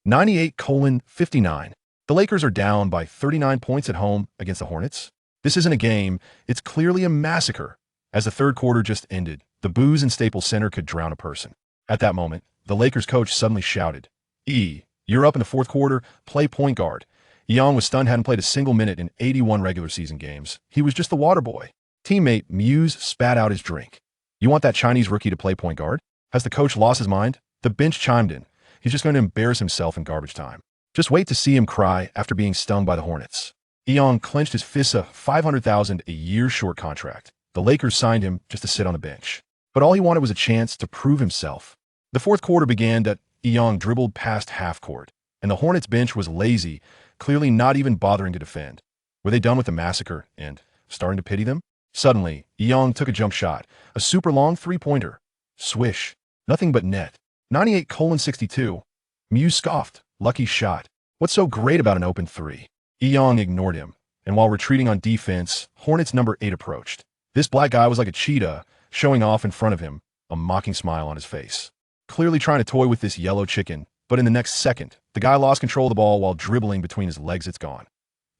98-59. The Lakers are down by 39 points at home against the Hornets. This isn't a game, it's clearly a massacre. As the third quarter just ended, the boos in Staples Center could drown a person. At that moment, the Lakers coach suddenly shouted, "You're up in the fourth quarter, play point guard." Young was stunned, hadn't played a single minute in 81 regular season games. He was just the Waterboy. Teammate Muse spat out his drink. "You want that Chinese rookie to play point guard? Has the coach lost his mind?" The bench chimed in. "He's just going to embarrass himself in garbage time. Just wait to see him cry after being stung by the Hornets." Young clenched his fists, a $500,000 a year short contract. The Lakers signed him just to sit on the bench. But all he wanted was a chance to prove himself. The fourth quarter began that Young dribbled past half court, and the Hornets bench was lazy, clearly not even bothering to defend. Were they done with the massacre and starting to pity them? Suddenly, Young took a jump shot, a super long three-pointer. Swish. Nothing but net. 98-62. Muse scoffed. Lucky shot. What's so great about an open three? Young ignored him, and while retreating on defense, Hornets number 8 approached. This black guy was like a cheetah, showing off in front of him, a mocking smile on his face. Clearly trying to toy with this yellow chicken, but in the next second, the guy lost control of the ball while dribbling between his legs. It's gone.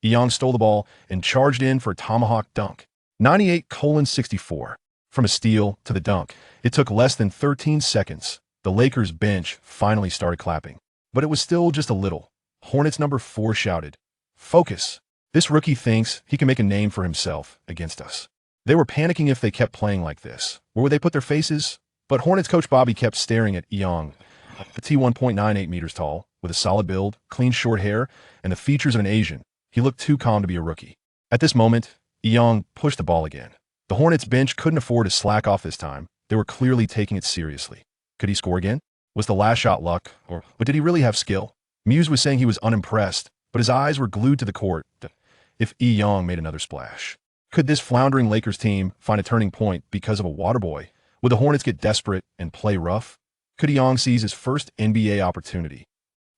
Young stole the ball and charged in for a tomahawk dunk. 98-64. From a steal to the dunk, it took less than 13 seconds. The Lakers bench finally started clapping. But it was still just a little. Hornets number 4 shouted, "Focus. This rookie thinks he can make a name for himself against us." They were panicking if they kept playing like this. Where would they put their faces? But Hornets coach Bobby kept staring at Young, a T1.98 meters tall, with a solid build, clean short hair, and the features of an Asian. He looked too calm to be a rookie. At this moment, Young pushed the ball again. The Hornets bench couldn't afford to slack off this time. They were clearly taking it seriously. Could he score again? Was the last shot luck, or did he really have skill? Muse was saying he was unimpressed, but his eyes were glued to the court. If Young made another splash, could this floundering Lakers team find a turning point because of a Waterboy? Would the Hornets get desperate and play rough? Could Young seize his first NBA opportunity?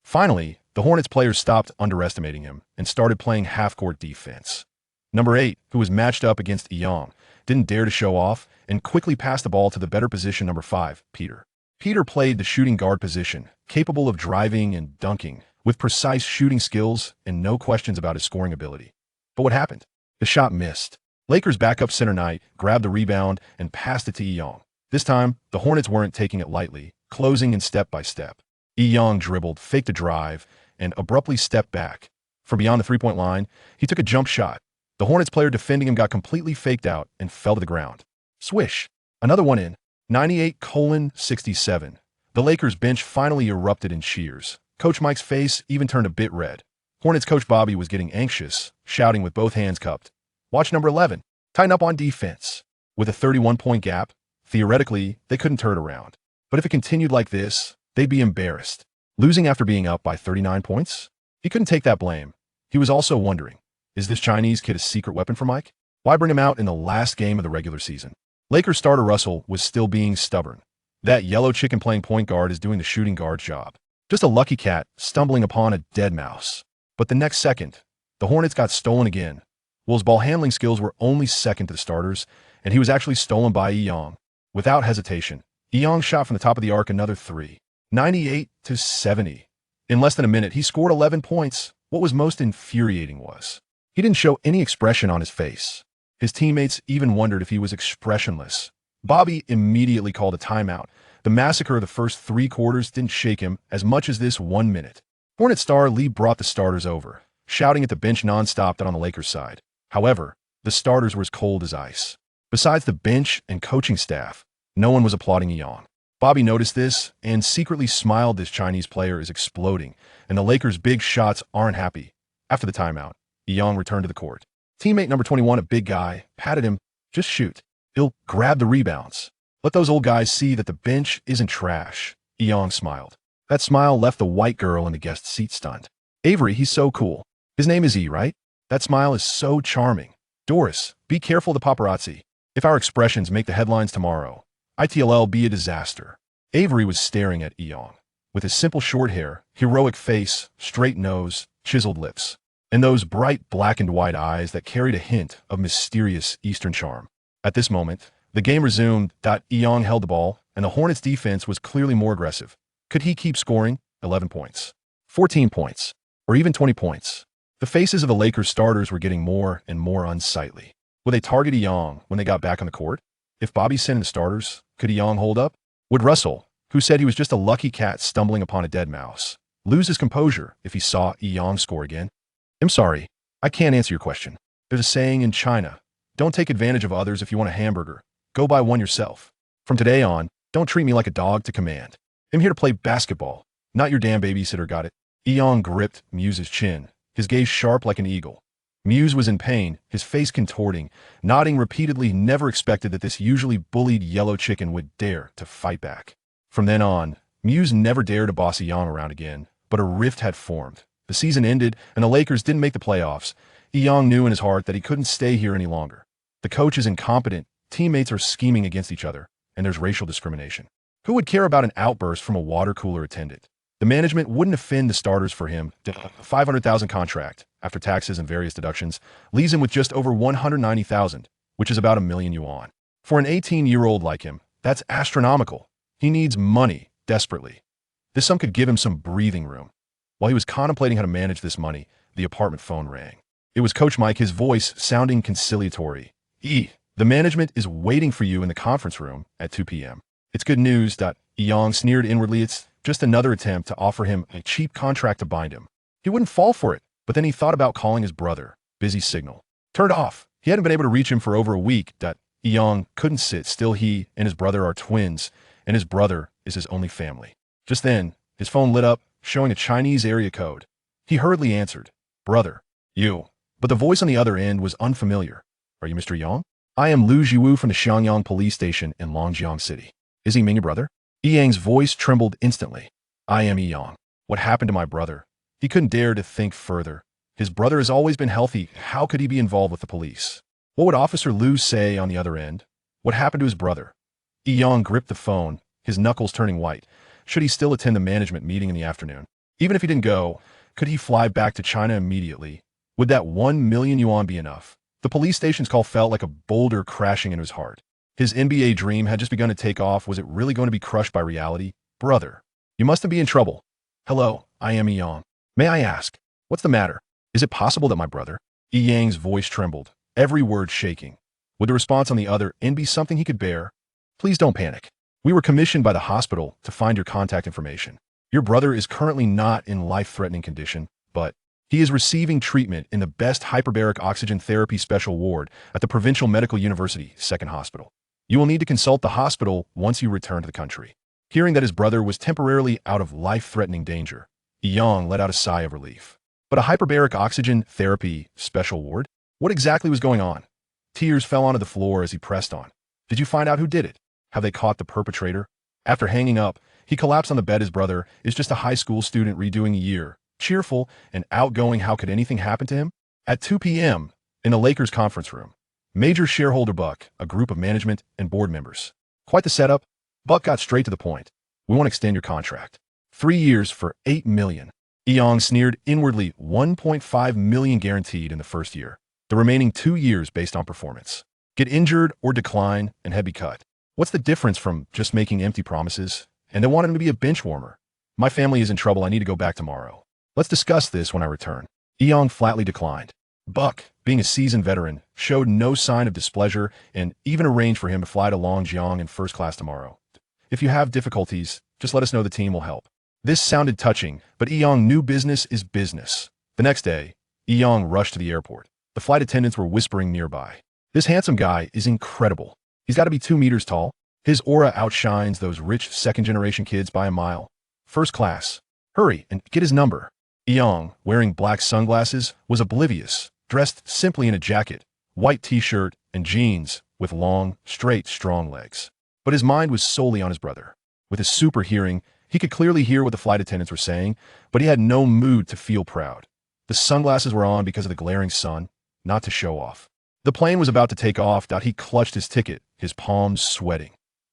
Finally, the Hornets players stopped underestimating him and started playing half-court defense. Number 8, who was matched up against Young, didn't dare to show off and quickly passed the ball to the better position number 5, Peter. Peter played the shooting guard position, capable of driving and dunking, with precise shooting skills and no questions about his scoring ability. But what happened? The shot missed. Lakers backup center Knight grabbed the rebound and passed it to Young. This time, the Hornets weren't taking it lightly, closing in step by step. Young dribbled, faked a drive, and abruptly stepped back. From beyond the three-point line, he took a jump shot. The Hornets player defending him got completely faked out and fell to the ground. Swish. Another one in. 98-67. The Lakers bench finally erupted in cheers. Coach Mike's face even turned a bit red. Hornets coach Bobby was getting anxious, shouting with both hands cupped, "Watch number 11. Tighten up on defense." With a 31-point gap, theoretically, they couldn't turn it around. But if it continued like this, they'd be embarrassed. Losing after being up by 39 points? He couldn't take that blame. He was also wondering, is this Chinese kid a secret weapon for Mike? Why bring him out in the last game of the regular season? Lakers starter Russell was still being stubborn. That yellow chicken playing point guard is doing the shooting guard's job. Just a lucky cat stumbling upon a dead mouse. But the next second, the Hornets got stolen again. Will's ball handling skills were only second to the starters, and he was actually stolen by Young. Without hesitation, Young shot from the top of the arc another 3. 98-70. In less than a minute, he scored 11 points. What was most infuriating was, he didn't show any expression on his face. His teammates even wondered if he was expressionless. Bobby immediately called a timeout. The massacre of the first 3 quarters didn't shake him as much as this 1 minute. Hornet star Lee brought the starters over, shouting at the bench nonstop on the Lakers side. However, the starters were as cold as ice. Besides the bench and coaching staff, no one was applauding Young. Bobby noticed this and secretly smiled. This Chinese player is exploding, and the Lakers' big shots aren't happy. After the timeout, Young returned to the court. Teammate number 21, a big guy, patted him. "Just shoot. He'll grab the rebounds. Let those old guys see that the bench isn't trash." Young smiled. That smile left the white girl in the guest seat stunned. "Avery, he's so cool. His name is E, right? That smile is so charming. Doris, be careful of the paparazzi. If our expressions make the headlines tomorrow, it'll be a disaster." Avery was staring at Young. With his simple short hair, heroic face, straight nose, chiseled lips, and those bright black and white eyes that carried a hint of mysterious Eastern charm. At this moment, the game resumed. Young held the ball, and the Hornets' defense was clearly more aggressive. Could he keep scoring? 11 points. 14 points, or even 20 points. The faces of the Lakers starters were getting more and more unsightly. Would they target Young when they got back on the court? If Bobby sent in the starters, could Young hold up? Would Russell, who said he was just a lucky cat stumbling upon a dead mouse, lose his composure if he saw Young score again? I'm sorry, I can't answer your question. There's a saying in China, don't take advantage of others if you want a hamburger. Go buy one yourself. From today on, don't treat me like a dog to command. I'm here to play basketball, not your damn babysitter, got it? Young gripped Muse's chin, his gaze sharp like an eagle. Muse was in pain, his face contorting, nodding repeatedly. He never expected that this usually bullied yellow chicken would dare to fight back. From then on, Muse never dared to boss Young around again, but a rift had formed. The season ended, and the Lakers didn't make the playoffs. Young knew in his heart that he couldn't stay here any longer. The coach is incompetent, teammates are scheming against each other, and there's racial discrimination. Who would care about an outburst from a water cooler attendant? The management wouldn't offend the starters for him. The $500,000 contract, after taxes and various deductions, leaves him with just over $190,000, which is about $1,000,000 yuan. For an 18-year-old like him, that's astronomical. He needs money, desperately. This sum could give him some breathing room. While he was contemplating how to manage this money, the apartment phone rang. It was Coach Mike, his voice sounding conciliatory. The management is waiting for you in the conference room at 2 p.m. It's good news. Young sneered inwardly. It's just another attempt to offer him a cheap contract to bind him. He wouldn't fall for it, but then he thought about calling his brother. Busy signal. Turned off. He hadn't been able to reach him for over a week. Young couldn't sit still. He and his brother are twins, and his brother is his only family. Just then, his phone lit up, showing a Chinese area code. He hurriedly answered, "Brother, you." But the voice on the other end was unfamiliar. "Are you Mr. Yang?" "I am Lu Jiwu from the Xiangyang police station in Longjiang City." "Is he Ming your brother?" Yang's voice trembled instantly. "I am Yang. What happened to my brother?" He couldn't dare to think further. His brother has always been healthy. How could he be involved with the police? What would Officer Lu say on the other end? What happened to his brother? Yang gripped the phone, his knuckles turning white. Should he still attend the management meeting in the afternoon? Even if he didn't go, could he fly back to China immediately? Would that 1,000,000 yuan be enough? The police station's call felt like a boulder crashing into his heart. His NBA dream had just begun to take off. Was it really going to be crushed by reality? "Brother, you mustn't be in trouble." "Hello, I am Yang. May I ask, what's the matter? Is it possible that my brother?" Yang's voice trembled, every word shaking. Would the response on the other end be something he could bear? "Please don't panic. We were commissioned by the hospital to find your contact information. Your brother is currently not in life-threatening condition, but he is receiving treatment in the best hyperbaric oxygen therapy special ward at the Provincial Medical University Second Hospital. You will need to consult the hospital once you return to the country." Hearing that his brother was temporarily out of life-threatening danger, Yang let out a sigh of relief. But a hyperbaric oxygen therapy special ward? What exactly was going on? Tears fell onto the floor as he pressed on. Did you find out who did it? Have they caught the perpetrator? After hanging up, he collapsed on the bed. His brother is just a high school student redoing a year. Cheerful and outgoing, how could anything happen to him? At 2 p.m., in the Lakers conference room, major shareholder Buck, a group of management and board members. Quite the setup. Buck got straight to the point. "We want to extend your contract. 3 years for $8 million. Yang sneered inwardly. $1.5 million guaranteed in the first year. The remaining 2 years based on performance. Get injured or decline and head be cut. What's the difference from just making empty promises? And they want him to be a bench warmer. My family is in trouble. I need to go back tomorrow. Let's discuss this when I return." Yang flatly declined. Buck, being a seasoned veteran, showed no sign of displeasure and even arranged for him to fly to Longjiang in first class tomorrow. "If you have difficulties, just let us know. The team will help." This sounded touching, but Yang knew business is business. The next day, Yang rushed to the airport. The flight attendants were whispering nearby. "This handsome guy is incredible. He's got to be 2 meters tall. His aura outshines those rich second-generation kids by a mile. First class. Hurry and get his number." Yang, wearing black sunglasses, was oblivious, dressed simply in a jacket, white t-shirt, and jeans with long, straight, strong legs. But his mind was solely on his brother. With his super hearing, he could clearly hear what the flight attendants were saying, but he had no mood to feel proud. The sunglasses were on because of the glaring sun, not to show off. The plane was about to take off. He clutched his ticket, his palms sweating.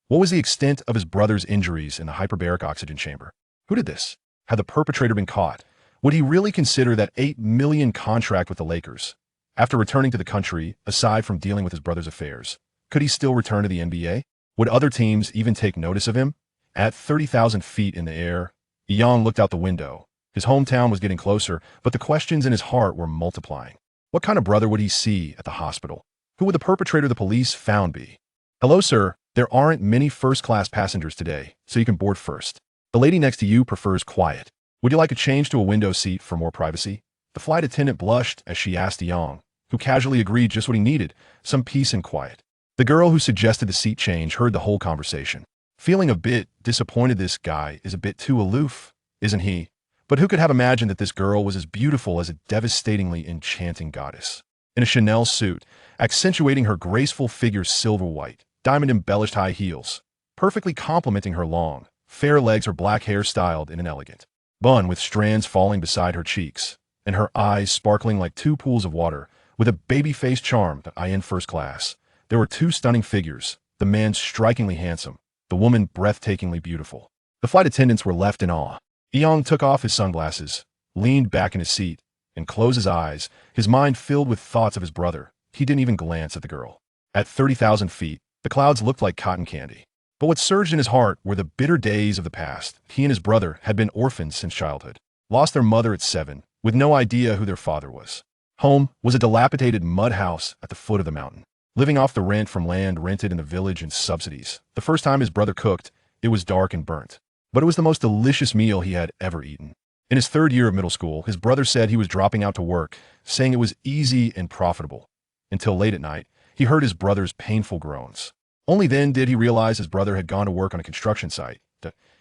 What was the extent of his brother's injuries in the hyperbaric oxygen chamber? Who did this? Had the perpetrator been caught? Would he really consider that $8 million contract with the Lakers? After returning to the country, aside from dealing with his brother's affairs, could he still return to the NBA? Would other teams even take notice of him? At 30,000 feet in the air, Yang looked out the window. His hometown was getting closer, but the questions in his heart were multiplying. What kind of brother would he see at the hospital? Who would the perpetrator the police found be? Hello, sir. There aren't many first-class passengers today, so you can board first. The lady next to you prefers quiet. Would you like a change to a window seat for more privacy? The flight attendant blushed as she asked Young, who casually agreed just what he needed, some peace and quiet. The girl who suggested the seat change heard the whole conversation. Feeling a bit disappointed, this guy is a bit too aloof, isn't he? But who could have imagined that this girl was as beautiful as a devastatingly enchanting goddess? In a Chanel suit, accentuating her graceful figure silver white, diamond-embellished high heels, perfectly complementing her long, fair legs, her black hair styled in an elegant bun with strands falling beside her cheeks, and her eyes sparkling like two pools of water, with a baby-faced charm that I in first class. There were two stunning figures, the man strikingly handsome, the woman breathtakingly beautiful. The flight attendants were left in awe. Young took off his sunglasses, leaned back in his seat, and closed his eyes, his mind filled with thoughts of his brother. He didn't even glance at the girl. At 30,000 feet, the clouds looked like cotton candy. But what surged in his heart were the bitter days of the past. He and his brother had been orphans since childhood, lost their mother at 7, with no idea who their father was. Home was a dilapidated mud house at the foot of the mountain, living off the rent from land rented in the village and subsidies. The first time his brother cooked, it was dark and burnt, but it was the most delicious meal he had ever eaten. In his 3rd year of middle school, his brother said he was dropping out to work, saying it was easy and profitable. Until late at night, he heard his brother's painful groans. Only then did he realize his brother had gone to work on a construction site.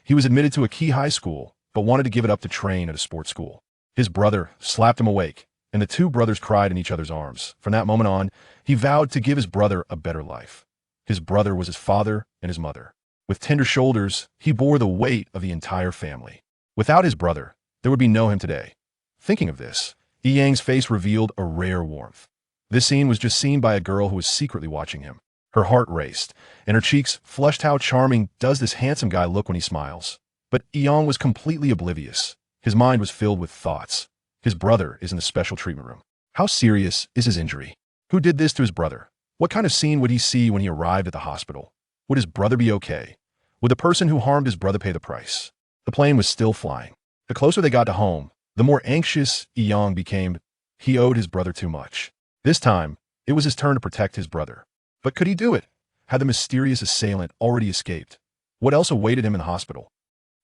He was admitted to a key high school, but wanted to give it up to train at a sports school. His brother slapped him awake, and the two brothers cried in each other's arms. From that moment on, he vowed to give his brother a better life. His brother was his father and his mother. With tender shoulders, he bore the weight of the entire family. Without his brother, there would be no him today. Thinking of this, Yang's face revealed a rare warmth. This scene was just seen by a girl who was secretly watching him. Her heart raced, and her cheeks flushed. How charming does this handsome guy look when he smiles? But Yang was completely oblivious. His mind was filled with thoughts. His brother is in the special treatment room. How serious is his injury? Who did this to his brother? What kind of scene would he see when he arrived at the hospital? Would his brother be okay? Would the person who harmed his brother pay the price? The plane was still flying. The closer they got to home, the more anxious Yang became. He owed his brother too much. This time, it was his turn to protect his brother. But could he do it? Had the mysterious assailant already escaped? What else awaited him in the hospital?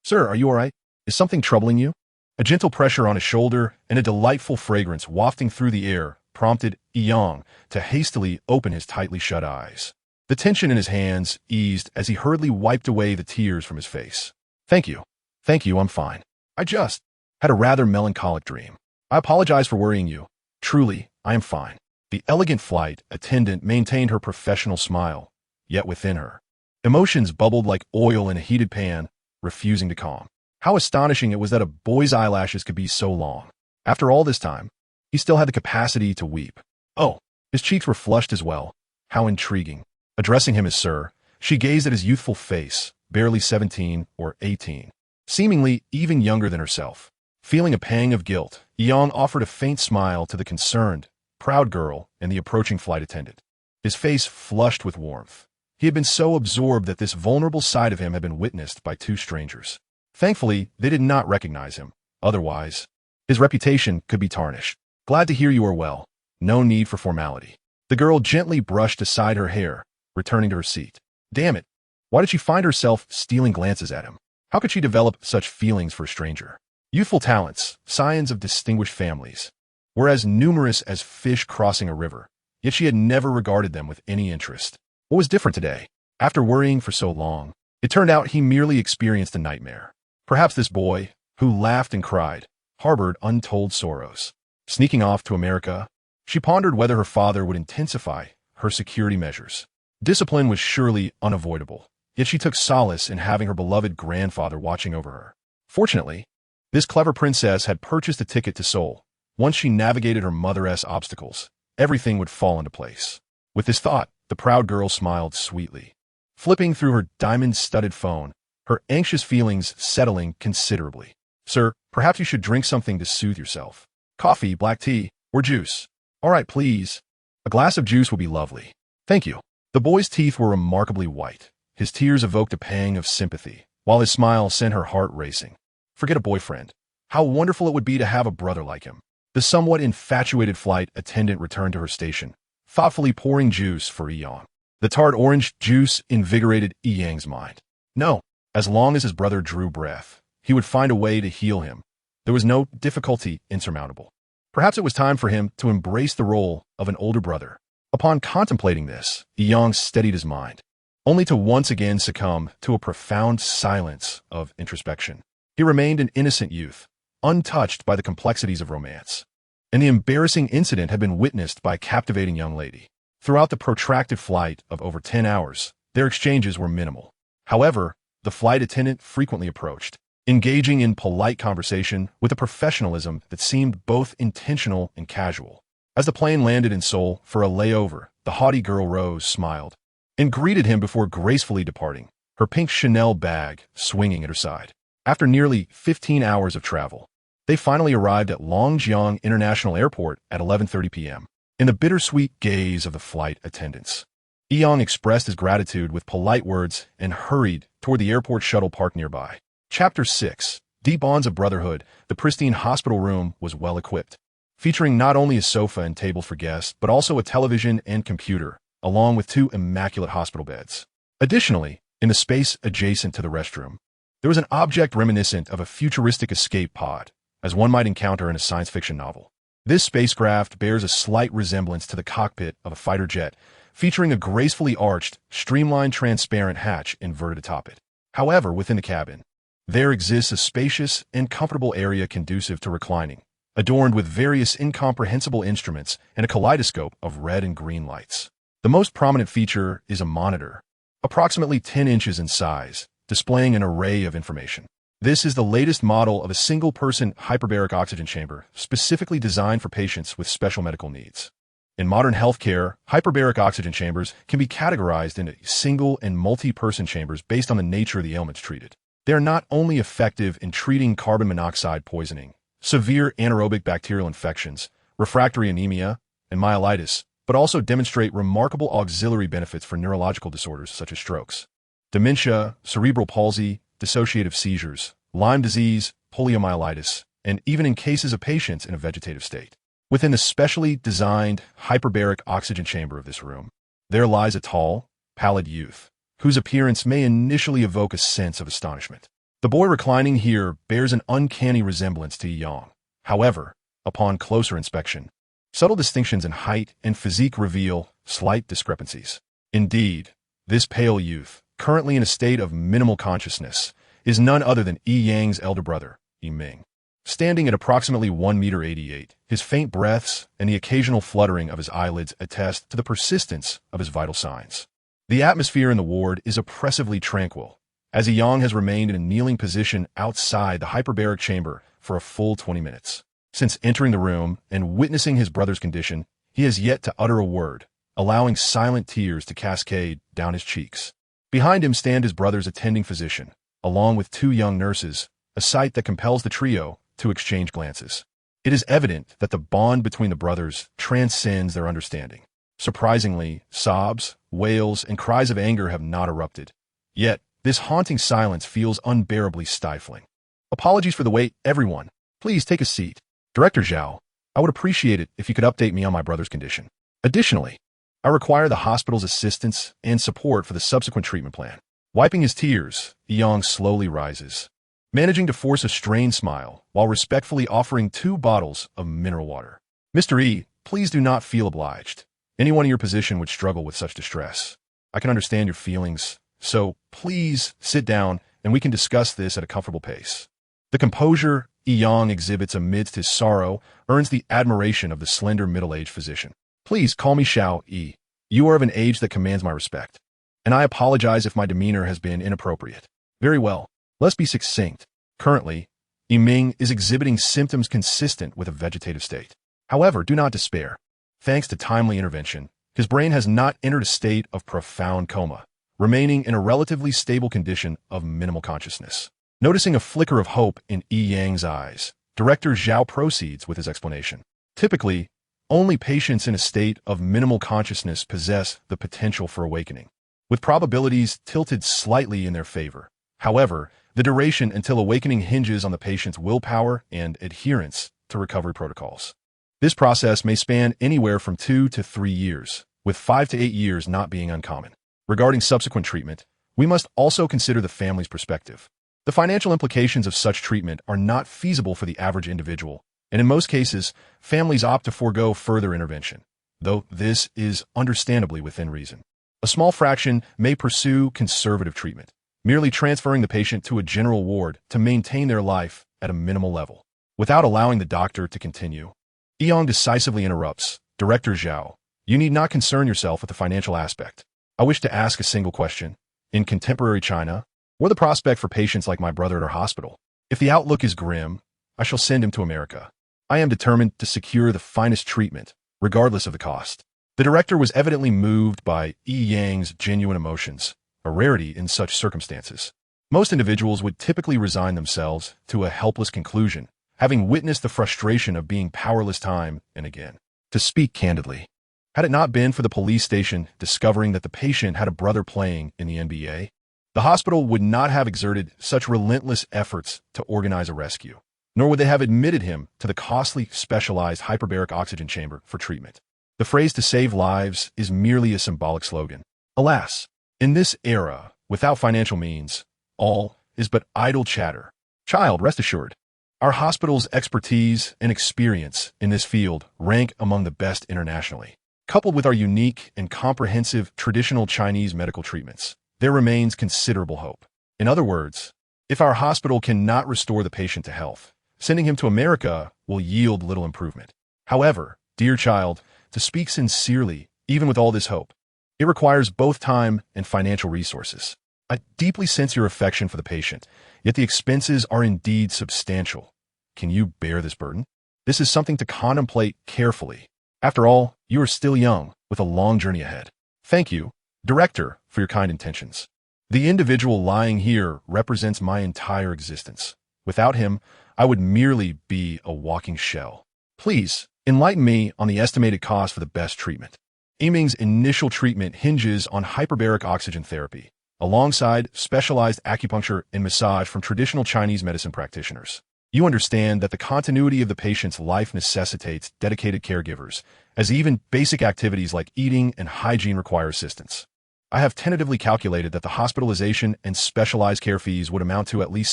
Sir, are you all right? Is something troubling you? A gentle pressure on his shoulder and a delightful fragrance wafting through the air prompted Yang to hastily open his tightly shut eyes. The tension in his hands eased as he hurriedly wiped away the tears from his face. Thank you. Thank you, I'm fine. I just had a rather melancholic dream. I apologize for worrying you. Truly, I am fine. The elegant flight attendant maintained her professional smile, yet within her, emotions bubbled like oil in a heated pan, refusing to calm. How astonishing it was that a boy's eyelashes could be so long. After all this time, he still had the capacity to weep. Oh, his cheeks were flushed as well. How intriguing. Addressing him as sir, she gazed at his youthful face, barely 17 or 18, seemingly even younger than herself. Feeling a pang of guilt, Yang offered a faint smile to the concerned, proud girl and the approaching flight attendant. His face flushed with warmth. He had been so absorbed that this vulnerable side of him had been witnessed by two strangers. Thankfully, they did not recognize him. Otherwise, his reputation could be tarnished. Glad to hear you are well. No need for formality. The girl gently brushed aside her hair, returning to her seat. Damn it. Why did she find herself stealing glances at him? How could she develop such feelings for a stranger? Youthful talents, scions of distinguished families, were as numerous as fish crossing a river, yet she had never regarded them with any interest. What was different today? After worrying for so long, it turned out he merely experienced a nightmare. Perhaps this boy, who laughed and cried, harbored untold sorrows. Sneaking off to America, she pondered whether her father would intensify her security measures. Discipline was surely unavoidable, yet she took solace in having her beloved grandfather watching over her. Fortunately, this clever princess had purchased a ticket to Seoul. Once she navigated her mother-esque obstacles, everything would fall into place. With this thought, the proud girl smiled sweetly. Flipping through her diamond-studded phone, her anxious feelings settling considerably. Sir, perhaps you should drink something to soothe yourself. Coffee, black tea, or juice. All right, please. A glass of juice will be lovely. Thank you. The boy's teeth were remarkably white. His tears evoked a pang of sympathy, while his smile sent her heart racing. Forget a boyfriend. How wonderful it would be to have a brother like him. The somewhat infatuated flight attendant returned to her station, thoughtfully pouring juice for Yang. The tart orange juice invigorated Yang's mind. No, as long as his brother drew breath, he would find a way to heal him. There was no difficulty insurmountable. Perhaps it was time for him to embrace the role of an older brother. Upon contemplating this, Yang steadied his mind, only to once again succumb to a profound silence of introspection. He remained an innocent youth, untouched by the complexities of romance. And the embarrassing incident had been witnessed by a captivating young lady. Throughout the protracted flight of over 10 hours, their exchanges were minimal. However, the flight attendant frequently approached, engaging in polite conversation with a professionalism that seemed both intentional and casual. As the plane landed in Seoul for a layover, the haughty girl rose, smiled, and greeted him before gracefully departing, her pink Chanel bag swinging at her side. After nearly 15 hours of travel, they finally arrived at Longjiang International Airport at 11:30 p.m. In the bittersweet gaze of the flight attendants, Yang expressed his gratitude with polite words and hurried toward the airport shuttle parked nearby. Chapter 6. Deep Bonds of Brotherhood. The pristine hospital room was well equipped, featuring not only a sofa and table for guests, but also a television and computer, along with 2 immaculate hospital beds. Additionally, in the space adjacent to the restroom, there was an object reminiscent of a futuristic escape pod, as one might encounter in a science fiction novel. This spacecraft bears a slight resemblance to the cockpit of a fighter jet, featuring a gracefully arched, streamlined transparent hatch inverted atop it. However, within the cabin, there exists a spacious and comfortable area conducive to reclining, adorned with various incomprehensible instruments and a kaleidoscope of red and green lights. The most prominent feature is a monitor, approximately 10 inches in size, displaying an array of information. This is the latest model of a single-person hyperbaric oxygen chamber specifically designed for patients with special medical needs. In modern healthcare, hyperbaric oxygen chambers can be categorized into single and multi-person chambers based on the nature of the ailments treated. They are not only effective in treating carbon monoxide poisoning, severe anaerobic bacterial infections, refractory anemia, and myelitis, but also demonstrate remarkable auxiliary benefits for neurological disorders such as strokes, dementia, cerebral palsy, dissociative seizures, Lyme disease, poliomyelitis, and even in cases of patients in a vegetative state. Within the specially designed hyperbaric oxygen chamber of this room, there lies a tall, pallid youth, whose appearance may initially evoke a sense of astonishment. The boy reclining here bears an uncanny resemblance to Yang. However, upon closer inspection, subtle distinctions in height and physique reveal slight discrepancies. Indeed, this pale youth, currently in a state of minimal consciousness, is none other than Yang's elder brother, Ming. Standing at approximately 1.88 meters, his faint breaths and the occasional fluttering of his eyelids attest to the persistence of his vital signs. The atmosphere in the ward is oppressively tranquil, as Yang has remained in a kneeling position outside the hyperbaric chamber for a full 20 minutes. Since entering the room and witnessing his brother's condition, he has yet to utter a word, allowing silent tears to cascade down his cheeks. Behind him stand his brother's attending physician, along with 2 young nurses, a sight that compels the trio to exchange glances. It is evident that the bond between the brothers transcends their understanding. Surprisingly, sobs, wails, and cries of anger have not erupted. Yet, this haunting silence feels unbearably stifling. Apologies for the wait, everyone. Please take a seat. Director Zhao, I would appreciate it if you could update me on my brother's condition. Additionally, I require the hospital's assistance and support for the subsequent treatment plan. Wiping his tears, Yang slowly rises, managing to force a strained smile while respectfully offering 2 bottles of mineral water. Mr. E, please do not feel obliged. Anyone in your position would struggle with such distress. I can understand your feelings, so please sit down and we can discuss this at a comfortable pace. The composure Yang exhibits amidst his sorrow earns the admiration of the slender middle-aged physician. Please call me Xiao E. You are of an age that commands my respect, and I apologize if my demeanor has been inappropriate. Very well, let's be succinct. Currently, Ming is exhibiting symptoms consistent with a vegetative state. However, do not despair. Thanks to timely intervention, his brain has not entered a state of profound coma, remaining in a relatively stable condition of minimal consciousness. Noticing a flicker of hope in Yang's eyes, Director Zhao proceeds with his explanation. Typically, only patients in a state of minimal consciousness possess the potential for awakening, with probabilities tilted slightly in their favor. However, The duration until awakening hinges on the patient's willpower and adherence to recovery protocols. This process may span anywhere from 2 to 3 years, with 5 to 8 years not being uncommon. Regarding subsequent treatment, we must also consider the family's perspective. The financial implications of such treatment are not feasible for the average individual, and in most cases, families opt to forego further intervention, though this is understandably within reason. A small fraction may pursue conservative treatment, merely transferring the patient to a general ward to maintain their life at a minimal level. Without allowing the doctor to continue, Yong decisively interrupts, "Director Zhao, you need not concern yourself with the financial aspect. I wish to ask a single question. In contemporary China, what are the prospects for patients like my brother at our hospital? If the outlook is grim, I shall send him to America. I am determined to secure the finest treatment, regardless of the cost." The director was evidently moved by Yang's genuine emotions, a rarity in such circumstances. Most individuals would typically resign themselves to a helpless conclusion, having witnessed the frustration of being powerless time and again. To speak candidly, had it not been for the police station discovering that the patient had a brother playing in the NBA, the hospital would not have exerted such relentless efforts to organize a rescue, nor would they have admitted him to the costly specialized hyperbaric oxygen chamber for treatment. The phrase "to save lives" is merely a symbolic slogan. Alas, in this era, without financial means, all is but idle chatter. Child, rest assured, our hospital's expertise and experience in this field rank among the best internationally. Coupled with our unique and comprehensive traditional Chinese medical treatments, there remains considerable hope. In other words, if our hospital cannot restore the patient to health, sending him to America will yield little improvement. However, dear child, to speak sincerely, even with all this hope, it requires both time and financial resources. I deeply sense your affection for the patient, yet the expenses are indeed substantial. Can you bear this burden? This is something to contemplate carefully. After all, you are still young, with a long journey ahead. Thank you, Director, for your kind intentions. The individual lying here represents my entire existence. Without him, I would merely be a walking shell. Please, enlighten me on the estimated cost for the best treatment. Yiming's initial treatment hinges on hyperbaric oxygen therapy, alongside specialized acupuncture and massage from traditional Chinese medicine practitioners. You understand that the continuity of the patient's life necessitates dedicated caregivers, as even basic activities like eating and hygiene require assistance. I have tentatively calculated that the hospitalization and specialized care fees would amount to at least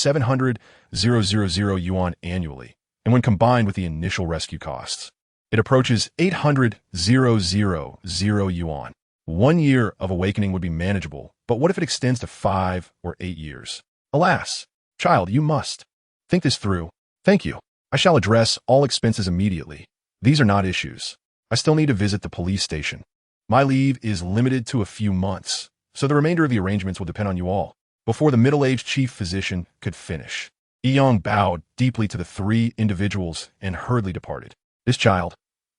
700,000 yuan annually, and when combined with the initial rescue costs, it approaches 800,000 yuan. 1 year of awakening would be manageable, but what if it extends to 5 or 8 years? Alas, child, you must think this through. Thank you. I shall address all expenses immediately. These are not issues. I still need to visit the police station. My leave is limited to a few months, so the remainder of the arrangements will depend on you all. Before the middle-aged chief physician could finish, Yong bowed deeply to the 3 individuals and hurriedly departed. This child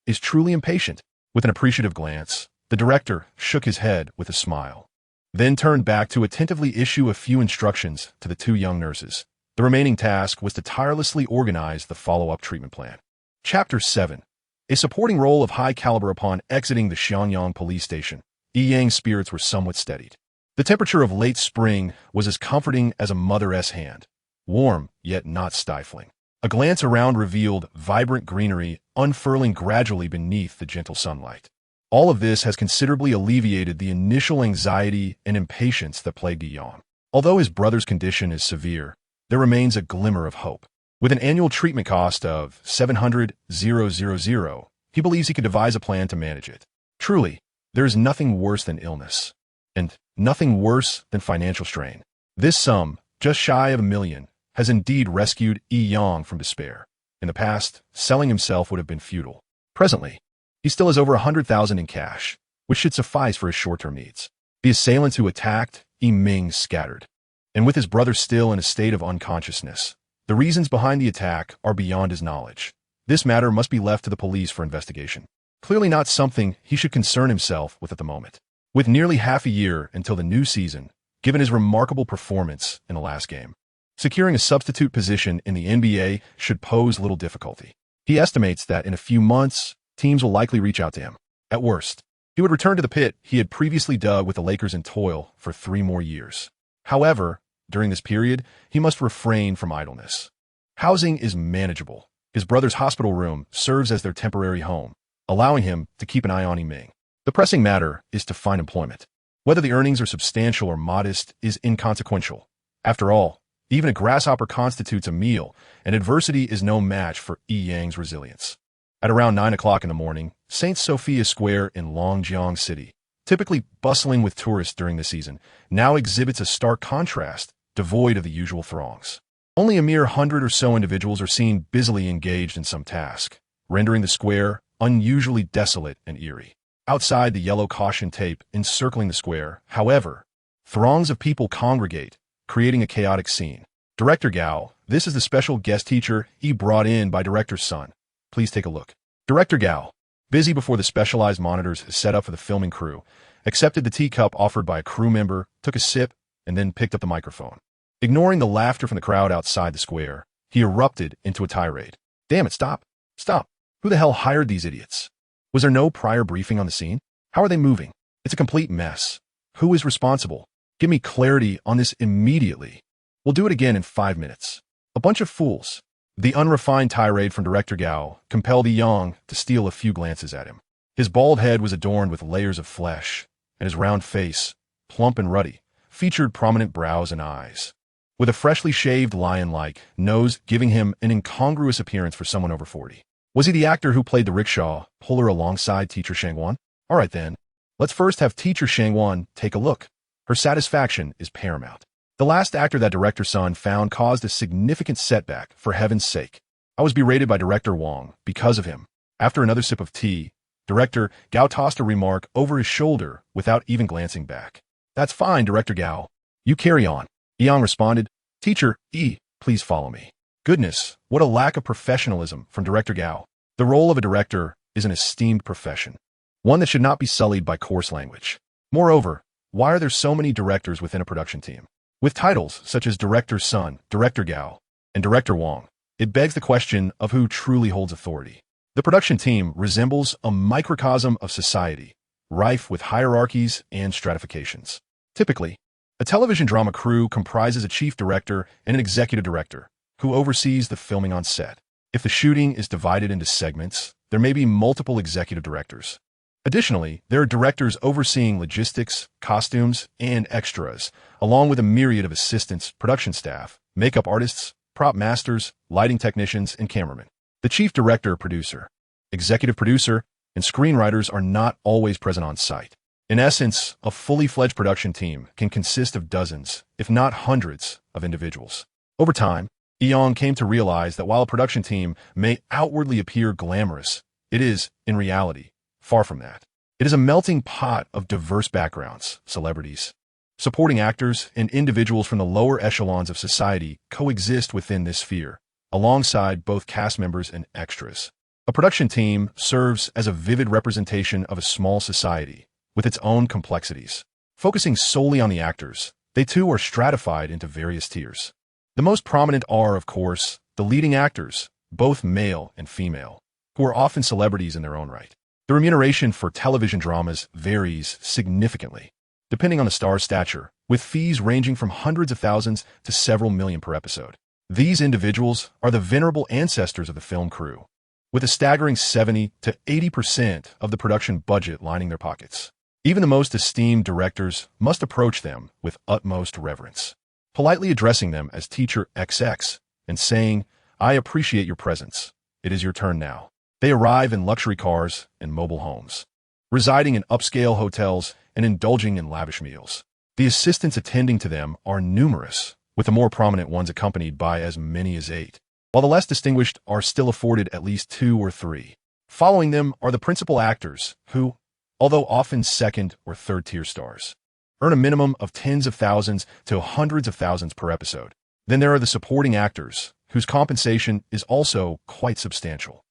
is truly impatient. With an appreciative glance, the director shook his head with a smile, then turned back to attentively issue a few instructions to the 2 young nurses. The remaining task was to tirelessly organize the follow-up treatment plan. Chapter 7. A supporting role of high caliber. Upon exiting the Xianyang police station, Yang's spirits were somewhat steadied. The temperature of late spring was as comforting as a mother's hand, warm yet not stifling. A glance around revealed vibrant greenery unfurling gradually beneath the gentle sunlight. All of this has considerably alleviated the initial anxiety and impatience that plagued Yang. Although his brother's condition is severe, there remains a glimmer of hope. With an annual treatment cost of 700,000, he believes he could devise a plan to manage it. Truly, there is nothing worse than illness, and nothing worse than financial strain. This sum, just shy of $1 million, has indeed rescued Yang from despair. In the past, selling himself would have been futile. Presently, he still has over 100,000 in cash, which should suffice for his short-term needs. The assailants who attacked Yiming scattered, and with his brother still in a state of unconsciousness, the reasons behind the attack are beyond his knowledge. This matter must be left to the police for investigation. Clearly not something he should concern himself with at the moment. With nearly half a year until the new season, given his remarkable performance in the last game, securing a substitute position in the NBA should pose little difficulty. He estimates that in a few months, teams will likely reach out to him. At worst, he would return to the pit he had previously dug with the Lakers in toil for 3 more years. However, During this period, he must refrain from idleness. Housing is manageable. His brother's hospital room serves as their temporary home, allowing him to keep an eye on Yiming. The pressing matter is to find employment. Whether the earnings are substantial or modest is inconsequential. After all, even a grasshopper constitutes a meal, and adversity is no match for Yang's resilience. At around 9 o'clock in the morning, St. Sophia Square in Longjiang City, typically bustling with tourists during the season, now exhibits a stark contrast, devoid of the usual throngs. Only a mere 100 or so individuals are seen busily engaged in some task, rendering the square unusually desolate and eerie. Outside the yellow caution tape encircling the square, however, throngs of people congregate, creating a chaotic scene. Director Gao, this is the special guest teacher he brought in by director's son. Please take a look. Director Gao, busy before the specialized monitors set up for the filming crew, accepted the teacup offered by a crew member, took a sip, and then picked up the microphone. Ignoring the laughter from the crowd outside the square, he erupted into a tirade. Damn it, stop. Stop. Who the hell hired these idiots? Was there no prior briefing on the scene? How are they moving? It's a complete mess. Who is responsible? Give me clarity on this immediately. We'll do it again in 5 minutes. A bunch of fools. The unrefined tirade from Director Gao compelled Yang to steal a few glances at him. His bald head was adorned with layers of flesh, and his round face, plump and ruddy, featured prominent brows and eyes, with a freshly shaved lion-like nose giving him an incongruous appearance for someone over 40. Was he the actor who played the rickshaw puller alongside Teacher Shangwan? All right then, let's first have Teacher Shangwan take a look. Her satisfaction is paramount. The last actor that director's son found caused a significant setback, for heaven's sake. I was berated by Director Wong because of him. After another sip of tea, Director Gao tossed a remark over his shoulder without even glancing back. That's fine, Director Gao. You carry on. Yang responded, Teacher please follow me. Goodness, what a lack of professionalism from Director Gao. The role of a director is an esteemed profession, one that should not be sullied by coarse language. Moreover, why are there so many directors within a production team? With titles such as Director's Son, Director Gao, and Director Wong, it begs the question of who truly holds authority. The production team resembles a microcosm of society, rife with hierarchies and stratifications. Typically, a television drama crew comprises a chief director and an executive director, who oversees the filming on set. If the shooting is divided into segments, there may be multiple executive directors. Additionally, there are directors overseeing logistics, costumes, and extras, along with a myriad of assistants, production staff, makeup artists, prop masters, lighting technicians, and cameramen. The chief director, producer, executive producer, and screenwriters are not always present on site. In essence, a fully fledged production team can consist of dozens, if not hundreds, of individuals. Over time, Yang came to realize that while a production team may outwardly appear glamorous, it is, in reality, far from that. It is a melting pot of diverse backgrounds, celebrities, supporting actors, and individuals from the lower echelons of society coexist within this sphere, alongside both cast members and extras. A production team serves as a vivid representation of a small society, with its own complexities. Focusing solely on the actors, they too are stratified into various tiers. The most prominent are, of course, the leading actors, both male and female, who are often celebrities in their own right. The remuneration for television dramas varies significantly, depending on the star's stature, with fees ranging from hundreds of thousands to several million per episode. These individuals are the venerable ancestors of the film crew, with a staggering 70 to 80% of the production budget lining their pockets. Even the most esteemed directors must approach them with utmost reverence, politely addressing them as Teacher XX and saying, I appreciate your presence. It is your turn now. They arrive in luxury cars and mobile homes, residing in upscale hotels and indulging in lavish meals. The assistants attending to them are numerous, with the more prominent ones accompanied by as many as 8, while the less distinguished are still afforded at least 2 or 3. Following them are the principal actors, who, although often second or third-tier stars, earn a minimum of tens of thousands to hundreds of thousands per episode. Then there are the supporting actors, whose compensation is also quite substantial.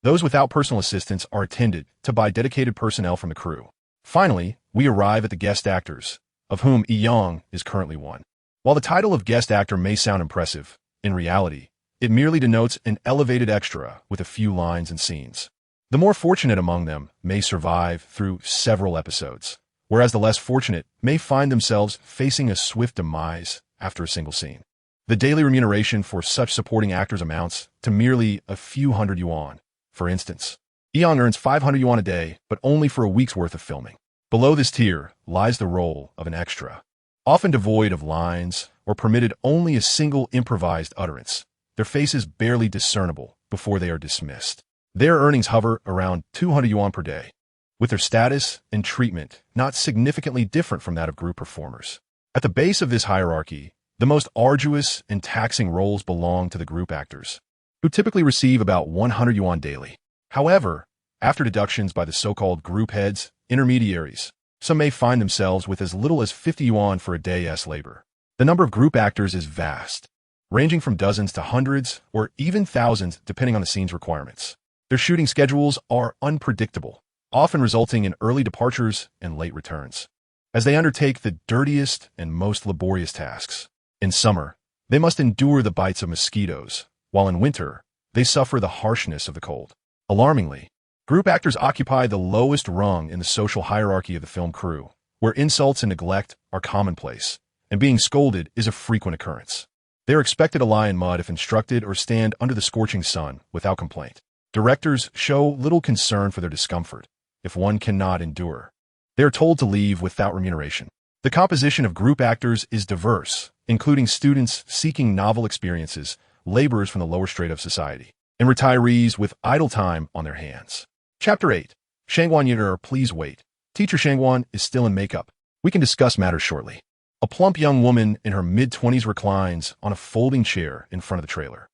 Those without personal assistants are attended to by dedicated personnel from the crew. Finally, we arrive at the guest actors, of whom Yang is currently one. While the title of guest actor may sound impressive, in reality, it merely denotes an elevated extra with a few lines and scenes. The more fortunate among them may survive through several episodes, whereas the less fortunate may find themselves facing a swift demise after a single scene. The daily remuneration for such supporting actors amounts to merely a few hundred yuan. For instance, Eon earns 500 yuan a day, but only for a week's worth of filming. Below this tier lies the role of an extra, often devoid of lines or permitted only a single improvised utterance, their faces barely discernible before they are dismissed. Their earnings hover around 200 yuan per day, with their status and treatment not significantly different from that of group performers. At the base of this hierarchy, the most arduous and taxing roles belong to the group actors, who typically receive about 100 yuan daily. However, after deductions by the so-called group heads, intermediaries, some may find themselves with as little as 50 yuan for a day's labor. The number of group actors is vast, ranging from dozens to hundreds or even thousands depending on the scene's requirements. Their shooting schedules are unpredictable, often resulting in early departures and late returns, as they undertake the dirtiest and most laborious tasks. In summer, they must endure the bites of mosquitoes, while in winter, they suffer the harshness of the cold. Alarmingly, group actors occupy the lowest rung in the social hierarchy of the film crew, where insults and neglect are commonplace, and being scolded is a frequent occurrence. They are expected to lie in mud if instructed or stand under the scorching sun without complaint. Directors show little concern for their discomfort if one cannot endure. They are told to leave without remuneration. The composition of group actors is diverse, including students seeking novel experiences, laborers from the lower strata of society, and retirees with idle time on their hands. Chapter 8. Shangguan Yitter, please wait. Teacher Shangguan is still in makeup. We can discuss matters shortly. A plump young woman in her mid-20s reclines on a folding chair in front of the trailer,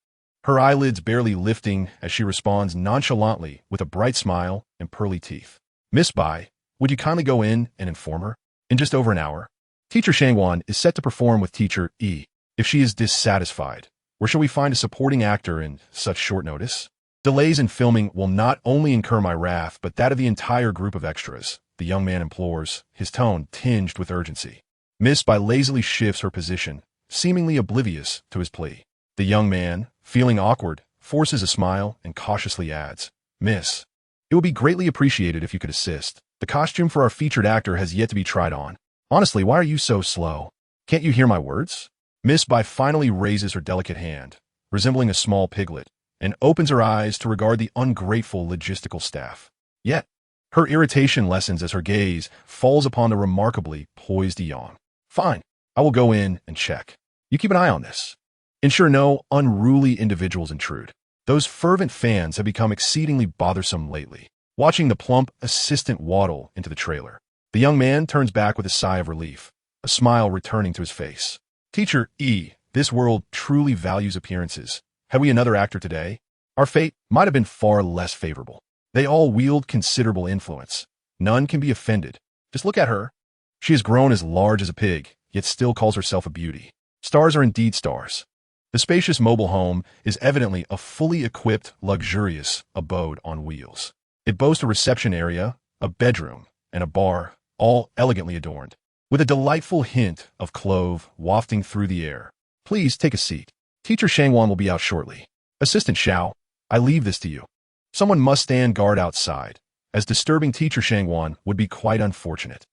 her eyelids barely lifting as she responds nonchalantly with a bright smile and pearly teeth. Miss Bai, would you kindly go in and inform her? In just over an hour, Teacher Shangguan is set to perform with Teacher E. If she is dissatisfied, where shall we find a supporting actor in such short notice? Delays in filming will not only incur my wrath, but that of the entire group of extras, the young man implores, his tone tinged with urgency. Miss Bai lazily shifts her position, seemingly oblivious to his plea. The young man, feeling awkward, forces a smile and cautiously adds, Miss, it would be greatly appreciated if you could assist. The costume for our featured actor has yet to be tried on. Honestly, why are you so slow? Can't you hear my words? Miss Bai finally raises her delicate hand, resembling a small piglet, and opens her eyes to regard the ungrateful logistical staff. Yet, her irritation lessens as her gaze falls upon the remarkably poised Eon. Fine, I will go in and check. You keep an eye on this. Ensure no unruly individuals intrude. Those fervent fans have become exceedingly bothersome lately. Watching the plump assistant waddle into the trailer, the young man turns back with a sigh of relief, a smile returning to his face. Teacher E, this world truly values appearances. Had we another actor today, our fate might have been far less favorable. They all wield considerable influence. None can be offended. Just look at her. She has grown as large as a pig, yet still calls herself a beauty. Stars are indeed stars. The spacious mobile home is evidently a fully equipped, luxurious abode on wheels. It boasts a reception area, a bedroom, and a bar, all elegantly adorned, with a delightful hint of clove wafting through the air. Please take a seat. Teacher Shangguan will be out shortly. Assistant Xiao, I leave this to you. Someone must stand guard outside, as disturbing Teacher Shangguan would be quite unfortunate.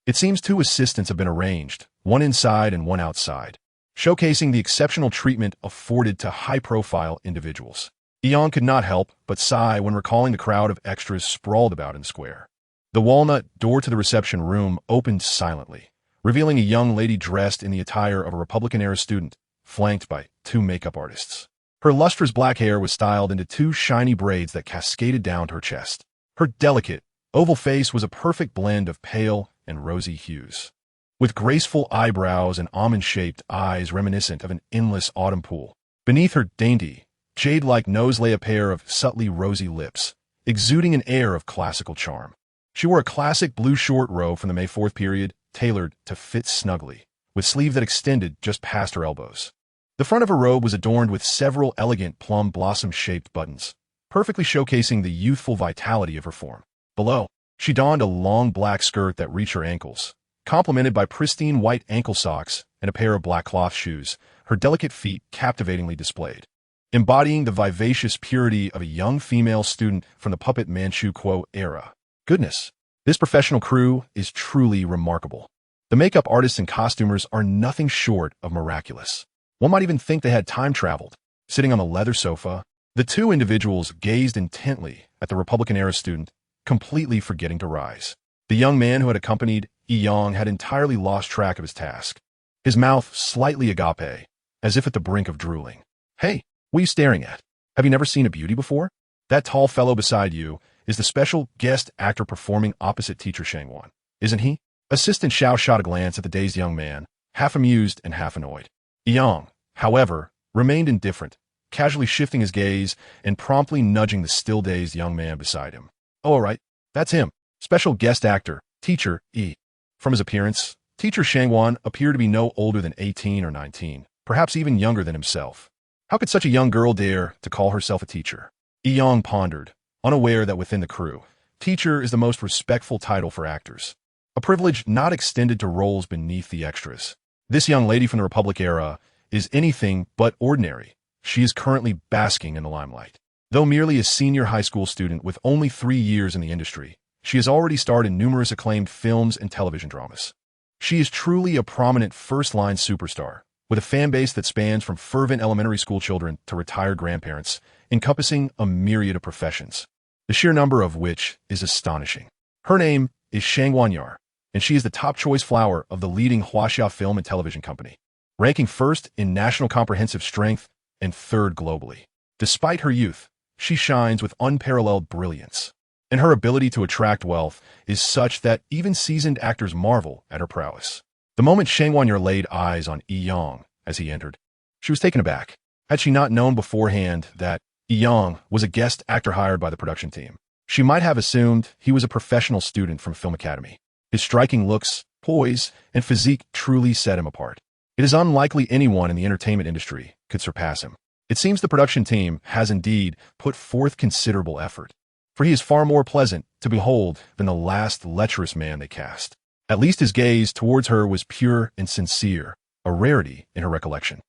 It seems 2 assistants have been arranged, one inside and one outside, showcasing the exceptional treatment afforded to high-profile individuals. Eon could not help but sigh when recalling the crowd of extras sprawled about in the square. The walnut door to the reception room opened silently, revealing a young lady dressed in the attire of a Republican-era student, flanked by 2 makeup artists. Her lustrous black hair was styled into 2 shiny braids that cascaded down to her chest. Her delicate, oval face was a perfect blend of pale and rosy hues, with graceful eyebrows and almond-shaped eyes reminiscent of an endless autumn pool. Beneath her dainty, jade-like nose lay a pair of subtly rosy lips, exuding an air of classical charm. She wore a classic blue short robe from the May 4th period, tailored to fit snugly, with sleeves that extended just past her elbows. The front of her robe was adorned with several elegant plum blossom-shaped buttons, perfectly showcasing the youthful vitality of her form. Below, she donned a long black skirt that reached her ankles, complemented by pristine white ankle socks and a pair of black cloth shoes, her delicate feet captivatingly displayed, embodying the vivacious purity of a young female student from the Puppet Manchu Kuo era. Goodness, this professional crew is truly remarkable. The makeup artists and costumers are nothing short of miraculous. One might even think they had time traveled. Sitting on the leather sofa, the two individuals gazed intently at the Republican-era student, completely forgetting to rise. The young man who had accompanied Young had entirely lost track of his task, his mouth slightly agape, as if at the brink of drooling. "Hey, what are you staring at? Have you never seen a beauty before? That tall fellow beside you is the special guest actor performing opposite teacher Shangwan, isn't he?" Assistant Xiao shot a glance at the dazed young man, half amused and half annoyed. Yang, however, remained indifferent, casually shifting his gaze and promptly nudging the still dazed young man beside him. "Oh, all right, that's him. Special guest actor, teacher E." From his appearance, teacher Shangwan appeared to be no older than 18 or 19, perhaps even younger than himself. How could such a young girl dare to call herself a teacher? Yang pondered, unaware that within the crew, teacher is the most respectful title for actors, a privilege not extended to roles beneath the extras. This young lady from the Republic era is anything but ordinary. She is currently basking in the limelight. Though merely a senior high school student with only 3 years in the industry, she has already starred in numerous acclaimed films and television dramas. She is truly a prominent first-line superstar, with a fan base that spans from fervent elementary school children to retired grandparents, encompassing a myriad of professions, the sheer number of which is astonishing. Her name is Shangwan Yar, and she is the top choice flower of the leading Huaxia film and television company, ranking first in national comprehensive strength and third globally. Despite her youth, she shines with unparalleled brilliance, and her ability to attract wealth is such that even seasoned actors marvel at her prowess. The moment Shangwan Yar laid eyes on Yang as he entered, she was taken aback. Had she not known beforehand that Yang was a guest actor hired by the production team, she might have assumed he was a professional student from Film Academy. His striking looks, poise, and physique truly set him apart. It is unlikely anyone in the entertainment industry could surpass him. It seems the production team has indeed put forth considerable effort, for he is far more pleasant to behold than the last lecherous man they cast. At least his gaze towards her was pure and sincere, a rarity in her recollection.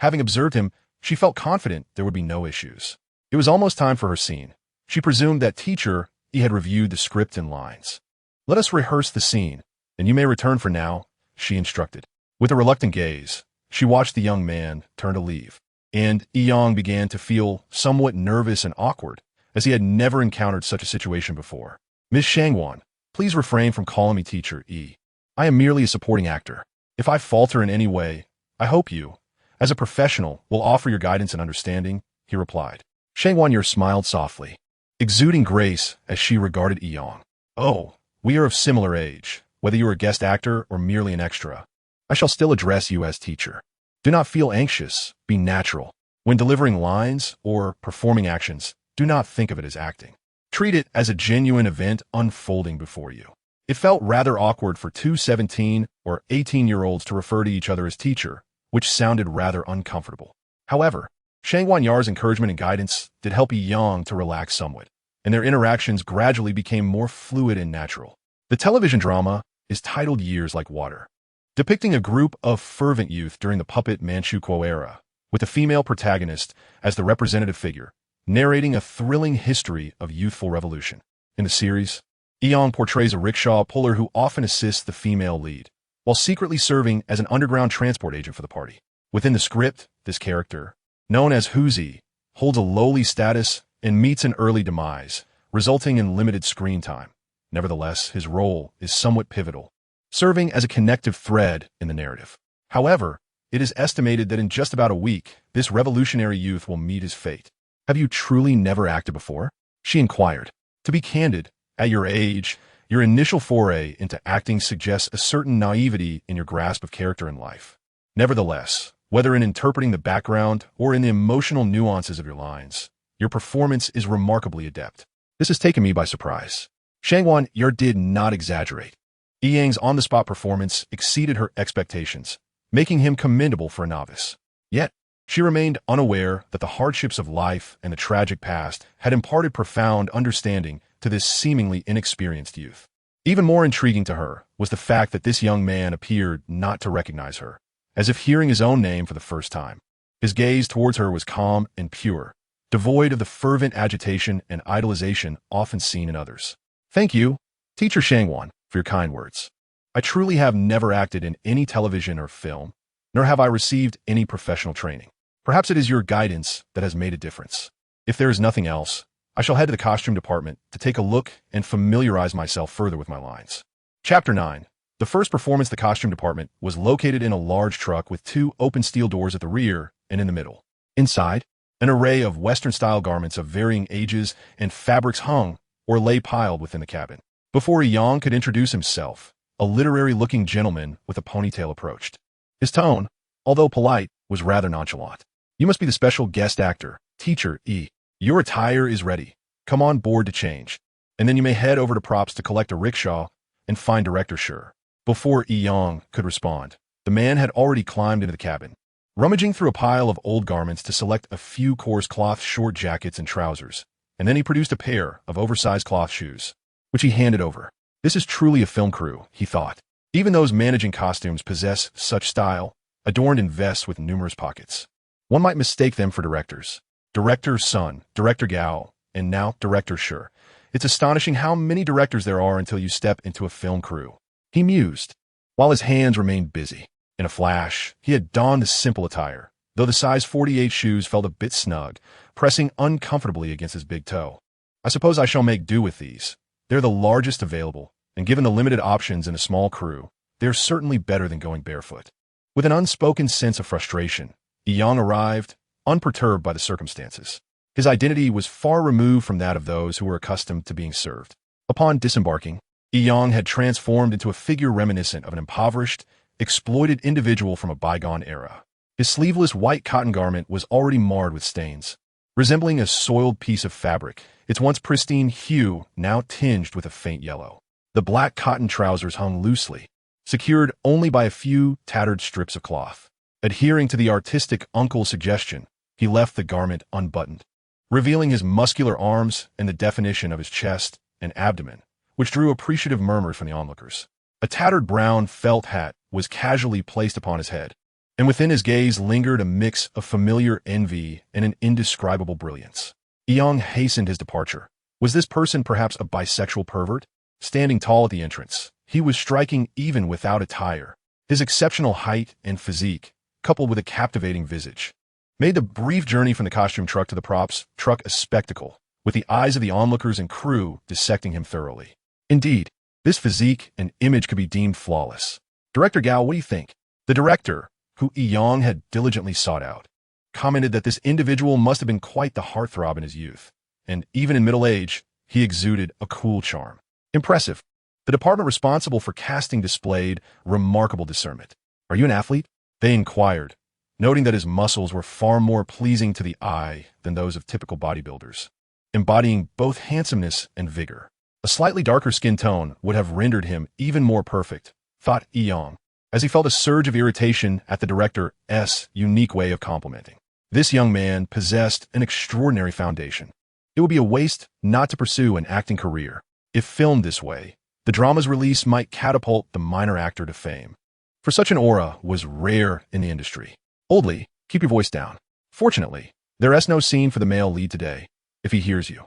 Having observed him, she felt confident there would be no issues. It was almost time for her scene. She presumed that teacher he had reviewed the script and lines. "Let us rehearse the scene, and you may return for now," she instructed. With a reluctant gaze, she watched the young man turn to leave, and Yang began to feel somewhat nervous and awkward, as he had never encountered such a situation before. "Miss Shangwan, please refrain from calling me Teacher E. I am merely a supporting actor. If I falter in any way, I hope you, as a professional, will offer your guidance and understanding," he replied. Shangwan Yar smiled softly, exuding grace as she regarded Yang. "Oh, we are of similar age. Whether you are a guest actor or merely an extra, I shall still address you as teacher. Do not feel anxious, be natural. When delivering lines or performing actions, do not think of it as acting. Treat it as a genuine event unfolding before you." It felt rather awkward for two 17 or 18-year-olds to refer to each other as teacher, which sounded rather uncomfortable. However, Shangwan Yar's encouragement and guidance did help Yang to relax somewhat, and their interactions gradually became more fluid and natural. The television drama is titled Years Like Water, depicting a group of fervent youth during the puppet Manchukuo era, with the female protagonist as the representative figure, narrating a thrilling history of youthful revolution. In the series, Yang portrays a rickshaw puller who often assists the female lead, while secretly serving as an underground transport agent for the party. Within the script, this character, known as Huzi, holds a lowly status and meets an early demise, resulting in limited screen time. Nevertheless, his role is somewhat pivotal, serving as a connective thread in the narrative. However, it is estimated that in just about a week, this revolutionary youth will meet his fate. "Have you truly never acted before?" she inquired. To be candid, at your age, your initial foray into acting suggests a certain naivety in your grasp of character in life. Nevertheless, whether in interpreting the background or in the emotional nuances of your lines, your performance is remarkably adept. This has taken me by surprise. Shangwan Yar did not exaggerate. Yang's on-the-spot performance exceeded her expectations, making him commendable for a novice. Yet, she remained unaware that the hardships of life and the tragic past had imparted profound understanding to this seemingly inexperienced youth. Even more intriguing to her was the fact that this young man appeared not to recognize her, as if hearing his own name for the first time. His gaze towards her was calm and pure, devoid of the fervent agitation and idolization often seen in others. "Thank you, Teacher Shangwan, for your kind words. I truly have never acted in any television or film, nor have I received any professional training. Perhaps it is your guidance that has made a difference. If there is nothing else, I shall head to the costume department to take a look and familiarize myself further with my lines. Chapter 9. The first performance of the costume department was located in a large truck with 2 open steel doors at the rear and in the middle. Inside, an array of Western-style garments of varying ages and fabrics hung or lay piled within the cabin. Before Yang could introduce himself, a literary-looking gentleman with a ponytail approached. His tone, although polite, was rather nonchalant. "You must be the special guest actor, Teacher E. Your attire is ready. Come on board to change. And then you may head over to props to collect a rickshaw and find Director Sure." Before Yang could respond, the man had already climbed into the cabin, rummaging through a pile of old garments to select a few coarse cloth short jackets and trousers, and then he produced a pair of oversized cloth shoes, which he handed over. This is truly a film crew, he thought. Even those managing costumes possess such style, adorned in vests with numerous pockets. One might mistake them for directors. Director Sun, Director Gao, and now Director Sure. It's astonishing how many directors there are until you step into a film crew. He mused, while his hands remained busy. In a flash, he had donned the simple attire, though the size 48 shoes felt a bit snug, pressing uncomfortably against his big toe. "I suppose I shall make do with these. They're the largest available, and given the limited options in a small crew, they're certainly better than going barefoot." With an unspoken sense of frustration, Yang arrived, unperturbed by the circumstances. His identity was far removed from that of those who were accustomed to being served. Upon disembarking, Yang had transformed into a figure reminiscent of an impoverished, exploited individual from a bygone era. His sleeveless white cotton garment was already marred with stains, resembling a soiled piece of fabric, its once pristine hue now tinged with a faint yellow. The black cotton trousers hung loosely, secured only by a few tattered strips of cloth. Adhering to the artistic uncle suggestion, he left the garment unbuttoned, revealing his muscular arms and the definition of his chest and abdomen, which drew appreciative murmurs from the onlookers. A tattered brown felt hat was casually placed upon his head, and within his gaze lingered a mix of familiar envy and an indescribable brilliance. Yang hastened his departure. Was this person perhaps a bisexual pervert? Standing tall at the entrance, he was striking even without attire. His exceptional height and physique, coupled with a captivating visage, made the brief journey from the costume truck to the props truck a spectacle, with the eyes of the onlookers and crew dissecting him thoroughly. Indeed, this physique and image could be deemed flawless. "Director Gao, what do you think?" The director, who Yang had diligently sought out, commented that this individual must have been quite the heartthrob in his youth, and even in middle age, he exuded a cool charm. Impressive. The department responsible for casting displayed remarkable discernment. "Are you an athlete?" they inquired, noting that his muscles were far more pleasing to the eye than those of typical bodybuilders, embodying both handsomeness and vigor. A slightly darker skin tone would have rendered him even more perfect, thought Yang, as he felt a surge of irritation at the director's unique way of complimenting. This young man possessed an extraordinary foundation. It would be a waste not to pursue an acting career. If filmed this way, the drama's release might catapult the minor actor to fame. For such an aura was rare in the industry. "Oldly, keep your voice down. Fortunately, there's no scene for the male lead today, if he hears you."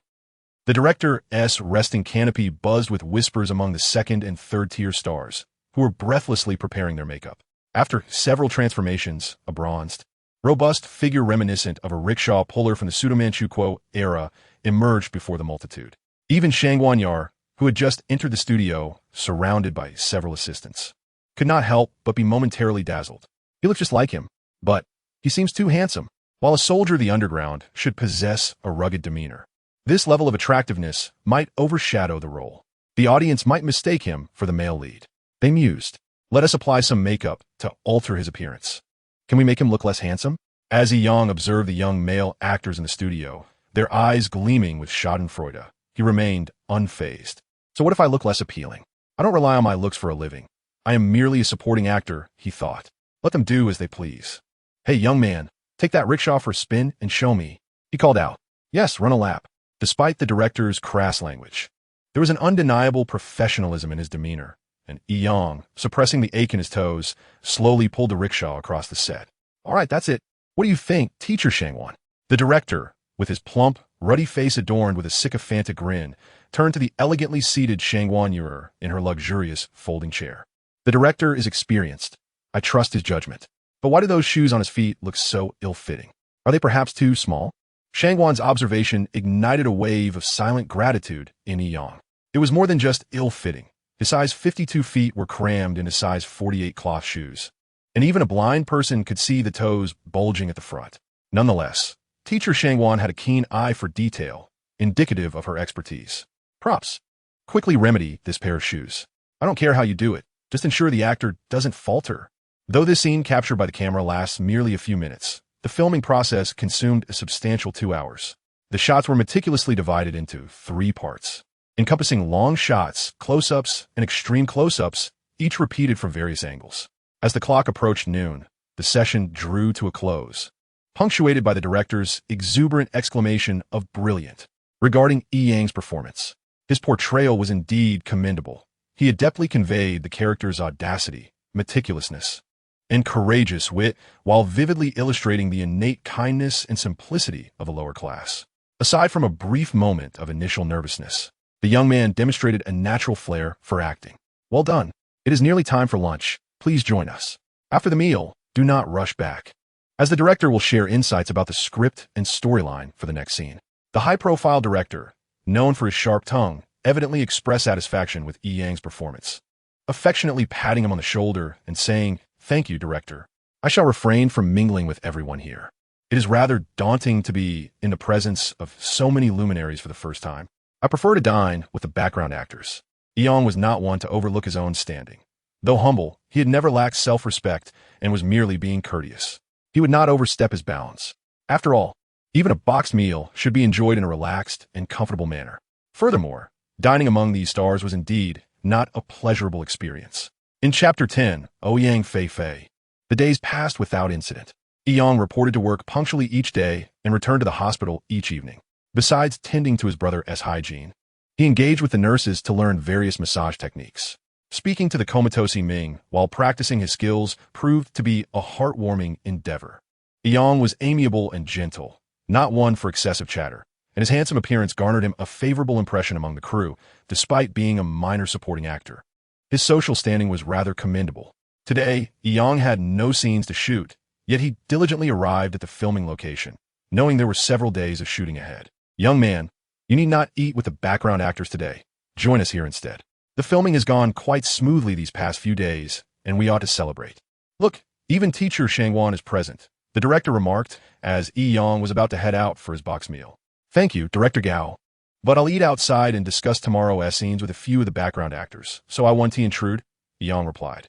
The director's resting canopy buzzed with whispers among the second and third tier stars, who were breathlessly preparing their makeup. After several transformations, a bronzed, robust figure reminiscent of a rickshaw puller from the Pseudo-Manchu era emerged before the multitude. Even Shang Wanyar, who had just entered the studio, surrounded by several assistants, could not help but be momentarily dazzled. He looked just like him, but he seems too handsome. While a soldier of the underground should possess a rugged demeanor, this level of attractiveness might overshadow the role. The audience might mistake him for the male lead. They mused, "Let us apply some makeup to alter his appearance. Can we make him look less handsome?" As Yang observed the young male actors in the studio, their eyes gleaming with schadenfreude, he remained unfazed. "So what if I look less appealing? I don't rely on my looks for a living. I am merely a supporting actor," he thought. "Let them do as they please." "Hey, young man, take that rickshaw for a spin and show me," he called out. "Yes, run a lap." Despite the director's crass language, there was an undeniable professionalism in his demeanor, and Yang, suppressing the ache in his toes, slowly pulled the rickshaw across the set. "All right, that's it. What do you think, Teacher Shangwan?" The director, with his plump, ruddy face adorned with a sycophantic grin, turned to the elegantly seated Shangwan Yuer in her luxurious folding chair. The director is experienced. I trust his judgment. But why do those shoes on his feet look so ill-fitting? Are they perhaps too small? Shangwan's observation ignited a wave of silent gratitude in Yiyang. It was more than just ill-fitting. His size 52 feet were crammed into size 48 cloth shoes. And even a blind person could see the toes bulging at the front. Nonetheless, teacher Shangwan had a keen eye for detail, indicative of her expertise. Props. Quickly remedy this pair of shoes. I don't care how you do it. Just ensure the actor doesn't falter. Though this scene captured by the camera lasts merely a few minutes, the filming process consumed a substantial 2 hours. The shots were meticulously divided into 3 parts, encompassing long shots, close-ups, and extreme close-ups, each repeated from various angles. As the clock approached noon, the session drew to a close, punctuated by the director's exuberant exclamation of brilliant. Regarding Yiyang's performance, his portrayal was indeed commendable. He adeptly conveyed the character's audacity, meticulousness, and courageous wit while vividly illustrating the innate kindness and simplicity of the lower class. Aside from a brief moment of initial nervousness, the young man demonstrated a natural flair for acting. Well done. It is nearly time for lunch. Please join us. After the meal, do not rush back, as the director will share insights about the script and storyline for the next scene. The high-profile director, known for his sharp tongue, evidently expressed satisfaction with Yiyang's performance, affectionately patting him on the shoulder and saying, "Thank you, director. I shall refrain from mingling with everyone here. It is rather daunting to be in the presence of so many luminaries for the first time. I prefer to dine with the background actors." Yiyang was not one to overlook his own standing. Though humble, he had never lacked self-respect and was merely being courteous. He would not overstep his bounds. After all, even a boxed meal should be enjoyed in a relaxed and comfortable manner. Furthermore, dining among these stars was indeed not a pleasurable experience. In Chapter 10, Ouyang Fei Fei, the days passed without incident. Yiyang reported to work punctually each day and returned to the hospital each evening. Besides tending to his brother's hygiene, he engaged with the nurses to learn various massage techniques. Speaking to the comatose Ming while practicing his skills proved to be a heartwarming endeavor. Yiyang was amiable and gentle, not one for excessive chatter, and his handsome appearance garnered him a favorable impression among the crew, despite being a minor supporting actor. His social standing was rather commendable. Today, Yiyang had no scenes to shoot, yet he diligently arrived at the filming location, knowing there were several days of shooting ahead. "Young man, you need not eat with the background actors today. Join us here instead. The filming has gone quite smoothly these past few days, and we ought to celebrate. Look, even teacher Shangwan is present," the director remarked as Yiyang was about to head out for his box meal. "Thank you, Director Gao. But I'll eat outside and discuss tomorrow's scenes with a few of the background actors, so I want to intrude," Yiyang replied.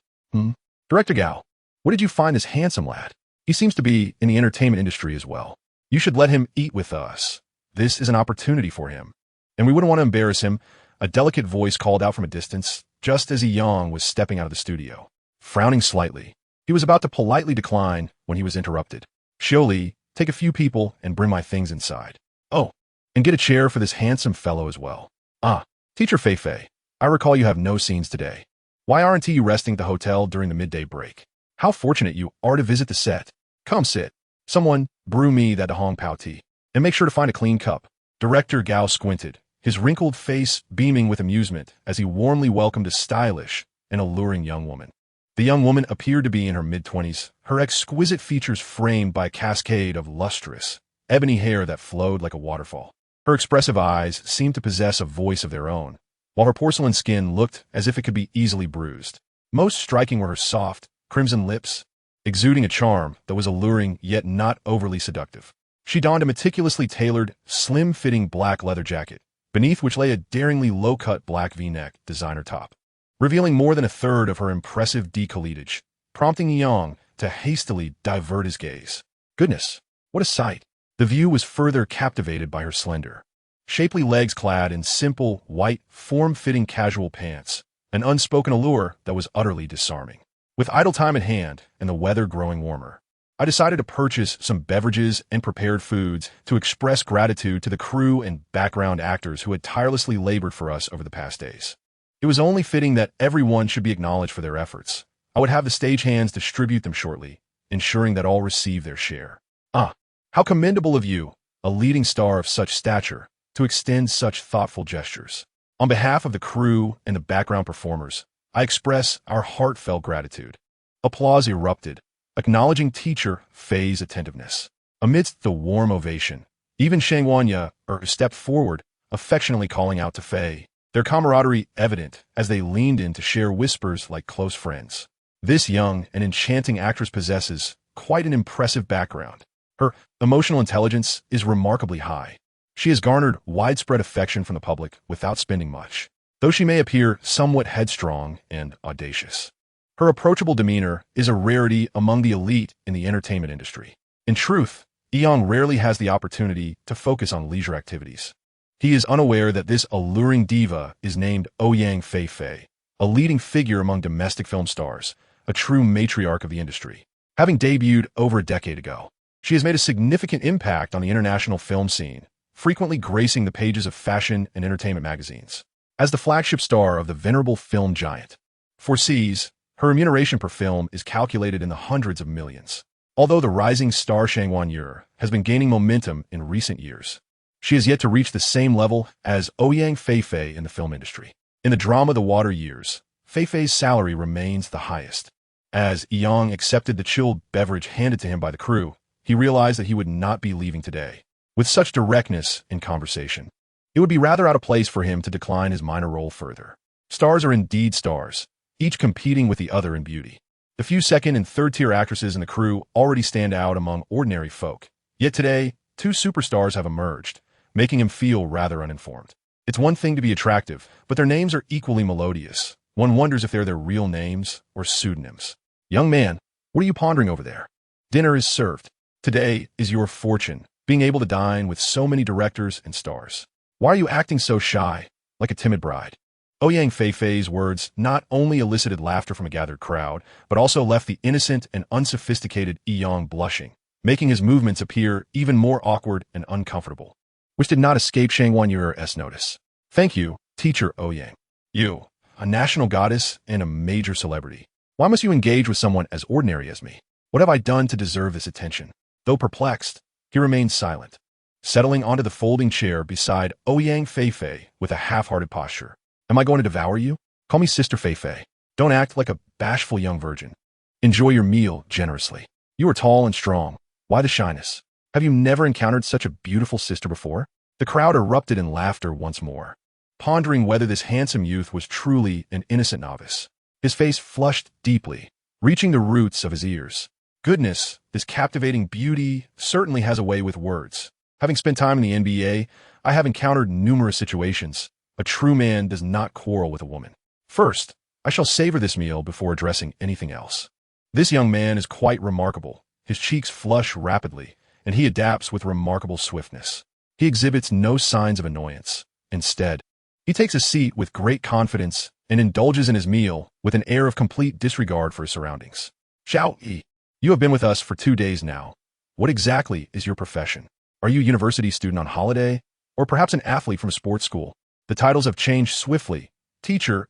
Director Gao, what did you find this handsome lad? He seems to be in the entertainment industry as well. You should let him eat with us. This is an opportunity for him, and we wouldn't want to embarrass him," a delicate voice called out from a distance, just as Yiyang was stepping out of the studio. Frowning slightly, he was about to politely decline when he was interrupted. "Xiu Li, take a few people and bring my things inside. Oh, and get a chair for this handsome fellow as well. Ah, Teacher Fei Fei, I recall you have no scenes today. Why aren't you resting at the hotel during the midday break? How fortunate you are to visit the set. Come sit. Someone brew me that Hong Pao tea, and make sure to find a clean cup." Director Gao squinted, his wrinkled face beaming with amusement as he warmly welcomed a stylish and alluring young woman. The young woman appeared to be in her mid-20s, her exquisite features framed by a cascade of lustrous, ebony hair that flowed like a waterfall. Her expressive eyes seemed to possess a voice of their own, while her porcelain skin looked as if it could be easily bruised. Most striking were her soft, crimson lips, exuding a charm that was alluring yet not overly seductive. She donned a meticulously tailored, slim-fitting black leather jacket, beneath which lay a daringly low-cut black V-neck designer top, revealing more than a third of her impressive décolletage, prompting Yiyang to hastily divert his gaze. Goodness, what a sight! The view was further captivated by her slender, shapely legs clad in simple, white, form-fitting casual pants, an unspoken allure that was utterly disarming. With idle time at hand and the weather growing warmer, I decided to purchase some beverages and prepared foods to express gratitude to the crew and background actors who had tirelessly labored for us over the past days. It was only fitting that everyone should be acknowledged for their efforts. I would have the stagehands distribute them shortly, ensuring that all receive their share. Ah, how commendable of you, a leading star of such stature, to extend such thoughtful gestures. On behalf of the crew and the background performers, I express our heartfelt gratitude. Applause erupted, acknowledging teacher Fei's attentiveness. Amidst the warm ovation, even Shang Wanya stepped forward, affectionately calling out to Fei, their camaraderie evident as they leaned in to share whispers like close friends. This young and enchanting actress possesses quite an impressive background. Her emotional intelligence is remarkably high. She has garnered widespread affection from the public without spending much, though she may appear somewhat headstrong and audacious. Her approachable demeanor is a rarity among the elite in the entertainment industry. In truth, Eong rarely has the opportunity to focus on leisure activities. He is unaware that this alluring diva is named Ouyang Fei, a leading figure among domestic film stars, a true matriarch of the industry. Having debuted over a decade ago, she has made a significant impact on the international film scene, frequently gracing the pages of fashion and entertainment magazines. As the flagship star of the venerable film giant, Unforeseen, her remuneration per film is calculated in the hundreds of millions. Although the rising star Shang Wanyur has been gaining momentum in recent years, she has yet to reach the same level as Ouyang Fei in the film industry. In the drama The Water Years, Fei's salary remains the highest. As Eong accepted the chilled beverage handed to him by the crew, he realized that he would not be leaving today. With such directness in conversation, it would be rather out of place for him to decline his minor role further. Stars are indeed stars, each competing with the other in beauty. The few second and third-tier actresses in the crew already stand out among ordinary folk. Yet today, two superstars have emerged, making him feel rather uninformed. It's one thing to be attractive, but their names are equally melodious. One wonders if they're their real names or pseudonyms. Young man, what are you pondering over there? Dinner is served. Today is your fortune, being able to dine with so many directors and stars. Why are you acting so shy, like a timid bride? Ouyang Fei's words not only elicited laughter from a gathered crowd, but also left the innocent and unsophisticated Eong blushing, making his movements appear even more awkward and uncomfortable, which did not escape Shang Wanyur's notice. Thank you, teacher Ouyang. You, a national goddess and a major celebrity. Why must you engage with someone as ordinary as me? What have I done to deserve this attention? Though perplexed, he remained silent, settling onto the folding chair beside Ouyang Fei with a half-hearted posture. Am I going to devour you? Call me Sister Fei. Don't act like a bashful young virgin. Enjoy your meal generously. You are tall and strong. Why the shyness? Have you never encountered such a beautiful sister before? The crowd erupted in laughter once more, pondering whether this handsome youth was truly an innocent novice. His face flushed deeply, reaching the roots of his ears. Goodness, this captivating beauty certainly has a way with words. Having spent time in the NBA, I have encountered numerous situations. A true man does not quarrel with a woman. First, I shall savor this meal before addressing anything else. This young man is quite remarkable. His cheeks flush rapidly, and he adapts with remarkable swiftness. He exhibits no signs of annoyance. Instead, he takes a seat with great confidence and indulges in his meal with an air of complete disregard for his surroundings. Xiao Yi, you have been with us for 2 days now. What exactly is your profession? Are you a university student on holiday, or perhaps an athlete from a sports school? The titles have changed swiftly. Teacher,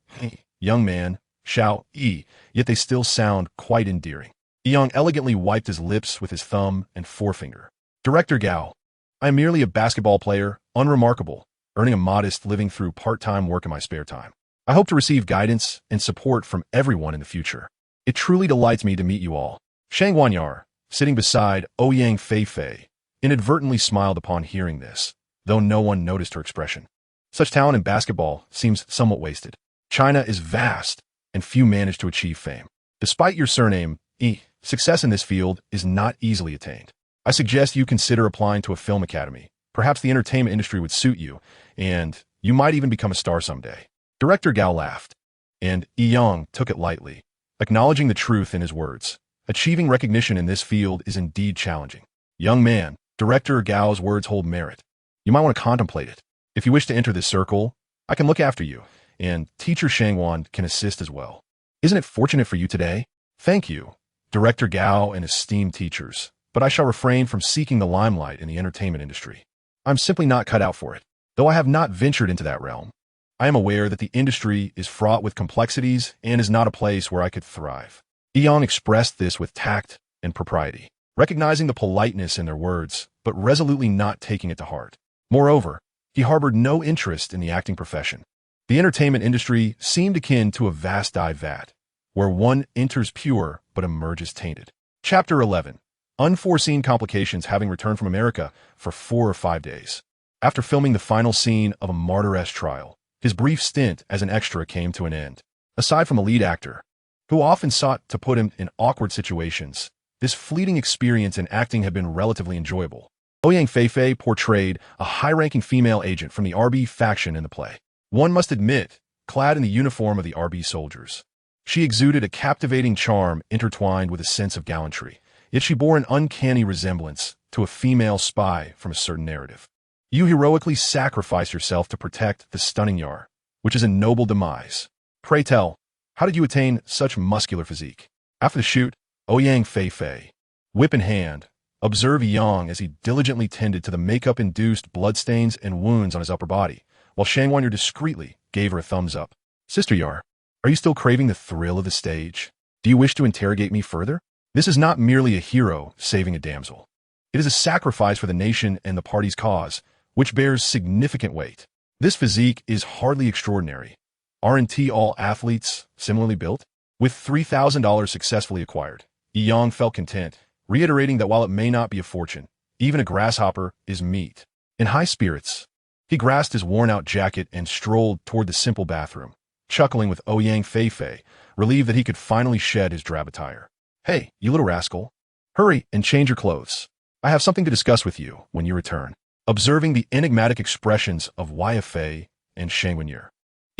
young man, Xiao Yi, yet they still sound quite endearing. Eong elegantly wiped his lips with his thumb and forefinger. Director Gao, I am merely a basketball player, unremarkable, earning a modest living through part-time work in my spare time. I hope to receive guidance and support from everyone in the future. It truly delights me to meet you all. Shang Wanyar, sitting beside Ouyang Fei, inadvertently smiled upon hearing this, though no one noticed her expression. Such talent in basketball seems somewhat wasted. China is vast, and few manage to achieve fame. Despite your surname, success in this field is not easily attained. I suggest you consider applying to a film academy. Perhaps the entertainment industry would suit you, and you might even become a star someday. Director Gao laughed, and Eong took it lightly, acknowledging the truth in his words. Achieving recognition in this field is indeed challenging. Young man, Director Gao's words hold merit. You might want to contemplate it. If you wish to enter this circle, I can look after you, and Teacher Shangwan can assist as well. Isn't it fortunate for you today? Thank you, Director Gao and esteemed teachers, but I shall refrain from seeking the limelight in the entertainment industry. I'm simply not cut out for it. Though I have not ventured into that realm, I am aware that the industry is fraught with complexities and is not a place where I could thrive. Eon expressed this with tact and propriety, recognizing the politeness in their words, but resolutely not taking it to heart. Moreover, he harbored no interest in the acting profession. The entertainment industry seemed akin to a vast dye vat, where one enters pure but emerges tainted. Chapter 11. Unforeseen complications having returned from America for 4 or 5 days. After filming the final scene of a martyr-esque trial, his brief stint as an extra came to an end. Aside from a lead actor, who often sought to put him in awkward situations, this fleeting experience in acting had been relatively enjoyable. Ouyang Feifei portrayed a high-ranking female agent from the RB faction in the play. One must admit, clad in the uniform of the RB soldiers. She exuded a captivating charm intertwined with a sense of gallantry, yet she bore an uncanny resemblance to a female spy from a certain narrative. You heroically sacrifice yourself to protect the stunning Yar, which is a noble demise. Pray tell, how did you attain such muscular physique? After the shoot, Ouyang Feifei, whip in hand, observed Yang as he diligently tended to the makeup-induced bloodstains and wounds on his upper body, while Shangwanyu discreetly gave her a thumbs up. Sister Yar, are you still craving the thrill of the stage? Do you wish to interrogate me further? This is not merely a hero saving a damsel. It is a sacrifice for the nation and the party's cause, which bears significant weight. This physique is hardly extraordinary. Aren't all athletes similarly built? With $3,000 successfully acquired, Yang felt content, reiterating that while it may not be a fortune, even a grasshopper is meat. In high spirits, he grasped his worn-out jacket and strolled toward the simple bathroom, chuckling with Ouyang Feifei, relieved that he could finally shed his drab attire. Hey, you little rascal. Hurry and change your clothes. I have something to discuss with you when you return. Observing the enigmatic expressions of Yafei and Shangwanyu,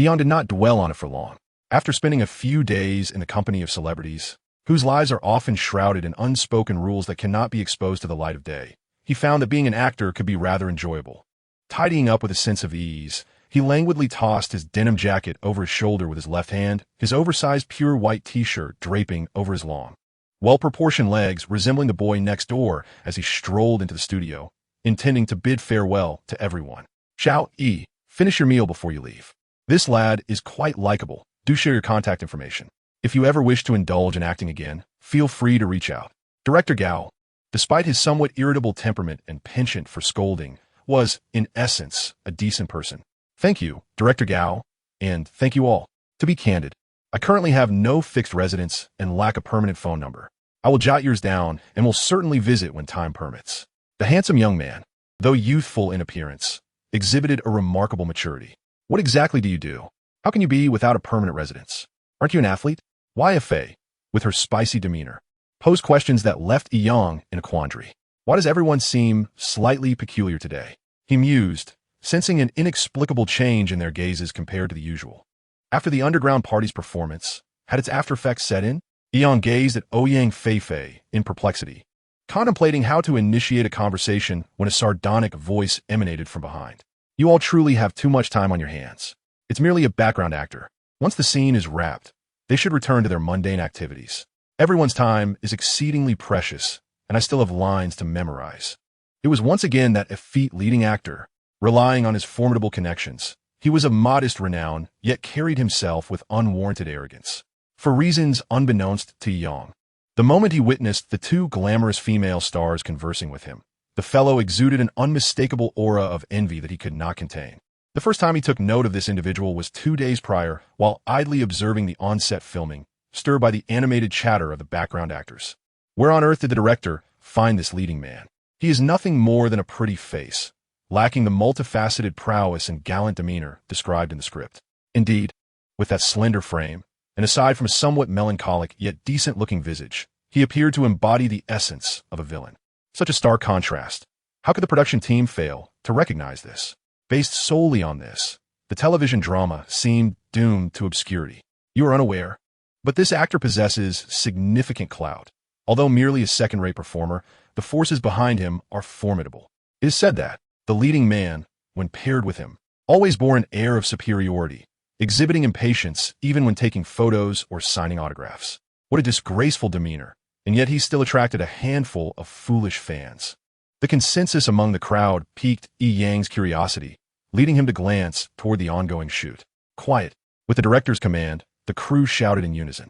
Eon did not dwell on it for long. After spending a few days in the company of celebrities, whose lives are often shrouded in unspoken rules that cannot be exposed to the light of day, he found that being an actor could be rather enjoyable. Tidying up with a sense of ease, he languidly tossed his denim jacket over his shoulder with his left hand, his oversized pure white t-shirt draping over his long, well-proportioned legs resembling the boy next door as he strolled into the studio, intending to bid farewell to everyone. Xiao Yi, finish your meal before you leave. This lad is quite likable. Do share your contact information. If you ever wish to indulge in acting again, feel free to reach out. Director Gao, despite his somewhat irritable temperament and penchant for scolding, was, in essence, a decent person. Thank you, Director Gao, and thank you all. To be candid, I currently have no fixed residence and lack a permanent phone number. I will jot yours down and will certainly visit when time permits. The handsome young man, though youthful in appearance, exhibited a remarkable maturity. What exactly do you do? How can you be without a permanent residence? Aren't you an athlete? Yafei, with her spicy demeanor, posed questions that left Yang in a quandary. Why does everyone seem slightly peculiar today? He mused, sensing an inexplicable change in their gazes compared to the usual. After the underground party's performance, had its aftereffects set in? Yang gazed at Ouyang Feifei in perplexity, contemplating how to initiate a conversation when a sardonic voice emanated from behind. You all truly have too much time on your hands. It's merely a background actor. Once the scene is wrapped, they should return to their mundane activities. Everyone's time is exceedingly precious, and I still have lines to memorize. It was once again that effete leading actor, relying on his formidable connections. He was of modest renown, yet carried himself with unwarranted arrogance. For reasons unbeknownst to Yang, the moment he witnessed the two glamorous female stars conversing with him, the fellow exuded an unmistakable aura of envy that he could not contain. The first time he took note of this individual was 2 days prior, while idly observing the on-set filming, stirred by the animated chatter of the background actors. Where on earth did the director find this leading man? He is nothing more than a pretty face, lacking the multifaceted prowess and gallant demeanor described in the script. Indeed, with that slender frame, and aside from a somewhat melancholic yet decent-looking visage, he appeared to embody the essence of a villain. Such a stark contrast. How could the production team fail to recognize this? Based solely on this, the television drama seemed doomed to obscurity. You are unaware, but this actor possesses significant clout. Although merely a second-rate performer, the forces behind him are formidable. It is said that the leading man, when paired with him, always bore an air of superiority, exhibiting impatience even when taking photos or signing autographs. What a disgraceful demeanor, and yet he still attracted a handful of foolish fans. The consensus among the crowd piqued Yang's curiosity, leading him to glance toward the ongoing shoot. Quiet. With the director's command, the crew shouted in unison.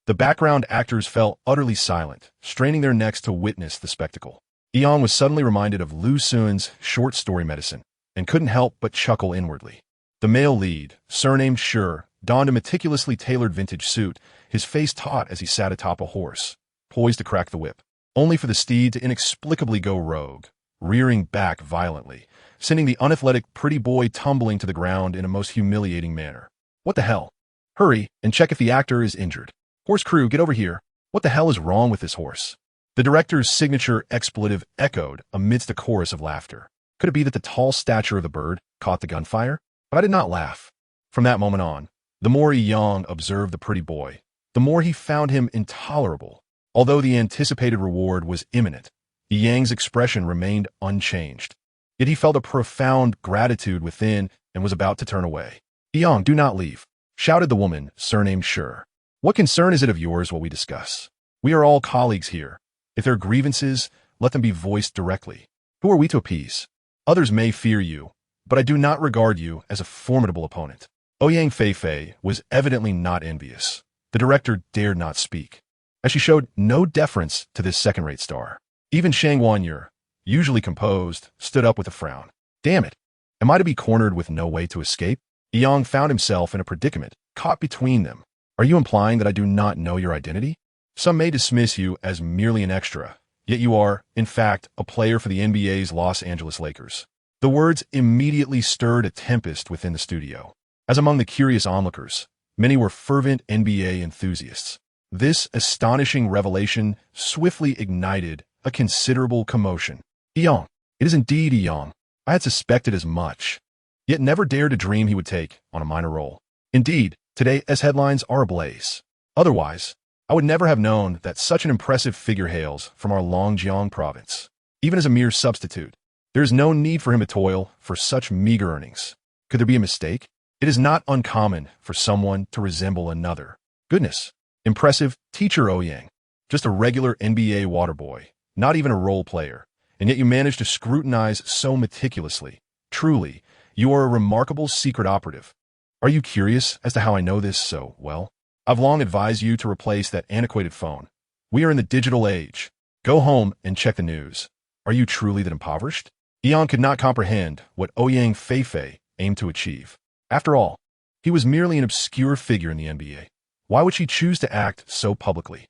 The background actors fell utterly silent, straining their necks to witness the spectacle. Yang was suddenly reminded of Lu Sun's short story Medicine, and couldn't help but chuckle inwardly. The male lead, surnamed Sure, donned a meticulously tailored vintage suit, his face taut as he sat atop a horse, poised to crack the whip, only for the steed to inexplicably go rogue, rearing back violently, sending the unathletic pretty boy tumbling to the ground in a most humiliating manner. What the hell? Hurry and check if the actor is injured. Horse crew, get over here. What the hell is wrong with this horse? The director's signature expletive echoed amidst a chorus of laughter. Could it be that the tall stature of the bird caught the gunfire? But I did not laugh. From that moment on, the more Yang observed the pretty boy, the more he found him intolerable. Although the anticipated reward was imminent, Yang's expression remained unchanged. Yet he felt a profound gratitude within and was about to turn away. Yang, do not leave, shouted the woman, surnamed Sure. What concern is it of yours what we discuss? We are all colleagues here. If there are grievances, let them be voiced directly. Who are we to appease? Others may fear you, but I do not regard you as a formidable opponent. Ouyang Feifei was evidently not envious. The director dared not speak, as she showed no deference to this second-rate star. Even Shang Wanyer, usually composed, stood up with a frown. Damn it! Am I to be cornered with no way to escape? Yang found himself in a predicament, caught between them. Are you implying that I do not know your identity? Some may dismiss you as merely an extra, yet you are, in fact, a player for the NBA's Los Angeles Lakers. The words immediately stirred a tempest within the studio. As among the curious onlookers, many were fervent NBA enthusiasts. This astonishing revelation swiftly ignited a considerable commotion. Yang, it is indeed Yang. I had suspected as much, yet never dared to dream he would take on a minor role. Indeed, today's headlines are ablaze. Otherwise, I would never have known that such an impressive figure hails from our Longjiang province. Even as a mere substitute, there is no need for him to toil for such meager earnings. Could there be a mistake? It is not uncommon for someone to resemble another. Goodness, impressive teacher Ouyang. Just a regular NBA Waterboy, not even a role player, and yet you managed to scrutinize so meticulously. Truly, you are a remarkable secret operative. Are you curious as to how I know this so well? I've long advised you to replace that antiquated phone. We are in the digital age. Go home and check the news. Are you truly that impoverished? Yang could not comprehend what Ouyang Feifei aimed to achieve. After all, he was merely an obscure figure in the NBA. Why would she choose to act so publicly?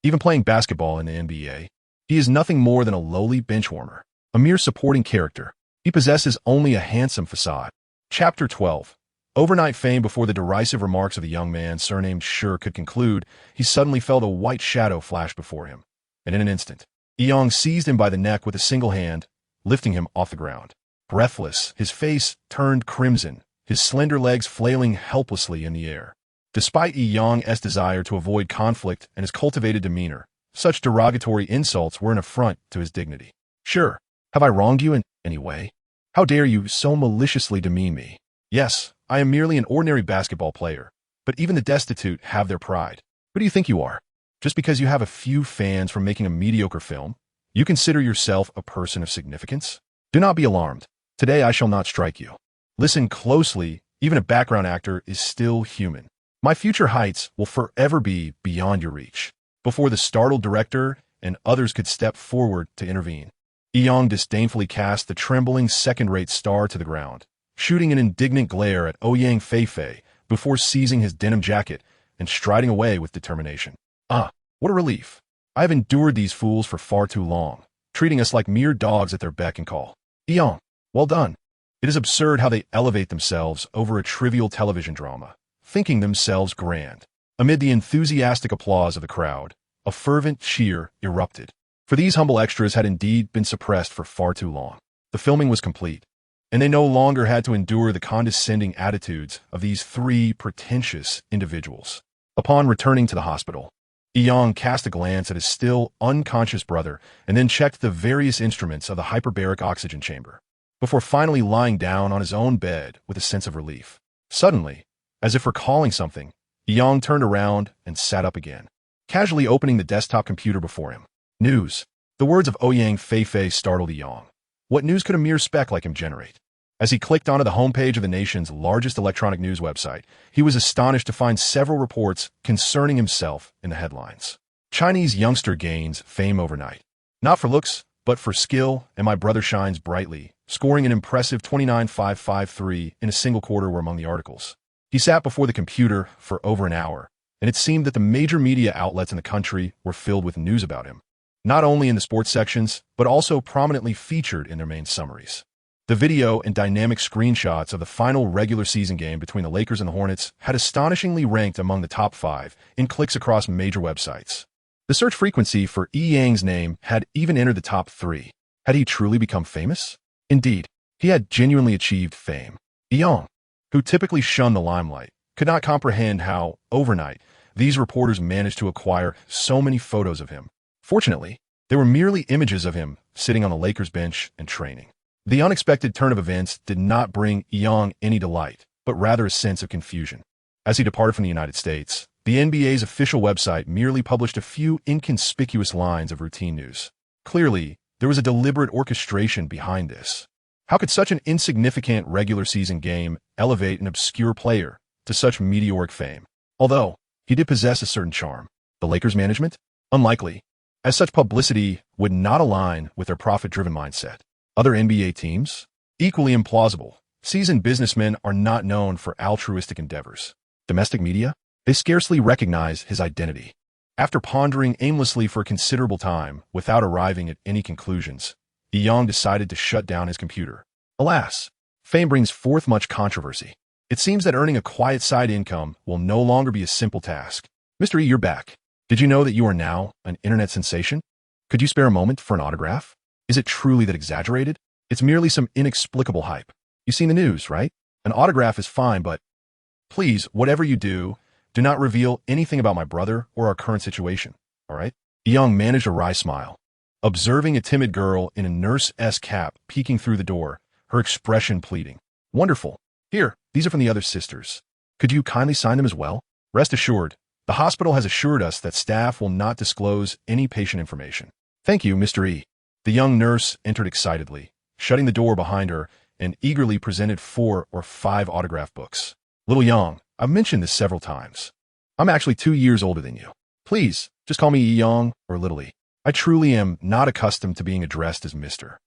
Even playing basketball in the NBA, he is nothing more than a lowly benchwarmer, a mere supporting character. He possesses only a handsome facade. Chapter 12. Overnight fame. Before the derisive remarks of the young man surnamed Sure could conclude, he suddenly felt a white shadow flash before him, and in an instant, Yang seized him by the neck with a single hand, lifting him off the ground. Breathless, his face turned crimson, his slender legs flailing helplessly in the air. Despite Yang's desire to avoid conflict and his cultivated demeanor, such derogatory insults were an affront to his dignity. Sure, have I wronged you in any way? How dare you so maliciously demean me? Yes, I am merely an ordinary basketball player, but even the destitute have their pride. Who do you think you are? Just because you have a few fans from making a mediocre film, you consider yourself a person of significance? Do not be alarmed. Today I shall not strike you. Listen closely, even a background actor is still human. My future heights will forever be beyond your reach. Before the startled director and others could step forward to intervene, Yang disdainfully cast the trembling second-rate star to the ground, shooting an indignant glare at Ouyang Feifei before seizing his denim jacket and striding away with determination. Ah, what a relief. I have endured these fools for far too long, treating us like mere dogs at their beck and call. Yang, well done. It is absurd how they elevate themselves over a trivial television drama, thinking themselves grand. Amid the enthusiastic applause of the crowd, a fervent cheer erupted. For these humble extras had indeed been suppressed for far too long. The filming was complete, and they no longer had to endure the condescending attitudes of these three pretentious individuals. Upon returning to the hospital, Yang cast a glance at his still unconscious brother and then checked the various instruments of the hyperbaric oxygen chamber, before finally lying down on his own bed with a sense of relief. Suddenly, as if recalling something, Yang turned around and sat up again, casually opening the desktop computer before him. News. The words of Ouyang Feifei startled Yang. What news could a mere speck like him generate? As he clicked onto the homepage of the nation's largest electronic news website, he was astonished to find several reports concerning himself in the headlines. Chinese youngster gains fame overnight. Not for looks, but for skill, and my brother shines brightly scoring an impressive 29.553 in a single quarter were among the articles. He sat before the computer for over an hour, and it seemed that the major media outlets in the country were filled with news about him, not only in the sports sections, but also prominently featured in their main summaries. The video and dynamic screenshots of the final regular season game between the Lakers and the Hornets had astonishingly ranked among the top 5 in clicks across major websites. The search frequency for Yang's name had even entered the top 3. Had he truly become famous? Indeed, he had genuinely achieved fame. Yang, who typically shunned the limelight, could not comprehend how, overnight, these reporters managed to acquire so many photos of him. Fortunately, they were merely images of him sitting on the Lakers bench and training. The unexpected turn of events did not bring Yang any delight, but rather a sense of confusion. As he departed from the United States, the NBA's official website merely published a few inconspicuous lines of routine news. Clearly, there was a deliberate orchestration behind this. How could such an insignificant regular season game elevate an obscure player to such meteoric fame? Although he did possess a certain charm. The Lakers management? Unlikely, as such publicity would not align with their profit-driven mindset. Other NBA teams? Equally implausible. Seasoned businessmen are not known for altruistic endeavors. Domestic media? They scarcely recognize his identity. After pondering aimlessly for a considerable time without arriving at any conclusions, Yang decided to shut down his computer. Alas, fame brings forth much controversy. It seems that earning a quiet side income will no longer be a simple task. Mr. E, you're back. Did you know that you are now an internet sensation? Could you spare a moment for an autograph? Is it truly that exaggerated? It's merely some inexplicable hype. You've seen the news, right? An autograph is fine, but please, whatever you do not reveal anything about my brother or our current situation, all right? Young managed a wry smile. Observing a timid girl in a nurse-esque cap peeking through the door, her expression pleading. Wonderful. Here, these are from the other sisters. Could you kindly sign them as well? Rest assured, the hospital has assured us that staff will not disclose any patient information. Thank you, Mr. E. The young nurse entered excitedly, shutting the door behind her, and eagerly presented 4 or 5 autograph books. Little Yang, I've mentioned this several times. I'm actually 2 years older than you. Please, just call me Yang or Little E. I truly am not accustomed to being addressed as Mr.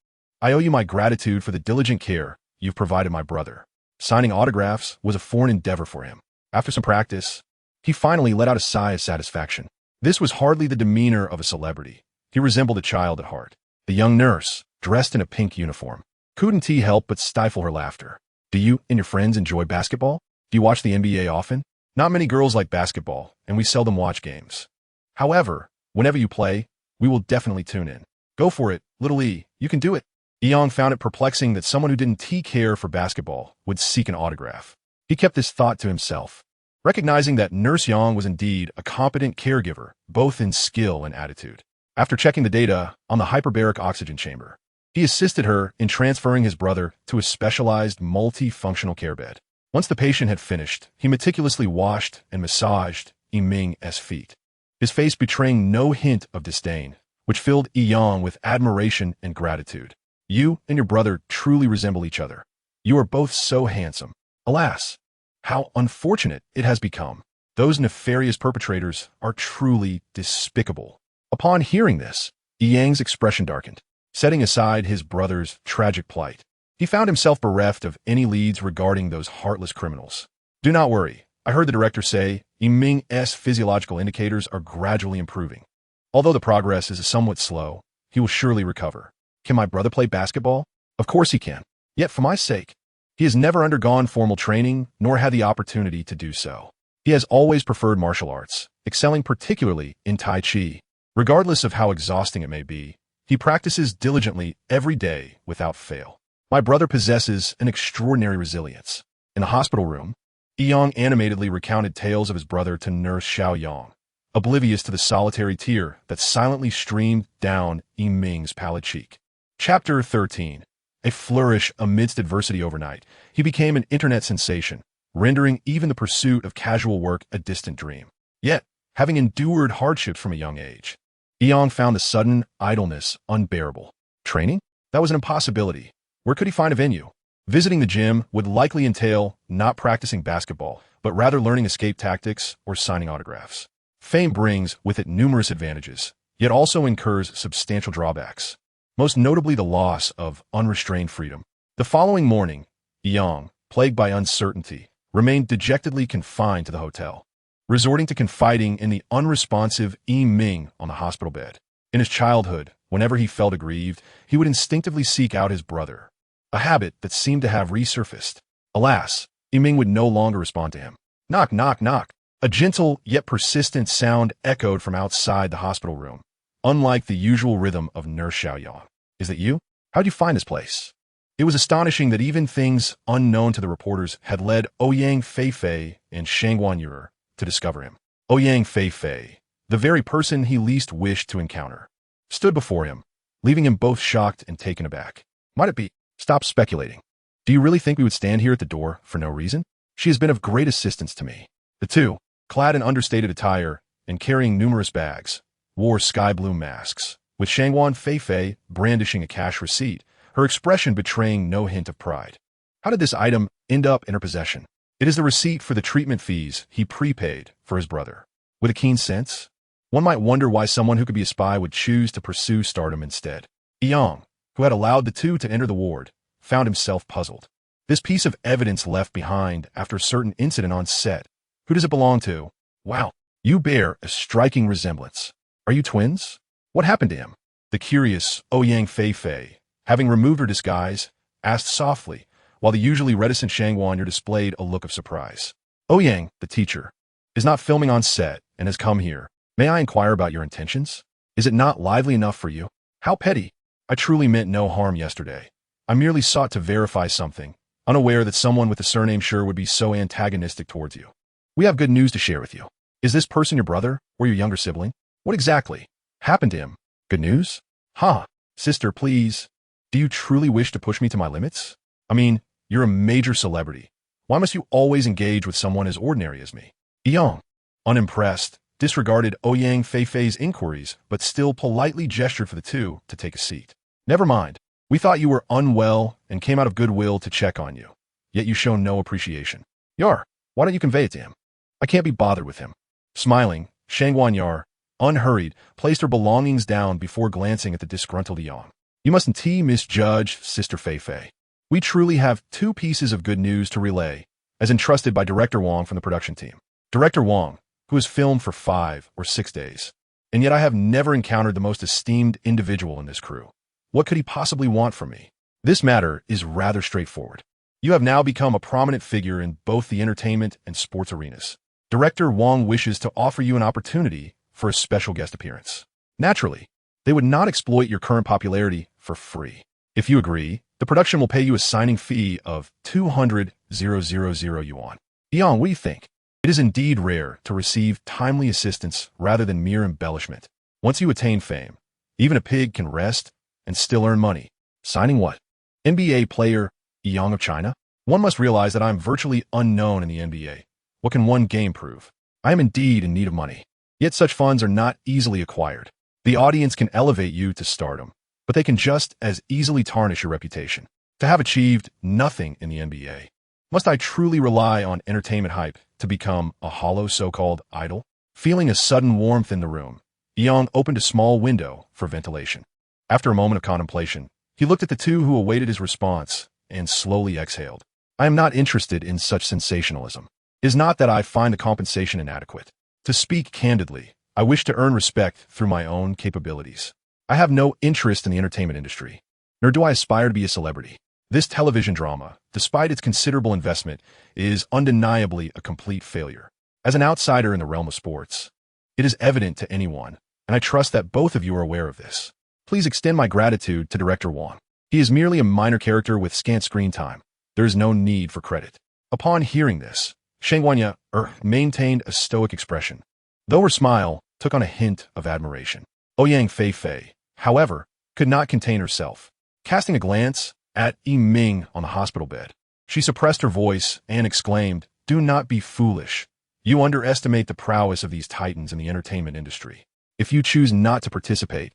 I owe you my gratitude for the diligent care you've provided my brother. Signing autographs was a foreign endeavor for him. After some practice, he finally let out a sigh of satisfaction. This was hardly the demeanor of a celebrity. He resembled a child at heart. The young nurse, dressed in a pink uniform, couldn't he help but stifle her laughter. Do you and your friends enjoy basketball? Do you watch the NBA often? Not many girls like basketball, and we seldom watch games. However, whenever you play, we will definitely tune in. Go for it, Little E. You can do it. Eong found it perplexing that someone who didn't care for basketball would seek an autograph. He kept this thought to himself, recognizing that Nurse Yang was indeed a competent caregiver, both in skill and attitude. After checking the data on the hyperbaric oxygen chamber, he assisted her in transferring his brother to a specialized multi-functional care bed. Once the patient had finished, he meticulously washed and massaged Yiming's feet, his face betraying no hint of disdain, which filled Yang with admiration and gratitude. You and your brother truly resemble each other. You are both so handsome. Alas, how unfortunate it has become. Those nefarious perpetrators are truly despicable. Upon hearing this, Yang's expression darkened. Setting aside his brother's tragic plight, he found himself bereft of any leads regarding those heartless criminals. Do not worry. I heard the director say Yiming's physiological indicators are gradually improving. Although the progress is somewhat slow, he will surely recover. Can my brother play basketball? Of course he can. Yet for my sake, he has never undergone formal training nor had the opportunity to do so. He has always preferred martial arts, excelling particularly in Tai Chi. Regardless of how exhausting it may be, he practices diligently every day without fail. My brother possesses an extraordinary resilience. In the hospital room, Eong animatedly recounted tales of his brother to Nurse Xiao Yang, oblivious to the solitary tear that silently streamed down Yiming's pallid cheek. Chapter 13. A flourish amidst adversity overnight, he became an internet sensation, rendering even the pursuit of casual work a distant dream. Yet, having endured hardships from a young age, Eong found the sudden idleness unbearable. Training? That was an impossibility. Where could he find a venue? Visiting the gym would likely entail not practicing basketball, but rather learning escape tactics or signing autographs. Fame brings with it numerous advantages, yet also incurs substantial drawbacks. most notably the loss of unrestrained freedom. The following morning, Yang, plagued by uncertainty, remained dejectedly confined to the hotel, resorting to confiding in the unresponsive Yi Ming on the hospital bed. In his childhood, whenever he felt aggrieved, he would instinctively seek out his brother, a habit that seemed to have resurfaced. Alas, Yi Ming would no longer respond to him. Knock, knock, knock. A gentle yet persistent sound echoed from outside the hospital room, unlike the usual rhythm of Nurse Xiaoyang. Is that you? How'd you find this place? It was astonishing that even things unknown to the reporters had led Ouyang Feifei and Shang Wanyur to discover him. Ouyang Feifei, the very person he least wished to encounter, stood before him, leaving him both shocked and taken aback. Might it be? Stop speculating. Do you really think we would stand here at the door for no reason? She has been of great assistance to me. The two, clad in understated attire and carrying numerous bags, wore sky-blue masks, with Shangwan Feifei brandishing a cash receipt, her expression betraying no hint of pride. How did this item end up in her possession? It is the receipt for the treatment fees he prepaid for his brother. With a keen sense, one might wonder why someone who could be a spy would choose to pursue stardom instead. Yang, who had allowed the two to enter the ward, found himself puzzled. This piece of evidence left behind after a certain incident on set. Who does it belong to? Wow, you bear a striking resemblance. Are you twins? What happened to him? The curious Ouyang Feifei, having removed her disguise, asked softly, while the usually reticent Shang Wanyer displayed a look of surprise. Ouyang, the teacher, is not filming on set and has come here. May I inquire about your intentions? Is it not lively enough for you? How petty. I truly meant no harm yesterday. I merely sought to verify something, unaware that someone with the surname Sure would be so antagonistic towards you. We have good news to share with you. Is this person your brother or your younger sibling? What exactly happened to him? Good news? Ha! Sister, please. Do you truly wish to push me to my limits? I mean, you're a major celebrity. Why must you always engage with someone as ordinary as me? Yang, unimpressed, disregarded Ouyang Feifei's inquiries, but still politely gestured for the two to take a seat. Never mind. We thought you were unwell and came out of goodwill to check on you. Yet you show no appreciation. Yar, why don't you convey it to him? I can't be bothered with him. Smiling, Shangwan Yar, unhurried, placed her belongings down before glancing at the disgruntled Yang. You mustn't misjudge, Sister Feifei. We truly have two pieces of good news to relay, as entrusted by Director Wong from the production team. Director Wong, who has filmed for 5 or 6 days, and yet I have never encountered the most esteemed individual in this crew. What could he possibly want from me? This matter is rather straightforward. You have now become a prominent figure in both the entertainment and sports arenas. Director Wong wishes to offer you an opportunity for a special guest appearance. Naturally, they would not exploit your current popularity for free. If you agree, the production will pay you a signing fee of 200,000 yuan. Yang, what do you think? It is indeed rare to receive timely assistance rather than mere embellishment. Once you attain fame, even a pig can rest and still earn money. Signing what? NBA player Yang of China? One must realize that I am virtually unknown in the NBA. What can one game prove? I am indeed in need of money. Yet such funds are not easily acquired. The audience can elevate you to stardom, but they can just as easily tarnish your reputation. To have achieved nothing in the NBA, must I truly rely on entertainment hype to become a hollow so-called idol? Feeling a sudden warmth in the room, Yang opened a small window for ventilation. After a moment of contemplation, he looked at the two who awaited his response and slowly exhaled. I am not interested in such sensationalism. It is not that I find the compensation inadequate. To speak candidly, I wish to earn respect through my own capabilities. I have no interest in the entertainment industry, nor do I aspire to be a celebrity. This television drama, despite its considerable investment, is undeniably a complete failure. As an outsider in the realm of sports, it is evident to anyone, and I trust that both of you are aware of this. Please extend my gratitude to Director Wong. He is merely a minor character with scant screen time. There is no need for credit. Upon hearing this, Sheng Wanya maintained a stoic expression, though her smile took on a hint of admiration. Ouyang Feifei, however, could not contain herself. Casting a glance at Yi Ming on the hospital bed, she suppressed her voice and exclaimed, "Do not be foolish. You underestimate the prowess of these titans in the entertainment industry. If you choose not to participate,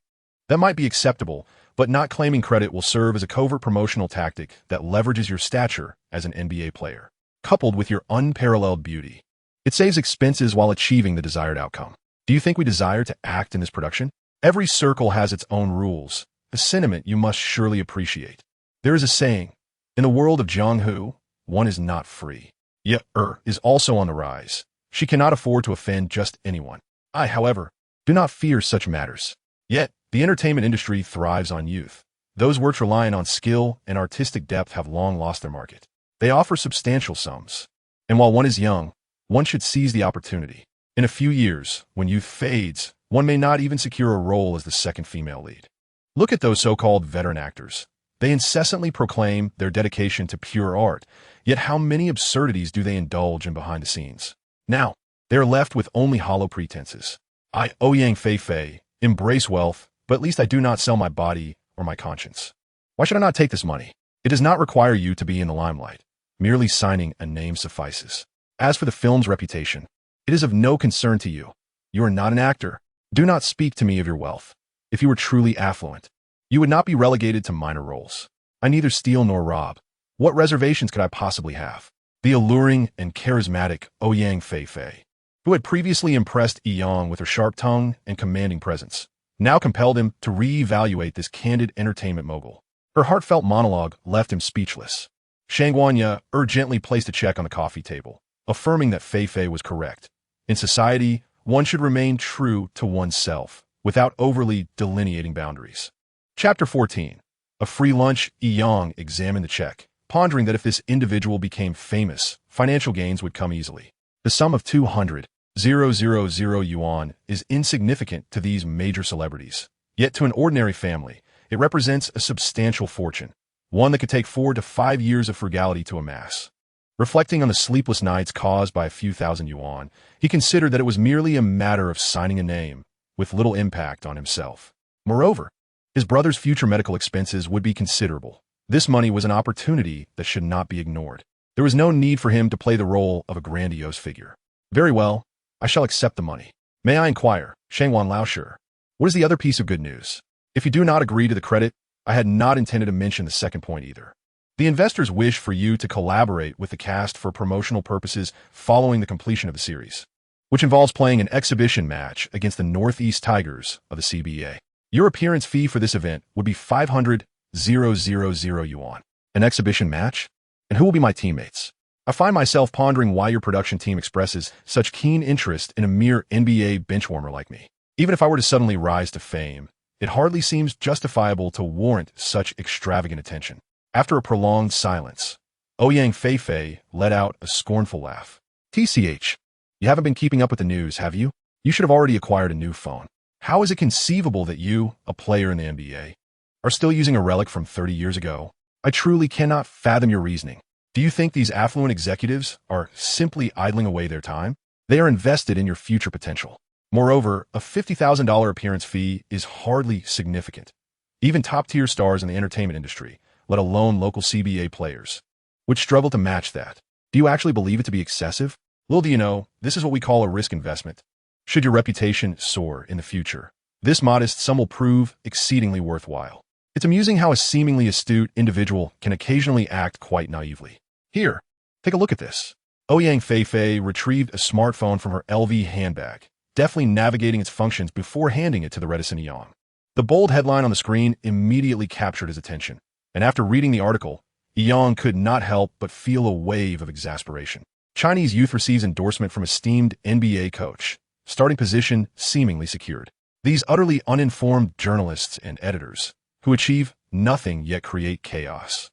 that might be acceptable, but not claiming credit will serve as a covert promotional tactic that leverages your stature as an NBA player, coupled with your unparalleled beauty. It saves expenses while achieving the desired outcome. Do you think we desire to act in this production? Every circle has its own rules, a sentiment you must surely appreciate. There is a saying, in the world of Jiang-Hu, one is not free. Yet is also on the rise. She cannot afford to offend just anyone. I, however, do not fear such matters. Yet, the entertainment industry thrives on youth. Those works relying on skill and artistic depth have long lost their market. They offer substantial sums. And while one is young, one should seize the opportunity. In a few years, when youth fades, one may not even secure a role as the second female lead. Look at those so-called veteran actors. They incessantly proclaim their dedication to pure art, yet how many absurdities do they indulge in behind the scenes? Now, they are left with only hollow pretenses. I, Ouyang Fei, embrace wealth, but at least I do not sell my body or my conscience. Why should I not take this money? It does not require you to be in the limelight. Merely signing a name suffices. As for the film's reputation, it is of no concern to you. You are not an actor. Do not speak to me of your wealth. If you were truly affluent, you would not be relegated to minor roles. I neither steal nor rob. What reservations could I possibly have? The alluring and charismatic Ouyang Fei, who had previously impressed Yang with her sharp tongue and commanding presence, now compelled him to re-evaluate this candid entertainment mogul. Her heartfelt monologue left him speechless. Shang Guanya urgently placed a check on the coffee table, affirming that Fei was correct. In society, one should remain true to oneself, without overly delineating boundaries. Chapter 14. A free lunch. Yang examined the check, pondering that if this individual became famous, financial gains would come easily. The sum of 200,000 yuan is insignificant to these major celebrities. Yet to an ordinary family, it represents a substantial fortune, one that could take 4 to 5 years of frugality to amass. Reflecting on the sleepless nights caused by a few thousand yuan, he considered that it was merely a matter of signing a name, with little impact on himself. Moreover, his brother's future medical expenses would be considerable. This money was an opportunity that should not be ignored. There was no need for him to play the role of a grandiose figure. Very well, I shall accept the money. May I inquire, Shangwan Laoshi, what is the other piece of good news? If you do not agree to the credit, I had not intended to mention the second point either. The investors wish for you to collaborate with the cast for promotional purposes following the completion of the series, which involves playing an exhibition match against the Northeast Tigers of the CBA. Your appearance fee for this event would be 500,000 yuan. An exhibition match? And who will be my teammates? I find myself pondering why your production team expresses such keen interest in a mere NBA benchwarmer like me. Even if I were to suddenly rise to fame, it hardly seems justifiable to warrant such extravagant attention. After a prolonged silence, Ouyang Fei let out a scornful laugh. TCH, you haven't been keeping up with the news, have you? You should have already acquired a new phone. How is it conceivable that you, a player in the NBA, are still using a relic from 30 years ago? I truly cannot fathom your reasoning. Do you think these affluent executives are simply idling away their time? They are invested in your future potential. Moreover, a $50,000 appearance fee is hardly significant. Even top-tier stars in the entertainment industry, let alone local CBA players, would struggle to match that. Do you actually believe it to be excessive? Little do you know, this is what we call a risk investment. Should your reputation soar in the future, this modest sum will prove exceedingly worthwhile. It's amusing how a seemingly astute individual can occasionally act quite naively. Here, take a look at this. Ouyang Fei retrieved a smartphone from her LV handbag, deftly navigating its functions before handing it to the reticent Yang. The bold headline on the screen immediately captured his attention, and after reading the article, Yang could not help but feel a wave of exasperation. Chinese youth receives endorsement from esteemed NBA coach. Starting position seemingly secured. These utterly uninformed journalists and editors, who achieve nothing yet create chaos,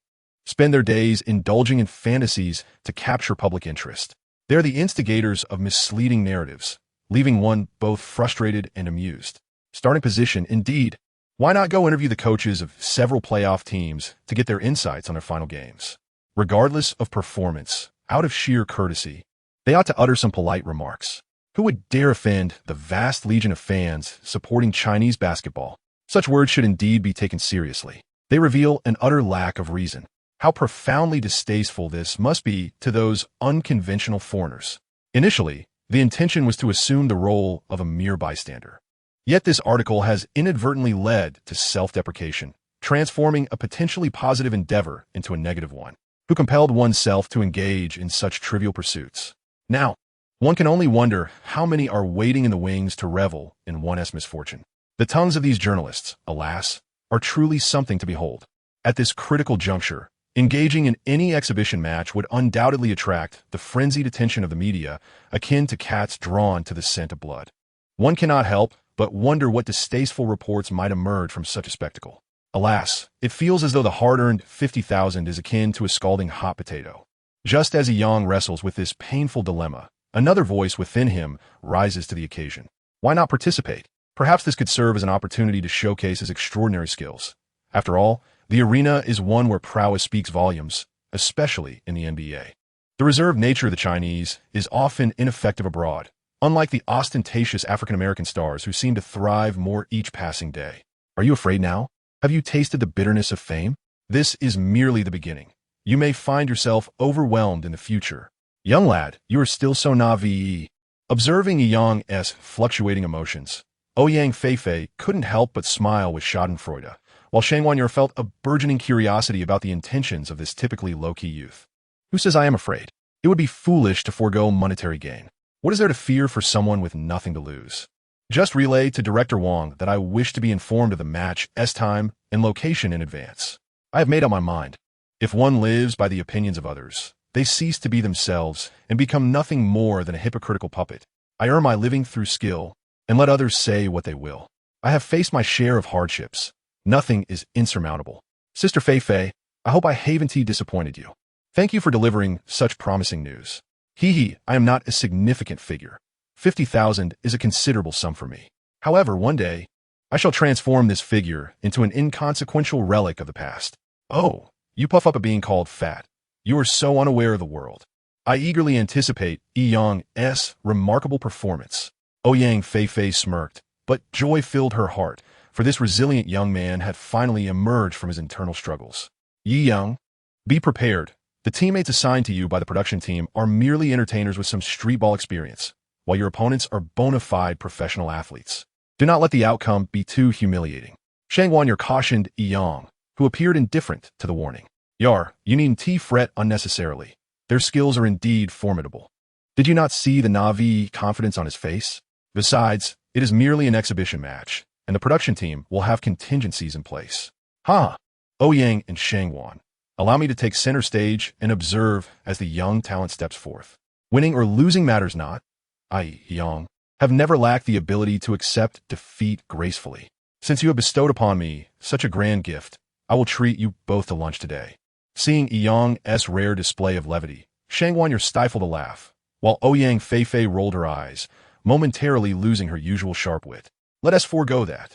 spend their days indulging in fantasies to capture public interest. They are the instigators of misleading narratives, leaving one both frustrated and amused. Starting position, indeed. Why not go interview the coaches of several playoff teams to get their insights on their final games? Regardless of performance, out of sheer courtesy, they ought to utter some polite remarks. Who would dare offend the vast legion of fans supporting Chinese basketball? Such words should indeed be taken seriously. They reveal an utter lack of reason. How profoundly distasteful this must be to those unconventional foreigners. Initially, the intention was to assume the role of a mere bystander. Yet this article has inadvertently led to self-deprecation, transforming a potentially positive endeavor into a negative one, who compelled oneself to engage in such trivial pursuits. Now, one can only wonder how many are waiting in the wings to revel in one's misfortune. The tongues of these journalists, alas, are truly something to behold. At this critical juncture, engaging in any exhibition match would undoubtedly attract the frenzied attention of the media, akin to cats drawn to the scent of blood. One cannot help but wonder what distasteful reports might emerge from such a spectacle. Alas, it feels as though the hard-earned 50,000 is akin to a scalding hot potato. Just as Yang wrestles with this painful dilemma, another voice within him rises to the occasion. Why not participate? Perhaps this could serve as an opportunity to showcase his extraordinary skills. After all, the arena is one where prowess speaks volumes, especially in the NBA. The reserved nature of the Chinese is often ineffective abroad, unlike the ostentatious African-American stars who seem to thrive more each passing day. Are you afraid now? Have you tasted the bitterness of fame? This is merely the beginning. You may find yourself overwhelmed in the future. Young lad, you are still so naive. Observing Yang's fluctuating emotions, Ouyang Feifei couldn't help but smile with schadenfreude, while Shang Wanyer felt a burgeoning curiosity about the intentions of this typically low-key youth. Who says I am afraid? It would be foolish to forego monetary gain. What is there to fear for someone with nothing to lose? Just relay to Director Wang that I wish to be informed of the match's time and location in advance. I have made up my mind. If one lives by the opinions of others, they cease to be themselves and become nothing more than a hypocritical puppet. I earn my living through skill, and let others say what they will. I have faced my share of hardships. Nothing is insurmountable. Sister Feifei, I hope I haven't disappointed you. Thank you for delivering such promising news. I am not a significant figure. 50,000 is a considerable sum for me. However, one day, I shall transform this figure into an inconsequential relic of the past. Oh, you puff up at being called fat. You are so unaware of the world. I eagerly anticipate Yang's remarkable performance. Ouyang Feifei smirked, but joy filled her heart, for this resilient young man had finally emerged from his internal struggles. Yi Yang, be prepared. The teammates assigned to you by the production team are merely entertainers with some street ball experience, while your opponents are bona fide professional athletes. Do not let the outcome be too humiliating. Shang Wanyer cautioned Yang, who appeared indifferent to the warning. Yar, you needn't fret unnecessarily. Their skills are indeed formidable. Did you not see the Navi confidence on his face? Besides, it is merely an exhibition match, and the production team will have contingencies in place. Ouyang and Shangwan, allow me to take center stage and observe as the young talent steps forth. Winning or losing matters not. I, Yang, have never lacked the ability to accept defeat gracefully. Since you have bestowed upon me such a grand gift, I will treat you both to lunch today. Seeing Yang's rare display of levity, Shang Wanyer stifled a laugh, while Ouyang Feifei rolled her eyes, momentarily losing her usual sharp wit. Let us forego that.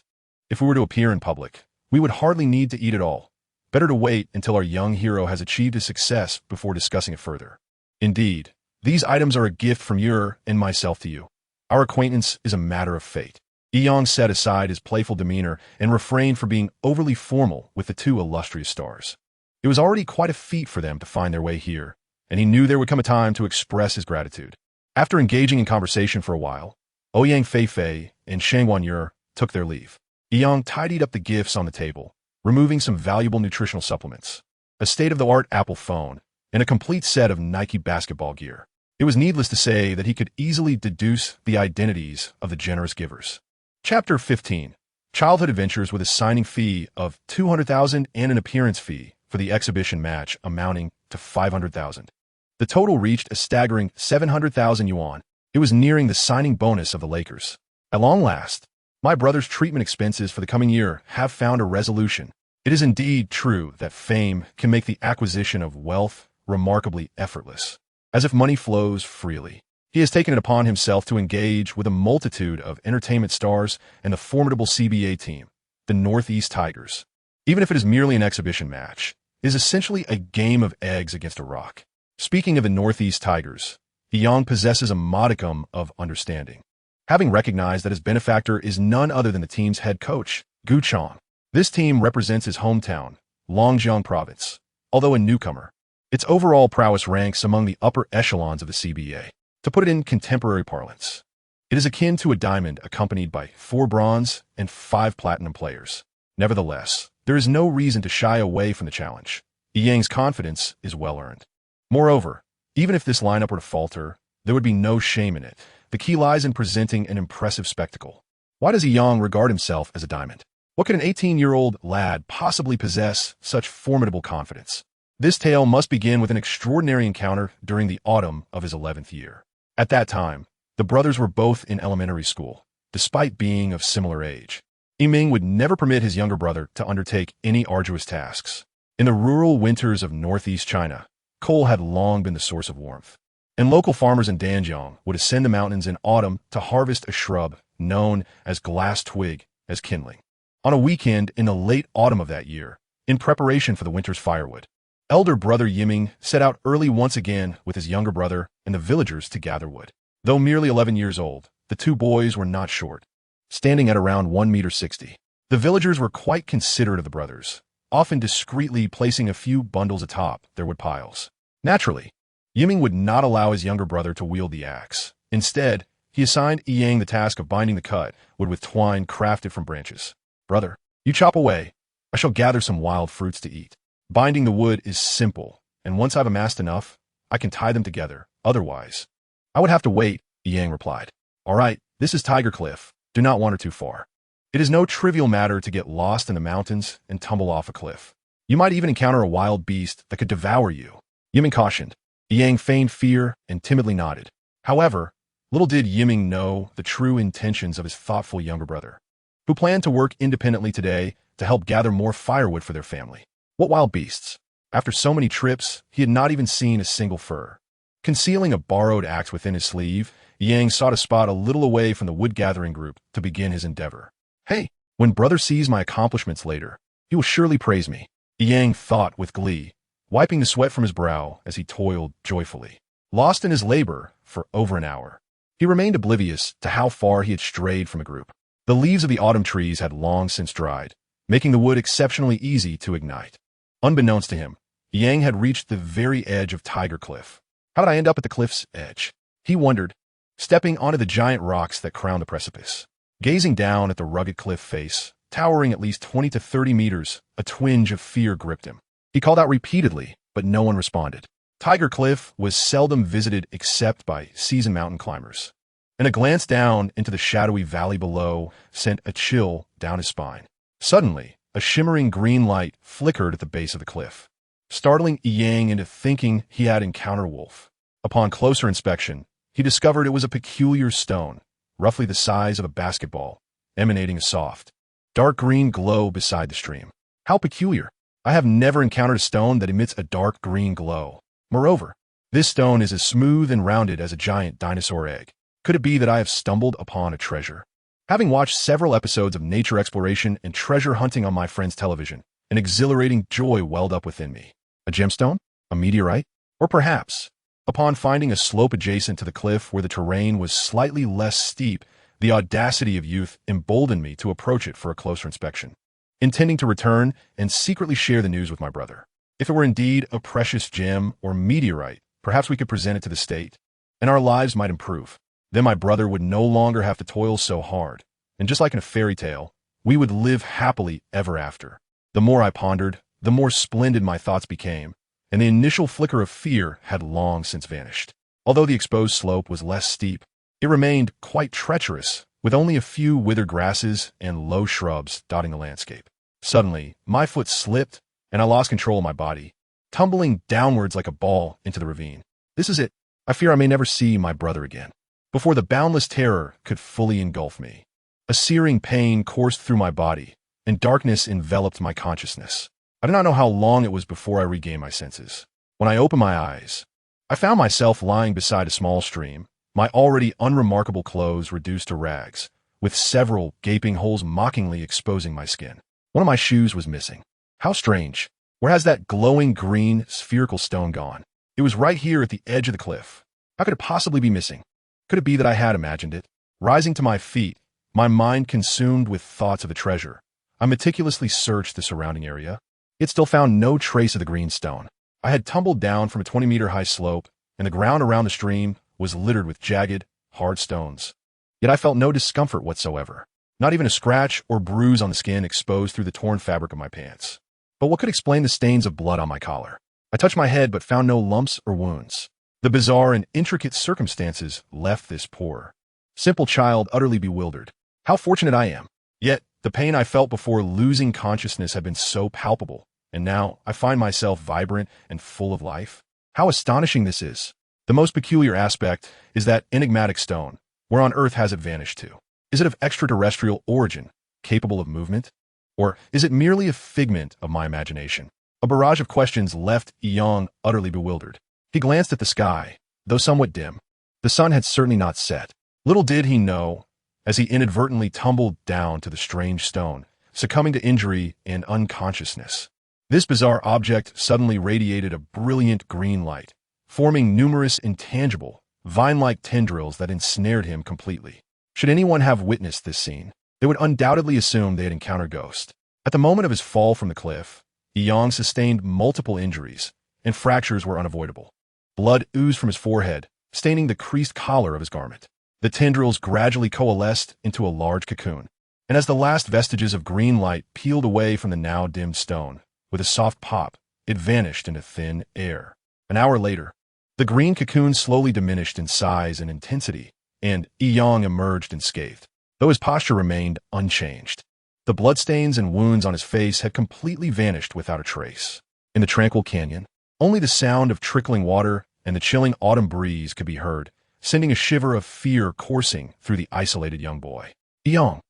If we were to appear in public, we would hardly need to eat at all. Better to wait until our young hero has achieved his success before discussing it further. Indeed, these items are a gift from you and myself to you. Our acquaintance is a matter of fate. Yang set aside his playful demeanor and refrained from being overly formal with the two illustrious stars. It was already quite a feat for them to find their way here, and he knew there would come a time to express his gratitude. After engaging in conversation for a while, Ouyang Feifei and Shang Wanyer took their leave. Yang tidied up the gifts on the table, removing some valuable nutritional supplements, a state-of-the-art Apple phone, and a complete set of Nike basketball gear. It was needless to say that he could easily deduce the identities of the generous givers. Chapter 15. Childhood Adventures with a signing fee of 200,000 and an appearance fee for the exhibition match amounting to 500,000. The total reached a staggering 700,000 yuan. It was nearing the signing bonus of the Lakers. At long last, my brother's treatment expenses for the coming year have found a resolution. It is indeed true that fame can make the acquisition of wealth remarkably effortless. As if money flows freely, he has taken it upon himself to engage with a multitude of entertainment stars and the formidable CBA team, the Northeast Tigers. Even if it is merely an exhibition match, it is essentially a game of eggs against a rock. Speaking of the Northeast Tigers, Yang possesses a modicum of understanding, having recognized that his benefactor is none other than the team's head coach, Gu Chong. This team represents his hometown, Longjiang Province, although a newcomer. Its overall prowess ranks among the upper echelons of the CBA. To put it in contemporary parlance, it is akin to a diamond accompanied by 4 bronze and 5 platinum players. Nevertheless, there is no reason to shy away from the challenge. Yang's confidence is well earned. Moreover, even if this lineup were to falter, there would be no shame in it. The key lies in presenting an impressive spectacle. Why does Yang regard himself as a diamond? What could an 18-year-old lad possibly possess such formidable confidence? This tale must begin with an extraordinary encounter during the autumn of his 11th year. At that time, the brothers were both in elementary school, despite being of similar age. Yiming would never permit his younger brother to undertake any arduous tasks. In the rural winters of northeast China, coal had long been the source of warmth, and local farmers in Danjiang would ascend the mountains in autumn to harvest a shrub known as glass twig as kindling. On a weekend in the late autumn of that year, in preparation for the winter's firewood, elder brother Yiming set out early once again with his younger brother and the villagers to gather wood. Though merely 11 years old, the two boys were not short, standing at around 1.60 meters. The villagers were quite considerate of the brothers, often discreetly placing a few bundles atop their wood piles. Naturally, Yiming would not allow his younger brother to wield the axe. Instead, he assigned Yang the task of binding the cut wood with twine crafted from branches. "Brother, you chop away. I shall gather some wild fruits to eat. Binding the wood is simple, and once I've amassed enough, I can tie them together. Otherwise, I would have to wait," Yang replied. "All right, this is Tiger Cliff. Do not wander too far. It is no trivial matter to get lost in the mountains and tumble off a cliff. You might even encounter a wild beast that could devour you," Yiming cautioned. Yang feigned fear and timidly nodded. However, little did Yiming know the true intentions of his thoughtful younger brother, who planned to work independently today to help gather more firewood for their family. What wild beasts? After so many trips, he had not even seen a single fur. Concealing a borrowed axe within his sleeve, Yang sought a spot a little away from the wood-gathering group to begin his endeavor. "Hey, when brother sees my accomplishments later, he will surely praise me," Yang thought with glee, wiping the sweat from his brow as he toiled joyfully. Lost in his labor for over an hour, he remained oblivious to how far he had strayed from a group. The leaves of the autumn trees had long since dried, making the wood exceptionally easy to ignite. Unbeknownst to him, Yang had reached the very edge of Tiger Cliff. How did I end up at the cliff's edge? He wondered, stepping onto the giant rocks that crowned the precipice. Gazing down at the rugged cliff face, towering at least 20 to 30 meters, a twinge of fear gripped him. He called out repeatedly, but no one responded. Tiger Cliff was seldom visited except by seasoned mountain climbers, and a glance down into the shadowy valley below sent a chill down his spine. Suddenly, a shimmering green light flickered at the base of the cliff, startling Yang into thinking he had encountered a wolf. Upon closer inspection, he discovered it was a peculiar stone, roughly the size of a basketball, emanating a soft, dark green glow beside the stream. How peculiar! I have never encountered a stone that emits a dark green glow. Moreover, this stone is as smooth and rounded as a giant dinosaur egg. Could it be that I have stumbled upon a treasure? Having watched several episodes of nature exploration and treasure hunting on my friend's television, an exhilarating joy welled up within me. A gemstone? A meteorite? Or perhaps, upon finding a slope adjacent to the cliff where the terrain was slightly less steep, the audacity of youth emboldened me to approach it for a closer inspection, intending to return and secretly share the news with my brother. If it were indeed a precious gem or meteorite, perhaps we could present it to the state, and our lives might improve. Then my brother would no longer have to toil so hard, and just like in a fairy tale, we would live happily ever after. The more I pondered, the more splendid my thoughts became, and the initial flicker of fear had long since vanished. Although the exposed slope was less steep, it remained quite treacherous, with only a few withered grasses and low shrubs dotting the landscape. Suddenly, my foot slipped, and I lost control of my body, tumbling downwards like a ball into the ravine. This is it. I fear I may never see my brother again. Before the boundless terror could fully engulf me, a searing pain coursed through my body, and darkness enveloped my consciousness. I do not know how long it was before I regained my senses. When I opened my eyes, I found myself lying beside a small stream, my already unremarkable clothes reduced to rags, with several gaping holes mockingly exposing my skin. One of my shoes was missing. How strange. Where has that glowing green spherical stone gone? It was right here at the edge of the cliff. How could it possibly be missing? Could it be that I had imagined it? Rising to my feet, my mind consumed with thoughts of the treasure, I meticulously searched the surrounding area. It still found no trace of the green stone. I had tumbled down from a 20-meter-high slope, and the ground around the stream was littered with jagged, hard stones. Yet I felt no discomfort whatsoever, not even a scratch or bruise on the skin exposed through the torn fabric of my pants. But what could explain the stains of blood on my collar? I touched my head but found no lumps or wounds. The bizarre and intricate circumstances left this poor, simple child utterly bewildered. How fortunate I am! Yet, The pain I felt before losing consciousness had been so palpable, and now I find myself vibrant and full of life. How astonishing this is. The most peculiar aspect is that enigmatic stone. Where on earth has it vanished to? Is it of extraterrestrial origin, capable of movement? Or is it merely a figment of my imagination? A barrage of questions left Yang utterly bewildered. He glanced at the sky, though somewhat dim. The sun had certainly not set. Little did he know, as he inadvertently tumbled down to the strange stone, succumbing to injury and unconsciousness. This bizarre object suddenly radiated a brilliant green light, forming numerous intangible, vine-like tendrils that ensnared him completely. Should anyone have witnessed this scene, they would undoubtedly assume they had encountered ghosts. At the moment of his fall from the cliff, Yang sustained multiple injuries, and fractures were unavoidable. Blood oozed from his forehead, staining the creased collar of his garment. The tendrils gradually coalesced into a large cocoon, and as the last vestiges of green light peeled away from the now dimmed stone, with a soft pop, it vanished into thin air. An hour later, the green cocoon slowly diminished in size and intensity, and Yang emerged unscathed, though his posture remained unchanged. The bloodstains and wounds on his face had completely vanished without a trace. In the tranquil canyon, only the sound of trickling water and the chilling autumn breeze could be heard, sending a shiver of fear coursing through the isolated young boy. Yang,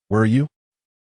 where are you?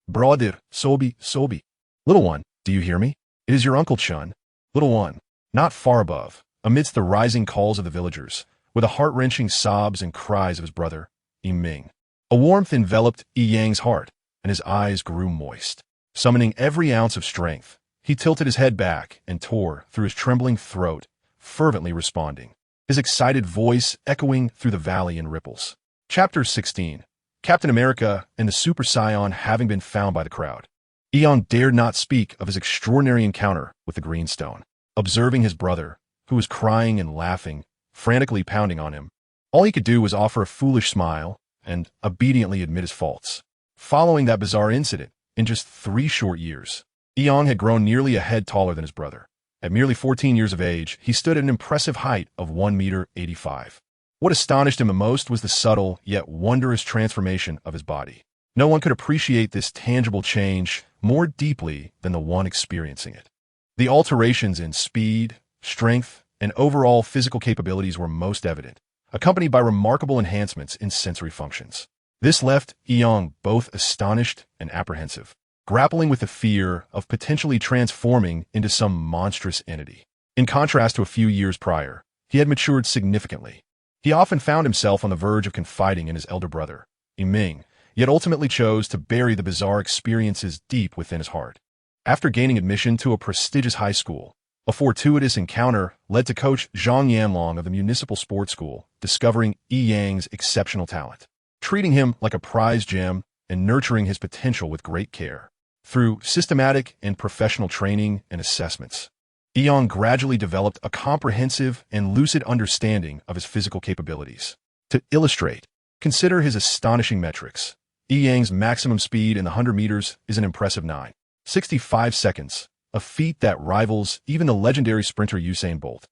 Brother, Sobi. Little one, do you hear me? It is your Uncle Chun. Little one, not far above, amidst the rising calls of the villagers, with the heart-wrenching sobs and cries of his brother, Ming. A warmth enveloped Yang's heart, and his eyes grew moist. Summoning every ounce of strength, he tilted his head back and tore through his trembling throat, fervently responding, his excited voice echoing through the valley in ripples. Chapter 16. Captain America and the Super Scion having been found by the crowd. Yang dared not speak of his extraordinary encounter with the green stone. Observing his brother, who was crying and laughing, frantically pounding on him, all he could do was offer a foolish smile and obediently admit his faults. Following that bizarre incident, in just 3 short years, Yang had grown nearly a head taller than his brother. At merely 14 years of age, he stood at an impressive height of 1.85 meters. What astonished him the most was the subtle yet wondrous transformation of his body. No one could appreciate this tangible change more deeply than the one experiencing it. The alterations in speed, strength, and overall physical capabilities were most evident, accompanied by remarkable enhancements in sensory functions. This left Yang both astonished and apprehensive, grappling with the fear of potentially transforming into some monstrous entity. In contrast to a few years prior, he had matured significantly. He often found himself on the verge of confiding in his elder brother, Ming, yet ultimately chose to bury the bizarre experiences deep within his heart. After gaining admission to a prestigious high school, a fortuitous encounter led to Coach Zhang Yanlong of the Municipal Sports School discovering Yang's exceptional talent, treating him like a prized gem and nurturing his potential with great care. Through systematic and professional training and assessments, Yang gradually developed a comprehensive and lucid understanding of his physical capabilities. To illustrate, consider his astonishing metrics. Yang's maximum speed in the 100 meters is an impressive 9.65 seconds, a feat that rivals even the legendary sprinter Usain Bolt.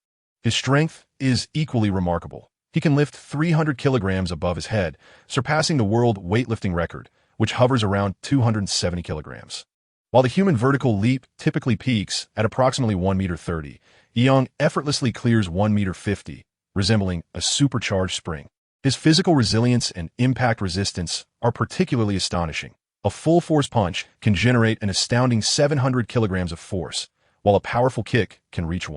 His strength is equally remarkable. He can lift 300 kilograms above his head, surpassing the world weightlifting record, which hovers around 270 kilograms. While the human vertical leap typically peaks at approximately 1.30 meters, Yang effortlessly clears 1.50 meters, resembling a supercharged spring. His physical resilience and impact resistance are particularly astonishing. A full-force punch can generate an astounding 700 kilograms of force, while a powerful kick can reach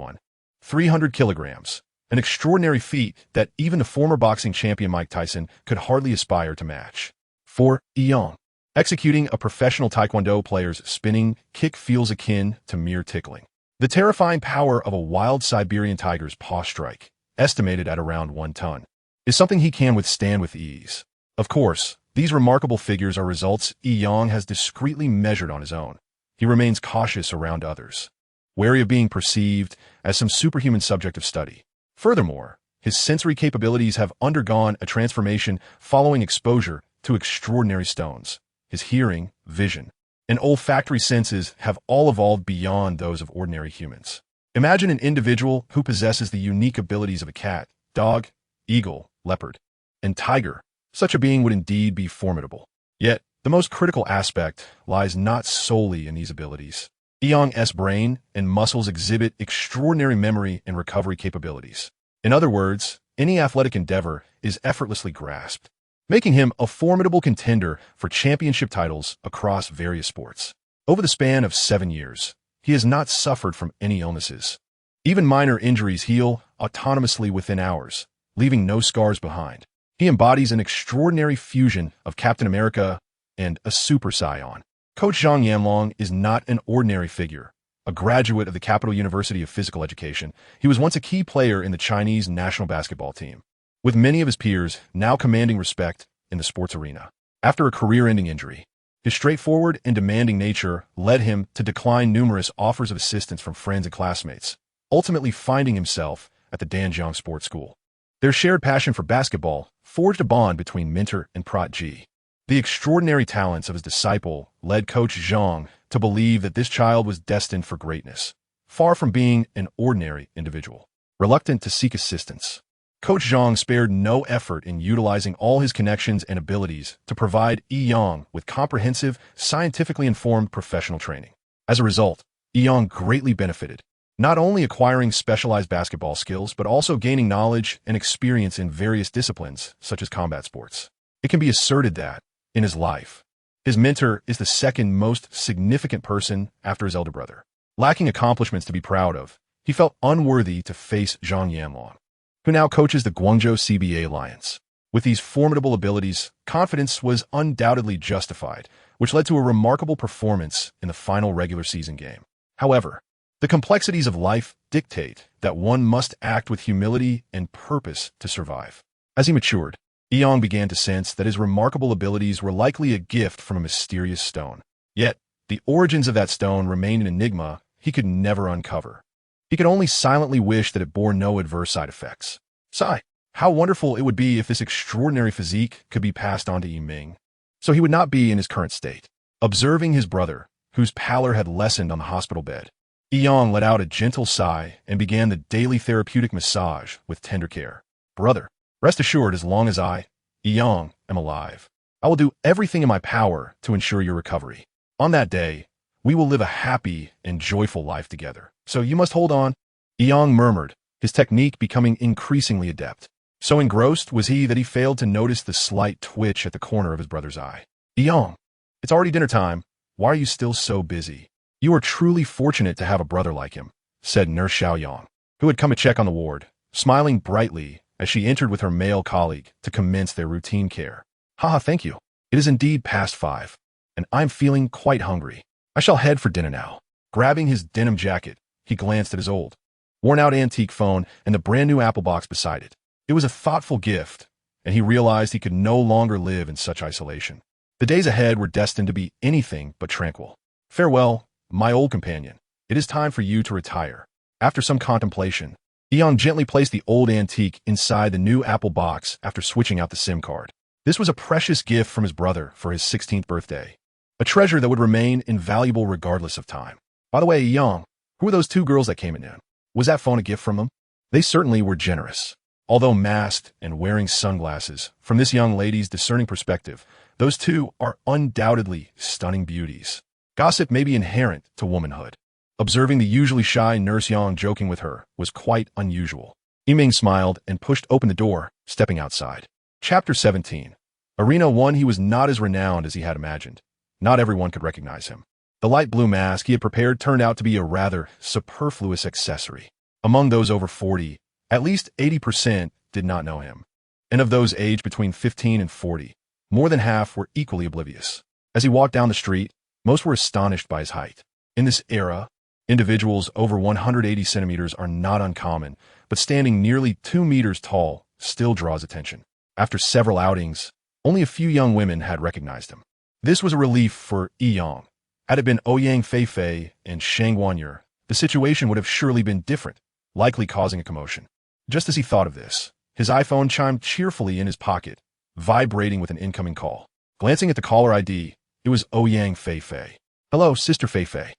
300 kilograms. An extraordinary feat that even the former boxing champion Mike Tyson could hardly aspire to match. For Yang, executing a professional Taekwondo player's spinning kick feels akin to mere tickling. The terrifying power of a wild Siberian tiger's paw strike, estimated at around 1 ton, is something he can withstand with ease. Of course, these remarkable figures are results Yang has discreetly measured on his own. He remains cautious around others, wary of being perceived as some superhuman subject of study. Furthermore, his sensory capabilities have undergone a transformation following exposure to extraordinary stones. His hearing, vision, and olfactory senses have all evolved beyond those of ordinary humans. Imagine an individual who possesses the unique abilities of a cat, dog, eagle, leopard, and tiger. Such a being would indeed be formidable. Yet, The most critical aspect lies not solely in these abilities. Young's brain and muscles exhibit extraordinary memory and recovery capabilities. In other words, any athletic endeavor is effortlessly grasped, making him a formidable contender for championship titles across various sports. Over the span of 7 years, he has not suffered from any illnesses. Even minor injuries heal autonomously within hours, leaving no scars behind. He embodies an extraordinary fusion of Captain America and a Super Saiyan. Coach Zhang Yanlong is not an ordinary figure. A graduate of the Capital University of Physical Education, he was once a key player in the Chinese national basketball team, with many of his peers now commanding respect in the sports arena. After a career-ending injury, his straightforward and demanding nature led him to decline numerous offers of assistance from friends and classmates, ultimately finding himself at the Danjiang Sports School. Their shared passion for basketball forged a bond between mentor and protege. The extraordinary talents of his disciple led Coach Zhang to believe that this child was destined for greatness, far from being an ordinary individual. Reluctant to seek assistance, Coach Zhang spared no effort in utilizing all his connections and abilities to provide Yang with comprehensive, scientifically informed professional training. As a result, Yang greatly benefited, not only acquiring specialized basketball skills, but also gaining knowledge and experience in various disciplines, such as combat sports. It can be asserted that, in his life, his mentor is the second most significant person after his elder brother. Lacking accomplishments to be proud of, he felt unworthy to face Zhang Yanlong, who now coaches the Guangzhou CBA Lions. With these formidable abilities, confidence was undoubtedly justified, which led to a remarkable performance in the final regular season game. However, the complexities of life dictate that one must act with humility and purpose to survive. As he matured, Yang began to sense that his remarkable abilities were likely a gift from a mysterious stone. Yet, the origins of that stone remained an enigma he could never uncover. He could only silently wish that it bore no adverse side effects. Sigh, how wonderful it would be if this extraordinary physique could be passed on to Yiming, so he would not be in his current state. Observing his brother, whose pallor had lessened on the hospital bed, Yang let out a gentle sigh and began the daily therapeutic massage with tender care. Brother, rest assured, as long as I, Yang, am alive, I will do everything in my power to ensure your recovery. On that day, we will live a happy and joyful life together. So you must hold on, Yang murmured, his technique becoming increasingly adept. So engrossed was he that he failed to notice the slight twitch at the corner of his brother's eye. Yang, it's already dinner time. Why are you still so busy? You are truly fortunate to have a brother like him, said Nurse Xiaoyang, who had come to check on the ward, smiling brightly as she entered with her male colleague to commence their routine care. Haha, thank you. It is indeed past 5, and I'm feeling quite hungry. I shall head for dinner now. Grabbing his denim jacket, he glanced at his old, worn-out antique phone and the brand-new Apple box beside it. It was a thoughtful gift, and he realized he could no longer live in such isolation. The days ahead were destined to be anything but tranquil. Farewell, my old companion. It is time for you to retire. After some contemplation, Eon gently placed the old antique inside the new Apple box after switching out the SIM card. This was a precious gift from his brother for his 16th birthday, a treasure that would remain invaluable regardless of time. By the way, Eon, who were those 2 girls that came in noon? Was that phone a gift from them? They certainly were generous. Although masked and wearing sunglasses, from this young lady's discerning perspective, those 2 are undoubtedly stunning beauties. Gossip may be inherent to womanhood. Observing the usually shy Nurse Yang joking with her was quite unusual. Yiming smiled and pushed open the door, stepping outside. Chapter 17. Arena 1. He was not as renowned as he had imagined. Not everyone could recognize him. The light blue mask he had prepared turned out to be a rather superfluous accessory. Among those over 40, at least 80% did not know him. And of those aged between 15 and 40, more than half were equally oblivious. As he walked down the street, most were astonished by his height. In this era, individuals over 180 centimeters are not uncommon, but standing nearly 2 meters tall still draws attention. After several outings, only a few young women had recognized him. This was a relief for Yang. Had it been Ouyang Feifei and Shang Wanyer, the situation would have surely been different, likely causing a commotion. Just as he thought of this, his iPhone chimed cheerfully in his pocket, vibrating with an incoming call. Glancing at the caller ID, it was Ouyang Feifei. Hello, Sister Feifei.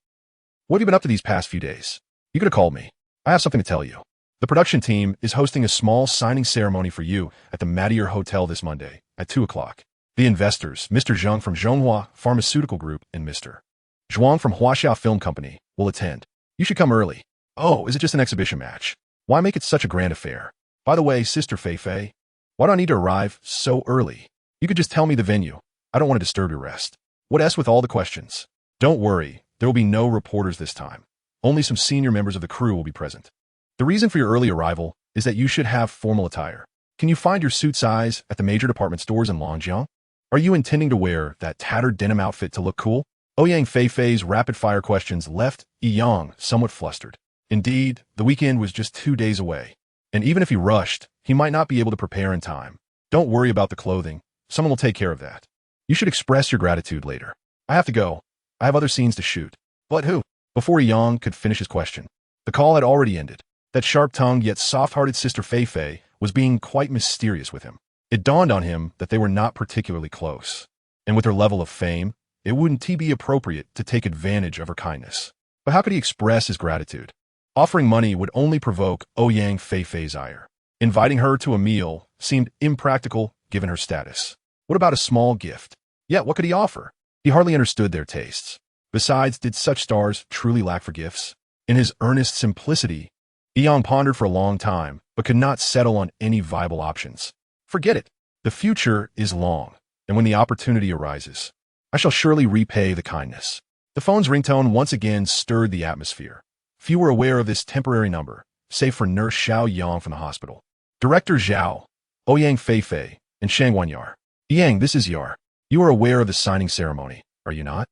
What have you been up to these past few days? You could have called me. I have something to tell you. The production team is hosting a small signing ceremony for you at the Matier Hotel this Monday at 2 o'clock. The investors, Mr. Zhang from Zhonghua Pharmaceutical Group and Mr. Zhuang from Huaxia Film Company, will attend. You should come early. Oh, is it just an exhibition match? Why make it such a grand affair? By the way, Sister Fei, why do I need to arrive so early? You could just tell me the venue. I don't want to disturb your rest. What else with all the questions? Don't worry, there will be no reporters this time. Only some senior members of the crew will be present. The reason for your early arrival is that you should have formal attire. Can you find your suit size at the major department stores in Longjiang? Are you intending to wear that tattered denim outfit to look cool? Ouyang Fei's rapid-fire questions left Yang somewhat flustered. Indeed, the weekend was just 2 days away, and even if he rushed, he might not be able to prepare in time. Don't worry about the clothing. Someone will take care of that. You should express your gratitude later. I have to go. I have other scenes to shoot. But who? Before Yang could finish his question, the call had already ended. That sharp-tongued yet soft-hearted Sister Fei was being quite mysterious with him. It dawned on him that they were not particularly close, and with her level of fame, it wouldn't be appropriate to take advantage of her kindness. But how could he express his gratitude? Offering money would only provoke Ouyang Fei's ire. Inviting her to a meal seemed impractical given her status. What about a small gift? Yet what could he offer? He hardly understood their tastes. Besides, did such stars truly lack for gifts? In his earnest simplicity, Yang pondered for a long time, but could not settle on any viable options. Forget it. The future is long, and when the opportunity arises, I shall surely repay the kindness. The phone's ringtone once again stirred the atmosphere. Few were aware of this temporary number, save for Nurse Xiao Yang from the hospital. Director Zhao, Ouyang Fei, and Shang Wanyar. Yang, this is Yar. You are aware of the signing ceremony, are you not?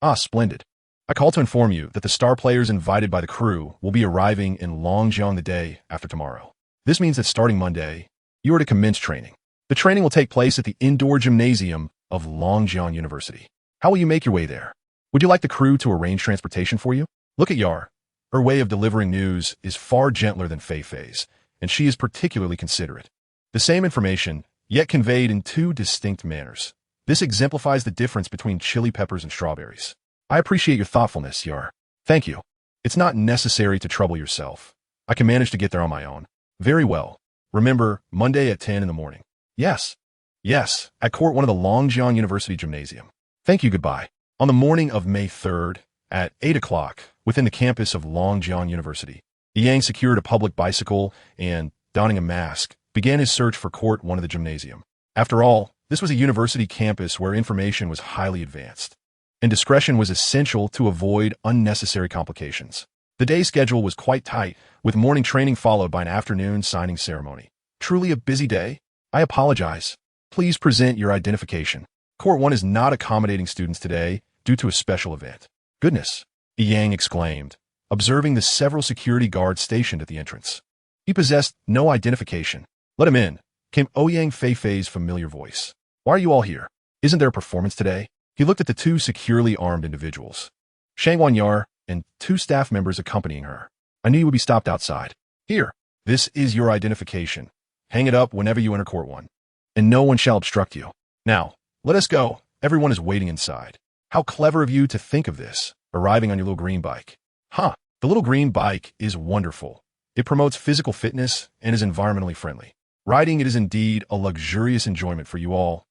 Ah, splendid. I call to inform you that the star players invited by the crew will be arriving in Longjiang the day after tomorrow. This means that starting Monday, you are to commence training. The training will take place at the indoor gymnasium of Longjiang University. How will you make your way there? Would you like the crew to arrange transportation for you? Look at Yar. Her way of delivering news is far gentler than Fei's, and she is particularly considerate. The same information, yet conveyed in two distinct manners. This exemplifies the difference between chili peppers and strawberries. I appreciate your thoughtfulness, Yar. Thank you. It's not necessary to trouble yourself. I can manage to get there on my own. Very well. Remember, Monday at 10 in the morning. Yes. Yes, at Court 1 of the Longjiang University Gymnasium. Thank you, goodbye. On the morning of May 3rd, at 8 o'clock, within the campus of Longjiang University, Yang secured a public bicycle and, donning a mask, began his search for Court 1 of the gymnasium. After all, this was a university campus where information was highly advanced, and discretion was essential to avoid unnecessary complications. The day schedule was quite tight, with morning training followed by an afternoon signing ceremony. Truly a busy day? I apologize. Please present your identification. Court 1 is not accommodating students today due to a special event. Goodness, Yang exclaimed, observing the several security guards stationed at the entrance. He possessed no identification. Let him in, came Ouyang Fei's familiar voice. Why are you all here? Isn't there a performance today? He looked at the two securely armed individuals, Shang Wanyar and two staff members accompanying her. I knew you would be stopped outside. Here, this is your identification. Hang it up whenever you enter Court 1, and no one shall obstruct you. Now, let us go. Everyone is waiting inside. How clever of you to think of this, arriving on your little green bike. Huh, the little green bike is wonderful. It promotes physical fitness and is environmentally friendly. Riding it is indeed a luxurious enjoyment for you all.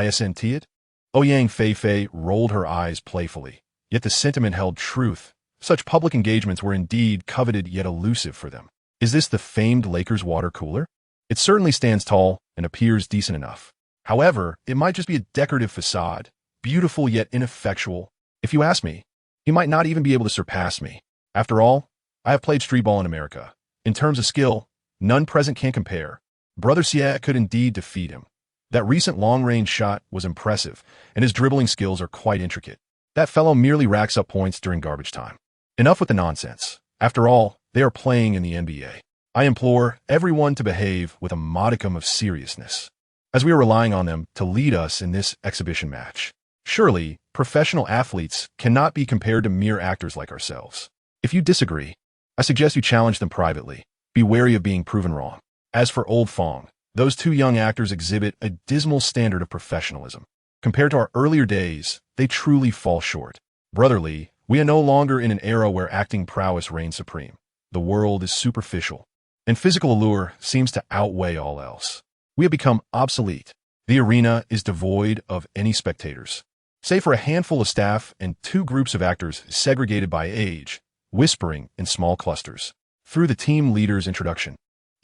Isn't it? Ouyang Fei rolled her eyes playfully, yet the sentiment held truth. Such public engagements were indeed coveted yet elusive for them. Is this the famed Lakers water cooler? It certainly stands tall and appears decent enough. However, it might just be a decorative facade, beautiful yet ineffectual. If you ask me, he might not even be able to surpass me. After all, I have played street ball in America. In terms of skill, none present can compare. Brother Xie could indeed defeat him. That recent long-range shot was impressive, and his dribbling skills are quite intricate. That fellow merely racks up points during garbage time. Enough with the nonsense. After all, they are playing in the NBA. I implore everyone to behave with a modicum of seriousness, as we are relying on them to lead us in this exhibition match. Surely, professional athletes cannot be compared to mere actors like ourselves. If you disagree, I suggest you challenge them privately. Be wary of being proven wrong. As for Old Fong, those two young actors exhibit a dismal standard of professionalism. Compared to our earlier days, they truly fall short. Brotherly, we are no longer in an era where acting prowess reigns supreme. The world is superficial, and physical allure seems to outweigh all else. We have become obsolete. The arena is devoid of any spectators, save for a handful of staff and two groups of actors segregated by age, whispering in small clusters. Through the team leader's introduction,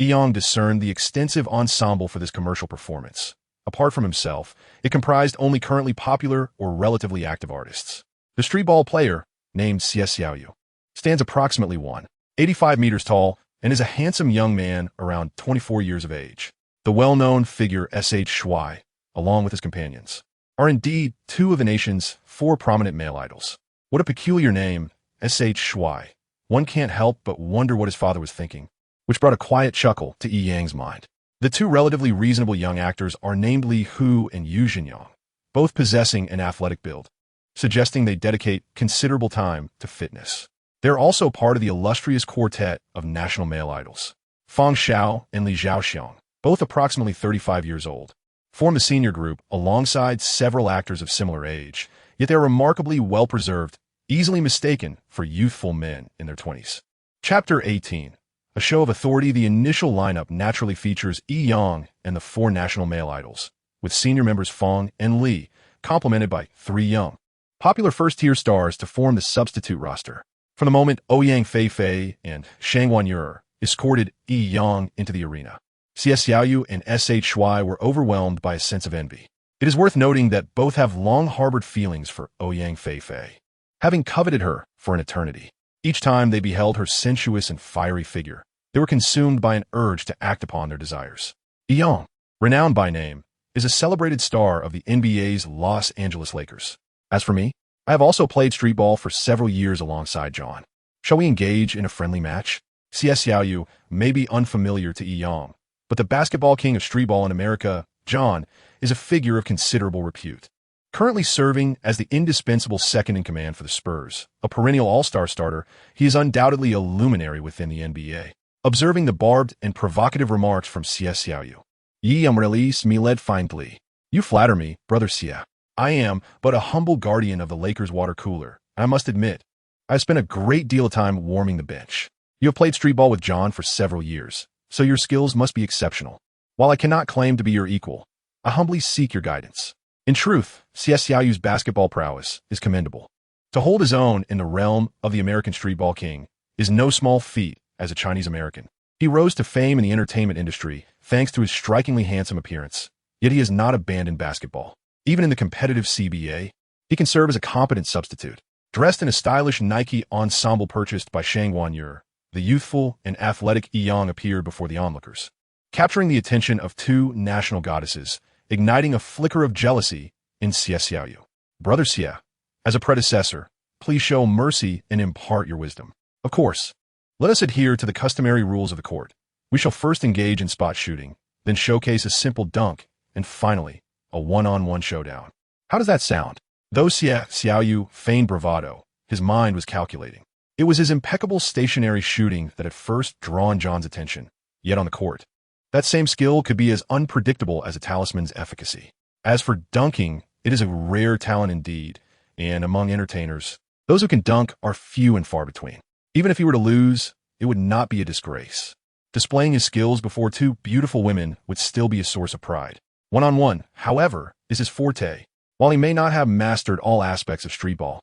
Eong discerned the extensive ensemble for this commercial performance. Apart from himself, it comprised only currently popular or relatively active artists. The streetball player, named Xiaoyu, stands approximately 185 meters tall and is a handsome young man around 24 years of age. The well-known figure S.H. Shui, along with his companions, are indeed two of the nation's four prominent male idols. What a peculiar name, S.H. Shui. One can't help but wonder what his father was thinking, which brought a quiet chuckle to Yi Yang's mind. The two relatively reasonable young actors are named Li Hu and Yu Jinyang, both possessing an athletic build, suggesting they dedicate considerable time to fitness. They're also part of the illustrious quartet of national male idols. Fang Xiao and Li Zhaoxiang, both approximately 35 years old, form the senior group alongside several actors of similar age, yet they are remarkably well-preserved, easily mistaken for youthful men in their 20s. Chapter 18. A show of authority. The initial lineup naturally features Yi Yang and the four national male idols, with senior members Fang and Li, complemented by three young, popular first-tier stars to form the substitute roster. From the moment Ouyang Fei and Shang Wanyur escorted Yi Yang into the arena, Xiaoyu and S.H. Shui were overwhelmed by a sense of envy. It is worth noting that both have long harbored feelings for Ouyang Fei, having coveted her for an eternity. Each time they beheld her sensuous and fiery figure, they were consumed by an urge to act upon their desires. Yi Yang, renowned by name, is a celebrated star of the NBA's Los Angeles Lakers. As for me, I have also played streetball for several years alongside John. Shall we engage in a friendly match? Xiaoyu may be unfamiliar to Yi Yang, but the basketball king of streetball in America, John, is a figure of considerable repute. Currently serving as the indispensable second-in-command for the Spurs, a perennial all-star starter, he is undoubtedly a luminary within the NBA. Observing the barbed and provocative remarks from Xiaoyu, Yi release me led finally. You flatter me, brother Xia. I am but a humble guardian of the Lakers water cooler. I must admit, I've spent a great deal of time warming the bench. You have played streetball with John for several years, so your skills must be exceptional. While I cannot claim to be your equal, I humbly seek your guidance. In truth, Xiaoyu's basketball prowess is commendable. To hold his own in the realm of the American streetball king is no small feat as a Chinese American. He rose to fame in the entertainment industry thanks to his strikingly handsome appearance, yet he has not abandoned basketball. Even in the competitive CBA, he can serve as a competent substitute. Dressed in a stylish Nike ensemble purchased by Shang Wanyur, the youthful and athletic Yi Yang appeared before the onlookers, capturing the attention of two national goddesses, igniting a flicker of jealousy in Xiaoyu. Brother Xia, as a predecessor, please show mercy and impart your wisdom. Of course, let us adhere to the customary rules of the court. We shall first engage in spot shooting, then showcase a simple dunk, and finally, a one-on-one showdown. How does that sound? Though Xiaoyu feigned bravado, his mind was calculating. It was his impeccable stationary shooting that had first drawn John's attention, yet on the court, that same skill could be as unpredictable as a talisman's efficacy. As for dunking, it is a rare talent indeed, and among entertainers, those who can dunk are few and far between. Even if he were to lose, it would not be a disgrace. Displaying his skills before two beautiful women would still be a source of pride. One-on-one, however, is his forte. While he may not have mastered all aspects of streetball,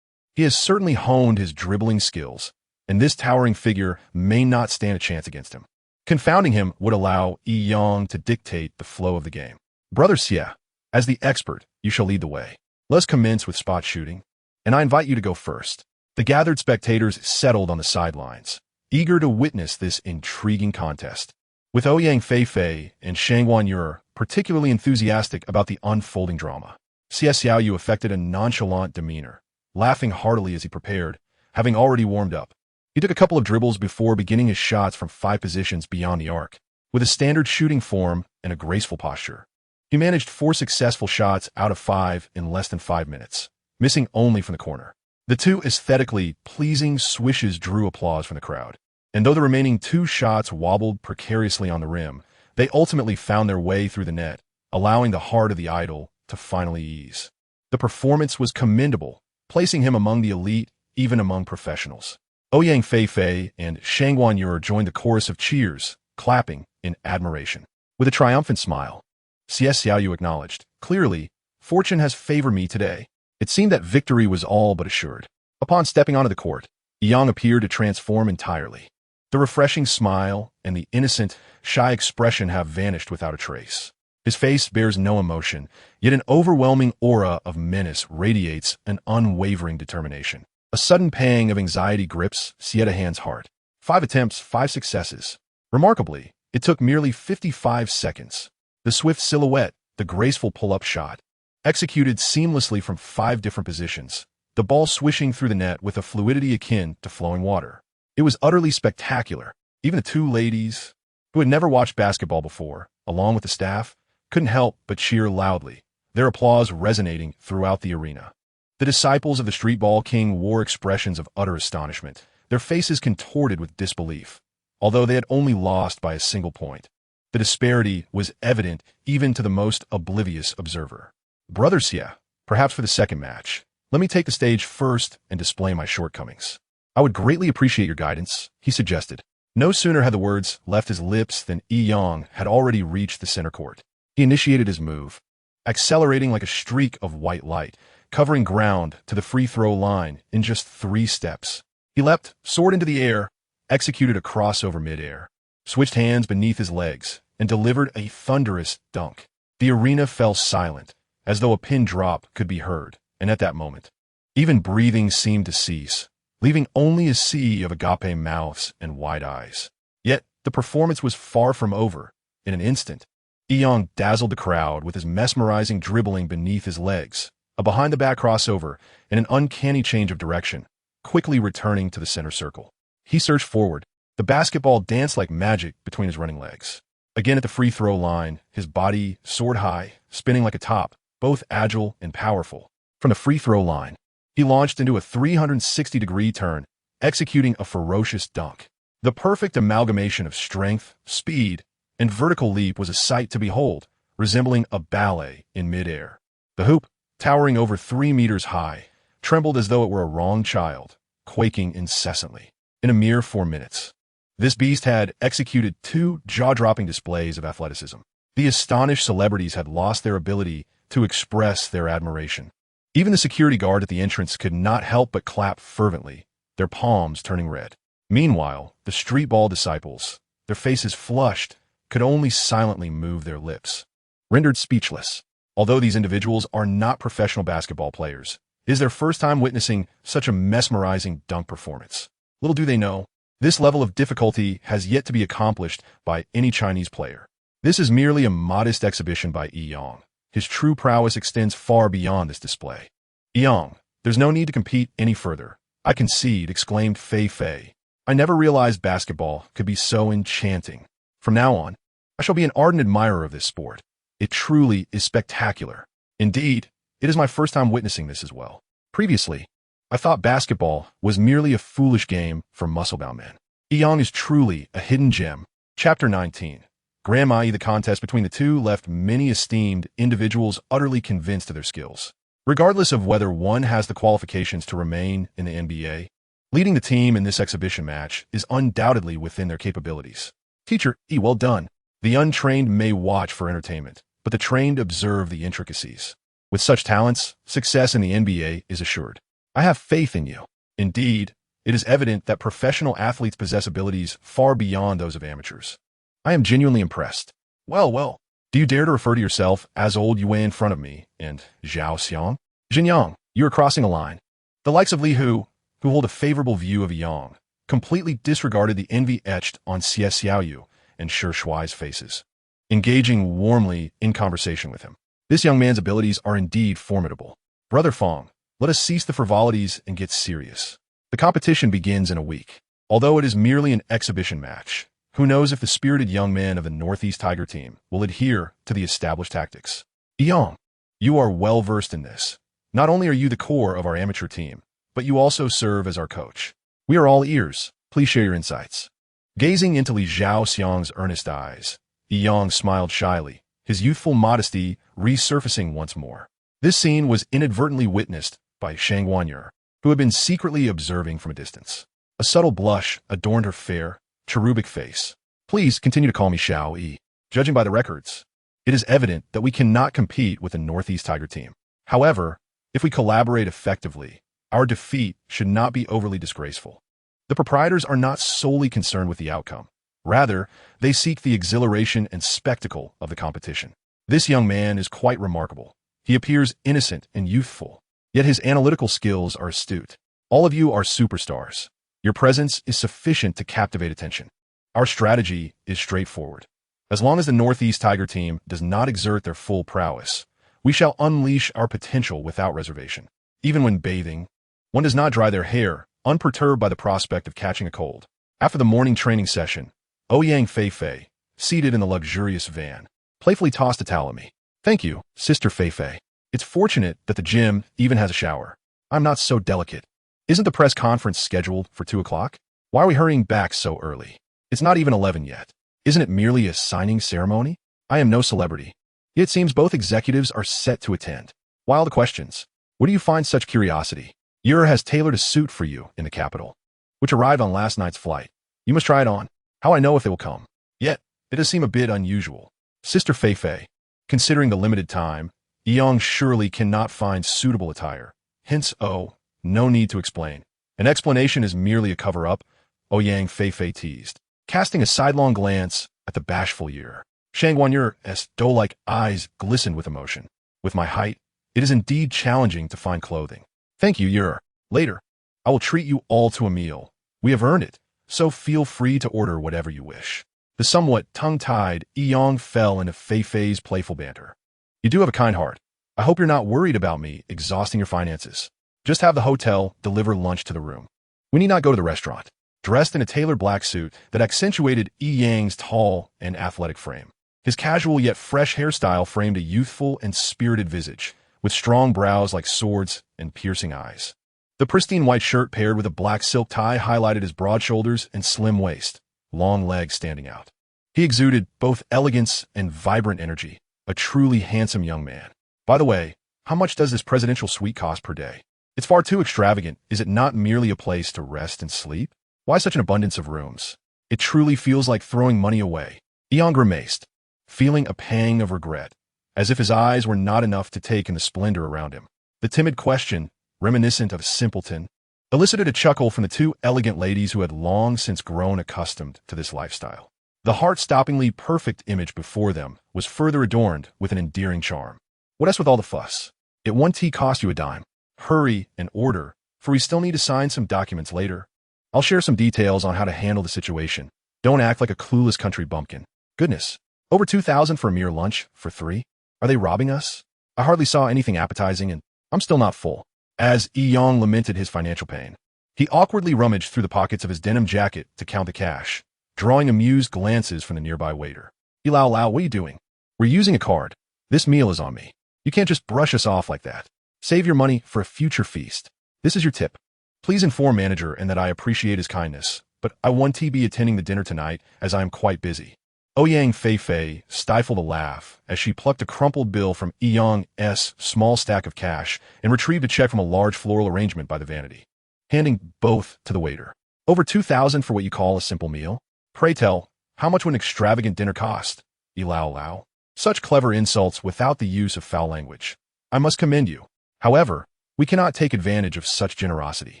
he has certainly honed his dribbling skills, and this towering figure may not stand a chance against him. Confounding him would allow Yi Yang to dictate the flow of the game. Brother Xia, as the expert, you shall lead the way. Let's commence with spot shooting, and I invite you to go first. The gathered spectators settled on the sidelines, eager to witness this intriguing contest, with Ouyang Fei and Shang Wanyur particularly enthusiastic about the unfolding drama. Xiaoyu affected a nonchalant demeanor, laughing heartily as he prepared, having already warmed up. He took a couple of dribbles before beginning his shots from 5 positions beyond the arc. With a standard shooting form and a graceful posture, he managed 4 successful shots out of 5 in less than 5 minutes, missing only from the corner. The 2 aesthetically pleasing swishes drew applause from the crowd, and though the remaining 2 shots wobbled precariously on the rim, they ultimately found their way through the net, allowing the heart of the idol to finally ease. The performance was commendable, placing him among the elite, even among professionals. Ouyang Fei and Shang Wanyur joined the chorus of cheers, clapping in admiration. With a triumphant smile, Xiaoyu acknowledged. Clearly, fortune has favored me today. It seemed that victory was all but assured. Upon stepping onto the court, Yang appeared to transform entirely. The refreshing smile and the innocent, shy expression have vanished without a trace. His face bears no emotion, yet an overwhelming aura of menace radiates an unwavering determination. A sudden pang of anxiety grips Han's heart. 5 attempts, 5 successes. Remarkably, it took merely 55 seconds. The swift silhouette, the graceful pull-up shot, executed seamlessly from 5 different positions, the ball swishing through the net with a fluidity akin to flowing water. It was utterly spectacular. Even the 2 ladies, who had never watched basketball before, along with the staff, couldn't help but cheer loudly, their applause resonating throughout the arena. The disciples of the Street Ball King wore expressions of utter astonishment, their faces contorted with disbelief, although they had only lost by a single point. The disparity was evident even to the most oblivious observer. Brother Xia, perhaps for the second match, let me take the stage first and display my shortcomings. I would greatly appreciate your guidance, he suggested. No sooner had the words left his lips than Yang had already reached the center court. He initiated his move, accelerating like a streak of white light, covering ground to the free throw line in just 3 steps. He leapt, soared into the air, executed a crossover midair, switched hands beneath his legs, and delivered a thunderous dunk. The arena fell silent, as though a pin drop could be heard, and at that moment, even breathing seemed to cease, leaving only a sea of agape mouths and wide eyes. Yet the performance was far from over. In an instant, Yang dazzled the crowd with his mesmerizing dribbling beneath his legs, a behind-the-back crossover, and an uncanny change of direction, quickly returning to the center circle. He surged forward. The basketball danced like magic between his running legs. Again at the free throw line, his body soared high, spinning like a top, both agile and powerful. From the free throw line, he launched into a 360-degree turn, executing a ferocious dunk. The perfect amalgamation of strength, speed, and vertical leap was a sight to behold, resembling a ballet in midair. The hoop, towering over 3 meters high, trembled as though it were a wrong child, quaking incessantly. In a mere 4 minutes, this beast had executed 2 jaw-dropping displays of athleticism. The astonished celebrities had lost their ability to express their admiration. Even the security guard at the entrance could not help but clap fervently, their palms turning red. Meanwhile, the street ball disciples, their faces flushed, could only silently move their lips, rendered speechless. Although these individuals are not professional basketball players, it is their first time witnessing such a mesmerizing dunk performance. Little do they know, this level of difficulty has yet to be accomplished by any Chinese player. This is merely a modest exhibition by Yang. His true prowess extends far beyond this display. Yang, there's no need to compete any further. I concede, exclaimed Fei Fei. I never realized basketball could be so enchanting. From now on, I shall be an ardent admirer of this sport. It truly is spectacular. Indeed, it is my first time witnessing this as well. Previously, I thought basketball was merely a foolish game for muscle-bound men. Yang is truly a hidden gem. Chapter 19. Grandma, the contest between the two left many esteemed individuals utterly convinced of their skills. Regardless of whether one has the qualifications to remain in the NBA, leading the team in this exhibition match is undoubtedly within their capabilities. Teacher, well done. The untrained may watch for entertainment, but the trained observe the intricacies. With such talents, success in the NBA is assured. I have faith in you. Indeed, it is evident that professional athletes possess abilities far beyond those of amateurs. I am genuinely impressed. Well, do you dare to refer to yourself as old Yue in front of me and Zhao Xiang? Jinyang, you are crossing a line. The likes of Li Hu, who hold a favorable view of Yang, completely disregarded the envy etched on Xie Xiaoyu and Shi Shuai's faces, engaging warmly in conversation with him. This young man's abilities are indeed formidable. Brother Fong, let us cease the frivolities and get serious. The competition begins in a week. Although it is merely an exhibition match, who knows if the spirited young men of the Northeast Tiger team will adhere to the established tactics. Yang, you are well versed in this. Not only are you the core of our amateur team, but you also serve as our coach. We are all ears. Please share your insights. Gazing into Li Zhao Xiang's earnest eyes, Yang smiled shyly, his youthful modesty resurfacing once more. This scene was inadvertently witnessed by Shang Wanyer, who had been secretly observing from a distance. A subtle blush adorned her fair, cherubic face. Please continue to call me Xiao Yi. Judging by the records, It is evident that we cannot compete with the Northeast Tiger team. However, if we collaborate effectively, our defeat should not be overly disgraceful. The proprietors are not solely concerned with the outcome. Rather, they seek the exhilaration and spectacle of the competition. This young man is quite remarkable. He appears innocent and youthful, yet his analytical skills are astute. All of you are superstars. Your presence is sufficient to captivate attention. Our strategy is straightforward. As long as the Northeast Tiger team does not exert their full prowess, we shall unleash our potential without reservation. Even when bathing, one does not dry their hair, unperturbed by the prospect of catching a cold. After the morning training session, Ouyang Fei, seated in the luxurious van, playfully tossed a towel at me. Thank you, Sister Fei. It's fortunate that the gym even has a shower. I'm not so delicate. Isn't the press conference scheduled for 2 o'clock? Why are we hurrying back so early? It's not even 11 yet. Isn't it merely a signing ceremony? I am no celebrity. Yet it seems both executives are set to attend. Why all the questions? Where do you find such curiosity? Ur has tailored a suit for you in the capital, which arrived on last night's flight. You must try it on. How I know if they will come? Yet, it does seem a bit unusual. Sister Fei, considering the limited time, Yang surely cannot find suitable attire. Hence, no need to explain. An explanation is merely a cover-up, Ouyang Fei teased, casting a sidelong glance at the bashful Ur. Shangguanyur's doe-like eyes glistened with emotion. With my height, it is indeed challenging to find clothing. Thank you, Ur. Later, I will treat you all to a meal. We have earned it, so feel free to order whatever you wish. The somewhat tongue-tied Yang fell into Fei's playful banter. You do have a kind heart. I hope you're not worried about me exhausting your finances. Just have the hotel deliver lunch to the room. We need not go to the restaurant. Dressed in a tailored black suit that accentuated Yang's tall and athletic frame. His casual yet fresh hairstyle framed a youthful and spirited visage, with strong brows like swords and piercing eyes. The pristine white shirt paired with a black silk tie highlighted his broad shoulders and slim waist, long legs standing out. He exuded both elegance and vibrant energy, a truly handsome young man. By the way, how much does this presidential suite cost per day? It's far too extravagant. Is it not merely a place to rest and sleep? Why such an abundance of rooms? It truly feels like throwing money away. Yang grimaced, feeling a pang of regret, as if his eyes were not enough to take in the splendor around him. The timid question, reminiscent of a simpleton, elicited a chuckle from the two elegant ladies who had long since grown accustomed to this lifestyle. The heart-stoppingly perfect image before them was further adorned with an endearing charm. What else with all the fuss? It won't tea cost you a dime. Hurry and order, for we still need to sign some documents later. I'll share some details on how to handle the situation. Don't act like a clueless country bumpkin. Goodness, over 2,000 for a mere lunch for 3? Are they robbing us? I hardly saw anything appetizing and I'm still not full. As Yang lamented his financial pain, he awkwardly rummaged through the pockets of his denim jacket to count the cash, drawing amused glances from the nearby waiter. Lao, what are you doing? We're using a card. This meal is on me. You can't just brush us off like that. Save your money for a future feast. This is your tip. Please inform manager and that I appreciate his kindness, but I won't be attending the dinner tonight as I am quite busy. Ouyang Fei stifled a laugh as she plucked a crumpled bill from Yang's small stack of cash and retrieved a check from a large floral arrangement by the vanity, handing both to the waiter. Over 2,000 for what you call a simple meal? Pray tell, how much would an extravagant dinner cost? Lao. Such clever insults without the use of foul language. I must commend you. However, we cannot take advantage of such generosity.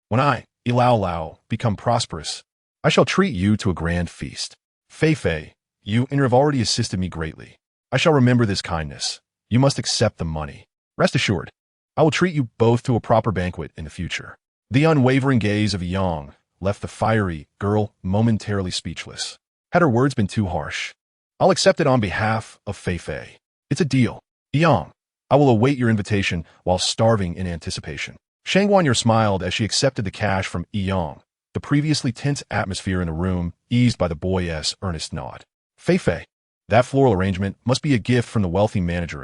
When I, Lao, become prosperous, I shall treat you to a grand feast. Fei, you have already assisted me greatly. I shall remember this kindness. You must accept the money. Rest assured, I will treat you both to a proper banquet in the future. The unwavering gaze of Yang left the fiery girl momentarily speechless. Had her words been too harsh? I'll accept it on behalf of Fei. It's a deal. Yang, I will await your invitation while starving in anticipation. Shangguanyur smiled as she accepted the cash from Yang, the previously tense atmosphere in the room eased by the boy's earnest nod. Fei, that floral arrangement must be a gift from the wealthy manager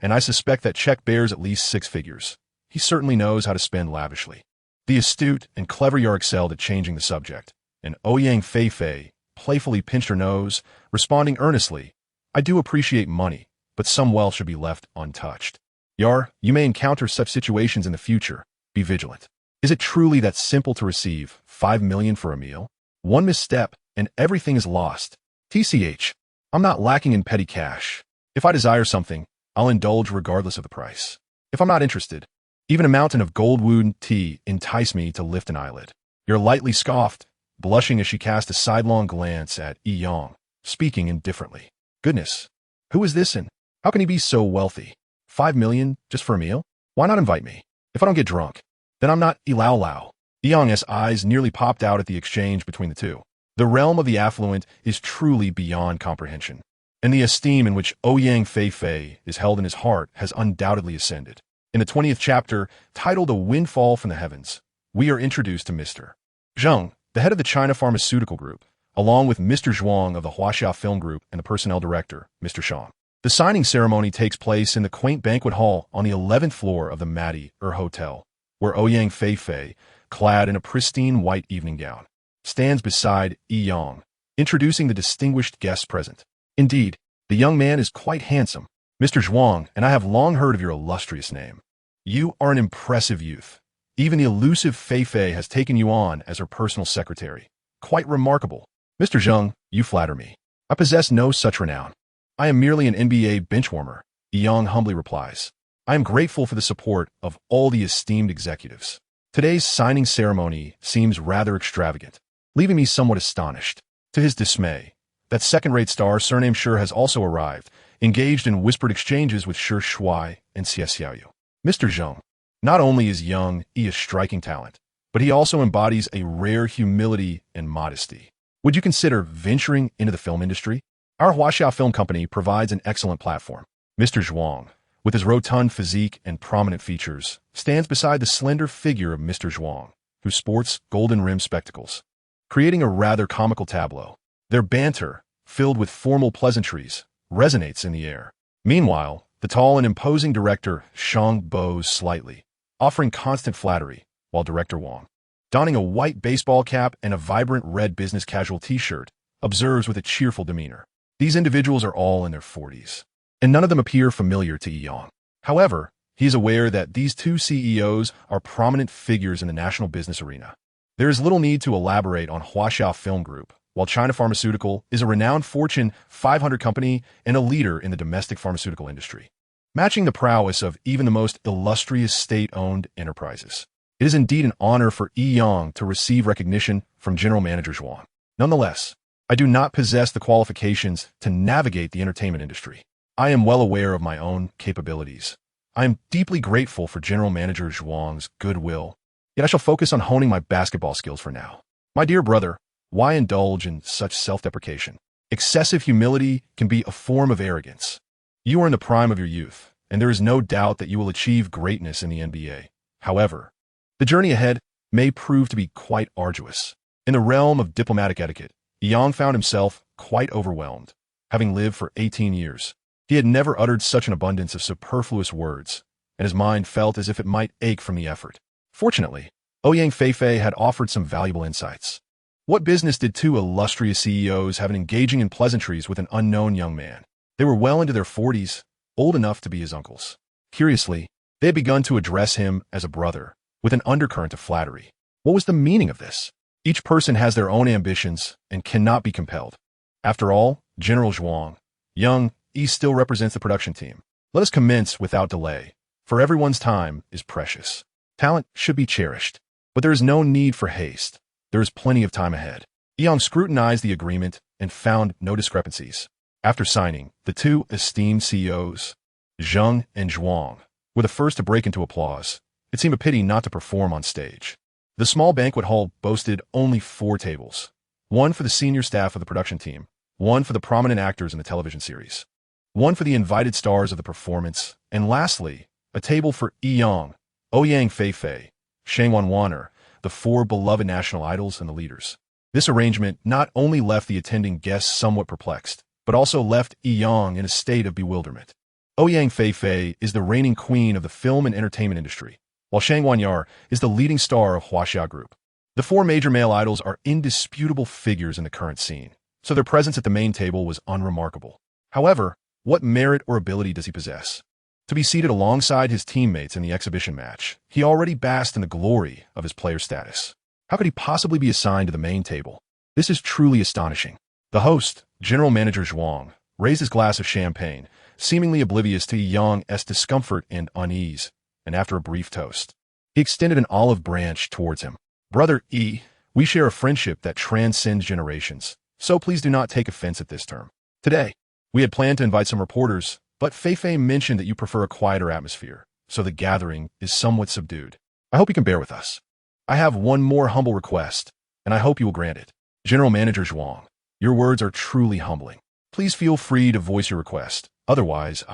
and I suspect that check bears at least 6 figures. He certainly knows how to spend lavishly. The astute and clever Yar excelled at changing the subject, and Ouyang Fei playfully pinched her nose, responding earnestly, I do appreciate money, but some wealth should be left untouched. Yar, you may encounter such situations in the future. Be vigilant. Is it truly that simple to receive 5 million for a meal? One misstep, and everything is lost. TCH, I'm not lacking in petty cash. If I desire something, I'll indulge regardless of the price. If I'm not interested, even a mountain of gold-wooed tea entice me to lift an eyelid. You're lightly scoffed, blushing as she cast a sidelong glance at Yi Yang, speaking indifferently. Goodness, who is this and how can he be so wealthy? 5 million just for a meal? Why not invite me? If I don't get drunk, then I'm not Ilao Lao. Yi Yang's eyes nearly popped out at the exchange between the two. The realm of the affluent is truly beyond comprehension, and the esteem in which Ouyang Fei is held in his heart has undoubtedly ascended. In the 20th chapter, titled A Windfall from the Heavens, we are introduced to Mr. Zheng, the head of the China Pharmaceutical Group, along with Mr. Zhuang of the Huaxia Film Group and the personnel director, Mr. Shang. The signing ceremony takes place in the quaint banquet hall on the 11th floor of the Mati Hotel, where Ouyang Fei, clad in a pristine white evening gown, stands beside Yi Yang, introducing the distinguished guests present. Indeed, the young man is quite handsome. Mr. Zhuang, and I have long heard of your illustrious name. You are an impressive youth. Even the elusive Fei has taken you on as her personal secretary. Quite remarkable. Mr. Zheng, you flatter me. I possess no such renown. I am merely an NBA benchwarmer, Yi Yang humbly replies. I am grateful for the support of all the esteemed executives. Today's signing ceremony seems rather extravagant, leaving me somewhat astonished. To his dismay, that second-rate star surnamed Shi has also arrived, engaged in whispered exchanges with Shi Shuai and Xie Xiaoyu. Mr. Zheng, not only is young, he is striking talent, but he also embodies a rare humility and modesty. Would you consider venturing into the film industry? Our Huaxia Film Company provides an excellent platform. Mr. Zhuang, with his rotund physique and prominent features, stands beside the slender figure of Mr. Zhuang, who sports golden-rimmed spectacles, creating a rather comical tableau. Their banter, filled with formal pleasantries, resonates in the air. Meanwhile, the tall and imposing director Shang bows slightly, offering constant flattery, while Director Wang, donning a white baseball cap and a vibrant red business casual t-shirt, observes with a cheerful demeanor. These individuals are all in their 40s, and none of them appear familiar to Yi Yang. However, he is aware that these two CEOs are prominent figures in the national business arena. There is little need to elaborate on Huaxia Film Group, while China Pharmaceutical is a renowned Fortune 500 company and a leader in the domestic pharmaceutical industry, matching the prowess of even the most illustrious state-owned enterprises. It is indeed an honor for Yi Yang to receive recognition from General Manager Zhuang. Nonetheless, I do not possess the qualifications to navigate the entertainment industry. I am well aware of my own capabilities. I am deeply grateful for General Manager Zhuang's goodwill, yet I shall focus on honing my basketball skills for now. My dear brother, why indulge in such self-deprecation? Excessive humility can be a form of arrogance. You are in the prime of your youth, and there is no doubt that you will achieve greatness in the NBA. However, the journey ahead may prove to be quite arduous. In the realm of diplomatic etiquette, Yang found himself quite overwhelmed. Having lived for 18 years, he had never uttered such an abundance of superfluous words, and his mind felt as if it might ache from the effort. Fortunately, Ouyang Fei had offered some valuable insights. What business did two illustrious CEOs have in engaging in pleasantries with an unknown young man? They were well into their 40s, old enough to be his uncles. Curiously, they had begun to address him as a brother, with an undercurrent of flattery. What was the meaning of this? Each person has their own ambitions and cannot be compelled. After all, General Zhuang, young, he still represents the production team. Let us commence without delay, for everyone's time is precious. Talent should be cherished, but there is no need for haste. There is plenty of time ahead. Yang scrutinized the agreement and found no discrepancies. After signing, the two esteemed CEOs, Zheng and Zhuang, were the first to break into applause. It seemed a pity not to perform on stage. The small banquet hall boasted only 4 tables, one for the senior staff of the production team, one for the prominent actors in the television series, one for the invited stars of the performance, and lastly, a table for Yi Yang, Ouyang Fei, Shang Wanwaner, the 4 beloved national idols and the leaders. This arrangement not only left the attending guests somewhat perplexed, but also left Yi Yang in a state of bewilderment. Ouyang Fei is the reigning queen of the film and entertainment industry, while Shang Wanyer is the leading star of Huaxia Group. The 4 major male idols are indisputable figures in the current scene, so their presence at the main table was unremarkable. However, what merit or ability does he possess? To be seated alongside his teammates in the exhibition match, he already basked in the glory of his player status. How could he possibly be assigned to the main table? This is truly astonishing. The host, General Manager Zhuang, raised his glass of champagne, seemingly oblivious to Yang's discomfort and unease, and after a brief toast, he extended an olive branch towards him. Brother E, we share a friendship that transcends generations, so please do not take offense at this term. Today, we had planned to invite some reporters, but Feifei mentioned that you prefer a quieter atmosphere, so the gathering is somewhat subdued. I hope you can bear with us. I have one more humble request, and I hope you will grant it. General Manager Zhuang, your words are truly humbling. Please feel free to voice your request. Otherwise,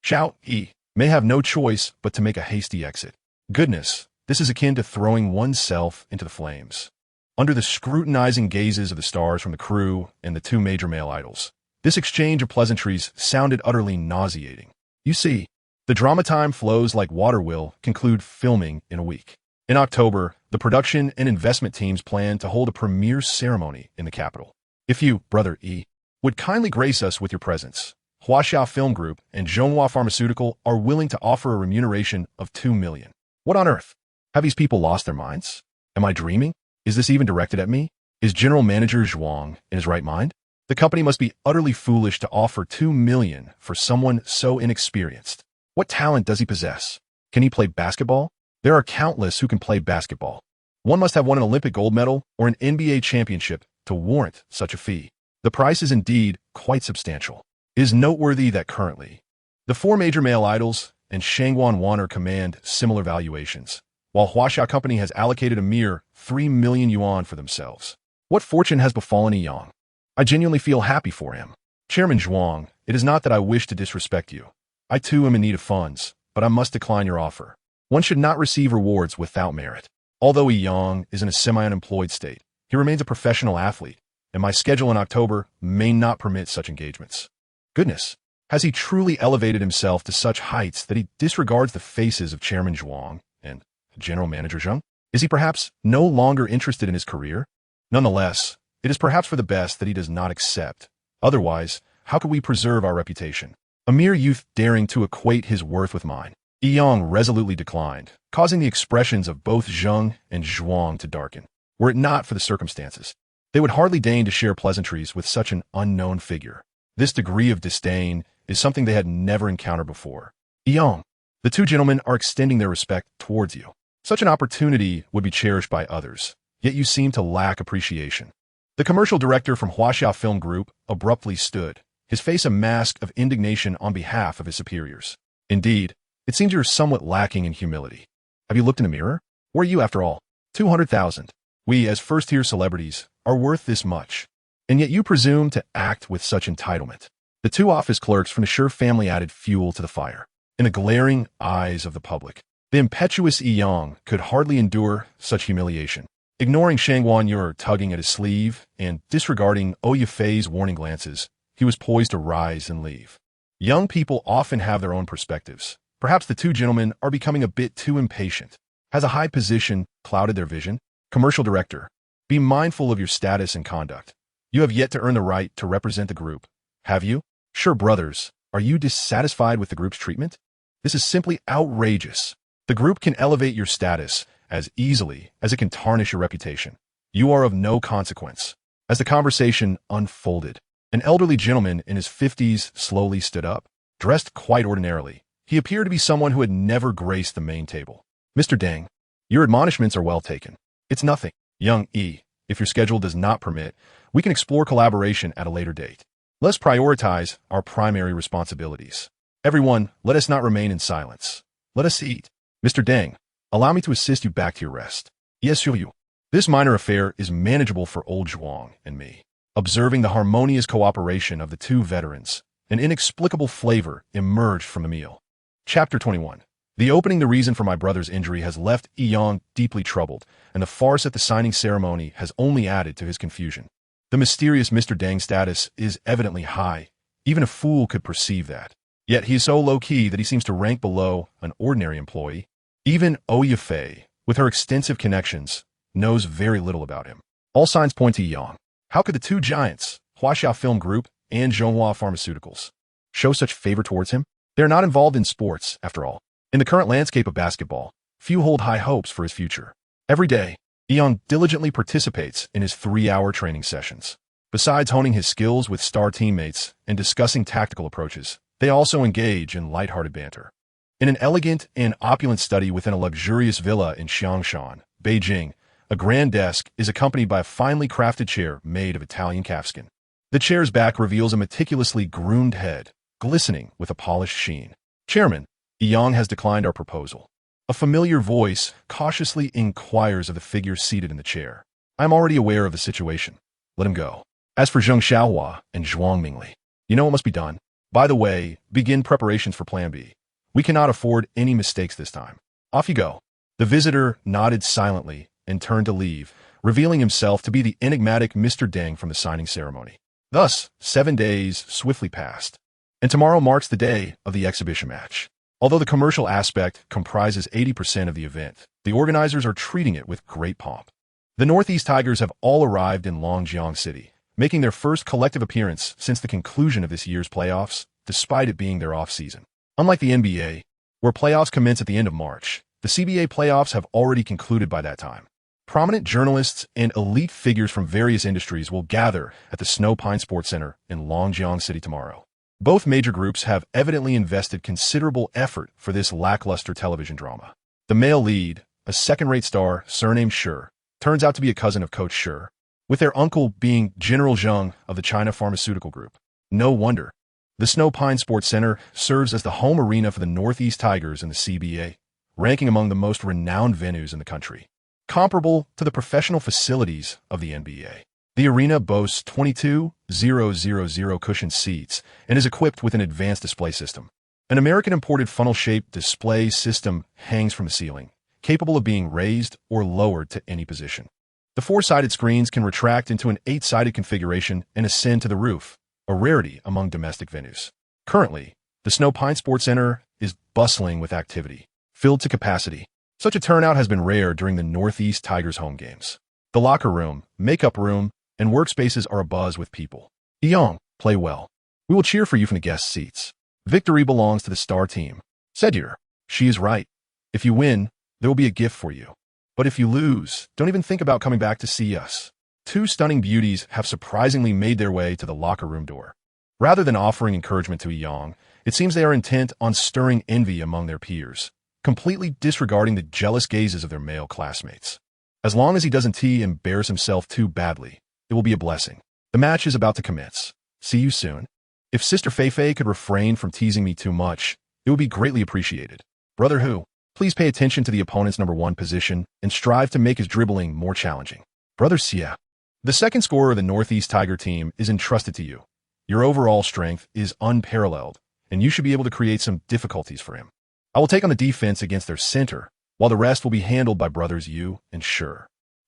Xiao E, may have no choice but to make a hasty exit. Goodness, this is akin to throwing oneself into the flames. Under the scrutinizing gazes of the stars from the crew and the two major male idols, this exchange of pleasantries sounded utterly nauseating. You see, the drama time flows like water will conclude filming in a week. In October, the production and investment teams plan to hold a premiere ceremony in the capital. If you, Brother E, would kindly grace us with your presence, Huaxia Film Group and Zhonghua Pharmaceutical are willing to offer a remuneration of 2 million. What on earth? Have these people lost their minds? Am I dreaming? Is this even directed at me? Is General Manager Zhuang in his right mind? The company must be utterly foolish to offer 2 million for someone so inexperienced. What talent does he possess? Can he play basketball? There are countless who can play basketball. One must have won an Olympic gold medal or an NBA championship to warrant such a fee. The price is indeed quite substantial. It is noteworthy that currently, the four major male idols and Shangguan Wanner command similar valuations, while Huaxia Company has allocated a mere 3 million yuan for themselves. What fortune has befallen Yang? I genuinely feel happy for him. Chairman Zhuang, it is not that I wish to disrespect you. I too am in need of funds, but I must decline your offer. One should not receive rewards without merit. Although Yang is in a semi-unemployed state, he remains a professional athlete, and my schedule in October may not permit such engagements. Goodness, has he truly elevated himself to such heights that he disregards the faces of Chairman Zhuang and General Manager Zheng? Is he perhaps no longer interested in his career? Nonetheless, it is perhaps for the best that he does not accept. Otherwise, how could we preserve our reputation? A mere youth daring to equate his worth with mine. Yang resolutely declined, causing the expressions of both Zheng and Zhuang to darken. Were it not for the circumstances, they would hardly deign to share pleasantries with such an unknown figure. This degree of disdain is something they had never encountered before. Yang, the two gentlemen are extending their respect towards you. Such an opportunity would be cherished by others, yet you seem to lack appreciation. The commercial director from Huaxia Film Group abruptly stood, his face a mask of indignation on behalf of his superiors. Indeed, it seems you're somewhat lacking in humility. Have you looked in a mirror? Where are you, after all? 200,000. We, as first-tier celebrities, are worth this much. And yet you presume to act with such entitlement. The two office clerks from the Sure family added fuel to the fire. In the glaring eyes of the public, the impetuous Yang could hardly endure such humiliation. Ignoring Shangguan Yu tugging at his sleeve and disregarding Oya Fei's warning glances, he was poised to rise and leave. Young people often have their own perspectives. Perhaps the two gentlemen are becoming a bit too impatient. Has a high position clouded their vision? Commercial director, be mindful of your status and conduct. You have yet to earn the right to represent the group. Have you? Sure, brothers, are you dissatisfied with the group's treatment? This is simply outrageous. The group can elevate your status as easily as it can tarnish your reputation. You are of no consequence. As the conversation unfolded, an elderly gentleman in his 50s slowly stood up, dressed quite ordinarily. He appeared to be someone who had never graced the main table. Mr. Deng, your admonishments are well taken. It's nothing. Young E, if your schedule does not permit, we can explore collaboration at a later date. Let's prioritize our primary responsibilities. Everyone, let us not remain in silence. Let us eat. Mr. Deng, allow me to assist you back to your rest. Yes, you. This minor affair is manageable for old Zhuang and me. Observing the harmonious cooperation of the two veterans, an inexplicable flavor emerged from the meal. Chapter 21. The opening. The reason for my brother's injury has left Yang deeply troubled, and the farce at the signing ceremony has only added to his confusion. The mysterious Mr. Deng's status is evidently high. Even a fool could perceive that. Yet he is so low-key that he seems to rank below an ordinary employee. Even Oya Fei, with her extensive connections, knows very little about him. All signs point to Yang. How could the two giants, Huaxia Film Group and Zhonghua Pharmaceuticals, show such favor towards him? They are not involved in sports, after all. In the current landscape of basketball, few hold high hopes for his future. Every day, Yang diligently participates in his 3-hour training sessions. Besides honing his skills with star teammates and discussing tactical approaches, They also engage in lighthearted banter. In an elegant and opulent study within a luxurious villa in Xiangshan, Beijing, a grand desk is accompanied by a finely crafted chair made of Italian calfskin. The chair's back reveals a meticulously groomed head, glistening with a polished sheen. Chairman, Yang has declined our proposal. A familiar voice cautiously inquires of the figure seated in the chair. I am already aware of the situation. Let him go. As for Zheng Xiaohua and Zhuang Mingli, you know what must be done. By the way, begin preparations for Plan B. We cannot afford any mistakes this time. Off you go. The visitor nodded silently and turned to leave, revealing himself to be the enigmatic Mr. Deng from the signing ceremony. Thus, 7 days swiftly passed, and tomorrow marks the day of the exhibition match. Although the commercial aspect comprises 80% of the event, the organizers are treating it with great pomp. The Northeast Tigers have all arrived in Longjiang City, making their first collective appearance since the conclusion of this year's playoffs, despite it being their off-season. Unlike the NBA, where playoffs commence at the end of March, the CBA playoffs have already concluded by that time. Prominent journalists and elite figures from various industries will gather at the Snow Pine Sports Center in Longjiang City tomorrow. Both major groups have evidently invested considerable effort for this lackluster television drama. The male lead, a second-rate star surnamed Shi, turns out to be a cousin of Coach Shi, with their uncle being General Zheng of the China Pharmaceutical Group. No wonder. The Snow Pine Sports Center serves as the home arena for the Northeast Tigers in the CBA, ranking among the most renowned venues in the country, comparable to the professional facilities of the NBA. The arena boasts 22,000 cushioned seats and is equipped with an advanced display system. An American-imported funnel-shaped display system hangs from the ceiling, capable of being raised or lowered to any position. The 4-sided screens can retract into an 8-sided configuration and ascend to the roof, a rarity among domestic venues. Currently, the Snow Pine Sports Center is bustling with activity, filled to capacity. Such a turnout has been rare during the Northeast Tigers home games. The locker room, makeup room, and workspaces are abuzz with people. Yang, play well. We will cheer for you from the guest seats. Victory belongs to the star team. Sedir, she is right. If you win, there will be a gift for you. But if you lose, don't even think about coming back to see us. 2 stunning beauties have surprisingly made their way to the locker room door. Rather than offering encouragement to Yang, it seems they are intent on stirring envy among their peers, completely disregarding the jealous gazes of their male classmates. As long as he doesn't embarrass himself too badly, it will be a blessing. The match is about to commence. See you soon. If Sister Feifei could refrain from teasing me too much, it would be greatly appreciated. Brother Hu, please pay attention to the opponent's number 1 position and strive to make his dribbling more challenging. Brother Xia, the second scorer of the Northeast Tiger team is entrusted to you. Your overall strength is unparalleled, and you should be able to create some difficulties for him. I will take on the defense against their center, while the rest will be handled by brothers Yu and Shi.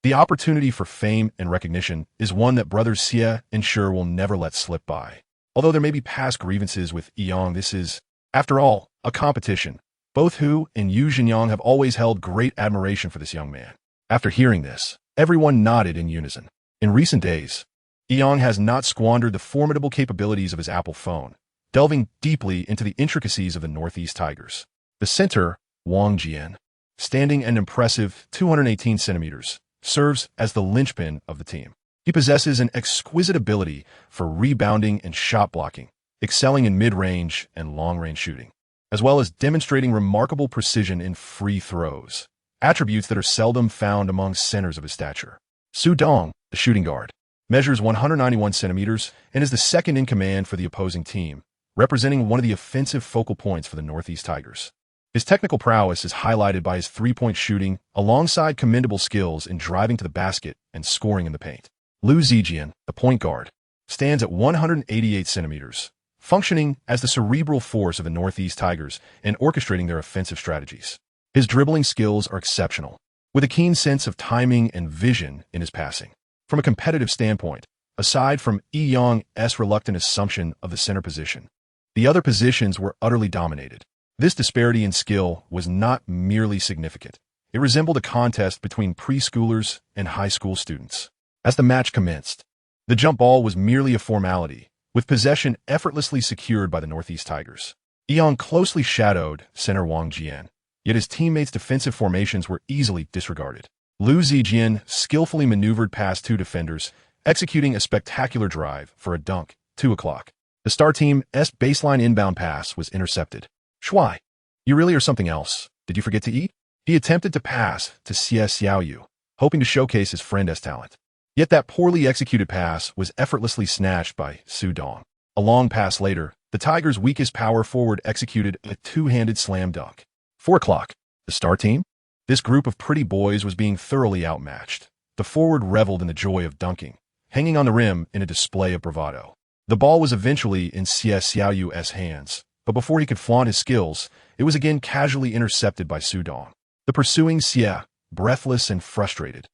The opportunity for fame and recognition is one that brothers Xia and Shi will never let slip by. Although there may be past grievances with Yang, this is, after all, a competition. Both Hu and Yu Jinyang have always held great admiration for this young man. After hearing this, everyone nodded in unison. In recent days, Yang has not squandered the formidable capabilities of his Apple phone, delving deeply into the intricacies of the Northeast Tigers. The center, Wang Jian, standing an impressive 218 centimeters, serves as the linchpin of the team. He possesses an exquisite ability for rebounding and shot blocking, excelling in mid-range and long-range shooting, as well as demonstrating remarkable precision in free throws, attributes that are seldom found among centers of his stature. Su Dong, the shooting guard, measures 191 centimeters and is the second in command for the opposing team, representing one of the offensive focal points for the Northeast Tigers. His technical prowess is highlighted by his 3-point shooting alongside commendable skills in driving to the basket and scoring in the paint. Liu Zijian, the point guard, stands at 188 centimeters, functioning as the cerebral force of the Northeast Tigers and orchestrating their offensive strategies. His dribbling skills are exceptional, with a keen sense of timing and vision in his passing. From a competitive standpoint, aside from Yang's reluctant assumption of the center position, the other positions were utterly dominated. This disparity in skill was not merely significant. It resembled a contest between preschoolers and high school students. As the match commenced, the jump ball was merely a formality, with possession effortlessly secured by the Northeast Tigers. Yang closely shadowed center Wang Jian, yet his teammates' defensive formations were easily disregarded. Liu Zijian skillfully maneuvered past 2 defenders, executing a spectacular drive for a dunk. 2 o'clock. The star team's baseline inbound pass was intercepted. Shuai, you really are something else. Did you forget to eat? He attempted to pass to Xiaoyu, hoping to showcase his friend's talent. Yet that poorly executed pass was effortlessly snatched by Su Dong. A long pass later, the Tigers' weakest power forward executed a two-handed slam dunk. 4 o'clock. The star team? This group of pretty boys was being thoroughly outmatched. The forward reveled in the joy of dunking, hanging on the rim in a display of bravado. The ball was eventually in Xiaoyu's hands, but before he could flaunt his skills, it was again casually intercepted by Su Dong. The pursuing Xia, breathless and frustrated,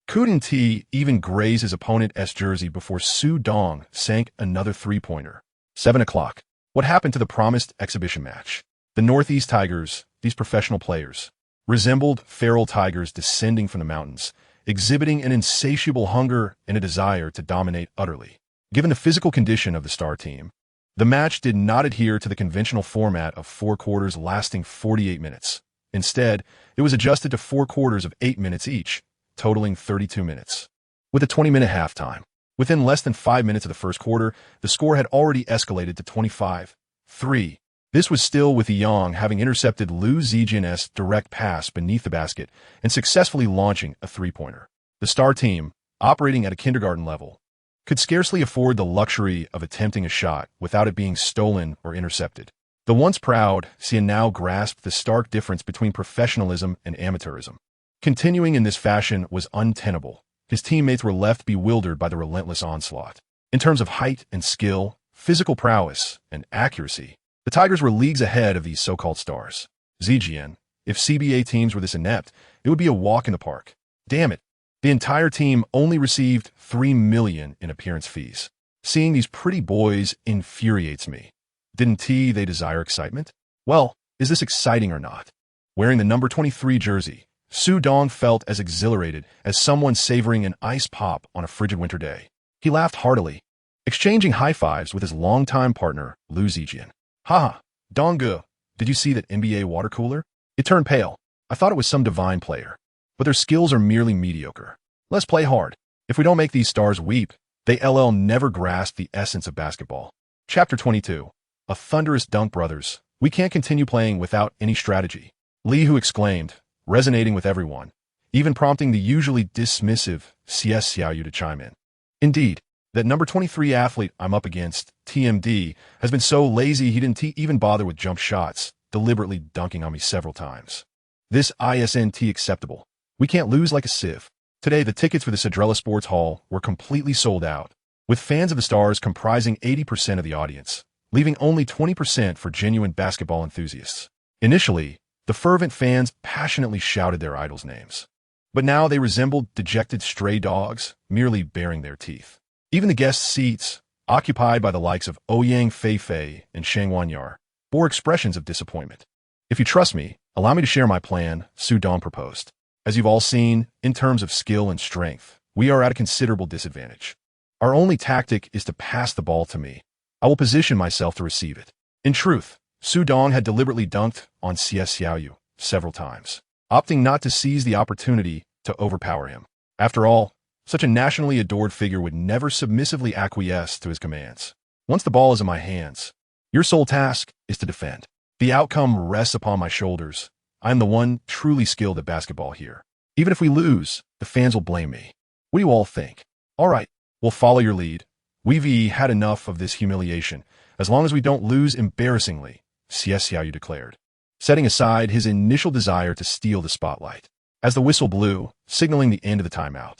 couldn't even graze his opponent's jersey before Su Dong sank another three-pointer. 7 o'clock. What happened to the promised exhibition match? The Northeast Tigers, these professional players, resembled feral tigers descending from the mountains, exhibiting an insatiable hunger and a desire to dominate utterly. Given the physical condition of the star team, the match did not adhere to the conventional format of 4 quarters lasting 48 minutes. Instead, it was adjusted to 4 quarters of 8 minutes each, totaling 32 minutes. With a 20-minute halftime, within less than 5 minutes of the first quarter, the score had already escalated to 25-3. This was still with Yang having intercepted Liu Zijian's direct pass beneath the basket and successfully launching a three-pointer. The star team, operating at a kindergarten level, could scarcely afford the luxury of attempting a shot without it being stolen or intercepted. The once proud Xia now grasped the stark difference between professionalism and amateurism. Continuing in this fashion was untenable. His teammates were left bewildered by the relentless onslaught. In terms of height and skill, physical prowess, and accuracy, the Tigers were leagues ahead of these so-called stars. Zijian, if CBA teams were this inept, it would be a walk in the park. Damn it. The entire team only received $3 million in appearance fees. Seeing these pretty boys infuriates me. Didn't they desire excitement? Well, is this exciting or not? Wearing the number 23 jersey, Su Dong felt as exhilarated as someone savoring an ice pop on a frigid winter day. He laughed heartily, exchanging high-fives with his longtime partner, Liu Zijian. Haha, Donggu, did you see that NBA water cooler? It turned pale. I thought it was some divine player. But their skills are merely mediocre. Let's play hard. If we don't make these stars weep, they never grasp the essence of basketball. Chapter 22. A thunderous dunk, brothers. We can't continue playing without any strategy. Li Hu exclaimed, resonating with everyone, even prompting the usually dismissive Xiaoyu to chime in. Indeed, that number 23 athlete I'm up against, TMD, has been so lazy he didn't even bother with jump shots, deliberately dunking on me several times. This isn't acceptable. We can't lose like a sieve. Today, the tickets for the Cedrella Sports Hall were completely sold out, with fans of the Stars comprising 80% of the audience, leaving only 20% for genuine basketball enthusiasts. Initially, the fervent fans passionately shouted their idols' names. But now they resembled dejected stray dogs, merely baring their teeth. Even the guest seats, occupied by the likes of Ouyang Feifei and Shang Wanyar, bore expressions of disappointment. If you trust me, allow me to share my plan, Su Dong proposed. As you've all seen, in terms of skill and strength, we are at a considerable disadvantage. Our only tactic is to pass the ball to me. I will position myself to receive it. In truth, Su Dong had deliberately dunked on Xiaoyu several times, opting not to seize the opportunity to overpower him. After all, such a nationally adored figure would never submissively acquiesce to his commands. Once the ball is in my hands, your sole task is to defend. The outcome rests upon my shoulders. I am the one truly skilled at basketball here. Even if we lose, the fans will blame me. What do you all think? All right, we'll follow your lead. We've had enough of this humiliation, as long as we don't lose embarrassingly, Xiaoyu declared, setting aside his initial desire to steal the spotlight. As the whistle blew, signaling the end of the timeout,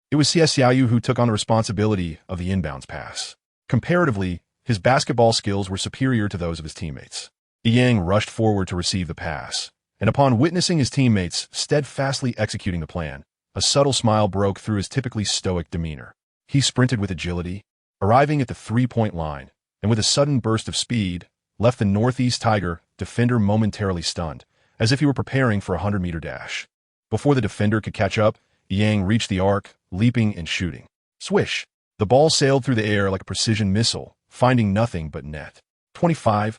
it was Xiaoyu who took on the responsibility of the inbounds pass. Comparatively, his basketball skills were superior to those of his teammates. Yang rushed forward to receive the pass, and upon witnessing his teammates steadfastly executing the plan, a subtle smile broke through his typically stoic demeanor. He sprinted with agility, arriving at the three-point line, and with a sudden burst of speed, left the Northeast Tiger defender momentarily stunned, as if he were preparing for a 100-meter dash. Before the defender could catch up, Yang reached the arc, leaping and shooting. Swish! The ball sailed through the air like a precision missile, finding nothing but net. 25-8.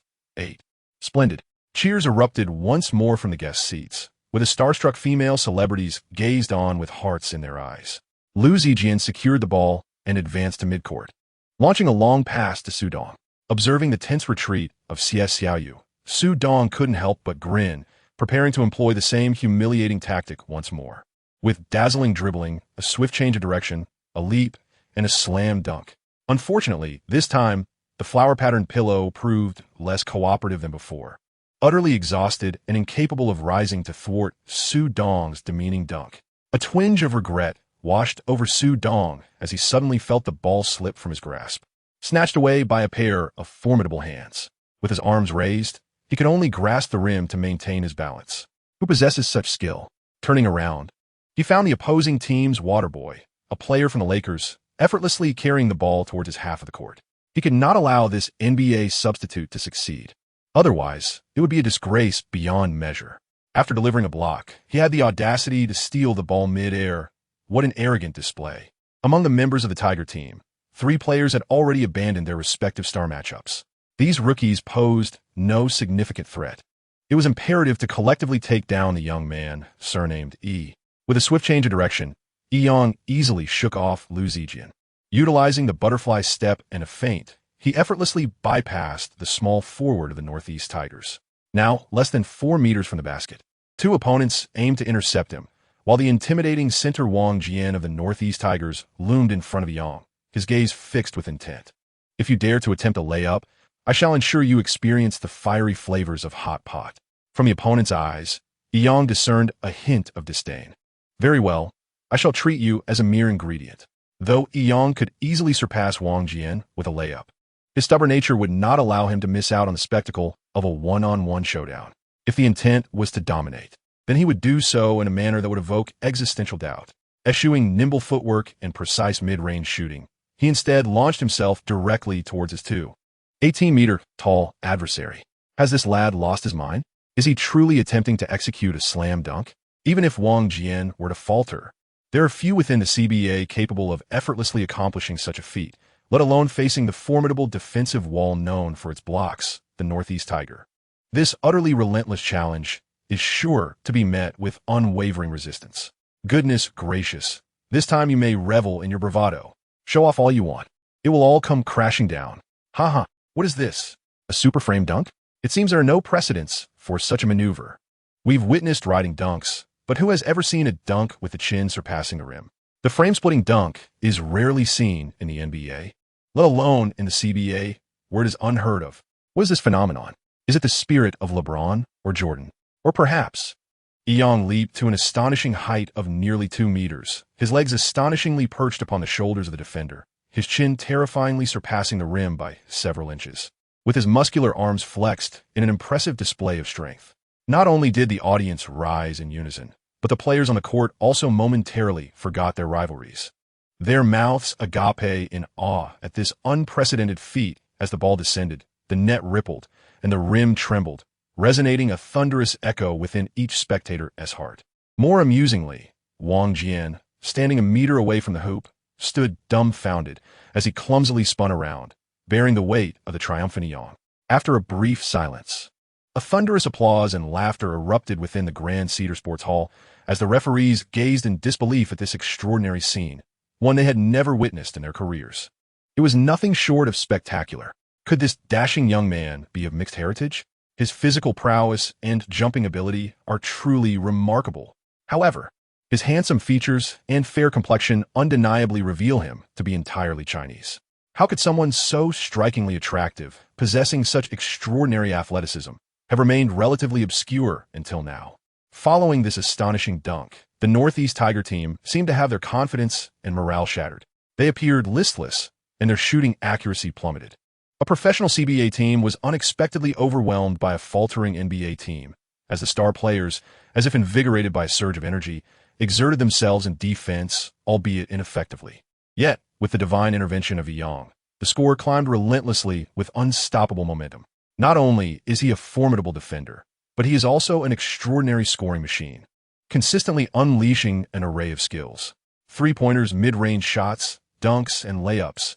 Splendid. Cheers erupted once more from the guest seats, with the starstruck female celebrities gazed on with hearts in their eyes. Liu Zijian secured the ball and advanced to midcourt, launching a long pass to Su Dong. Observing the tense retreat of CS Xiaoyu, Su Dong couldn't help but grin, preparing to employ the same humiliating tactic once more. With dazzling dribbling, a swift change of direction, a leap, and a slam dunk. Unfortunately, this time, the flower-patterned pillow proved less cooperative than before. Utterly exhausted and incapable of rising to thwart Su Dong's demeaning dunk. A twinge of regret washed over Su Dong as he suddenly felt the ball slip from his grasp, snatched away by a pair of formidable hands. With his arms raised, he could only grasp the rim to maintain his balance. Who possesses such skill? Turning around, he found the opposing team's Waterboy, a player from the Lakers, effortlessly carrying the ball towards his half of the court. He could not allow this NBA substitute to succeed. Otherwise, it would be a disgrace beyond measure. After delivering a block, he had the audacity to steal the ball mid-air. What an arrogant display. Among the members of the Tiger team, 3 players had already abandoned their respective star matchups. These rookies posed no significant threat. It was imperative to collectively take down the young man, surnamed E. With a swift change of direction, E Young easily shook off Lu Zijian. Utilizing the butterfly step and a feint, he effortlessly bypassed the small forward of the Northeast Tigers. Now, less than 4 meters from the basket, 2 opponents aimed to intercept him, while the intimidating center Wang Jian of the Northeast Tigers loomed in front of Yang, his gaze fixed with intent. If you dare to attempt a layup, I shall ensure you experience the fiery flavors of hot pot. From the opponent's eyes, Yang discerned a hint of disdain. Very well, I shall treat you as a mere ingredient. Though Yang could easily surpass Wang Jian with a layup, his stubborn nature would not allow him to miss out on the spectacle of a one-on-one showdown. If the intent was to dominate, then he would do so in a manner that would evoke existential doubt. Eschewing nimble footwork and precise mid-range shooting, he instead launched himself directly towards his 18-meter tall adversary. Has this lad lost his mind? Is he truly attempting to execute a slam dunk? Even if Wang Jian were to falter, there are few within the CBA capable of effortlessly accomplishing such a feat, let alone facing the formidable defensive wall known for its blocks, the Northeast Tiger. This utterly relentless challenge is sure to be met with unwavering resistance. Goodness gracious, this time you may revel in your bravado. Show off all you want. It will all come crashing down. Haha, what is this? A super frame dunk? It seems there are no precedents for such a maneuver. We've witnessed riding dunks, but who has ever seen a dunk with the chin surpassing the rim? The frame-splitting dunk is rarely seen in the NBA, let alone in the CBA, where it is unheard of. What is this phenomenon? Is it the spirit of LeBron or Jordan? Or perhaps? Young leaped to an astonishing height of nearly 2 meters, his legs astonishingly perched upon the shoulders of the defender, his chin terrifyingly surpassing the rim by several inches. With his muscular arms flexed in an impressive display of strength, not only did the audience rise in unison, but the players on the court also momentarily forgot their rivalries. Their mouths agape in awe at this unprecedented feat. As the ball descended, the net rippled, and the rim trembled, resonating a thunderous echo within each spectator's heart. More amusingly, Wang Jian, standing a meter away from the hoop, stood dumbfounded as he clumsily spun around, bearing the weight of the triumphant Yang. After a brief silence, a thunderous applause and laughter erupted within the Grand Cedar Sports Hall as the referees gazed in disbelief at this extraordinary scene, one they had never witnessed in their careers. It was nothing short of spectacular. Could this dashing young man be of mixed heritage? His physical prowess and jumping ability are truly remarkable. However, his handsome features and fair complexion undeniably reveal him to be entirely Chinese. How could someone so strikingly attractive, possessing such extraordinary athleticism, have remained relatively obscure until now? Following this astonishing dunk, the Northeast Tiger team seemed to have their confidence and morale shattered. They appeared listless, and their shooting accuracy plummeted. A professional CBA team was unexpectedly overwhelmed by a faltering NBA team, as the star players, as if invigorated by a surge of energy, exerted themselves in defense, albeit ineffectively. Yet, with the divine intervention of Yang, the score climbed relentlessly with unstoppable momentum. Not only is he a formidable defender, but he is also an extraordinary scoring machine, consistently unleashing an array of skills. Three-pointers, mid-range shots, dunks, and layups,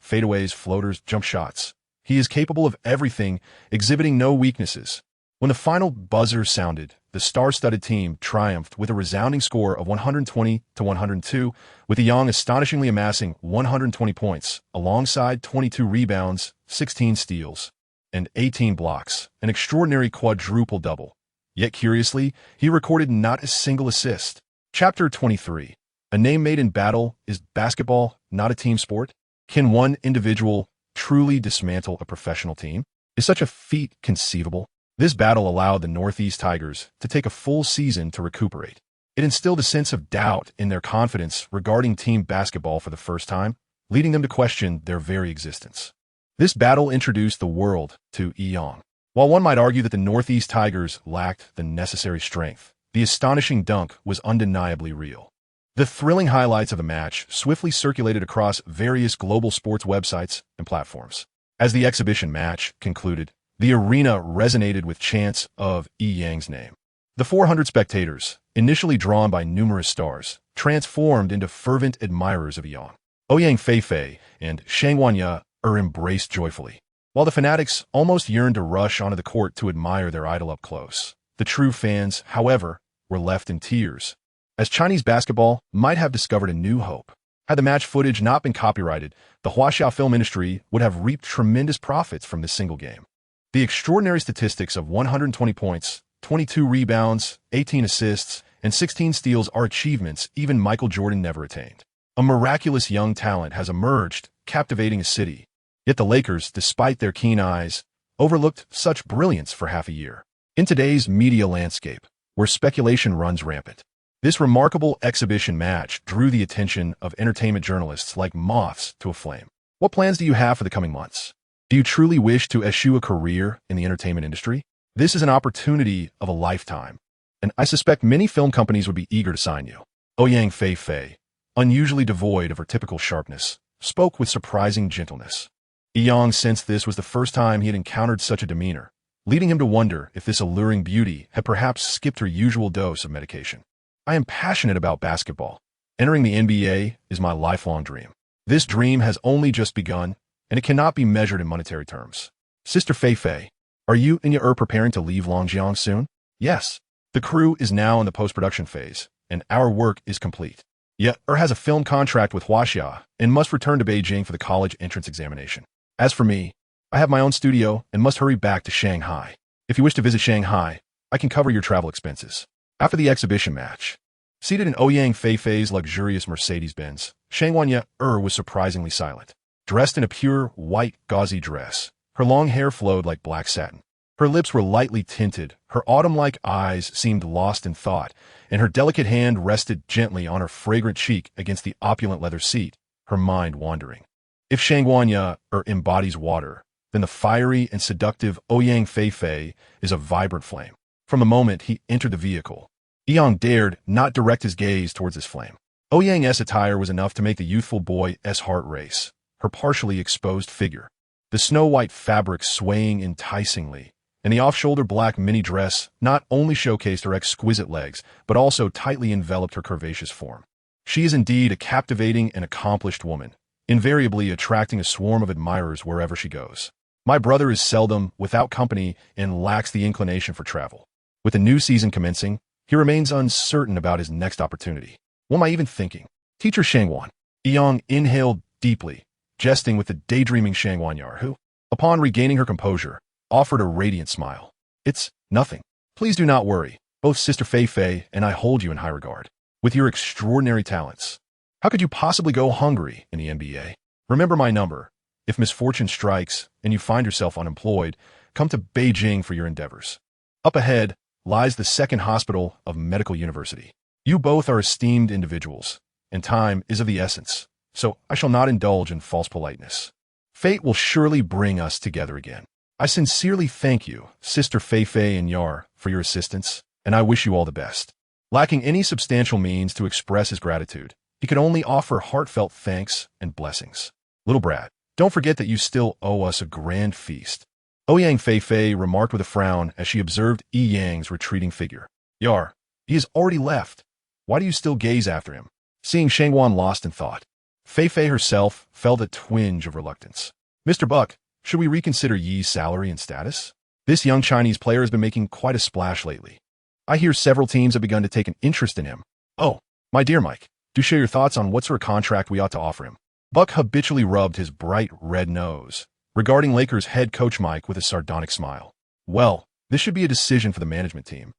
fadeaways, floaters, jump shots. He is capable of everything, exhibiting no weaknesses. When the final buzzer sounded, the star-studded team triumphed with a resounding score of 120-102, with Yang astonishingly amassing 120 points, alongside 22 rebounds, 16 steals, and 18 blocks, an extraordinary quadruple double. Yet curiously, he recorded not a single assist. Chapter 23. A name made in battle. Is basketball not a team sport? Can one individual truly dismantle a professional team? Is such a feat conceivable? This battle allowed the Northeast Tigers to take a full season to recuperate. It instilled a sense of doubt in their confidence regarding team basketball for the first time, leading them to question their very existence. This battle introduced the world to Yang. While one might argue that the Northeast Tigers lacked the necessary strength, the astonishing dunk was undeniably real. The thrilling highlights of the match swiftly circulated across various global sports websites and platforms. As the exhibition match concluded, the arena resonated with chants of Yang's name. The 400 spectators, initially drawn by numerous stars, transformed into fervent admirers of Yang. Ouyang Feifei and Shang Wanya are embraced joyfully. While the fanatics almost yearned to rush onto the court to admire their idol up close, the true fans, however, were left in tears, as Chinese basketball might have discovered a new hope. Had the match footage not been copyrighted, the Huaxia film industry would have reaped tremendous profits from this single game. The extraordinary statistics of 120 points, 22 rebounds, 18 assists, and 16 steals are achievements even Michael Jordan never attained. A miraculous young talent has emerged, captivating a city. Yet the Lakers, despite their keen eyes, overlooked such brilliance for half a year. In today's media landscape, where speculation runs rampant, this remarkable exhibition match drew the attention of entertainment journalists like moths to a flame. What plans do you have for the coming months? Do you truly wish to eschew a career in the entertainment industry? This is an opportunity of a lifetime, and I suspect many film companies would be eager to sign you. Ouyang Feifei, unusually devoid of her typical sharpness, spoke with surprising gentleness. Yang sensed this was the first time he had encountered such a demeanor, leading him to wonder if this alluring beauty had perhaps skipped her usual dose of medication. I am passionate about basketball. Entering the NBA is my lifelong dream. This dream has only just begun, and it cannot be measured in monetary terms. Sister Feifei, are you and your preparing to leave Longjiang soon? Yes. The crew is now in the post-production phase, and our work is complete. Yet has a film contract with Huaxia and must return to Beijing for the college entrance examination. As for me, I have my own studio and must hurry back to Shanghai. If you wish to visit Shanghai, I can cover your travel expenses. After the exhibition match, seated in Ouyang Feifei's luxurious Mercedes-Benz, Shang Wanya was surprisingly silent. Dressed in a pure, white, gauzy dress, her long hair flowed like black satin. Her lips were lightly tinted, her autumn-like eyes seemed lost in thought, and her delicate hand rested gently on her fragrant cheek against the opulent leather seat, her mind wandering. If Shang Wanya embodies water, then the fiery and seductive Ouyang Feifei is a vibrant flame. From the moment he entered the vehicle, Yang dared not direct his gaze towards this flame. Ouyang's attire was enough to make the youthful boy's heart race, her partially exposed figure, the snow-white fabric swaying enticingly, and the off-shoulder black mini dress not only showcased her exquisite legs, but also tightly enveloped her curvaceous form. She is indeed a captivating and accomplished woman, invariably attracting a swarm of admirers wherever she goes. My brother is seldom without company and lacks the inclination for travel. With the new season commencing, he remains uncertain about his next opportunity. What am I even thinking? Teacher Shangwan. Yang inhaled deeply, jesting with the daydreaming Shangwanyar, who, upon regaining her composure, offered a radiant smile. It's nothing. Please do not worry. Both Sister Feifei and I hold you in high regard. With your extraordinary talents, how could you possibly go hungry in the NBA? Remember my number. If misfortune strikes and you find yourself unemployed, come to Beijing for your endeavors. Up ahead lies the second hospital of Medical University. You both are esteemed individuals, and time is of the essence, so I shall not indulge in false politeness. Fate will surely bring us together again. I sincerely thank you, Sister Feifei and Yar, for your assistance, and I wish you all the best. Lacking any substantial means to express his gratitude, he could only offer heartfelt thanks and blessings. Little brat, don't forget that you still owe us a grand feast. Ouyang Feifei remarked with a frown as she observed Yang's retreating figure. Yar, he has already left. Why do you still gaze after him? Seeing Shangwan lost in thought, Feifei herself felt a twinge of reluctance. Mr. Buck, should we reconsider Yi's salary and status? This young Chinese player has been making quite a splash lately. I hear several teams have begun to take an interest in him. Oh, my dear Mike, do share your thoughts on what sort of contract we ought to offer him. Buck habitually rubbed his bright red nose, regarding Lakers head coach Mike with a sardonic smile. Well, this should be a decision for the management team.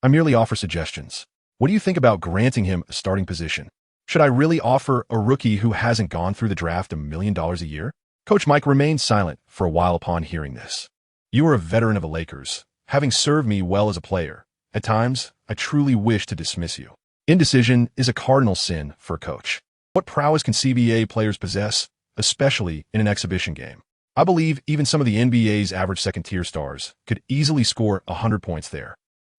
I merely offer suggestions. What do you think about granting him a starting position? Should I really offer a rookie who hasn't gone through the draft $1 million a year? Coach Mike remained silent for a while upon hearing this. You are a veteran of the Lakers, having served me well as a player. At times, I truly wish to dismiss you. Indecision is a cardinal sin for a coach. What prowess can CBA players possess, especially in an exhibition game? I believe even some of the NBA's average second-tier stars could easily score 100 points there.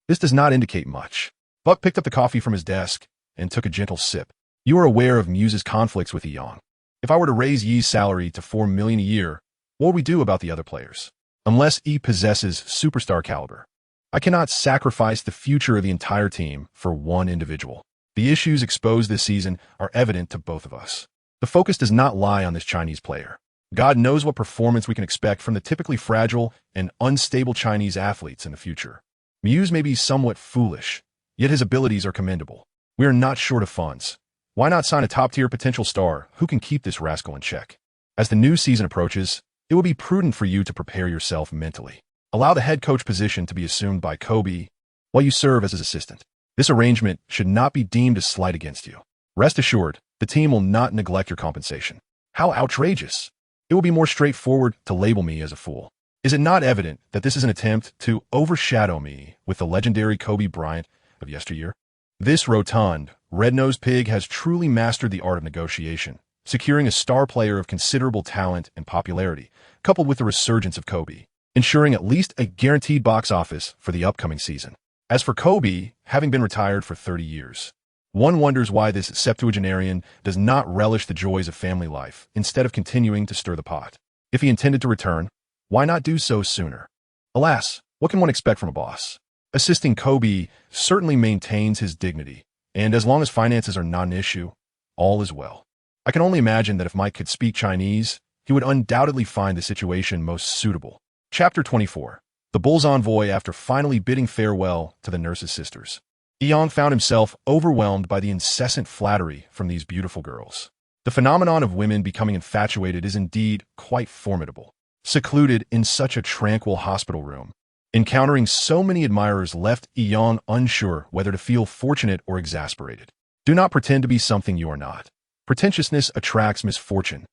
This does not indicate much. Buck picked up the coffee from his desk and took a gentle sip. You are aware of Muse's conflicts with Young. If I were to raise Ye's salary to $4 million a year, what would we do about the other players? Unless E possesses superstar caliber, I cannot sacrifice the future of the entire team for one individual. The issues exposed this season are evident to both of us. The focus does not lie on this Chinese player. God knows what performance we can expect from the typically fragile and unstable Chinese athletes in the future. Muse may be somewhat foolish, yet his abilities are commendable. We are not short of funds. Why not sign a top-tier potential star who can keep this rascal in check? As the new season approaches, it will be prudent for you to prepare yourself mentally. Allow the head coach position to be assumed by Kobe while you serve as his assistant. This arrangement should not be deemed a slight against you. Rest assured, the team will not neglect your compensation. How outrageous! It will be more straightforward to label me as a fool. Is it not evident that this is an attempt to overshadow me with the legendary Kobe Bryant of yesteryear? This rotund, red-nosed pig has truly mastered the art of negotiation, securing a star player of considerable talent and popularity, coupled with the resurgence of Kobe, ensuring at least a guaranteed box office for the upcoming season. As for Kobe, having been retired for 30 years, one wonders why this septuagenarian does not relish the joys of family life instead of continuing to stir the pot. If he intended to return, why not do so sooner? Alas, what can one expect from a boss? Assisting Kobe certainly maintains his dignity, and as long as finances are not an issue, all is well. I can only imagine that if Mike could speak Chinese, he would undoubtedly find the situation most suitable. Chapter 24. The Bull's Envoy after finally bidding farewell to the nurse's sisters. Young found himself overwhelmed by the incessant flattery from these beautiful girls. The phenomenon of women becoming infatuated is indeed quite formidable. Secluded in such a tranquil hospital room, encountering so many admirers left Young unsure whether to feel fortunate or exasperated. Do not pretend to be something you are not. Pretentiousness attracts misfortune.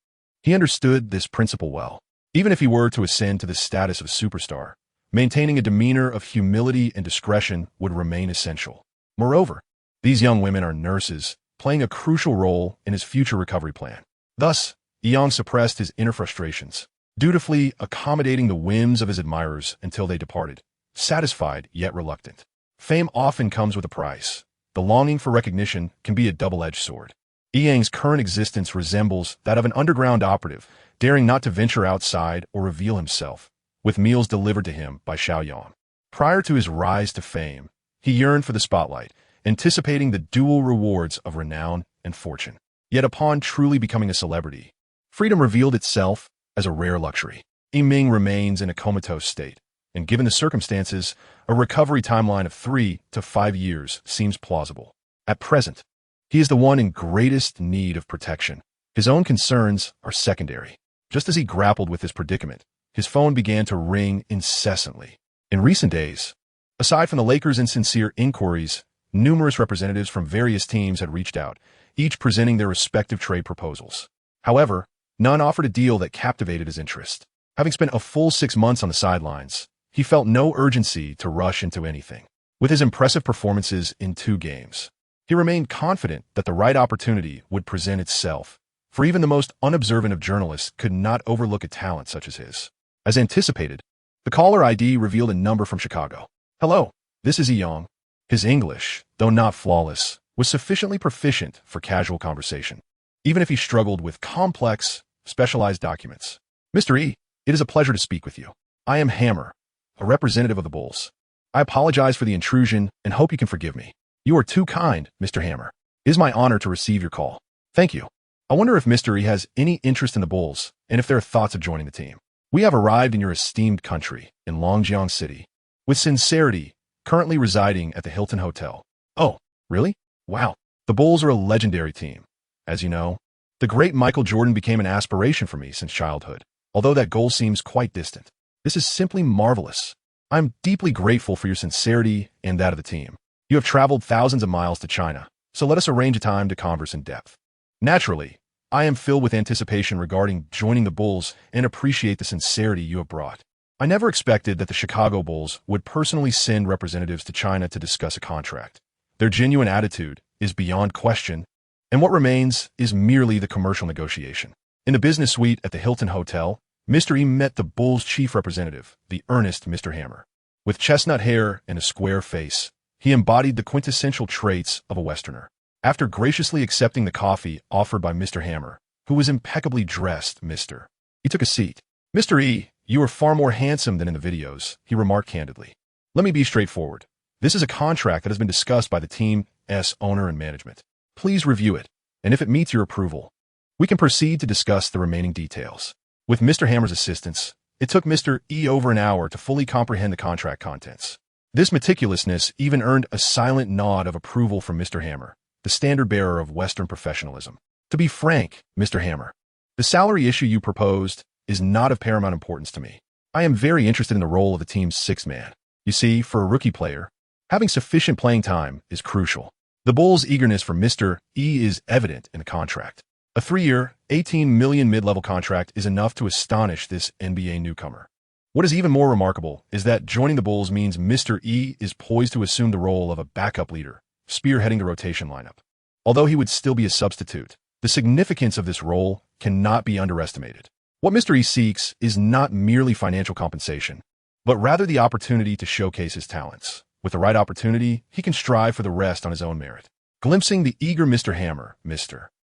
He understood this principle well. Even if he were to ascend to the status of superstar, maintaining a demeanor of humility and discretion would remain essential. Moreover, these young women are nurses, playing a crucial role in his future recovery plan. Thus, Young suppressed his inner frustrations, dutifully accommodating the whims of his admirers until they departed, satisfied yet reluctant. Fame often comes with a price. The longing for recognition can be a double-edged sword. Yang's current existence resembles that of an underground operative, daring not to venture outside or reveal himself, with meals delivered to him by Xiaoyang. Prior to his rise to fame, he yearned for the spotlight, anticipating the dual rewards of renown and fortune. Yet upon truly becoming a celebrity, freedom revealed itself as a rare luxury. Ming remains in a comatose state, and given the circumstances, a recovery timeline of 3 to 5 years seems plausible. At present, he is the one in greatest need of protection. His own concerns are secondary. Just as he grappled with this predicament, his phone began to ring incessantly. In recent days, aside from the Lakers' insincere inquiries, numerous representatives from various teams had reached out, each presenting their respective trade proposals. However, none offered a deal that captivated his interest. Having spent a full 6 months on the sidelines, he felt no urgency to rush into anything. With his impressive performances in 2 games, he remained confident that the right opportunity would present itself, for even the most unobservant of journalists could not overlook a talent such as his. As anticipated, the caller ID revealed a number from Chicago. Hello, this is Young. His English, though not flawless, was sufficiently proficient for casual conversation, even if he struggled with complex, specialized documents. Mr. E, it is a pleasure to speak with you. I am Hammer, a representative of the Bulls. I apologize for the intrusion and hope you can forgive me. You are too kind, Mr. Hammer. It is my honor to receive your call. Thank you. I wonder if Mr. E has any interest in the Bulls and if there are thoughts of joining the team. We have arrived in your esteemed country, in Longjiang City, with sincerity, currently residing at the Hilton Hotel. Oh, really? Wow. The Bulls are a legendary team. As you know, the great Michael Jordan became an aspiration for me since childhood, although that goal seems quite distant. This is simply marvelous. I'm deeply grateful for your sincerity and that of the team. You have traveled thousands of miles to China, so let us arrange a time to converse in depth. Naturally, I am filled with anticipation regarding joining the Bulls and appreciate the sincerity you have brought. I never expected that the Chicago Bulls would personally send representatives to China to discuss a contract. Their genuine attitude is beyond question, and what remains is merely the commercial negotiation. In the business suite at the Hilton Hotel, Mr. E met the Bulls' chief representative, the earnest Mr. Hammer. With chestnut hair and a square face, he embodied the quintessential traits of a Westerner. After graciously accepting the coffee offered by Mr. Hammer, who was impeccably dressed, he took a seat. Mr. E, you are far more handsome than in the videos, he remarked candidly. Let me be straightforward. This is a contract that has been discussed by the team's owner and management. Please review it, and if it meets your approval, we can proceed to discuss the remaining details. With Mr. Hammer's assistance, it took Mr. E over an hour to fully comprehend the contract contents. This meticulousness even earned a silent nod of approval from Mr. Hammer, the standard-bearer of Western professionalism. To be frank, Mr. Hammer, the salary issue you proposed is not of paramount importance to me. I am very interested in the role of the team's sixth man. You see, for a rookie player, having sufficient playing time is crucial. The Bulls' eagerness for Mr. E is evident in the contract. A 3-year, $18 million mid-level contract is enough to astonish this NBA newcomer. What is even more remarkable is that joining the Bulls means Mr. E is poised to assume the role of a backup leader, spearheading the rotation lineup. Although he would still be a substitute, the significance of this role cannot be underestimated. What Mr. E seeks is not merely financial compensation, but rather the opportunity to showcase his talents. With the right opportunity, he can strive for the rest on his own merit. Glimpsing the eager Mr. Hammer,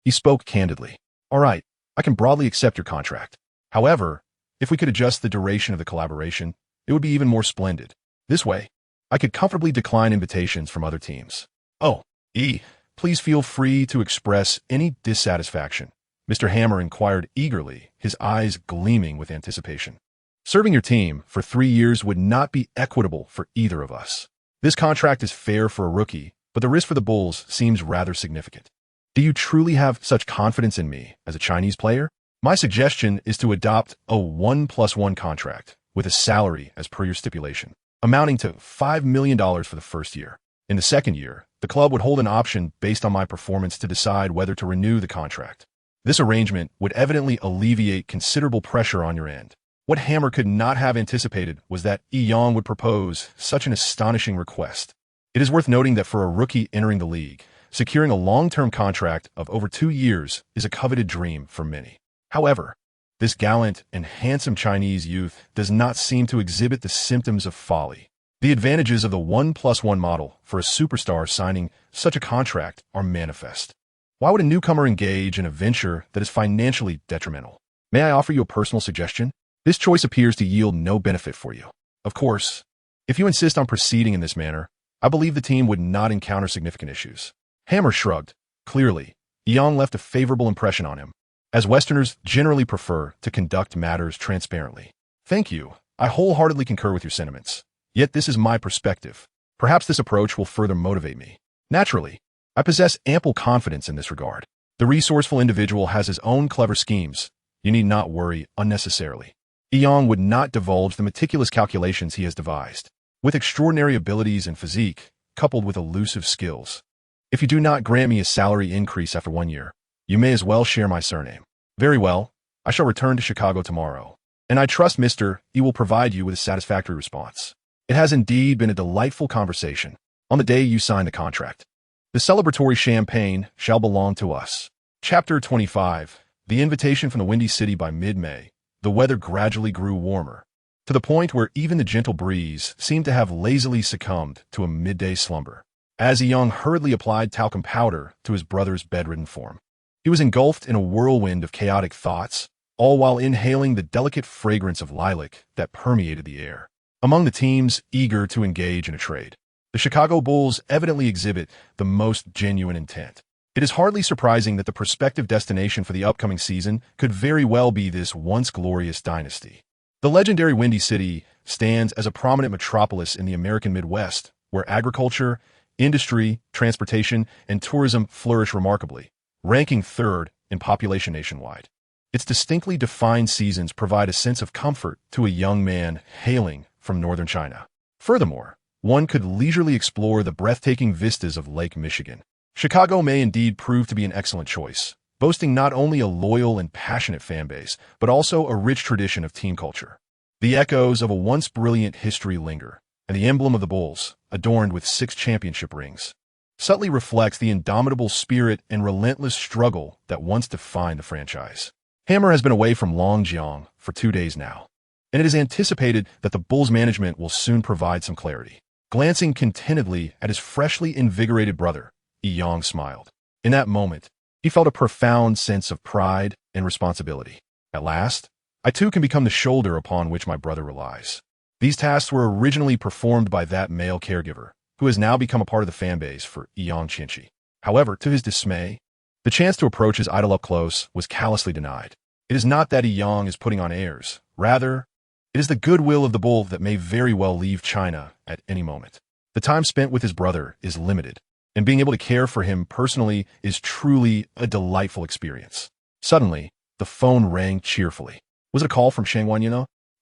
he spoke candidly. All right, I can broadly accept your contract. However, if we could adjust the duration of the collaboration, it would be even more splendid. This way, I could comfortably decline invitations from other teams. Oh, E, please feel free to express any dissatisfaction, Mr. Hammer inquired eagerly, his eyes gleaming with anticipation. Serving your team for 3 years would not be equitable for either of us. This contract is fair for a rookie, but the risk for the Bulls seems rather significant. Do you truly have such confidence in me as a Chinese player? My suggestion is to adopt a 1+1 contract with a salary as per your stipulation, amounting to $5 million for the first year. In the second year, the club would hold an option based on my performance to decide whether to renew the contract. This arrangement would evidently alleviate considerable pressure on your end. What Hammer could not have anticipated was that Young would propose such an astonishing request. It is worth noting that for a rookie entering the league, securing a long-term contract of over 2 years is a coveted dream for many. However, this gallant and handsome Chinese youth does not seem to exhibit the symptoms of folly. The advantages of the 1+1 model for a superstar signing such a contract are manifest. Why would a newcomer engage in a venture that is financially detrimental? May I offer you a personal suggestion? This choice appears to yield no benefit for you. Of course, if you insist on proceeding in this manner, I believe the team would not encounter significant issues. Hammer shrugged. Clearly, Young left a favorable impression on him, as Westerners generally prefer to conduct matters transparently. Thank you. I wholeheartedly concur with your sentiments. Yet this is my perspective. Perhaps this approach will further motivate me. Naturally, I possess ample confidence in this regard. The resourceful individual has his own clever schemes. You need not worry unnecessarily. Young would not divulge the meticulous calculations he has devised. With extraordinary abilities and physique, coupled with elusive skills. If you do not grant me a salary increase after 1 year, you may as well share my surname. Very well, I shall return to Chicago tomorrow, and I trust Mr. E will provide you with a satisfactory response. It has indeed been a delightful conversation. On the day you sign the contract, the celebratory champagne shall belong to us. Chapter 25. The invitation from the Windy City. By mid-May, the weather gradually grew warmer, to the point where even the gentle breeze seemed to have lazily succumbed to a midday slumber. As Young hurriedly applied talcum powder to his brother's bedridden form, he was engulfed in a whirlwind of chaotic thoughts, all while inhaling the delicate fragrance of lilac that permeated the air. Among the teams eager to engage in a trade, the Chicago Bulls evidently exhibit the most genuine intent. It is hardly surprising that the prospective destination for the upcoming season could very well be this once glorious dynasty. The legendary Windy City stands as a prominent metropolis in the American Midwest, where agriculture, industry, transportation, and tourism flourish remarkably, ranking third in population nationwide. Its distinctly defined seasons provide a sense of comfort to a young man hailing from northern China. Furthermore, one could leisurely explore the breathtaking vistas of Lake Michigan. Chicago may indeed prove to be an excellent choice, boasting not only a loyal and passionate fan base, but also a rich tradition of team culture. The echoes of a once brilliant history linger, and the emblem of the Bulls, adorned with 6 championship rings, subtly reflects the indomitable spirit and relentless struggle that once defined the franchise. Hammer has been away from Longjiang for 2 days now, and it is anticipated that the Bulls management will soon provide some clarity. Glancing contentedly at his freshly invigorated brother, Yang smiled. In that moment, he felt a profound sense of pride and responsibility. At last, I too can become the shoulder upon which my brother relies. These tasks were originally performed by that male caregiver, who has now become a part of the fan base for Yang Qinchi. However, to his dismay, the chance to approach his idol up close was callously denied. It is not that Yang is putting on airs. Rather, it is the goodwill of the Bull that may very well leave China at any moment. The time spent with his brother is limited, and being able to care for him personally is truly a delightful experience. Suddenly, the phone rang cheerfully. Was it a call from Shang Wan?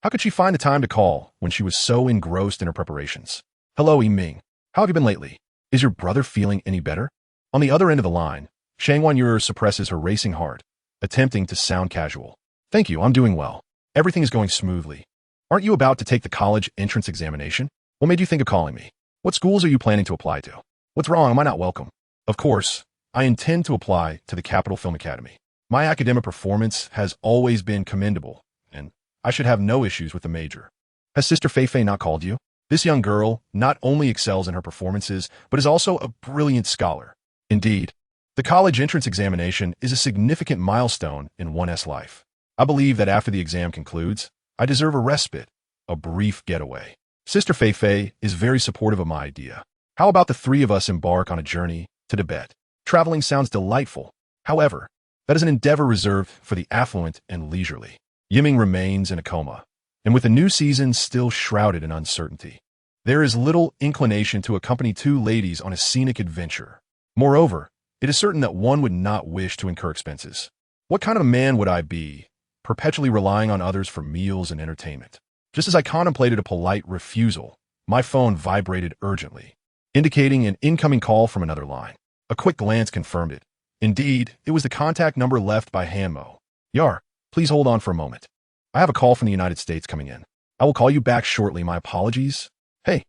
How could she find the time to call when she was so engrossed in her preparations? Hello, Yiming. How have you been lately? Is your brother feeling any better? On the other end of the line, Shang Wan suppresses her racing heart, attempting to sound casual. Thank you, I'm doing well. Everything is going smoothly. Aren't you about to take the college entrance examination? What made you think of calling me? What schools are you planning to apply to? What's wrong? Am I not welcome? Of course, I intend to apply to the Capital Film Academy. My academic performance has always been commendable, and I should have no issues with the major. Has Sister Fei not called you? This young girl not only excels in her performances, but is also a brilliant scholar. Indeed, the college entrance examination is a significant milestone in one's life. I believe that after the exam concludes, I deserve a respite, a brief getaway. Sister Fei is very supportive of my idea. How about the 3 of us embark on a journey to Tibet? Traveling sounds delightful. However, that is an endeavor reserved for the affluent and leisurely. Yiming remains in a coma, and with the new season still shrouded in uncertainty, there is little inclination to accompany 2 ladies on a scenic adventure. Moreover, it is certain that one would not wish to incur expenses. What kind of a man would I be, perpetually relying on others for meals and entertainment? Just as I contemplated a polite refusal, my phone vibrated urgently, indicating an incoming call from another line. A quick glance confirmed it. Indeed, it was the contact number left by Hanmo. Yar, please hold on for a moment. I have a call from the United States coming in. I will call you back shortly. My apologies. Hey,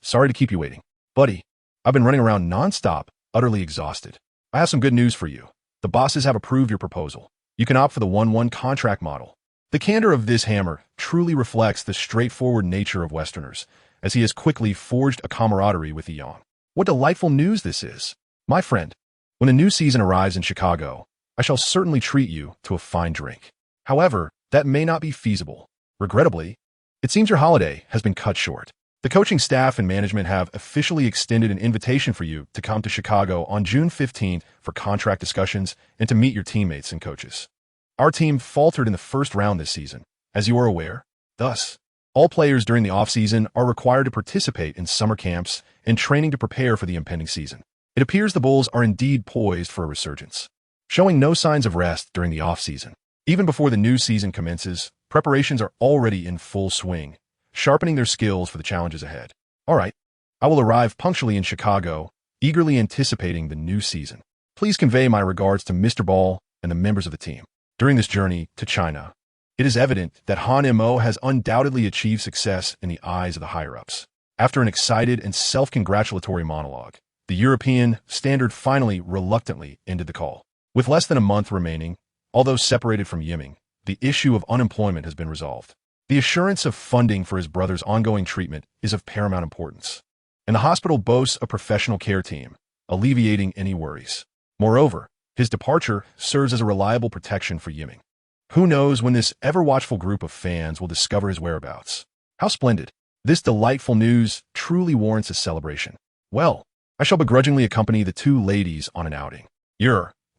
sorry to keep you waiting. Buddy, I've been running around nonstop, utterly exhausted. I have some good news for you. The bosses have approved your proposal. You can opt for the 1-1 contract model. The candor of this Hammer truly reflects the straightforward nature of Westerners, as he has quickly forged a camaraderie with the young. What delightful news this is. My friend, when the new season arrives in Chicago, I shall certainly treat you to a fine drink. However, that may not be feasible. Regrettably, it seems your holiday has been cut short. The coaching staff and management have officially extended an invitation for you to come to Chicago on June 15th for contract discussions and to meet your teammates and coaches. Our team faltered in the first round this season, as you are aware. Thus, all players during the off-season are required to participate in summer camps and training to prepare for the impending season. It appears the Bulls are indeed poised for a resurgence, showing no signs of rest during the off-season. Even before the new season commences, preparations are already in full swing, sharpening their skills for the challenges ahead. All right, I will arrive punctually in Chicago, eagerly anticipating the new season. Please convey my regards to Mr. Ball and the members of the team. During this journey to China, it is evident that Han Mo has undoubtedly achieved success in the eyes of the higher-ups. After an excited and self-congratulatory monologue, the European standard finally reluctantly ended the call. With less than a month remaining, although separated from Yiming, the issue of unemployment has been resolved. The assurance of funding for his brother's ongoing treatment is of paramount importance, and the hospital boasts a professional care team, alleviating any worries. Moreover, his departure serves as a reliable protection for Yiming. Who knows when this ever-watchful group of fans will discover his whereabouts? How splendid! This delightful news truly warrants a celebration. Well, I shall begrudgingly accompany the 2 ladies on an outing.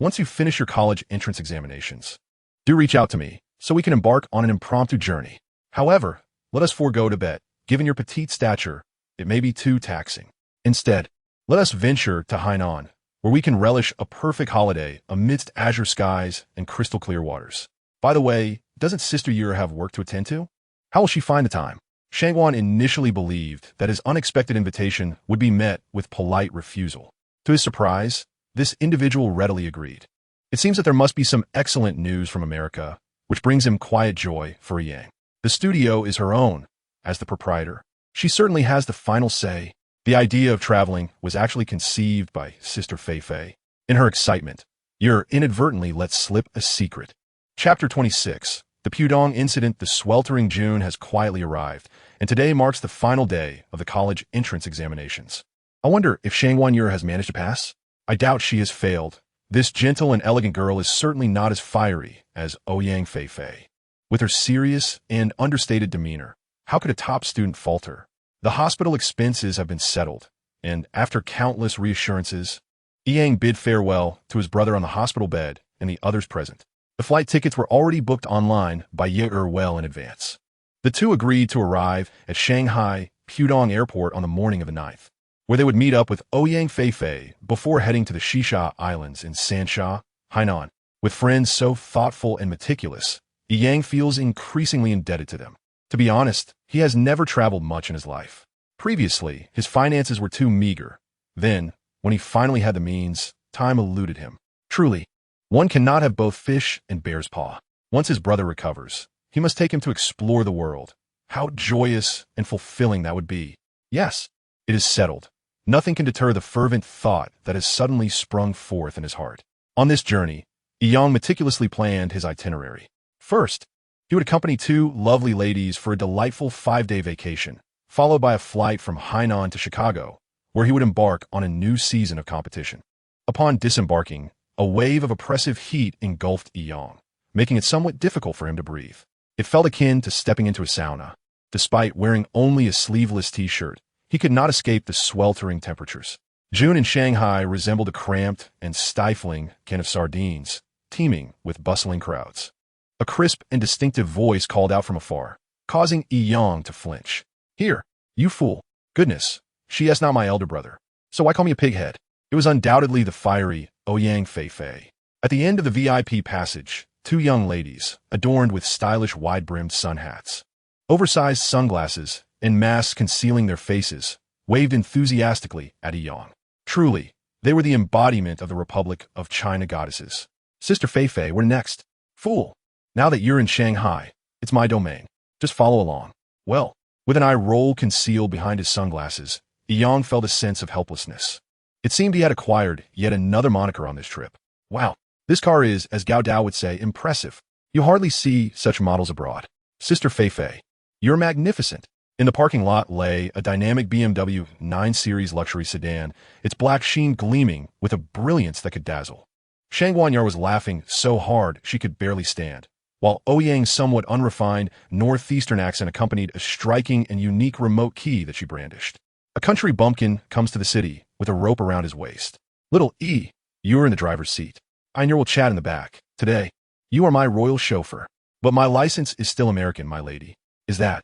Once you finish your college entrance examinations, do reach out to me so we can embark on an impromptu journey. However, let us forego Tibet. Given your petite stature, it may be too taxing. Instead, let us venture to Hainan, where we can relish a perfect holiday amidst azure skies and crystal clear waters. By the way, doesn't Sister Yer have work to attend to? How will she find the time? Shangwan initially believed that his unexpected invitation would be met with polite refusal. To his surprise, this individual readily agreed. It seems that there must be some excellent news from America, which brings him quiet joy for Yang. The studio is her own. As the proprietor, she certainly has the final say. The idea of traveling was actually conceived by Sister Fei Fei. In her excitement, Yer inadvertently let slip a secret. Chapter 26. The Pudong incident. The sweltering June has quietly arrived, and today marks the final day of the college entrance examinations. I wonder if Shangwan Yer has managed to pass? I doubt she has failed. This gentle and elegant girl is certainly not as fiery as Ouyang Fei Fei. With her serious and understated demeanor, how could a top student falter? The hospital expenses have been settled, and after countless reassurances, Yang bid farewell to his brother on the hospital bed and the others present. The flight tickets were already booked online by Ye well in advance. The two agreed to arrive at Shanghai Pudong Airport on the morning of the 9th, where they would meet up with Ouyang Fei Fei before heading to the Shisha Islands in Sansha, Hainan. With friends so thoughtful and meticulous, Yang feels increasingly indebted to them. To be honest, he has never traveled much in his life. Previously, his finances were too meager. Then, when he finally had the means, time eluded him. Truly, one cannot have both fish and bear's paw. Once his brother recovers, he must take him to explore the world. How joyous and fulfilling that would be. Yes, it is settled. Nothing can deter the fervent thought that has suddenly sprung forth in his heart. On this journey, Yang meticulously planned his itinerary. First, he would accompany two lovely ladies for a delightful 5-day vacation, followed by a flight from Hainan to Chicago, where he would embark on a new season of competition. Upon disembarking, a wave of oppressive heat engulfed Yang, making it somewhat difficult for him to breathe. It felt akin to stepping into a sauna. Despite wearing only a sleeveless t-shirt, he could not escape the sweltering temperatures. June in Shanghai resembled a cramped and stifling can of sardines, teeming with bustling crowds. A crisp and distinctive voice called out from afar, causing Yang to flinch. "Here, you fool. Goodness, she is not my elder brother. So why call me a pighead?" It was undoubtedly the fiery Ouyang Fei Fei. At the end of the VIP passage, two young ladies, adorned with stylish wide-brimmed sun hats, oversized sunglasses, and masks concealing their faces, waved enthusiastically at Yang. Truly, they were the embodiment of the Republic of China goddesses. Sister Fei Fei, we're next. Fool. Now that you're in Shanghai, it's my domain. Just follow along. Well, with an eye roll concealed behind his sunglasses, Yang felt a sense of helplessness. It seemed he had acquired yet another moniker on this trip. Wow, this car is, as Gao Dao would say, impressive. You hardly see such models abroad. Sister Fei Fei, you're magnificent. In the parking lot lay a dynamic BMW 9 Series luxury sedan, its black sheen gleaming with a brilliance that could dazzle. Shangwan Yer was laughing so hard she could barely stand, while Ouyang's somewhat unrefined northeastern accent accompanied a striking and unique remote key that she brandished. A country bumpkin comes to the city with a rope around his waist. Little E, you're in the driver's seat. I and you will chat in the back. Today, you are my royal chauffeur. But my license is still American, my lady. Is that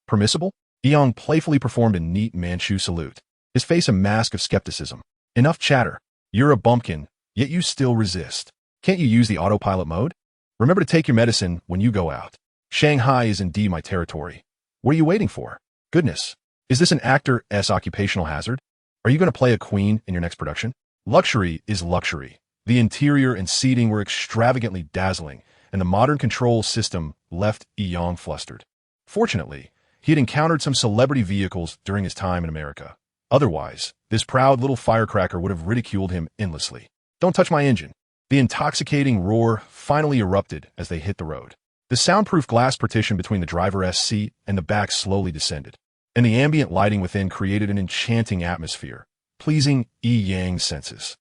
permissible? Yang playfully performed a neat Manchu salute, his face a mask of skepticism. Enough chatter. You're a bumpkin, yet you still resist. Can't you use the autopilot mode? Remember to take your medicine when you go out. Shanghai is indeed my territory. What are you waiting for? Goodness. Is this an actor's occupational hazard? Are you going to play a queen in your next production? Luxury is luxury. The interior and seating were extravagantly dazzling, and the modern control system left Yang flustered. Fortunately, he had encountered some celebrity vehicles during his time in America. Otherwise, this proud little firecracker would have ridiculed him endlessly. Don't touch my engine. The intoxicating roar finally erupted as they hit the road. The soundproof glass partition between the driver's seat and the back slowly descended, and the ambient lighting within created an enchanting atmosphere, pleasing Yang's senses.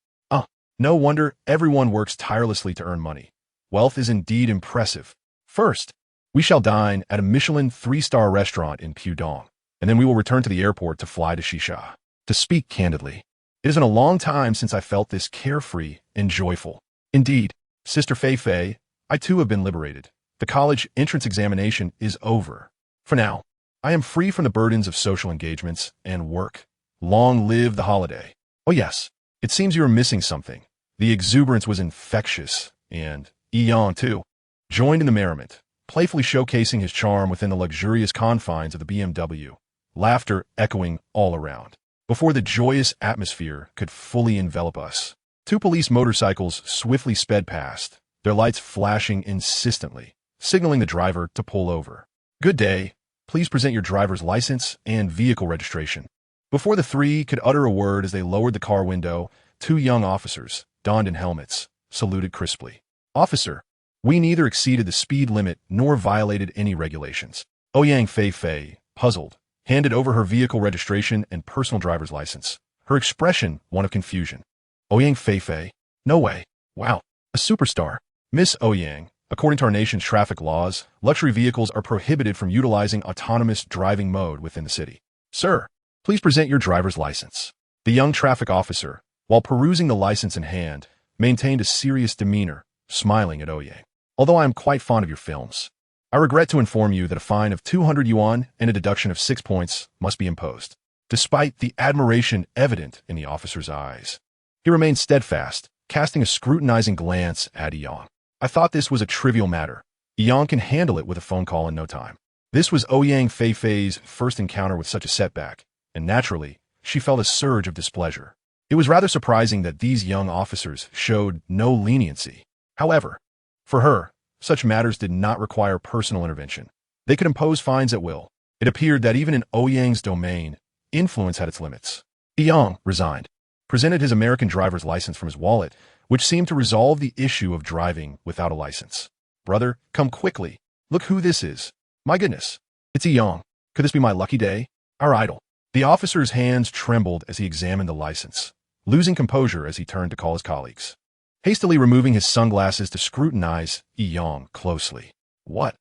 No wonder everyone works tirelessly to earn money. Wealth is indeed impressive. First, we shall dine at a Michelin 3-star restaurant in Pudong, and then we will return to the airport to fly to Shisha. To speak candidly, it has been a long time since I felt this carefree and joyful. Indeed, Sister Fei Fei, I too have been liberated. The college entrance examination is over. For now, I am free from the burdens of social engagements and work. Long live the holiday. Oh yes, it seems you are missing something. The exuberance was infectious, and Eon, too, joined in the merriment, playfully showcasing his charm within the luxurious confines of the BMW, laughter echoing all around. Before the joyous atmosphere could fully envelop us, two police motorcycles swiftly sped past, their lights flashing insistently, signaling the driver to pull over. Good day. Please present your driver's license and vehicle registration. Before the three could utter a word as they lowered the car window, two young officers, donned in helmets, saluted crisply. Officer, we neither exceeded the speed limit nor violated any regulations. Ouyang Fei, puzzled, handed over her vehicle registration and personal driver's license, her expression one of confusion. Ouyang Fei, no way. Wow, a superstar. Miss Ouyang, according to our nation's traffic laws, luxury vehicles are prohibited from utilizing autonomous driving mode within the city. Sir, please present your driver's license. The young traffic officer, while perusing the license in hand, maintained a serious demeanor, smiling at Ouyang. Although I am quite fond of your films, I regret to inform you that a fine of 200 yuan and a deduction of 6 points must be imposed. Despite the admiration evident in the officer's eyes, he remained steadfast, casting a scrutinizing glance at Eon. I thought this was a trivial matter. Eon can handle it with a phone call in no time. This was Ouyang Fei's first encounter with such a setback, and naturally, she felt a surge of displeasure. It was rather surprising that these young officers showed no leniency. However, for her, such matters did not require personal intervention. They could impose fines at will. It appeared that even in Ouyang's domain, influence had its limits. Eon resigned, presented his American driver's license from his wallet, which seemed to resolve the issue of driving without a license. Brother, come quickly. Look who this is. My goodness, it's Eon. Could this be my lucky day? Our idol. The officer's hands trembled as he examined the license, losing composure as he turned to call his colleagues. Hastily removing his sunglasses to scrutinize Eon closely. What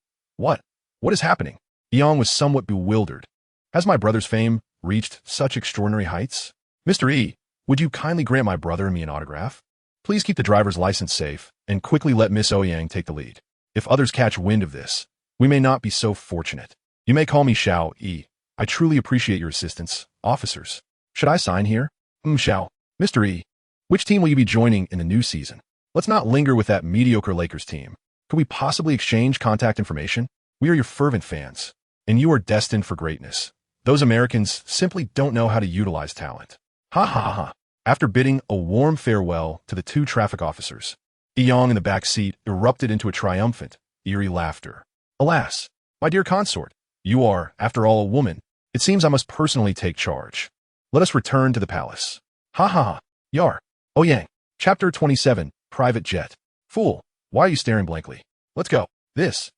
is happening? Eon was somewhat bewildered. Has my brother's fame reached such extraordinary heights? Mr. E, would you kindly grant my brother and me an autograph? Please keep the driver's license safe and quickly let Miss Ouyang take the lead. If others catch wind of this, we may not be so fortunate. You may call me Xiao E. I truly appreciate your assistance, officers. Should I sign here? Xiao. Mr. E, which team will you be joining in the new season? Let's not linger with that mediocre Lakers team. Could we possibly exchange contact information? We are your fervent fans, and you are destined for greatness. Those Americans simply don't know how to utilize talent. Ha ha ha. After bidding a warm farewell to the two traffic officers, Eon in the back seat erupted into a triumphant, eerie laughter. Alas, my dear consort, you are, after all, a woman. It seems I must personally take charge. Let us return to the palace. Ha ha ha. Yar. Ouyang. Chapter 27, Private Jet. Fool, why are you staring blankly? Let's go. This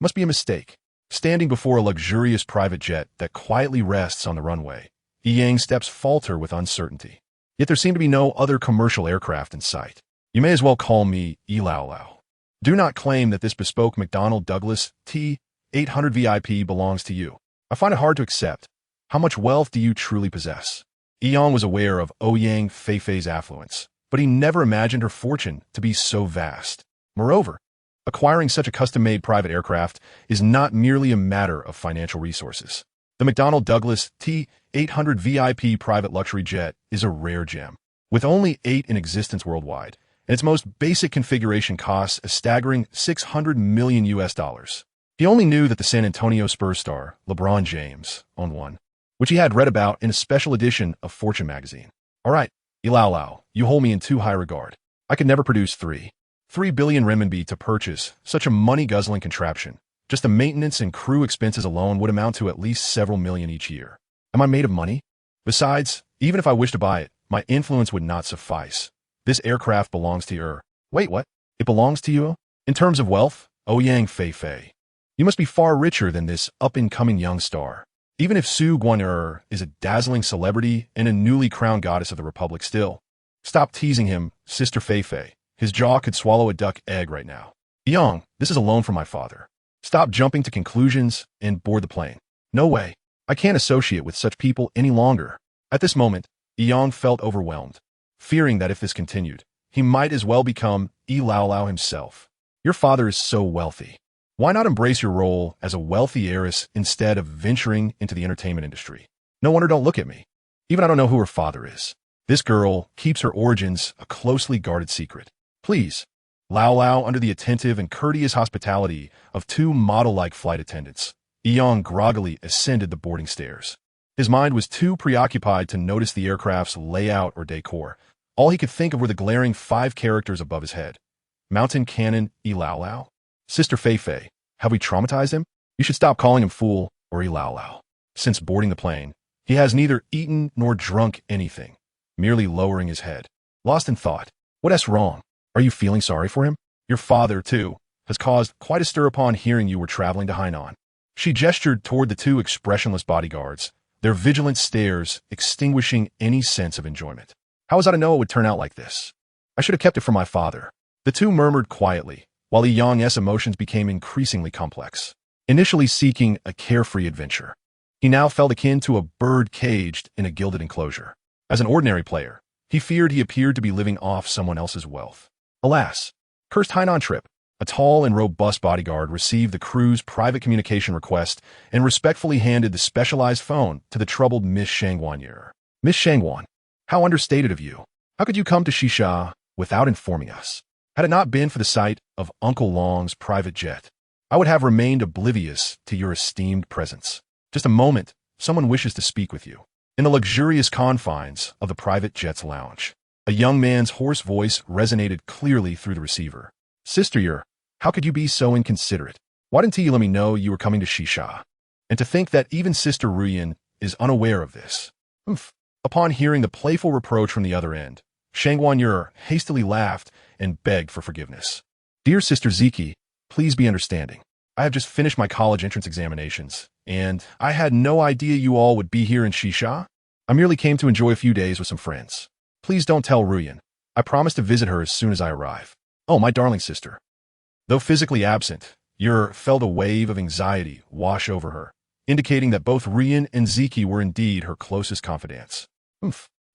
must be a mistake. Standing before a luxurious private jet that quietly rests on the runway, Yang's steps falter with uncertainty. Yet there seem to be no other commercial aircraft in sight. You may as well call me Lao. Do not claim that this bespoke McDonnell Douglas T-800 VIP belongs to you. I find it hard to accept. How much wealth do you truly possess? Eon was aware of Ouyang Fei's affluence, but he never imagined her fortune to be so vast. Moreover, acquiring such a custom-made private aircraft is not merely a matter of financial resources. The McDonnell Douglas T-800 VIP private luxury jet is a rare gem, with only 8 in existence worldwide, and its most basic configuration costs a staggering $600 million. He only knew that the San Antonio Spurs star, LeBron James, owned one, which he had read about in a special edition of Fortune magazine. All right, Lao, you hold me in too high regard. I could never produce 3 billion renminbi to purchase such a money-guzzling contraption. Just the maintenance and crew expenses alone would amount to at least several million each year. Am I made of money? Besides, even if I wished to buy it, my influence would not suffice. This aircraft belongs to you. Wait, what? It belongs to you? In terms of wealth, Ouyang Fei, you must be far richer than this up-and-coming young star. Even if Su Guan'er is a dazzling celebrity and a newly crowned goddess of the Republic still. Stop teasing him, Sister Fei. His jaw could swallow a duck egg right now. Young, this is a loan from my father. Stop jumping to conclusions and board the plane. No way. I can't associate with such people any longer. At this moment, Eon felt overwhelmed, fearing that if this continued, he might as well become Lao himself. Your father is so wealthy. Why not embrace your role as a wealthy heiress instead of venturing into the entertainment industry? No wonder don't look at me. Even I don't know who her father is. This girl keeps her origins a closely guarded secret. Please, Lao Lao under the attentive and courteous hospitality of two model-like flight attendants. Eong groggily ascended the boarding stairs. His mind was too preoccupied to notice the aircraft's layout or decor. All he could think of were the glaring 5 characters above his head. Mountain Cannon E Lao Lao. Sister Fei Fei, have we traumatized him? You should stop calling him fool or E Lao Lao. Since boarding the plane, he has neither eaten nor drunk anything, merely lowering his head. Lost in thought. What's wrong? Are you feeling sorry for him? Your father, too, has caused quite a stir upon hearing you were traveling to Hainan. She gestured toward the 2 expressionless bodyguards, their vigilant stares extinguishing any sense of enjoyment. How was I to know it would turn out like this? I should have kept it from my father. The 2 murmured quietly, while Eong's emotions became increasingly complex. Initially seeking a carefree adventure, he now felt akin to a bird caged in a gilded enclosure. As an ordinary player, he feared he appeared to be living off someone else's wealth. Alas, cursed Hainan trip. A tall and robust bodyguard received the crew's private communication request and respectfully handed the specialized phone to the troubled Miss Shangwan. Miss Shangwan, how understated of you. How could you come to Shisha without informing us? Had it not been for the sight of Uncle Long's private jet, I would have remained oblivious to your esteemed presence. Just a moment, someone wishes to speak with you. In the luxurious confines of the private jet's lounge, a young man's hoarse voice resonated clearly through the receiver. Sister, how could you be so inconsiderate? Why didn't you let me know you were coming to Shisha? And to think that even Sister Ruyan is unaware of this. Upon hearing the playful reproach from the other end, Shangwan hastily laughed and begged for forgiveness. Dear Sister Ziki, please be understanding. I have just finished my college entrance examinations, and I had no idea you all would be here in Shisha. I merely came to enjoy a few days with some friends. Please don't tell Ruyan. I promise to visit her as soon as I arrive. Oh, my darling sister. Though physically absent, felt a wave of anxiety wash over her, indicating that both Ruyan and Ziki were indeed her closest confidants.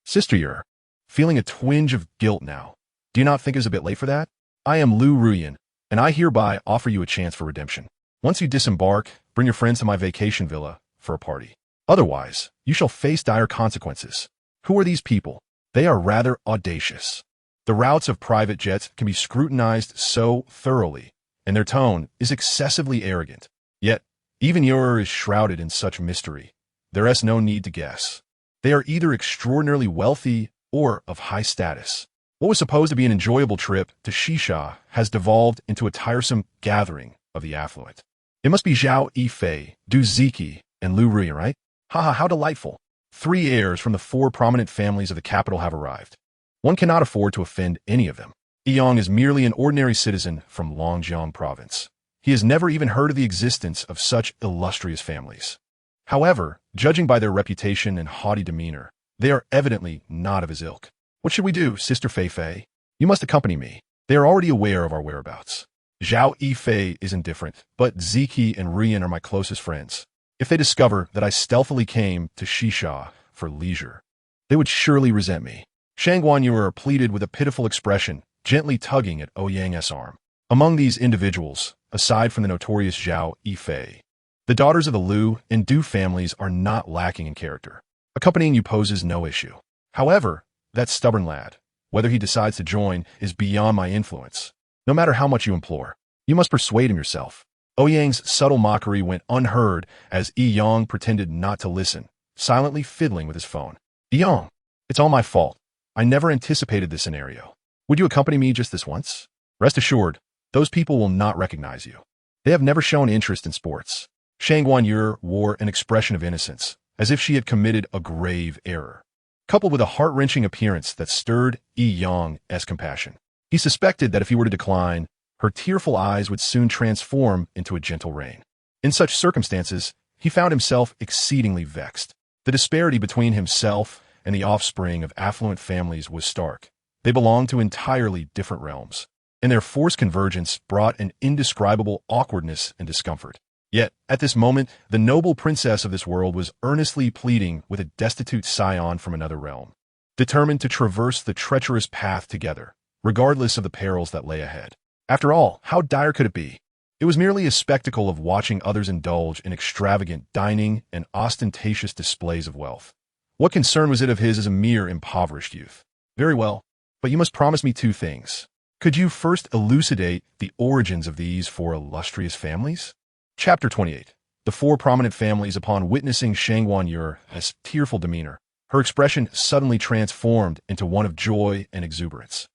Sister, feeling a twinge of guilt now. Do you not think it is a bit late for that? I am Lu Ruyan, and I hereby offer you a chance for redemption. Once you disembark, bring your friends to my vacation villa for a party. Otherwise, you shall face dire consequences. Who are these people? They are rather audacious. The routes of private jets can be scrutinized so thoroughly, and their tone is excessively arrogant. Yet, even is shrouded in such mystery. There is no need to guess. They are either extraordinarily wealthy or of high status. What was supposed to be an enjoyable trip to Shisha has devolved into a tiresome gathering of the affluent. It must be Zhao Yifei, Du Ziki, and Lu Ruyan, right? Haha, how delightful. 3 heirs from the 4 prominent families of the capital have arrived. One cannot afford to offend any of them. Eong is merely an ordinary citizen from Longjiang province. He has never even heard of the existence of such illustrious families. However, judging by their reputation and haughty demeanor, they are evidently not of his ilk. What should we do, Sister Fei Fei? You must accompany me. They are already aware of our whereabouts. Zhao Yifei is indifferent, but Ziki and Ruyan are my closest friends. If they discover that I stealthily came to Shisha for leisure, they would surely resent me. Shangwan pleaded with a pitiful expression, gently tugging at Ouyang's arm. Among these individuals, aside from the notorious Zhao Yifei, the daughters of the Lu and Du families are not lacking in character. Accompanying you poses no issue. However, that stubborn lad, whether he decides to join, is beyond my influence. No matter how much you implore, you must persuade him yourself. Ouyang's subtle mockery went unheard as Eong pretended not to listen, silently fiddling with his phone. Eong, it's all my fault. I never anticipated this scenario. Would you accompany me just this once? Rest assured, those people will not recognize you. They have never shown interest in sports. Shangwan wore an expression of innocence, as if she had committed a grave error, coupled with a heart-wrenching appearance that stirred Eong's compassion. He suspected that if he were to decline, her tearful eyes would soon transform into a gentle rain. In such circumstances, he found himself exceedingly vexed. The disparity between himself and the offspring of affluent families was stark. They belonged to entirely different realms, and their forced convergence brought an indescribable awkwardness and discomfort. Yet, at this moment, the noble princess of this world was earnestly pleading with a destitute scion from another realm, determined to traverse the treacherous path together, regardless of the perils that lay ahead. After all, how dire could it be? It was merely a spectacle of watching others indulge in extravagant dining and ostentatious displays of wealth. What concern was it of his as a mere impoverished youth? Very well, but you must promise me two things. Could you first elucidate the origins of these four illustrious families? Chapter 28. The four prominent families. Upon witnessing Shangguan Yu's tearful demeanor, her expression suddenly transformed into one of joy and exuberance.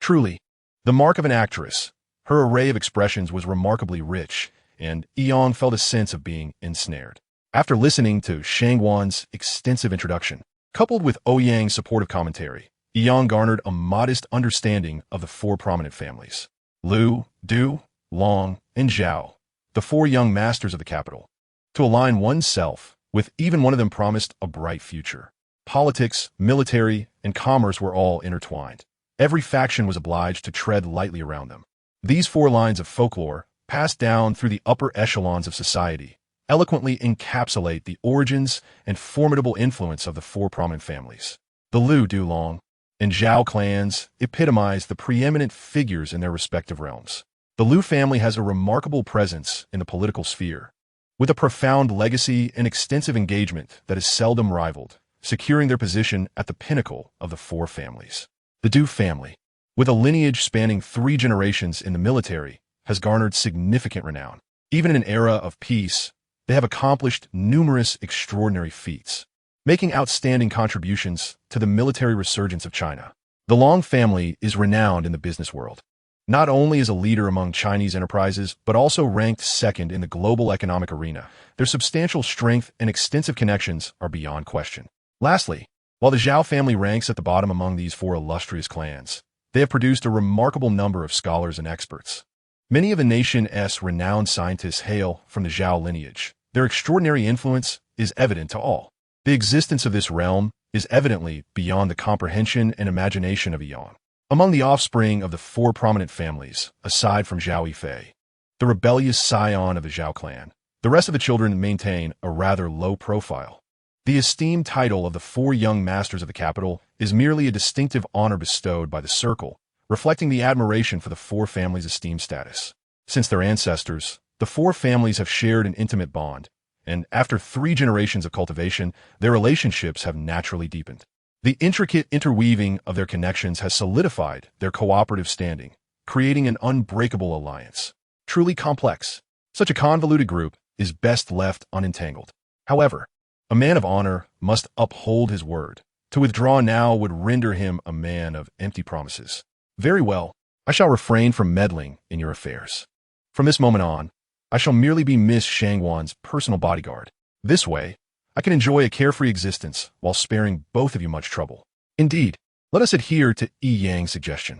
Truly, the mark of an actress. Her array of expressions was remarkably rich, and Yang felt a sense of being ensnared. After listening to Shangguan's extensive introduction, coupled with Ouyang's supportive commentary, Yang garnered a modest understanding of the four prominent families. Liu, Du, Long, and Zhao, the four young masters of the capital. To align oneself with even one of them promised a bright future. Politics, military, and commerce were all intertwined. Every faction was obliged to tread lightly around them. These four lines of folklore, passed down through the upper echelons of society, eloquently encapsulate the origins and formidable influence of the four prominent families. The Liu, Du, Long, and Zhao clans epitomize the preeminent figures in their respective realms. The Liu family has a remarkable presence in the political sphere, with a profound legacy and extensive engagement that is seldom rivaled, securing their position at the pinnacle of the four families. The Du family, with a lineage spanning 3 generations in the military, has garnered significant renown. Even in an era of peace, they have accomplished numerous extraordinary feats, making outstanding contributions to the military resurgence of China. The Long family is renowned in the business world, not only as a leader among Chinese enterprises, but also ranked second in the global economic arena. Their substantial strength and extensive connections are beyond question. Lastly, while the Zhao family ranks at the bottom among these four illustrious clans, they have produced a remarkable number of scholars and experts. Many of the nation's renowned scientists hail from the Zhao lineage. Their extraordinary influence is evident to all. The existence of this realm is evidently beyond the comprehension and imagination of Yang. Among the offspring of the four prominent families, aside from Zhao Yifei, the rebellious scion of the Zhao clan, the rest of the children maintain a rather low profile. The esteemed title of the four young masters of the capital is merely a distinctive honor bestowed by the circle, reflecting the admiration for the four families' esteemed status. Since their ancestors, the four families have shared an intimate bond, and after 3 generations of cultivation, their relationships have naturally deepened. The intricate interweaving of their connections has solidified their cooperative standing, creating an unbreakable alliance. Truly complex, such a convoluted group is best left unentangled. However, a man of honor must uphold his word. To withdraw now would render him a man of empty promises. Very well, I shall refrain from meddling in your affairs. From this moment on, I shall merely be Miss Shangguan's personal bodyguard. This way, I can enjoy a carefree existence while sparing both of you much trouble. Indeed, let us adhere to Yang's suggestion.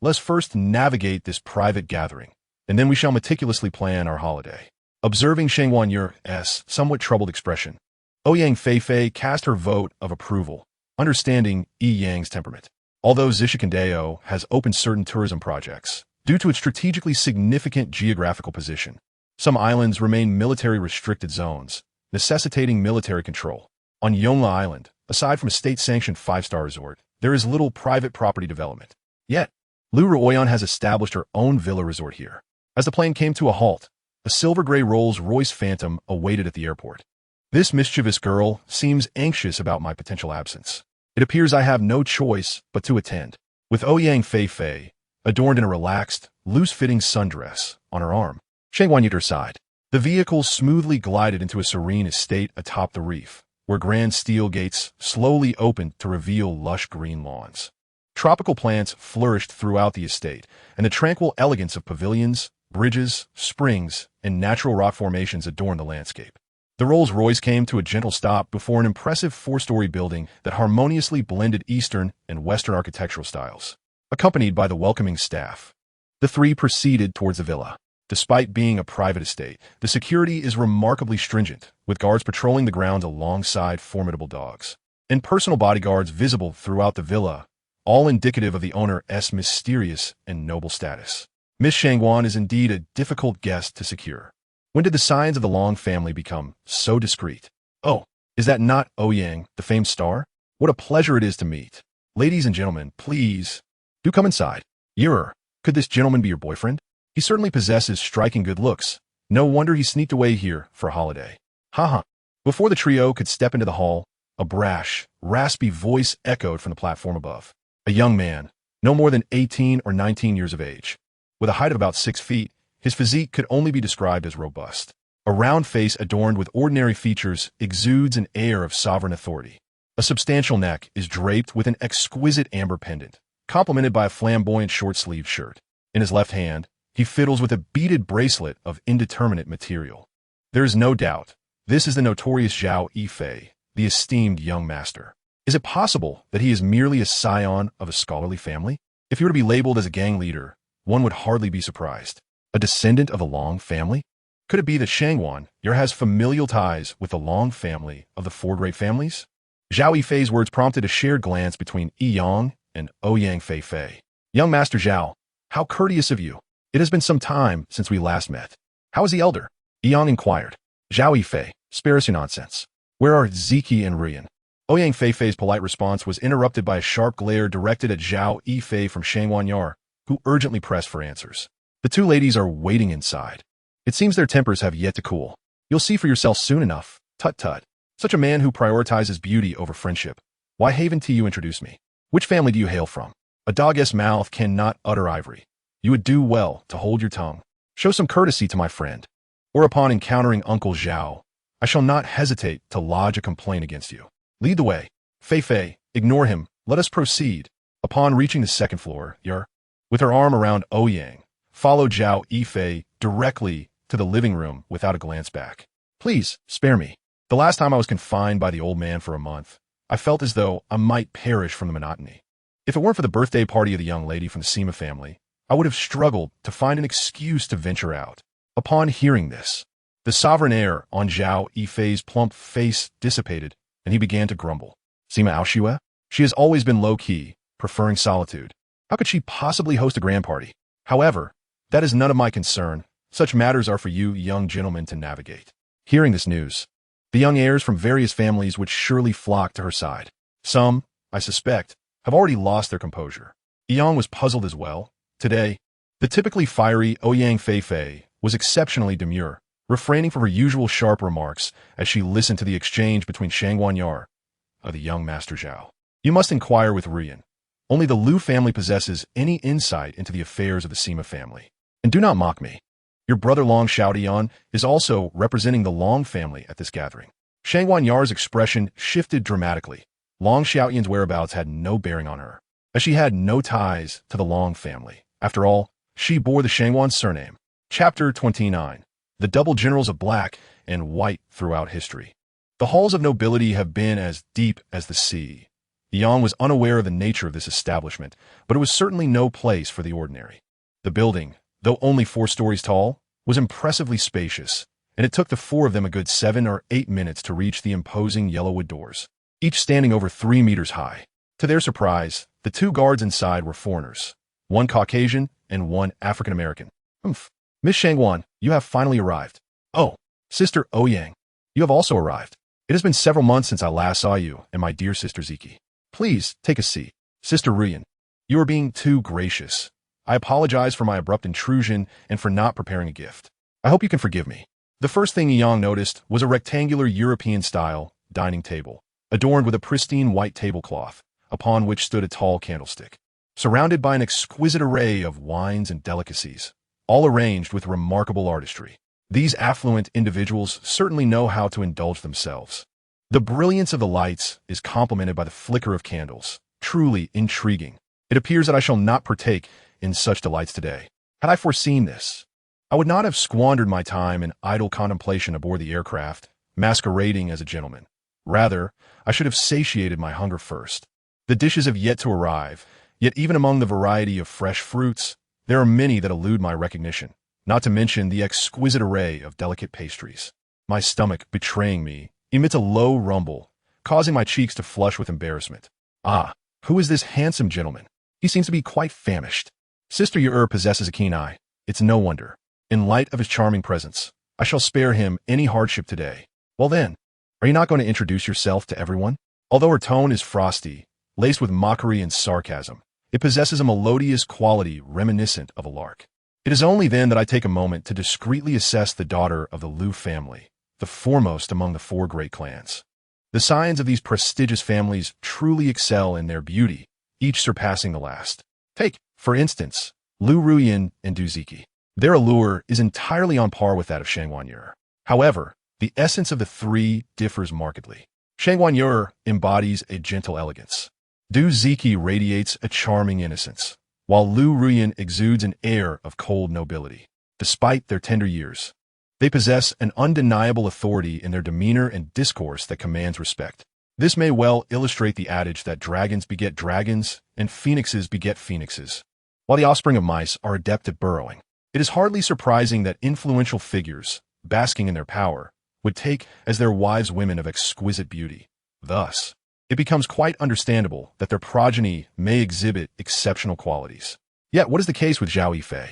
Let's first navigate this private gathering, and then we shall meticulously plan our holiday. Observing Shangguan Yu's somewhat troubled expression, Ouyang Feifei cast her vote of approval, understanding Yang's temperament. Although Zishikandeo has opened certain tourism projects, due to its strategically significant geographical position, some islands remain military-restricted zones, necessitating military control. On Yongla Island, aside from a state-sanctioned 5-star resort, there is little private property development. Yet, Liu Ruoyan has established her own villa resort here. As the plane came to a halt, a silver-gray Rolls-Royce Phantom awaited at the airport. This mischievous girl seems anxious about my potential absence. It appears I have no choice but to attend. With Ouyang Feifei, adorned in a relaxed, loose-fitting sundress, on her arm, Shangguan at her side, the vehicle smoothly glided into a serene estate atop the reef, where grand steel gates slowly opened to reveal lush green lawns. Tropical plants flourished throughout the estate, and the tranquil elegance of pavilions, bridges, springs, and natural rock formations adorned the landscape. The Rolls-Royce came to a gentle stop before an impressive 4-story building that harmoniously blended Eastern and Western architectural styles. Accompanied by the welcoming staff, the three proceeded towards the villa. Despite being a private estate, the security is remarkably stringent, with guards patrolling the grounds alongside formidable dogs, and personal bodyguards visible throughout the villa, all indicative of the owner's mysterious and noble status. Miss Shangguan is indeed a difficult guest to secure. When did the signs of the Long family become so discreet? Oh, is that not Ouyang, the famed star? What a pleasure it is to meet. Ladies and gentlemen, please, do come inside. Could this gentleman be your boyfriend? He certainly possesses striking good looks. No wonder he sneaked away here for a holiday. Haha. Before the trio could step into the hall, a brash, raspy voice echoed from the platform above. A young man, no more than 18 or 19 years of age. With a height of about 6 feet, his physique could only be described as robust. A round face adorned with ordinary features exudes an air of sovereign authority. A substantial neck is draped with an exquisite amber pendant, complemented by a flamboyant short-sleeved shirt. In his left hand, he fiddles with a beaded bracelet of indeterminate material. There is no doubt, this is the notorious Zhao Yifei, the esteemed young master. Is it possible that he is merely a scion of a scholarly family? If he were to be labeled as a gang leader, one would hardly be surprised. A descendant of a Long family? Could it be that Shangwan has familial ties with the Long family of the four great families? Zhao Yifei's words prompted a shared glance between Yi Yang and Ouyang Feifei. Young Master Zhao, how courteous of you. It has been some time since we last met. How is the elder? Yi Yang inquired. Zhao Yifei, spare us your nonsense. Where are Ziki and Ruyan? Ouyang Feifei's polite response was interrupted by a sharp glare directed at Zhao Yifei from Shangwan Yar, who urgently pressed for answers. The two ladies are waiting inside. It seems their tempers have yet to cool. You'll see for yourself soon enough. Tut-tut. Such a man who prioritizes beauty over friendship. Why haven't you introduced me? Which family do you hail from? A dog's mouth cannot utter ivory. You would do well to hold your tongue. Show some courtesy to my friend. Or upon encountering Uncle Zhao, I shall not hesitate to lodge a complaint against you. Lead the way. Feifei, ignore him. Let us proceed. Upon reaching the second floor, with her arm around Ouyang, followed Zhao Yifei directly to the living room without a glance back. Please, spare me. The last time I was confined by the old man for a month, I felt as though I might perish from the monotony. If it weren't for the birthday party of the young lady from the Sima family, I would have struggled to find an excuse to venture out. Upon hearing this, the sovereign air on Zhao Yifei's plump face dissipated, and he began to grumble. Sima Aoshue? She has always been low-key, preferring solitude. How could she possibly host a grand party? However, that is none of my concern. Such matters are for you young gentlemen to navigate. Hearing this news, the young heirs from various families would surely flock to her side. Some, I suspect, have already lost their composure. Yang was puzzled as well. Today, the typically fiery Ouyang Feifei was exceptionally demure, refraining from her usual sharp remarks as she listened to the exchange between Shangwan Yar of the young Master Zhao. You must inquire with Ruyan. Only the Liu family possesses any insight into the affairs of the Sima family. And do not mock me. Your brother Long Xiaodian is also representing the Long family at this gathering. Shangwan Yar's expression shifted dramatically. Long Xiaodian's whereabouts had no bearing on her, as she had no ties to the Long family. After all, she bore the Shangwan surname. Chapter 29. The double generals of black and white throughout history. The halls of nobility have been as deep as the sea. Yang was unaware of the nature of this establishment, but it was certainly no place for the ordinary. The building, though only 4 stories tall, was impressively spacious, and it took the 4 of them a good 7 or 8 minutes to reach the imposing yellowwood doors, each standing over 3 meters high. To their surprise, the 2 guards inside were foreigners, 1 Caucasian and 1 African-American. Miss Shangwan, you have finally arrived. Oh, Sister Ouyang, you have also arrived. It has been several months since I last saw you and my dear Sister Ziki. Please, take a seat. Sister Ruyan, you are being too gracious. I apologize for my abrupt intrusion and for not preparing a gift. I hope you can forgive me. The first thing Yang noticed was a rectangular European-style dining table, adorned with a pristine white tablecloth, upon which stood a tall candlestick, surrounded by an exquisite array of wines and delicacies, all arranged with remarkable artistry. These affluent individuals certainly know how to indulge themselves. The brilliance of the lights is complemented by the flicker of candles, truly intriguing. It appears that I shall not partake in such delights today. Had I foreseen this, I would not have squandered my time in idle contemplation aboard the aircraft, masquerading as a gentleman. Rather, I should have satiated my hunger first. The dishes have yet to arrive, yet even among the variety of fresh fruits, there are many that elude my recognition, not to mention the exquisite array of delicate pastries. My stomach, betraying me, emits a low rumble, causing my cheeks to flush with embarrassment. Ah, who is this handsome gentleman? He seems to be quite famished. Sister Yer possesses a keen eye. It's no wonder. In light of his charming presence, I shall spare him any hardship today. Well then, are you not going to introduce yourself to everyone? Although her tone is frosty, laced with mockery and sarcasm, it possesses a melodious quality reminiscent of a lark. It is only then that I take a moment to discreetly assess the daughter of the Liu family, the foremost among the four great clans. The scions of these prestigious families truly excel in their beauty, each surpassing the last. Take, for instance, Liu Ruyin and Du Ziki. Their allure is entirely on par with that of Shangguan. However, the essence of the three differs markedly. Shangguan embodies a gentle elegance. Du Ziki radiates a charming innocence, while Liu Ruyin exudes an air of cold nobility. Despite their tender years, they possess an undeniable authority in their demeanor and discourse that commands respect. This may well illustrate the adage that dragons beget dragons and phoenixes beget phoenixes. While the offspring of mice are adept at burrowing, it is hardly surprising that influential figures, basking in their power, would take as their wives women of exquisite beauty. Thus, it becomes quite understandable that their progeny may exhibit exceptional qualities. Yet, what is the case with Zhao Yifei?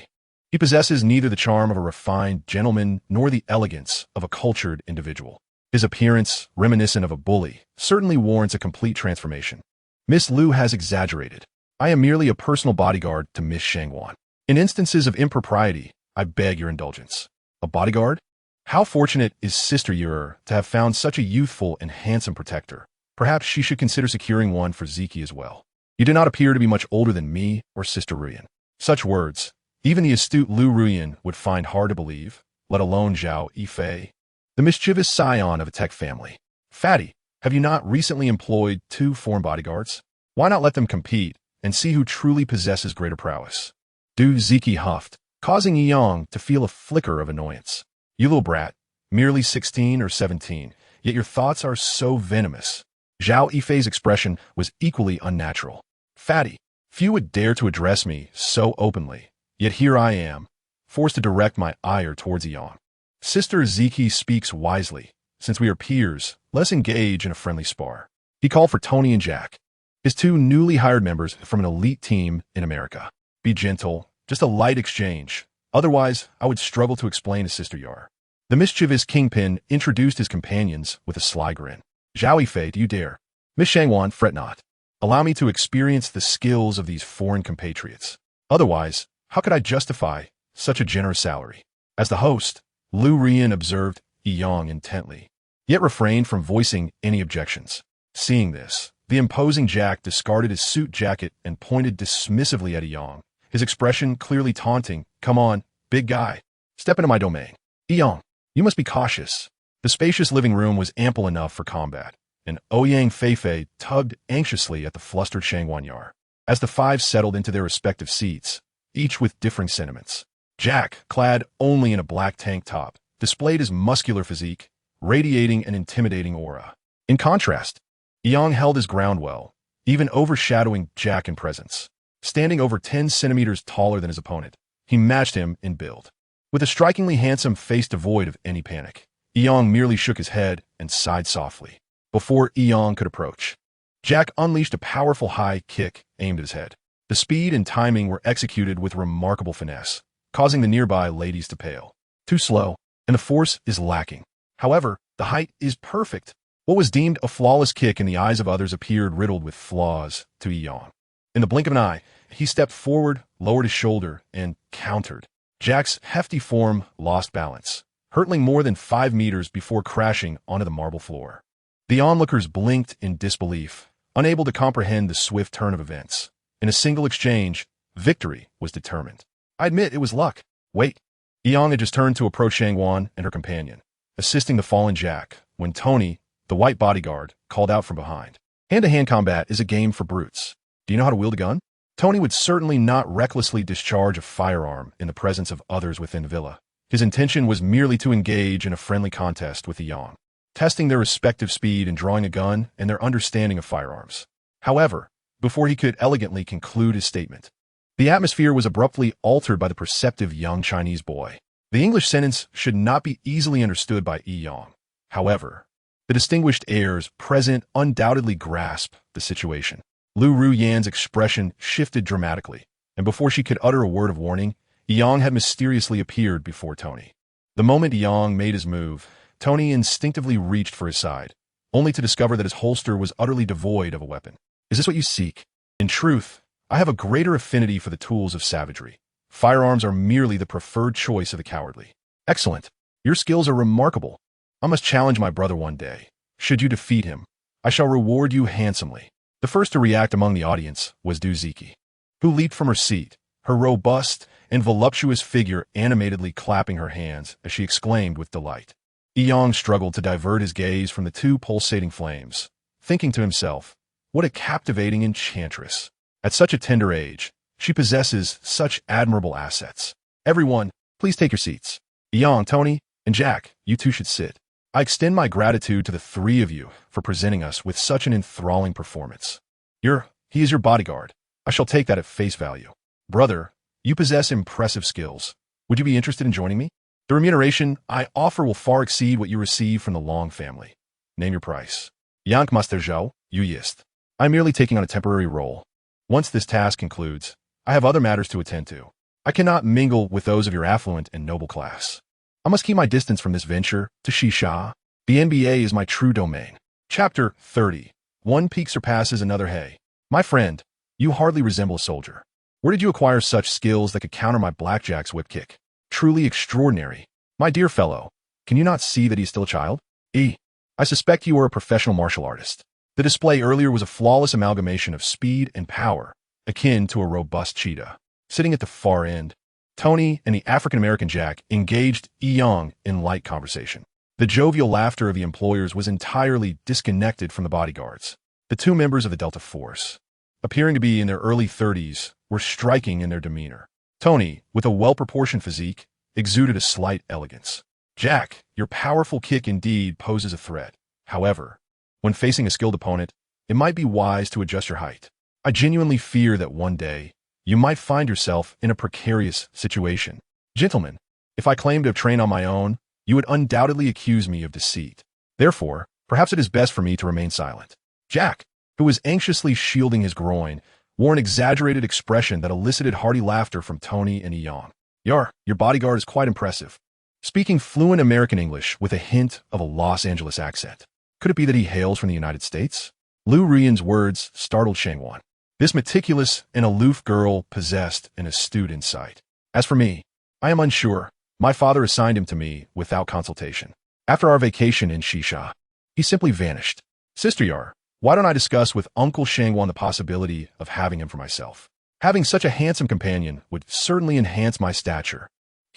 He possesses neither the charm of a refined gentleman nor the elegance of a cultured individual. His appearance, reminiscent of a bully, certainly warrants a complete transformation. Miss Liu has exaggerated. I am merely a personal bodyguard to Miss Shangguan. In instances of impropriety, I beg your indulgence. A bodyguard? How fortunate is Sister Yer to have found such a youthful and handsome protector. Perhaps she should consider securing one for Ziki as well. You do not appear to be much older than me or Sister Ruyin. Such words, even the astute Liu Ruyin would find hard to believe, let alone Zhao Yifei, the mischievous scion of a tech family. Fatty, have you not recently employed 2 foreign bodyguards? Why not let them compete and see who truly possesses greater prowess? Du Ziki huffed, causing Yang to feel a flicker of annoyance. You little brat, merely 16 or 17, yet your thoughts are so venomous. Zhao Yifei's expression was equally unnatural. Fatty, few would dare to address me so openly, yet here I am, forced to direct my ire towards Yang. Sister Ziki speaks wisely. Since we are peers, let us engage in a friendly spar. He called for Tony and Jack, his 2 newly hired members from an elite team in America. Be gentle, just a light exchange. Otherwise, I would struggle to explain to Sister Yar. The mischievous kingpin introduced his companions with a sly grin. Zhao Yifei, do you dare? Miss Shangguan, fret not. Allow me to experience the skills of these foreign compatriots. Otherwise, how could I justify such a generous salary? As the host, Liu Ruyin observed Yang intently, yet refrained from voicing any objections. Seeing this, the imposing Jack discarded his suit jacket and pointed dismissively at Yang, his expression clearly taunting. Come on, big guy. Step into my domain. Yang, you must be cautious. The spacious living room was ample enough for combat, and Ouyang Feifei tugged anxiously at the flustered Shangguan Yar. As the 5 settled into their respective seats, each with differing sentiments, Jack, clad only in a black tank top, displayed his muscular physique, radiating an intimidating aura. In contrast, Yang held his ground well, even overshadowing Jack in presence. Standing over 10 centimeters taller than his opponent, he matched him in build. With a strikingly handsome face devoid of any panic, Yang merely shook his head and sighed softly. Before Yang could approach, Jack unleashed a powerful high kick aimed at his head. The speed and timing were executed with remarkable finesse, causing the nearby ladies to pale. Too slow, and the force is lacking. However, the height is perfect. What was deemed a flawless kick in the eyes of others appeared riddled with flaws to Yang. In the blink of an eye, he stepped forward, lowered his shoulder, and countered. Jack's hefty form lost balance, hurtling more than 5 meters before crashing onto the marble floor. The onlookers blinked in disbelief, unable to comprehend the swift turn of events. In a single exchange, victory was determined. I admit it was luck. Wait. Yang had just turned to approach Shangguan and her companion, assisting the fallen Jack, when Tony, the white bodyguard, called out from behind. Hand-to-hand combat is a game for brutes. Do you know how to wield a gun? Tony would certainly not recklessly discharge a firearm in the presence of others within the villa. His intention was merely to engage in a friendly contest with the Yang, testing their respective speed in drawing a gun and their understanding of firearms. However, before he could elegantly conclude his statement, the atmosphere was abruptly altered by the perceptive young Chinese boy. The English sentence should not be easily understood by Yang. However, the distinguished heirs present undoubtedly grasp the situation. Liu Ruyan's expression shifted dramatically, and before she could utter a word of warning, Yang had mysteriously appeared before Tony. The moment Yang made his move, Tony instinctively reached for his side, only to discover that his holster was utterly devoid of a weapon. Is this what you seek? In truth, I have a greater affinity for the tools of savagery. Firearms are merely the preferred choice of the cowardly. Excellent. Your skills are remarkable. I must challenge my brother one day. Should you defeat him, I shall reward you handsomely. The first to react among the audience was Duziki, who leaped from her seat, her robust and voluptuous figure animatedly clapping her hands as she exclaimed with delight. Eong struggled to divert his gaze from the two pulsating flames, thinking to himself, what a captivating enchantress. At such a tender age, she possesses such admirable assets. Everyone, please take your seats. Eong, Tony, and Jack, you two should sit. I extend my gratitude to the three of you for presenting us with such an enthralling performance. He is your bodyguard. I shall take that at face value. Brother, you possess impressive skills. Would you be interested in joining me? The remuneration I offer will far exceed what you receive from the Long family. Name your price. Yank Master Zhou, you yist. I'm merely taking on a temporary role. Once this task concludes, I have other matters to attend to. I cannot mingle with those of your affluent and noble class. I must keep my distance from this venture to Shisha. The NBA is my true domain. Chapter 30. One peak surpasses another. Hey, my friend, you hardly resemble a soldier. Where did you acquire such skills that could counter my blackjack's whip kick? Truly extraordinary. My dear fellow, can you not see that he is still a child? I suspect you are a professional martial artist. The display earlier was a flawless amalgamation of speed and power, akin to a robust cheetah. Sitting at the far end, Tony and the African-American Jack engaged Eong in light conversation. The jovial laughter of the employers was entirely disconnected from the bodyguards. The two members of the Delta Force, appearing to be in their early 30s, were striking in their demeanor. Tony, with a well-proportioned physique, exuded a slight elegance. Jack, your powerful kick indeed poses a threat. However, when facing a skilled opponent, it might be wise to adjust your height. I genuinely fear that one day, you might find yourself in a precarious situation. Gentlemen, if I claim to have trained on my own, you would undoubtedly accuse me of deceit. Therefore, perhaps it is best for me to remain silent. Jack, who was anxiously shielding his groin, wore an exaggerated expression that elicited hearty laughter from Tony and Eong. Your bodyguard is quite impressive. Speaking fluent American English with a hint of a Los Angeles accent. Could it be that he hails from the United States? Lu Rian's words startled Shangwan. This meticulous and aloof girl possessed an astute insight. As for me, I am unsure. My father assigned him to me without consultation. After our vacation in Shisha, he simply vanished. Sister Yar, why don't I discuss with Uncle Shangwan the possibility of having him for myself? Having such a handsome companion would certainly enhance my stature.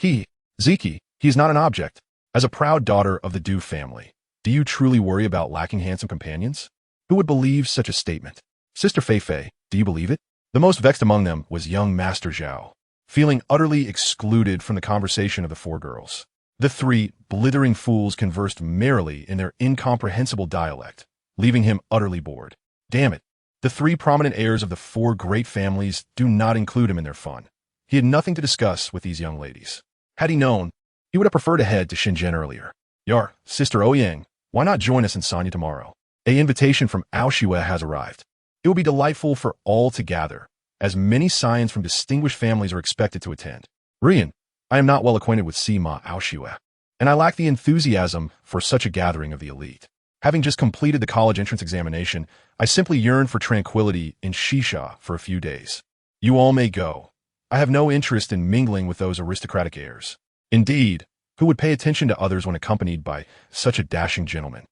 Ziki, he is not an object. As a proud daughter of the Du family, do you truly worry about lacking handsome companions? Who would believe such a statement? Sister Fei, do you believe it? The most vexed among them was young Master Zhao, feeling utterly excluded from the conversation of the four girls. The three blithering fools conversed merrily in their incomprehensible dialect, leaving him utterly bored. Damn it. The three prominent heirs of the four great families do not include him in their fun. He had nothing to discuss with these young ladies. Had he known, he would have preferred to head to Shenzhen earlier. Yar, Sister Ouyang, why not join us in Sanya tomorrow? An invitation from Aoshue has arrived. It will be delightful for all to gather, as many Scions from distinguished families are expected to attend. Rian, I am not well acquainted with Sima Aoshue, and I lack the enthusiasm for such a gathering of the elite. Having just completed the college entrance examination, I simply yearn for tranquility in Shisha for a few days. You all may go. I have no interest in mingling with those aristocratic heirs. Indeed, who would pay attention to others when accompanied by such a dashing gentleman?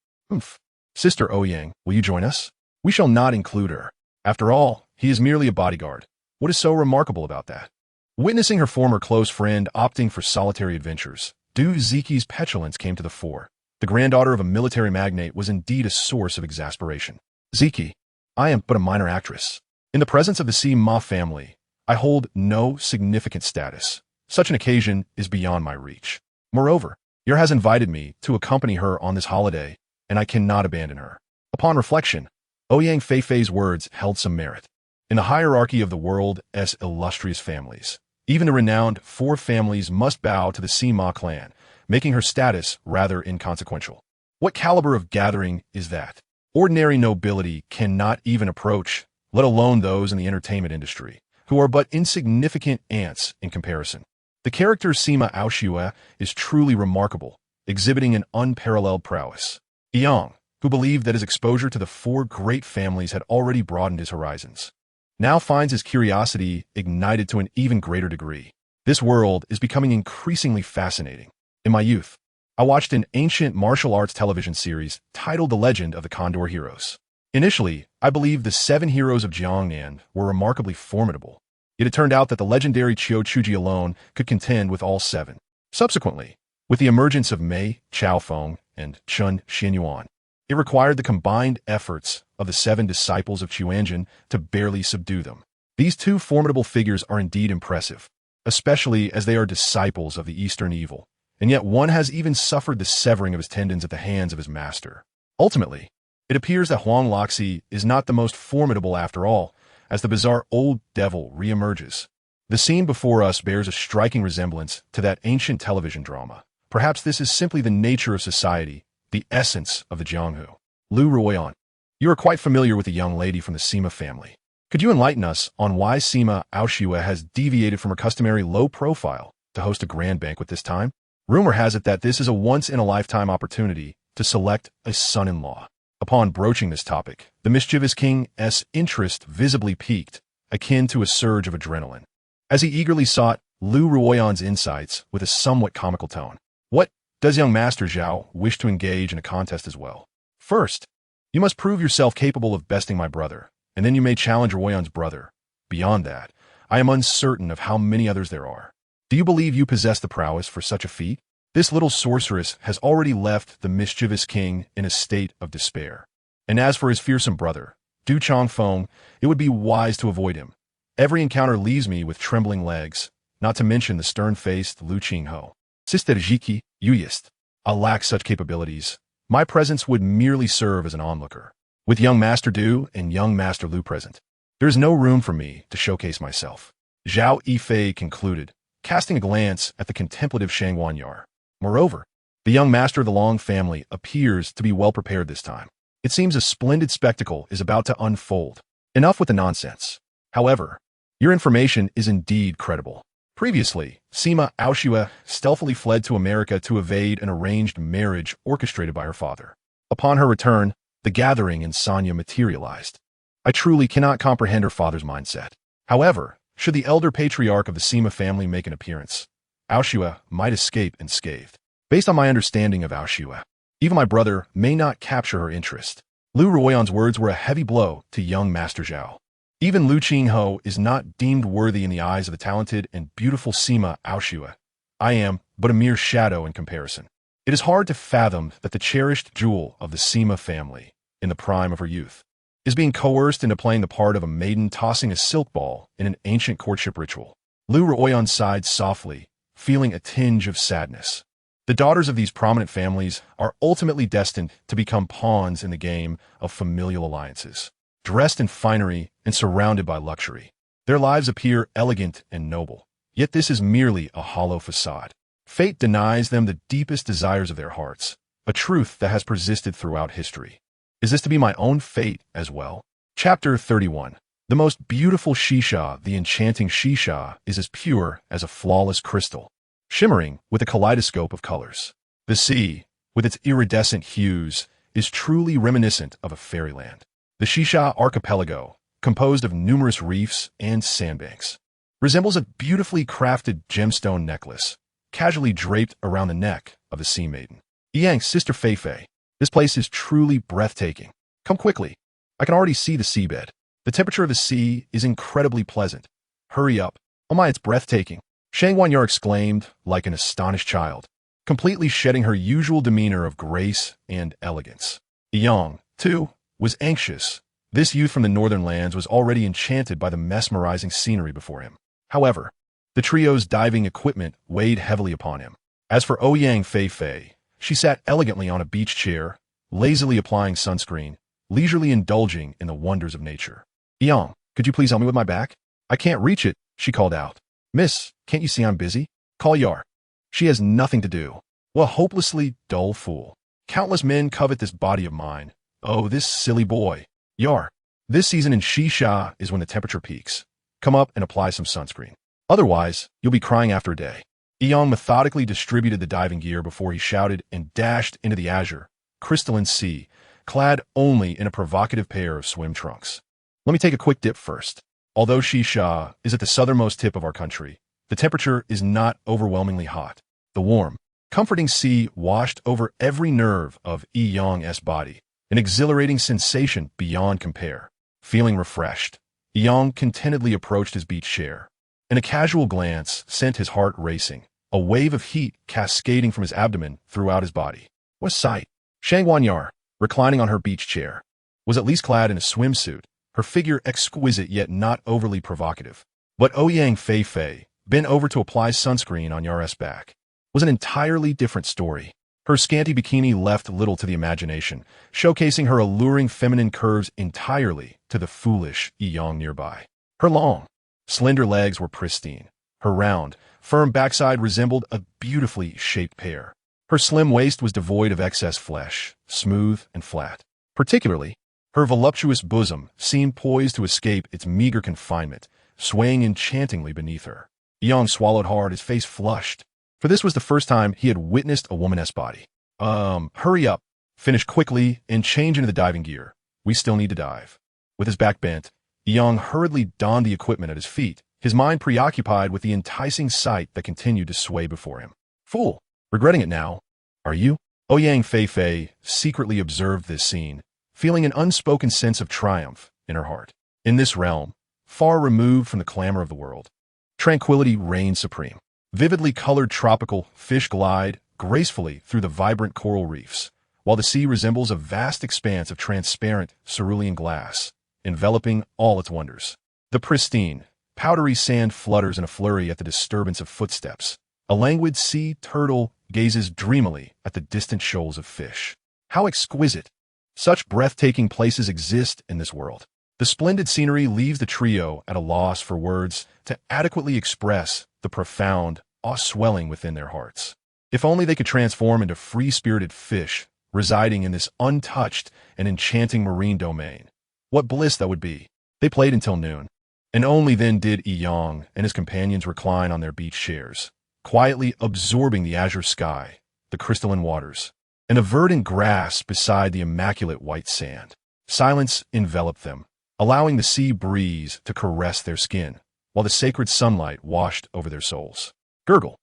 Sister Ouyang, will you join us? We shall not include her. After all, he is merely a bodyguard. What is so remarkable about that? Witnessing her former close friend opting for solitary adventures, Du Ziki's petulance came to the fore. The granddaughter of a military magnate was indeed a source of exasperation. Ziki, I am but a minor actress. In the presence of the Sima family, I hold no significant status. Such an occasion is beyond my reach. Moreover, Yer has invited me to accompany her on this holiday, and I cannot abandon her. Upon reflection, Ouyang Feifei's words held some merit. In the hierarchy of the world's illustrious families, even the renowned four families must bow to the Sima clan, making her status rather inconsequential. What caliber of gathering is that? Ordinary nobility cannot even approach, let alone those in the entertainment industry, who are but insignificant ants in comparison. The character Sima Aoshue is truly remarkable, exhibiting an unparalleled prowess. Eong, who believed that his exposure to the four great families had already broadened his horizons, now finds his curiosity ignited to an even greater degree. This world is becoming increasingly fascinating. In my youth, I watched an ancient martial arts television series titled The Legend of the Condor Heroes. Initially, I believed the 7 heroes of Jiangnan were remarkably formidable. Yet it turned out that the legendary Qiu Chuji alone could contend with all 7. Subsequently, with the emergence of Mei, Chaofeng, and Chun Xinyuan, it required the combined efforts of the 7 disciples of Qiuanjin to barely subdue them. These 2 formidable figures are indeed impressive, especially as they are disciples of the Eastern evil, and yet one has even suffered the severing of his tendons at the hands of his master. Ultimately, it appears that Huang Laxi is not the most formidable after all, as the bizarre old devil reemerges. The scene before us bears a striking resemblance to that ancient television drama. Perhaps this is simply the nature of society, the essence of the Jianghu. Lu Ruoyan, you are quite familiar with the young lady from the Sima family. Could you enlighten us on why Sima Aoshua has deviated from her customary low profile to host a grand banquet this time? Rumor has it that this is a once-in-a-lifetime opportunity to select a son-in-law. Upon broaching this topic, the mischievous king's interest visibly peaked, akin to a surge of adrenaline, as he eagerly sought Lu Ruoyan's insights with a somewhat comical tone. What, does young Master Zhao wish to engage in a contest as well? First, you must prove yourself capable of besting my brother, and then you may challenge Ruoyan's brother. Beyond that, I am uncertain of how many others there are. Do you believe you possess the prowess for such a feat? This little sorceress has already left the mischievous king in a state of despair. And as for his fearsome brother, Du Changfeng, it would be wise to avoid him. Every encounter leaves me with trembling legs, not to mention the stern-faced Lu Qingho. Sister Jiki, Yuyist. I lack such capabilities. My presence would merely serve as an onlooker. With young Master Du and young Master Lu present, there is no room for me to showcase myself. Zhao Yifei concluded, casting a glance at the contemplative Shang Wanyar. Moreover, the young master of the Long family appears to be well prepared this time. It seems a splendid spectacle is about to unfold. Enough with the nonsense. However, your information is indeed credible. Previously, Sima Aoshua stealthily fled to America to evade an arranged marriage orchestrated by her father. Upon her return, the gathering in Sanya materialized. I truly cannot comprehend her father's mindset. However, should the elder patriarch of the Sima family make an appearance, Aoshua might escape unscathed. Based on my understanding of Aoshua, even my brother may not capture her interest. Lu Ruoyan's words were a heavy blow to young Master Zhao. Even Lu Qingho is not deemed worthy in the eyes of the talented and beautiful Sima Aoshua. I am but a mere shadow in comparison. It is hard to fathom that the cherished jewel of the Sima family, in the prime of her youth, is being coerced into playing the part of a maiden tossing a silk ball in an ancient courtship ritual. Lu Ruoyan sighed softly, feeling a tinge of sadness. The daughters of these prominent families are ultimately destined to become pawns in the game of familial alliances. Dressed in finery and surrounded by luxury, their lives appear elegant and noble. Yet this is merely a hollow facade. Fate denies them the deepest desires of their hearts, a truth that has persisted throughout history. Is this to be my own fate as well? Chapter 31. The most beautiful Shisha, the enchanting Shisha, is as pure as a flawless crystal, shimmering with a kaleidoscope of colors. The sea, with its iridescent hues, is truly reminiscent of a fairyland. The Shisha archipelago, composed of numerous reefs and sandbanks, resembles a beautifully crafted gemstone necklace, casually draped around the neck of the sea maiden. Yang's sister Feifei. This place is truly breathtaking. Come quickly. I can already see the seabed. The temperature of the sea is incredibly pleasant. Hurry up. Oh my, it's breathtaking. Shang Wanyar exclaimed like an astonished child, completely shedding her usual demeanor of grace and elegance. Yang, too, was anxious. This youth from the northern lands was already enchanted by the mesmerizing scenery before him. However, the trio's diving equipment weighed heavily upon him. As for Ouyang Feifei, she sat elegantly on a beach chair, lazily applying sunscreen, leisurely indulging in the wonders of nature. Yang, could you please help me with my back? I can't reach it, she called out. Miss, can't you see I'm busy? Call Yar. She has nothing to do. What a hopelessly dull fool. Countless men covet this body of mine. Oh, this silly boy. Yar, this season in Shisha is when the temperature peaks. Come up and apply some sunscreen. Otherwise, you'll be crying after a day. Yang methodically distributed the diving gear before he shouted and dashed into the azure, crystalline sea, clad only in a provocative pair of swim trunks. Let me take a quick dip first. Although Shisha is at the southernmost tip of our country, The temperature is not overwhelmingly hot. The warm, comforting sea washed over every nerve of Yi-Yong's body, an exhilarating sensation beyond compare. Feeling refreshed, Yi-Yong contentedly approached his beach chair, and a casual glance sent his heart racing, a wave of heat cascading from his abdomen throughout his body. What sight! Shang Wanyar, reclining on her beach chair, was at least clad in a swimsuit, her figure exquisite yet not overly provocative. But Ouyang Fei, bent over to apply sunscreen on Yar's back, was an entirely different story. Her scanty bikini left little to the imagination, showcasing her alluring feminine curves entirely to the foolish Yi-Yong nearby. Her long, slender legs were pristine. Her round, firm backside resembled a beautifully shaped pear. Her slim waist was devoid of excess flesh, smooth and flat. Particularly, her voluptuous bosom seemed poised to escape its meager confinement, swaying enchantingly beneath her. Yi-Yong swallowed hard, his face flushed, for this was the first time he had witnessed a woman's body. Hurry up, finish quickly, and change into the diving gear. We still need to dive. With his back bent, Yi-Yong hurriedly donned the equipment at his feet, his mind preoccupied with the enticing sight that continued to sway before him. Fool! Regretting it now, are you? Ouyang Fei secretly observed this scene, feeling an unspoken sense of triumph in her heart. In this realm, far removed from the clamor of the world, tranquility reigned supreme. Vividly colored tropical fish glide gracefully through the vibrant coral reefs, while the sea resembles a vast expanse of transparent cerulean glass, enveloping all its wonders. The pristine, powdery sand flutters in a flurry at the disturbance of footsteps. A languid sea turtle gazes dreamily at the distant shoals of fish. How exquisite! Such breathtaking places exist in this world. The splendid scenery leaves the trio at a loss for words to adequately express the profound awe swelling within their hearts. If only they could transform into free-spirited fish, residing in this untouched and enchanting marine domain. What bliss that would be. They played until noon, and only then did Yi-Yong and his companions recline on their beach chairs, quietly absorbing the azure sky, the crystalline waters, and the verdant grass beside the immaculate white sand. Silence enveloped them, allowing the sea breeze to caress their skin, while the sacred sunlight washed over their souls. Gurgle.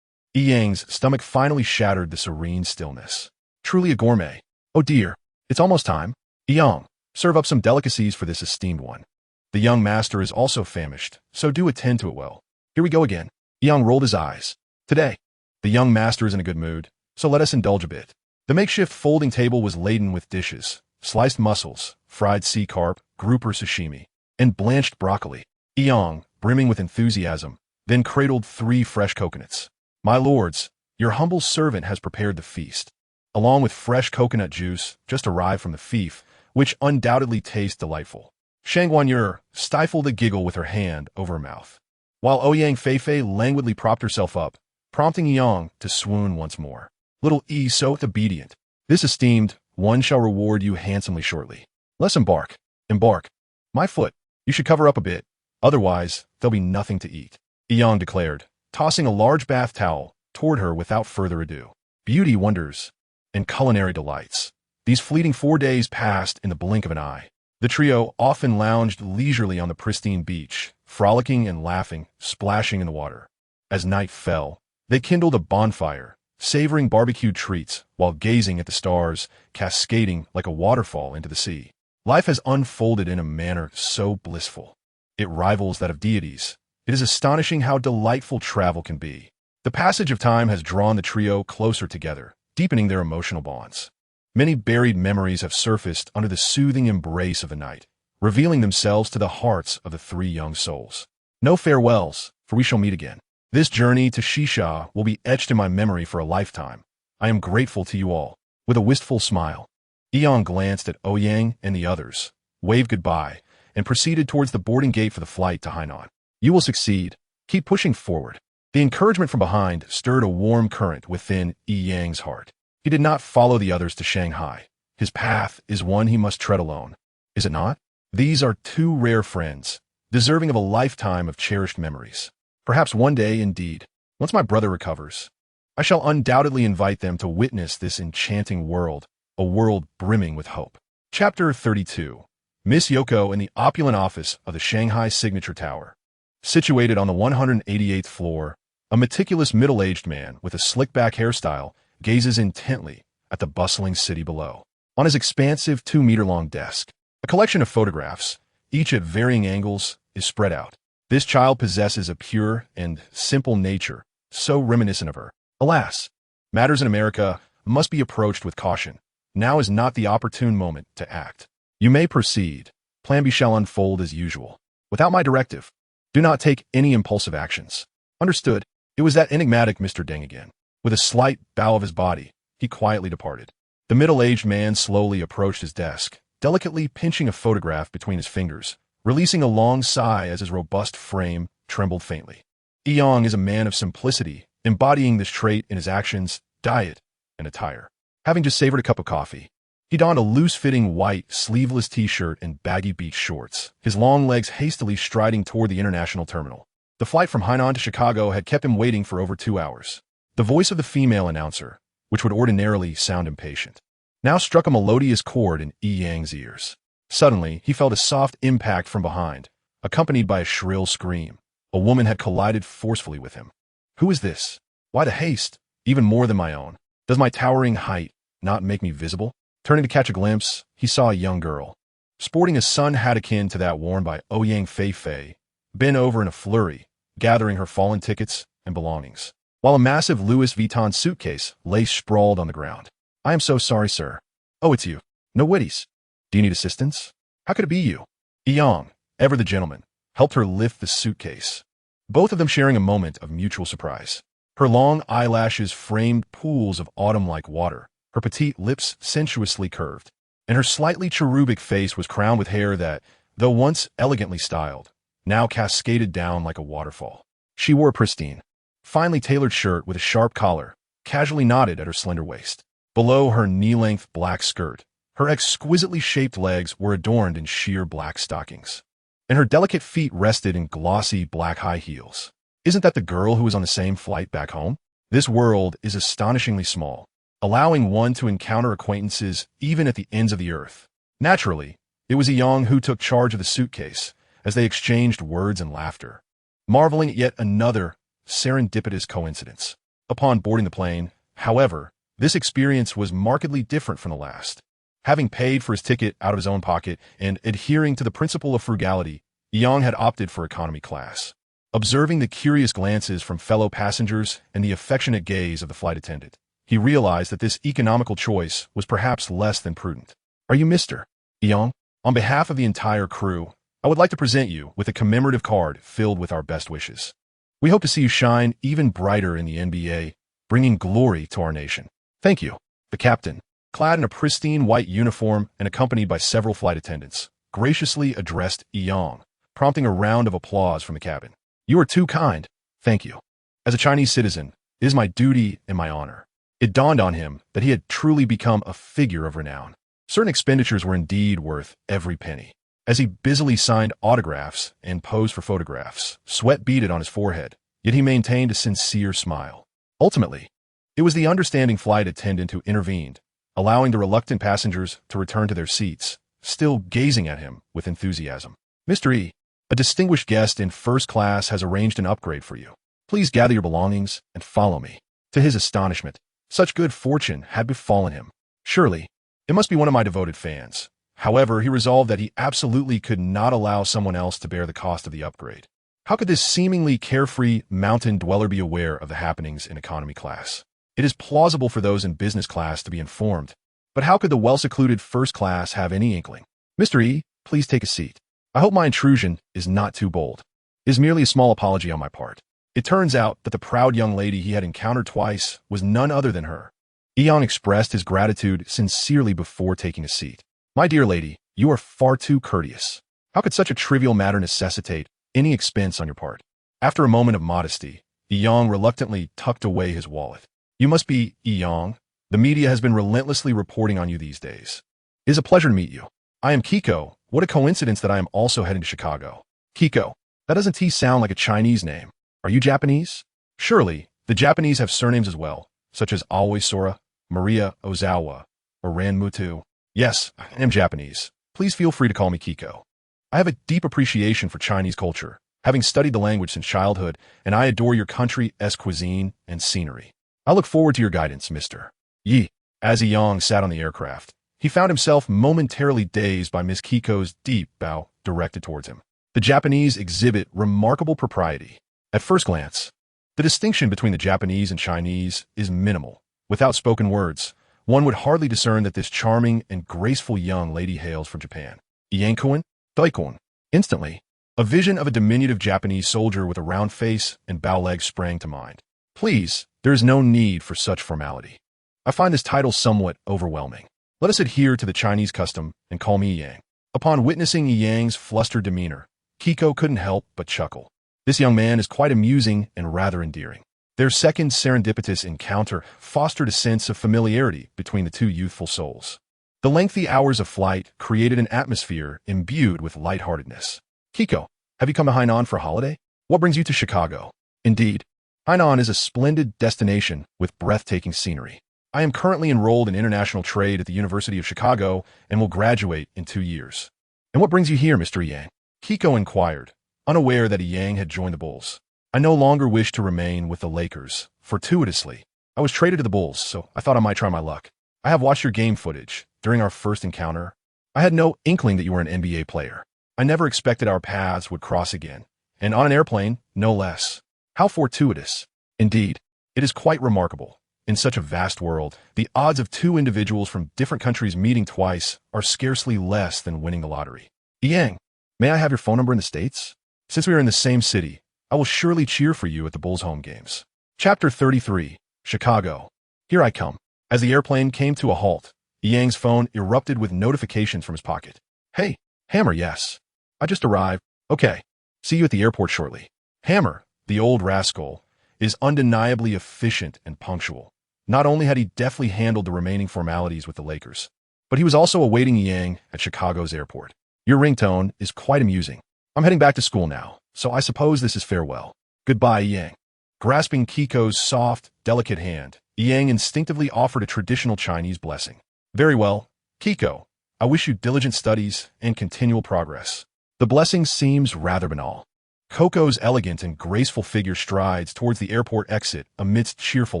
Yi-Yang's stomach finally shattered the serene stillness. Truly a gourmet. Oh dear, it's almost time. Yi-Yong, serve up some delicacies for this esteemed one. The young master is also famished, so do attend to it well. Here we go again. Yi-Yong rolled his eyes. Today, the young master is in a good mood, so let us indulge a bit. The makeshift folding table was laden with dishes, sliced mussels, fried sea carp, grouper sashimi, and blanched broccoli. Yi-Yong, brimming with enthusiasm, then cradled 3 fresh coconuts. My lords, your humble servant has prepared the feast, along with fresh coconut juice just arrived from the fief, which undoubtedly tastes delightful. Shang Wanyur stifled a giggle with her hand over her mouth, while Ouyang Fei languidly propped herself up, prompting Yi-Yong to swoon once more. Little E so obedient. This esteemed one shall reward you handsomely shortly. Let's embark. Embark. My foot, you should cover up a bit, otherwise there'll be nothing to eat, Yi-Yong declared, tossing a large bath towel toward her without further ado. Beauty wonders and culinary delights. These fleeting 4 days passed in the blink of an eye. The trio often lounged leisurely on the pristine beach, frolicking and laughing, splashing in the water. As night fell, they kindled a bonfire, savoring barbecued treats while gazing at the stars cascading like a waterfall into the sea. Life has unfolded in a manner so blissful. It rivals that of deities. It is astonishing how delightful travel can be. The passage of time has drawn the trio closer together, deepening their emotional bonds. Many buried memories have surfaced under the soothing embrace of the night, revealing themselves to the hearts of the 3 young souls. No farewells, for we shall meet again. This journey to Shisha will be etched in my memory for a lifetime. I am grateful to you all. With a wistful smile, Yi-Yong glanced at Ouyang and the others, waved goodbye, and proceeded towards the boarding gate for the flight to Hainan. You will succeed. Keep pushing forward. The encouragement from behind stirred a warm current within Yi-Yang's heart. He did not follow the others to Shanghai. His path is one he must tread alone. Is it not? These are 2 rare friends, deserving of a lifetime of cherished memories. Perhaps one day, indeed, once my brother recovers, I shall undoubtedly invite them to witness this enchanting world, a world brimming with hope. Chapter 32. Miss Yoko in the opulent office of the Shanghai Signature Tower. Situated on the 188th floor, a meticulous middle-aged man with a slick-back hairstyle gazes intently at the bustling city below. On his expansive 2-meter-long desk, a collection of photographs, each at varying angles, is spread out. This child possesses a pure and simple nature, so reminiscent of her. Alas, matters in America must be approached with caution. Now is not the opportune moment to act. You may proceed. Plan B shall unfold as usual. Without my directive, do not take any impulsive actions. Understood? It was that enigmatic Mr. Deng again. With a slight bow of his body, he quietly departed. The middle-aged man slowly approached his desk, delicately pinching a photograph between his fingers, releasing a long sigh as his robust frame trembled faintly. Young is a man of simplicity, embodying this trait in his actions, diet, and attire. Having just savored a cup of coffee, he donned a loose-fitting white, sleeveless t-shirt and baggy beach shorts, his long legs hastily striding toward the international terminal. The flight from Hainan to Chicago had kept him waiting for over 2 hours. The voice of the female announcer, which would ordinarily sound impatient, now struck a melodious chord in Yang's ears. Suddenly, he felt a soft impact from behind, accompanied by a shrill scream. A woman had collided forcefully with him. Who is this? Why the haste, even more than my own? Does my towering height not make me visible? Turning to catch a glimpse, he saw a young girl, sporting a sun hat akin to that worn by Ouyang Fei, bent over in a flurry, gathering her fallen tickets and belongings, while a massive Louis Vuitton suitcase lay sprawled on the ground. I am so sorry, sir. Oh, it's you. No witties. Do you need assistance? How could it be you? Yang, ever the gentleman, helped her lift the suitcase, both of them sharing a moment of mutual surprise. Her long eyelashes framed pools of autumn-like water, her petite lips sensuously curved, and her slightly cherubic face was crowned with hair that, though once elegantly styled, now cascaded down like a waterfall. She wore a pristine, finely tailored shirt with a sharp collar, casually knotted at her slender waist. Below her knee-length black skirt, her exquisitely shaped legs were adorned in sheer black stockings, and her delicate feet rested in glossy black high heels. Isn't that the girl who was on the same flight back home? This world is astonishingly small, allowing one to encounter acquaintances even at the ends of the earth. Naturally, it was Yang who took charge of the suitcase, as they exchanged words and laughter, marveling at yet another serendipitous coincidence. Upon boarding the plane, however, this experience was markedly different from the last. Having paid for his ticket out of his own pocket and adhering to the principle of frugality, Yang had opted for economy class. Observing the curious glances from fellow passengers and the affectionate gaze of the flight attendant, he realized that this economical choice was perhaps less than prudent. Are you Mr. Yang? On behalf of the entire crew, I would like to present you with a commemorative card filled with our best wishes. We hope to see you shine even brighter in the NBA, bringing glory to our nation. Thank you. The captain, clad in a pristine white uniform and accompanied by several flight attendants, graciously addressed Yang, prompting a round of applause from the cabin. You are too kind. Thank you. As a Chinese citizen, it is my duty and my honor. It dawned on him that he had truly become a figure of renown. Certain expenditures were indeed worth every penny. As he busily signed autographs and posed for photographs, sweat beaded on his forehead, yet he maintained a sincere smile. Ultimately, it was the understanding flight attendant who intervened, allowing the reluctant passengers to return to their seats, still gazing at him with enthusiasm. Mr. E, a distinguished guest in first class has arranged an upgrade for you. Please gather your belongings and follow me. To his astonishment, such good fortune had befallen him. Surely, it must be one of my devoted fans. However, he resolved that he absolutely could not allow someone else to bear the cost of the upgrade. How could this seemingly carefree mountain dweller be aware of the happenings in economy class? It is plausible for those in business class to be informed, but how could the well-secluded first class have any inkling? Mr. E, please take a seat. I hope my intrusion is not too bold. It is merely a small apology on my part. It turns out that the proud young lady he had encountered twice was none other than her. Eon expressed his gratitude sincerely before taking a seat. My dear lady, you are far too courteous. How could such a trivial matter necessitate any expense on your part? After a moment of modesty, Eon reluctantly tucked away his wallet. You must be Eon. The media has been relentlessly reporting on you these days. It is a pleasure to meet you. I am Kiko. What a coincidence that I am also heading to Chicago. Kiko, that doesn't sound like a Chinese name. Are you Japanese? Surely, the Japanese have surnames as well, such as Aoi Sora, Maria Ozawa, or Ran Mutu. Yes, I am Japanese. Please feel free to call me Kiko. I have a deep appreciation for Chinese culture, having studied the language since childhood, and I adore your country's cuisine and scenery. I look forward to your guidance, Mr. Yi. As Yang sat on the aircraft, he found himself momentarily dazed by Miss Kiko's deep bow directed towards him. The Japanese exhibit remarkable propriety. At first glance, the distinction between the Japanese and Chinese is minimal. Without spoken words, one would hardly discern that this charming and graceful young lady hails from Japan. Iyankun, Daikun. Instantly, a vision of a diminutive Japanese soldier with a round face and bow legs sprang to mind. Please, there is no need for such formality. I find this title somewhat overwhelming. Let us adhere to the Chinese custom and call me Yang. Upon witnessing Yang's flustered demeanor, Kiko couldn't help but chuckle. This young man is quite amusing and rather endearing. Their second serendipitous encounter fostered a sense of familiarity between the two youthful souls. The lengthy hours of flight created an atmosphere imbued with lightheartedness. Kiko, have you come to Hainan for a holiday? What brings you to Chicago? Indeed, Hainan is a splendid destination with breathtaking scenery. I am currently enrolled in international trade at the University of Chicago and will graduate in 2 years. And what brings you here, Mr. Yang? Kiko inquired, unaware that Yang had joined the Bulls. I no longer wish to remain with the Lakers. Fortuitously, I was traded to the Bulls, so I thought I might try my luck. I have watched your game footage. During our first encounter, I had no inkling that you were an NBA player. I never expected our paths would cross again, and on an airplane, no less. How fortuitous. Indeed, it is quite remarkable. In such a vast world, the odds of two individuals from different countries meeting twice are scarcely less than winning the lottery. Yang, may I have your phone number in the States? Since we are in the same city, I will surely cheer for you at the Bulls' home games. Chapter 33, Chicago. Here I come. As the airplane came to a halt, Yang's phone erupted with notifications from his pocket. Hey, Hammer, yes. I just arrived. Okay. See you at the airport shortly. Hammer, the old rascal, is undeniably efficient and punctual. Not only had he deftly handled the remaining formalities with the Lakers, but he was also awaiting Yang at Chicago's airport. Your ringtone is quite amusing. I'm heading back to school now, so I suppose this is farewell. Goodbye, Yang. Grasping Kiko's soft, delicate hand, Yang instinctively offered a traditional Chinese blessing. Very well, Kiko. I wish you diligent studies and continual progress. The blessing seems rather banal. Coco's elegant and graceful figure strides towards the airport exit amidst cheerful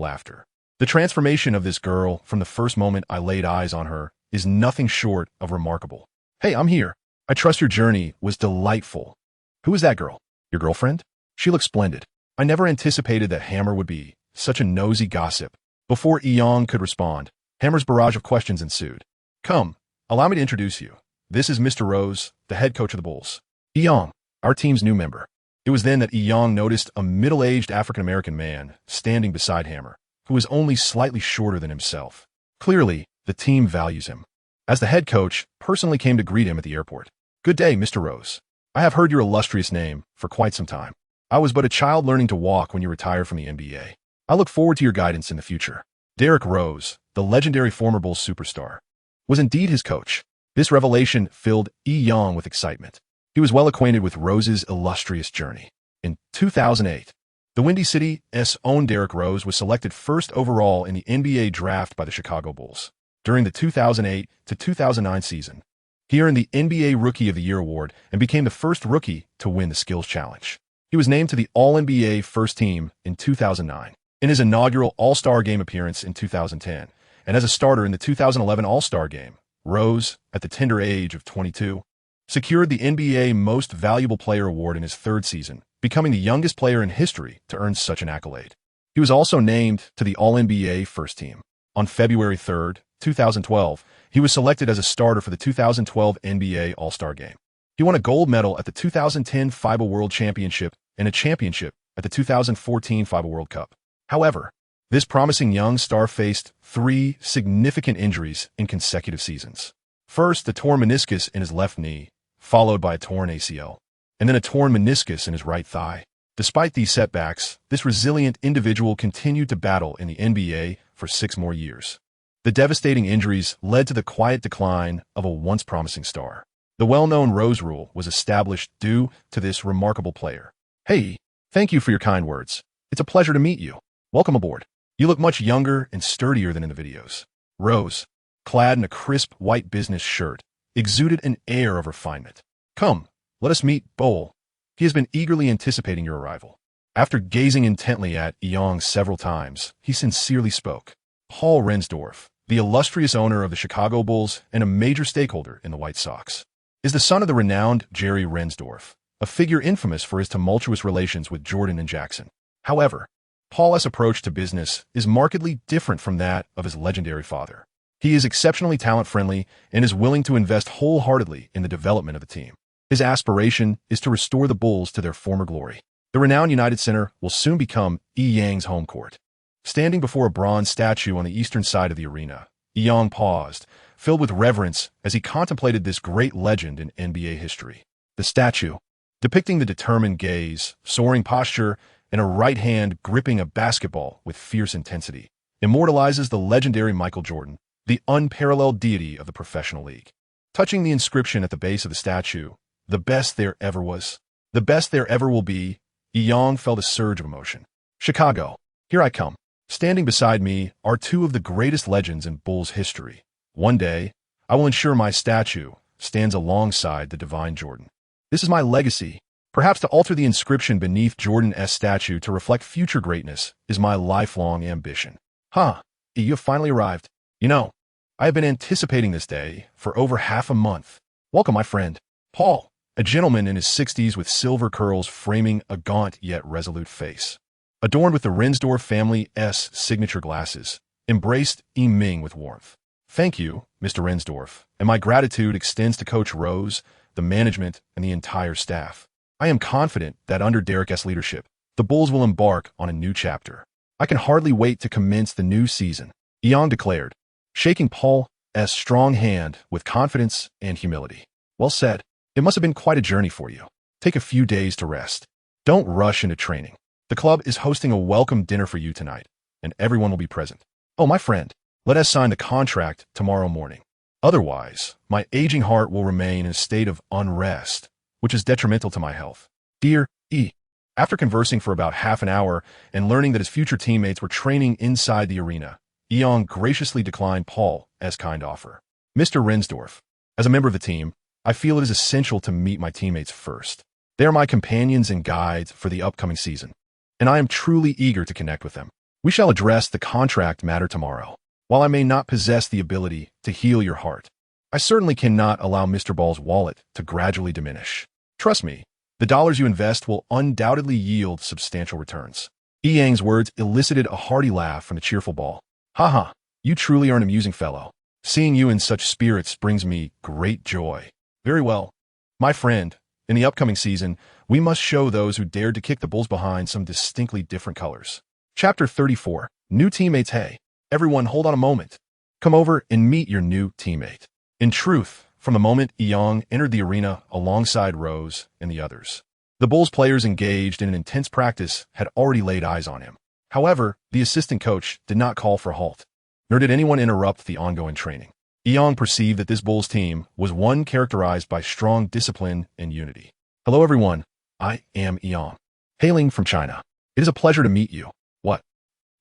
laughter. The transformation of this girl from the first moment I laid eyes on her is nothing short of remarkable. Hey, I'm here. I trust your journey was delightful. Who is that girl? Your girlfriend? She looks splendid. I never anticipated that Hammer would be such a nosy gossip. Before Eong could respond, Hammer's barrage of questions ensued. Come, allow me to introduce you. This is Mr. Rose, the head coach of the Bulls. Eong, our team's new member. It was then that Eong noticed a middle-aged African-American man standing beside Hammer, who was only slightly shorter than himself. Clearly, the team values him. As the head coach personally came to greet him at the airport. Good day, Mr. Rose. I have heard your illustrious name for quite some time. I was but a child learning to walk when you retired from the NBA. I look forward to your guidance in the future. Derrick Rose, the legendary former Bulls superstar, was indeed his coach. This revelation filled Eong with excitement. He was well acquainted with Rose's illustrious journey. In 2008, the Windy City's own Derrick Rose was selected first overall in the NBA draft by the Chicago Bulls. During the 2008 to 2009 season, he earned the NBA Rookie of the Year award and became the first rookie to win the Skills Challenge. He was named to the All-NBA First Team in 2009, in his inaugural All-Star Game appearance in 2010, and as a starter in the 2011 All-Star Game. Rose, at the tender age of 22, secured the NBA Most Valuable Player award in his third season, becoming the youngest player in history to earn such an accolade. He was also named to the All-NBA First Team. On February 3, 2012, he was selected as a starter for the 2012 NBA All-Star Game. He won a gold medal at the 2010 FIBA World Championship and a championship at the 2014 FIBA World Cup. However, this promising young star faced 3 significant injuries in consecutive seasons. First, a torn meniscus in his left knee, followed by a torn ACL, and then a torn meniscus in his right thigh. Despite these setbacks, this resilient individual continued to battle in the NBA for 6 more years. The devastating injuries led to the quiet decline of a once promising star. The well-known Rose Rule was established due to this remarkable player. Hey, thank you for your kind words. It's a pleasure to meet you. Welcome aboard. You look much younger and sturdier than in the videos. Rose, clad in a crisp white business shirt, exuded an air of refinement. Come, let us meet Bowl. He has been eagerly anticipating your arrival. After gazing intently at Yang several times, he sincerely spoke. Paul Reinsdorf, the illustrious owner of the Chicago Bulls and a major stakeholder in the White Sox, is the son of the renowned Jerry Reinsdorf, a figure infamous for his tumultuous relations with Jordan and Jackson. However, Paul's approach to business is markedly different from that of his legendary father. He is exceptionally talent-friendly and is willing to invest wholeheartedly in the development of the team. His aspiration is to restore the Bulls to their former glory. The renowned United Center will soon become Yang's home court. Standing before a bronze statue on the eastern side of the arena, Yang paused, filled with reverence as he contemplated this great legend in NBA history. The statue, depicting the determined gaze, soaring posture, and a right hand gripping a basketball with fierce intensity, immortalizes the legendary Michael Jordan, the unparalleled deity of the professional league. Touching the inscription at the base of the statue, "The best there ever was, the best there ever will be," Yang felt a surge of emotion. Chicago, here I come. Standing beside me are two of the greatest legends in Bulls history. One day, I will ensure my statue stands alongside the divine Jordan. This is my legacy. Perhaps to alter the inscription beneath Jordan's statue to reflect future greatness is my lifelong ambition. You have finally arrived. You know, I have been anticipating this day for over half a month. Welcome, my friend. Paul, a gentleman in his 60s with silver curls framing a gaunt yet resolute face. Adorned with the Reinsdorf family's signature glasses, embraced Ming with warmth. Thank you, Mr. Reinsdorf, and my gratitude extends to Coach Rose, the management, and the entire staff. I am confident that under Derek's leadership, the Bulls will embark on a new chapter. I can hardly wait to commence the new season, Yang declared, shaking Paul's strong hand with confidence and humility. Well said. It must have been quite a journey for you. Take a few days to rest. Don't rush into training. The club is hosting a welcome dinner for you tonight, and everyone will be present. Oh, my friend, let us sign the contract tomorrow morning. Otherwise, my aging heart will remain in a state of unrest, which is detrimental to my health. Dear E. After conversing for about half an hour and learning that his future teammates were training inside the arena, Yang graciously declined Paul's kind offer. Mr. Reinsdorf, as a member of the team, I feel it is essential to meet my teammates first. They are my companions and guides for the upcoming season, and I am truly eager to connect with them. We shall address the contract matter tomorrow. While I may not possess the ability to heal your heart, I certainly cannot allow Mr. Ball's wallet to gradually diminish. Trust me, the dollars you invest will undoubtedly yield substantial returns. Yang's words elicited a hearty laugh from the cheerful Ball. Haha, you truly are an amusing fellow. Seeing you in such spirits brings me great joy. Very well. My friend, in the upcoming season, we must show those who dared to kick the Bulls behind some distinctly different colors. Chapter 34. New teammates. Hey, everyone, hold on a moment. Come over and meet your new teammate. In truth, from the moment Yang entered the arena alongside Rose and the others, the Bulls players engaged in an intense practice had already laid eyes on him. However, the assistant coach did not call for a halt, nor did anyone interrupt the ongoing training. Yang perceived that this Bulls team was one characterized by strong discipline and unity. Hello, everyone. I am Yang, hailing from China. It is a pleasure to meet you. What?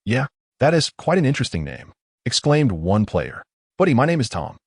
Yeah, that is quite an interesting name, exclaimed one player. Buddy, my name is Tom.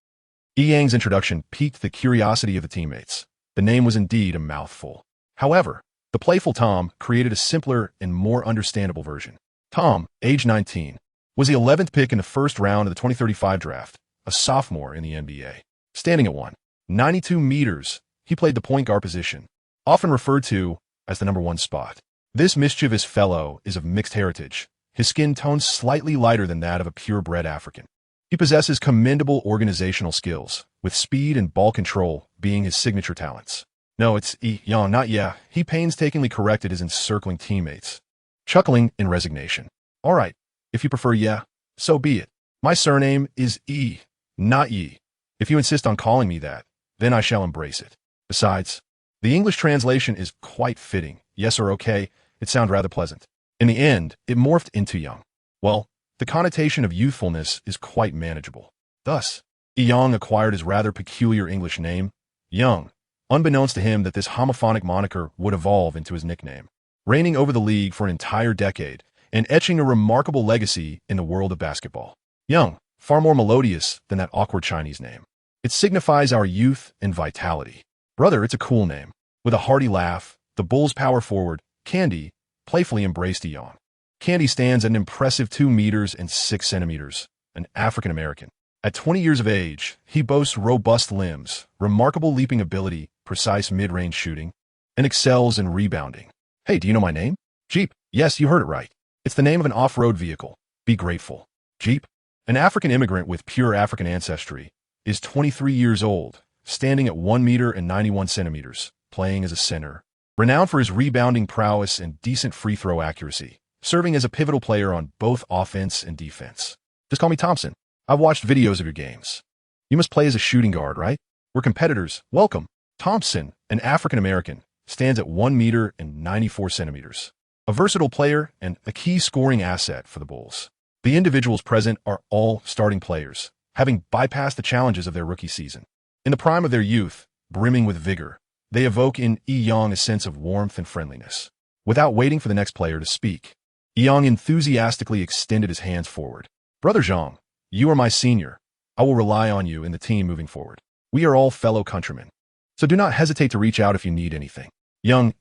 Yang's introduction piqued the curiosity of the teammates. The name was indeed a mouthful. However, the playful Tom created a simpler and more understandable version. Tom, age 19, was the 11th pick in the first round of the 2035 draft, a sophomore in the NBA. Standing at 192 meters, he played the point guard position, often referred to as the number 1 spot. This mischievous fellow is of mixed heritage, his skin tone slightly lighter than that of a purebred African. He possesses commendable organizational skills, with speed and ball control being his signature talents. No, it's Yang, not yeah. He painstakingly corrected his encircling teammates, chuckling in resignation. All right, if you prefer yeah, so be it. My surname is E, not Yi. If you insist on calling me that, then I shall embrace it. Besides, the English translation is quite fitting. Yes or okay, it sounds rather pleasant. In the end, it morphed into Young. Well, the connotation of youthfulness is quite manageable. Thus, Yang acquired his rather peculiar English name, Young, unbeknownst to him that this homophonic moniker would evolve into his nickname, reigning over the league for an entire decade and etching a remarkable legacy in the world of basketball. Young, far more melodious than that awkward Chinese name. It signifies our youth and vitality. Brother, it's a cool name. With a hearty laugh, the Bulls' power forward, Candy, playfully embraced Young. Candy stands at an impressive 2 meters and 6 centimeters, an African-American. At 20 years of age, he boasts robust limbs, remarkable leaping ability, precise mid-range shooting, and excels in rebounding. Hey, do you know my name? Jeep. Yes, you heard it right. It's the name of an off-road vehicle. Be grateful. Jeep, an African immigrant with pure African ancestry, is 23 years old, standing at 1 meter and 91 centimeters, playing as a center. Renowned for his rebounding prowess and decent free throw accuracy, serving as a pivotal player on both offense and defense. Just call me Thompson. I've watched videos of your games. You must play as a shooting guard, right? We're competitors. Welcome. Thompson, an African-American, stands at 1 meter and 94 centimeters. A versatile player and a key scoring asset for the Bulls. The individuals present are all starting players, having bypassed the challenges of their rookie season. In the prime of their youth, brimming with vigor, they evoke in Young a sense of warmth and friendliness. Without waiting for the next player to speak, Young enthusiastically extended his hands forward. Brother Zhang, you are my senior. I will rely on you in the team moving forward. We are all fellow countrymen, so do not hesitate to reach out if you need anything. Young,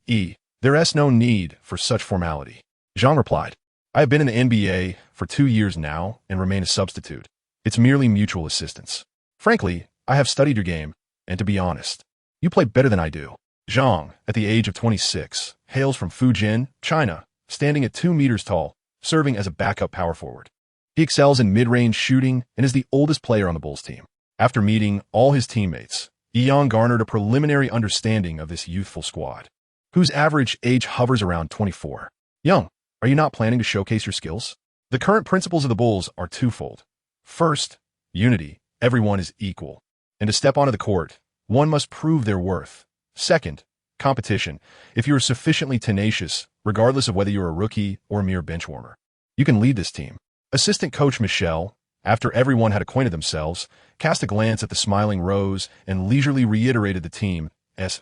there is no need for such formality. Zhang replied, I have been in the NBA for 2 years now and remain a substitute. It's merely mutual assistance. Frankly, I have studied your game, and to be honest, you play better than I do. Zhang, at the age of 26, hails from Fujian, China, standing at 2 meters tall, serving as a backup power forward. He excels in mid-range shooting and is the oldest player on the Bulls team. After meeting all his teammates, Young garnered a preliminary understanding of this youthful squad, whose average age hovers around 24. Young, are you not planning to showcase your skills? The current principles of the Bulls are twofold. First, unity. Everyone is equal. And to step onto the court, one must prove their worth. Second, competition. If you are sufficiently tenacious, regardless of whether you're a rookie or a mere benchwarmer, you can lead this team. Assistant coach Michelle, after everyone had acquainted themselves, cast a glance at the smiling Rose and leisurely reiterated the team's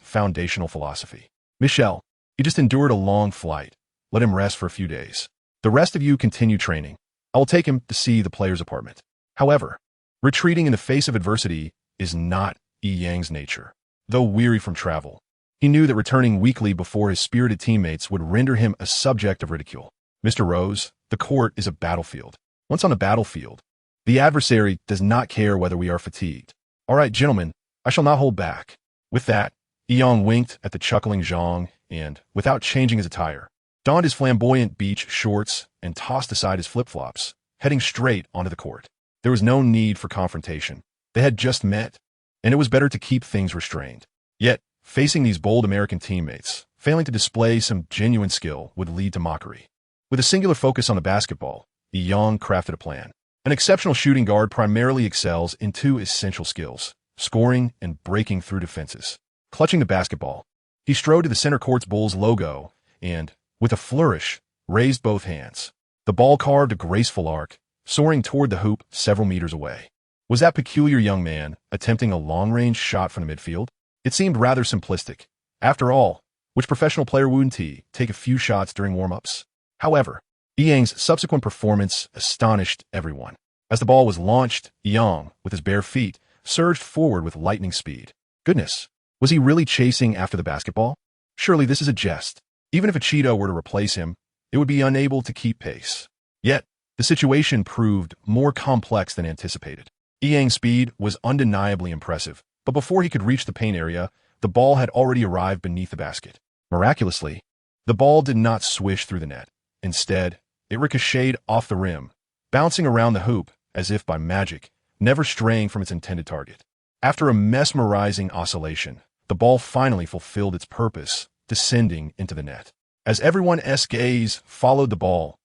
foundational philosophy. Michelle, he just endured a long flight. Let him rest for a few days. The rest of you continue training. I will take him to see the player's apartment. However, retreating in the face of adversity is not Yang's nature. Though weary from travel, he knew that returning weekly before his spirited teammates would render him a subject of ridicule. Mr. Rose, the court is a battlefield. Once on the battlefield, the adversary does not care whether we are fatigued. All right, gentlemen, I shall not hold back. With that, Yang winked at the chuckling Zhang and, without changing his attire, donned his flamboyant beach shorts and tossed aside his flip-flops, heading straight onto the court. There was no need for confrontation. They had just met, and it was better to keep things restrained. Yet, facing these bold American teammates, failing to display some genuine skill would lead to mockery. With a singular focus on the basketball, Yang crafted a plan. An exceptional shooting guard primarily excels in 2 essential skills, scoring and breaking through defenses. Clutching the basketball, he strode to the center court's Bulls logo and, with a flourish, raised both hands. The ball carved a graceful arc, soaring toward the hoop several meters away. Was that peculiar young man attempting a long-range shot from the midfield? It seemed rather simplistic. After all, which professional player wouldn't take a few shots during warm-ups? However, Yang's subsequent performance astonished everyone. As the ball was launched, Yang, with his bare feet, surged forward with lightning speed. Goodness, was he really chasing after the basketball? Surely this is a jest. Even if a Cheeto were to replace him, it would be unable to keep pace. Yet, the situation proved more complex than anticipated. Yang's speed was undeniably impressive, but before he could reach the paint area, the ball had already arrived beneath the basket. Miraculously, the ball did not swish through the net. Instead, it ricocheted off the rim, bouncing around the hoop as if by magic, never straying from its intended target. After a mesmerizing oscillation, the ball finally fulfilled its purpose, descending into the net. As everyone's gaze followed the ball's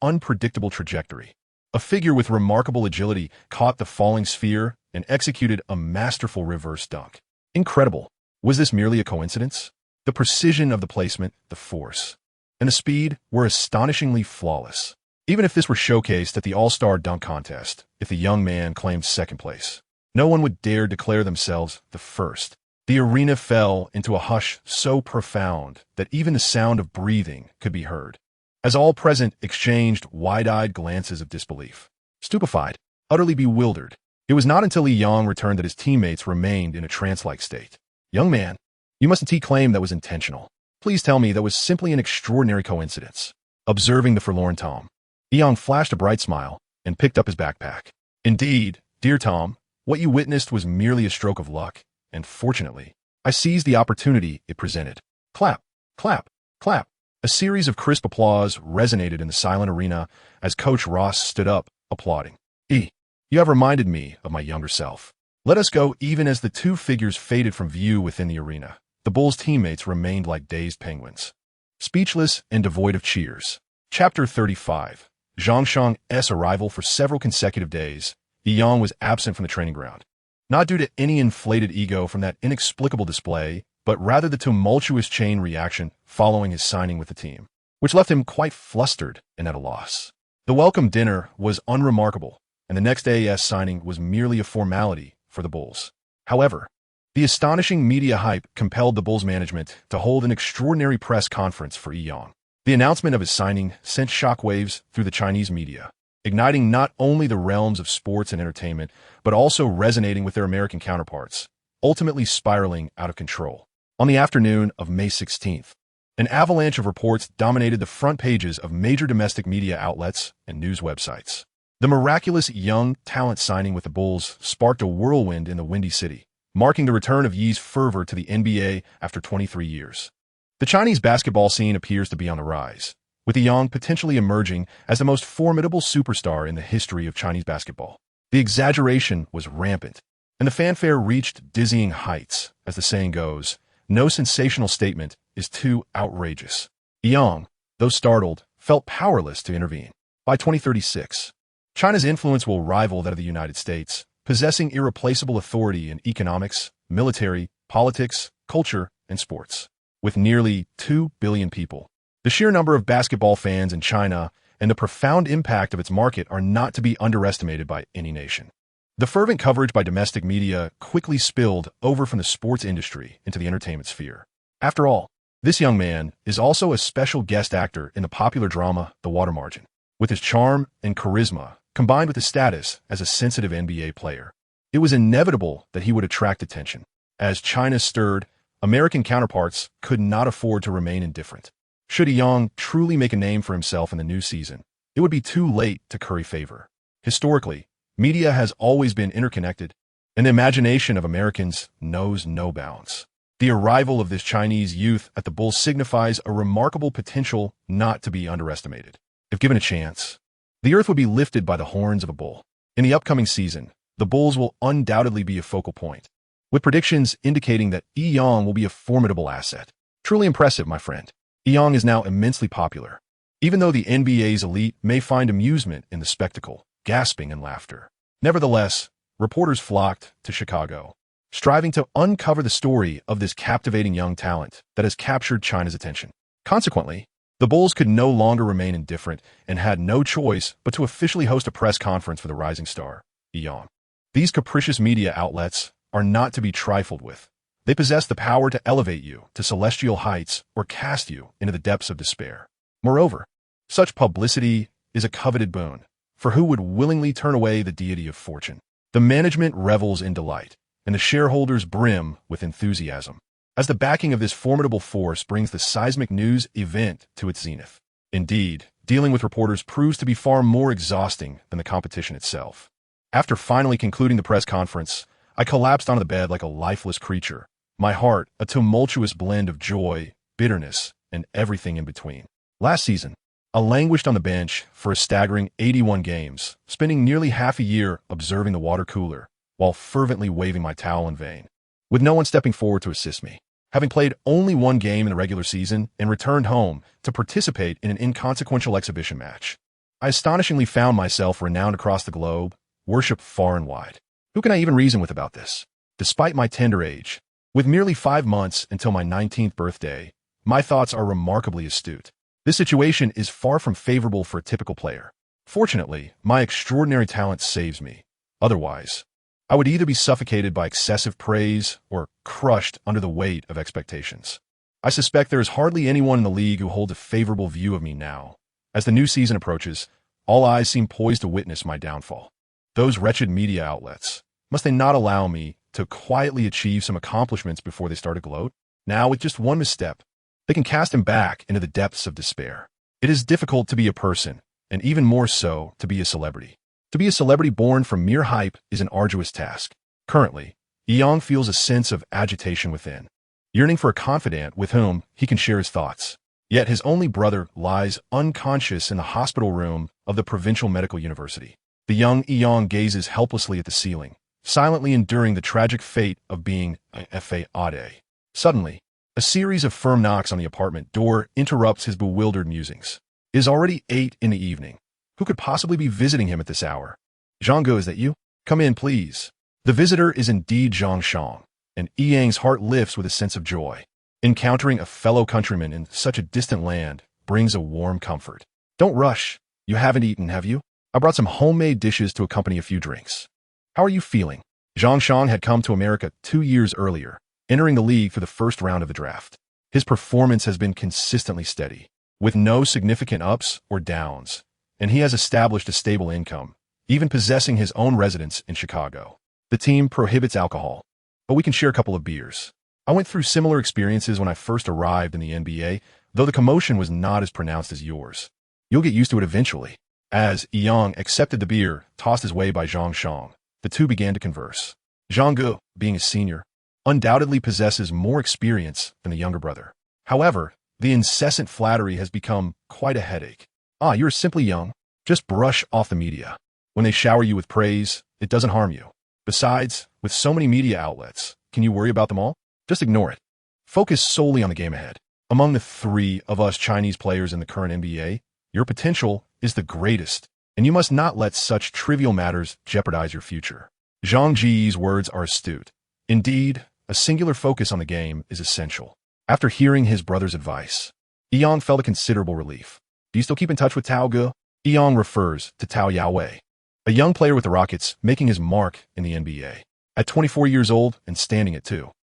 unpredictable trajectory, a figure with remarkable agility caught the falling sphere and executed a masterful reverse dunk. Incredible. Was this merely a coincidence? The precision of the placement, the force, and the speed were astonishingly flawless. Even if this were showcased at the All-Star Dunk Contest, if the young man claimed second place, no one would dare declare themselves the first. The arena fell into a hush so profound that even the sound of breathing could be heard, as all present exchanged wide-eyed glances of disbelief. Stupefied, utterly bewildered, it was not until Yang returned that his teammates remained in a trance-like state. Young man, you mustn't claim that was intentional. Please Please tell me that was simply an extraordinary coincidence. Observing the forlorn Tom, Eong flashed a bright smile and picked up his backpack. Indeed, dear Tom, what you witnessed was merely a stroke of luck, and fortunately, I seized the opportunity it presented. Clap, clap, clap. A series of crisp applause resonated in the silent arena as Coach Ross stood up, applauding. You have reminded me of my younger self. Let us go. Even as the two figures faded from view within the arena, the Bulls' teammates remained like dazed penguins, speechless and devoid of cheers. Chapter 35. Zhang Shang's arrival. For several consecutive days, Yang was absent from the training ground. Not due to any inflated ego from that inexplicable display, but rather the tumultuous chain reaction following his signing with the team, which left him quite flustered and at a loss. The welcome dinner was unremarkable, and the next day's signing was merely a formality for the Bulls. However, the astonishing media hype compelled the Bulls management to hold an extraordinary press conference for Yang. The announcement of his signing sent shockwaves through the Chinese media, igniting not only the realms of sports and entertainment, but also resonating with their American counterparts, ultimately spiraling out of control. On the afternoon of May 16th, an avalanche of reports dominated the front pages of major domestic media outlets and news websites. The miraculous young talent signing with the Bulls sparked a whirlwind in the Windy City, marking the return of Yi's fervor to the NBA after 23 years. The Chinese basketball scene appears to be on the rise, with Yang potentially emerging as the most formidable superstar in the history of Chinese basketball. The exaggeration was rampant, and the fanfare reached dizzying heights. As the saying goes, no sensational statement is too outrageous. Yang, though startled, felt powerless to intervene. By 2036, China's influence will rival that of the United States, possessing irreplaceable authority in economics, military, politics, culture, and sports. With nearly 2 billion people, the sheer number of basketball fans in China and the profound impact of its market are not to be underestimated by any nation. The fervent coverage by domestic media quickly spilled over from the sports industry into the entertainment sphere. After all, this young man is also a special guest actor in the popular drama The Water Margin. With his charm and charisma, combined with his status as a sensitive NBA player, it was inevitable that he would attract attention. As China stirred, American counterparts could not afford to remain indifferent. Should Yang truly make a name for himself in the new season, it would be too late to curry favor. Historically, media has always been interconnected, and the imagination of Americans knows no bounds. The arrival of this Chinese youth at the Bulls signifies a remarkable potential not to be underestimated. If given a chance, the earth would be lifted by the horns of a bull. In the upcoming season, the Bulls will undoubtedly be a focal point, with predictions indicating that Yang will be a formidable asset. Truly impressive, my friend. Yang is now immensely popular, even though the NBA's elite may find amusement in the spectacle, gasping and laughter. Nevertheless, reporters flocked to Chicago, striving to uncover the story of this captivating young talent that has captured China's attention. Consequently, the Bulls could no longer remain indifferent and had no choice but to officially host a press conference for the rising star, Yang. These capricious media outlets are not to be trifled with. They possess the power to elevate you to celestial heights or cast you into the depths of despair. Moreover, such publicity is a coveted boon, for who would willingly turn away the deity of fortune? The management revels in delight, and the shareholders brim with enthusiasm, as the backing of this formidable force brings the seismic news event to its zenith. Indeed, dealing with reporters proves to be far more exhausting than the competition itself. After finally concluding the press conference, I collapsed onto the bed like a lifeless creature, my heart a tumultuous blend of joy, bitterness, and everything in between. Last season, I languished on the bench for a staggering 81 games, spending nearly half a year observing the water cooler, while fervently waving my towel in vain, with no one stepping forward to assist me. Having played only one game in the regular season and returned home to participate in an inconsequential exhibition match, I astonishingly found myself renowned across the globe, worshipped far and wide. Who can I even reason with about this? Despite my tender age, with merely 5 months until my 19th birthday, my thoughts are remarkably astute. This situation is far from favorable for a typical player. Fortunately, my extraordinary talent saves me. Otherwise, I would either be suffocated by excessive praise or crushed under the weight of expectations. I suspect there is hardly anyone in the league who holds a favorable view of me now. As the new season approaches, all eyes seem poised to witness my downfall. Those wretched media outlets, must they not allow me to quietly achieve some accomplishments before they start to gloat? Now, with just one misstep, They can cast him back into the depths of despair. It is difficult to be a person, and even more so to be a celebrity. To be a celebrity born from mere hype is an arduous task. Currently, Yang feels a sense of agitation within, yearning for a confidant with whom he can share his thoughts. Yet his only brother lies unconscious in the hospital room of the provincial medical university. The young Yang gazes helplessly at the ceiling, silently enduring the tragic fate of being FAAD. Suddenly, a series of firm knocks on the apartment door interrupts his bewildered musings. It is already 8 in the evening. Who could possibly be visiting him at this hour? Zhanggu, is that you? Come in, please. The visitor is indeed Zhang Shang, and Yang's heart lifts with a sense of joy. Encountering a fellow countryman in such a distant land brings a warm comfort. Don't rush. You haven't eaten, have you? I brought some homemade dishes to accompany a few drinks. How are you feeling? Zhang Shang had come to America 2 years earlier, entering the league for the first round of the draft. His performance has been consistently steady, with no significant ups or downs, and he has established a stable income, even possessing his own residence in Chicago. The team prohibits alcohol, but we can share a couple of beers. I went through similar experiences when I first arrived in the NBA, though the commotion was not as pronounced as yours. You'll get used to it eventually. As Yang accepted the beer tossed his way by Zhang Shang, the two began to converse. Zhanggu, being a senior, undoubtedly possesses more experience than the younger brother. However, the incessant flattery has become quite a headache. You're simply young. Just brush off the media. When they shower you with praise, it doesn't harm you. Besides, with so many media outlets, can you worry about them all? Just ignore it. Focus solely on the game ahead. Among the 3 of us Chinese players in the current NBA, your potential is the greatest, and you must not let such trivial matters jeopardize your future. Zhang Ji's words are astute. Indeed, a singular focus on the game is essential. After hearing his brother's advice, Yang felt a considerable relief. Do you still keep in touch with Tao Ge? Yang refers to Tao Yaowei, a young player with the Rockets making his mark in the NBA. At 24 years old and standing at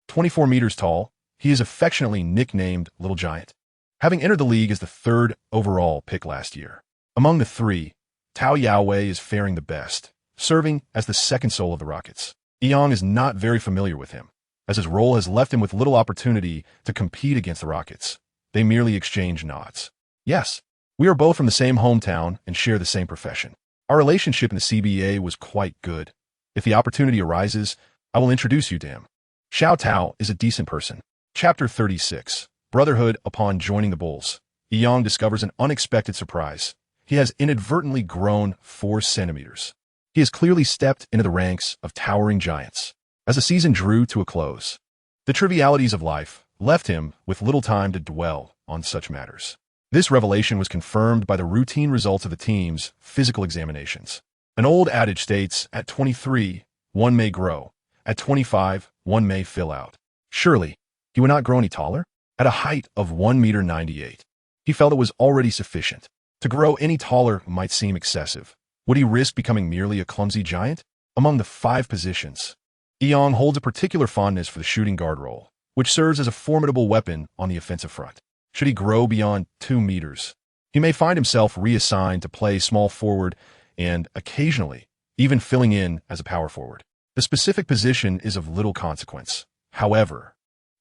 24 meters tall, he is affectionately nicknamed Little Giant, having entered the league as the 3rd overall pick last year. Among the 3, Tao Yaowei is faring the best, serving as the second soul of the Rockets. Yang is not very familiar with him, as his role has left him with little opportunity to compete against the Rockets. They merely exchange nods. Yes, we are both from the same hometown and share the same profession. Our relationship in the CBA was quite good. If the opportunity arises, I will introduce you to him. Xiao Tao is a decent person. Chapter 36. Brotherhood. Upon joining the Bulls, Yang discovers an unexpected surprise. He has inadvertently grown 4 centimeters. He has clearly stepped into the ranks of towering giants. As the season drew to a close, the trivialities of life left him with little time to dwell on such matters. This revelation was confirmed by the routine results of the team's physical examinations. An old adage states, at 23, one may grow. At 25, one may fill out. Surely, he would not grow any taller? At a height of 1.98 meters, he felt it was already sufficient. To grow any taller might seem excessive. Would he risk becoming merely a clumsy giant? Among the 5 positions, Yang holds a particular fondness for the shooting guard role, which serves as a formidable weapon on the offensive front. Should he grow beyond 2 meters, he may find himself reassigned to play small forward and, occasionally, even filling in as a power forward. The specific position is of little consequence. However,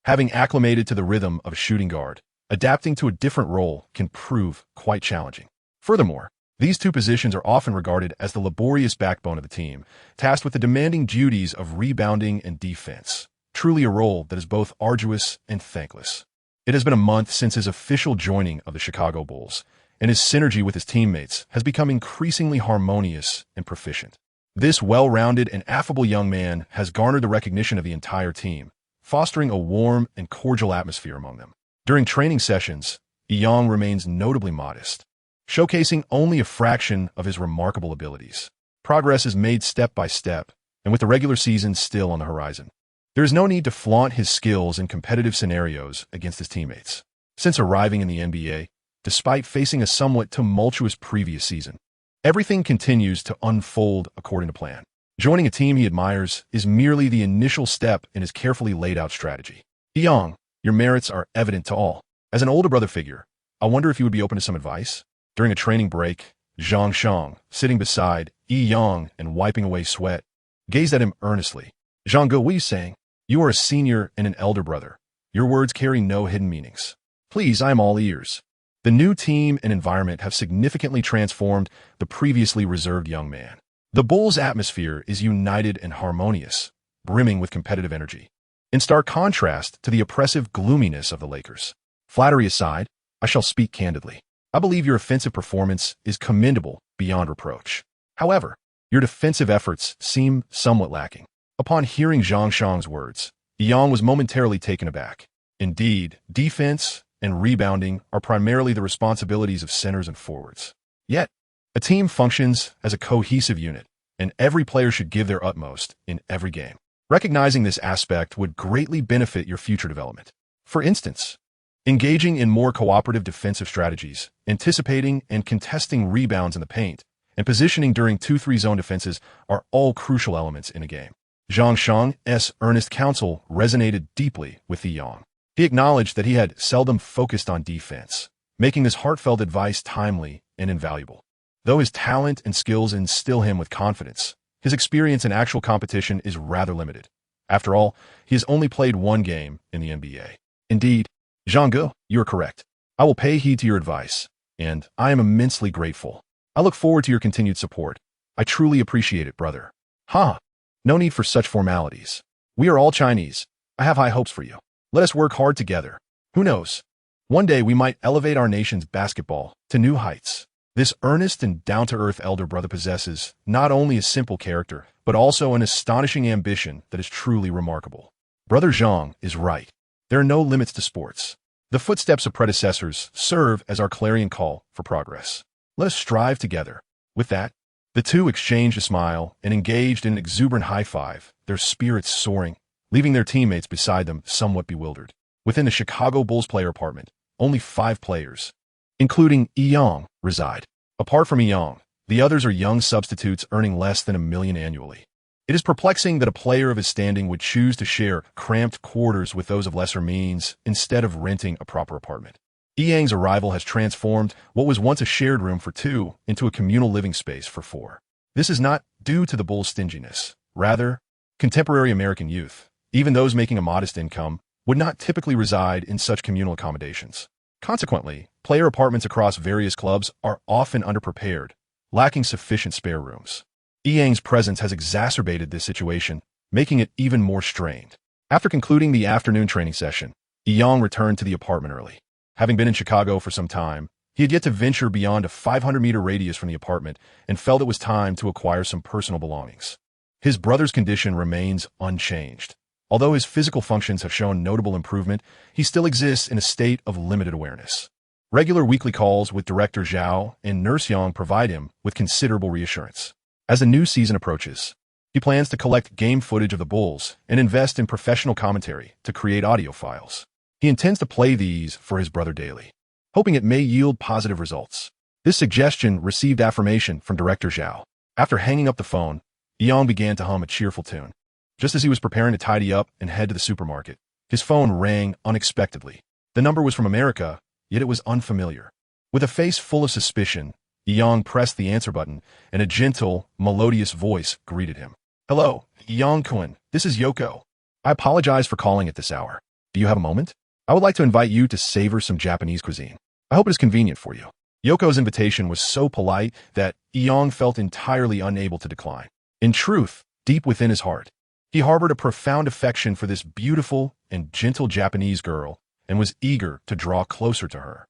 having acclimated to the rhythm of a shooting guard, adapting to a different role can prove quite challenging. Furthermore, these 2 positions are often regarded as the laborious backbone of the team, tasked with the demanding duties of rebounding and defense, truly a role that is both arduous and thankless. It has been a month since his official joining of the Chicago Bulls, and his synergy with his teammates has become increasingly harmonious and proficient. This well-rounded and affable young man has garnered the recognition of the entire team, fostering a warm and cordial atmosphere among them. During training sessions, Yang remains notably modest, showcasing only a fraction of his remarkable abilities. Progress is made step by step, and with the regular season still on the horizon, there is no need to flaunt his skills in competitive scenarios against his teammates. Since arriving in the NBA, despite facing a somewhat tumultuous previous season, everything continues to unfold according to plan. Joining a team he admires is merely the initial step in his carefully laid out strategy. Yang, your merits are evident to all. As an older brother figure, I wonder if you would be open to some advice? During a training break, Zhang Shang, sitting beside Yang and wiping away sweat, gazed at him earnestly. Zhanggu, what are you saying? You are a senior and an elder brother. Your words carry no hidden meanings. Please, I am all ears. The new team and environment have significantly transformed the previously reserved young man. The Bulls' atmosphere is united and harmonious, brimming with competitive energy, in stark contrast to the oppressive gloominess of the Lakers. Flattery aside, I shall speak candidly. I believe your offensive performance is commendable beyond reproach. However, your defensive efforts seem somewhat lacking. Upon hearing Zhang Shang's words, Yang was momentarily taken aback. Indeed, defense and rebounding are primarily the responsibilities of centers and forwards. Yet, a team functions as a cohesive unit, and every player should give their utmost in every game. Recognizing this aspect would greatly benefit your future development. For instance, engaging in more cooperative defensive strategies, anticipating and contesting rebounds in the paint, and positioning during 2-3 zone defenses are all crucial elements in a game. Zhang Shang's earnest counsel resonated deeply with Yang. He acknowledged that he had seldom focused on defense, making this heartfelt advice timely and invaluable. Though his talent and skills instill him with confidence, his experience in actual competition is rather limited. After all, he has only played one game in the NBA. Indeed, Zhang Ge, you are correct. I will pay heed to your advice, and I am immensely grateful. I look forward to your continued support. I truly appreciate it, brother. No need for such formalities. We are all Chinese. I have high hopes for you. Let us work hard together. Who knows? One day we might elevate our nation's basketball to new heights. This earnest and down-to-earth elder brother possesses not only a simple character, but also an astonishing ambition that is truly remarkable. Brother Zhang is right. There are no limits to sports. The footsteps of predecessors serve as our clarion call for progress. Let us strive together. With that, the two exchanged a smile and engaged in an exuberant high-five, their spirits soaring, leaving their teammates beside them somewhat bewildered. Within the Chicago Bulls player apartment, only 5 players, including Yang, reside. Apart from Yang, the others are young substitutes earning less than $1 million annually. It is perplexing that a player of his standing would choose to share cramped quarters with those of lesser means instead of renting a proper apartment. Yang's arrival has transformed what was once a shared room for 2 into a communal living space for 4. This is not due to the Bulls' stinginess. Rather, contemporary American youth, even those making a modest income, would not typically reside in such communal accommodations. Consequently, player apartments across various clubs are often underprepared, lacking sufficient spare rooms. Yang's presence has exacerbated this situation, making it even more strained. After concluding the afternoon training session, Yang returned to the apartment early. Having been in Chicago for some time, he had yet to venture beyond a 500-meter radius from the apartment and felt it was time to acquire some personal belongings. His brother's condition remains unchanged. Although his physical functions have shown notable improvement, he still exists in a state of limited awareness. Regular weekly calls with Director Zhao and Nurse Yang provide him with considerable reassurance. As the new season approaches, he plans to collect game footage of the Bulls and invest in professional commentary to create audio files. He intends to play these for his brother daily, hoping it may yield positive results. This suggestion received affirmation from Director Zhao. After hanging up the phone, Yang began to hum a cheerful tune. Just as he was preparing to tidy up and head to the supermarket, his phone rang unexpectedly. The number was from America, yet it was unfamiliar. With a face full of suspicion, Yang pressed the answer button, and a gentle, melodious voice greeted him. "Hello, Yang-kun, this is Yoko. I apologize for calling at this hour. Do you have a moment? I would like to invite you to savor some Japanese cuisine. I hope it is convenient for you." Yoko's invitation was so polite that Yang felt entirely unable to decline. In truth, deep within his heart, he harbored a profound affection for this beautiful and gentle Japanese girl and was eager to draw closer to her.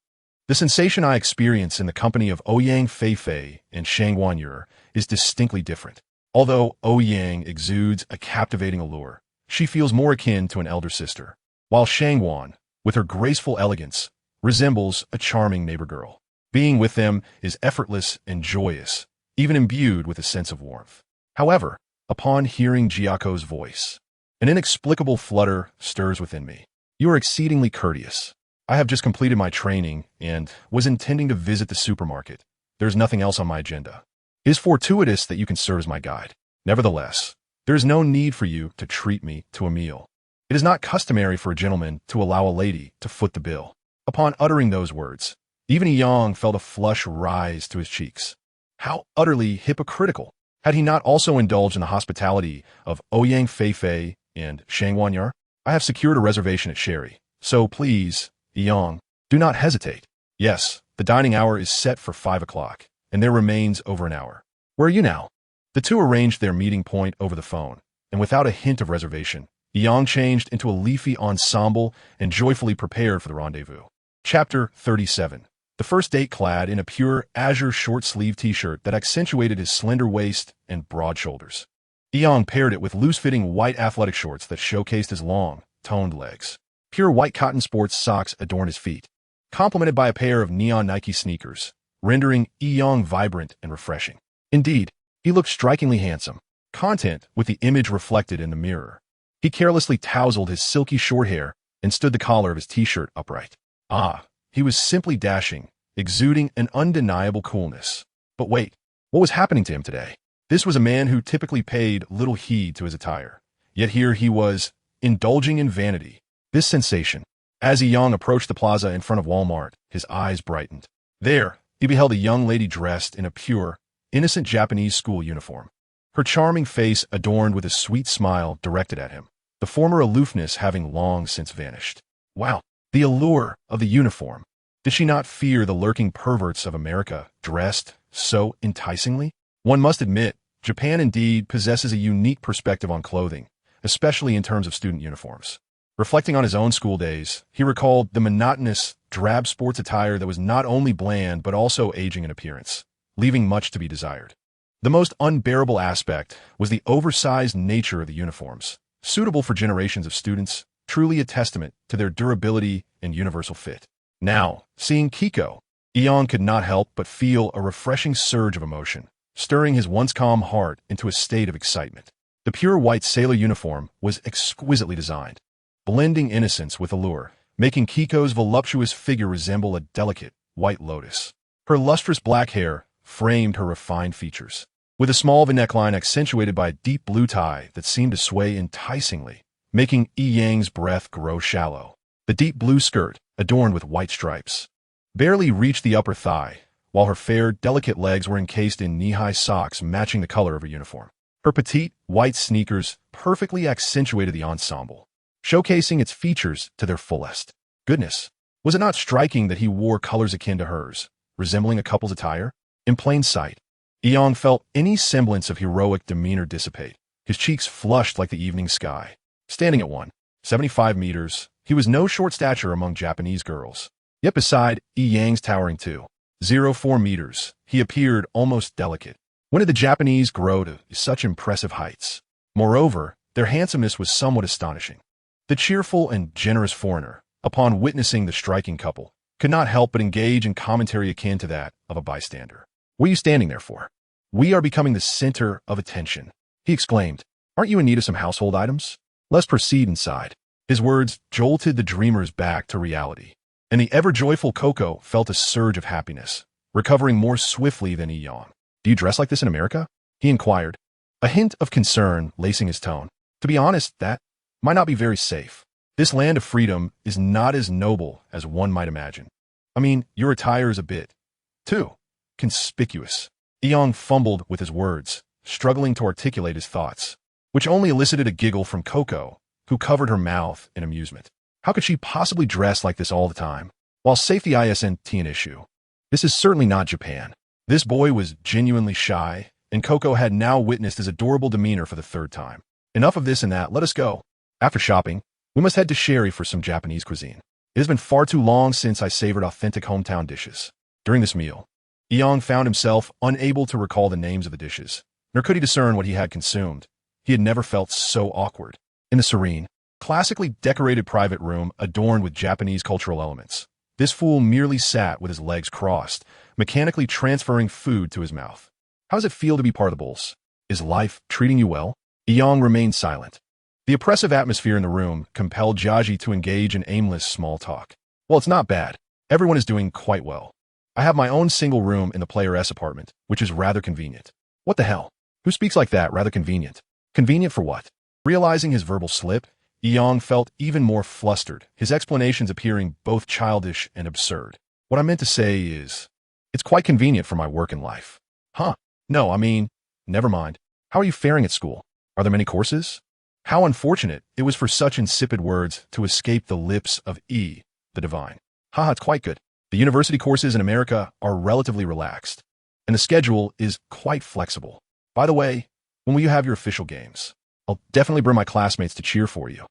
The sensation I experience in the company of Ouyang Feifei and Shang Wanyu is distinctly different. Although Ouyang exudes a captivating allure, she feels more akin to an elder sister, while Shang Wan, with her graceful elegance, resembles a charming neighbor girl. Being with them is effortless and joyous, even imbued with a sense of warmth. However, upon hearing Jiako's voice, an inexplicable flutter stirs within me. "You are exceedingly courteous. I have just completed my training and was intending to visit the supermarket. There is nothing else on my agenda. It is fortuitous that you can serve as my guide. Nevertheless, there is no need for you to treat me to a meal. It is not customary for a gentleman to allow a lady to foot the bill." Upon uttering those words, even Yang felt a flush rise to his cheeks. How utterly hypocritical! Had he not also indulged in the hospitality of Ouyang Feifei and Shang Wanyu? "I have secured a reservation at Sherry, so please, Yang, Do not hesitate. Yes, the dining hour is set for 5 o'clock, and there remains over an hour. Where are you now? The two arranged their meeting point over the phone, and without a hint of reservation, Yang changed into a leafy ensemble and joyfully prepared for the rendezvous. Chapter 37. The first date clad in a pure azure short-sleeve t-shirt that accentuated his slender waist and broad shoulders. Yang paired it with loose-fitting white athletic shorts that showcased his long, toned legs. Pure white cotton sports socks adorned his feet, complemented by a pair of neon Nike sneakers, rendering Yang vibrant and refreshing. Indeed, he looked strikingly handsome, content with the image reflected in the mirror. He carelessly tousled his silky short hair and stood the collar of his t-shirt upright. He was simply dashing, exuding an undeniable coolness. But wait, what was happening to him today? This was a man who typically paid little heed to his attire. Yet here he was, indulging in vanity. This sensation. As Yang approached the plaza in front of Walmart, his eyes brightened. There, he beheld a young lady dressed in a pure, innocent Japanese school uniform. Her charming face adorned with a sweet smile directed at him, the former aloofness having long since vanished. Wow, the allure of the uniform. Did she not fear the lurking perverts of America, dressed so enticingly? One must admit, Japan indeed possesses a unique perspective on clothing, especially in terms of student uniforms. Reflecting on his own school days, he recalled the monotonous, drab sports attire that was not only bland but also aging in appearance, leaving much to be desired. The most unbearable aspect was the oversized nature of the uniforms, suitable for generations of students, truly a testament to their durability and universal fit. Now, seeing Kiko, Yang could not help but feel a refreshing surge of emotion, stirring his once calm heart into a state of excitement. The pure white sailor uniform was exquisitely designed, blending innocence with allure, making Kiko's voluptuous figure resemble a delicate, white lotus. Her lustrous black hair framed her refined features, with a small V-neckline accentuated by a deep blue tie that seemed to sway enticingly, making Yang's breath grow shallow. The deep blue skirt, adorned with white stripes, barely reached the upper thigh, while her fair, delicate legs were encased in knee-high socks matching the color of her uniform. Her petite, white sneakers perfectly accentuated the ensemble, showcasing its features to their fullest. Goodness, was it not striking that he wore colors akin to hers, resembling a couple's attire? In plain sight, Yang felt any semblance of heroic demeanor dissipate. His cheeks flushed like the evening sky. Standing at 1.75 meters, he was no short stature among Japanese girls. Yet beside Yang's towering 2.04 meters, he appeared almost delicate. When did the Japanese grow to such impressive heights? Moreover, their handsomeness was somewhat astonishing. The cheerful and generous foreigner, upon witnessing the striking couple, could not help but engage in commentary akin to that of a bystander. What are you standing there for? We are becoming the center of attention, he exclaimed. Aren't you in need of some household items? Let's proceed inside. His words jolted the dreamers back to reality, and the ever-joyful Coco felt a surge of happiness, recovering more swiftly than Yang. Do you dress like this in America? He inquired, a hint of concern lacing his tone. To be honest, that might not be very safe. This land of freedom is not as noble as one might imagine. I mean, your attire is a bit, too conspicuous. Yang fumbled with his words, struggling to articulate his thoughts, which only elicited a giggle from Coco, who covered her mouth in amusement. How could she possibly dress like this all the time? While safety isn't an issue, this is certainly not Japan. This boy was genuinely shy, and Coco had now witnessed his adorable demeanor for the third time. Enough of this and that, let us go. After shopping, we must head to Sherry for some Japanese cuisine. It has been far too long since I savored authentic hometown dishes. During this meal, Yang found himself unable to recall the names of the dishes, nor could he discern what he had consumed. He had never felt so awkward. In the serene, classically decorated private room adorned with Japanese cultural elements, this fool merely sat with his legs crossed, mechanically transferring food to his mouth. How does it feel to be part of the bulls? Is life treating you well? Yang remained silent. The oppressive atmosphere in the room compelled Jiaji to engage in aimless small talk. Well, it's not bad. Everyone is doing quite well. I have my own single room in the Player S apartment, which is rather convenient. What the hell? Who speaks like that, rather convenient? Convenient for what? Realizing his verbal slip, Yang felt even more flustered, his explanations appearing both childish and absurd. What I meant to say is, it's quite convenient for my work and life. Huh? No, I mean, never mind. How are you faring at school? Are there many courses? How unfortunate it was for such insipid words to escape the lips of the divine. Haha, it's quite good. The university courses in America are relatively relaxed, and the schedule is quite flexible. By the way, when will you have your official games? I'll definitely bring my classmates to cheer for you.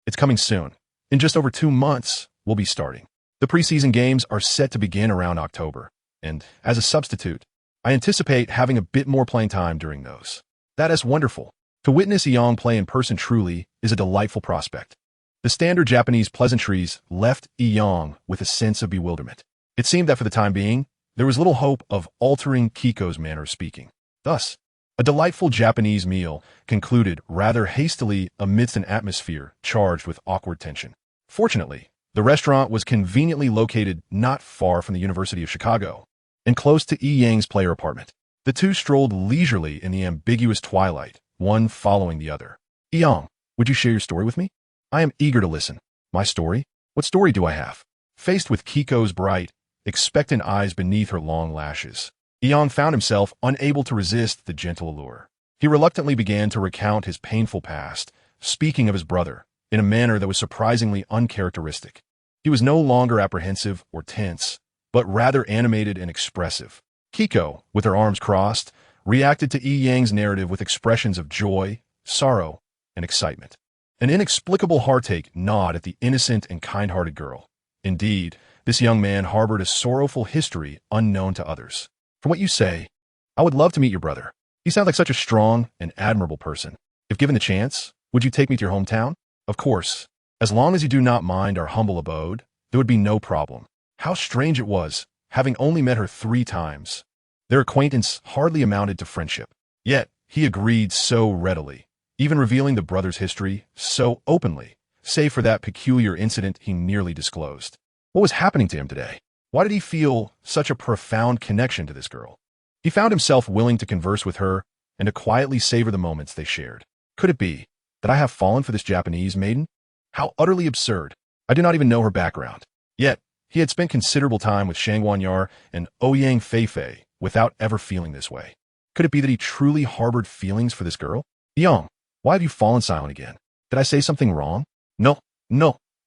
It's coming soon. In just over 2 months, we'll be starting. The preseason games are set to begin around October, and as a substitute, I anticipate having a bit more playing time during those. That is wonderful. To witness Young play in person truly is a delightful prospect. The standard Japanese pleasantries left Young with a sense of bewilderment. It seemed that for the time being, there was little hope of altering Kiko's manner of speaking. Thus, a delightful Japanese meal concluded rather hastily amidst an atmosphere charged with awkward tension. Fortunately, the restaurant was conveniently located not far from the University of Chicago and close to Yang's player apartment. The two strolled leisurely in the ambiguous twilight, one following the other. Yang, would you share your story with me? I am eager to listen. My story? What story do I have? Faced with Kiko's bright, expectant eyes beneath her long lashes, Yang found himself unable to resist the gentle allure. He reluctantly began to recount his painful past, speaking of his brother, in a manner that was surprisingly uncharacteristic. He was no longer apprehensive or tense, but rather animated and expressive. Kiko, with her arms crossed, reacted to Yang's narrative with expressions of joy, sorrow, and excitement. An inexplicable heartache gnawed at the innocent and kind-hearted girl. Indeed, this young man harbored a sorrowful history unknown to others. From what you say, I would love to meet your brother. He sounds like such a strong and admirable person. If given the chance, would you take me to your hometown? Of course. As long as you do not mind our humble abode, there would be no problem. How strange it was, having only met her 3 times. Their acquaintance hardly amounted to friendship. Yet, he agreed so readily, even revealing the brother's history so openly, save for that peculiar incident he nearly disclosed. What was happening to him today? Why did he feel such a profound connection to this girl? He found himself willing to converse with her and to quietly savor the moments they shared. Could it be that I have fallen for this Japanese maiden? How utterly absurd. I do not even know her background. Yet, he had spent considerable time with Shangguan Yar and Ouyang Feifei without ever feeling this way. Could it be that he truly harbored feelings for this girl? Yang, why have you fallen silent again? Did I say something wrong? No,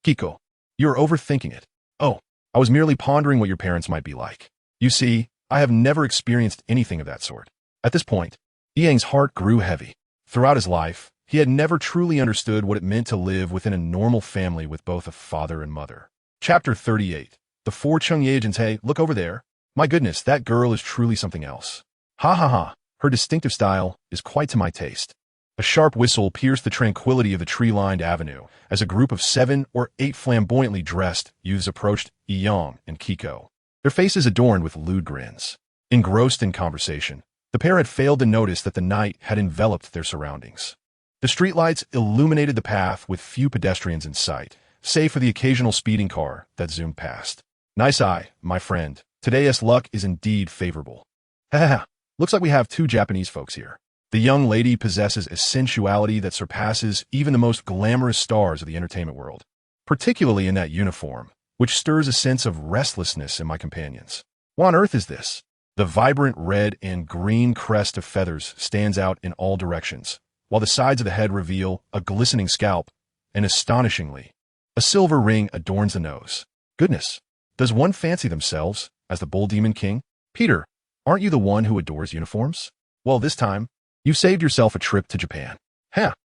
Kiko. You are overthinking it. Oh, I was merely pondering what your parents might be like. You see, I have never experienced anything of that sort. At this point, Yang's heart grew heavy. Throughout his life, he had never truly understood what it meant to live within a normal family with both a father and mother. Chapter 38. The 4 Chungye. Hey, look over there. My goodness, that girl is truly something else. Ha ha ha. Her distinctive style is quite to my taste. A sharp whistle pierced the tranquility of the tree-lined avenue as a group of 7 or 8 flamboyantly dressed youths approached Yang and Kiko, their faces adorned with lewd grins. Engrossed in conversation, the pair had failed to notice that the night had enveloped their surroundings. The streetlights illuminated the path with few pedestrians in sight, save for the occasional speeding car that zoomed past. Nice eye, my friend. Today's luck is indeed favorable. Ha. Looks like we have 2 Japanese folks here. The young lady possesses a sensuality that surpasses even the most glamorous stars of the entertainment world, particularly in that uniform, which stirs a sense of restlessness in my companions. What on earth is this? The vibrant red and green crest of feathers stands out in all directions, while the sides of the head reveal a glistening scalp, and astonishingly, a silver ring adorns the nose. Goodness, does one fancy themselves as the Bull Demon King? Peter, aren't you the one who adores uniforms? Well, this time, you saved yourself a trip to Japan.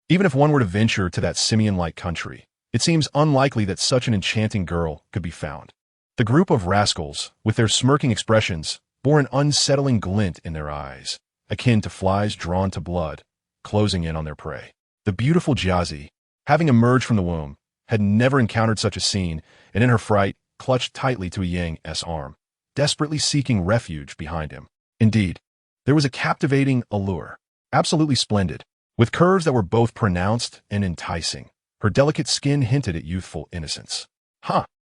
Even if one were to venture to that simian-like country, it seems unlikely that such an enchanting girl could be found. The group of rascals, with their smirking expressions, bore an unsettling glint in their eyes, akin to flies drawn to blood, closing in on their prey. The beautiful Jiazi, having emerged from the womb, had never encountered such a scene, and in her fright, clutched tightly to Yang's arm, desperately seeking refuge behind him. Indeed, there was a captivating allure. Absolutely splendid, with curves that were both pronounced and enticing. Her delicate skin hinted at youthful innocence.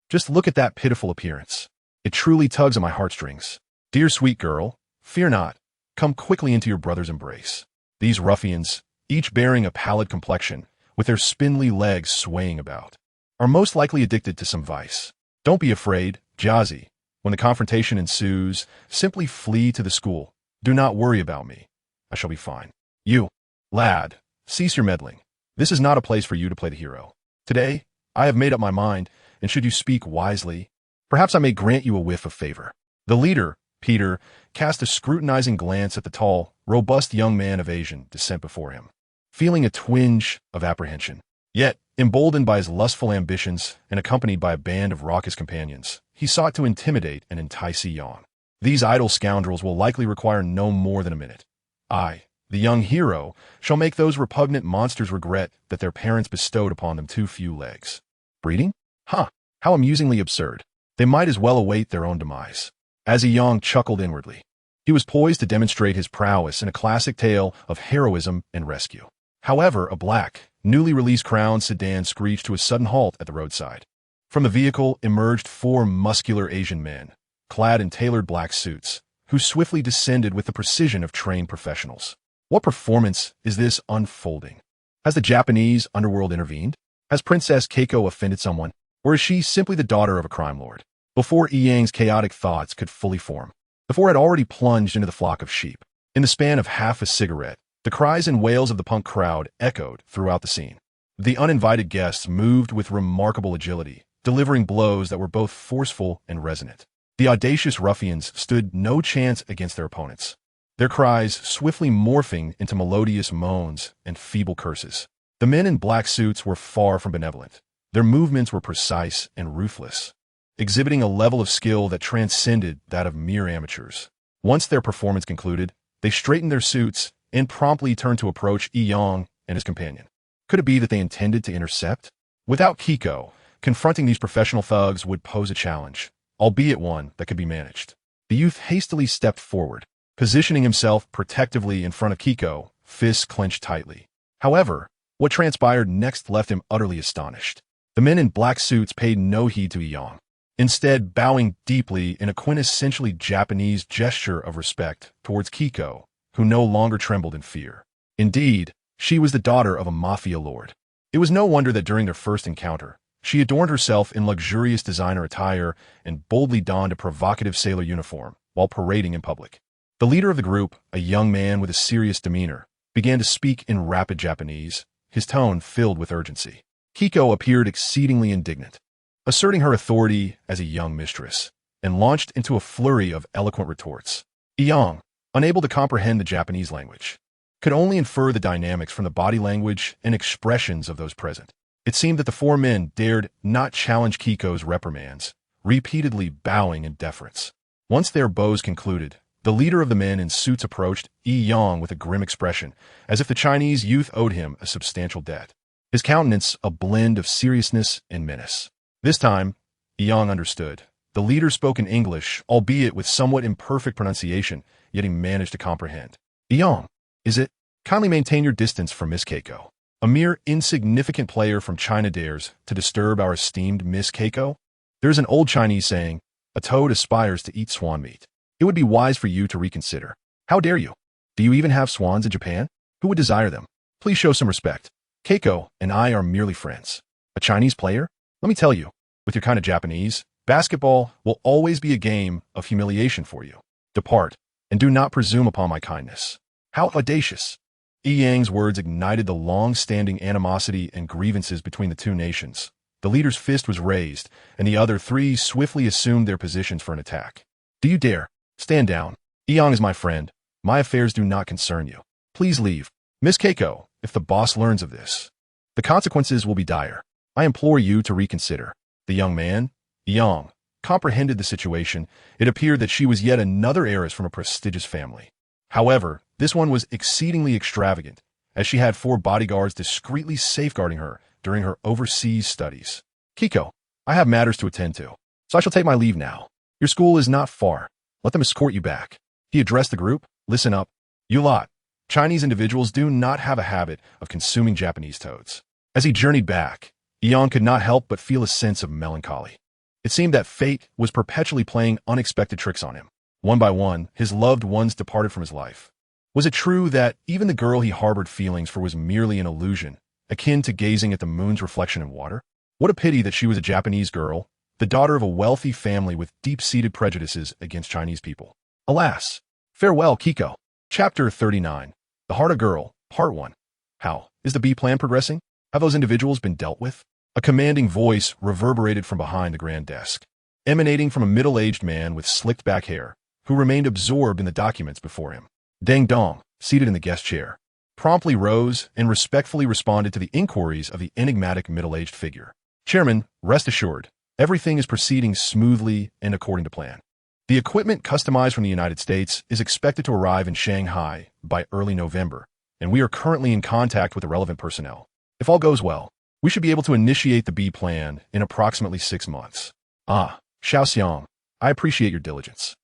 Just look at that pitiful appearance. It truly tugs at my heartstrings. Dear sweet girl, fear not. Come quickly into your brother's embrace. These ruffians, each bearing a pallid complexion, with their spindly legs swaying about, are most likely addicted to some vice. Don't be afraid, Jiazi. When the confrontation ensues, simply flee to the school. Do not worry about me. I shall be fine. You, lad, cease your meddling. This is not a place for you to play the hero. Today, I have made up my mind, and should you speak wisely, Perhaps I may grant you a whiff of favor." The leader, Peter, cast a scrutinizing glance at the tall, robust young man of Asian descent before him, feeling a twinge of apprehension. Yet, emboldened by his lustful ambitions and accompanied by a band of raucous companions, he sought to intimidate and entice Yang. These idle scoundrels will likely require no more than a minute. I, the young hero, shall make those repugnant monsters regret that their parents bestowed upon them too few legs. Breeding? Huh, how amusingly absurd. They might as well await their own demise. As Yang chuckled inwardly, he was poised to demonstrate his prowess in a classic tale of heroism and rescue. However, a black, newly released Crown sedan screeched to a sudden halt at the roadside. From the vehicle emerged four muscular Asian men, clad in tailored black suits, who swiftly descended with the precision of trained professionals. What performance is this unfolding? Has the Japanese underworld intervened? Has Princess Keiko offended someone? Or is she simply the daughter of a crime lord? Before Yang's chaotic thoughts could fully form, the four had already plunged into the flock of sheep. In the span of half a cigarette, the cries and wails of the punk crowd echoed throughout the scene. The uninvited guests moved with remarkable agility, delivering blows that were both forceful and resonant. The audacious ruffians stood no chance against their opponents, their cries swiftly morphing into melodious moans and feeble curses. The men in black suits were far from benevolent. Their movements were precise and ruthless, exhibiting a level of skill that transcended that of mere amateurs. Once their performance concluded, they straightened their suits and promptly turned to approach Yang and his companion. Could it be that they intended to intercept? Without Keiko, confronting these professional thugs would pose a challenge, albeit one that could be managed. The youth hastily stepped forward, positioning himself protectively in front of Keiko, fists clenched tightly. However, what transpired next left him utterly astonished. The men in black suits paid no heed to Yang, instead bowing deeply in a quintessentially Japanese gesture of respect towards Keiko, who no longer trembled in fear. Indeed, she was the daughter of a mafia lord. It was no wonder that during their first encounter, she adorned herself in luxurious designer attire and boldly donned a provocative sailor uniform while parading in public. The leader of the group, a young man with a serious demeanor, began to speak in rapid Japanese, his tone filled with urgency. Keiko appeared exceedingly indignant, asserting her authority as a young mistress, and launched into a flurry of eloquent retorts. Yang, unable to comprehend the Japanese language, could only infer the dynamics from the body language and expressions of those present. It seemed that the four men dared not challenge Keiko's reprimands, repeatedly bowing in deference. Once their bows concluded, the leader of the men in suits approached Yang with a grim expression, as if the Chinese youth owed him a substantial debt. His countenance a blend of seriousness and menace. This time, Yang understood. The leader spoke in English, albeit with somewhat imperfect pronunciation, yet he managed to comprehend. Yang, is it? Kindly maintain your distance from Miss Keiko. A mere insignificant player from China dares to disturb our esteemed Miss Keiko? There's an old Chinese saying, a toad aspires to eat swan meat. It would be wise for you to reconsider. How dare you? Do you even have swans in Japan? Who would desire them? Please show some respect. Keiko and I are merely friends. A Chinese player? Let me tell you, with your kind of Japanese, basketball will always be a game of humiliation for you. Depart, and do not presume upon my kindness. How audacious! Yang's words ignited the long-standing animosity and grievances between the two nations. The leader's fist was raised, and the other three swiftly assumed their positions for an attack. Do you dare? Stand down. Yang is my friend. My affairs do not concern you. Please leave. Miss Keiko, if the boss learns of this, the consequences will be dire. I implore you to reconsider. The young man, Yang, comprehended the situation. It appeared that she was yet another heiress from a prestigious family. However, this one was exceedingly extravagant, as she had 4 bodyguards discreetly safeguarding her during her overseas studies. Keiko, I have matters to attend to, so I shall take my leave now. Your school is not far. Let them escort you back. He addressed the group. Listen up. You lot. Chinese individuals do not have a habit of consuming Japanese toads. As he journeyed back, Yang could not help but feel a sense of melancholy. It seemed that fate was perpetually playing unexpected tricks on him. One by one, his loved ones departed from his life. Was it true that even the girl he harbored feelings for was merely an illusion, akin to gazing at the moon's reflection in water? What a pity that she was a Japanese girl, the daughter of a wealthy family with deep-seated prejudices against Chinese people. Alas! Farewell, Keiko. Chapter 39. The Heart of Girl, Part 1. How is the B plan progressing? Have those individuals been dealt with? A commanding voice reverberated from behind the grand desk. emanating from a middle-aged man with slicked back hair, who remained absorbed in the documents before him. Deng Dong, seated in the guest chair, promptly rose and respectfully responded to the inquiries of the enigmatic middle-aged figure. Chairman, rest assured, everything is proceeding smoothly and according to plan. The equipment customized from the United States is expected to arrive in Shanghai by early November, and we are currently in contact with the relevant personnel. If all goes well, we should be able to initiate the B plan in approximately 6 months. Ah, Xiaoxiang, I appreciate your diligence.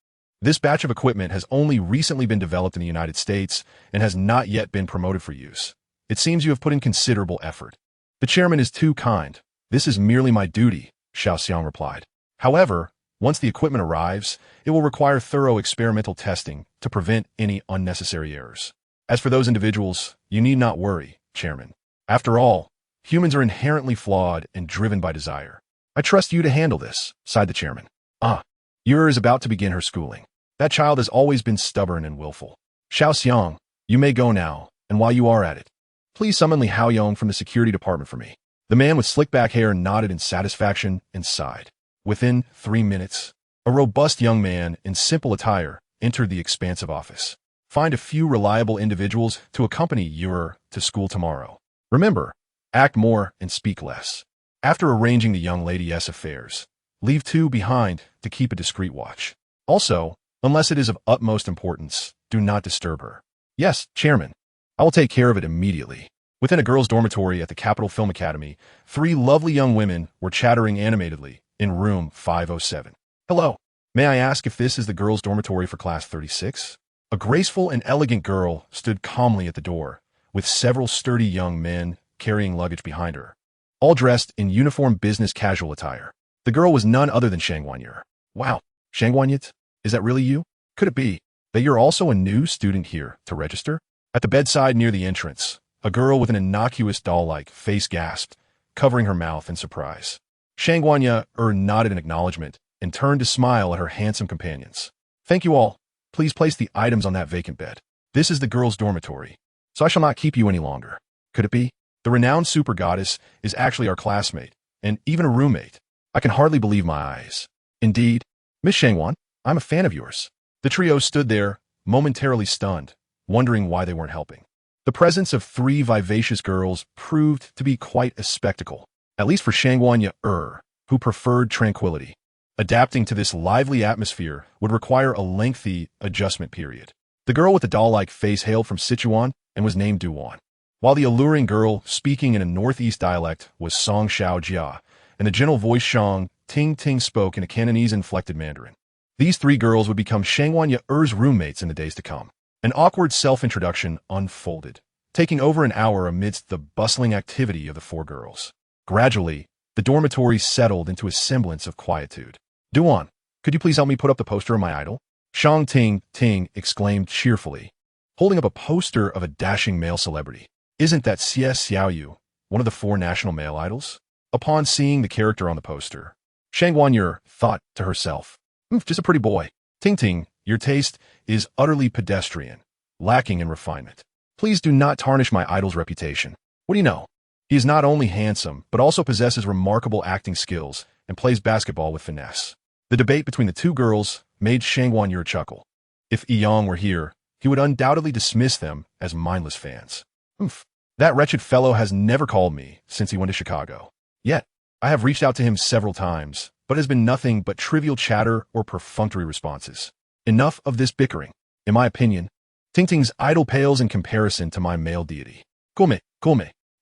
This batch of equipment has only recently been developed in the United States and has not yet been promoted for use. It seems you have put in considerable effort. The chairman is too kind. This is merely my duty, Xiaoxiang replied. However, once the equipment arrives, it will require thorough experimental testing to prevent any unnecessary errors. As for those individuals, you need not worry, Chairman. After all, humans are inherently flawed and driven by desire. I trust you to handle this, sighed the chairman. Ah, Yur is about to begin her schooling. That child has always been stubborn and willful. Xiaoxiang, you may go now, and while you are at it, please summon Li Haoyong from the security department for me. The man with slick back hair nodded in satisfaction and sighed. Within 3 minutes, a robust young man in simple attire entered the expansive office. Find a few reliable individuals to accompany Yur to school tomorrow. Remember, act more and speak less. After arranging the young lady's affairs, leave 2 behind to keep a discreet watch. Also, unless it is of utmost importance, do not disturb her. Yes, Chairman. I will take care of it immediately. Within a girls' dormitory at the Capital Film Academy, 3 lovely young women were chattering animatedly in room 507. Hello. May I ask if this is the girls' dormitory for class 36? A graceful and elegant girl stood calmly at the door, with several sturdy young men carrying luggage behind her, all dressed in uniform business casual attire. The girl was none other than Shang Wanyer. Wow, Shang Wanyet, is that really you? Could it be that you're also a new student here to register? At the bedside near the entrance, a girl with an innocuous doll-like face gasped, covering her mouth in surprise. Shang Wanyer nodded in acknowledgement and turned to smile at her handsome companions. Thank you all. Please place the items on that vacant bed. This is the girls' dormitory, so I shall not keep you any longer. Could it be? The renowned super goddess is actually our classmate, and even a roommate. I can hardly believe my eyes. Indeed, Miss Shangwan, I'm a fan of yours. The trio stood there, momentarily stunned, wondering why they weren't helping. The presence of 3 vivacious girls proved to be quite a spectacle, at least for Shangwan who preferred tranquility. Adapting to this lively atmosphere would require a lengthy adjustment period. The girl with the doll-like face hailed from Sichuan and was named Duan, while the alluring girl speaking in a northeast dialect was Song Xiao Jia, and the gentle voice Shang Ting Ting spoke in a Cantonese-inflected Mandarin. These 3 girls would become Shangwan roommates in the days to come. An awkward self-introduction unfolded, taking over an hour amidst the bustling activity of the 4 girls. Gradually, the dormitory settled into a semblance of quietude. Duan, could you please help me put up the poster of my idol? Shang Ting Ting exclaimed cheerfully, holding up a poster of a dashing male celebrity. Isn't that Xie Xiaoyu, one of the 4 national male idols? Upon seeing the character on the poster, Shang Wanyer thought to herself, just a pretty boy. Ting Ting, your taste is utterly pedestrian, lacking in refinement. Please do not tarnish my idol's reputation. What do you know? He is not only handsome, but also possesses remarkable acting skills and plays basketball with finesse. The debate between the 2 girls made Shang Wanyer chuckle. If Yong were here, he would undoubtedly dismiss them as mindless fans. That wretched fellow has never called me since he went to Chicago. Yet, I have reached out to him several times, but it has been nothing but trivial chatter or perfunctory responses. Enough of this bickering. In my opinion, Ting Ting's idol pales in comparison to my male deity. Come,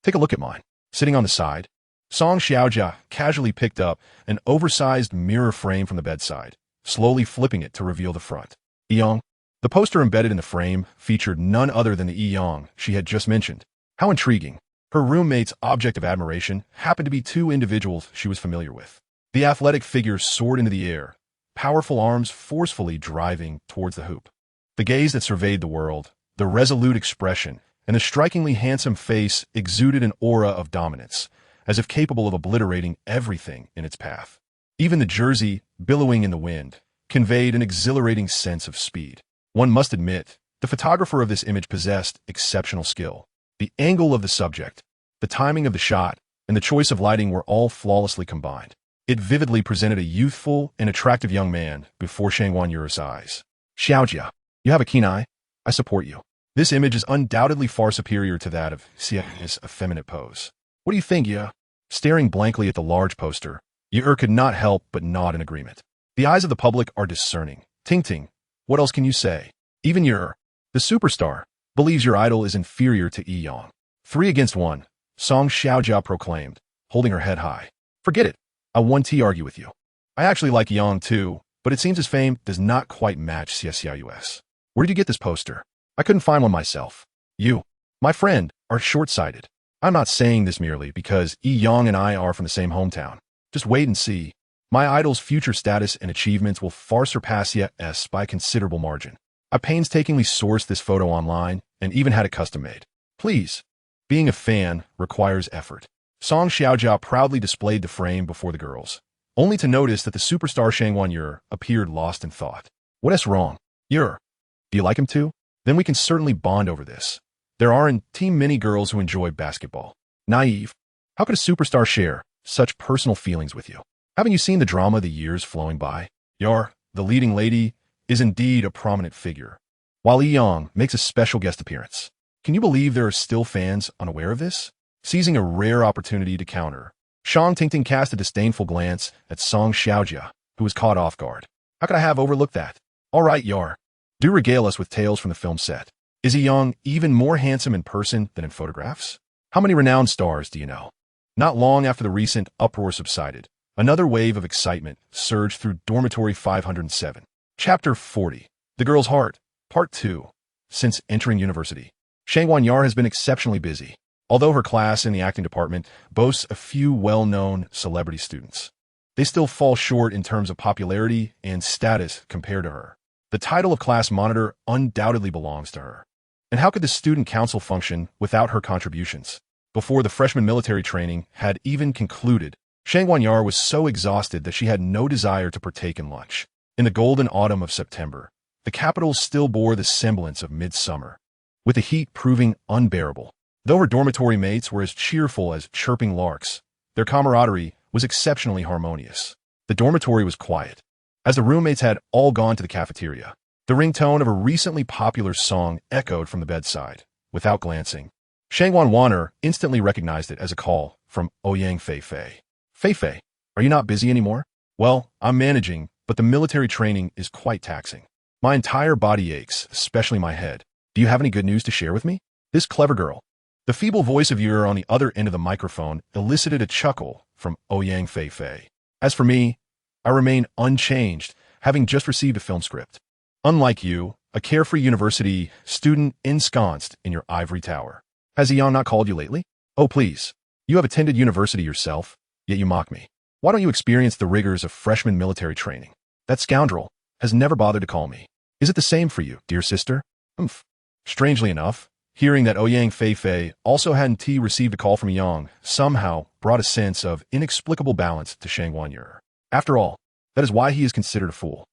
take a look at mine. Sitting on the side, Song Xiaojia casually picked up an oversized mirror frame from the bedside, slowly flipping it to reveal the front. Yong. The poster embedded in the frame featured none other than the Yong she had just mentioned. How intriguing. Her roommate's object of admiration happened to be 2 individuals she was familiar with. The athletic figure soared into the air, powerful arms forcefully driving towards the hoop. The gaze that surveyed the world, the resolute expression, and the strikingly handsome face exuded an aura of dominance, as if capable of obliterating everything in its path. Even the jersey, billowing in the wind, conveyed an exhilarating sense of speed. One must admit, the photographer of this image possessed exceptional skill. The angle of the subject, the timing of the shot, and the choice of lighting were all flawlessly combined. It vividly presented a youthful and attractive young man before Shangwan Yu's eyes. Xiaojia, you have a keen eye. I support you. This image is undoubtedly far superior to that of Xiao's effeminate pose. What do you think, Ye? Staring blankly at the large poster, Ye could not help but nod in agreement. The eyes of the public are discerning. Ting Ting, what else can you say? Even Ye, the superstar, believes your idol is inferior to Yi Yang. 3 against 1, Song Xiaojia proclaimed, holding her head high. Forget it. I won't argue with you. I actually like Yang too, but it seems his fame does not quite match CSCIUS. Where did you get this poster? I couldn't find one myself. You, my friend, are short-sighted. I'm not saying this merely because Yi Yang and I are from the same hometown. Just wait and see. My idol's future status and achievements will far surpass Ye's by a considerable margin. I painstakingly sourced this photo online and even had it custom-made. Please. Being a fan requires effort. Song Xiaojia proudly displayed the frame before the girls, only to notice that the superstar Shangwan Yu appeared lost in thought. What's wrong? Yu, do you like him too? Then we can certainly bond over this. There aren't many girls who enjoy basketball. Naive. How could a superstar share such personal feelings with you? Haven't you seen the drama the years flowing by? Yar, the leading lady, is indeed a prominent figure, while Yi Yang makes a special guest appearance. Can you believe there are still fans unaware of this? Seizing a rare opportunity to counter, Shang Tingting cast a disdainful glance at Song Xiaojia, who was caught off guard. How could I have overlooked that? All right, Yar. Do regale us with tales from the film set. Is Yi Yang even more handsome in person than in photographs? How many renowned stars do you know? Not long after the recent uproar subsided, another wave of excitement surged through Dormitory 507. Chapter 40. The Girl's Heart, Part 2. Since entering university, Shangwan Yu has been exceptionally busy. Although her class in the acting department boasts a few well-known celebrity students, they still fall short in terms of popularity and status compared to her. The title of class monitor undoubtedly belongs to her. And how could the student council function without her contributions? Before the freshman military training had even concluded, Shangwan Yu was so exhausted that she had no desire to partake in lunch. In the golden autumn of September, the capital still bore the semblance of midsummer, with the heat proving unbearable. Though her dormitory mates were as cheerful as chirping larks, their camaraderie was exceptionally harmonious. The dormitory was quiet, as the roommates had all gone to the cafeteria. The ringtone of a recently popular song echoed from the bedside. Without glancing, Shangwan Wanner instantly recognized it as a call from Ouyang Fei-Fei. Fei-Fei, are you not busy anymore? Well, I'm managing, but the military training is quite taxing. My entire body aches, especially my head. Do you have any good news to share with me? This clever girl. The feeble voice of Yu on the other end of the microphone elicited a chuckle from Ouyang Fei-Fei. As for me, I remain unchanged, having just received a film script. Unlike you, a carefree university student ensconced in your ivory tower. Has Yi Yang not called you lately? Oh, please. You have attended university yourself, yet you mock me. Why don't you experience the rigors of freshman military training? That scoundrel has never bothered to call me. Is it the same for you, dear sister? Humph. Strangely enough, hearing that Ouyang Fei-Fei also hadn't received a call from Yang somehow brought a sense of inexplicable balance to Shangwan Yu. After all, that is why he is considered a fool.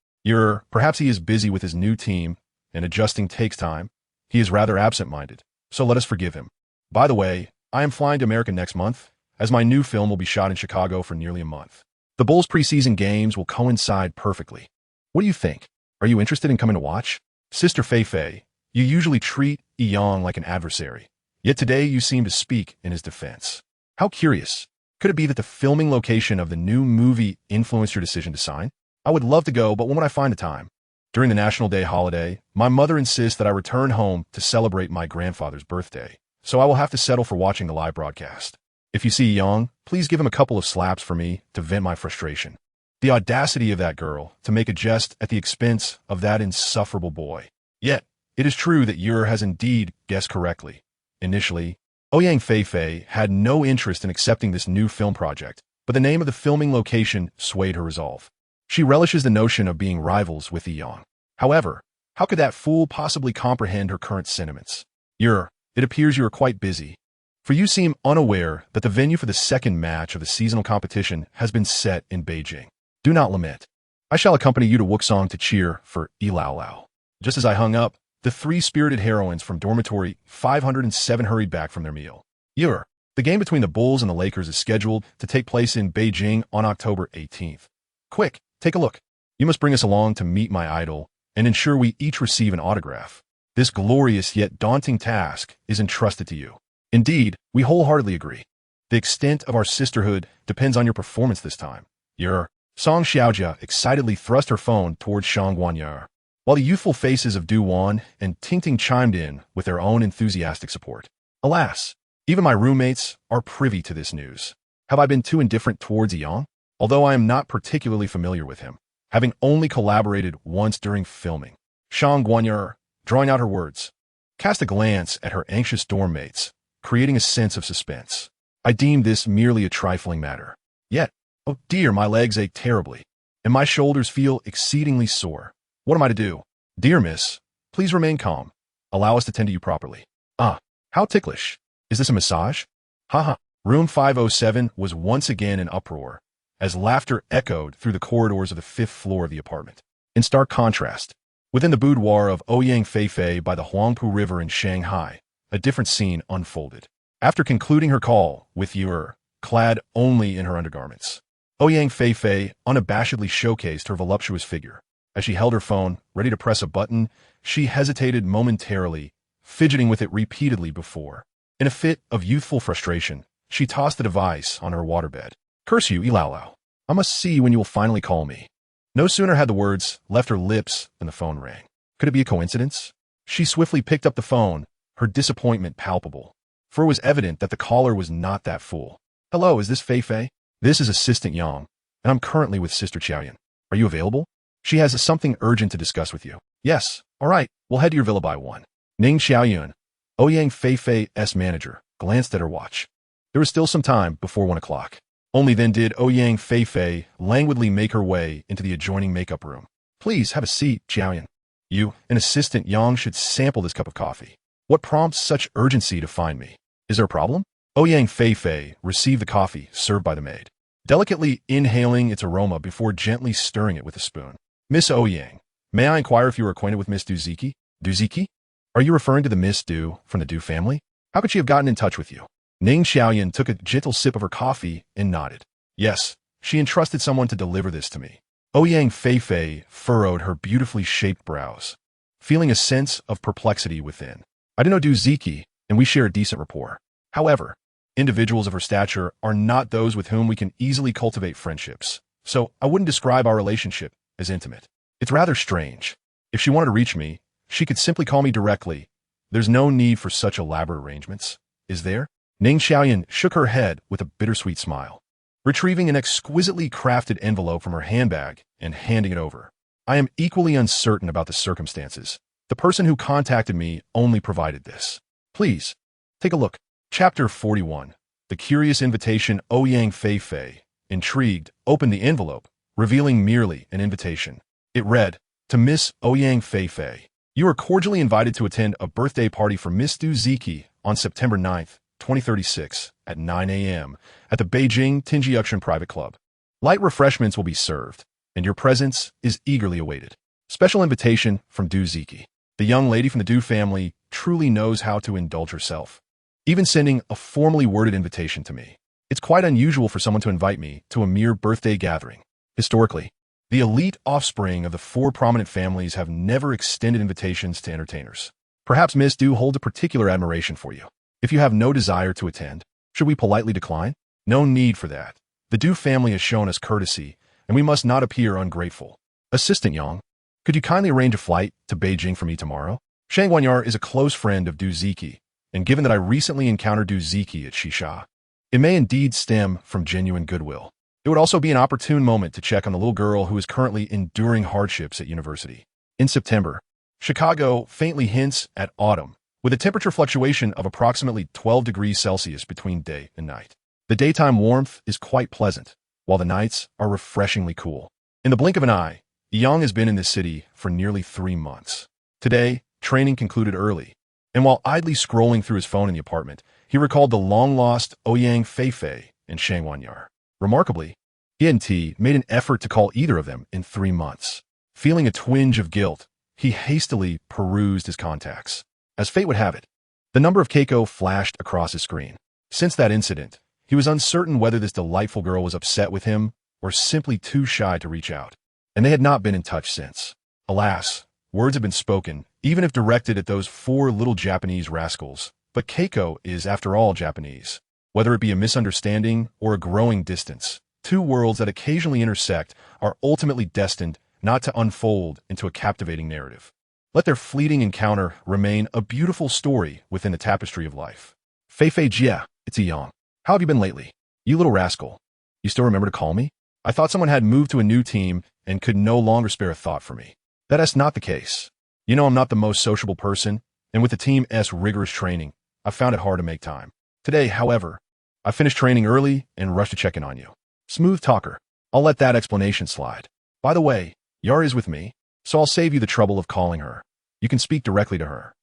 Perhaps he is busy with his new team, and adjusting takes time. He is rather absent-minded, so let us forgive him. By the way, I am flying to America next month, as my new film will be shot in Chicago for nearly a month. The Bulls' preseason games will coincide perfectly. What do you think? Are you interested in coming to watch? Sister Fei-Fei, you usually treat Yi Yang like an adversary, yet today you seem to speak in his defense. How curious. Could it be that the filming location of the new movie influenced your decision to sign? I would love to go, but when would I find the time? During the National Day holiday, my mother insists that I return home to celebrate my grandfather's birthday, so I will have to settle for watching the live broadcast. If you see Yang, please give him a couple of slaps for me to vent my frustration. The audacity of that girl to make a jest at the expense of that insufferable boy. Yet, it is true that Yu has indeed guessed correctly. Initially, Ouyang Fei-Fei had no interest in accepting this new film project, but the name of the filming location swayed her resolve. She relishes the notion of being rivals with Yi Yang. However, how could that fool possibly comprehend her current sentiments? Yu, it appears you are quite busy, for you seem unaware that the venue for the second match of the seasonal competition has been set in Beijing. Do not lament. I shall accompany you to Wuxong to cheer for Ilao Lao. Just as I hung up, the 3 spirited heroines from dormitory 507 hurried back from their meal. Yu, The game between the Bulls and the Lakers is scheduled to take place in Beijing on October 18th. Quick, take a look. You must bring us along to meet my idol and ensure we each receive an autograph. This glorious yet daunting task is entrusted to you. Indeed, we wholeheartedly agree. The extent of our sisterhood depends on your performance this time. Your Song Xiaojia excitedly thrust her phone towards Shang Guanyar, while the youthful faces of Du Wan and Tingting chimed in with their own enthusiastic support. Alas, even my roommates are privy to this news. Have I been too indifferent towards Yang? Although I am not particularly familiar with him, having only collaborated once during filming. Shang Guanyar, drawing out her words, cast a glance at her anxious dorm mates, creating a sense of suspense. I deemed this merely a trifling matter. Yet, oh dear, my legs ache terribly, and my shoulders feel exceedingly sore. What am I to do? Dear miss, please remain calm. Allow us to tend to you properly. Ah, how ticklish. Is this a massage? Haha. Room 507 was once again in uproar, as laughter echoed through the corridors of the 5th floor of the apartment. In stark contrast, within the boudoir of Ouyang Feifei by the Huangpu River in Shanghai, a different scene unfolded. After concluding her call with Yer, clad only in her undergarments, Ouyang Feifei unabashedly showcased her voluptuous figure. As she held her phone, ready to press a button, she hesitated momentarily, fidgeting with it repeatedly before. In a fit of youthful frustration, she tossed the device on her waterbed. Curse you, Ilalao. I must see when you will finally call me. No sooner had the words left her lips than the phone rang. Could it be a coincidence? She swiftly picked up the phone, her disappointment palpable, for it was evident that the caller was not that fool. Hello, is this Feifei? This is Assistant Yang, and I'm currently with Sister Qiaoyan. Are you available? She has something urgent to discuss with you. Yes, all right, we'll head to your villa by 1. Ning Xiaoyun, Ouyang Feifei's manager, glanced at her watch. There was still some time before 1 o'clock. Only then did Ouyang Feifei languidly make her way into the adjoining makeup room. Please have a seat, Qiaoyan. You, an Assistant Yang, should sample this cup of coffee. What prompts such urgency to find me? Is there a problem? Ouyang Feifei received the coffee served by the maid, delicately inhaling its aroma before gently stirring it with a spoon. Miss Ouyang, may I inquire if you are acquainted with Miss Duziki? Duziki? Are you referring to the Miss Du from the Du family? How could she have gotten in touch with you? Ning Xiaoyan took a gentle sip of her coffee and nodded. Yes, she entrusted someone to deliver this to me. Ouyang Feifei furrowed her beautifully shaped brows, feeling a sense of perplexity within. I do know Duziki, and we share a decent rapport. However, individuals of her stature are not those with whom we can easily cultivate friendships, so I wouldn't describe our relationship as intimate. It's rather strange. If she wanted to reach me, she could simply call me directly. There's no need for such elaborate arrangements, is there? Ning Xiaoyan shook her head with a bittersweet smile, retrieving an exquisitely crafted envelope from her handbag and handing it over. I am equally uncertain about the circumstances. The person who contacted me only provided this. Please, take a look. Chapter 41. The Curious Invitation. Ouyang Feifei, intrigued, opened the envelope, revealing merely an invitation. It read, to Miss Ouyang Feifei. You are cordially invited to attend a birthday party for Miss Duziki on September 9th, 2036, at 9 a.m. at the Beijing Tinjiakshan Private Club. Light refreshments will be served, and your presence is eagerly awaited. Special invitation from Duziki. The young lady from the Du family truly knows how to indulge herself, even sending a formally worded invitation to me. It's quite unusual for someone to invite me to a mere birthday gathering. Historically, the elite offspring of the 4 prominent families have never extended invitations to entertainers. Perhaps Miss Du holds a particular admiration for you. If you have no desire to attend, should we politely decline? No need for that. The Du family has shown us courtesy, and we must not appear ungrateful. Assistant Yang, could you kindly arrange a flight to Beijing for me tomorrow? Shang Guanyar is a close friend of Duziki, and given that I recently encountered Duziki at Shisha, it may indeed stem from genuine goodwill. It would also be an opportune moment to check on the little girl who is currently enduring hardships at university. In September, Chicago faintly hints at autumn, with a temperature fluctuation of approximately 12 degrees Celsius between day and night. The daytime warmth is quite pleasant, while the nights are refreshingly cool. In the blink of an eye, Yang has been in this city for nearly 3 months. Today, training concluded early, and while idly scrolling through his phone in the apartment, he recalled the long-lost Ouyang Feifei and Shang Guanyar. Remarkably, he hadn't made an effort to call either of them in 3 months. Feeling a twinge of guilt, he hastily perused his contacts. As fate would have it, the number of Keiko flashed across his screen. Since that incident, he was uncertain whether this delightful girl was upset with him or simply too shy to reach out. And they had not been in touch since. Alas, words have been spoken, even if directed at those four little Japanese rascals. But Keiko is, after all, Japanese. Whether it be a misunderstanding or a growing distance, two worlds that occasionally intersect are ultimately destined not to unfold into a captivating narrative. Let their fleeting encounter remain a beautiful story within the tapestry of life. Feifei Jia, it's Yang. How have you been lately? You little rascal. You still remember to call me? I thought someone had moved to a new team and could no longer spare a thought for me. That is not the case. You know I'm not the most sociable person, and with the team's rigorous training, I found it hard to make time. Today, however, I finished training early and rushed to check in on you. Smooth talker. I'll let that explanation slide. By the way, Yar is with me, so I'll save you the trouble of calling her. You can speak directly to her.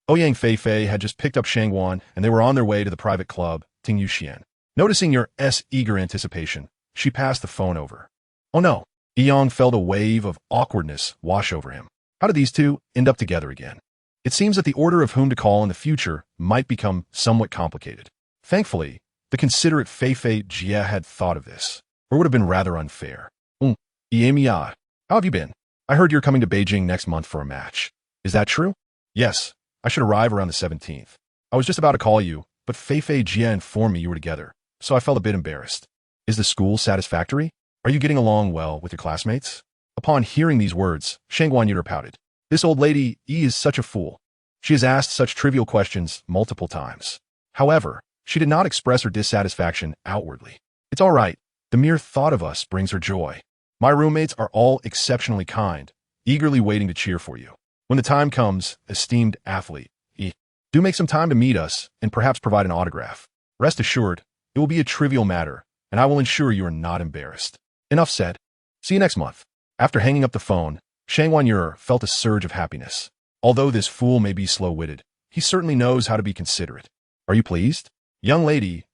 Ouyang Feifei had just picked up Shangguan, and they were on their way to the private club, Tingyu Xian. Noticing your eager anticipation, she passed the phone over. Oh no. Yang felt a wave of awkwardness wash over him. How did these two end up together again? It seems that the order of whom to call in the future might become somewhat complicated. Thankfully, the considerate Feifei Jia had thought of this, or would have been rather unfair. Iemia, how have you been? I heard you're coming to Beijing next month for a match. Is that true? Yes, I should arrive around the 17th. I was just about to call you, but Feifei Jia informed me you were together, so I felt a bit embarrassed. Is the school satisfactory? Are you getting along well with your classmates? Upon hearing these words, Shangguan Yuter pouted. This old lady, is such a fool. She has asked such trivial questions multiple times. However, she did not express her dissatisfaction outwardly. It's all right. The mere thought of us brings her joy. My roommates are all exceptionally kind, eagerly waiting to cheer for you. When the time comes, esteemed athlete, do make some time to meet us and perhaps provide an autograph. Rest assured, it will be a trivial matter, and I will ensure you are not embarrassed. Enough said. See you next month. After hanging up the phone, Shangguan Yuer felt a surge of happiness. Although this fool may be slow-witted, he certainly knows how to be considerate. Are you pleased? Young lady,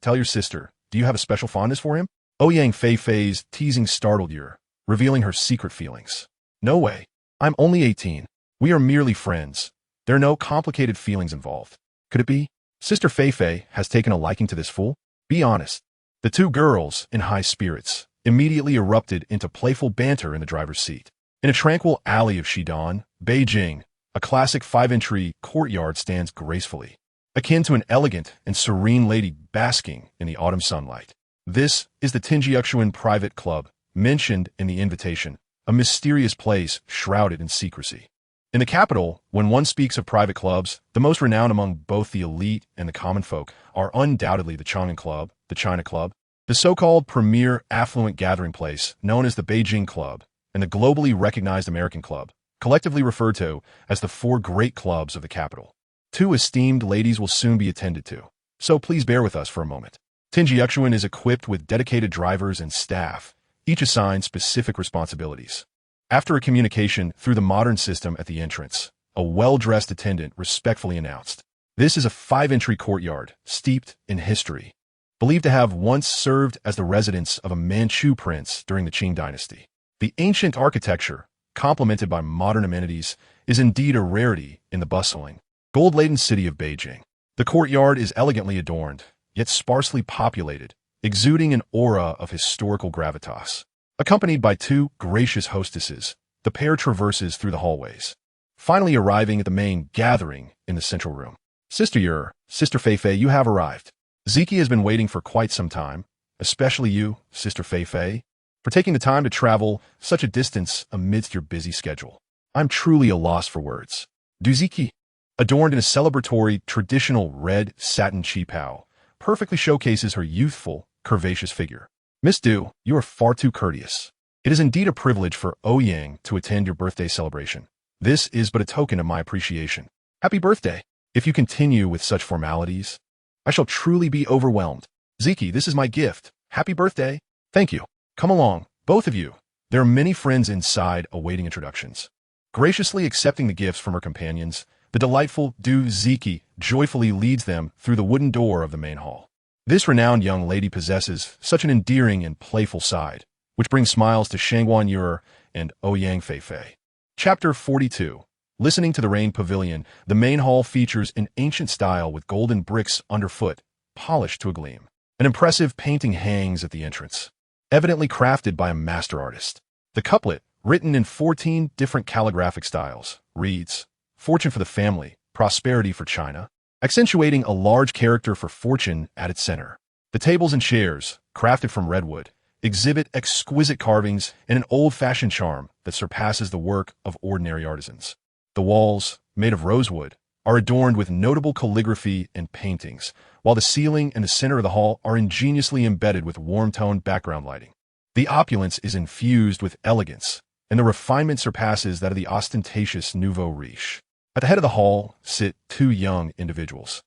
tell your sister, do you have a special fondness for him? Ouyang Feifei's teasing startled Yuer, revealing her secret feelings. No way. I'm only 18. We are merely friends. There are no complicated feelings involved. Could it be? Sister Feifei has taken a liking to this fool? Be honest. The two girls, in high spirits, immediately erupted into playful banter in the driver's seat. In a tranquil alley of Shidong, Beijing, a classic 5-entry courtyard stands gracefully, akin to an elegant and serene lady basking in the autumn sunlight. This is the Tinjiuxuan Private Club, mentioned in the invitation, a mysterious place shrouded in secrecy. In the capital, when one speaks of private clubs, the most renowned among both the elite and the common folk are undoubtedly the Chang'an Club, the China Club, the so-called premier affluent gathering place known as the Beijing Club, and the globally recognized American Club, collectively referred to as the four great clubs of the capital. Two esteemed ladies will soon be attended to, so please bear with us for a moment. Tinjiuxuan is equipped with dedicated drivers and staff, each assigned specific responsibilities. After a communication through the modern system at the entrance, a well-dressed attendant respectfully announced, "This is a 5-entry courtyard, steeped in history, believed to have once served as the residence of a Manchu prince during the Qing dynasty. The ancient architecture, complemented by modern amenities, is indeed a rarity in the bustling, gold-laden city of Beijing. The courtyard is elegantly adorned, yet sparsely populated, exuding an aura of historical gravitas. Accompanied by two gracious hostesses, the pair traverses through the hallways, finally arriving at the main gathering in the central room. Sister Feifei, you have arrived. Ziki has been waiting for quite some time, especially you, Sister Feifei, for taking the time to travel such a distance amidst your busy schedule. I'm truly a loss for words. Duziki, adorned in a celebratory traditional red satin qipao, perfectly showcases her youthful, curvaceous figure. Miss Du, you are far too courteous. It is indeed a privilege for Ouyang to attend your birthday celebration. This is but a token of my appreciation. Happy birthday. If you continue with such formalities, I shall truly be overwhelmed. Ziki, this is my gift. Happy birthday. Thank you. Come along, both of you. There are many friends inside awaiting introductions. Graciously accepting the gifts from her companions, the delightful Du Ziki joyfully leads them through the wooden door of the main hall. This renowned young lady possesses such an endearing and playful side, which brings smiles to Shangguan Yuer and Ouyang Feifei. Chapter 42. Listening to the Rain Pavilion, the main hall features an ancient style with golden bricks underfoot, polished to a gleam. An impressive painting hangs at the entrance, evidently crafted by a master artist. The couplet, written in 14 different calligraphic styles, reads, "Fortune for the family, prosperity for China," accentuating a large character for fortune at its center. The tables and chairs, crafted from redwood, exhibit exquisite carvings and an old-fashioned charm that surpasses the work of ordinary artisans. The walls, made of rosewood, are adorned with notable calligraphy and paintings, while the ceiling and the center of the hall are ingeniously embedded with warm-toned background lighting. The opulence is infused with elegance, and the refinement surpasses that of the ostentatious nouveau riche. At the head of the hall sit two young individuals,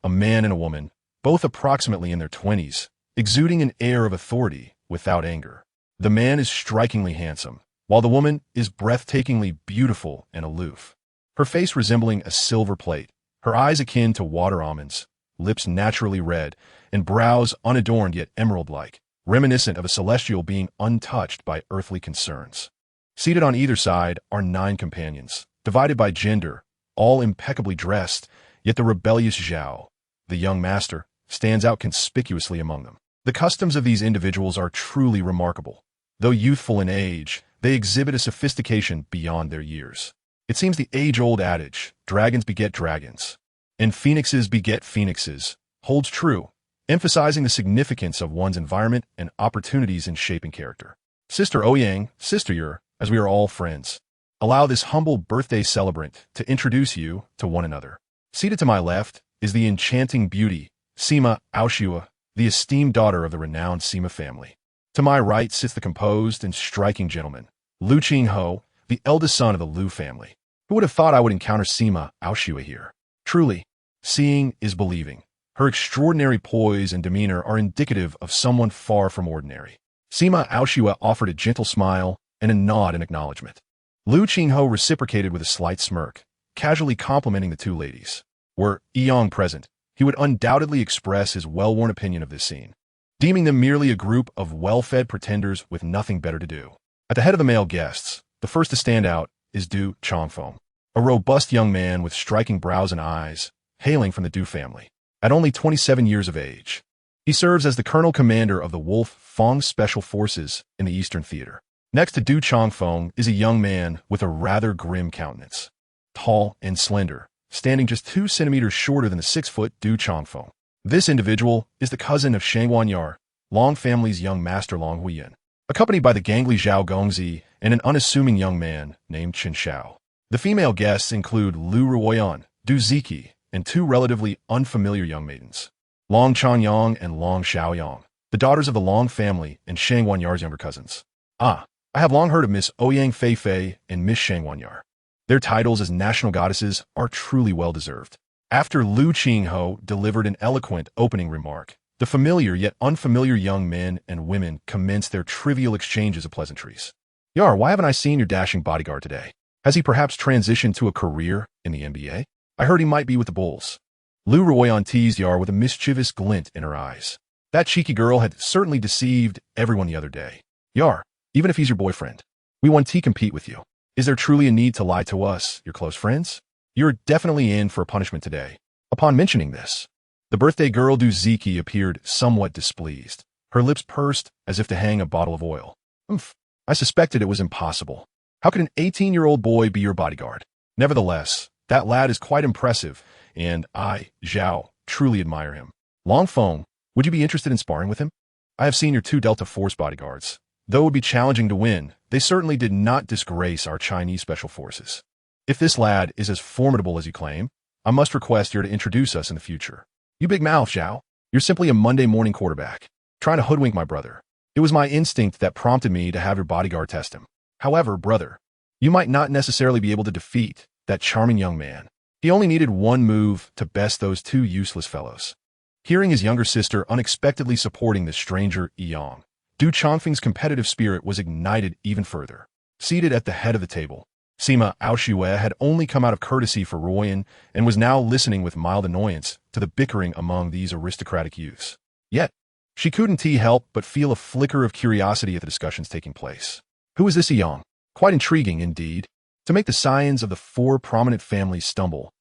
a man and a woman, both approximately in their 20s, exuding an air of authority without anger. The man is strikingly handsome, while the woman is breathtakingly beautiful and aloof. Her face resembling a silver plate, her eyes akin to water almonds, lips naturally red, and brows unadorned yet emerald-like, reminiscent of a celestial being untouched by earthly concerns. Seated on either side are 9 companions, divided by gender, all impeccably dressed, yet the rebellious Zhao, the young master, stands out conspicuously among them. The customs of these individuals are truly remarkable. Though youthful in age, they exhibit a sophistication beyond their years. It seems the age-old adage, dragons beget dragons, and phoenixes beget phoenixes, holds true, emphasizing the significance of one's environment and opportunities in shaping character. Sister Ouyang, Sister Yer, as we are all friends, allow this humble birthday celebrant to introduce you to one another. Seated to my left is the enchanting beauty, Sima Aoshua, the esteemed daughter of the renowned Sima family. To my right sits the composed and striking gentleman, Lu Qingho, the eldest son of the Lu family. Who would have thought I would encounter Sima Aoshua here? Truly, seeing is believing. Her extraordinary poise and demeanor are indicative of someone far from ordinary. Sima Aoshua offered a gentle smile and a nod in acknowledgement. Lu Qingho reciprocated with a slight smirk, casually complimenting the two ladies. Were Yong present, he would undoubtedly express his well-worn opinion of this scene, deeming them merely a group of well-fed pretenders with nothing better to do. At the head of the male guests, the first to stand out is Du Chongfeng, a robust young man with striking brows and eyes, hailing from the Du family. At only 27 years of age, he serves as the colonel commander of the Wolf Fong Special Forces in the Eastern Theater. Next to Du Chongfeng is a young man with a rather grim countenance, tall and slender, standing just 2 centimeters shorter than the 6-foot Du Chongfeng. This individual is the cousin of Shang Wanyar, Long family's young master Long Huiyan, accompanied by the gangly Zhao Gongzi and an unassuming young man named Qin Shao. The female guests include Lu Ruoyan, Du Ziki, and 2 relatively unfamiliar young maidens, Long Changyang and Long Xiaoyang, the daughters of the Long family and Shang Wanyar's younger cousins. I have long heard of Miss Ouyang Fei Fei and Miss Shang Wanyar. Their titles as national goddesses are truly well-deserved. After Lu Qingho delivered an eloquent opening remark, the familiar yet unfamiliar young men and women commenced their trivial exchanges of pleasantries. Yar, why haven't I seen your dashing bodyguard today? Has he perhaps transitioned to a career in the NBA? I heard he might be with the Bulls. Lu Ruoyan teased Yar with a mischievous glint in her eyes. That cheeky girl had certainly deceived everyone the other day. Yar, even if he's your boyfriend, we want to compete with you. Is there truly a need to lie to us, your close friends? You're definitely in for a punishment today. Upon mentioning this, the birthday girl Du Ziki appeared somewhat displeased. Her lips pursed as if to hang a bottle of oil. I suspected it was impossible. How could an 18-year-old boy be your bodyguard? Nevertheless, that lad is quite impressive, and I, Zhao, truly admire him. Long Feng, would you be interested in sparring with him? I have seen your 2 Delta Force bodyguards. Though it would be challenging to win, they certainly did not disgrace our Chinese special forces. If this lad is as formidable as you claim, I must request you to introduce us in the future. You big mouth, Zhao. You're simply a Monday morning quarterback, trying to hoodwink my brother. It was my instinct that prompted me to have your bodyguard test him. However, brother, you might not necessarily be able to defeat that charming young man. He only needed one move to best those 2 useless fellows. Hearing his younger sister unexpectedly supporting the stranger Yong, Du Chongfeng's competitive spirit was ignited even further. Seated at the head of the table, Sima Aoshua had only come out of courtesy for Ruoyan and was now listening with mild annoyance to the bickering among these aristocratic youths. Yet, she couldn't help but feel a flicker of curiosity at the discussions taking place. Who is this Yong? Quite intriguing, indeed. To make the scions of the 4 prominent families stumble.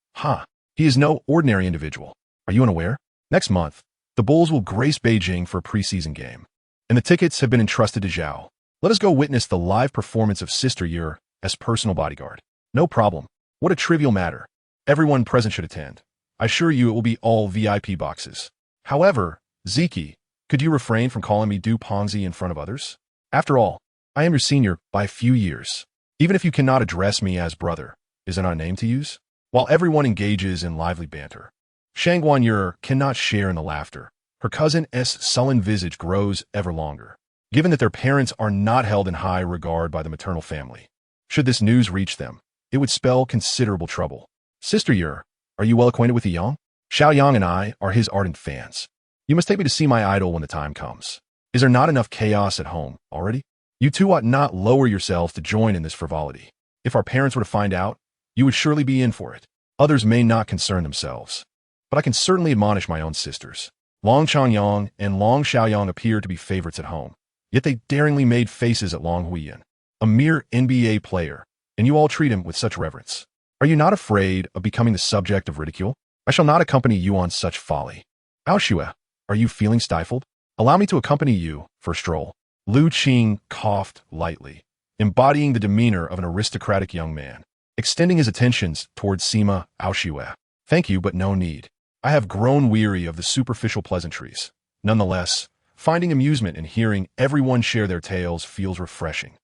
He is no ordinary individual. Are you unaware? Next month, The Bulls will grace Beijing for a preseason game, and the tickets have been entrusted to Zhao. Let us go witness the live performance of Sister Yer as personal bodyguard. No problem. What a trivial matter. Everyone present should attend. I assure you it will be all VIP boxes. However, Ziki, could you refrain from calling me Du Pongzi in front of others? After all, I am your senior by a few years. Even if you cannot address me as brother, is it not a name to use? While everyone engages in lively banter, Shangguan Yer cannot share in the laughter. Her cousin's sullen visage grows ever longer, given that their parents are not held in high regard by the maternal family. Should this news reach them, it would spell considerable trouble. Sister Yer, are you well acquainted with Yang? Xiao Yang and I are his ardent fans. You must take me to see my idol when the time comes. Is there not enough chaos at home already? You two ought not lower yourselves to join in this frivolity. If our parents were to find out, you would surely be in for it. Others may not concern themselves, but I can certainly admonish my own sisters. Long Changyang and Long Xiaoyang appear to be favorites at home, yet they daringly made faces at Long Huiyan, a mere NBA player, and you all treat him with such reverence. Are you not afraid of becoming the subject of ridicule? I shall not accompany you on such folly. Aoshue, are you feeling stifled? Allow me to accompany you for a stroll. Lu Qing coughed lightly, embodying the demeanor of an aristocratic young man, extending his attentions towards Sima Aoshue. Thank you, but no need. I have grown weary of the superficial pleasantries. Nonetheless, finding amusement in hearing everyone share their tales feels refreshing.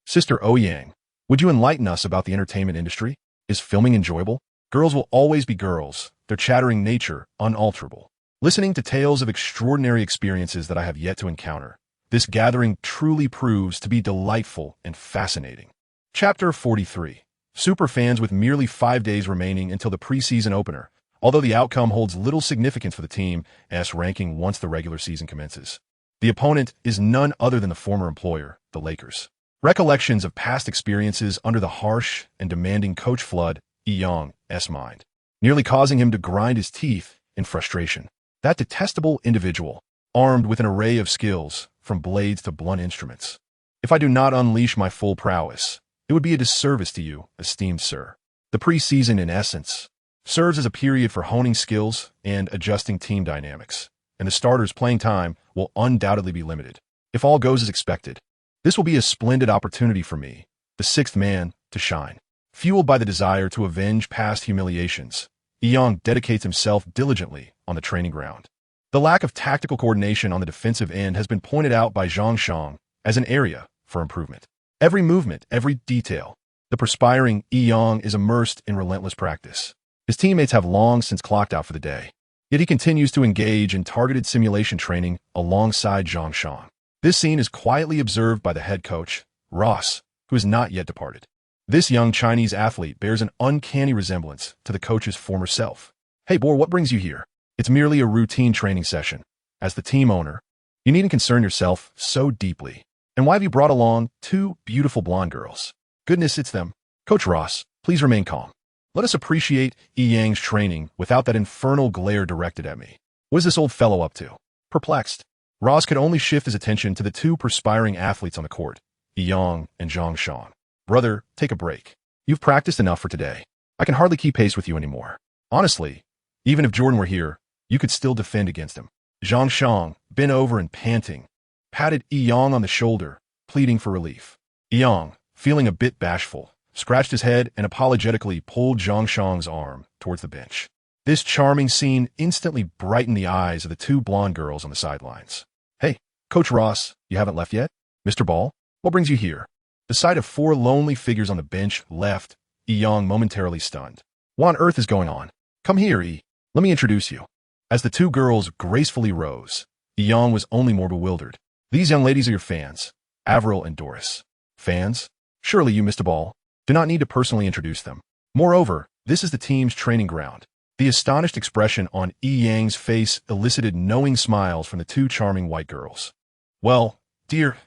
Sister Ouyang, would you enlighten us about the entertainment industry? Is filming enjoyable? Girls will always be girls, their chattering nature unalterable. Listening to tales of extraordinary experiences that I have yet to encounter, this gathering truly proves to be delightful and fascinating. Chapter 43. Superfans with merely 5 days remaining until the preseason opener, although the outcome holds little significance for the team's ranking once the regular season commences. The opponent is none other than the former employer, the Lakers. Recollections of past experiences under the harsh and demanding Coach Flood Young's mind, nearly causing him to grind his teeth in frustration. That detestable individual, armed with an array of skills, from blades to blunt instruments. If I do not unleash my full prowess, it would be a disservice to you, esteemed sir. The preseason, in essence, serves as a period for honing skills and adjusting team dynamics, and the starters' playing time will undoubtedly be limited. If all goes as expected, this will be a splendid opportunity for me, the sixth man, to shine. Fueled by the desire to avenge past humiliations, Yang dedicates himself diligently on the training ground. The lack of tactical coordination on the defensive end has been pointed out by Zhang Shang as an area for improvement. Every movement, every detail, the perspiring Yang is immersed in relentless practice. His teammates have long since clocked out for the day, yet he continues to engage in targeted simulation training alongside Zhang Shang. This scene is quietly observed by the head coach, Ross, who has not yet departed. This young Chinese athlete bears an uncanny resemblance to the coach's former self. Hey, Boar, what brings you here? It's merely a routine training session. As the team owner, you needn't concern yourself so deeply. And why have you brought along 2 beautiful blonde girls? Goodness, it's them. Coach Ross, please remain calm. Let us appreciate Yang's training without that infernal glare directed at me. What is this old fellow up to? Perplexed, Ross could only shift his attention to the 2 perspiring athletes on the court, Yang and Zhang Shang. Brother, take a break. You've practiced enough for today. I can hardly keep pace with you anymore. Honestly, even if Jordan were here, you could still defend against him. Zhang Shang, bent over and panting, patted Yang on the shoulder, pleading for relief. Yang, feeling a bit bashful, scratched his head and apologetically pulled Zhang Shang's arm towards the bench. This charming scene instantly brightened the eyes of the 2 blonde girls on the sidelines. Hey, Coach Ross, you haven't left yet? Mr. Ball, what brings you here? The sight of 4 lonely figures on the bench left Yang momentarily stunned. What on earth is going on? Come here, let me introduce you. As the 2 girls gracefully rose, Yang was only more bewildered. These young ladies are your fans, Avril and Doris. Fans? Surely you, Mr. Ball, do not need to personally introduce them. Moreover, this is the team's training ground. The astonished expression on Yang's face elicited knowing smiles from the 2 charming white girls. Well, dear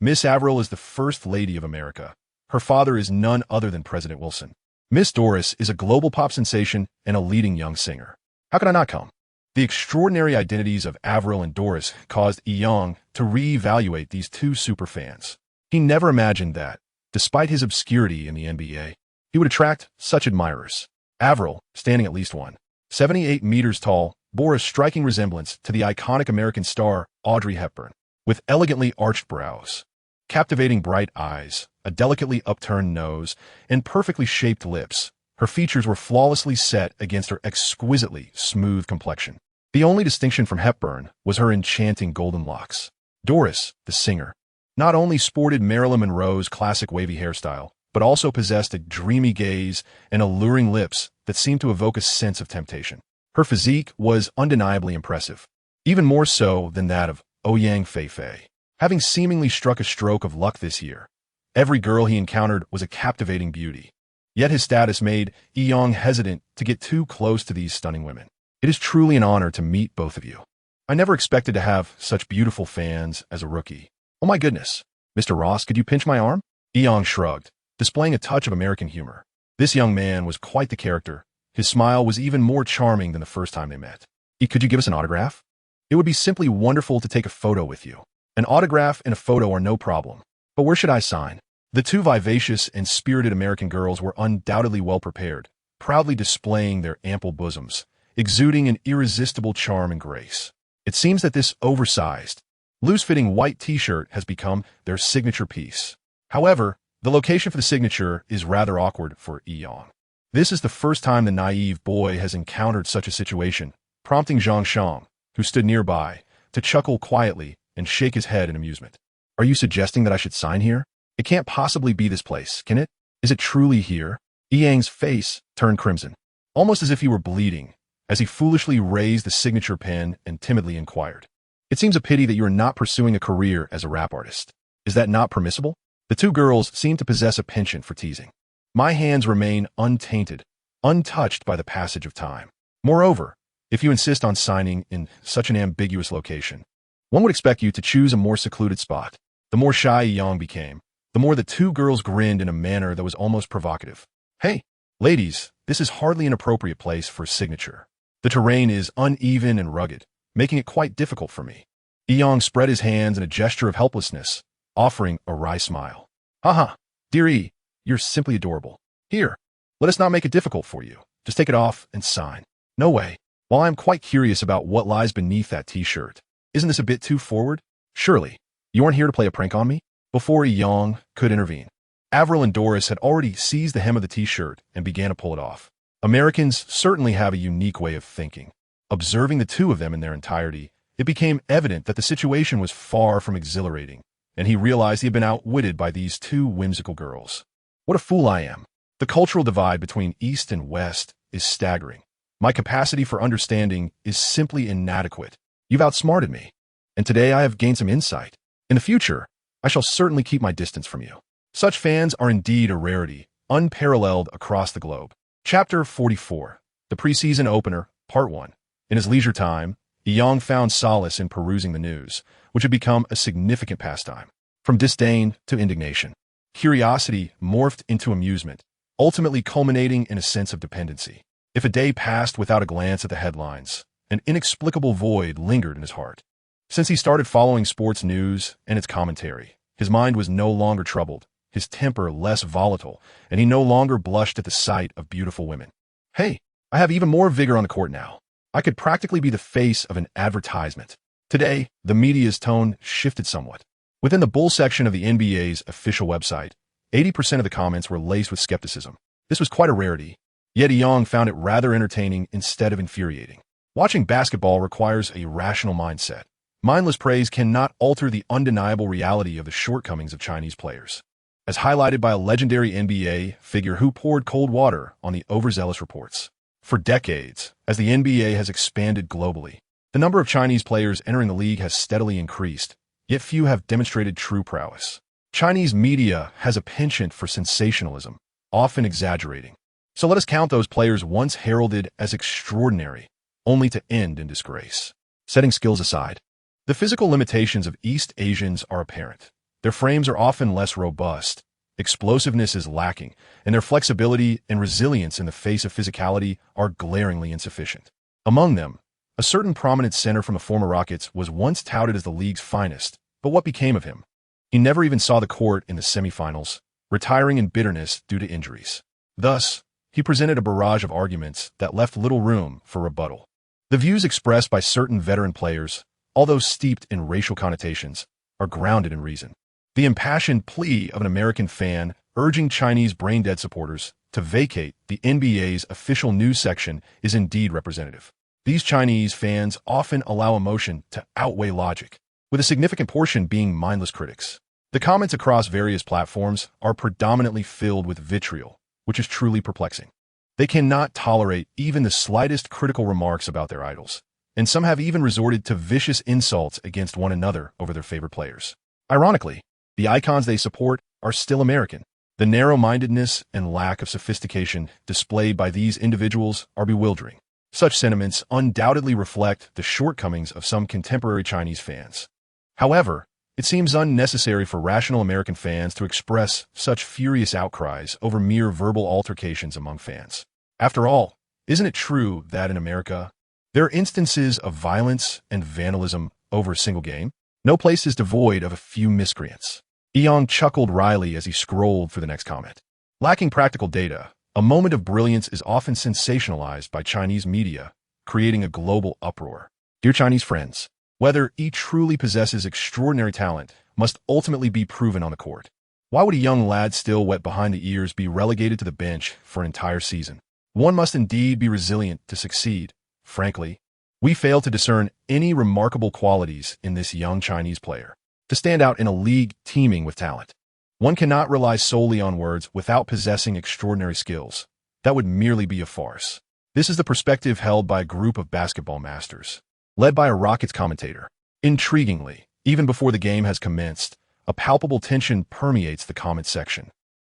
Miss Avril is the First Lady of America. Her father is none other than President Wilson. Miss Doris is a global pop sensation and a leading young singer. How could I not come? The extraordinary identities of Avril and Doris caused Yang to reevaluate these 2 superfans. He never imagined that, despite his obscurity in the NBA, he would attract such admirers. Avril, standing at least 1.78 meters tall, bore a striking resemblance to the iconic American star Audrey Hepburn, with elegantly arched brows, captivating bright eyes, a delicately upturned nose, and perfectly shaped lips. Her features were flawlessly set against her exquisitely smooth complexion. The only distinction from Hepburn was her enchanting golden locks. Doris, the singer, not only sported Marilyn Monroe's classic wavy hairstyle, but also possessed a dreamy gaze and alluring lips that seemed to evoke a sense of temptation. Her physique was undeniably impressive, even more so than that of Ouyang Feifei. Having seemingly struck a stroke of luck this year, every girl he encountered was a captivating beauty. Yet his status made Euyang hesitant to get too close to these stunning women. It is truly an honor to meet both of you. I never expected to have such beautiful fans as a rookie. Oh my goodness. Mr. Ross, could you pinch my arm? Euyang shrugged, displaying a touch of American humor. This young man was quite the character. His smile was even more charming than the first time they met. Could you give us an autograph? It would be simply wonderful to take a photo with you. An autograph and a photo are no problem. But where should I sign? The two vivacious and spirited American girls were undoubtedly well prepared, proudly displaying their ample bosoms, exuding an irresistible charm and grace. It seems that this oversized, loose-fitting white t-shirt has become their signature piece. However, the location for the signature is rather awkward for Euyang. This is the first time the naive boy has encountered such a situation, prompting Zhang Shang, who stood nearby, to chuckle quietly and shake his head in amusement. Are you suggesting that I should sign here? It can't possibly be this place, can it? Is it truly here? Euyang's face turned crimson, almost as if he were bleeding, as he foolishly raised the signature pen and timidly inquired. It seems a pity that you are not pursuing a career as a rap artist. Is that not permissible? The two girls seemed to possess a penchant for teasing. My hands remain untainted, untouched by the passage of time. Moreover, if you insist on signing in such an ambiguous location, one would expect you to choose a more secluded spot. The more shy Euyang became, the more the two girls grinned in a manner that was almost provocative. Hey, ladies, this is hardly an appropriate place for a signature. The terrain is uneven and rugged, making it quite difficult for me. Euyang spread his hands in a gesture of helplessness, offering a wry smile. Haha, dear E, you're simply adorable. Here, let us not make it difficult for you. Just take it off and sign. No way. While I am quite curious about what lies beneath that t-shirt, isn't this a bit too forward? Surely, you aren't here to play a prank on me? Before Euyang could intervene, Avril and Doris had already seized the hem of the t-shirt and began to pull it off. Americans certainly have a unique way of thinking. Observing the two of them in their entirety, it became evident that the situation was far from exhilarating, and he realized he had been outwitted by these two whimsical girls. What a fool I am. The cultural divide between East and West is staggering. My capacity for understanding is simply inadequate. You've outsmarted me, and today I have gained some insight. In the future, I shall certainly keep my distance from you. Such fans are indeed a rarity, unparalleled across the globe. Chapter 44, the preseason opener, Part 1. In his leisure time, Euyang found solace in perusing the news, which had become a significant pastime. From disdain to indignation, curiosity morphed into amusement, ultimately culminating in a sense of dependency. If a day passed without a glance at the headlines, an inexplicable void lingered in his heart. Since he started following sports news and its commentary, his mind was no longer troubled, his temper less volatile, and he no longer blushed at the sight of beautiful women. Hey, I have even more vigor on the court now. I could practically be the face of an advertisement. Today, the media's tone shifted somewhat. Within the Bull section of the NBA's official website, 80% of the comments were laced with skepticism. This was quite a rarity, yet Euyang found it rather entertaining instead of infuriating. Watching basketball requires a rational mindset. Mindless praise cannot alter the undeniable reality of the shortcomings of Chinese players, as highlighted by a legendary NBA figure who poured cold water on the overzealous reports. For decades, as the NBA has expanded globally, the number of Chinese players entering the league has steadily increased, yet few have demonstrated true prowess. Chinese media has a penchant for sensationalism, often exaggerating. So let us count those players once heralded as extraordinary, only to end in disgrace. Setting skills aside, the physical limitations of East Asians are apparent. Their frames are often less robust, explosiveness is lacking, and their flexibility and resilience in the face of physicality are glaringly insufficient. Among them, a certain prominent center from the former Rockets was once touted as the league's finest, but what became of him? He never even saw the court in the semifinals, retiring in bitterness due to injuries. Thus, he presented a barrage of arguments that left little room for rebuttal. The views expressed by certain veteran players, although steeped in racial connotations, are grounded in reason. The impassioned plea of an American fan urging Chinese brain-dead supporters to vacate the NBA's official news section is indeed representative. These Chinese fans often allow emotion to outweigh logic, with a significant portion being mindless critics. The comments across various platforms are predominantly filled with vitriol, which is truly perplexing. They cannot tolerate even the slightest critical remarks about their idols, and some have even resorted to vicious insults against one another over their favorite players. Ironically, the icons they support are still American. The narrow-mindedness and lack of sophistication displayed by these individuals are bewildering. Such sentiments undoubtedly reflect the shortcomings of some contemporary Chinese fans. However, it seems unnecessary for rational American fans to express such furious outcries over mere verbal altercations among fans. After all, isn't it true that in America, there are instances of violence and vandalism over a single game? No place is devoid of a few miscreants. Eong chuckled wryly as he scrolled through the next comment. Lacking practical data, a moment of brilliance is often sensationalized by Chinese media, creating a global uproar. Dear Chinese friends, whether he truly possesses extraordinary talent must ultimately be proven on the court. Why would a young lad still wet behind the ears be relegated to the bench for an entire season? One must indeed be resilient to succeed. Frankly, we fail to discern any remarkable qualities in this young Chinese player to stand out in a league teeming with talent. One cannot rely solely on words without possessing extraordinary skills. That would merely be a farce. This is the perspective held by a group of basketball masters, led by a Rockets commentator. Intriguingly, even before the game has commenced, a palpable tension permeates the comment section.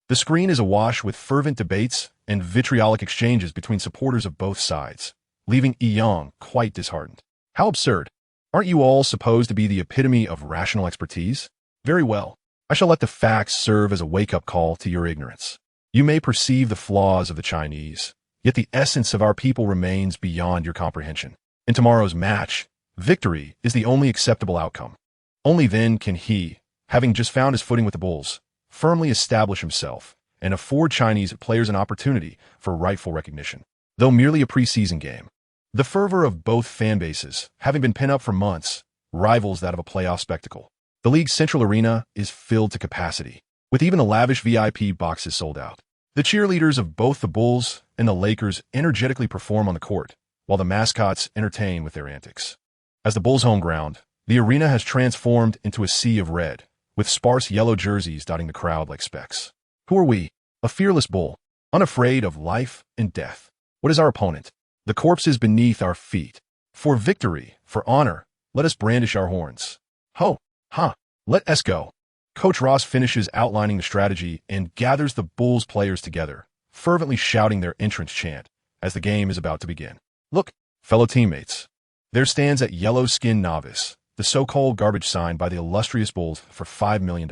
The screen is awash with fervent debates and vitriolic exchanges between supporters of both sides, leaving Eong quite disheartened. How absurd! Aren't you all supposed to be the epitome of rational expertise? Very well. I shall let the facts serve as a wake-up call to your ignorance. You may perceive the flaws of the Chinese, yet the essence of our people remains beyond your comprehension. In tomorrow's match, victory is the only acceptable outcome. Only then can he, having just found his footing with the Bulls, firmly establish himself and afford Chinese players an opportunity for rightful recognition. Though merely a preseason game, the fervor of both fan bases, having been pent up for months, rivals that of a playoff spectacle. The league's central arena is filled to capacity, with even the lavish VIP boxes sold out. The cheerleaders of both the Bulls and the Lakers energetically perform on the court, while the mascots entertain with their antics. As the Bulls' home ground, the arena has transformed into a sea of red, with sparse yellow jerseys dotting the crowd like specks. Who are we? A fearless bull, unafraid of life and death. What is our opponent? The corpses beneath our feet. For victory, for honor, let us brandish our horns. Ho, ha, let us go. Coach Ross finishes outlining the strategy and gathers the Bulls players together, fervently shouting their entrance chant as the game is about to begin. Look, fellow teammates, there stands that yellow-skinned novice, the so-called garbage sign by the illustrious Bulls for $5 million.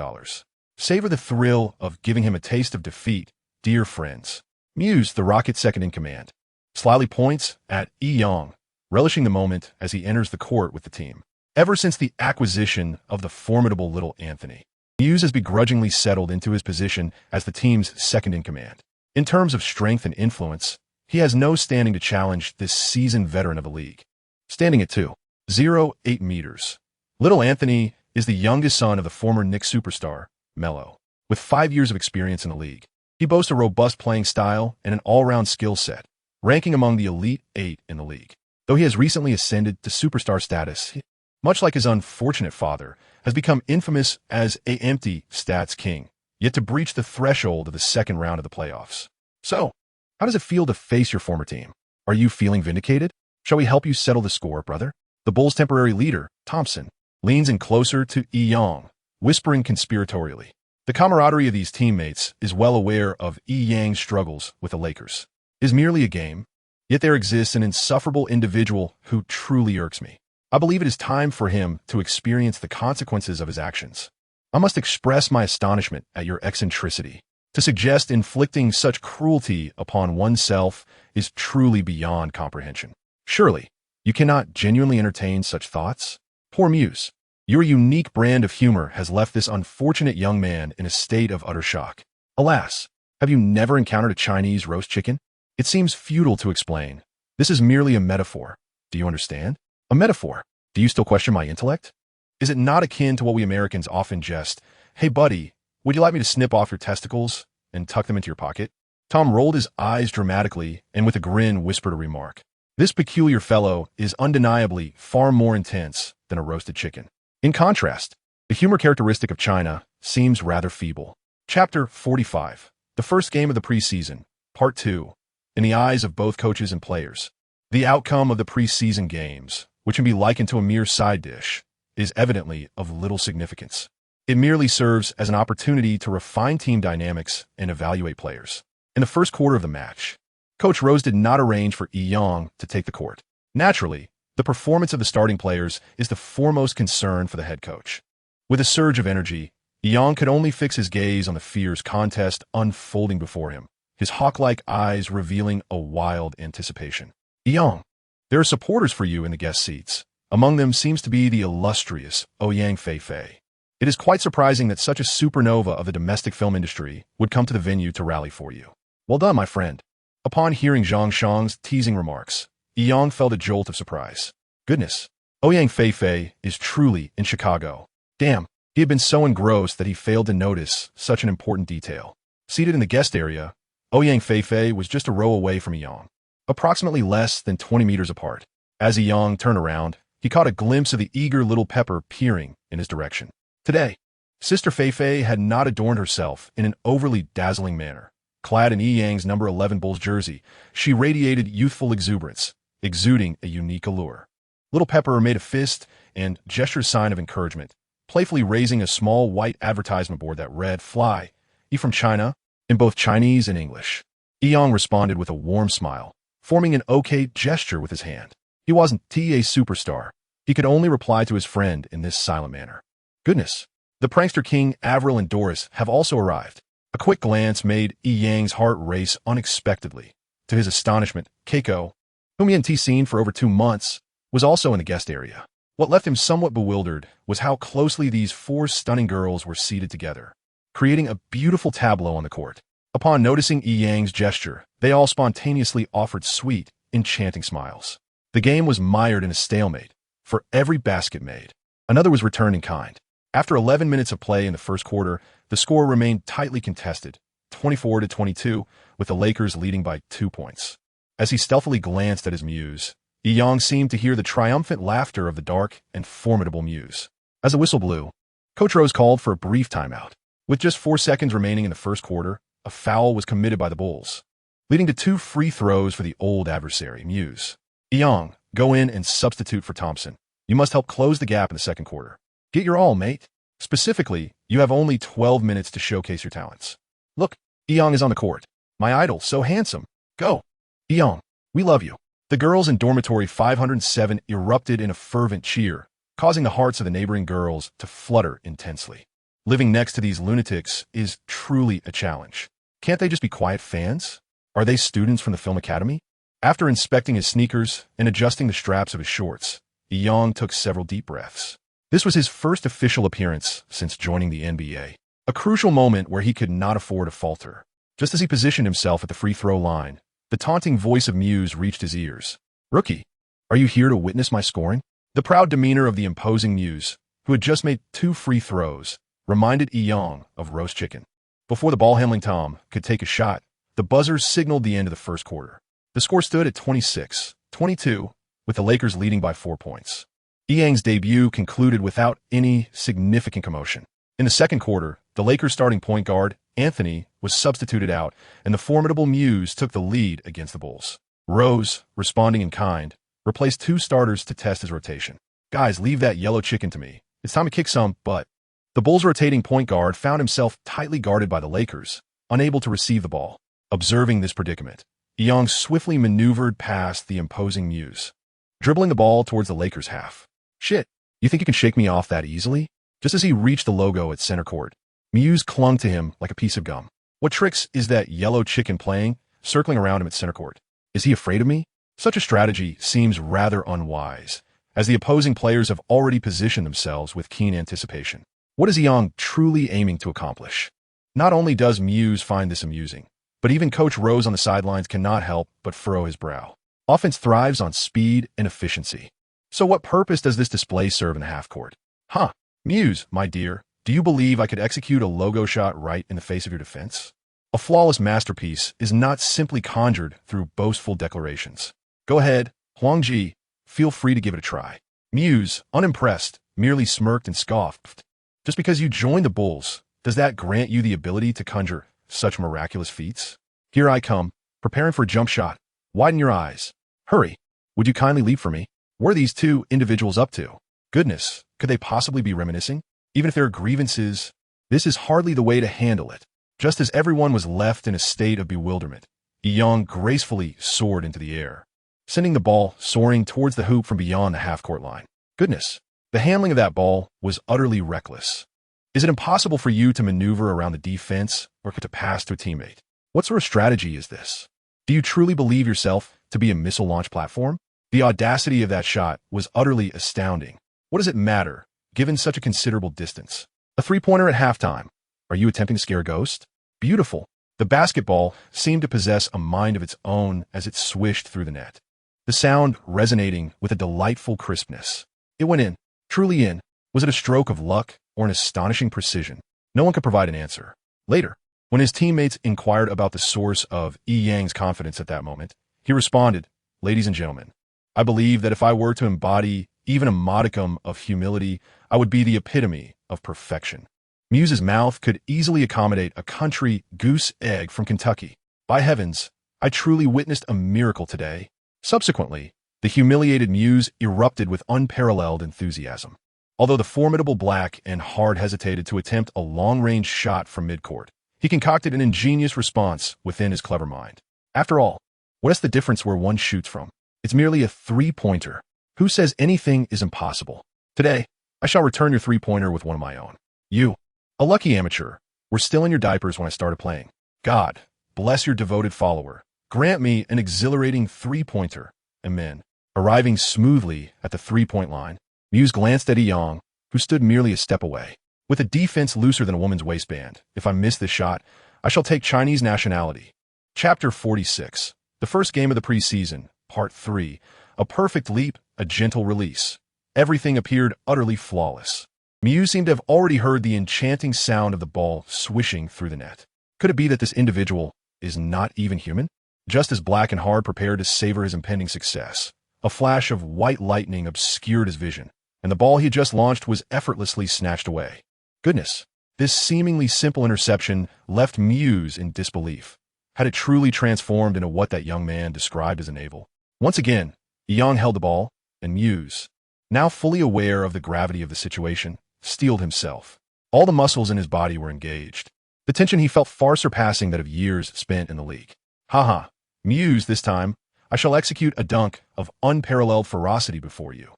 Savor the thrill of giving him a taste of defeat, dear friends. Mused the Rocket's second-in-command. Slyly points at Eong, relishing the moment as he enters the court with the team. Ever since the acquisition of the formidable little Anthony, Muse has begrudgingly settled into his position as the team's second-in-command. In terms of strength and influence, he has no standing to challenge this seasoned veteran of the league. Standing at 2.08 meters, little Anthony is the youngest son of the former Knicks superstar, Melo. With 5 years of experience in the league, he boasts a robust playing style and an all-round skill set, ranking among the elite 8 in the league. Though he has recently ascended to superstar status, much like his unfortunate father, has become infamous as a empty stats king, yet to breach the threshold of the second round of the playoffs. So, how does it feel to face your former team? Are you feeling vindicated? Shall we help you settle the score, brother? The Bulls' temporary leader, Thompson, leans in closer to Eong, whispering conspiratorially. The camaraderie of these teammates is well aware of Yang's struggles with the Lakers. It is merely a game, yet there exists an insufferable individual who truly irks me. I believe it is time for him to experience the consequences of his actions. I must express my astonishment at your eccentricity. To suggest inflicting such cruelty upon oneself is truly beyond comprehension. Surely, you cannot genuinely entertain such thoughts? Poor Muse, your unique brand of humor has left this unfortunate young man in a state of utter shock. Alas, have you never encountered a Chinese roast chicken? It seems futile to explain. This is merely a metaphor. Do you understand? A metaphor. Do you still question my intellect? Is it not akin to what we Americans often jest? Hey, buddy, would you like me to snip off your testicles and tuck them into your pocket? Tom rolled his eyes dramatically and with a grin whispered a remark. This peculiar fellow is undeniably far more intense than a roasted chicken. In contrast, the humor characteristic of China seems rather feeble. Chapter 45. The first game of the preseason, Part 2. In the eyes of both coaches and players. The outcome of the preseason games, which can be likened to a mere side dish, is evidently of little significance. It merely serves as an opportunity to refine team dynamics and evaluate players. In the first quarter of the match, Coach Rose did not arrange for Young to take the court. Naturally, the performance of the starting players is the foremost concern for the head coach. With a surge of energy, Young could only fix his gaze on the fierce contest unfolding before him, his hawk-like eyes revealing a wild anticipation. Young, there are supporters for you in the guest seats. Among them seems to be the illustrious Ouyang Feifei. It is quite surprising that such a supernova of the domestic film industry would come to the venue to rally for you. Well done, my friend. Upon hearing Zhang Shang's teasing remarks, Yang felt a jolt of surprise. Goodness, Ouyang Feifei is truly in Chicago. Damn, he had been so engrossed that he failed to notice such an important detail. Seated in the guest area, Ouyang Feifei was just a row away from Yang, approximately less than 20 meters apart. As Yang turned around, he caught a glimpse of the eager little pepper peering in his direction. Today, Sister Feifei had not adorned herself in an overly dazzling manner. Clad in Yang's number 11 Bulls jersey, she radiated youthful exuberance, exuding a unique allure. Little Pepper made a fist and gestured a sign of encouragement, playfully raising a small white advertisement board that read, "Fly, E from China," in both Chinese and English. Yang responded with a warm smile, forming an okay gesture with his hand. He wasn't a superstar. He could only reply to his friend in this silent manner. Goodness, the prankster king Avril and Doris have also arrived. A quick glance made Yang's heart race unexpectedly. To his astonishment, Keiko, whom he hadn't seen for over 2 months, was also in the guest area. What left him somewhat bewildered was how closely these 4 stunning girls were seated together, creating a beautiful tableau on the court. Upon noticing Yang's gesture, they all spontaneously offered sweet, enchanting smiles. The game was mired in a stalemate. For every basket made, another was returned in kind. After 11 minutes of play in the first quarter, the score remained tightly contested, 24-22, with the Lakers leading by 2 points. As he stealthily glanced at his muse, Yang seemed to hear the triumphant laughter of the dark and formidable muse. As the whistle blew, Coach Rose called for a brief timeout. With just 4 seconds remaining in the first quarter, a foul was committed by the Bulls, leading to 2 free throws for the old adversary, Muse. Yang, go in and substitute for Thompson. You must help close the gap in the second quarter. Get your all, mate. Specifically, you have only 12 minutes to showcase your talents. Look, Yang is on the court. My idol, so handsome. Go. Yang, we love you. The girls in dormitory 507 erupted in a fervent cheer, causing the hearts of the neighboring girls to flutter intensely. Living next to these lunatics is truly a challenge. Can't they just be quiet fans? Are they students from the film academy? After inspecting his sneakers and adjusting the straps of his shorts, Yang took several deep breaths. This was his first official appearance since joining the NBA, a crucial moment where he could not afford to falter. Just as he positioned himself at the free throw line, the taunting voice of Muse reached his ears. Rookie, are you here to witness my scoring? The proud demeanor of the imposing Muse, who had just made 2 free throws, reminded Yang of roast chicken. Before the ball-handling Tom could take a shot, the buzzer signaled the end of the first quarter. The score stood at 26-22, with the Lakers leading by 4 points. Yang's debut concluded without any significant commotion. In the second quarter, the Lakers starting point guard, Anthony, was substituted out, and the formidable Muse took the lead against the Bulls. Rose, responding in kind, replaced 2 starters to test his rotation. Guys, leave that yellow chicken to me. It's time to kick some butt. The Bulls' rotating point guard found himself tightly guarded by the Lakers, unable to receive the ball. Observing this predicament, Yang swiftly maneuvered past the imposing Muse, dribbling the ball towards the Lakers' half. Shit, you think you can shake me off that easily? Just as he reached the logo at center court, Muse clung to him like a piece of gum. What tricks is that yellow chicken playing, circling around him at center court? Is he afraid of me? Such a strategy seems rather unwise, as the opposing players have already positioned themselves with keen anticipation. What is Yang truly aiming to accomplish? Not only does Muse find this amusing, but even Coach Rose on the sidelines cannot help but furrow his brow. Offense thrives on speed and efficiency. So what purpose does this display serve in the half-court? Huh. Muse, my dear, do you believe I could execute a logo shot right in the face of your defense? A flawless masterpiece is not simply conjured through boastful declarations. Go ahead, Huangji, feel free to give it a try. Muse, unimpressed, merely smirked and scoffed. Just because you joined the Bulls, does that grant you the ability to conjure such miraculous feats? Here I come, preparing for a jump shot. Widen your eyes. Hurry. Would you kindly leap for me? What are these two individuals up to? Goodness, could they possibly be reminiscing? Even if there are grievances, this is hardly the way to handle it. Just as everyone was left in a state of bewilderment, Young gracefully soared into the air, sending the ball soaring towards the hoop from beyond the half-court line. Goodness, the handling of that ball was utterly reckless. Is it impossible for you to maneuver around the defense or to pass to a teammate? What sort of strategy is this? Do you truly believe yourself to be a missile launch platform? The audacity of that shot was utterly astounding. What does it matter, given such a considerable distance? A three-pointer at halftime. Are you attempting to scare a ghost? Beautiful. The basketball seemed to possess a mind of its own as it swished through the net, the sound resonating with a delightful crispness. It went in, truly in. Was it a stroke of luck or an astonishing precision? No one could provide an answer. Later, when his teammates inquired about the source of Yang's confidence at that moment, he responded, "Ladies and gentlemen, I believe that if I were to embody even a modicum of humility, I would be the epitome of perfection." Muse's mouth could easily accommodate a country goose egg from Kentucky. By heavens, I truly witnessed a miracle today. Subsequently, the humiliated Muse erupted with unparalleled enthusiasm. Although the formidable Black and Hard hesitated to attempt a long-range shot from midcourt, he concocted an ingenious response within his clever mind. After all, what is the difference where one shoots from? It's merely a three-pointer. Who says anything is impossible? Today, I shall return your three-pointer with one of my own. You, a lucky amateur, were still in your diapers when I started playing. God, bless your devoted follower. Grant me an exhilarating three-pointer. Amen. Arriving smoothly at the three-point line, Muse glanced at Young, who stood merely a step away. With a defense looser than a woman's waistband, if I miss this shot, I shall take Chinese nationality. Chapter 46. The first game of the preseason, Part 3. A perfect leap, a gentle release. Everything appeared utterly flawless. Muse seemed to have already heard the enchanting sound of the ball swishing through the net. Could it be that this individual is not even human? Just as Black and Hard prepared to savor his impending success, a flash of white lightning obscured his vision, and the ball he had just launched was effortlessly snatched away. Goodness, this seemingly simple interception left Muse in disbelief. Had it truly transformed into what that young man described as a navel? Once again, Young held the ball, and Muse, now fully aware of the gravity of the situation, steeled himself. All the muscles in his body were engaged, the tension he felt far surpassing that of years spent in the league. Haha, Muse, this time, I shall execute a dunk of unparalleled ferocity before you.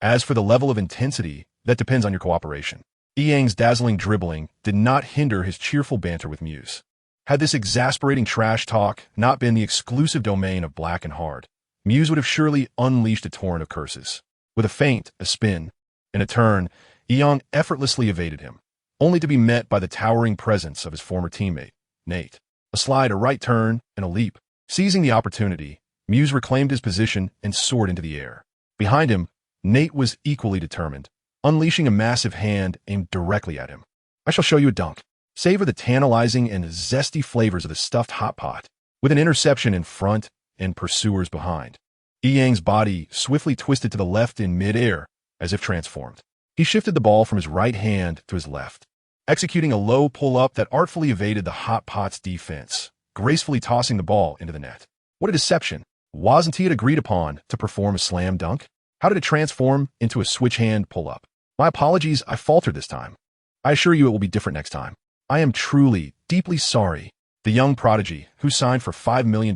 As for the level of intensity, that depends on your cooperation. Yang's dazzling dribbling did not hinder his cheerful banter with Muse. Had this exasperating trash talk not been the exclusive domain of Black and Hard, Muse would have surely unleashed a torrent of curses. With a feint, a spin, and a turn, Young effortlessly evaded him, only to be met by the towering presence of his former teammate, Nate. A slide, a right turn, and a leap. Seizing the opportunity, Muse reclaimed his position and soared into the air. Behind him, Nate was equally determined, unleashing a massive hand aimed directly at him. I shall show you a dunk. Savor the tantalizing and zesty flavors of the stuffed hot pot, with an interception in front and pursuers behind. Yang's body swiftly twisted to the left in mid-air, as if transformed. He shifted the ball from his right hand to his left, executing a low pull-up that artfully evaded the hot pot's defense, gracefully tossing the ball into the net. What a deception! Wasn't he agreed upon to perform a slam dunk? How did it transform into a switch-hand pull-up? My apologies, I faltered this time. I assure you it will be different next time. I am truly, deeply sorry. The young prodigy, who signed for $5 million,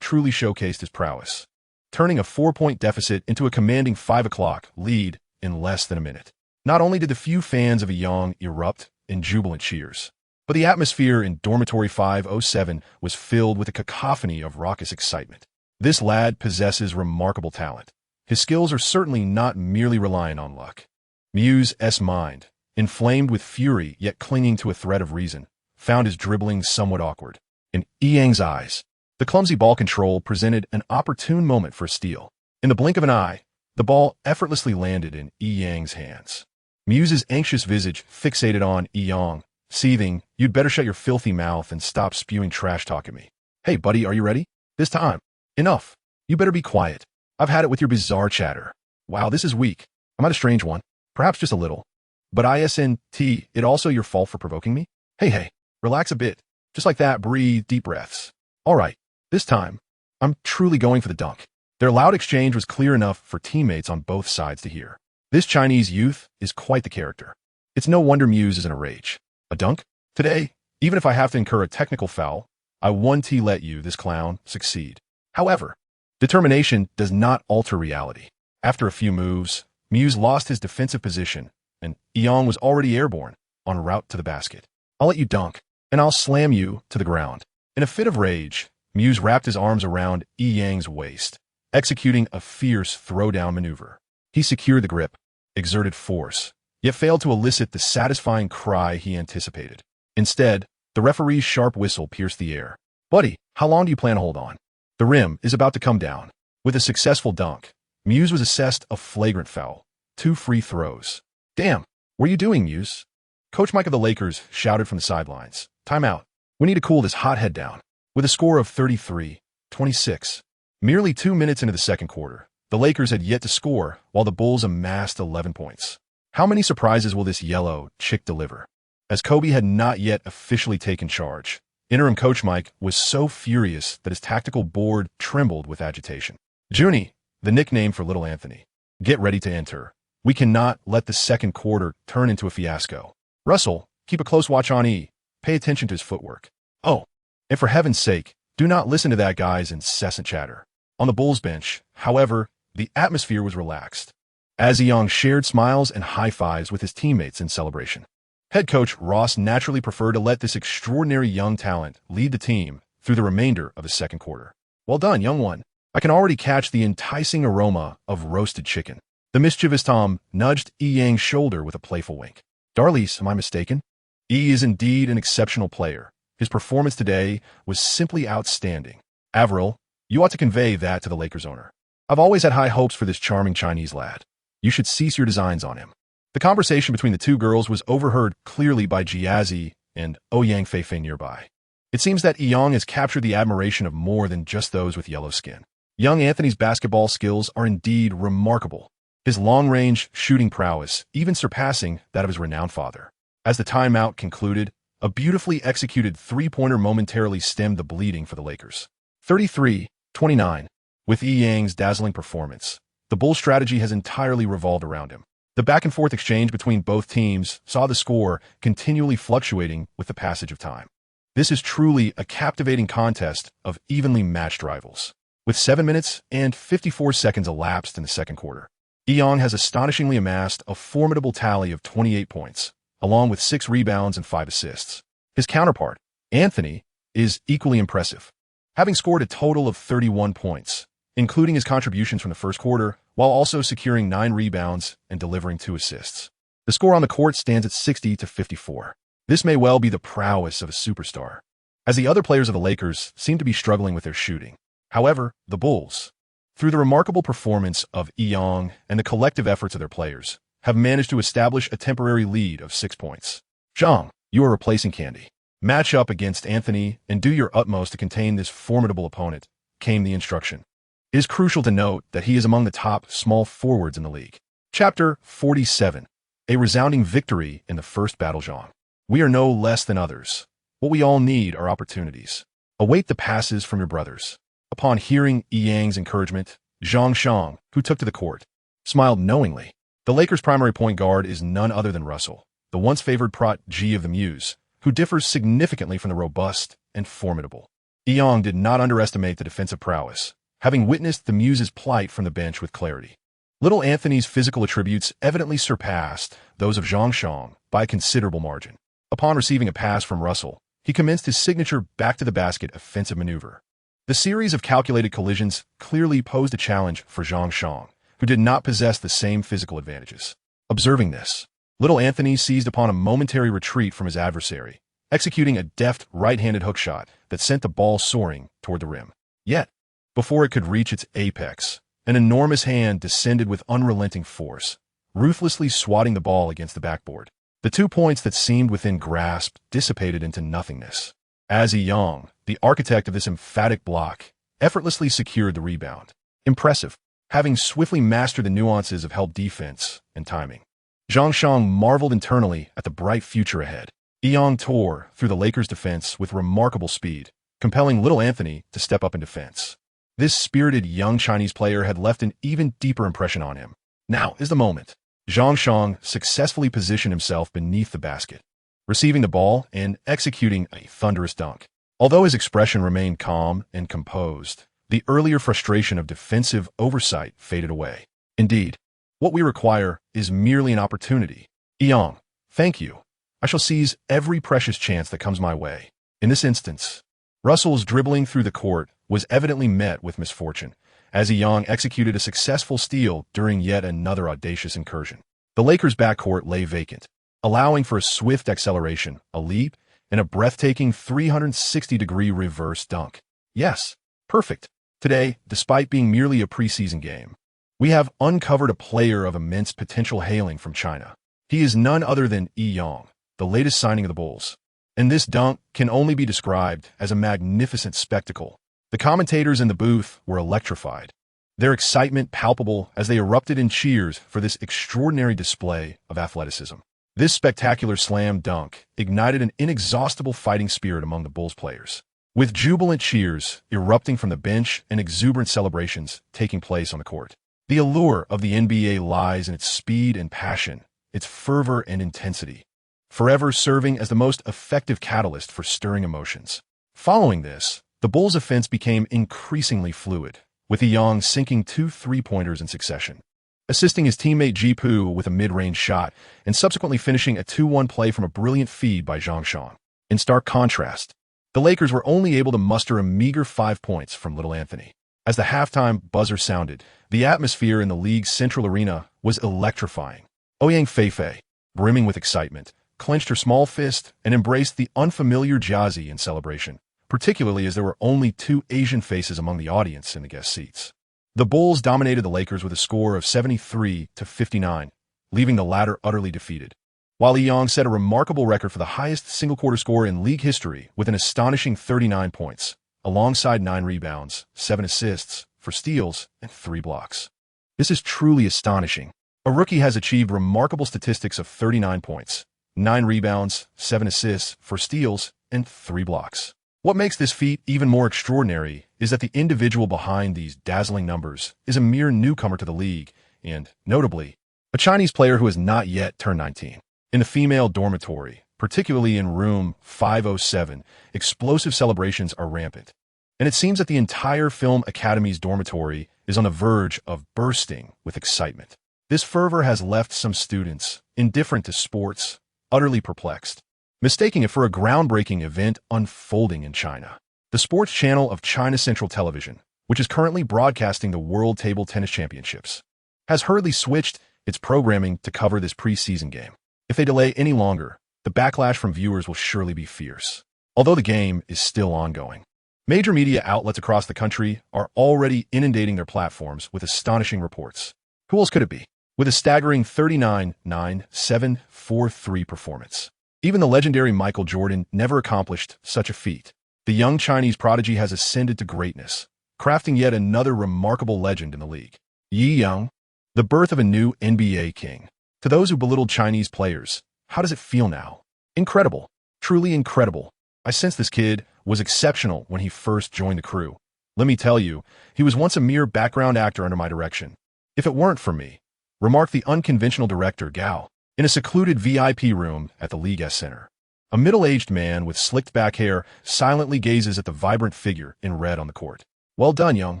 truly showcased his prowess, turning a 4-point deficit into a commanding 5 o'clock lead in less than a minute. Not only did the few fans of Young erupt in jubilant cheers, but the atmosphere in Dormitory 507 was filled with a cacophony of raucous excitement. This lad possesses remarkable talent. His skills are certainly not merely reliant on luck. Muse's mind, inflamed with fury yet clinging to a thread of reason, found his dribbling somewhat awkward. In Yang's eyes, The clumsy ball control presented an opportune moment for a steal. In the blink of an eye, the ball effortlessly landed in Yi Yang's hands. Muse's anxious visage fixated on Yi Yang, seething, "You'd better shut your filthy mouth and stop spewing trash talk at me. Hey, buddy, are you ready? This time. Enough. You better be quiet. I've had it with your bizarre chatter. Wow, this is weak. I might a strange one. Perhaps just a little. But isn't it also your fault for provoking me? Hey, relax a bit. Just like that, breathe deep breaths. All right, this time, I'm truly going for the dunk." Their loud exchange was clear enough for teammates on both sides to hear. This Chinese youth is quite the character. It's no wonder Muse is in a rage. A dunk? Today, even if I have to incur a technical foul, I won't let you, this clown, succeed. However, determination does not alter reality. After a few moves, Muse lost his defensive position, and Yang was already airborne, en route to the basket. "I'll let you dunk, and I'll slam you to the ground." In a fit of rage, Muse wrapped his arms around Yi Yang's waist, executing a fierce throwdown maneuver. He secured the grip, exerted force, yet failed to elicit the satisfying cry he anticipated. Instead, the referee's sharp whistle pierced the air. "Buddy, how long do you plan to hold on? The rim is about to come down." With a successful dunk, Muse was assessed a flagrant foul. 2 free throws. "Damn, what are you doing, Muse?" Coach Mike of the Lakers shouted from the sidelines. "Timeout. We need to cool this hot head down." With a score of 33-26, merely 2 minutes into the second quarter, the Lakers had yet to score while the Bulls amassed 11 points. How many surprises will this yellow chick deliver? As Kobe had not yet officially taken charge, interim coach Mike was so furious that his tactical board trembled with agitation. "Junie, the nickname for little Anthony, get ready to enter. We cannot let the second quarter turn into a fiasco. Russell, keep a close watch on E. Pay attention to his footwork. Oh, and for heaven's sake, do not listen to that guy's incessant chatter." On the Bulls bench, however, the atmosphere was relaxed, as Young shared smiles and high-fives with his teammates in celebration. Head coach Ross naturally preferred to let this extraordinary young talent lead the team through the remainder of the second quarter. "Well done, young one. I can already catch the enticing aroma of roasted chicken." The mischievous Tom nudged Yi Yang's shoulder with a playful wink. "Darlise, am I mistaken? E is indeed an exceptional player. His performance today was simply outstanding. Avril, you ought to convey that to the Lakers owner. I've always had high hopes for this charming Chinese lad. You should cease your designs on him." The conversation between the two girls was overheard clearly by Jiazi and Ouyang Feifei nearby. It seems that Yang has captured the admiration of more than just those with yellow skin. Young Anthony's basketball skills are indeed remarkable, his long-range shooting prowess even surpassing that of his renowned father. As the timeout concluded, a beautifully executed three-pointer momentarily stemmed the bleeding for the Lakers. 33-29. With Yi Yang's dazzling performance, the Bulls' strategy has entirely revolved around him. The back-and-forth exchange between both teams saw the score continually fluctuating with the passage of time. This is truly a captivating contest of evenly matched rivals. With 7 minutes and 54 seconds elapsed in the second quarter, Yang has astonishingly amassed a formidable tally of 28 points, along with 6 rebounds and 5 assists. His counterpart, Anthony, is equally impressive, having scored a total of 31 points, including his contributions from the first quarter, while also securing 9 rebounds and delivering 2 assists. The score on the court stands at 60-54. This may well be the prowess of a superstar, as the other players of the Lakers seem to be struggling with their shooting. However, the Bulls, through the remarkable performance of Yang and the collective efforts of their players, have managed to establish a temporary lead of 6 points. "Zhang, you are replacing Candy. Match up against Anthony and do your utmost to contain this formidable opponent," came the instruction. It is crucial to note that he is among the top small forwards in the league. Chapter 47. A resounding victory in the first battle, Zhang. We are no less than others. What we all need are opportunities. Await the passes from your brothers. Upon hearing Yi Yang's encouragement, Zhang Shang, who took to the court, smiled knowingly. The Lakers' primary point guard is none other than Russell, the once favored prot-G of the Muse, who differs significantly from the robust and formidable. Yang did not underestimate the defensive prowess, having witnessed the Muse's plight from the bench with clarity. Little Anthony's physical attributes evidently surpassed those of Zhang Shang by a considerable margin. Upon receiving a pass from Russell, he commenced his signature back-to-the-basket offensive maneuver. The series of calculated collisions clearly posed a challenge for Zhang Shang, who did not possess the same physical advantages. Observing this, little Anthony seized upon a momentary retreat from his adversary, executing a deft right-handed hookshot that sent the ball soaring toward the rim. Yet, before it could reach its apex, an enormous hand descended with unrelenting force, ruthlessly swatting the ball against the backboard. The 2 points that seemed within grasp dissipated into nothingness. As Yang, the architect of this emphatic block, effortlessly secured the rebound. Impressive, having swiftly mastered the nuances of help defense and timing. Zhang Shang marveled internally at the bright future ahead. Yang tore through the Lakers' defense with remarkable speed, compelling little Anthony to step up in defense. This spirited young Chinese player had left an even deeper impression on him. Now is the moment. Zhang Shang successfully positioned himself beneath the basket, receiving the ball and executing a thunderous dunk. Although his expression remained calm and composed, the earlier frustration of defensive oversight faded away. Indeed, what we require is merely an opportunity. Yang, thank you. I shall seize every precious chance that comes my way. In this instance, Russell's dribbling through the court was evidently met with misfortune, as Yang executed a successful steal during yet another audacious incursion. The Lakers' backcourt lay vacant, allowing for a swift acceleration, a leap, and a breathtaking 360-degree reverse dunk. Yes, perfect. Today, despite being merely a preseason game, we have uncovered a player of immense potential hailing from China. He is none other than Yang, the latest signing of the Bulls. And this dunk can only be described as a magnificent spectacle. The commentators in the booth were electrified, their excitement palpable as they erupted in cheers for this extraordinary display of athleticism. This spectacular slam dunk ignited an inexhaustible fighting spirit among the Bulls players, with jubilant cheers erupting from the bench and exuberant celebrations taking place on the court. The allure of the NBA lies in its speed and passion, its fervor and intensity, forever serving as the most effective catalyst for stirring emotions. Following this, the Bulls' offense became increasingly fluid, with Yang sinking 2 three-pointers in succession, assisting his teammate Jipu with a mid-range shot, and subsequently finishing a 2-1 play from a brilliant feed by Zhang Shang. In stark contrast, the Lakers were only able to muster a meager 5 points from little Anthony. As the halftime buzzer sounded, the atmosphere in the league's central arena was electrifying. Ouyang Feifei, brimming with excitement, clenched her small fist and embraced the unfamiliar Jiazi in celebration, particularly as there were only 2 Asian faces among the audience in the guest seats. The Bulls dominated the Lakers with a score of 73-59, leaving the latter utterly defeated, while Yang set a remarkable record for the highest single-quarter score in league history with an astonishing 39 points, alongside 9 rebounds, 7 assists, 4 steals, and 3 blocks. This is truly astonishing. A rookie has achieved remarkable statistics of 39 points, 9 rebounds, 7 assists, 4 steals, and 3 blocks. What makes this feat even more extraordinary is that the individual behind these dazzling numbers is a mere newcomer to the league and, notably, a Chinese player who has not yet turned 19. In the female dormitory, particularly in room 507, explosive celebrations are rampant, and it seems that the entire Film Academy's dormitory is on the verge of bursting with excitement. This fervor has left some students, indifferent to sports, utterly perplexed, mistaking it for a groundbreaking event unfolding in China. The sports channel of China Central Television, which is currently broadcasting the World Table Tennis Championships, has hurriedly switched its programming to cover this preseason game. If they delay any longer, the backlash from viewers will surely be fierce. Although the game is still ongoing, major media outlets across the country are already inundating their platforms with astonishing reports. Who else could it be? With a staggering 39-9-7-4-3 performance, even the legendary Michael Jordan never accomplished such a feat. The young Chinese prodigy has ascended to greatness, crafting yet another remarkable legend in the league. Yi Yang, the birth of a new NBA king. To those who belittled Chinese players, how does it feel now? Incredible. Truly incredible. I sense this kid was exceptional when he first joined the crew. Let me tell you, he was once a mere background actor under my direction. If it weren't for me, remarked the unconventional director Gao, in a secluded VIP room at the League S Center. A middle-aged man with slicked back hair silently gazes at the vibrant figure in red on the court. Well done, Young.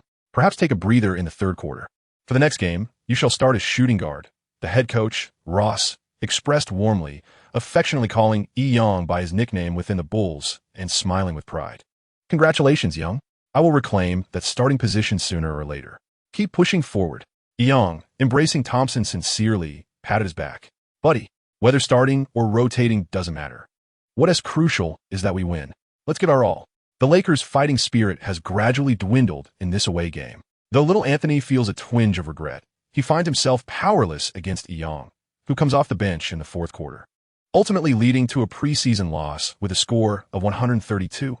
Perhaps take a breather in the third quarter. For the next game, you shall start as shooting guard. The head coach, Ross, expressed warmly, affectionately calling Yi Yang by his nickname within the Bulls and smiling with pride. Congratulations, Young. I will reclaim that starting position sooner or later. Keep pushing forward. Young, embracing Thompson sincerely, patted his back. Buddy, whether starting or rotating doesn't matter. What is crucial is that we win. Let's give our all. The Lakers' fighting spirit has gradually dwindled in this away game. Though little Anthony feels a twinge of regret, he finds himself powerless against Young, who comes off the bench in the fourth quarter, ultimately leading to a preseason loss with a score of 132-108.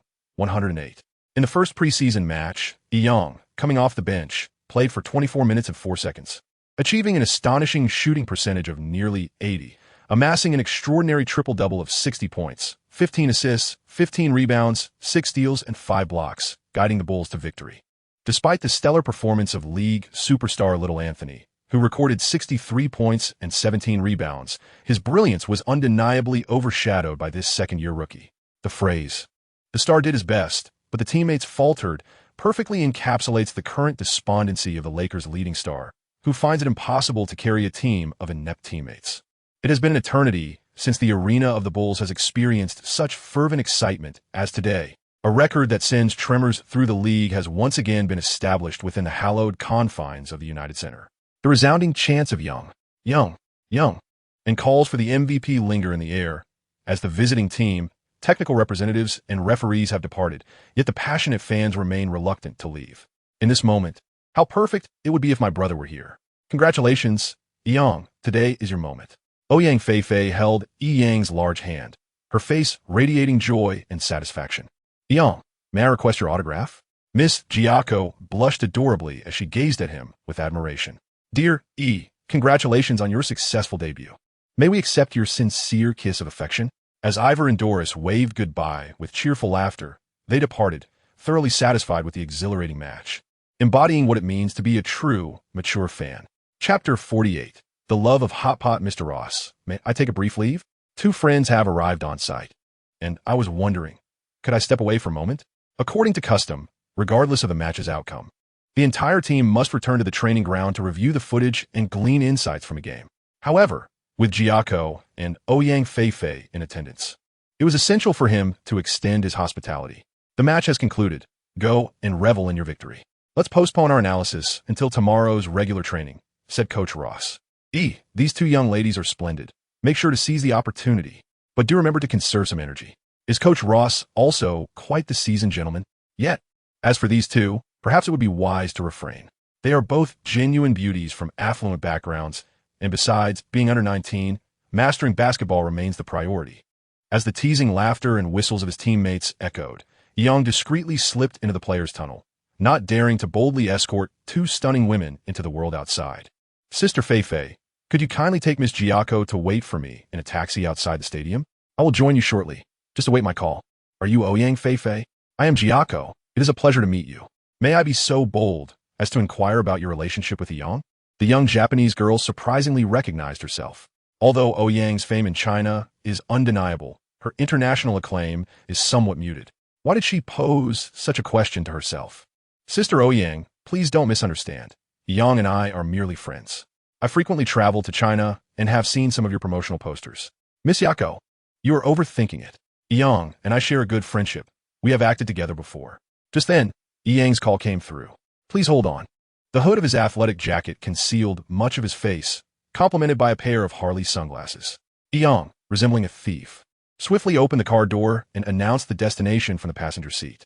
In the first preseason match, Young, coming off the bench, played for 24 minutes and 4 seconds, achieving an astonishing shooting percentage of nearly 80, amassing an extraordinary triple-double of 60 points, 15 assists, 15 rebounds, 6 steals, and 5 blocks, guiding the Bulls to victory. Despite the stellar performance of league superstar Little Anthony, who recorded 63 points and 17 rebounds, his brilliance was undeniably overshadowed by this second-year rookie. The phrase, "The star did his best, but the teammates faltered," perfectly encapsulates the current despondency of the Lakers' leading star, who finds it impossible to carry a team of inept teammates. It has been an eternity since the arena of the Bulls has experienced such fervent excitement as today. A record that sends tremors through the league has once again been established within the hallowed confines of the United Center. The resounding chants of Young, Young, Young, and calls for the MVP linger in the air as the visiting team, technical representatives, and referees have departed, yet the passionate fans remain reluctant to leave. In this moment, how perfect it would be if my brother were here. Congratulations, Young, today is your moment. Ouyang Feifei held Yang's large hand, her face radiating joy and satisfaction. Young, may I request your autograph? Miss Giaco blushed adorably as she gazed at him with admiration. Dear E, congratulations on your successful debut. May we accept your sincere kiss of affection? As Ivor and Doris waved goodbye with cheerful laughter, they departed, thoroughly satisfied with the exhilarating match, embodying what it means to be a true, mature fan. Chapter 48. The Love of Hot Pot Mr. Ross. May I take a brief leave? Two friends have arrived on site, and I was wondering, could I step away for a moment? According to custom, regardless of the match's outcome, the entire team must return to the training ground to review the footage and glean insights from a game. However, with Giaco and Ouyang Feifei in attendance, it was essential for him to extend his hospitality. The match has concluded. Go and revel in your victory. Let's postpone our analysis until tomorrow's regular training, said Coach Ross. These two young ladies are splendid. Make sure to seize the opportunity, but do remember to conserve some energy. Is Coach Ross also quite the seasoned gentleman? Yet, as for these two, perhaps it would be wise to refrain. They are both genuine beauties from affluent backgrounds, and besides, being under 19, mastering basketball remains the priority. As the teasing laughter and whistles of his teammates echoed, Young discreetly slipped into the players' tunnel, not daring to boldly escort two stunning women into the world outside. Sister Feifei, could you kindly take Miss Giaco to wait for me in a taxi outside the stadium? I will join you shortly. Just await my call. Are you Ouyang Feifei? I am Giaco. It is a pleasure to meet you. May I be so bold as to inquire about your relationship with Young? The young Japanese girl surprisingly recognized herself. Although Ouyang's fame in China is undeniable, her international acclaim is somewhat muted. Why did she pose such a question to herself? Sister Ouyang, please don't misunderstand. Young and I are merely friends. I frequently travel to China and have seen some of your promotional posters. Miss Giaco, you are overthinking it. Young and I share a good friendship. We have acted together before. Just then, Yang's call came through. Please hold on. The hood of his athletic jacket concealed much of his face, complemented by a pair of Harley sunglasses. Yang, resembling a thief, swiftly opened the car door and announced the destination from the passenger seat.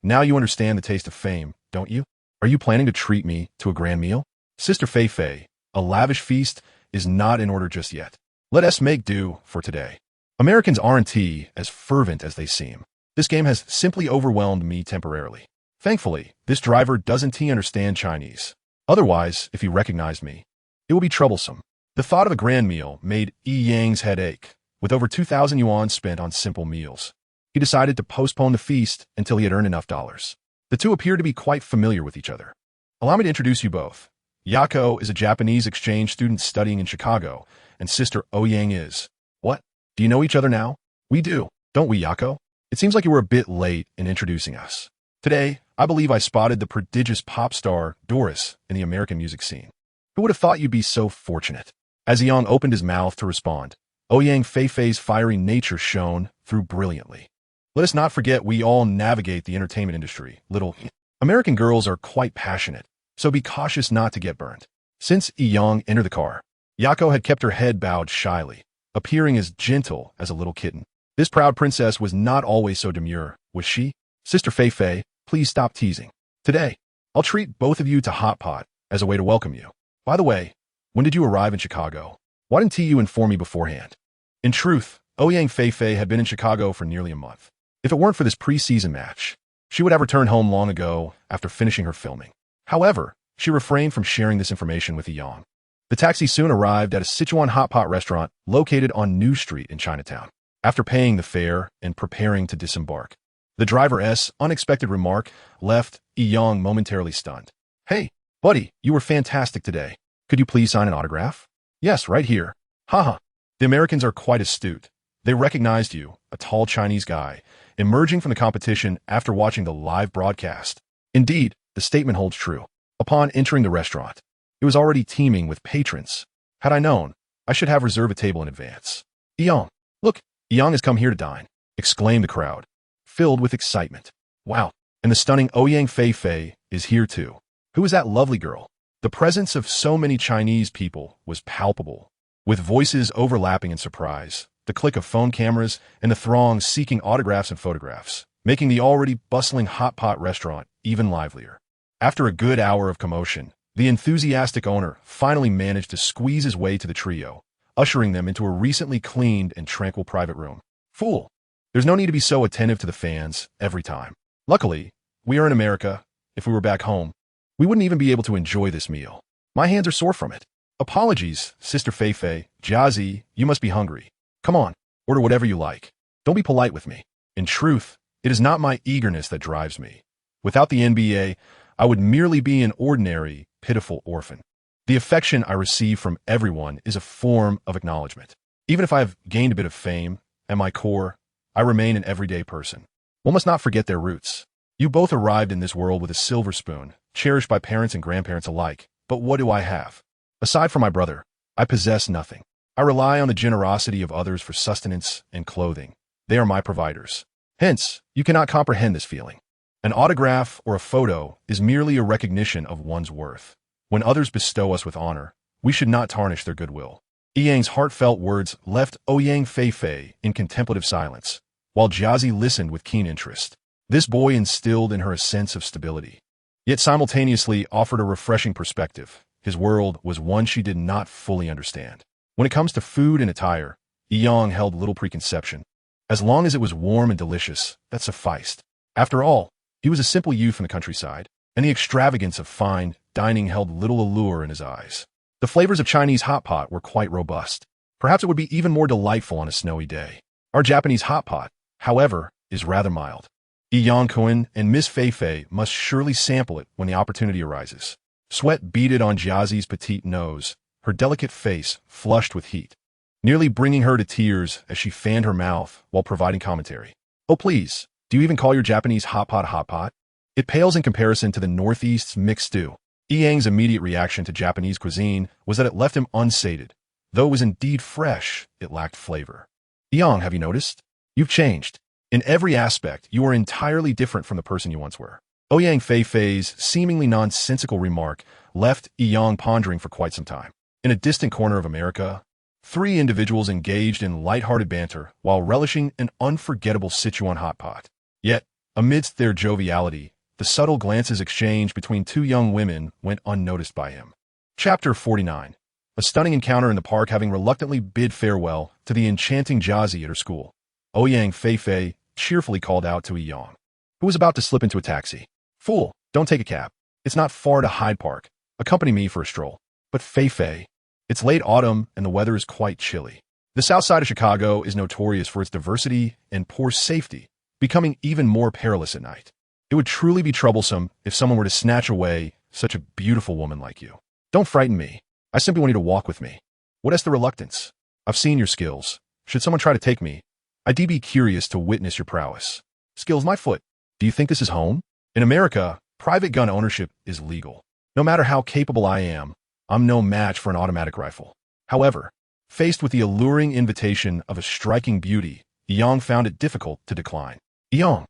Now you understand the taste of fame, don't you? Are you planning to treat me to a grand meal? Sister Feifei, a lavish feast is not in order just yet. Let us make do for today. Americans aren't as fervent as they seem. This game has simply overwhelmed me temporarily. Thankfully, this driver doesn't understand Chinese. Otherwise, if he recognized me, it will be troublesome. The thought of a grand meal made Yang's head ache. With over 2,000 yuan spent on simple meals, he decided to postpone the feast until he had earned enough dollars. The two appear to be quite familiar with each other. Allow me to introduce you both. Yako is a Japanese exchange student studying in Chicago, and Sister Ouyang is. What? Do you know each other now? We do, don't we, Yako? It seems like you were a bit late in introducing us. Today, I believe I spotted the prodigious pop star Doris in the American music scene. Who would have thought you'd be so fortunate? As Yang opened his mouth to respond, Ouyang Feifei's fiery nature shone through brilliantly. Let us not forget we all navigate the entertainment industry. Little American girls are quite passionate, so be cautious not to get burned. Since Yang entered the car, Yako had kept her head bowed shyly, appearing as gentle as a little kitten. This proud princess was not always so demure, was she? Sister Fei Fei, please stop teasing. Today, I'll treat both of you to hot pot as a way to welcome you. By the way, when did you arrive in Chicago? Why didn't you inform me beforehand? In truth, Ouyang Fei Fei had been in Chicago for nearly a month. If it weren't for this preseason match, she would have returned home long ago after finishing her filming. However, she refrained from sharing this information with Yang. The taxi soon arrived at a Sichuan hot pot restaurant located on New Street in Chinatown. After paying the fare and preparing to disembark, the driver's unexpected remark left Yang momentarily stunned. Hey, buddy, you were fantastic today. Could you please sign an autograph? Yes, right here. Haha. The Americans are quite astute. They recognized you, a tall Chinese guy, emerging from the competition after watching the live broadcast. Indeed, the statement holds true. Upon entering the restaurant, it was already teeming with patrons. Had I known, I should have reserved a table in advance. Yang, look, Yang has come here to dine, exclaimed the crowd, filled with excitement. Wow, and the stunning Ouyang Fei Fei is here too. Who is that lovely girl? The presence of so many Chinese people was palpable, with voices overlapping in surprise, the click of phone cameras, and the throng seeking autographs and photographs, making the already bustling hot pot restaurant even livelier. After a good hour of commotion, the enthusiastic owner finally managed to squeeze his way to the trio, ushering them into a recently cleaned and tranquil private room. Fool! There's no need to be so attentive to the fans every time. Luckily, we are in America. If we were back home, we wouldn't even be able to enjoy this meal. My hands are sore from it. Apologies, Sister Fei Fei. Jiazi, you must be hungry. Come on, order whatever you like. Don't be polite with me. In truth, it is not my eagerness that drives me. Without the NBA, I would merely be an ordinary, pitiful orphan. The affection I receive from everyone is a form of acknowledgement. Even if I have gained a bit of fame, at my core, I remain an everyday person. One must not forget their roots. You both arrived in this world with a silver spoon, cherished by parents and grandparents alike. But what do I have? Aside from my brother, I possess nothing. I rely on the generosity of others for sustenance and clothing. They are my providers. Hence, you cannot comprehend this feeling. An autograph or a photo is merely a recognition of one's worth. When others bestow us with honor, we should not tarnish their goodwill. Yang's heartfelt words left Ouyang Fei Fei in contemplative silence, while Jiazi listened with keen interest. This boy instilled in her a sense of stability, yet simultaneously offered a refreshing perspective. His world was one she did not fully understand. When it comes to food and attire, Yang held little preconception. As long as it was warm and delicious, that sufficed. After all, he was a simple youth from the countryside, and the extravagance of fine dining held little allure in his eyes. The flavors of Chinese hot pot were quite robust. Perhaps it would be even more delightful on a snowy day. Our Japanese hot pot, however, is rather mild. Yang Kun and Miss Fei Fei must surely sample it when the opportunity arises. Sweat beaded on Jiazi's petite nose, her delicate face flushed with heat, nearly bringing her to tears as she fanned her mouth while providing commentary. Oh please, do you even call your Japanese hot pot hot pot? It pales in comparison to the Northeast's mixed stew. Yang's immediate reaction to Japanese cuisine was that it left him unsated. Though it was indeed fresh, it lacked flavor. Yang, have you noticed? You've changed. In every aspect, you are entirely different from the person you once were. Ouyang Fei Fei's seemingly nonsensical remark left Yang pondering for quite some time. In a distant corner of America, three individuals engaged in light-hearted banter while relishing an unforgettable Sichuan hot pot. Yet, amidst their joviality, the subtle glances exchanged between two young women went unnoticed by him. Chapter 49. A stunning encounter in the park having reluctantly bid farewell to the enchanting Jiazi at her school. Ouyang Fei Fei cheerfully called out to Yang, who was about to slip into a taxi. Fool, don't take a cab. It's not far to Hyde Park. Accompany me for a stroll. But Fei Fei, it's late autumn and the weather is quite chilly. The south side of Chicago is notorious for its diversity and poor safety, becoming even more perilous at night. It would truly be troublesome if someone were to snatch away such a beautiful woman like you. Don't frighten me. I simply want you to walk with me. What is the reluctance? I've seen your skills. Should someone try to take me, I'd be curious to witness your prowess. Skills, my foot. Do you think this is home? In America, private gun ownership is legal. No matter how capable I am, I'm no match for an automatic rifle. However, faced with the alluring invitation of a striking beauty, Yang found it difficult to decline. Yang,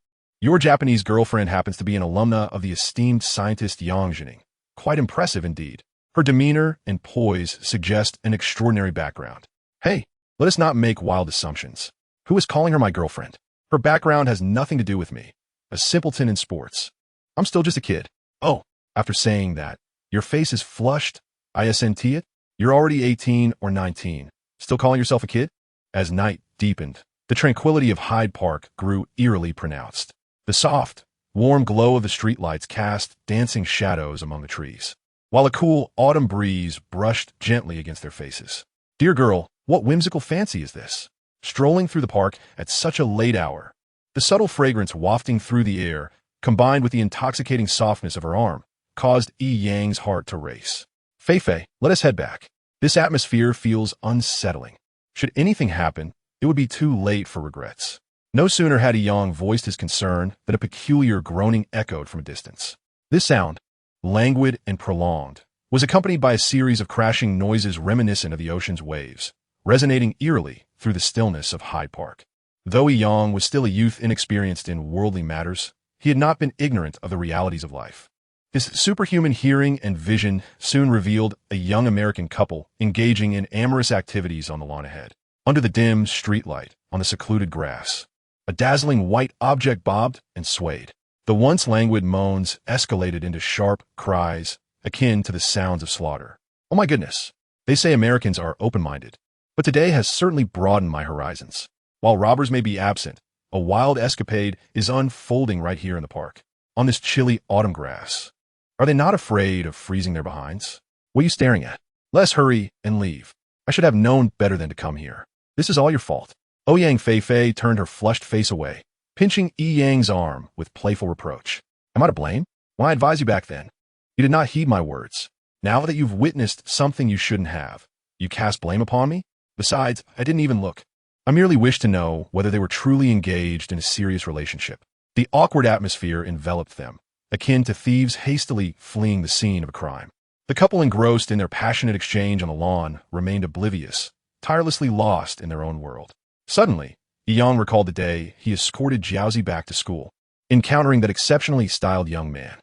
your Japanese girlfriend happens to be an alumna of the esteemed scientist Yang Jining. Quite impressive indeed. Her demeanor and poise suggest an extraordinary background. Hey, let us not make wild assumptions. Who is calling her my girlfriend? Her background has nothing to do with me. A simpleton in sports. I'm still just a kid. Oh, after saying that, your face is flushed. ISNT it? You're already 18 or 19. Still calling yourself a kid? As night deepened, the tranquility of Hyde Park grew eerily pronounced. The soft, warm glow of the streetlights cast dancing shadows among the trees, while a cool autumn breeze brushed gently against their faces. Dear girl, what whimsical fancy is this? Strolling through the park at such a late hour. The subtle fragrance wafting through the air, combined with the intoxicating softness of her arm, caused Yang's heart to race. Fei, let us head back. This atmosphere feels unsettling. Should anything happen, it would be too late for regrets. No sooner had Yang voiced his concern than a peculiar groaning echoed from a distance. This sound, languid and prolonged, was accompanied by a series of crashing noises reminiscent of the ocean's waves, resonating eerily through the stillness of Hyde Park. Though Yang was still a youth inexperienced in worldly matters, he had not been ignorant of the realities of life. His superhuman hearing and vision soon revealed a young American couple engaging in amorous activities on the lawn ahead. Under the dim streetlight, on the secluded grass, a dazzling white object bobbed and swayed. The once languid moans escalated into sharp cries akin to the sounds of slaughter. Oh my goodness, they say Americans are open-minded, but today has certainly broadened my horizons. While robbers may be absent, a wild escapade is unfolding right here in the park, on this chilly autumn grass. Are they not afraid of freezing their behinds? What are you staring at? Let's hurry and leave. I should have known better than to come here. This is all your fault. Ouyang Fei turned her flushed face away, pinching Yang's arm with playful reproach. Am I to blame? Why advise you back then? You did not heed my words. Now that you've witnessed something you shouldn't have, you cast blame upon me? Besides, I didn't even look. I merely wished to know whether they were truly engaged in a serious relationship. The awkward atmosphere enveloped them, akin to thieves hastily fleeing the scene of a crime. The couple engrossed in their passionate exchange on the lawn remained oblivious, tirelessly lost in their own world. Suddenly, Yang recalled the day he escorted Jiaozi back to school, encountering that exceptionally styled young man.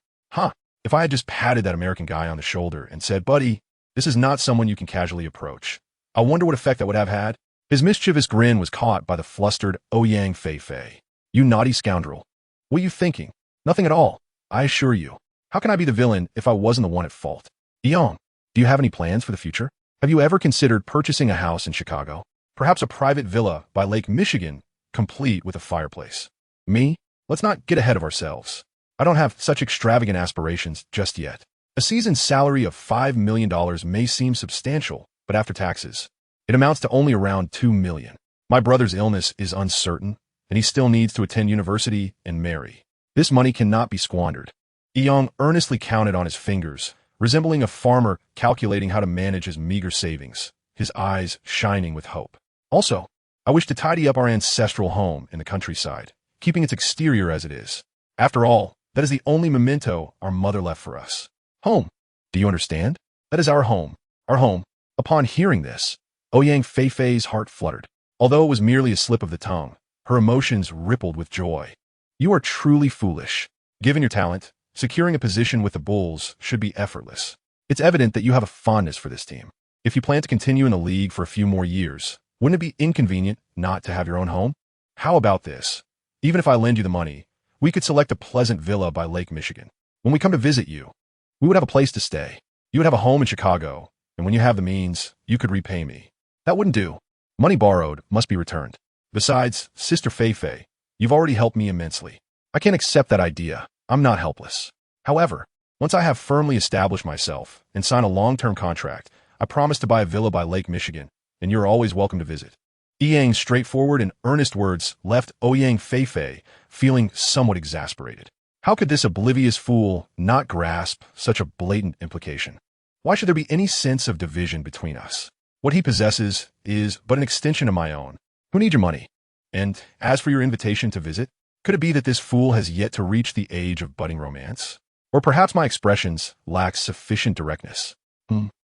If I had just patted that American guy on the shoulder and said, buddy, this is not someone you can casually approach. I wonder what effect that would have had. His mischievous grin was caught by the flustered Ouyang Fei. You naughty scoundrel. What are you thinking? Nothing at all, I assure you. How can I be the villain if I wasn't the one at fault? Yang, do you have any plans for the future? Have you ever considered purchasing a house in Chicago? Perhaps a private villa by Lake Michigan, complete with a fireplace. Me? Let's not get ahead of ourselves. I don't have such extravagant aspirations just yet. A season's salary of $5 million may seem substantial, but after taxes, it amounts to only around $2 million. My brother's illness is uncertain, and he still needs to attend university and marry. This money cannot be squandered. Yang earnestly counted on his fingers, resembling a farmer calculating how to manage his meager savings, his eyes shining with hope. Also, I wish to tidy up our ancestral home in the countryside, keeping its exterior as it is. After all, that is the only memento our mother left for us. Home. Do you understand? That is our home. Our home. Upon hearing this, Ouyang Fei's heart fluttered. Although it was merely a slip of the tongue, her emotions rippled with joy. You are truly foolish. Given your talent, securing a position with the Bulls should be effortless. It's evident that you have a fondness for this team. If you plan to continue in the league for a few more years, wouldn't it be inconvenient not to have your own home? How about this? Even if I lend you the money, we could select a pleasant villa by Lake Michigan. When we come to visit you, we would have a place to stay. You would have a home in Chicago, and when you have the means, you could repay me. That wouldn't do. Money borrowed must be returned. Besides, Sister Fei, you've already helped me immensely. I can't accept that idea. I'm not helpless. However, once I have firmly established myself and sign a long-term contract, I promise to buy a villa by Lake Michigan, and you're always welcome to visit. Yang's straightforward and earnest words left Ouyang Fei feeling somewhat exasperated. How could this oblivious fool not grasp such a blatant implication? Why should there be any sense of division between us? What he possesses is but an extension of my own. Who needs your money? And as for your invitation to visit, could it be that this fool has yet to reach the age of budding romance? Or perhaps my expressions lack sufficient directness.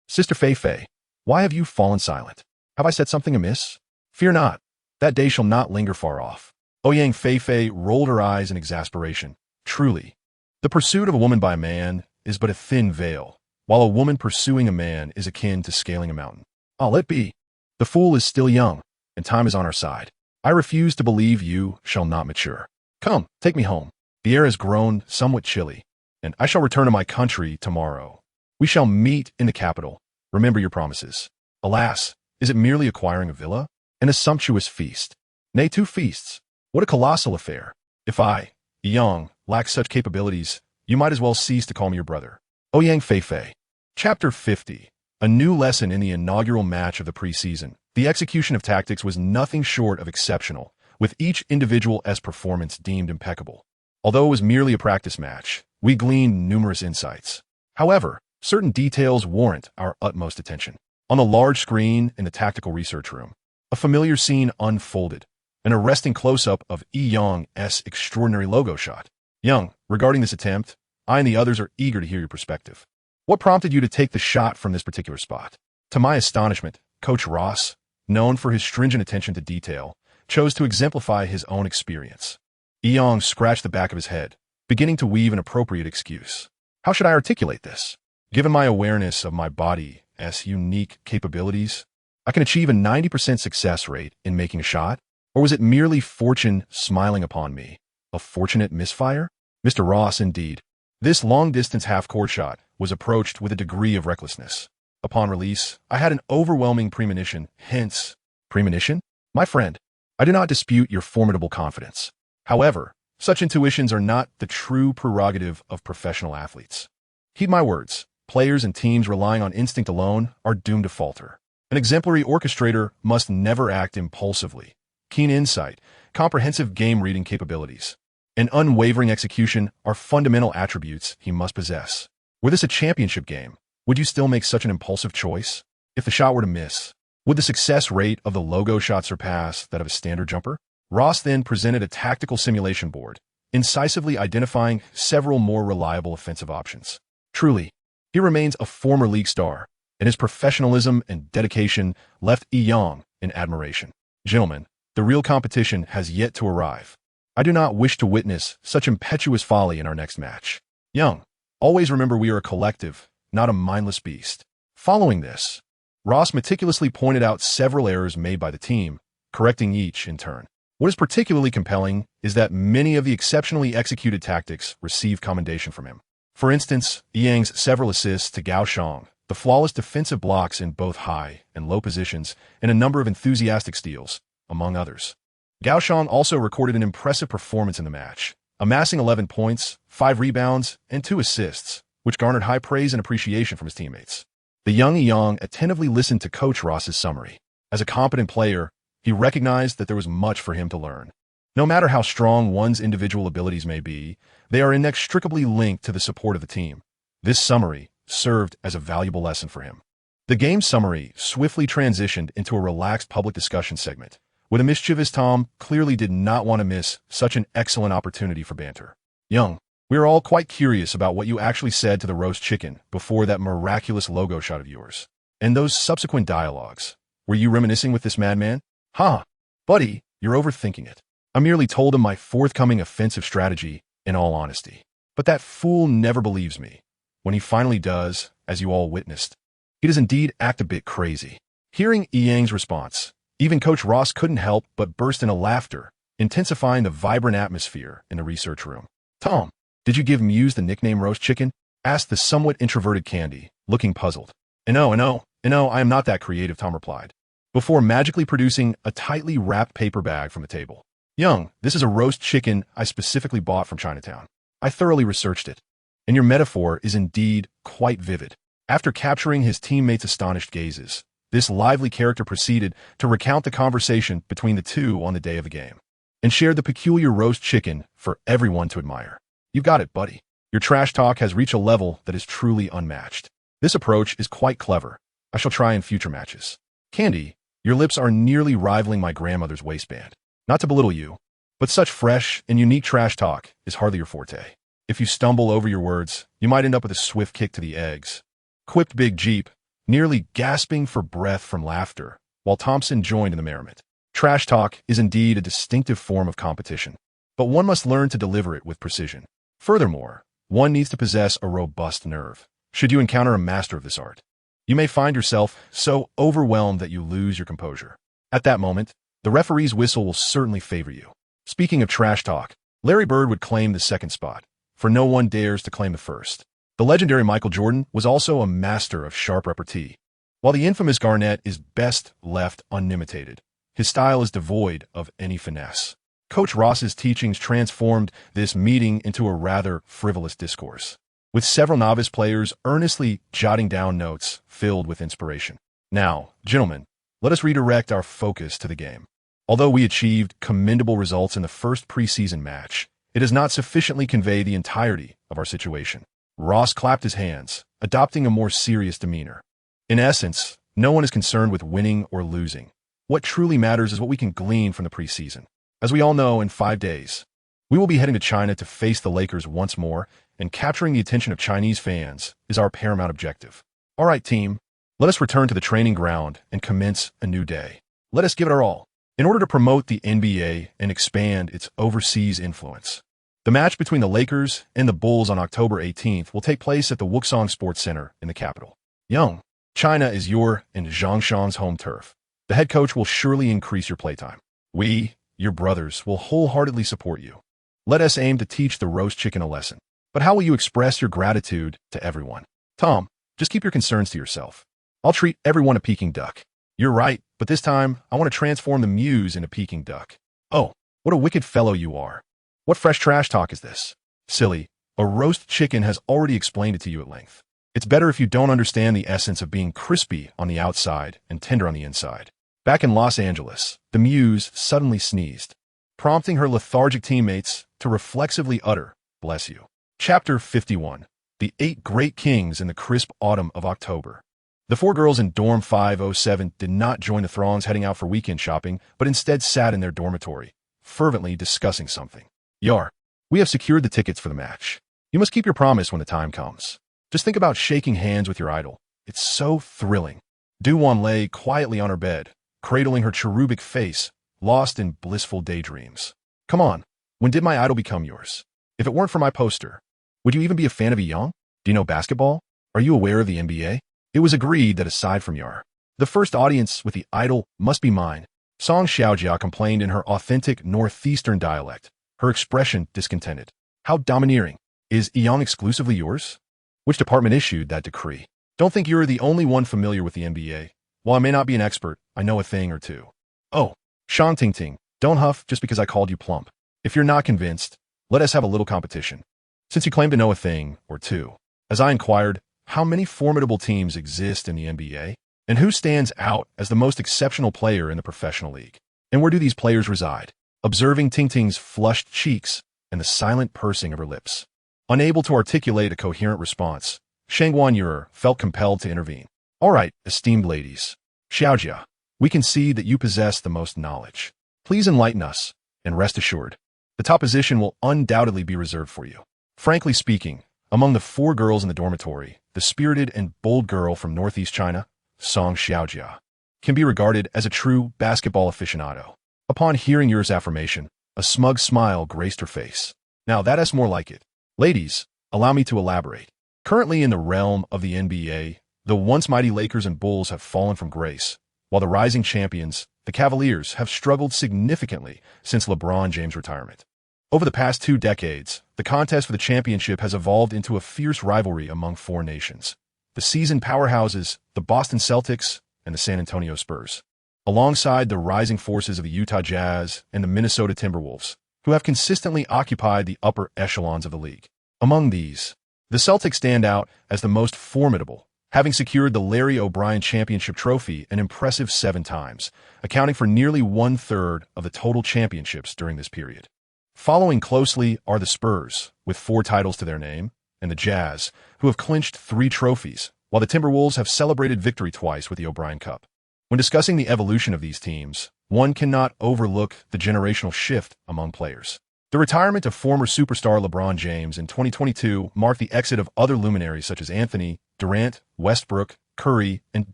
Sister Fei, why have you fallen silent? Have I said something amiss? Fear not, that day shall not linger far off. Ouyang Fei rolled her eyes in exasperation. Truly, the pursuit of a woman by a man is but a thin veil, while a woman pursuing a man is akin to scaling a mountain. Let be. The fool is still young, and time is on our side. I refuse to believe you shall not mature. Come, take me home. The air has grown somewhat chilly, and I shall return to my country tomorrow. We shall meet in the capital. Remember your promises. Alas, is it merely acquiring a villa? And a sumptuous feast? Nay, 2 feasts. What a colossal affair. If I, Yang, lack such capabilities, you might as well cease to call me your brother. Ouyang Fei. Chapter 50. A new lesson in the inaugural match of the preseason. The execution of tactics was nothing short of exceptional, with each individual's performance deemed impeccable. Although it was merely a practice match, we gleaned numerous insights. However, certain details warrant our utmost attention. On the large screen in the tactical research room, a familiar scene unfolded, an arresting close-up of Young's extraordinary logo shot. Young, regarding this attempt, I and the others are eager to hear your perspective. What prompted you to take the shot from this particular spot? To my astonishment, Coach Ross, known for his stringent attention to detail, chose to exemplify his own experience. Young scratched the back of his head, beginning to weave an appropriate excuse. How should I articulate this? Given my awareness of my body's unique capabilities, I can achieve a 90% success rate in making a shot? Or was it merely fortune smiling upon me? A fortunate misfire? Mr. Ross, indeed. This long-distance half-court shot was approached with a degree of recklessness. Upon release, I had an overwhelming premonition, hence, premonition? My friend, I do not dispute your formidable confidence. However, such intuitions are not the true prerogative of professional athletes. Heed my words, players and teams relying on instinct alone are doomed to falter. An exemplary orchestrator must never act impulsively. Keen insight, comprehensive game-reading capabilities, and unwavering execution are fundamental attributes he must possess. Were this a championship game, would you still make such an impulsive choice? If the shot were to miss, would the success rate of the logo shot surpass that of a standard jumper? Ross then presented a tactical simulation board, incisively identifying several more reliable offensive options. Truly, he remains a former league star, and his professionalism and dedication left Young in admiration. Gentlemen, the real competition has yet to arrive. I do not wish to witness such impetuous folly in our next match. Young, always remember we are a collective, not a mindless beast. Following this, Ross meticulously pointed out several errors made by the team, correcting each in turn. What is particularly compelling is that many of the exceptionally executed tactics receive commendation from him. For instance, Yang's several assists to Gao Shang, the flawless defensive blocks in both high and low positions, and a number of enthusiastic steals, among others. Gao Shang also recorded an impressive performance in the match, amassing 11 points, 5 rebounds, and 2 assists, which garnered high praise and appreciation from his teammates. The young Yang attentively listened to Coach Ross's summary. As a competent player, he recognized that there was much for him to learn. No matter how strong one's individual abilities may be, they are inextricably linked to the support of the team. This summary served as a valuable lesson for him. The game summary swiftly transitioned into a relaxed public discussion segment, where the mischievous Tom clearly did not want to miss such an excellent opportunity for banter. Young, we are all quite curious about what you actually said to the roast chicken before that miraculous logo shot of yours. And those subsequent dialogues. Were you reminiscing with this madman? Ha! Buddy, you're overthinking it. I merely told him my forthcoming offensive strategy in all honesty. But that fool never believes me. When he finally does, as you all witnessed, he does indeed act a bit crazy. Hearing Yang's response, even Coach Ross couldn't help but burst into laughter, intensifying the vibrant atmosphere in the research room. Tom, did you give Muse the nickname Roast Chicken? Asked the somewhat introverted Candy, looking puzzled. I know, I am not that creative, Tom replied, before magically producing a tightly wrapped paper bag from the table. Young, this is a roast chicken I specifically bought from Chinatown. I thoroughly researched it, and your metaphor is indeed quite vivid. After capturing his teammates' astonished gazes, this lively character proceeded to recount the conversation between the two on the day of the game, and shared the peculiar roast chicken for everyone to admire. You got it, buddy. Your trash talk has reached a level that is truly unmatched. This approach is quite clever. I shall try in future matches. Candy, your lips are nearly rivaling my grandmother's waistband. Not to belittle you, but such fresh and unique trash talk is hardly your forte. If you stumble over your words, you might end up with a swift kick to the eggs. Quipped Big Jeep, nearly gasping for breath from laughter, while Thompson joined in the merriment. Trash talk is indeed a distinctive form of competition, but one must learn to deliver it with precision. Furthermore, one needs to possess a robust nerve. Should you encounter a master of this art, you may find yourself so overwhelmed that you lose your composure. At that moment, The referee's whistle will certainly favor you. Speaking of trash talk, Larry Bird would claim the second spot, for no one dares to claim the first. The legendary Michael Jordan was also a master of sharp repartee. While the infamous Garnett is best left unimitated, his style is devoid of any finesse. Coach Ross's teachings transformed this meeting into a rather frivolous discourse, with several novice players earnestly jotting down notes filled with inspiration. Now, gentlemen, let us redirect our focus to the game. Although we achieved commendable results in the first preseason match, it does not sufficiently convey the entirety of our situation. Ross clapped his hands, adopting a more serious demeanor. In essence, no one is concerned with winning or losing. What truly matters is what we can glean from the preseason. As we all know, in 5 days, we will be heading to China to face the Lakers once more, and capturing the attention of Chinese fans is our paramount objective. All right, team, let us return to the training ground and commence a new day. Let us give it our all, in order to promote the NBA and expand its overseas influence. The match between the Lakers and the Bulls on October 18th will take place at the Wuxong Sports Center in the capital. Young, China is your and Zhongshan's home turf. The head coach will surely increase your playtime. We, your brothers, will wholeheartedly support you. Let us aim to teach the roast chicken a lesson. But how will you express your gratitude to everyone? Tom, just keep your concerns to yourself. I'll treat everyone a Peking duck. You're right, but this time I want to transform the muse into Peking duck. Oh, what a wicked fellow you are. What fresh trash talk is this? Silly, a roast chicken has already explained it to you at length. It's better if you don't understand the essence of being crispy on the outside and tender on the inside. Back in Los Angeles, the muse suddenly sneezed, prompting her lethargic teammates to reflexively utter, "Bless you." Chapter 51. The 8 Great Kings in the Crisp Autumn of October. The 4 girls in Dorm 507 did not join the throngs heading out for weekend shopping, but instead sat in their dormitory, fervently discussing something. Yar, we have secured the tickets for the match. You must keep your promise when the time comes. Just think about shaking hands with your idol. It's so thrilling. Duwon lay quietly on her bed, cradling her cherubic face, lost in blissful daydreams. Come on, when did my idol become yours? If it weren't for my poster, would you even be a fan of Young? Do you know basketball? Are you aware of the NBA? It was agreed that aside from Yar, the first audience with the idol must be mine. Song Xiaojia complained in her authentic northeastern dialect, her expression discontented. How domineering. Is Young exclusively yours? Which department issued that decree? Don't think you're the only one familiar with the NBA. While I may not be an expert, I know a thing or two. Oh, Shang Ting Ting, don't huff just because I called you plump. If you're not convinced, let us have a little competition. Since you claim to know a thing or two, as I inquired, how many formidable teams exist in the NBA? And who stands out as the most exceptional player in the professional league? And where do these players reside? Observing Ting Ting's flushed cheeks and the silent pursing of her lips, unable to articulate a coherent response, Shangguan Yuer felt compelled to intervene. All right, esteemed ladies. Xiaojia, we can see that you possess the most knowledge. Please enlighten us, and rest assured, the top position will undoubtedly be reserved for you. Frankly speaking, among the 4 girls in the dormitory, the spirited and bold girl from Northeast China, Song Xiaojia, can be regarded as a true basketball aficionado. Upon hearing Yuer's affirmation, a smug smile graced her face. Now that's more like it. Ladies, allow me to elaborate. Currently in the realm of the NBA, the once mighty Lakers and Bulls have fallen from grace, while the rising champions, the Cavaliers, have struggled significantly since LeBron James' retirement. Over the past 2 decades, the contest for the championship has evolved into a fierce rivalry among 4 nations: the seasoned powerhouses, the Boston Celtics, and the San Antonio Spurs, alongside the rising forces of the Utah Jazz and the Minnesota Timberwolves, who have consistently occupied the upper echelons of the league. Among these, the Celtics stand out as the most formidable, having secured the Larry O'Brien Championship trophy an impressive 7 times, accounting for nearly 1/3 of the total championships during this period. Following closely are the Spurs, with 4 titles to their name, and the Jazz, who have clinched 3 trophies, while the Timberwolves have celebrated victory twice with the O'Brien Cup. When discussing the evolution of these teams, one cannot overlook the generational shift among players. The retirement of former superstar LeBron James in 2022 marked the exit of other luminaries such as Anthony, Durant, Westbrook, Curry, and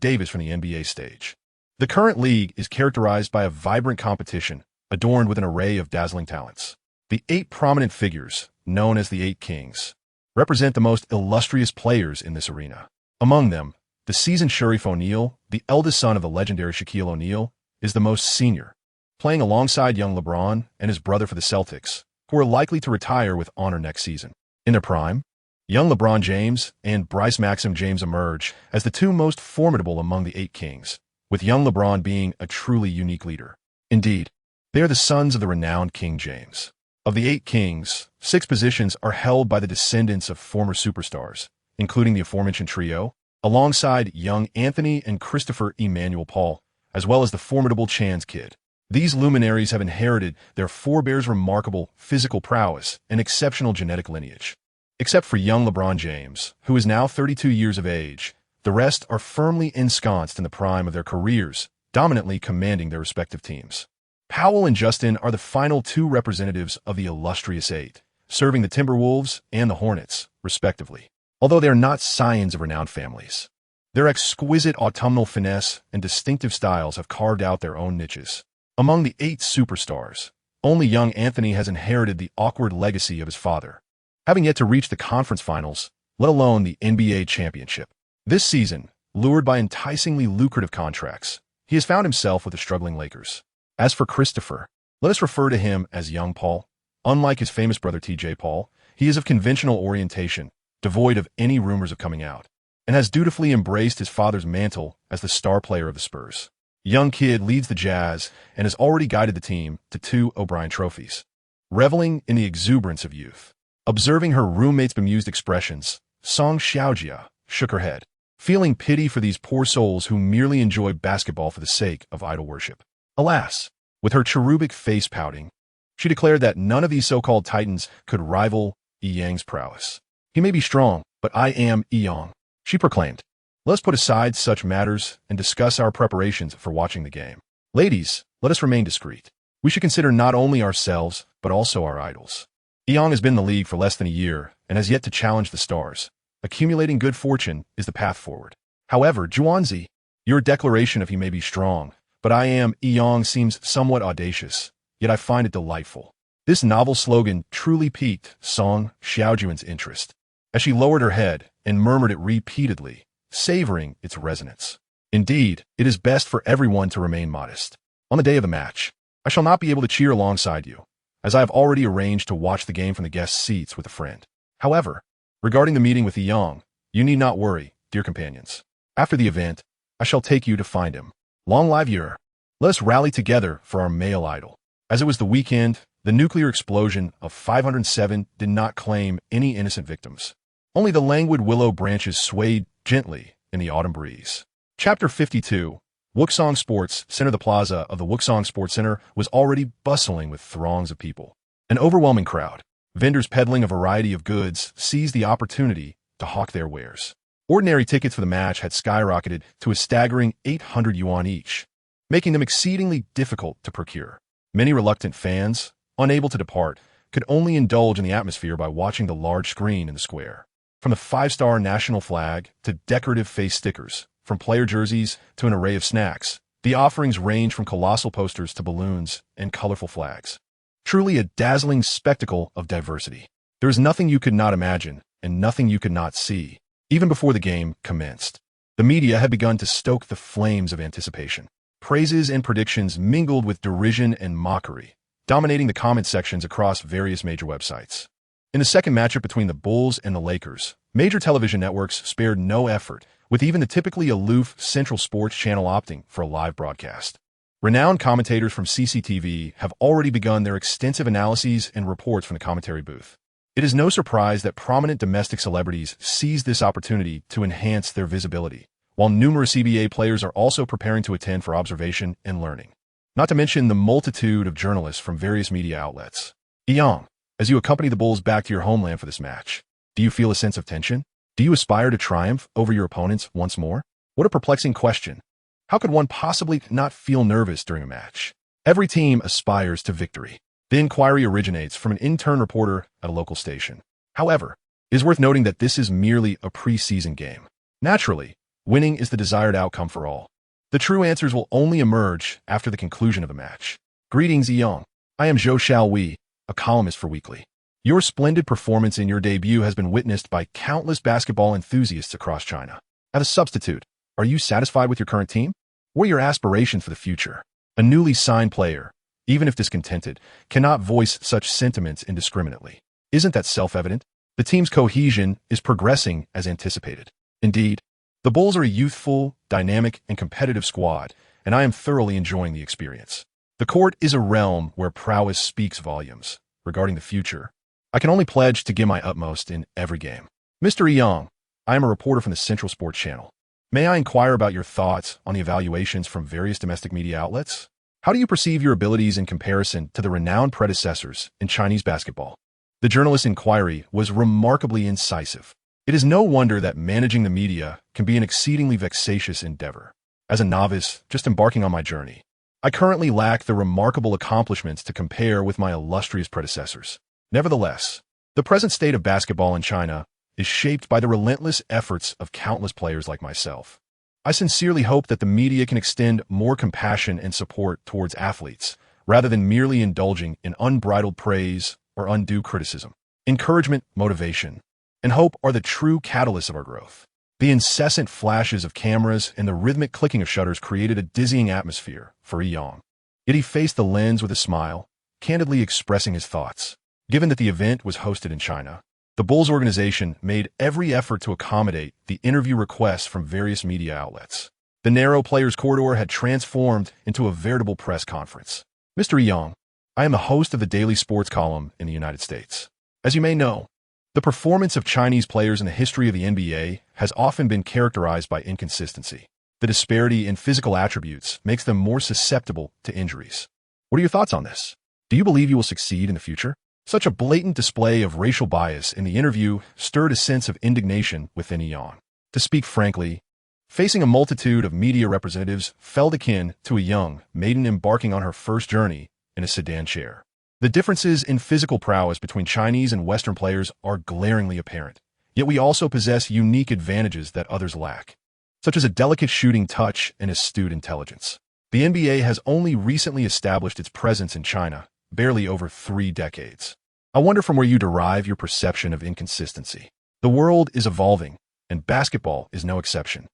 Davis from the NBA stage. The current league is characterized by a vibrant competition, adorned with an array of dazzling talents. The 8 prominent figures, known as the 8 Kings, represent the most illustrious players in this arena. Among them, the seasoned Sharif O'Neal, the eldest son of the legendary Shaquille O'Neal, is the most senior. playing alongside young LeBron and his brother for the Celtics, who are likely to retire with honor next season. In their prime, young LeBron James and Bryce Maxim James emerge as the two most formidable among the 8 kings, with young LeBron being a truly unique leader. Indeed, they are the sons of the renowned King James. Of the 8 kings, 6 positions are held by the descendants of former superstars, including the aforementioned trio, alongside young Anthony and Christopher Emmanuel Paul, as well as the formidable Chan's Kid. These luminaries have inherited their forebears' remarkable physical prowess and exceptional genetic lineage. Except for young LeBron James, who is now 32 years of age, the rest are firmly ensconced in the prime of their careers, dominantly commanding their respective teams. Powell and Justin are the final 2 representatives of the illustrious 8, serving the Timberwolves and the Hornets, respectively. Although they are not scions of renowned families, their exquisite autumnal finesse and distinctive styles have carved out their own niches. Among the 8 superstars, only young Anthony has inherited the awkward legacy of his father, having yet to reach the conference finals, let alone the NBA championship. This season, lured by enticingly lucrative contracts, he has found himself with the struggling Lakers. As for Christopher, let us refer to him as young Paul. Unlike his famous brother T.J. Paul, he is of conventional orientation, devoid of any rumors of coming out, and has dutifully embraced his father's mantle as the star player of the Spurs. Young Kid leads the Jazz and has already guided the team to 2 O'Brien trophies. Reveling in the exuberance of youth, observing her roommate's bemused expressions, Song Xiaojia shook her head, feeling pity for these poor souls who merely enjoy basketball for the sake of idol worship. Alas, with her cherubic face pouting, she declared that none of these so-called titans could rival Yang's prowess. He may be strong, but I am Yang, she proclaimed. Let us put aside such matters and discuss our preparations for watching the game. Ladies, let us remain discreet. We should consider not only ourselves, but also our idols. Yang has been in the league for less than a year and has yet to challenge the stars. Accumulating good fortune is the path forward. However, Zhuanzi, your declaration of he may be strong, but I am Yang seems somewhat audacious, yet I find it delightful. This novel slogan truly piqued Song Xiaojuan's interest, as she lowered her head and murmured it repeatedly, savoring its resonance. Indeed, it is best for everyone to remain modest. On the day of the match, I shall not be able to cheer alongside you, as I have already arranged to watch the game from the guest seats with a friend. However, regarding the meeting with the young, you need not worry, dear companions. After the event, I shall take you to find him. Long live Yer. Let us rally together for our male idol. As it was the weekend, the nuclear explosion of 507 did not claim any innocent victims. Only the languid willow branches swayed gently in the autumn breeze. Chapter 52. Wuxong Sports Center. The plaza of the Wuxong Sports Center was already bustling with throngs of people. An overwhelming crowd, vendors peddling a variety of goods, seized the opportunity to hawk their wares. Ordinary tickets for the match had skyrocketed to a staggering 800 yuan each, making them exceedingly difficult to procure. Many reluctant fans, unable to depart, could only indulge in the atmosphere by watching the large screen in the square. From the 5-star national flag to decorative face stickers, from player jerseys to an array of snacks, the offerings range from colossal posters to balloons and colorful flags. Truly a dazzling spectacle of diversity. There is nothing you could not imagine and nothing you could not see, even before the game commenced. The media had begun to stoke the flames of anticipation. Praises and predictions mingled with derision and mockery, dominating the comment sections across various major websites. In the second matchup between the Bulls and the Lakers, major television networks spared no effort, with even the typically aloof Central Sports Channel opting for a live broadcast. Renowned commentators from CCTV have already begun their extensive analyses and reports from the commentary booth. It is no surprise that prominent domestic celebrities seized this opportunity to enhance their visibility, while numerous CBA players are also preparing to attend for observation and learning. Not to mention the multitude of journalists from various media outlets. Yang, as you accompany the Bulls back to your homeland for this match, do you feel a sense of tension? Do you aspire to triumph over your opponents once more? What a perplexing question. How could one possibly not feel nervous during a match? Every team aspires to victory. The inquiry originates from an intern reporter at a local station. However, it is worth noting that this is merely a preseason game. Naturally, winning is the desired outcome for all. The true answers will only emerge after the conclusion of the match. Greetings, Yang. I am Zhou Xiaowei, a columnist for Weekly. Your splendid performance in your debut has been witnessed by countless basketball enthusiasts across China. As a substitute, are you satisfied with your current team? What are your aspirations for the future? A newly signed player, even if discontented, cannot voice such sentiments indiscriminately. Isn't that self-evident? The team's cohesion is progressing as anticipated. Indeed, the Bulls are a youthful, dynamic, and competitive squad, and I am thoroughly enjoying the experience. The court is a realm where prowess speaks volumes. Regarding the future, I can only pledge to give my utmost in every game. Mr. Young, I am a reporter from the Central Sports Channel. May I inquire about your thoughts on the evaluations from various domestic media outlets? How do you perceive your abilities in comparison to the renowned predecessors in Chinese basketball? The journalist's inquiry was remarkably incisive. It is no wonder that managing the media can be an exceedingly vexatious endeavor. As a novice, just embarking on my journey, I currently lack the remarkable accomplishments to compare with my illustrious predecessors. Nevertheless, the present state of basketball in China is shaped by the relentless efforts of countless players like myself. I sincerely hope that the media can extend more compassion and support towards athletes, rather than merely indulging in unbridled praise or undue criticism. Encouragement, motivation, and hope are the true catalysts of our growth. The incessant flashes of cameras and the rhythmic clicking of shutters created a dizzying atmosphere for Yang. Yet he faced the lens with a smile, candidly expressing his thoughts. Given that the event was hosted in China, the Bulls organization made every effort to accommodate the interview requests from various media outlets. The narrow players' corridor had transformed into a veritable press conference. Mr. Yang, I am the host of the daily sports column in the United States. As you may know, the performance of Chinese players in the history of the NBA has often been characterized by inconsistency. The disparity in physical attributes makes them more susceptible to injuries. What are your thoughts on this? Do you believe you will succeed in the future? Such a blatant display of racial bias in the interview stirred a sense of indignation within Yang. To speak frankly, facing a multitude of media representatives felt akin to a young maiden embarking on her first journey in a sedan chair. The differences in physical prowess between Chinese and Western players are glaringly apparent, yet we also possess unique advantages that others lack, such as a delicate shooting touch and astute intelligence. The NBA has only recently established its presence in China, barely over 3 decades. I wonder from where you derive your perception of inconsistency. The world is evolving, and basketball is no exception.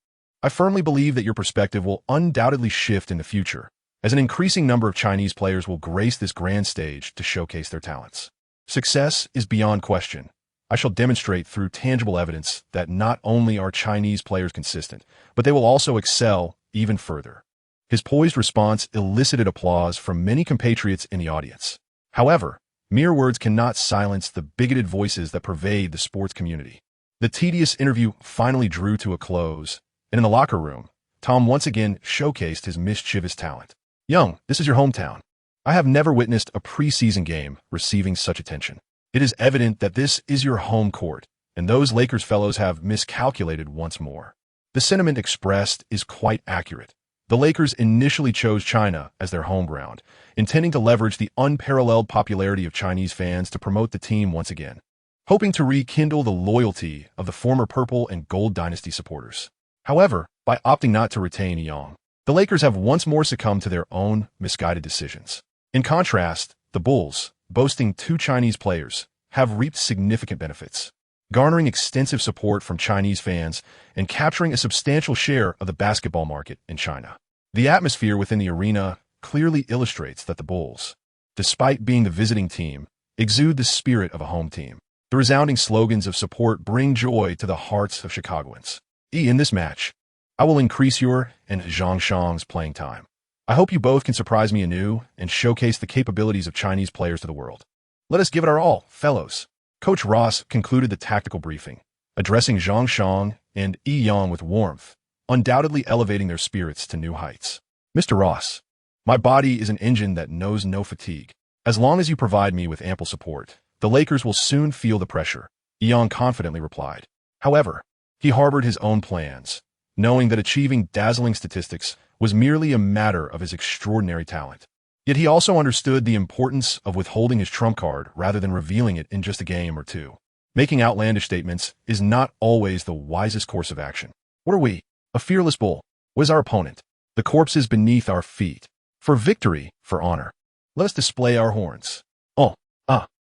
I firmly believe that your perspective will undoubtedly shift in the future, as an increasing number of Chinese players will grace this grand stage to showcase their talents. Success is beyond question. I shall demonstrate through tangible evidence that not only are Chinese players consistent, but they will also excel even further. His poised response elicited applause from many compatriots in the audience. However, mere words cannot silence the bigoted voices that pervade the sports community. The tedious interview finally drew to a close, and in the locker room, Tom once again showcased his mischievous talent. Young, this is your hometown. I have never witnessed a preseason game receiving such attention. It is evident that this is your home court, and those Lakers fellows have miscalculated once more. The sentiment expressed is quite accurate. The Lakers initially chose China as their home ground, intending to leverage the unparalleled popularity of Chinese fans to promote the team once again, hoping to rekindle the loyalty of the former Purple and Gold Dynasty supporters. However, by opting not to retain Yang, the Lakers have once more succumbed to their own misguided decisions. In contrast, the Bulls, boasting 2 Chinese players, have reaped significant benefits, garnering extensive support from Chinese fans and capturing a substantial share of the basketball market in China. The atmosphere within the arena clearly illustrates that the Bulls, despite being the visiting team, exude the spirit of a home team. The resounding slogans of support bring joy to the hearts of Chicagoans. In this match, I will increase your and Zhang Shang's playing time. I hope you both can surprise me anew and showcase the capabilities of Chinese players to the world. Let us give it our all, fellows. Coach Ross concluded the tactical briefing, addressing Zhang Shang and Yang with warmth, undoubtedly elevating their spirits to new heights. Mr. Ross, my body is an engine that knows no fatigue. As long as you provide me with ample support, the Lakers will soon feel the pressure, Yang confidently replied. However, he harbored his own plans, knowing that achieving dazzling statistics was merely a matter of his extraordinary talent. Yet he also understood the importance of withholding his trump card rather than revealing it in just a game or two. Making outlandish statements is not always the wisest course of action. What are we? A fearless bull. What is our opponent? The corpses beneath our feet. For victory, for honor. Let us display our horns.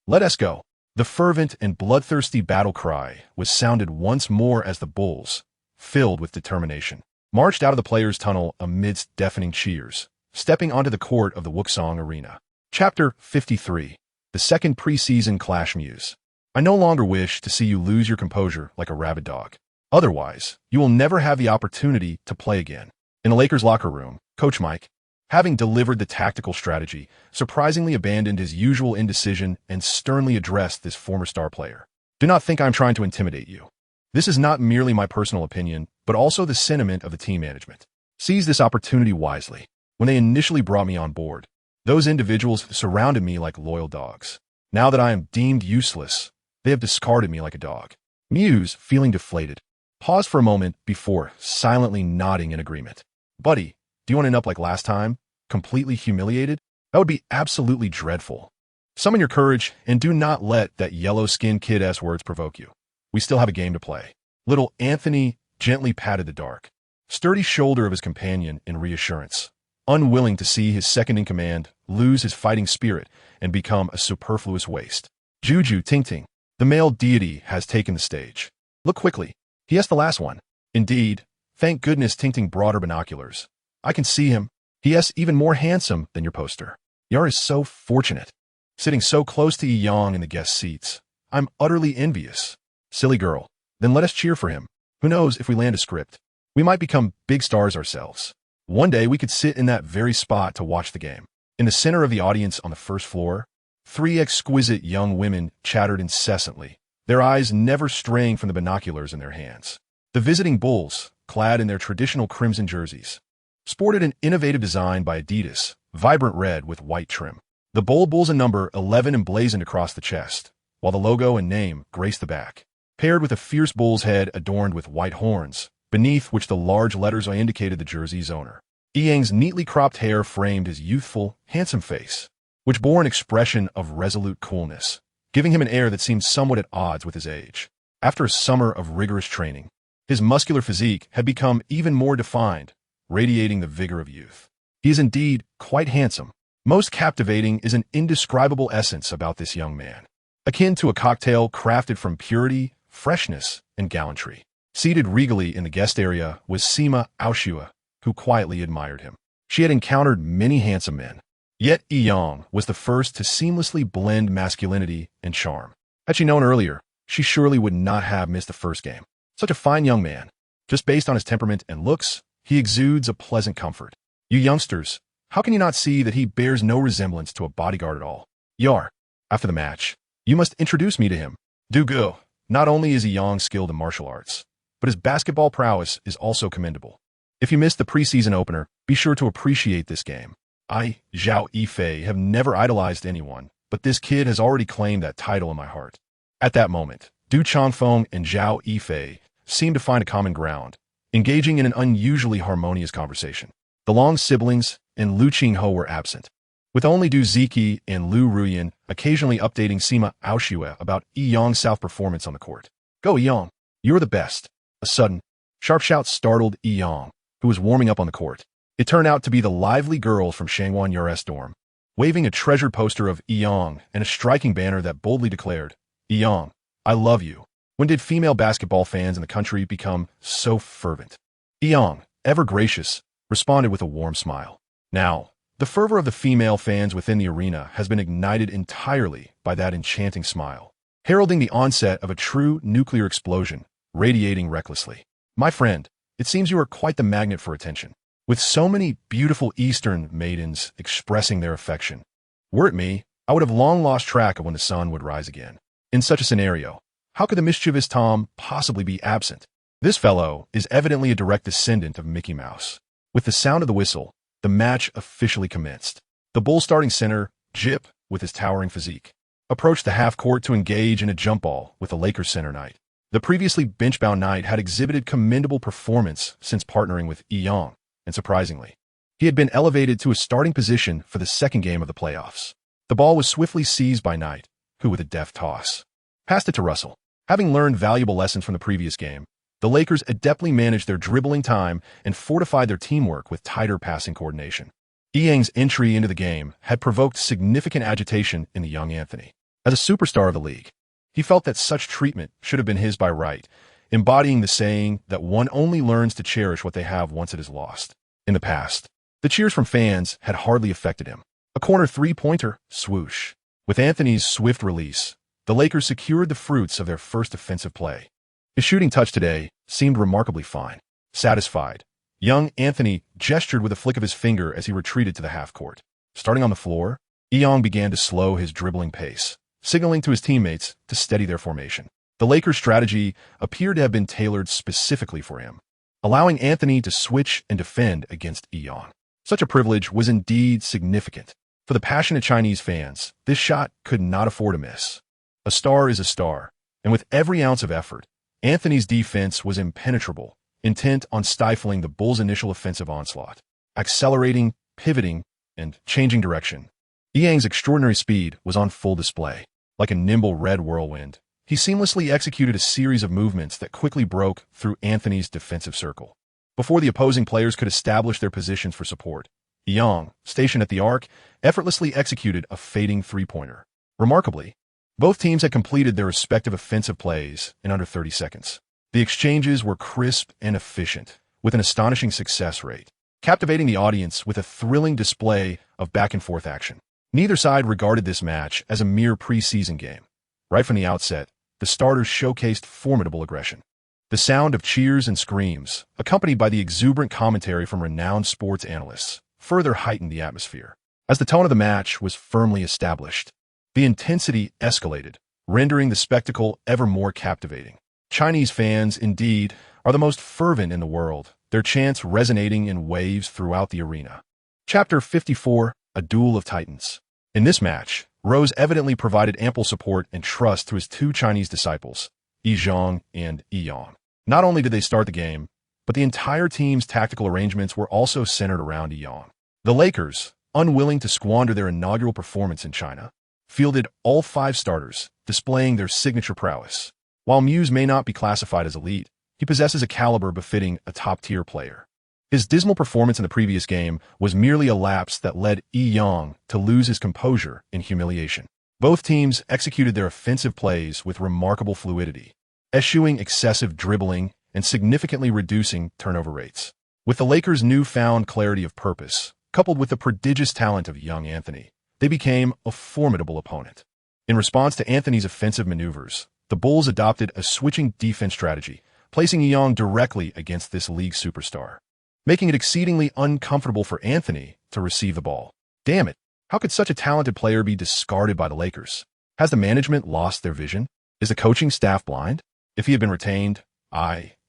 Let us go. The fervent and bloodthirsty battle cry was sounded once more as the Bulls, filled with determination, marched out of the players' tunnel amidst deafening cheers, stepping onto the court of the Wuxong Arena. Chapter 53. The Second Preseason Clash Muse. I no longer wish to see you lose your composure like a rabid dog. Otherwise, you will never have the opportunity to play again. In the Lakers locker room, Coach Mike, having delivered the tactical strategy, surprisingly abandoned his usual indecision and sternly addressed this former star player. Do not think I am trying to intimidate you. This is not merely my personal opinion, but also the sentiment of the team management. Seize this opportunity wisely. When they initially brought me on board, those individuals surrounded me like loyal dogs. Now that I am deemed useless, they have discarded me like a dog. Muse, feeling deflated, paused for a moment before silently nodding in agreement. Buddy, do you want to end up like last time? Completely humiliated? That would be absolutely dreadful. Summon your courage and do not let that yellow-skinned kid-s words provoke you. We still have a game to play. Little Anthony gently patted the dark, sturdy shoulder of his companion in reassurance, unwilling to see his second-in-command lose his fighting spirit and become a superfluous waste. Juju Ting, the male deity, has taken the stage. Look quickly. He has the last one. Indeed, thank goodness Ting brought her binoculars. I can see him. He is even more handsome than your poster. Yar is so fortunate, sitting so close to Yi-Yang in the guest seats. I'm utterly envious. Silly girl. Then let us cheer for him. Who knows if we land a script? We might become big stars ourselves. One day we could sit in that very spot to watch the game. In the center of the audience on the first floor, three exquisite young women chattered incessantly, their eyes never straying from the binoculars in their hands. The visiting Bulls, clad in their traditional crimson jerseys, sported an innovative design by Adidas, vibrant red with white trim. The bold Bulls and number 11 emblazoned across the chest, while the logo and name graced the back, paired with a fierce bull's head adorned with white horns, beneath which the large letters indicated the jersey's owner. Yi-Yang's neatly cropped hair framed his youthful, handsome face, which bore an expression of resolute coolness, giving him an air that seemed somewhat at odds with his age. After a summer of rigorous training, his muscular physique had become even more defined, radiating the vigor of youth. He is indeed quite handsome. Most captivating is an indescribable essence about this young man, akin to a cocktail crafted from purity, freshness, and gallantry. Seated regally in the guest area was Sima Aoshua, who quietly admired him. She had encountered many handsome men, yet Yi-Yang was the first to seamlessly blend masculinity and charm. Had she known earlier, she surely would not have missed the first game. Such a fine young man. Just based on his temperament and looks, he exudes a pleasant comfort. You youngsters, how can you not see that he bears no resemblance to a bodyguard at all? Yar, after the match, you must introduce me to him. Do go. Not only is Yi-Yang skilled in martial arts, but his basketball prowess is also commendable. If you missed the preseason opener, be sure to appreciate this game. I, Zhao Yifei, have never idolized anyone, but this kid has already claimed that title in my heart. At that moment, Du Changfeng and Zhao Yifei seemed to find a common ground, engaging in an unusually harmonious conversation. The Long siblings and Lu Qingho were absent, with only Du Ziki and Lu Ruyan occasionally updating Sima Aoshua about Yi-Yang's south performance on the court. Go Yi-Yang, you're the best. A sudden, sharp shout startled Yi-Yang, who was warming up on the court. It turned out to be the lively girls from Shangwan Yur's dorm, waving a treasured poster of Yi-Yang and a striking banner that boldly declared, Yi-Yang, I love you. When did female basketball fans in the country become so fervent? Yi-Yang, ever gracious, responded with a warm smile. Now, the fervor of the female fans within the arena has been ignited entirely by that enchanting smile, heralding the onset of a true nuclear explosion, radiating recklessly. My friend, it seems you are quite the magnet for attention, with so many beautiful Eastern maidens expressing their affection. Were it me, I would have long lost track of when the sun would rise again. In such a scenario, how could the mischievous Tom possibly be absent? This fellow is evidently a direct descendant of Mickey Mouse. With the sound of the whistle, the match officially commenced. The Bull starting center, Jip, with his towering physique, approached the half-court to engage in a jump ball with the Lakers center Knight. The previously bench-bound Knight had exhibited commendable performance since partnering with Yi-Yang, and surprisingly, he had been elevated to a starting position for the second game of the playoffs. The ball was swiftly seized by Knight, who with a deft toss passed it to Russell. Having learned valuable lessons from the previous game, the Lakers adeptly managed their dribbling time and fortified their teamwork with tighter passing coordination. Yi-Yang's entry into the game had provoked significant agitation in the young Anthony. As a superstar of the league, he felt that such treatment should have been his by right, embodying the saying that one only learns to cherish what they have once it is lost. In the past, the cheers from fans had hardly affected him. A corner three-pointer, swoosh. With Anthony's swift release, the Lakers secured the fruits of their first offensive play. His shooting touch today seemed remarkably fine. Satisfied, young Anthony gestured with a flick of his finger as he retreated to the half-court. Starting on the floor, Young began to slow his dribbling pace, signaling to his teammates to steady their formation. The Lakers' strategy appeared to have been tailored specifically for him, allowing Anthony to switch and defend against Young. Such a privilege was indeed significant. For the passionate Chinese fans, this shot could not afford a miss. A star is a star, and with every ounce of effort, Anthony's defense was impenetrable, intent on stifling the Bulls' initial offensive onslaught, accelerating, pivoting, and changing direction. Yang's extraordinary speed was on full display. Like a nimble red whirlwind, he seamlessly executed a series of movements that quickly broke through Anthony's defensive circle. Before the opposing players could establish their positions for support, Yang, stationed at the arc, effortlessly executed a fading three-pointer. Remarkably, both teams had completed their respective offensive plays in under 30 seconds. The exchanges were crisp and efficient, with an astonishing success rate, captivating the audience with a thrilling display of back-and-forth action. Neither side regarded this match as a mere preseason game. Right from the outset, the starters showcased formidable aggression. The sound of cheers and screams, accompanied by the exuberant commentary from renowned sports analysts, further heightened the atmosphere. As the tone of the match was firmly established, the intensity escalated, rendering the spectacle ever more captivating. Chinese fans, indeed, are the most fervent in the world, their chants resonating in waves throughout the arena. Chapter 54, A Duel of Titans. In this match, Rose evidently provided ample support and trust to his two Chinese disciples, Zhang and Yang. Not only did they start the game, but the entire team's tactical arrangements were also centered around Yang. The Lakers, unwilling to squander their inaugural performance in China, fielded all 5 starters, displaying their signature prowess. While Muse may not be classified as elite, he possesses a caliber befitting a top-tier player. His dismal performance in the previous game was merely a lapse that led Yang to lose his composure in humiliation. Both teams executed their offensive plays with remarkable fluidity, eschewing excessive dribbling and significantly reducing turnover rates. With the Lakers' newfound clarity of purpose, coupled with the prodigious talent of young Anthony, they became a formidable opponent. In response to Anthony's offensive maneuvers, the Bulls adopted a switching defense strategy, placing Yang directly against this league superstar, making it exceedingly uncomfortable for Anthony to receive the ball. Damn it, how could such a talented player be discarded by the Lakers? Has the management lost their vision? Is the coaching staff blind? If he had been retained,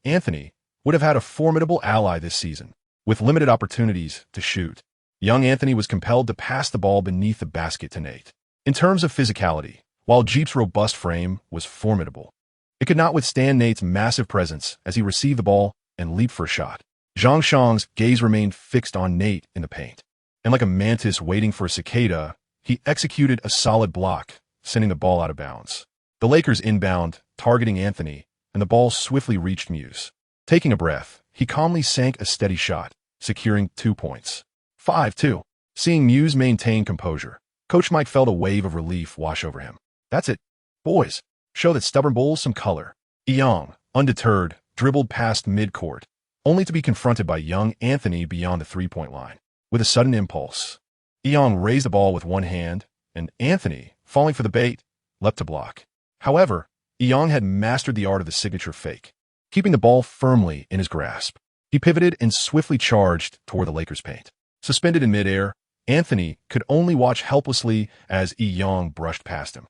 Anthony, would have had a formidable ally this season, with limited opportunities to shoot. Young Anthony was compelled to pass the ball beneath the basket to Nate. In terms of physicality, while Jeep's robust frame was formidable, it could not withstand Nate's massive presence as he received the ball and leaped for a shot. Zhang Shang's gaze remained fixed on Nate in the paint, and like a mantis waiting for a cicada, he executed a solid block, sending the ball out of bounds. The Lakers inbound, targeting Anthony, and the ball swiftly reached Muse. Taking a breath, he calmly sank a steady shot, securing 2 points. 5-2. Seeing Muse maintain composure, Coach Mike felt a wave of relief wash over him. That's it. Boys, show that stubborn Bulls some color. Yang, undeterred, dribbled past midcourt, only to be confronted by young Anthony beyond the three-point line. With a sudden impulse, Yang raised the ball with one hand, and Anthony, falling for the bait, leapt to block. However, Yang had mastered the art of the signature fake, keeping the ball firmly in his grasp. He pivoted and swiftly charged toward the Lakers' paint. Suspended in midair, Anthony could only watch helplessly as Yang brushed past him.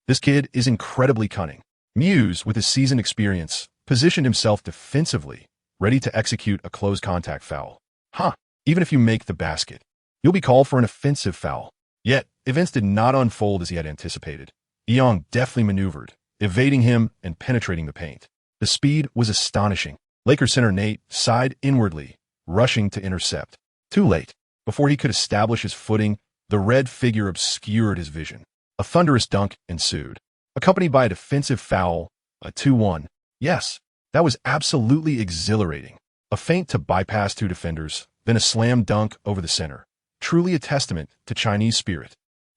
This kid is incredibly cunning. Muse, with his seasoned experience, positioned himself defensively, ready to execute a close contact foul. Even if you make the basket, you'll be called for an offensive foul. Yet, events did not unfold as he had anticipated. Yang deftly maneuvered, evading him and penetrating the paint. The speed was astonishing. Lakers center Nate sighed inwardly, rushing to intercept. Too late. Before he could establish his footing, the red figure obscured his vision. A thunderous dunk ensued, accompanied by a defensive foul, a 2-1. Yes, that was absolutely exhilarating. A feint to bypass 2 defenders, then a slam dunk over the center. Truly a testament to Chinese spirit.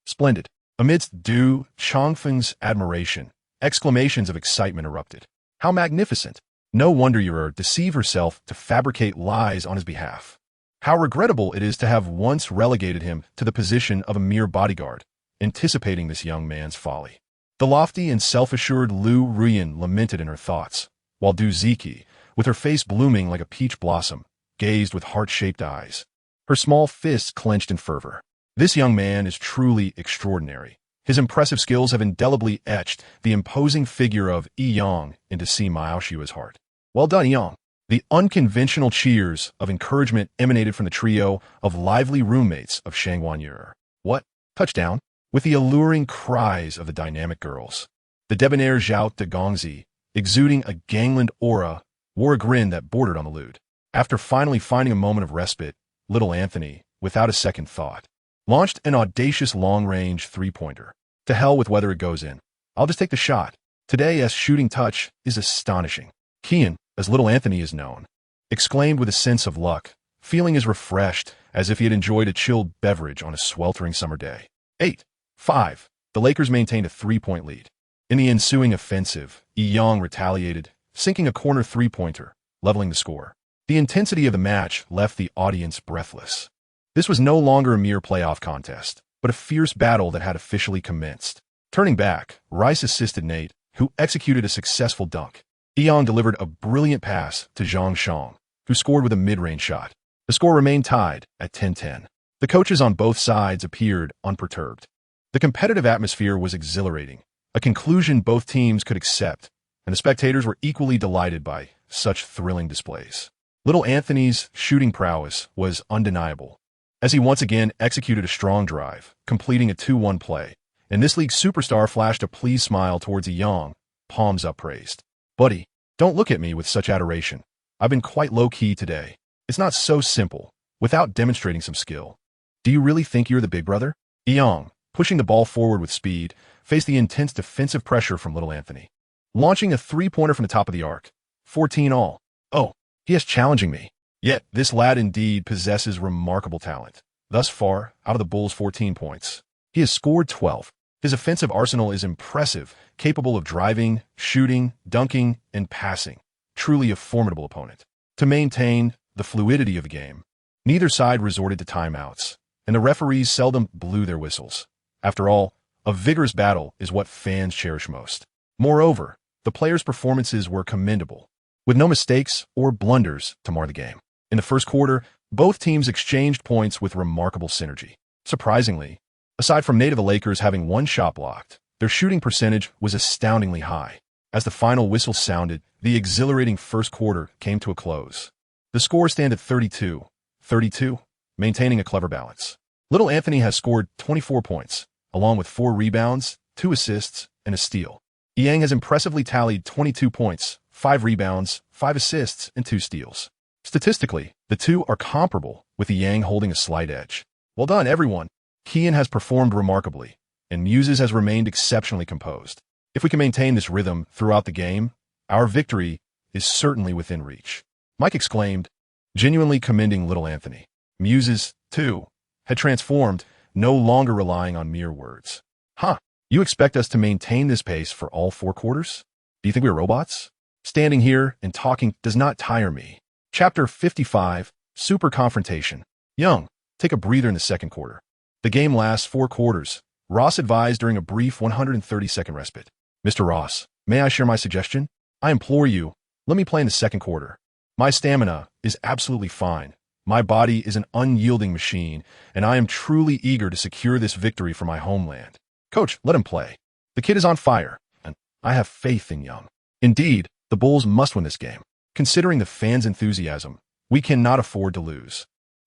Splendid. Amidst Du Chongfeng's admiration, exclamations of excitement erupted. How magnificent! No wonder Yura deceived herself to fabricate lies on his behalf. How regrettable it is to have once relegated him to the position of a mere bodyguard, anticipating this young man's folly. The lofty and self-assured Lu Ruyan lamented in her thoughts, while Du Ziki, with her face blooming like a peach blossom, gazed with heart-shaped eyes, her small fists clenched in fervor. This young man is truly extraordinary. His impressive skills have indelibly etched the imposing figure of Yi Yang into Sima Aoshua's heart. Well done, Yang. The unconventional cheers of encouragement emanated from the trio of lively roommates of Shangwan Yu. What? Touchdown? With the alluring cries of the dynamic girls. The debonair Zhao de Gongzi, exuding a gangland aura, wore a grin that bordered on the lewd. After finally finding a moment of respite, little Anthony, without a second thought, launched an audacious long-range three-pointer. To hell with whether it goes in. I'll just take the shot. Today's shooting touch is astonishing. Kian, as little Anthony is known, exclaimed with a sense of luck, feeling as refreshed as if he had enjoyed a chilled beverage on a sweltering summer day. 8-5. The Lakers maintained a three-point lead. In the ensuing offensive, Yi Yang retaliated, sinking a corner three-pointer, leveling the score. The intensity of the match left the audience breathless. This was no longer a mere playoff contest, but a fierce battle that had officially commenced. Turning back, Rice assisted Nate, who executed a successful dunk. Yi Yang delivered a brilliant pass to Zhang Shang, who scored with a mid-range shot. The score remained tied at 10-10. The coaches on both sides appeared unperturbed. The competitive atmosphere was exhilarating, a conclusion both teams could accept, and the spectators were equally delighted by such thrilling displays. Little Anthony's shooting prowess was undeniable, as he once again executed a strong drive, completing a 2-1 play, and this league's superstar flashed a pleased smile towards Yi Yang, palms upraised. Buddy, don't look at me with such adoration. I've been quite low-key today. It's not so simple, without demonstrating some skill. Do you really think you're the big brother? Yi Yang, pushing the ball forward with speed, faced the intense defensive pressure from little Anthony, launching a three-pointer from the top of the arc. 14 all. Oh, he is challenging me. Yet, this lad indeed possesses remarkable talent. Thus far, out of the Bulls' 14 points, he has scored 12. His offensive arsenal is impressive, capable of driving, shooting, dunking, and passing. Truly a formidable opponent. To maintain the fluidity of the game, neither side resorted to timeouts, and the referees seldom blew their whistles. After all, a vigorous battle is what fans cherish most. Moreover, the players' performances were commendable, with no mistakes or blunders to mar the game. In the first quarter, both teams exchanged points with remarkable synergy. Surprisingly, aside from Nate of the Lakers having one shot blocked, their shooting percentage was astoundingly high. As the final whistle sounded, the exhilarating first quarter came to a close. The score stands at 32-32, maintaining a clever balance. Little Anthony has scored 24 points, along with 4 rebounds, 2 assists, and a steal. Yi Yang has impressively tallied 22 points, 5 rebounds, 5 assists, and 2 steals. Statistically, the two are comparable, with Yi Yang holding a slight edge. Well done, everyone. Kian has performed remarkably, and Muses has remained exceptionally composed. If we can maintain this rhythm throughout the game, our victory is certainly within reach. Mike exclaimed, genuinely commending little Anthony. Muses, too, had transformed, no longer relying on mere words. Huh, you expect us to maintain this pace for all 4 quarters? Do you think we're robots? Standing here and talking does not tire me. Chapter 55, Super Confrontation. Young, take a breather in the second quarter. The game lasts 4 quarters, Ross advised during a brief 130-second respite. Mr. Ross, may I share my suggestion? I implore you, let me play in the second quarter. My stamina is absolutely fine. My body is an unyielding machine, and I am truly eager to secure this victory for my homeland. Coach, let him play. The kid is on fire, and I have faith in Young. Indeed, the Bulls must win this game. Considering the fans' enthusiasm, we cannot afford to lose.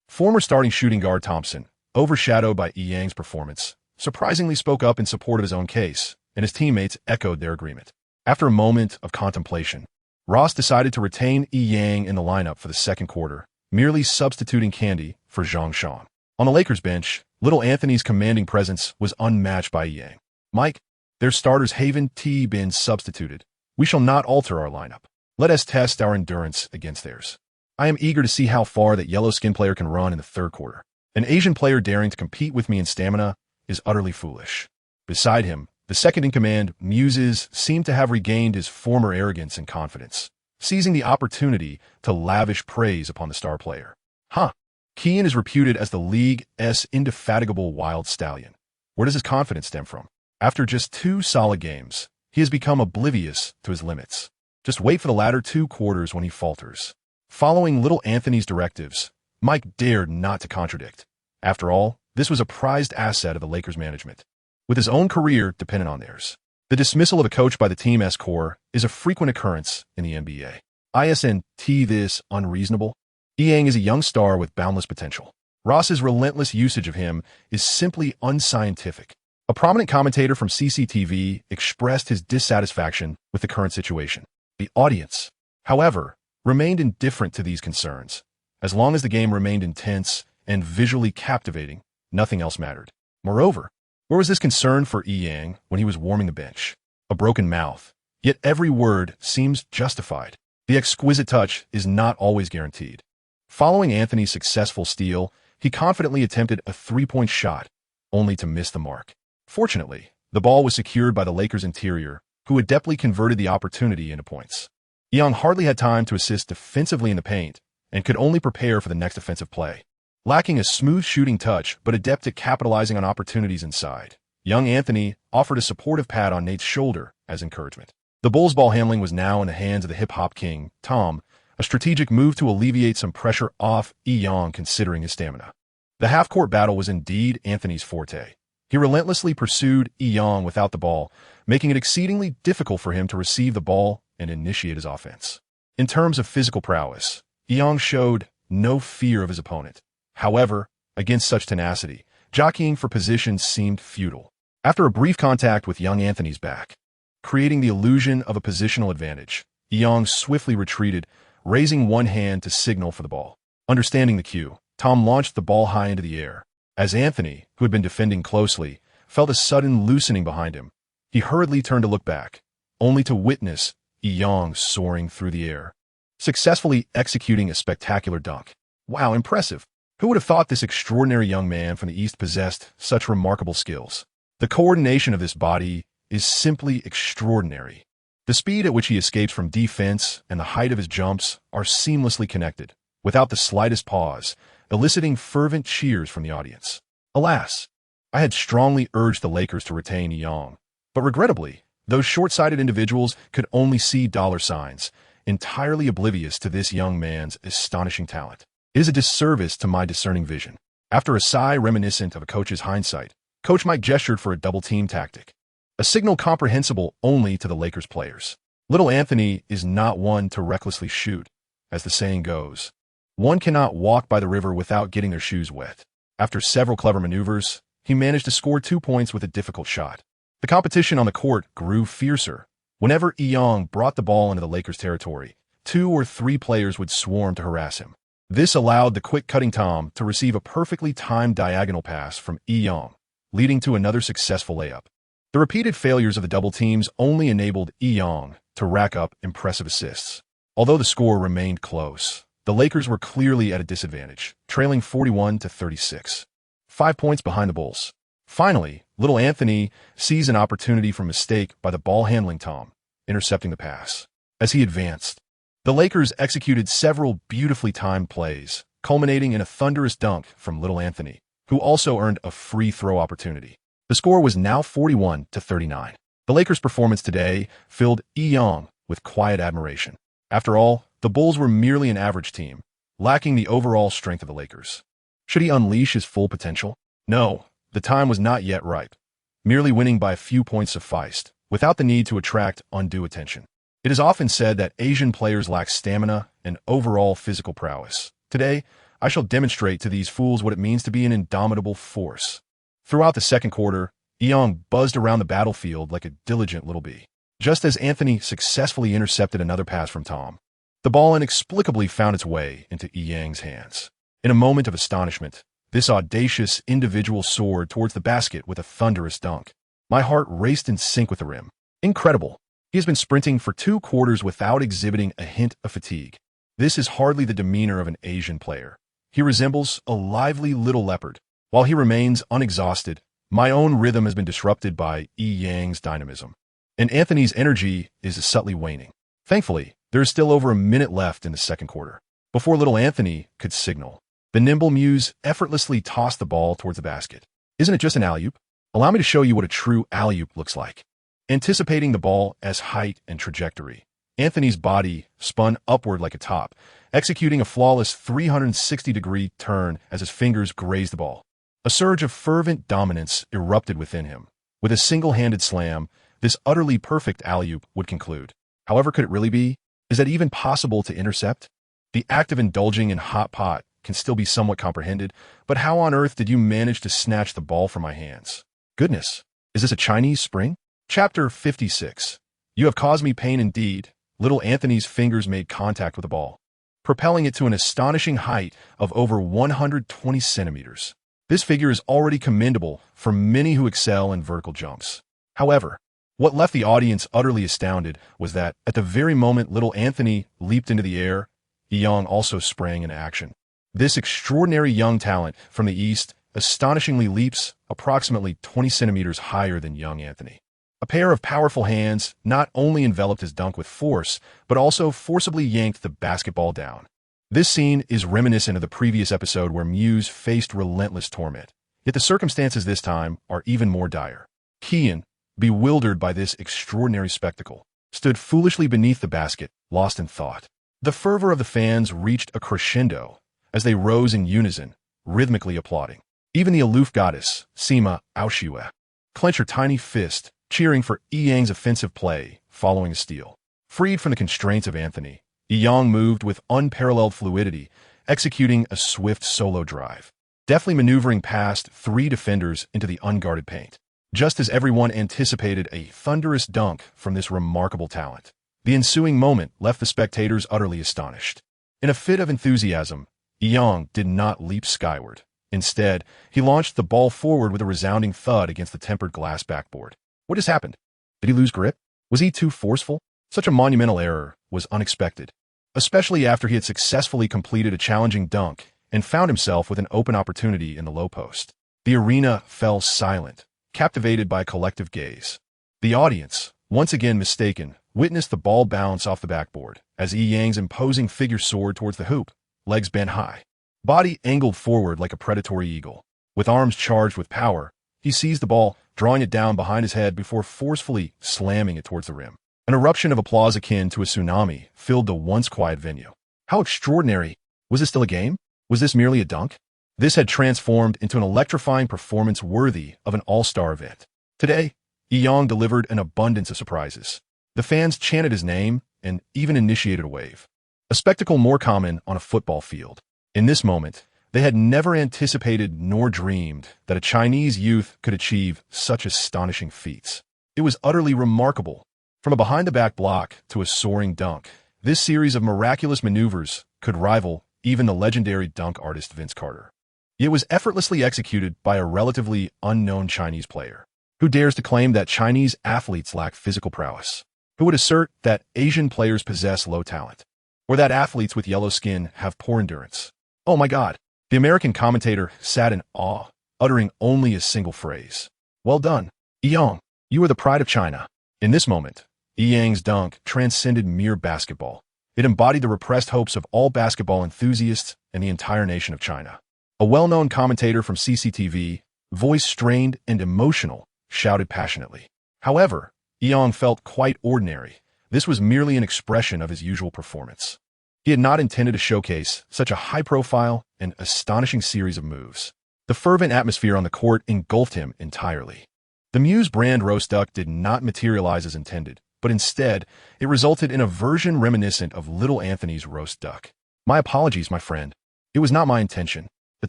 Former starting shooting guard Thompson, overshadowed by Yi Yang's performance, surprisingly spoke up in support of his own case, and his teammates echoed their agreement. After a moment of contemplation, Ross decided to retain Yi Yang in the lineup for the second quarter, merely substituting Candy for Zhang Shang. On the Lakers bench, little Anthony's commanding presence was unmatched by Yi Yang. Mike, their starters haven't been substituted. We shall not alter our lineup. Let us test our endurance against theirs. I am eager to see how far that yellow-skinned player can run in the third quarter. An Asian player daring to compete with me in stamina is utterly foolish. Beside him, the second-in-command, Muses, seemed to have regained his former arrogance and confidence, seizing the opportunity to lavish praise upon the star player. Huh, Kean is reputed as the league's indefatigable wild stallion. Where does his confidence stem from? After just 2 solid games, he has become oblivious to his limits. Just wait for the latter 2 quarters when he falters. Following little Anthony's directives, Mike dared not to contradict. After all, this was a prized asset of the Lakers management, with his own career dependent on theirs. The dismissal of a coach by the team's core is a frequent occurrence in the NBA. Isn't this unreasonable? Yang is a young star with boundless potential. Ross's relentless usage of him is simply unscientific. A prominent commentator from CCTV expressed his dissatisfaction with the current situation. The audience, however, remained indifferent to these concerns. As long as the game remained intense and visually captivating, nothing else mattered. Moreover, where was this concern for Yang when he was warming the bench? A broken mouth, yet every word seems justified. The exquisite touch is not always guaranteed. Following Anthony's successful steal, he confidently attempted a 3-point shot, only to miss the mark. Fortunately, the ball was secured by the Lakers' interior, who adeptly converted the opportunity into points. Yang hardly had time to assist defensively in the paint and could only prepare for the next offensive play. Lacking a smooth shooting touch but adept at capitalizing on opportunities inside, young Anthony offered a supportive pat on Nate's shoulder as encouragement. The Bulls' ball handling was now in the hands of the hip-hop king, Tom, a strategic move to alleviate some pressure off Yang considering his stamina. The half-court battle was indeed Anthony's forte. He relentlessly pursued Yang without the ball, making it exceedingly difficult for him to receive the ball and initiate his offense. In terms of physical prowess, Yang showed no fear of his opponent. However, against such tenacity, jockeying for position seemed futile. After a brief contact with young Anthony's back, creating the illusion of a positional advantage, Yang swiftly retreated, raising one hand to signal for the ball. Understanding the cue, Tom launched the ball high into the air. As Anthony, who had been defending closely, felt a sudden loosening behind him, he hurriedly turned to look back, only to witness Yang soaring through the air, successfully executing a spectacular dunk. Wow, impressive! Who would have thought this extraordinary young man from the East possessed such remarkable skills? The coordination of this body is simply extraordinary. The speed at which he escapes from defense and the height of his jumps are seamlessly connected, without the slightest pause, eliciting fervent cheers from the audience. Alas, I had strongly urged the Lakers to retain Yang, but regrettably, those short-sighted individuals could only see dollar signs, entirely oblivious to this young man's astonishing talent. It is a disservice to my discerning vision. After a sigh reminiscent of a coach's hindsight, Coach Mike gestured for a double-team tactic, a signal comprehensible only to the Lakers players. Little Anthony is not one to recklessly shoot. As the saying goes, one cannot walk by the river without getting their shoes wet. After several clever maneuvers, he managed to score 2 points with a difficult shot. The competition on the court grew fiercer. Whenever Yang brought the ball into the Lakers' territory, 2 or 3 players would swarm to harass him. This allowed the quick-cutting Tom to receive a perfectly timed diagonal pass from Yang, leading to another successful layup. The repeated failures of the double teams only enabled Yang to rack up impressive assists. Although the score remained close, the Lakers were clearly at a disadvantage, trailing 41-36, 5 points behind the Bulls. Finally, little Anthony seized an opportunity from mistake by the ball-handling Tom, intercepting the pass. As he advanced, the Lakers executed several beautifully timed plays, culminating in a thunderous dunk from little Anthony, who also earned a free throw opportunity. The score was now 41-39. The Lakers' performance today filled Yang with quiet admiration. After all, the Bulls were merely an average team, lacking the overall strength of the Lakers. Should he unleash his full potential? No, the time was not yet ripe. Merely winning by a few points sufficed, without the need to attract undue attention. It is often said that Asian players lack stamina and overall physical prowess. Today, I shall demonstrate to these fools what it means to be an indomitable force. Throughout the second quarter, Yang buzzed around the battlefield like a diligent little bee. Just as Anthony successfully intercepted another pass from Tom, the ball inexplicably found its way into Yang's hands. In a moment of astonishment, this audacious individual soared towards the basket with a thunderous dunk. My heart raced in sync with the rim. Incredible. He has been sprinting for 2 quarters without exhibiting a hint of fatigue. This is hardly the demeanor of an Asian player. He resembles a lively little leopard. While he remains unexhausted, my own rhythm has been disrupted by Yang's dynamism, and Anthony's energy is subtly waning. Thankfully, there is still over a minute left in the second quarter, before little Anthony could signal. The nimble muse effortlessly tossed the ball towards the basket. Isn't it just an alley-oop? Allow me to show you what a true alley-oop looks like. Anticipating the ball as height and trajectory, Anthony's body spun upward like a top, executing a flawless 360-degree turn as his fingers grazed the ball. A surge of fervent dominance erupted within him. With a single-handed slam, this utterly perfect alley-oop would conclude. However, could it really be? Is that even possible to intercept? The act of indulging in hot pot can still be somewhat comprehended, but how on earth did you manage to snatch the ball from my hands? Goodness, is this a Chinese spring? Chapter 56. You have caused me pain indeed. Little Anthony's fingers made contact with the ball, propelling it to an astonishing height of over 120 centimeters. This figure is already commendable for many who excel in vertical jumps. However, what left the audience utterly astounded was that, at the very moment little Anthony leaped into the air, Young also sprang into action. This extraordinary young talent from the East astonishingly leaps approximately 20 centimeters higher than young Anthony. A pair of powerful hands not only enveloped his dunk with force, but also forcibly yanked the basketball down. This scene is reminiscent of the previous episode where Muse faced relentless torment. Yet the circumstances this time are even more dire. Kian, bewildered by this extraordinary spectacle, stood foolishly beneath the basket, lost in thought. The fervor of the fans reached a crescendo as they rose in unison, rhythmically applauding. Even the aloof goddess, Sima Aoshue, clenched her tiny fist, cheering for Yang's offensive play following a steal. Freed from the constraints of Anthony, Yang moved with unparalleled fluidity, executing a swift solo drive, deftly maneuvering past 3 defenders into the unguarded paint. Just as everyone anticipated a thunderous dunk from this remarkable talent, the ensuing moment left the spectators utterly astonished. In a fit of enthusiasm, Yang did not leap skyward. Instead, he launched the ball forward with a resounding thud against the tempered glass backboard. What has happened? Did he lose grip? Was he too forceful? Such a monumental error was unexpected, especially after he had successfully completed a challenging dunk and found himself with an open opportunity in the low post. The arena fell silent, captivated by a collective gaze. The audience, once again mistaken, witnessed the ball bounce off the backboard as Yang's imposing figure soared towards the hoop, legs bent high, body angled forward like a predatory eagle. With arms charged with power, he seized the ball, drawing it down behind his head before forcefully slamming it towards the rim. An eruption of applause akin to a tsunami filled the once quiet venue. How extraordinary! Was this still a game? Was this merely a dunk? This had transformed into an electrifying performance worthy of an all-star event. Today, Yang delivered an abundance of surprises. The fans chanted his name and even initiated a wave, a spectacle more common on a football field. In this moment, they had never anticipated nor dreamed that a Chinese youth could achieve such astonishing feats. It was utterly remarkable. From a behind-the-back block to a soaring dunk, this series of miraculous maneuvers could rival even the legendary dunk artist Vince Carter. It was effortlessly executed by a relatively unknown Chinese player. Who dares to claim that Chinese athletes lack physical prowess? Who would assert that Asian players possess low talent? Or that athletes with yellow skin have poor endurance? Oh my God! The American commentator sat in awe, uttering only a single phrase. Well done, Yang. You are the pride of China. In this moment, Yang's dunk transcended mere basketball. It embodied the repressed hopes of all basketball enthusiasts and the entire nation of China. A well-known commentator from CCTV, voice strained and emotional, shouted passionately. However, Yang felt quite ordinary. This was merely an expression of his usual performance. He had not intended to showcase such a high-profile and astonishing series of moves. The fervent atmosphere on the court engulfed him entirely. The Muse brand roast duck did not materialize as intended, but instead, it resulted in a version reminiscent of little Anthony's roast duck. My apologies, my friend. It was not my intention. The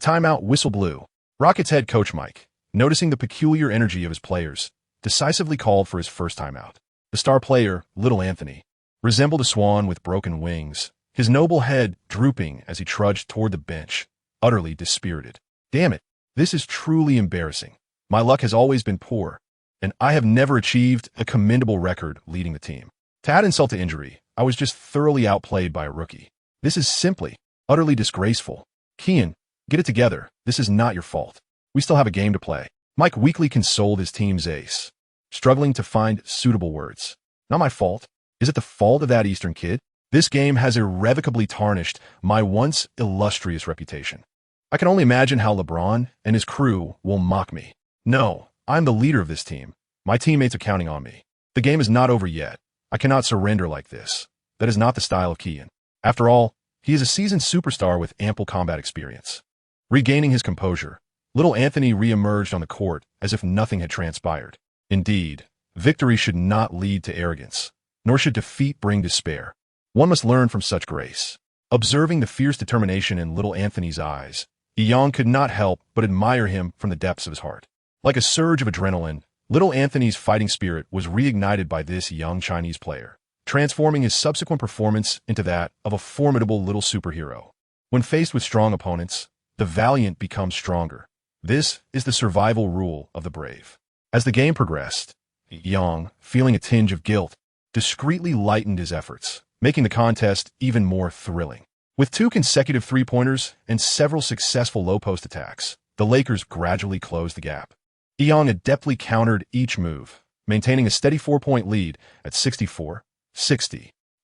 timeout whistle blew. Rockets head coach Mike, noticing the peculiar energy of his players, decisively called for his first timeout. The star player, little Anthony, resembled a swan with broken wings, his noble head drooping as he trudged toward the bench, utterly dispirited. Damn it, this is truly embarrassing. My luck has always been poor, and I have never achieved a commendable record leading the team. To add insult to injury, I was just thoroughly outplayed by a rookie. This is simply, utterly disgraceful. Kian, get it together. This is not your fault. We still have a game to play. Mike weakly consoled his team's ace, struggling to find suitable words. Not my fault. Is it the fault of that Eastern kid? This game has irrevocably tarnished my once illustrious reputation. I can only imagine how LeBron and his crew will mock me. No, I'm the leader of this team. My teammates are counting on me. The game is not over yet. I cannot surrender like this. That is not the style of Kian. After all, he is a seasoned superstar with ample combat experience. Regaining his composure, little Anthony re-emerged on the court as if nothing had transpired. Indeed, victory should not lead to arrogance, nor should defeat bring despair. One must learn from such grace. Observing the fierce determination in little Anthony's eyes, Yang could not help but admire him from the depths of his heart. Like a surge of adrenaline, little Anthony's fighting spirit was reignited by this young Chinese player, transforming his subsequent performance into that of a formidable little superhero. When faced with strong opponents, the valiant becomes stronger. This is the survival rule of the brave. As the game progressed, Yang, feeling a tinge of guilt, discreetly lightened his efforts, making the contest even more thrilling. With 2 consecutive three-pointers and several successful low-post attacks, the Lakers gradually closed the gap. Yang adeptly countered each move, maintaining a steady 4-point lead at 64-60.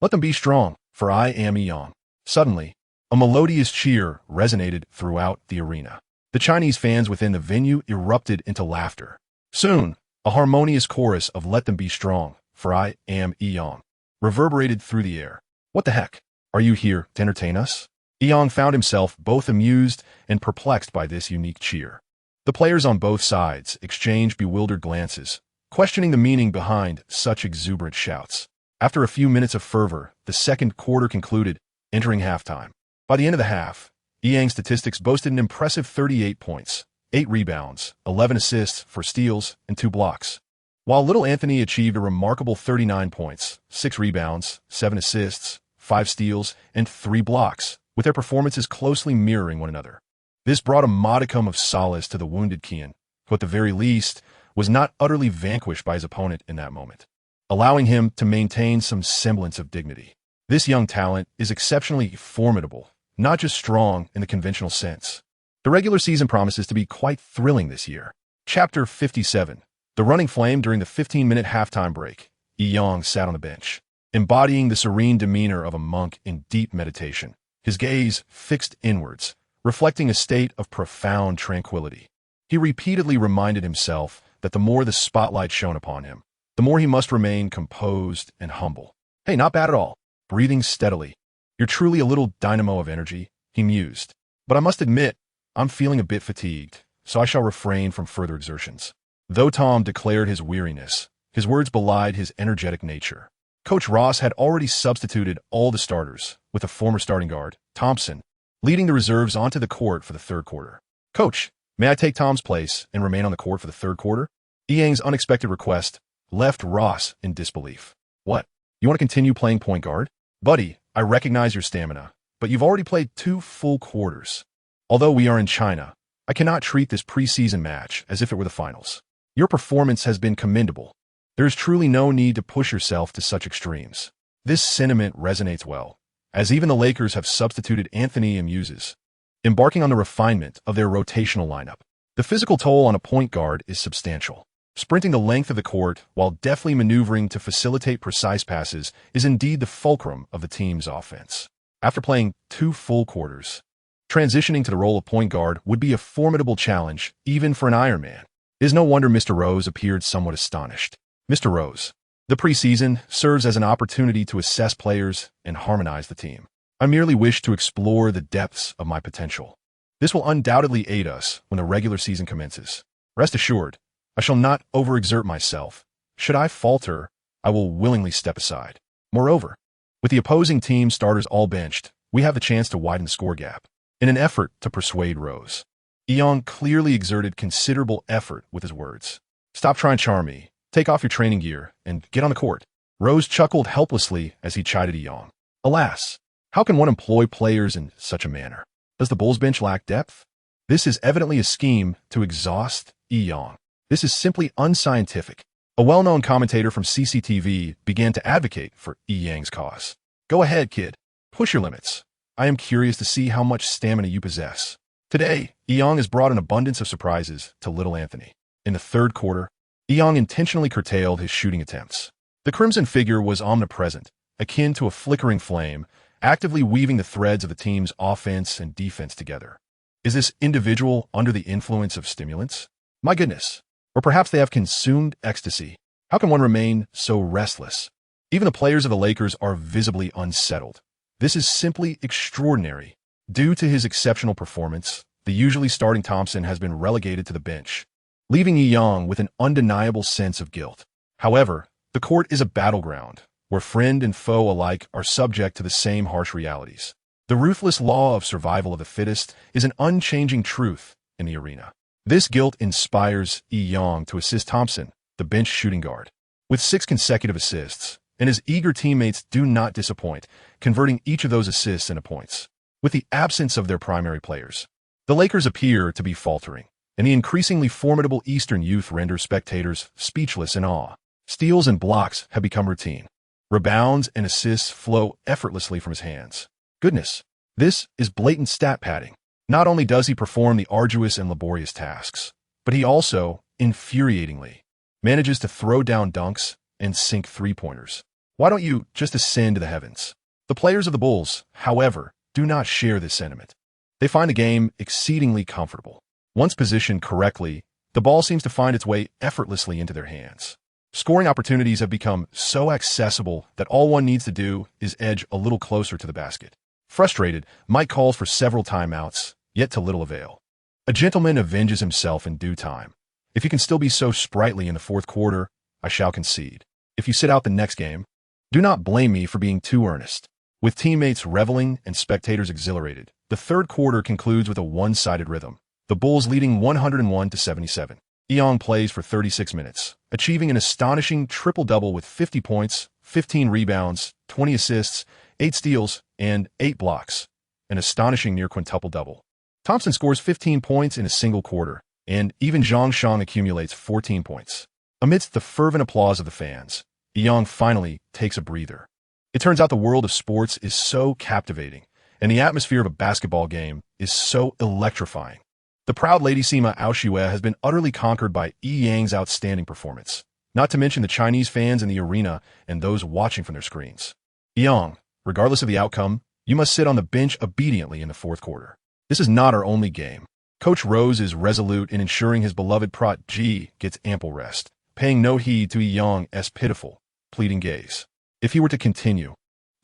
Let them be strong, for I am Yang. Suddenly, a melodious cheer resonated throughout the arena. The Chinese fans within the venue erupted into laughter. Soon, a harmonious chorus of Let them be strong, for I am Yang reverberated through the air. What the heck? Are you here to entertain us? Yang found himself both amused and perplexed by this unique cheer. The players on both sides exchanged bewildered glances, questioning the meaning behind such exuberant shouts. After a few minutes of fervor, the second quarter concluded, entering halftime. By the end of the half, Yang's statistics boasted an impressive 38 points, 8 rebounds, 11 assists for steals, and 2 blocks. While little Anthony achieved a remarkable 39 points, 6 rebounds, 7 assists, 5 steals, and 3 blocks, with their performances closely mirroring one another. This brought a modicum of solace to the wounded Kian, who at the very least was not utterly vanquished by his opponent in that moment, allowing him to maintain some semblance of dignity. This young talent is exceptionally formidable, not just strong in the conventional sense. The regular season promises to be quite thrilling this year. Chapter 57. The running flame. During the 15-minute halftime break, Yang sat on the bench, embodying the serene demeanor of a monk in deep meditation, his gaze fixed inwards, reflecting a state of profound tranquility. He repeatedly reminded himself that the more the spotlight shone upon him, the more he must remain composed and humble. Hey, not bad at all. Breathing steadily. You're truly a little dynamo of energy, he mused. But I must admit, I'm feeling a bit fatigued, so I shall refrain from further exertions. Though Tom declared his weariness, his words belied his energetic nature. Coach Ross had already substituted all the starters, with a former starting guard, Thompson, leading the reserves onto the court for the third quarter. Coach, may I take Tom's place and remain on the court for the third quarter? Yang's unexpected request left Ross in disbelief. What? You want to continue playing point guard? Buddy, I recognize your stamina, but you've already played 2 full quarters. Although we are in China, I cannot treat this preseason match as if it were the finals. Your performance has been commendable. There is truly no need to push yourself to such extremes. This sentiment resonates well, as even the Lakers have substituted Anthony and Muses, embarking on the refinement of their rotational lineup. The physical toll on a point guard is substantial. Sprinting the length of the court while deftly maneuvering to facilitate precise passes is indeed the fulcrum of the team's offense. After playing 2 full quarters, transitioning to the role of point guard would be a formidable challenge even for an Iron Man. It is no wonder Mr. Rose appeared somewhat astonished. Mr. Rose, the preseason serves as an opportunity to assess players and harmonize the team. I merely wish to explore the depths of my potential. This will undoubtedly aid us when the regular season commences. Rest assured, I shall not overexert myself. Should I falter, I will willingly step aside. Moreover, with the opposing team starters all benched, we have the chance to widen the score gap. In an effort to persuade Rose, Yang clearly exerted considerable effort with his words. Stop trying to charm me. Take off your training gear and get on the court. Rose chuckled helplessly as he chided Yang. Alas, how can one employ players in such a manner? Does the Bulls bench lack depth? This is evidently a scheme to exhaust Yang. This is simply unscientific. A well-known commentator from CCTV began to advocate for Yang's cause. Go ahead, kid. Push your limits. I am curious to see how much stamina you possess. Today, Yang has brought an abundance of surprises to little Anthony. In the third quarter, Yang intentionally curtailed his shooting attempts. The crimson figure was omnipresent, akin to a flickering flame, actively weaving the threads of the team's offense and defense together. Is this individual under the influence of stimulants? My goodness. Or perhaps they have consumed ecstasy. How can one remain so restless? Even the players of the Lakers are visibly unsettled. This is simply extraordinary. Due to his exceptional performance, the usually starting Thompson has been relegated to the bench, leaving Young with an undeniable sense of guilt. However, the court is a battleground, where friend and foe alike are subject to the same harsh realities. The ruthless law of survival of the fittest is an unchanging truth in the arena. This guilt inspires Young to assist Thompson, the bench shooting guard, with 6 consecutive assists, and his eager teammates do not disappoint, converting each of those assists into points. With the absence of their primary players, the Lakers appear to be faltering, and the increasingly formidable Eastern youth renders spectators speechless in awe. Steals and blocks have become routine. Rebounds and assists flow effortlessly from his hands. Goodness, this is blatant stat padding. Not only does he perform the arduous and laborious tasks, but he also, infuriatingly, manages to throw down dunks and sink three-pointers. Why don't you just ascend to the heavens? The players of the Bulls, however, do not share this sentiment. They find the game exceedingly comfortable. Once positioned correctly, the ball seems to find its way effortlessly into their hands. Scoring opportunities have become so accessible that all one needs to do is edge a little closer to the basket. Frustrated, Mike calls for several timeouts, yet to little avail. A gentleman avenges himself in due time. If you can still be so sprightly in the fourth quarter, I shall concede. If you sit out the next game, do not blame me for being too earnest. With teammates reveling and spectators exhilarated, the third quarter concludes with a one-sided rhythm, the Bulls leading 101-77. Young plays for 36 minutes, achieving an astonishing triple-double with 50 points, 15 rebounds, 20 assists, 8 steals, and 8 blocks, an astonishing near-quintuple-double. Thompson scores 15 points in a single quarter, and even Zhang Shang accumulates 14 points. Amidst the fervent applause of the fans, Young finally takes a breather. It turns out the world of sports is so captivating, and the atmosphere of a basketball game is so electrifying. The proud Lady Sima Aoshue has been utterly conquered by Yang's outstanding performance, not to mention the Chinese fans in the arena and those watching from their screens. Yang, regardless of the outcome, you must sit on the bench obediently in the fourth quarter. This is not our only game. Coach Rose is resolute in ensuring his beloved Prot G gets ample rest, paying no heed to Yang's pitiful, pleading gaze. If he were to continue,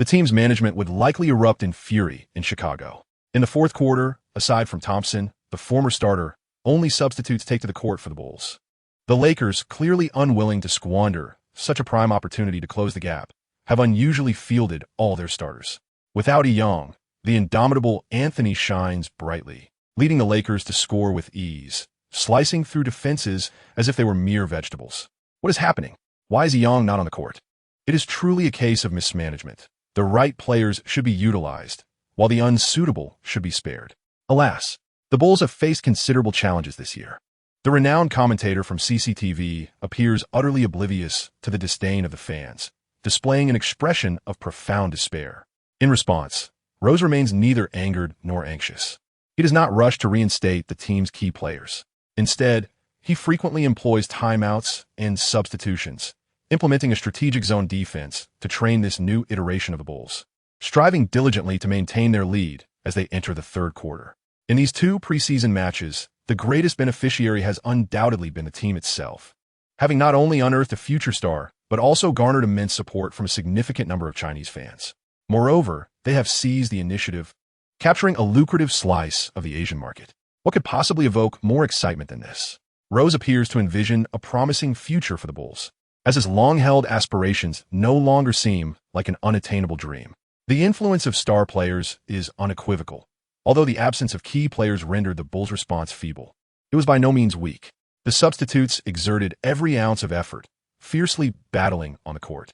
the team's management would likely erupt in fury in Chicago. In the fourth quarter, aside from Thompson, the former starter, only substitutes take to the court for the Bulls. The Lakers, clearly unwilling to squander such a prime opportunity to close the gap, have unusually fielded all their starters. Without Young, the indomitable Anthony shines brightly, leading the Lakers to score with ease, slicing through defenses as if they were mere vegetables. What is happening? Why is Young not on the court? It is truly a case of mismanagement. The right players should be utilized, while the unsuitable should be spared. Alas, the Bulls have faced considerable challenges this year. The renowned commentator from CCTV appears utterly oblivious to the disdain of the fans, displaying an expression of profound despair. In response, Rose remains neither angered nor anxious. He does not rush to reinstate the team's key players. Instead, he frequently employs timeouts and substitutions, implementing a strategic zone defense to train this new iteration of the Bulls, striving diligently to maintain their lead as they enter the third quarter. In these 2 preseason matches, the greatest beneficiary has undoubtedly been the team itself, having not only unearthed a future star, but also garnered immense support from a significant number of Chinese fans. Moreover, they have seized the initiative, capturing a lucrative slice of the Asian market. What could possibly evoke more excitement than this? Rose appears to envision a promising future for the Bulls, as his long-held aspirations no longer seem like an unattainable dream. The influence of star players is unequivocal, although the absence of key players rendered the Bulls' response feeble. It was by no means weak. The substitutes exerted every ounce of effort, fiercely battling on the court.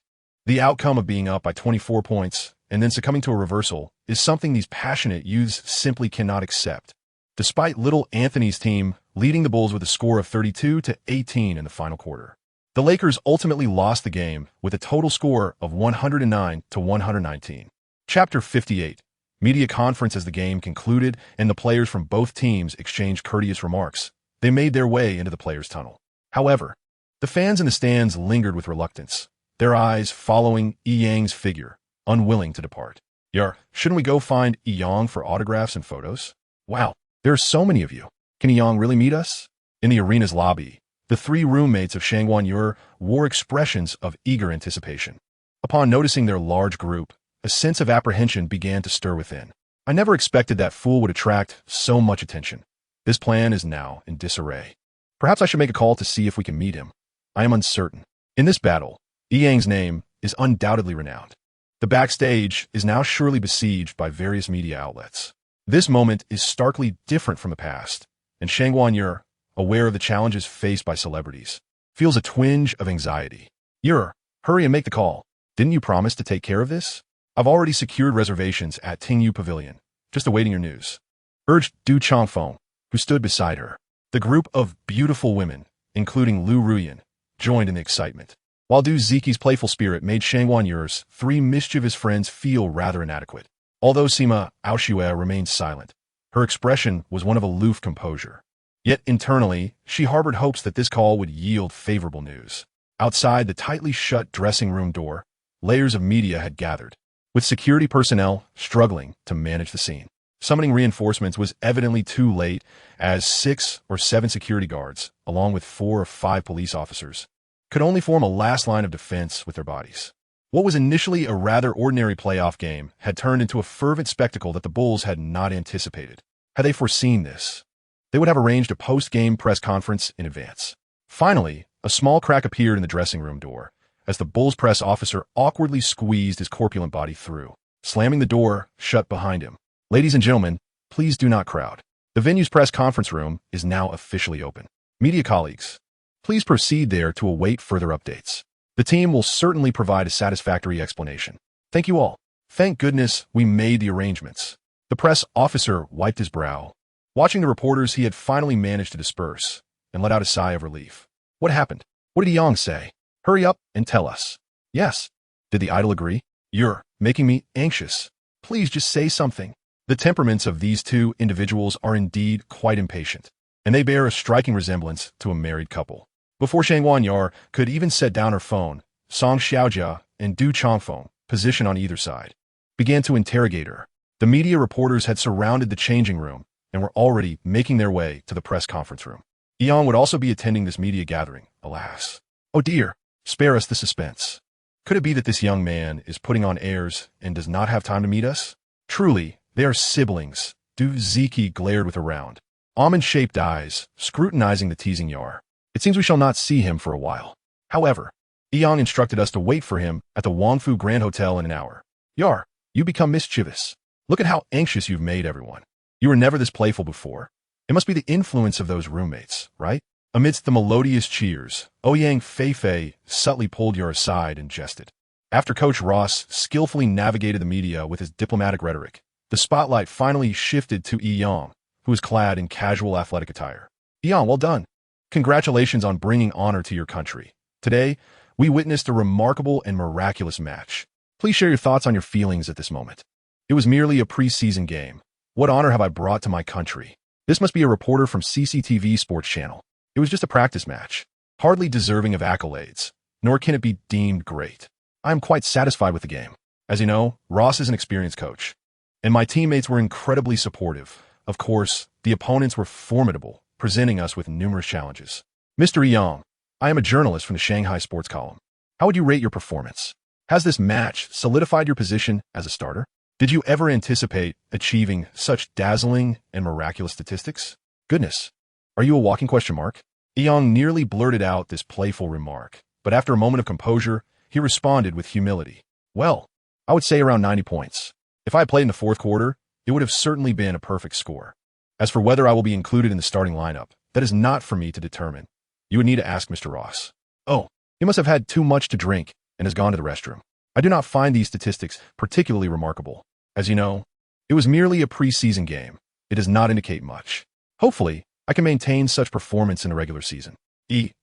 The outcome of being up by 24 points and then succumbing to a reversal is something these passionate youths simply cannot accept. Despite little Anthony's team leading the Bulls with a score of 32-18 in the final quarter, the Lakers ultimately lost the game with a total score of 109-119. Chapter 58. Media conference. As the game concluded and the players from both teams exchanged courteous remarks, they made their way into the players' tunnel. However, the fans in the stands lingered with reluctance, their eyes following Yang's figure, unwilling to depart. Shouldn't we go find Yang for autographs and photos? Wow, There are so many of you. Can Yang really meet us? In the arena's lobby, the three roommates of Shangguan Yu wore expressions of eager anticipation. Upon noticing their large group, a sense of apprehension began to stir within. I never expected that fool would attract so much attention. This plan is now in disarray. Perhaps I should make a call to see if we can meet him. I am uncertain. In this battle, Yang's name is undoubtedly renowned. The backstage is now surely besieged by various media outlets. This moment is starkly different from the past, and Shangguan Yu, aware of the challenges faced by celebrities, feels a twinge of anxiety. Yu, hurry and make the call. Didn't you promise to take care of this? I've already secured reservations at Tingyu Pavilion, just awaiting your news, urged Du Changfeng, who stood beside her. The group of beautiful women, including Lu Ruyan, joined in the excitement, while Du Ziqi's playful spirit made Shangguan Yu's three mischievous friends feel rather inadequate. Although Sima Aoshue remained silent, her expression was one of aloof composure. Yet internally, she harbored hopes that this call would yield favorable news. Outside the tightly shut dressing room door, layers of media had gathered, with security personnel struggling to manage the scene. Summoning reinforcements was evidently too late, as 6 or 7 security guards, along with 4 or 5 police officers, could only form a last line of defense with their bodies. What was initially a rather ordinary playoff game had turned into a fervent spectacle that the Bulls had not anticipated. Had they foreseen this, they would have arranged a post-game press conference in advance. Finally, a small crack appeared in the dressing room door, as the Bulls press officer awkwardly squeezed his corpulent body through, slamming the door shut behind him. Ladies and gentlemen, please do not crowd. The venue's press conference room is now officially open. Media colleagues, please proceed there to await further updates. The team will certainly provide a satisfactory explanation. Thank you all. Thank goodness we made the arrangements. The press officer wiped his brow. Watching the reporters, he had finally managed to disperse and let out a sigh of relief. What happened? What did Yang say? Hurry up and tell us. Yes. Did the idol agree? You're making me anxious. Please just say something. The temperaments of these two individuals are indeed quite impatient, and they bear a striking resemblance to a married couple. Before Shangguan Yu could even set down her phone, Song Xiaojia and Du Changfeng, positioned on either side, began to interrogate her. The media reporters had surrounded the changing room and were already making their way to the press conference room. Yang would also be attending this media gathering, alas. Oh dear, spare us the suspense. Could it be that this young man is putting on airs and does not have time to meet us? Truly, they are siblings. Du Ziqi glared with a round, almond-shaped eyes, scrutinizing the teasing Yar. It seems we shall not see him for a while. However, Yang instructed us to wait for him at the Wangfu Grand Hotel in an hour. Yar, you become mischievous. Look at how anxious you've made everyone. You were never this playful before. It must be the influence of those roommates, right? Amidst the melodious cheers, Ouyang Feifei subtly pulled Yar aside and jested. After Coach Ross skillfully navigated the media with his diplomatic rhetoric, the spotlight finally shifted to Yang, who was clad in casual athletic attire. Yang, well done. Congratulations on bringing honor to your country. Today, we witnessed a remarkable and miraculous match. Please share your thoughts on your feelings at this moment. It was merely a preseason game. What honor have I brought to my country? This must be a reporter from CCTV Sports Channel. It was just a practice match, hardly deserving of accolades, nor can it be deemed great. I am quite satisfied with the game. As you know, Ross is an experienced coach, and my teammates were incredibly supportive. Of course, the opponents were formidable, presenting us with numerous challenges. Mr. Yang, I am a journalist from the Shanghai Sports Column. How would you rate your performance? Has this match solidified your position as a starter? Did you ever anticipate achieving such dazzling and miraculous statistics? Goodness, are you a walking question mark? Yang nearly blurted out this playful remark, but after a moment of composure, he responded with humility. Well, I would say around 90 points. If I had played in the fourth quarter, it would have certainly been a perfect score. As for whether I will be included in the starting lineup, that is not for me to determine. You would need to ask Mr. Ross. Oh, he must have had too much to drink and has gone to the restroom. I do not find these statistics particularly remarkable. As you know, it was merely a preseason game. It does not indicate much. Hopefully, I can maintain such performance in the regular season.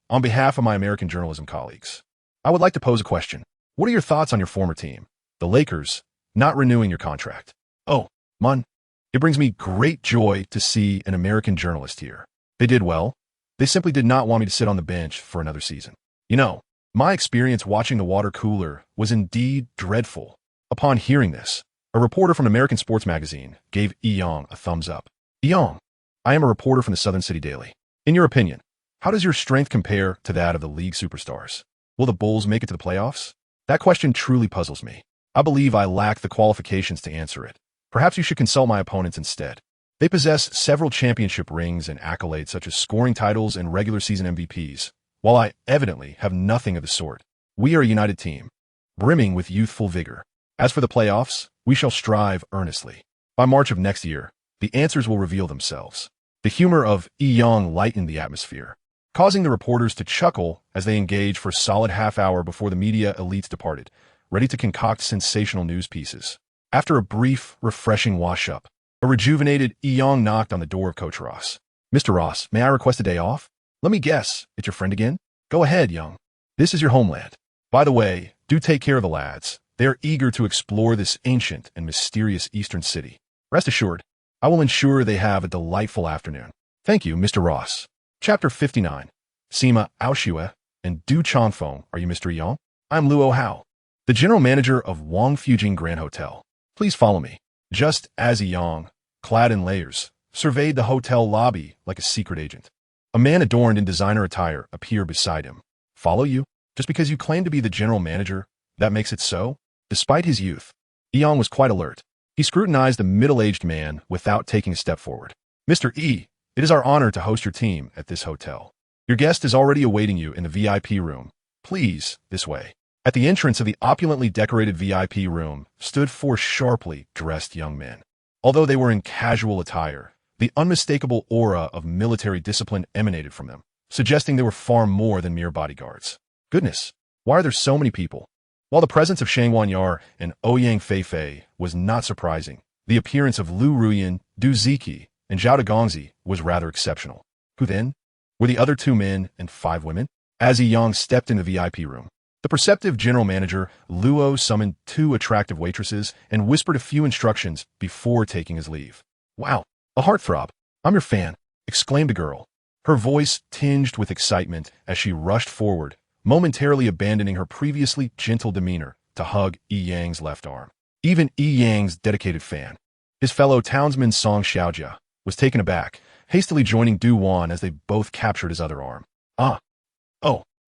On behalf of my American journalism colleagues, I would like to pose a question. What are your thoughts on your former team, the Lakers, not renewing your contract? Oh, Mun, it brings me great joy to see an American journalist here. They did well. They simply did not want me to sit on the bench for another season. You know, my experience watching the water cooler was indeed dreadful. Upon hearing this, a reporter from American Sports Magazine gave Yang a thumbs up. Yang, I am a reporter from the Southern City Daily. In your opinion, how does your strength compare to that of the league superstars? Will the Bulls make it to the playoffs? That question truly puzzles me. I believe I lack the qualifications to answer it. Perhaps you should consult my opponents instead. They possess several championship rings and accolades such as scoring titles and regular season MVPs, while I evidently have nothing of the sort. We are a united team, brimming with youthful vigor. As for the playoffs, we shall strive earnestly. By March of next year, the answers will reveal themselves. The humor of Young lightened the atmosphere, causing the reporters to chuckle as they engaged for a solid half-hour before the media elites departed, ready to concoct sensational news pieces. After a brief, refreshing wash-up, a rejuvenated Young knocked on the door of Coach Ross. "Mr. Ross, may I request a day off?" "Let me guess, it's your friend again?" "Go ahead, Young. This is your homeland. By the way, do take care of the lads. They are eager to explore this ancient and mysterious eastern city. Rest assured, I will ensure they have a delightful afternoon." "Thank you, Mr. Ross." Chapter 59. Sima Aoshue and Du Chongfeng. Are you Mr. Yang? I'm Luo Hao, the general manager of Wang Fujing Grand Hotel. Please follow me. Just as Yang, clad in layers, surveyed the hotel lobby like a secret agent. A man adorned in designer attire appeared beside him. "Follow you? Just because you claim to be the general manager, that makes it so?" Despite his youth, Yang was quite alert. He scrutinized the middle-aged man without taking a step forward. "Mr. E, it is our honor to host your team at this hotel. Your guest is already awaiting you in the VIP room. Please, this way." At the entrance of the opulently decorated VIP room stood four sharply dressed young men. Although they were in casual attire, the unmistakable aura of military discipline emanated from them, suggesting they were far more than mere bodyguards. Goodness, why are there so many people? While the presence of Shang Wanyar and Ouyang Feifei was not surprising, the appearance of Lu Ruyan, Du Ziki, and Zhao Degongzi was rather exceptional. Who then? Were the other two men and 5 women? As Yang stepped into the VIP room, the perceptive general manager, Luo, summoned 2 attractive waitresses and whispered a few instructions before taking his leave. "Wow, a heartthrob. I'm your fan," exclaimed the girl, her voice tinged with excitement as she rushed forward, momentarily abandoning her previously gentle demeanor to hug Yang's left arm. Even Yang's dedicated fan, his fellow townsman Song Xiaojia, was taken aback, hastily joining Du Wan as they both captured his other arm. "Oh,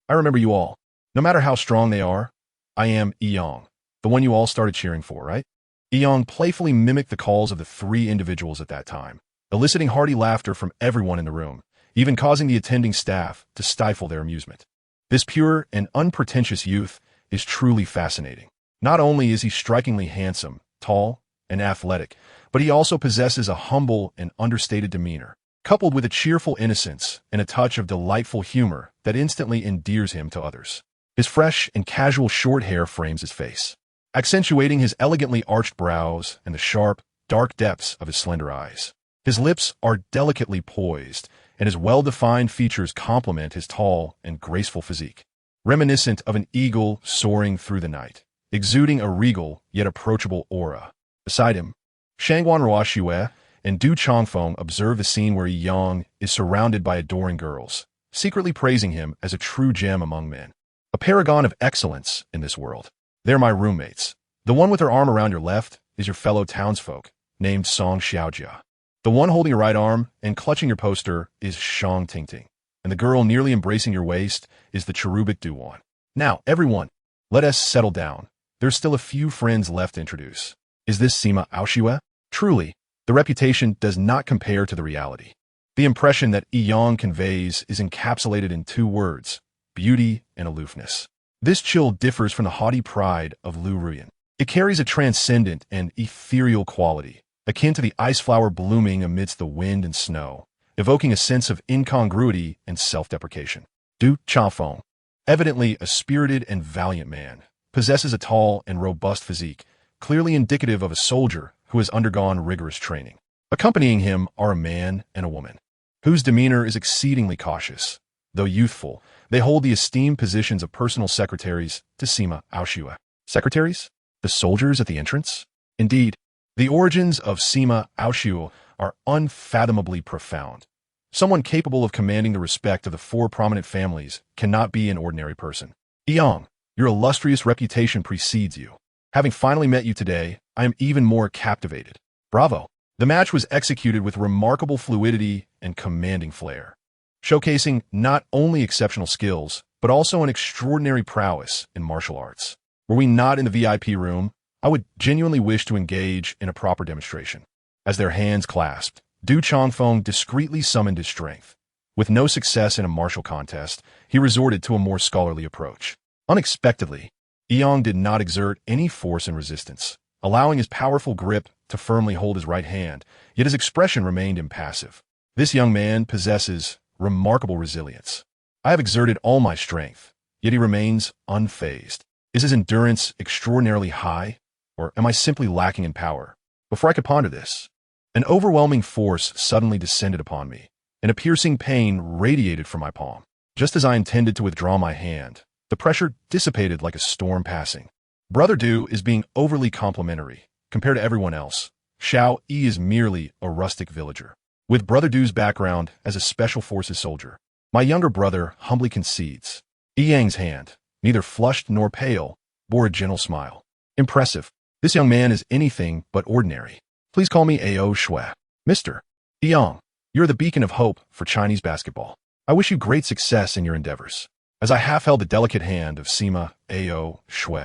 I remember you all. No matter how strong they are, I am Yang, the one you all started cheering for, right?" Yang playfully mimicked the calls of the 3 individuals at that time, eliciting hearty laughter from everyone in the room, even causing the attending staff to stifle their amusement. This pure and unpretentious youth is truly fascinating. Not only is he strikingly handsome, tall, and athletic, but he also possesses a humble and understated demeanor, coupled with a cheerful innocence and a touch of delightful humor that instantly endears him to others. His fresh and casual short hair frames his face, accentuating his elegantly arched brows and the sharp, dark depths of his slender eyes. His lips are delicately poised, and his well-defined features complement his tall and graceful physique, reminiscent of an eagle soaring through the night, exuding a regal yet approachable aura. Beside him, Shangwan Ruoxue and Du Chongfeng observe the scene where Yang is surrounded by adoring girls, secretly praising him as a true gem among men, a paragon of excellence in this world. They're my roommates. The one with her arm around your left is your fellow townsfolk, named Song Xiaojia. The one holding your right arm and clutching your poster is Shang Tingting, and the girl nearly embracing your waist is the cherubic Duwan. Now, everyone, let us settle down. There's still a few friends left to introduce. Is this Sima Aoshue? Truly, the reputation does not compare to the reality. The impression that Yang conveys is encapsulated in 2 words, beauty and aloofness. This chill differs from the haughty pride of Lu Ruyan. It carries a transcendent and ethereal quality, akin to the ice flower blooming amidst the wind and snow, evoking a sense of incongruity and self-deprecation. Du Chongfeng, evidently a spirited and valiant man, possesses a tall and robust physique, clearly indicative of a soldier who has undergone rigorous training. Accompanying him are a man and a woman, whose demeanor is exceedingly cautious. Though youthful, they hold the esteemed positions of personal secretaries to Sima Aoshue. Secretaries? The soldiers at the entrance? Indeed, the origins of Sima Aoshue are unfathomably profound. Someone capable of commanding the respect of the 4 prominent families cannot be an ordinary person. Yang, your illustrious reputation precedes you. Having finally met you today, I am even more captivated. Bravo! The match was executed with remarkable fluidity and commanding flair, showcasing not only exceptional skills, but also an extraordinary prowess in martial arts. Were we not in the VIP room, I would genuinely wish to engage in a proper demonstration. As their hands clasped, Du Changfeng discreetly summoned his strength. With no success in a martial contest, he resorted to a more scholarly approach. Unexpectedly, Yang did not exert any force and resistance, allowing his powerful grip to firmly hold his right hand, yet his expression remained impassive. This young man possesses remarkable resilience. I have exerted all my strength, yet he remains unfazed. Is his endurance extraordinarily high, or am I simply lacking in power? Before I could ponder this, an overwhelming force suddenly descended upon me, and a piercing pain radiated from my palm. Just as I intended to withdraw my hand, the pressure dissipated like a storm passing. Brother Du is being overly complimentary. Compared to everyone else, Xiao Yi is merely a rustic villager. With Brother Du's background as a special forces soldier, my younger brother humbly concedes. Yi Yang's hand, neither flushed nor pale, bore a gentle smile. Impressive. This young man is anything but ordinary. Please call me Ao Shui. Mr. Yang, you're the beacon of hope for Chinese basketball. I wish you great success in your endeavors. As I half held the delicate hand of Sima Ao Shui,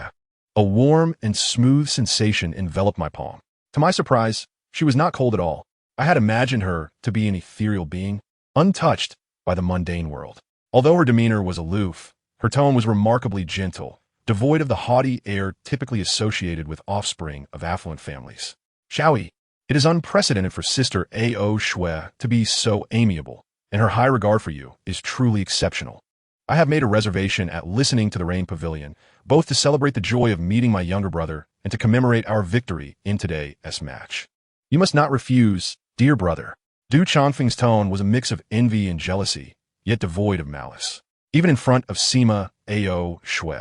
a warm and smooth sensation enveloped my palm. To my surprise, she was not cold at all. I had imagined her to be an ethereal being, untouched by the mundane world. Although her demeanor was aloof, her tone was remarkably gentle, devoid of the haughty air typically associated with offspring of affluent families. Xiaoyi, it is unprecedented for Sister Ao Shui to be so amiable, and her high regard for you is truly exceptional. I have made a reservation at Listening to the Rain Pavilion, both to celebrate the joy of meeting my younger brother and to commemorate our victory in today's match. You must not refuse, dear brother. Du Changfeng's tone was a mix of envy and jealousy, yet devoid of malice. Even in front of Sima Ao Shui,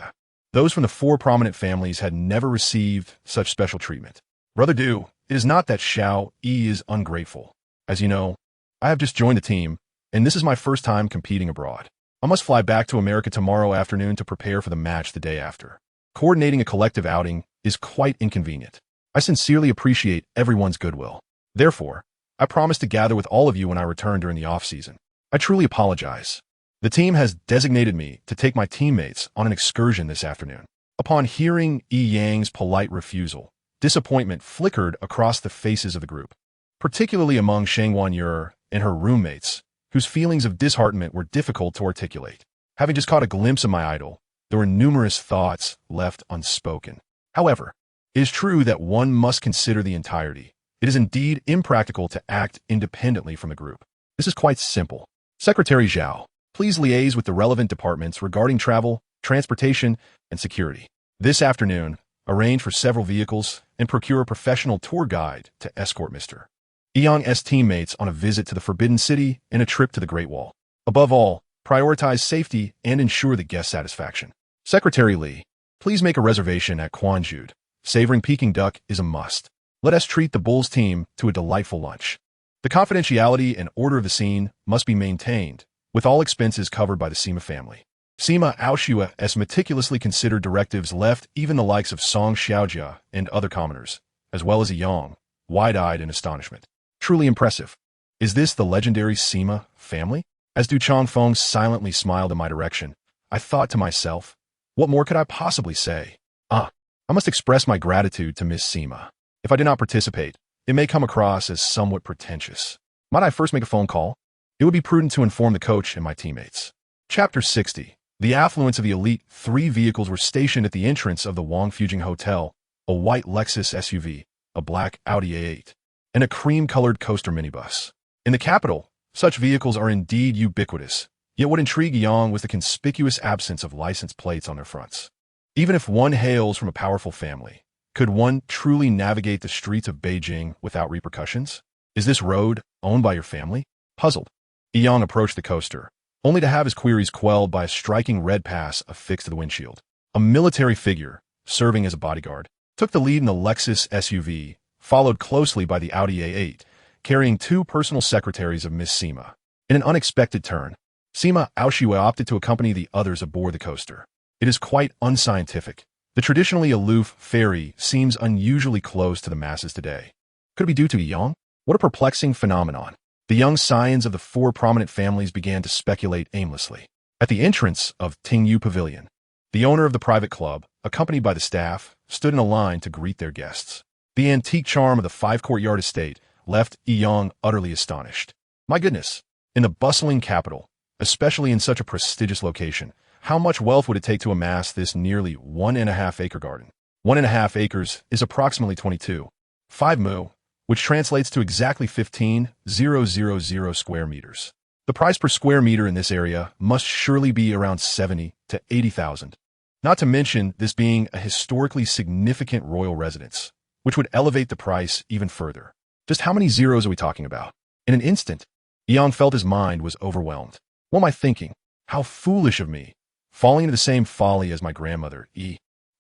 those from the four prominent families had never received such special treatment. Brother Du, it is not that Xiao Yi is ungrateful. As you know, I have just joined the team, and this is my first time competing abroad. I must fly back to America tomorrow afternoon to prepare for the match the day after. Coordinating a collective outing is quite inconvenient. I sincerely appreciate everyone's goodwill. Therefore, I promise to gather with all of you when I return during the off-season. I truly apologize. The team has designated me to take my teammates on an excursion this afternoon. Upon hearing Yi Yang's polite refusal, disappointment flickered across the faces of the group, particularly among Shang Wanyu and her roommates, whose feelings of disheartenment were difficult to articulate. Having just caught a glimpse of my idol, there were numerous thoughts left unspoken. However, it is true that one must consider the entirety. It is indeed impractical to act independently from the group. This is quite simple. Secretary Zhao, please liaise with the relevant departments regarding travel, transportation, and security. This afternoon, arrange for several vehicles and procure a professional tour guide to escort Mr. Yang's teammates on a visit to the Forbidden City and a trip to the Great Wall. Above all, prioritize safety and ensure the guest satisfaction. Secretary Li, please make a reservation at Quanjude. Savoring Peking duck is a must. Let us treat the Bulls team to a delightful lunch. The confidentiality and order of the scene must be maintained, with all expenses covered by the Sima family. Sima Aoshua's meticulously considered directives left even the likes of Song Xiaojia and other commoners, as well as Yang, wide-eyed in astonishment. Truly impressive. Is this the legendary Sima family? As Du Changfeng silently smiled in my direction, I thought to myself, what more could I possibly say? I must express my gratitude to Miss Sima. If I do not participate, it may come across as somewhat pretentious. Might I first make a phone call? It would be prudent to inform the coach and my teammates. Chapter 60. The affluence of the elite. 3 vehicles were stationed at the entrance of the Wangfujing Hotel, a white Lexus SUV, a black Audi A8, and a cream-colored coaster minibus. In the capital, such vehicles are indeed ubiquitous, yet what intrigued Yang was the conspicuous absence of license plates on their fronts. Even if one hails from a powerful family, could one truly navigate the streets of Beijing without repercussions? Is this road owned by your family? Puzzled, Yang approached the coaster, only to have his queries quelled by a striking red pass affixed to the windshield. A military figure, serving as a bodyguard, took the lead in the Lexus SUV, followed closely by the Audi A8, carrying 2 personal secretaries of Miss Sima. In an unexpected turn, Sima Aoshui opted to accompany the others aboard the coaster. It is quite unscientific. The traditionally aloof fairy seems unusually close to the masses today. Could it be due to Yang? What a perplexing phenomenon. The young scions of the four prominent families began to speculate aimlessly. At the entrance of Tingyu Pavilion, the owner of the private club, accompanied by the staff, stood in a line to greet their guests. The antique charm of the five-courtyard estate left Yang utterly astonished. My goodness, in the bustling capital, especially in such a prestigious location, how much wealth would it take to amass this nearly 1.5-acre garden? 1.5 acres is approximately 22.5 mu, which translates to exactly 15,000 square meters. The price per square meter in this area must surely be around 70 to 80,000. Not to mention this being a historically significant royal residence, which would elevate the price even further. Just how many zeros are we talking about? In an instant, Yang felt his mind was overwhelmed. What am I thinking? How foolish of me. Falling into the same folly as my grandmother,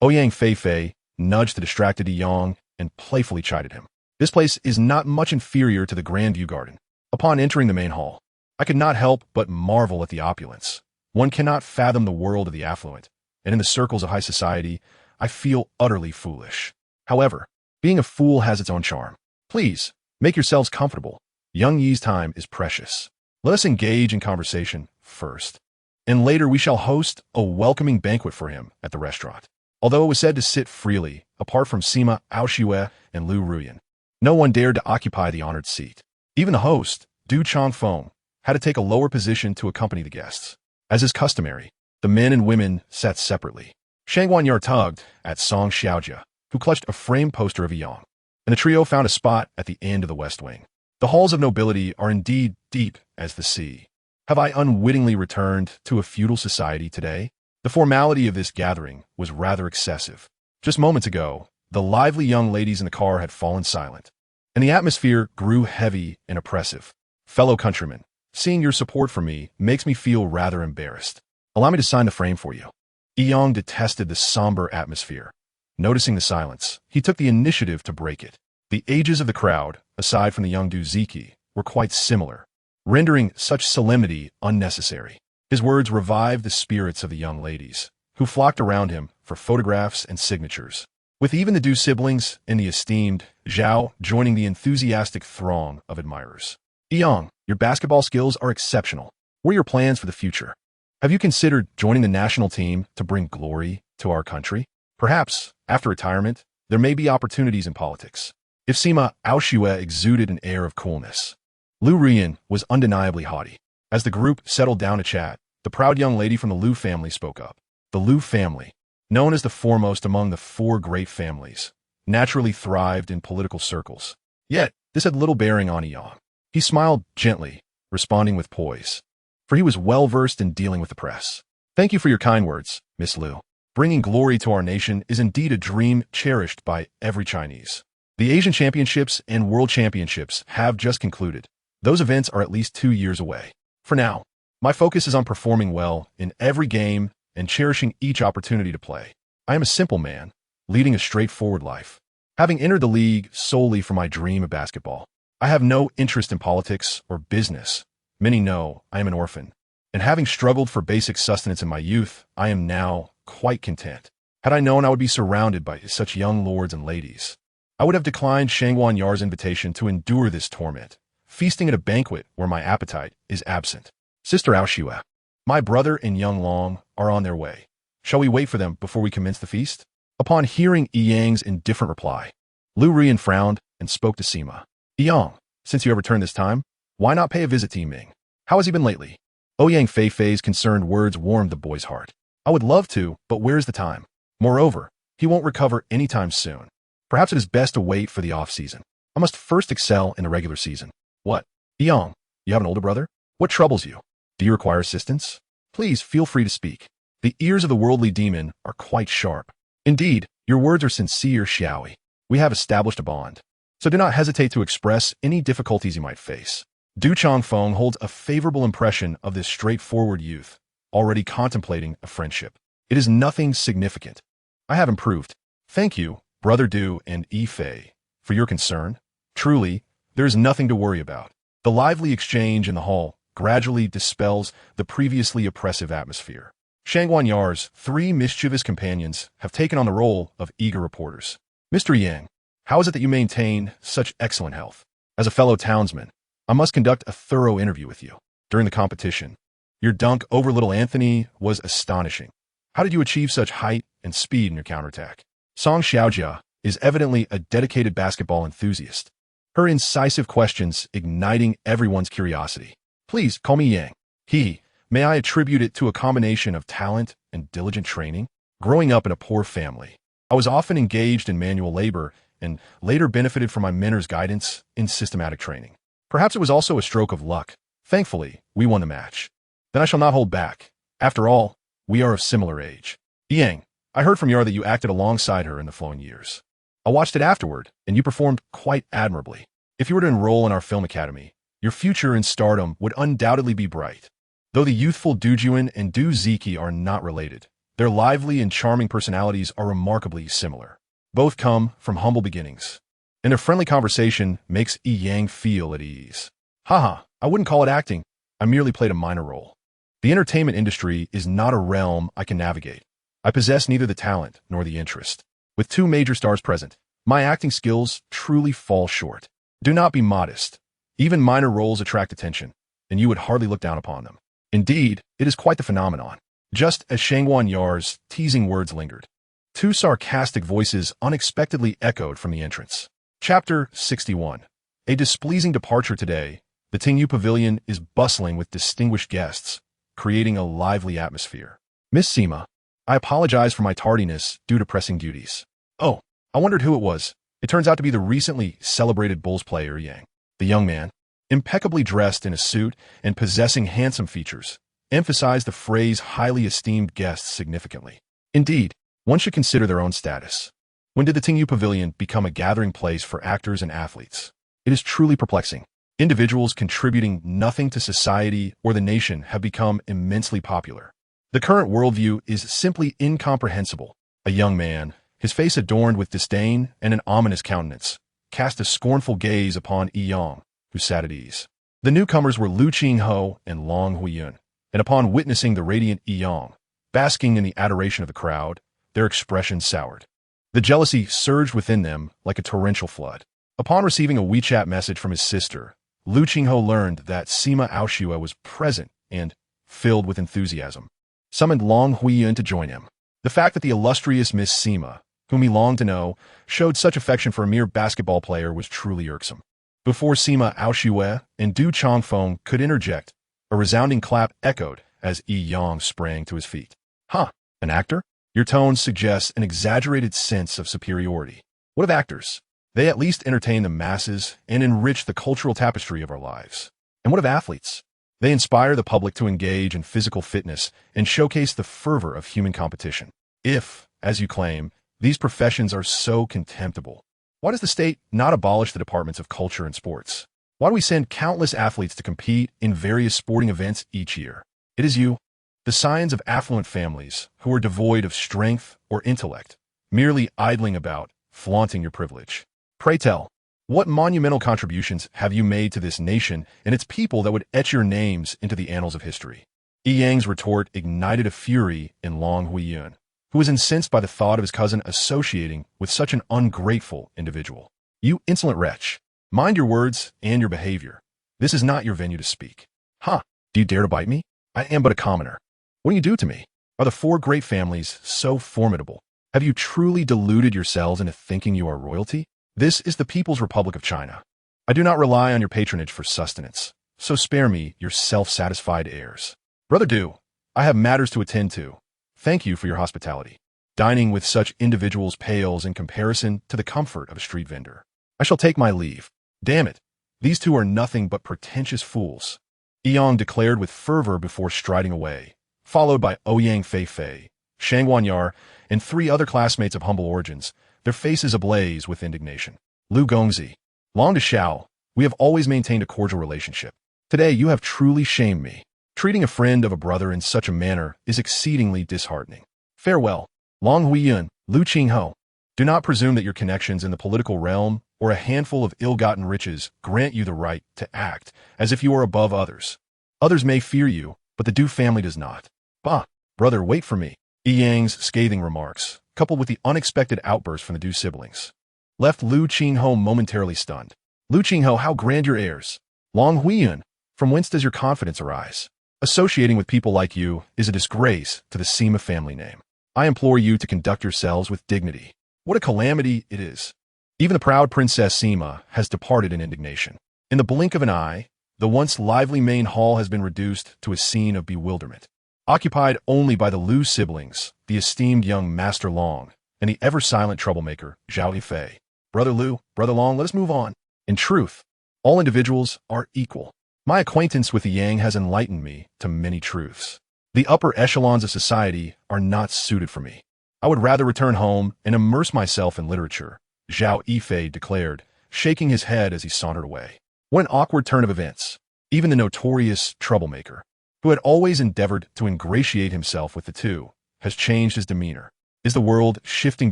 Ouyang Fei nudged the distracted Yang and playfully chided him. This place is not much inferior to the Grandview Garden. Upon entering the main hall, I could not help but marvel at the opulence. One cannot fathom the world of the affluent, and in the circles of high society, I feel utterly foolish. However, being a fool has its own charm. Please, make yourselves comfortable. Young Yi's time is precious. Let us engage in conversation first, and later we shall host a welcoming banquet for him at the restaurant. Although it was said to sit freely, apart from Sima Aoshue and Lu Ruyan, no one dared to occupy the honored seat. Even the host, Du Changfeng, had to take a lower position to accompany the guests. As is customary, the men and women sat separately. Shang Guanyar tugged at Song Xiaojia, who clutched a framed poster of Yang, and the trio found a spot at the end of the west wing. The halls of nobility are indeed deep as the sea. Have I unwittingly returned to a feudal society today? The formality of this gathering was rather excessive. Just moments ago, the lively young ladies in the car had fallen silent, and the atmosphere grew heavy and oppressive. Fellow countrymen, seeing your support for me makes me feel rather embarrassed. Allow me to sign the frame for you. Yang detested the somber atmosphere. Noticing the silence, he took the initiative to break it. The ages of the crowd, aside from the young Du Ziki, were quite similar, rendering such solemnity unnecessary. His words revived the spirits of the young ladies, who flocked around him for photographs and signatures, with even the Du siblings and the esteemed Zhao joining the enthusiastic throng of admirers. Yang, your basketball skills are exceptional. What are your plans for the future? Have you considered joining the national team to bring glory to our country? Perhaps, after retirement, there may be opportunities in politics. If Sima Aoshue exuded an air of coolness, Lu Ruyan was undeniably haughty. As the group settled down to chat, the proud young lady from the Lu family spoke up. The Lu family, known as the foremost among the four great families, naturally thrived in political circles. Yet, this had little bearing on Yang. He smiled gently, responding with poise, for he was well-versed in dealing with the press. Thank you for your kind words, Miss Lu. Bringing glory to our nation is indeed a dream cherished by every Chinese. The Asian Championships and World Championships have just concluded. Those events are at least 2 years away. For now, my focus is on performing well in every game and cherishing each opportunity to play. I am a simple man, leading a straightforward life. Having entered the league solely for my dream of basketball, I have no interest in politics or business. Many know I am an orphan, and having struggled for basic sustenance in my youth, I am now quite content. Had I known I would be surrounded by such young lords and ladies, I would have declined Shang Guanyar's invitation to endure this torment, feasting at a banquet where my appetite is absent. Sister Aoshue, my brother and young Long are on their way. Shall we wait for them before we commence the feast? Upon hearing Yang's indifferent reply, Lu Ruyan frowned and spoke to Sima. Yang, since you have returned this time, why not pay a visit to Yiming? How has he been lately? Ouyang Fei's concerned words warmed the boy's heart. I would love to, but where's the time? Moreover, he won't recover anytime soon. Perhaps it is best to wait for the off-season. I must first excel in the regular season. What? Yang, you have an older brother? What troubles you? Do you require assistance? Please feel free to speak. The ears of the worldly demon are quite sharp. Indeed, your words are sincere, Xiaoi. We have established a bond, so do not hesitate to express any difficulties you might face. Du Changfeng holds a favorable impression of this straightforward youth, already contemplating a friendship. It is nothing significant. I have improved. Thank you, Brother Du and Fei, for your concern. Truly, there is nothing to worry about. The lively exchange in the hall gradually dispels the previously oppressive atmosphere. Shang Guanyar's 3 mischievous companions have taken on the role of eager reporters. Mr. Yang, how is it that you maintain such excellent health? As a fellow townsman, I must conduct a thorough interview with you. During the competition, your dunk over little Anthony was astonishing. How did you achieve such height and speed in your counterattack? Song Xiaojia is evidently a dedicated basketball enthusiast, her incisive questions igniting everyone's curiosity. Please call me Yang. May I attribute it to a combination of talent and diligent training? Growing up in a poor family, I was often engaged in manual labor and later benefited from my mentor's guidance in systematic training. Perhaps it was also a stroke of luck. Thankfully, we won the match. Then I shall not hold back. After all, we are of similar age. Yang, I heard from Yara that you acted alongside her in the flowing years. I watched it afterward, and you performed quite admirably. If you were to enroll in our film academy, your future in stardom would undoubtedly be bright. Though the youthful Du Juan and Du Ziki are not related, their lively and charming personalities are remarkably similar. Both come from humble beginnings, and their friendly conversation makes Yang feel at ease. Haha, I wouldn't call it acting. I merely played a minor role. The entertainment industry is not a realm I can navigate. I possess neither the talent nor the interest. With two major stars present, my acting skills truly fall short. Do not be modest. Even minor roles attract attention, and you would hardly look down upon them. Indeed, it is quite the phenomenon. Just as Shangguan Yar's teasing words lingered, two sarcastic voices unexpectedly echoed from the entrance. Chapter 61. A displeasing departure today. The Tingyu Pavilion is bustling with distinguished guests, creating a lively atmosphere. Miss Sima, I apologize for my tardiness due to pressing duties. Oh, I wondered who it was. It turns out to be the recently celebrated Bulls player Yang. The young man, impeccably dressed in a suit and possessing handsome features, emphasized the phrase highly esteemed guests significantly. Indeed, one should consider their own status. When did the Tingyu Pavilion become a gathering place for actors and athletes? It is truly perplexing. Individuals contributing nothing to society or the nation have become immensely popular. The current worldview is simply incomprehensible. A young man, his face adorned with disdain and an ominous countenance, cast a scornful gaze upon Yi Yang, who sat at ease. The newcomers were Lu Qingho and Long Huiyun, and upon witnessing the radiant Yi Yang, basking in the adoration of the crowd, their expressions soured. The jealousy surged within them like a torrential flood. Upon receiving a WeChat message from his sister, Lu Qingho learned that Sima Aoshue was present and, filled with enthusiasm, summoned Long Huiyun to join him. The fact that the illustrious Miss Sima, whom he longed to know, showed such affection for a mere basketball player was truly irksome. Before Sima Aoshue and Du Changfeng could interject, a resounding clap echoed as Yi Yang sprang to his feet. Huh, an actor? Your tone suggests an exaggerated sense of superiority. What of actors? They at least entertain the masses and enrich the cultural tapestry of our lives. And what of athletes? They inspire the public to engage in physical fitness and showcase the fervor of human competition. If, as you claim, these professions are so contemptible, why does the state not abolish the departments of culture and sports? Why do we send countless athletes to compete in various sporting events each year? It is you, the scions of affluent families, who are devoid of strength or intellect, merely idling about, flaunting your privilege. Pray tell, what monumental contributions have you made to this nation and its people that would etch your names into the annals of history? Yi Yang's retort ignited a fury in Long Huiyun, who was incensed by the thought of his cousin associating with such an ungrateful individual. You insolent wretch, mind your words and your behavior. This is not your venue to speak. Huh, do you dare to bite me? I am but a commoner. What do you do to me? Are the four great families so formidable? Have you truly deluded yourselves into thinking you are royalty? This is the People's Republic of China. I do not rely on your patronage for sustenance, so spare me your self-satisfied airs. Brother Du, I have matters to attend to. Thank you for your hospitality. Dining with such individuals pales in comparison to the comfort of a street vendor. I shall take my leave. Damn it, these two are nothing but pretentious fools. Yi Yang declared with fervor before striding away, followed by Ouyang Fei, Shangguan Yar, and three other classmates of humble origins, their faces ablaze with indignation. Lu Gongzi, Long Deshao, we have always maintained a cordial relationship. Today you have truly shamed me. Treating a friend of a brother in such a manner is exceedingly disheartening. Farewell, Long Huiyun, Lu Qingho. Do not presume that your connections in the political realm or a handful of ill-gotten riches grant you the right to act as if you are above others. Others may fear you, but the Du family does not. Bah, brother, wait for me. Yi Yang's scathing remarks, coupled with the unexpected outburst from the Du siblings, left Lu Qingho momentarily stunned. Lu Qingho, how grand your airs! Long Huiyun, from whence does your confidence arise? Associating with people like you is a disgrace to the Sima family name. I implore you to conduct yourselves with dignity. What a calamity it is. Even the proud Princess Sima has departed in indignation. In the blink of an eye, the once lively main hall has been reduced to a scene of bewilderment. Occupied only by the Lu siblings, the esteemed young Master Long, and the ever-silent troublemaker, Zhao Yifei. Brother Lu, Brother Long, let us move on. In truth, all individuals are equal. My acquaintance with the Yang has enlightened me to many truths. The upper echelons of society are not suited for me. I would rather return home and immerse myself in literature, Zhao Yifei declared, shaking his head as he sauntered away. What an awkward turn of events. Even the notorious troublemaker, who had always endeavored to ingratiate himself with the two, has changed his demeanor. Is the world shifting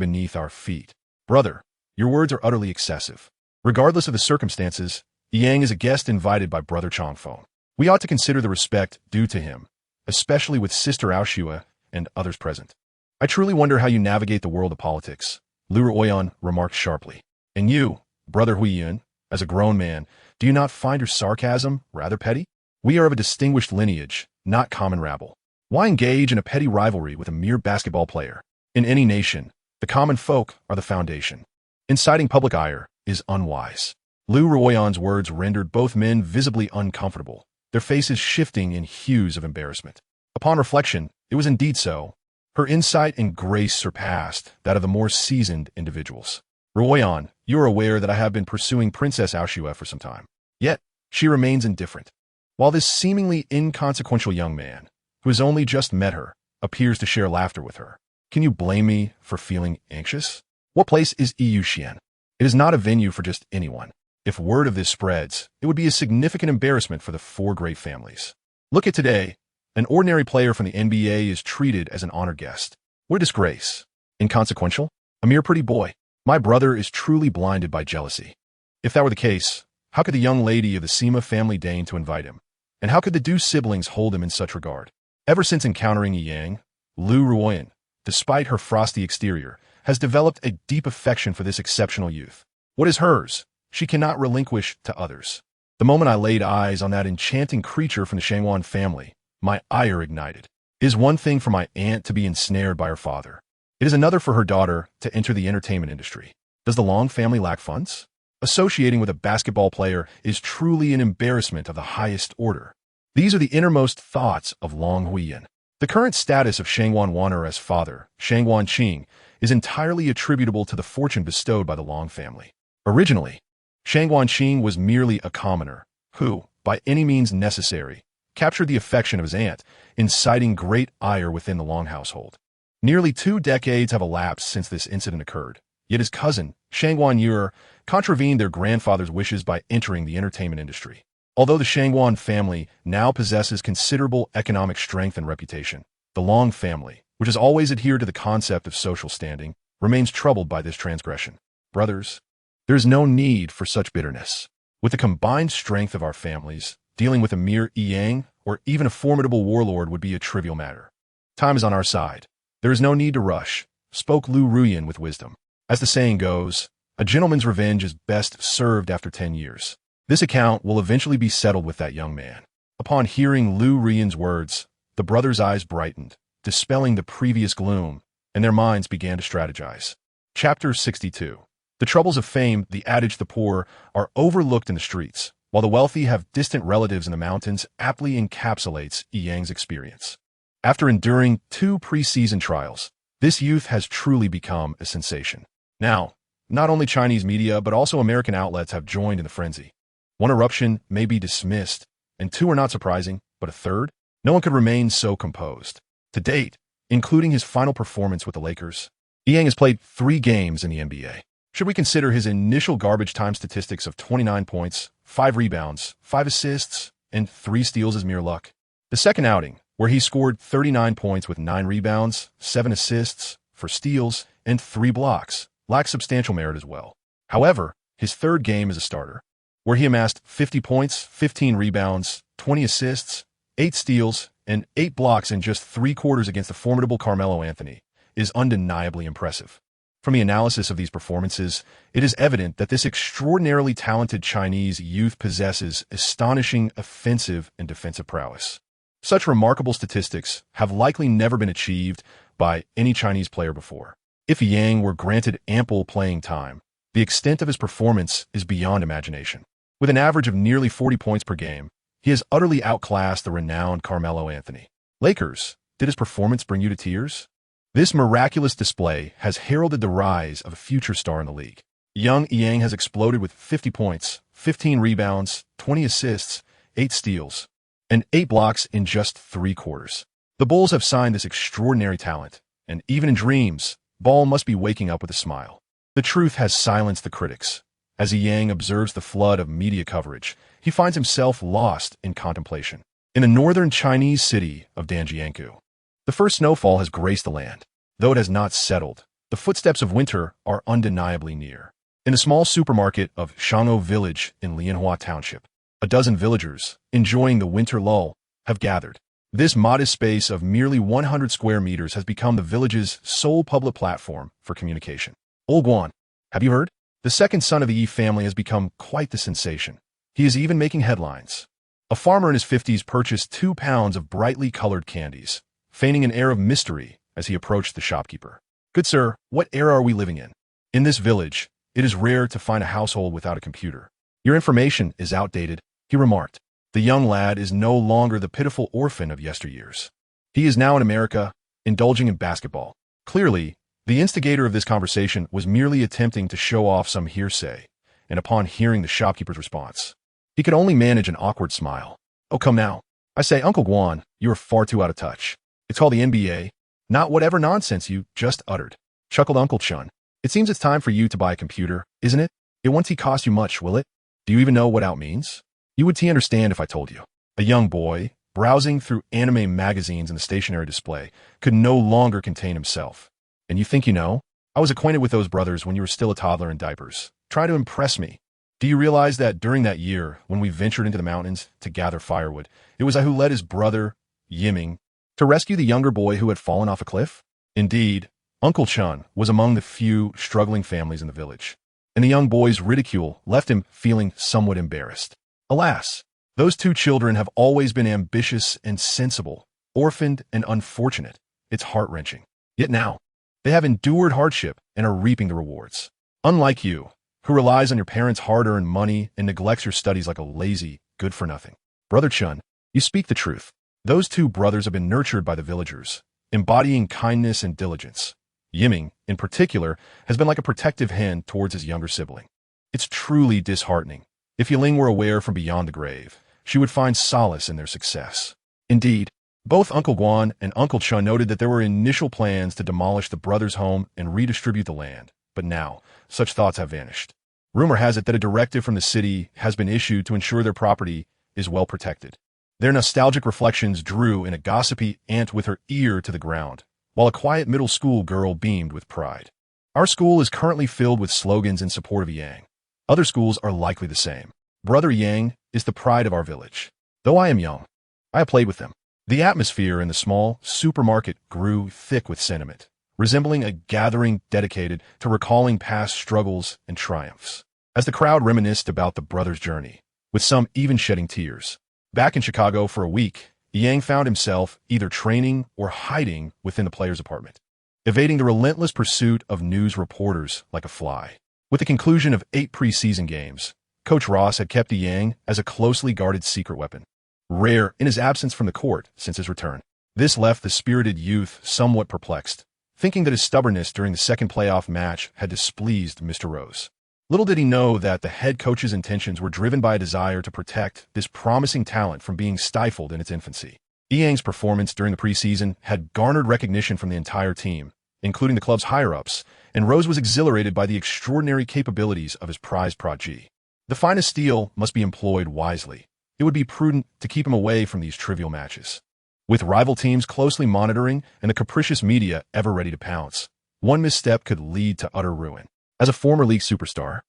beneath our feet? Brother, your words are utterly excessive. Regardless of the circumstances, Yang is a guest invited by Brother Changfeng. We ought to consider the respect due to him, especially with Sister Aoshua and others present. I truly wonder how you navigate the world of politics, Lu Ruoyan remarked sharply. And you, Brother Huiyun, as a grown man, do you not find your sarcasm rather petty? We are of a distinguished lineage, not common rabble. Why engage in a petty rivalry with a mere basketball player? In any nation, the common folk are the foundation. Inciting public ire is unwise. Lu Ruoyan's words rendered both men visibly uncomfortable, their faces shifting in hues of embarrassment. Upon reflection, it was indeed so. Her insight and grace surpassed that of the more seasoned individuals. Ruoyan, you are aware that I have been pursuing Princess Aoshua for some time. Yet, she remains indifferent. While this seemingly inconsequential young man, who has only just met her, appears to share laughter with her. Can you blame me for feeling anxious? What place is Yushian? It is not a venue for just anyone. If word of this spreads, it would be a significant embarrassment for the four great families. Look at today. An ordinary player from the NBA is treated as an honored guest. What a disgrace. Inconsequential? A mere pretty boy. My brother is truly blinded by jealousy. If that were the case, how could the young lady of the Sima family deign to invite him? And how could the Du siblings hold him in such regard? Ever since encountering Yang, Lu Ruoyan, despite her frosty exterior, has developed a deep affection for this exceptional youth. What is hers, she cannot relinquish to others. The moment I laid eyes on that enchanting creature from the Shangwan family, my ire ignited. It is one thing for my aunt to be ensnared by her father. It is another for her daughter to enter the entertainment industry. Does the Long family lack funds? Associating with a basketball player is truly an embarrassment of the highest order. These are the innermost thoughts of Long Huiyan. The current status of Shangwan Wanner as father, Shangwan Qing, is entirely attributable to the fortune bestowed by the Long family. Originally, Shangwan Qing was merely a commoner, who, by any means necessary, captured the affection of his aunt, inciting great ire within the Long household. Nearly 2 decades have elapsed since this incident occurred, yet his cousin, Shangwan Yur, contravened their grandfather's wishes by entering the entertainment industry. Although the Shangwan family now possesses considerable economic strength and reputation, the Long family, which has always adhered to the concept of social standing, remains troubled by this transgression. Brothers, there is no need for such bitterness. With the combined strength of our families, dealing with a mere Yang or even a formidable warlord would be a trivial matter. Time is on our side. There is no need to rush, spoke Lu Ruoyan with wisdom. As the saying goes, a gentleman's revenge is best served after 10 years. This account will eventually be settled with that young man. Upon hearing Lu Ruoyan's words, the brothers' eyes brightened, dispelling the previous gloom, and their minds began to strategize. Chapter 62. The troubles of fame, the adage the poor are overlooked in the streets, while the wealthy have distant relatives in the mountains, aptly encapsulates Yang's experience. After enduring 2 pre-season trials, this youth has truly become a sensation. Now, not only Chinese media but also American outlets have joined in the frenzy. 1 eruption may be dismissed, and 2 are not surprising, but a 3rd? No one could remain so composed. To date, including his final performance with the Lakers, Yang has played 3 games in the NBA. Should we consider his initial garbage time statistics of 29 points, 5 rebounds, 5 assists, and 3 steals as mere luck? The second outing, where he scored 39 points with 9 rebounds, 7 assists, 4 steals, and 3 blocks, lacks substantial merit as well. However, his 3rd game as a starter, where he amassed 50 points, 15 rebounds, 20 assists, 8 steals, and 8 blocks in just 3 quarters against the formidable Carmelo Anthony, is undeniably impressive. From the analysis of these performances, it is evident that this extraordinarily talented Chinese youth possesses astonishing offensive and defensive prowess. Such remarkable statistics have likely never been achieved by any Chinese player before. If Yang were granted ample playing time, the extent of his performance is beyond imagination. With an average of nearly 40 points per game, he has utterly outclassed the renowned Carmelo Anthony. Lakers, did his performance bring you to tears? This miraculous display has heralded the rise of a future star in the league. Young Yang has exploded with 50 points, 15 rebounds, 20 assists, 8 steals, and 8 blocks in just 3 quarters. The Bulls have signed this extraordinary talent, and even in dreams, Ball must be waking up with a smile. The truth has silenced the critics. As Yang observes the flood of media coverage, he finds himself lost in contemplation. In the northern Chinese city of Danjiangkou, the first snowfall has graced the land. Though it has not settled, the footsteps of winter are undeniably near. In the small supermarket of Shangou Village in Lianhua Township, a dozen villagers, enjoying the winter lull, have gathered. This modest space of merely 100 square meters has become the village's sole public platform for communication. Old Guan, have you heard? The second son of the Yi family has become quite the sensation. He is even making headlines. A farmer in his 50s purchased 2 pounds of brightly colored candies, feigning an air of mystery as he approached the shopkeeper. Good sir, what era are we living in? In this village, it is rare to find a household without a computer. Your information is outdated, he remarked. The young lad is no longer the pitiful orphan of yesteryears. He is now in America, indulging in basketball. Clearly, the instigator of this conversation was merely attempting to show off some hearsay, and upon hearing the shopkeeper's response, he could only manage an awkward smile. Oh, come now. I say, Uncle Guan, you are far too out of touch. It's called the NBA, not whatever nonsense you just uttered, chuckled Uncle Chun. It seems it's time for you to buy a computer, isn't it? It won't cost you much, will it? Do you even know what out means? You would understand if I told you. A young boy, browsing through anime magazines in the stationery display, could no longer contain himself. And you think you know? I was acquainted with those brothers when you were still a toddler in diapers. Try to impress me. Do you realize that during that year, when we ventured into the mountains to gather firewood, it was I who led his brother, Yiming, to rescue the younger boy who had fallen off a cliff? Indeed, Uncle Chun was among the few struggling families in the village, and the young boy's ridicule left him feeling somewhat embarrassed. Alas, those 2 children have always been ambitious and sensible, orphaned and unfortunate. It's heart-wrenching. Yet now, they have endured hardship and are reaping the rewards. Unlike you, who relies on your parents' hard-earned money and neglects your studies like a lazy, good-for-nothing. Brother Chun, you speak the truth. Those 2 brothers have been nurtured by the villagers, embodying kindness and diligence. Yiming, in particular, has been like a protective hen towards his younger sibling. It's truly disheartening. If Yiling were aware from beyond the grave, she would find solace in their success. Indeed, both Uncle Guan and Uncle Chun noted that there were initial plans to demolish the brothers' home and redistribute the land, but now, such thoughts have vanished. Rumor has it that a directive from the city has been issued to ensure their property is well protected. Their nostalgic reflections drew in a gossipy aunt with her ear to the ground, while a quiet middle school girl beamed with pride. Our school is currently filled with slogans in support of Yang. Other schools are likely the same. Brother Yang is the pride of our village. Though I am young, I have played with them. The atmosphere in the small supermarket grew thick with sentiment, resembling a gathering dedicated to recalling past struggles and triumphs. As the crowd reminisced about the brothers' journey, with some even shedding tears. Back in Chicago for a week, Yang found himself either training or hiding within the players' apartment, evading the relentless pursuit of news reporters like a fly. With the conclusion of 8 preseason games, Coach Ross had kept Yang as a closely guarded secret weapon, rare in his absence from the court since his return. This left the spirited youth somewhat perplexed, thinking that his stubbornness during the second playoff match had displeased Mr. Rose. Little did he know that the head coach's intentions were driven by a desire to protect this promising talent from being stifled in its infancy. Yang's performance during the preseason had garnered recognition from the entire team, including the club's higher-ups, and Rose was exhilarated by the extraordinary capabilities of his prized prodigy. The finest steel must be employed wisely. It would be prudent to keep him away from these trivial matches. With rival teams closely monitoring and the capricious media ever ready to pounce, one misstep could lead to utter ruin. As a former league superstar,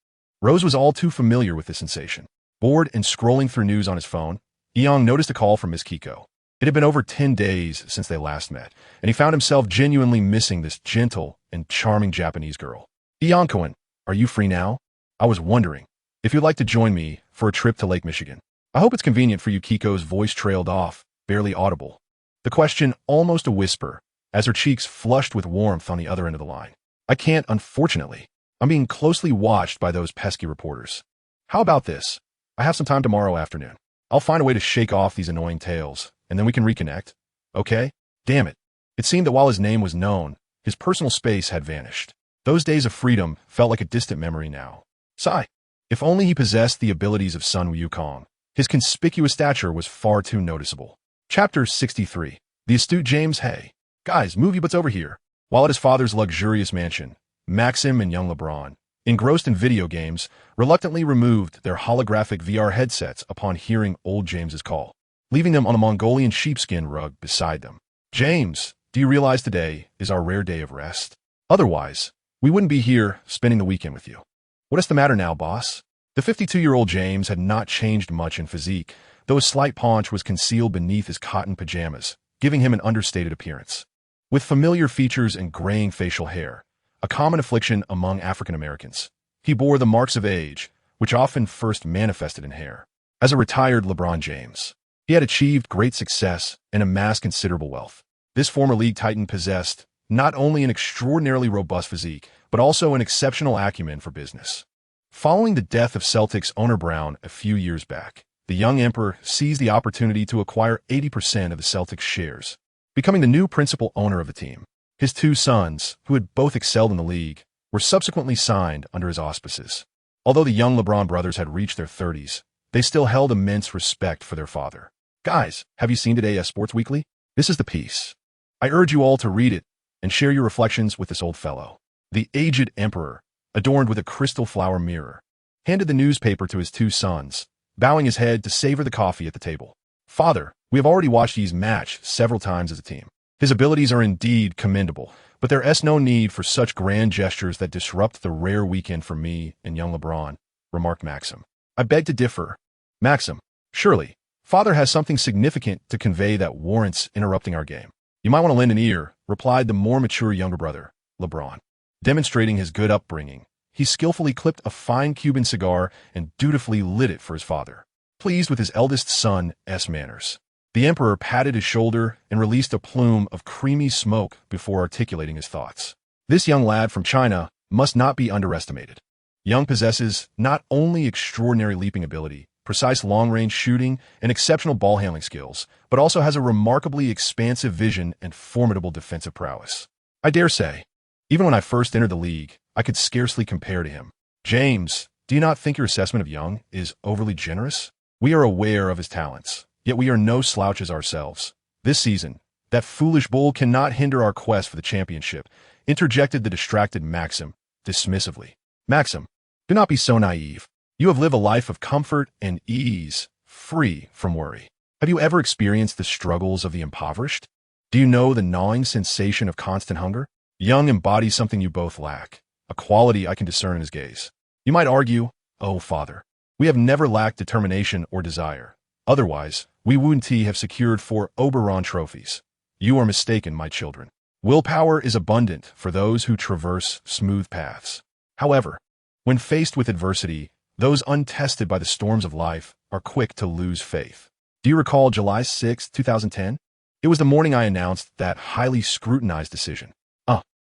Rose was all too familiar with this sensation. Bored and scrolling through news on his phone, Yang noticed a call from Miss Kiko. It had been over 10 days since they last met, and he found himself genuinely missing this gentle and charming Japanese girl. Iankoen, are you free now? I was wondering if you'd like to join me for a trip to Lake Michigan. I hope it's convenient for you. Kiko's voice trailed off, barely audible. The question almost a whisper, as her cheeks flushed with warmth on the other end of the line. I can't, unfortunately. I'm being closely watched by those pesky reporters. How about this? I have some time tomorrow afternoon. I'll find a way to shake off these annoying tales, and then we can reconnect. Okay? Damn it. It seemed that while his name was known, his personal space had vanished. Those days of freedom felt like a distant memory now. Sigh. If only he possessed the abilities of Sun Wukong. His conspicuous stature was far too noticeable. Chapter 63. The astute James. Hey. Guys, movie butts over here. While at his father's luxurious mansion, Maxim and young LeBron, engrossed in video games, reluctantly removed their holographic VR headsets upon hearing old James's call, leaving them on a Mongolian sheepskin rug beside them. James, do you realize today is our rare day of rest? Otherwise, we wouldn't be here spending the weekend with you. What is the matter now, boss? The 52-year-old James had not changed much in physique, though his slight paunch was concealed beneath his cotton pajamas, giving him an understated appearance. With familiar features and graying facial hair, a common affliction among African Americans, he bore the marks of age, which often first manifested in hair. As a retired LeBron James, he had achieved great success and amassed considerable wealth. This former league titan possessed not only an extraordinarily robust physique, but also an exceptional acumen for business. Following the death of Celtics owner Brown a few years back, the young emperor seized the opportunity to acquire 80% of the Celtics shares, becoming the new principal owner of the team. His two sons, who had both excelled in the league, were subsequently signed under his auspices. Although the young LeBron brothers had reached their 30s, they still held immense respect for their father. Guys, have you seen today's Sports Weekly? This is the piece. I urge you all to read it and share your reflections with this old fellow. The aged emperor, adorned with a crystal flower mirror, handed the newspaper to his two sons, bowing his head to savor the coffee at the table. Father, we have already watched these match several times as a team. His abilities are indeed commendable, but there is no need for such grand gestures that disrupt the rare weekend for me and young LeBron, remarked Maxim. I beg to differ. Maxim, surely, Father has something significant to convey that warrants interrupting our game. You might want to lend an ear, replied the more mature younger brother, LeBron. Demonstrating his good upbringing, he skillfully clipped a fine Cuban cigar and dutifully lit it for his father, pleased with his eldest son's manners. The emperor patted his shoulder and released a plume of creamy smoke before articulating his thoughts. This young lad from China must not be underestimated. Young possesses not only extraordinary leaping ability, precise long-range shooting, and exceptional ball-handling skills, but also has a remarkably expansive vision and formidable defensive prowess. I dare say, even when I first entered the league, I could scarcely compare to him. James, do you not think your assessment of Young is overly generous? We are aware of his talents, yet we are no slouches ourselves. This season, that foolish bull cannot hinder our quest for the championship, interjected the distracted Maxim, dismissively. Maxim, do not be so naive. You have lived a life of comfort and ease, free from worry. Have you ever experienced the struggles of the impoverished? Do you know the gnawing sensation of constant hunger? Young embodies something you both lack, a quality I can discern in his gaze. You might argue, oh, father, we have never lacked determination or desire. Otherwise, we wouldn't have secured 4 Oberon trophies. You are mistaken, my children. Willpower is abundant for those who traverse smooth paths. However, when faced with adversity, those untested by the storms of life are quick to lose faith. Do you recall July 6, 2010? It was the morning I announced that highly scrutinized decision.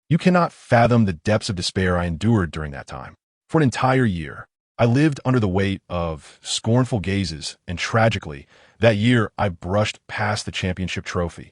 You cannot fathom the depths of despair I endured during that time. For an entire year, I lived under the weight of scornful gazes, and tragically, that year I brushed past the championship trophy.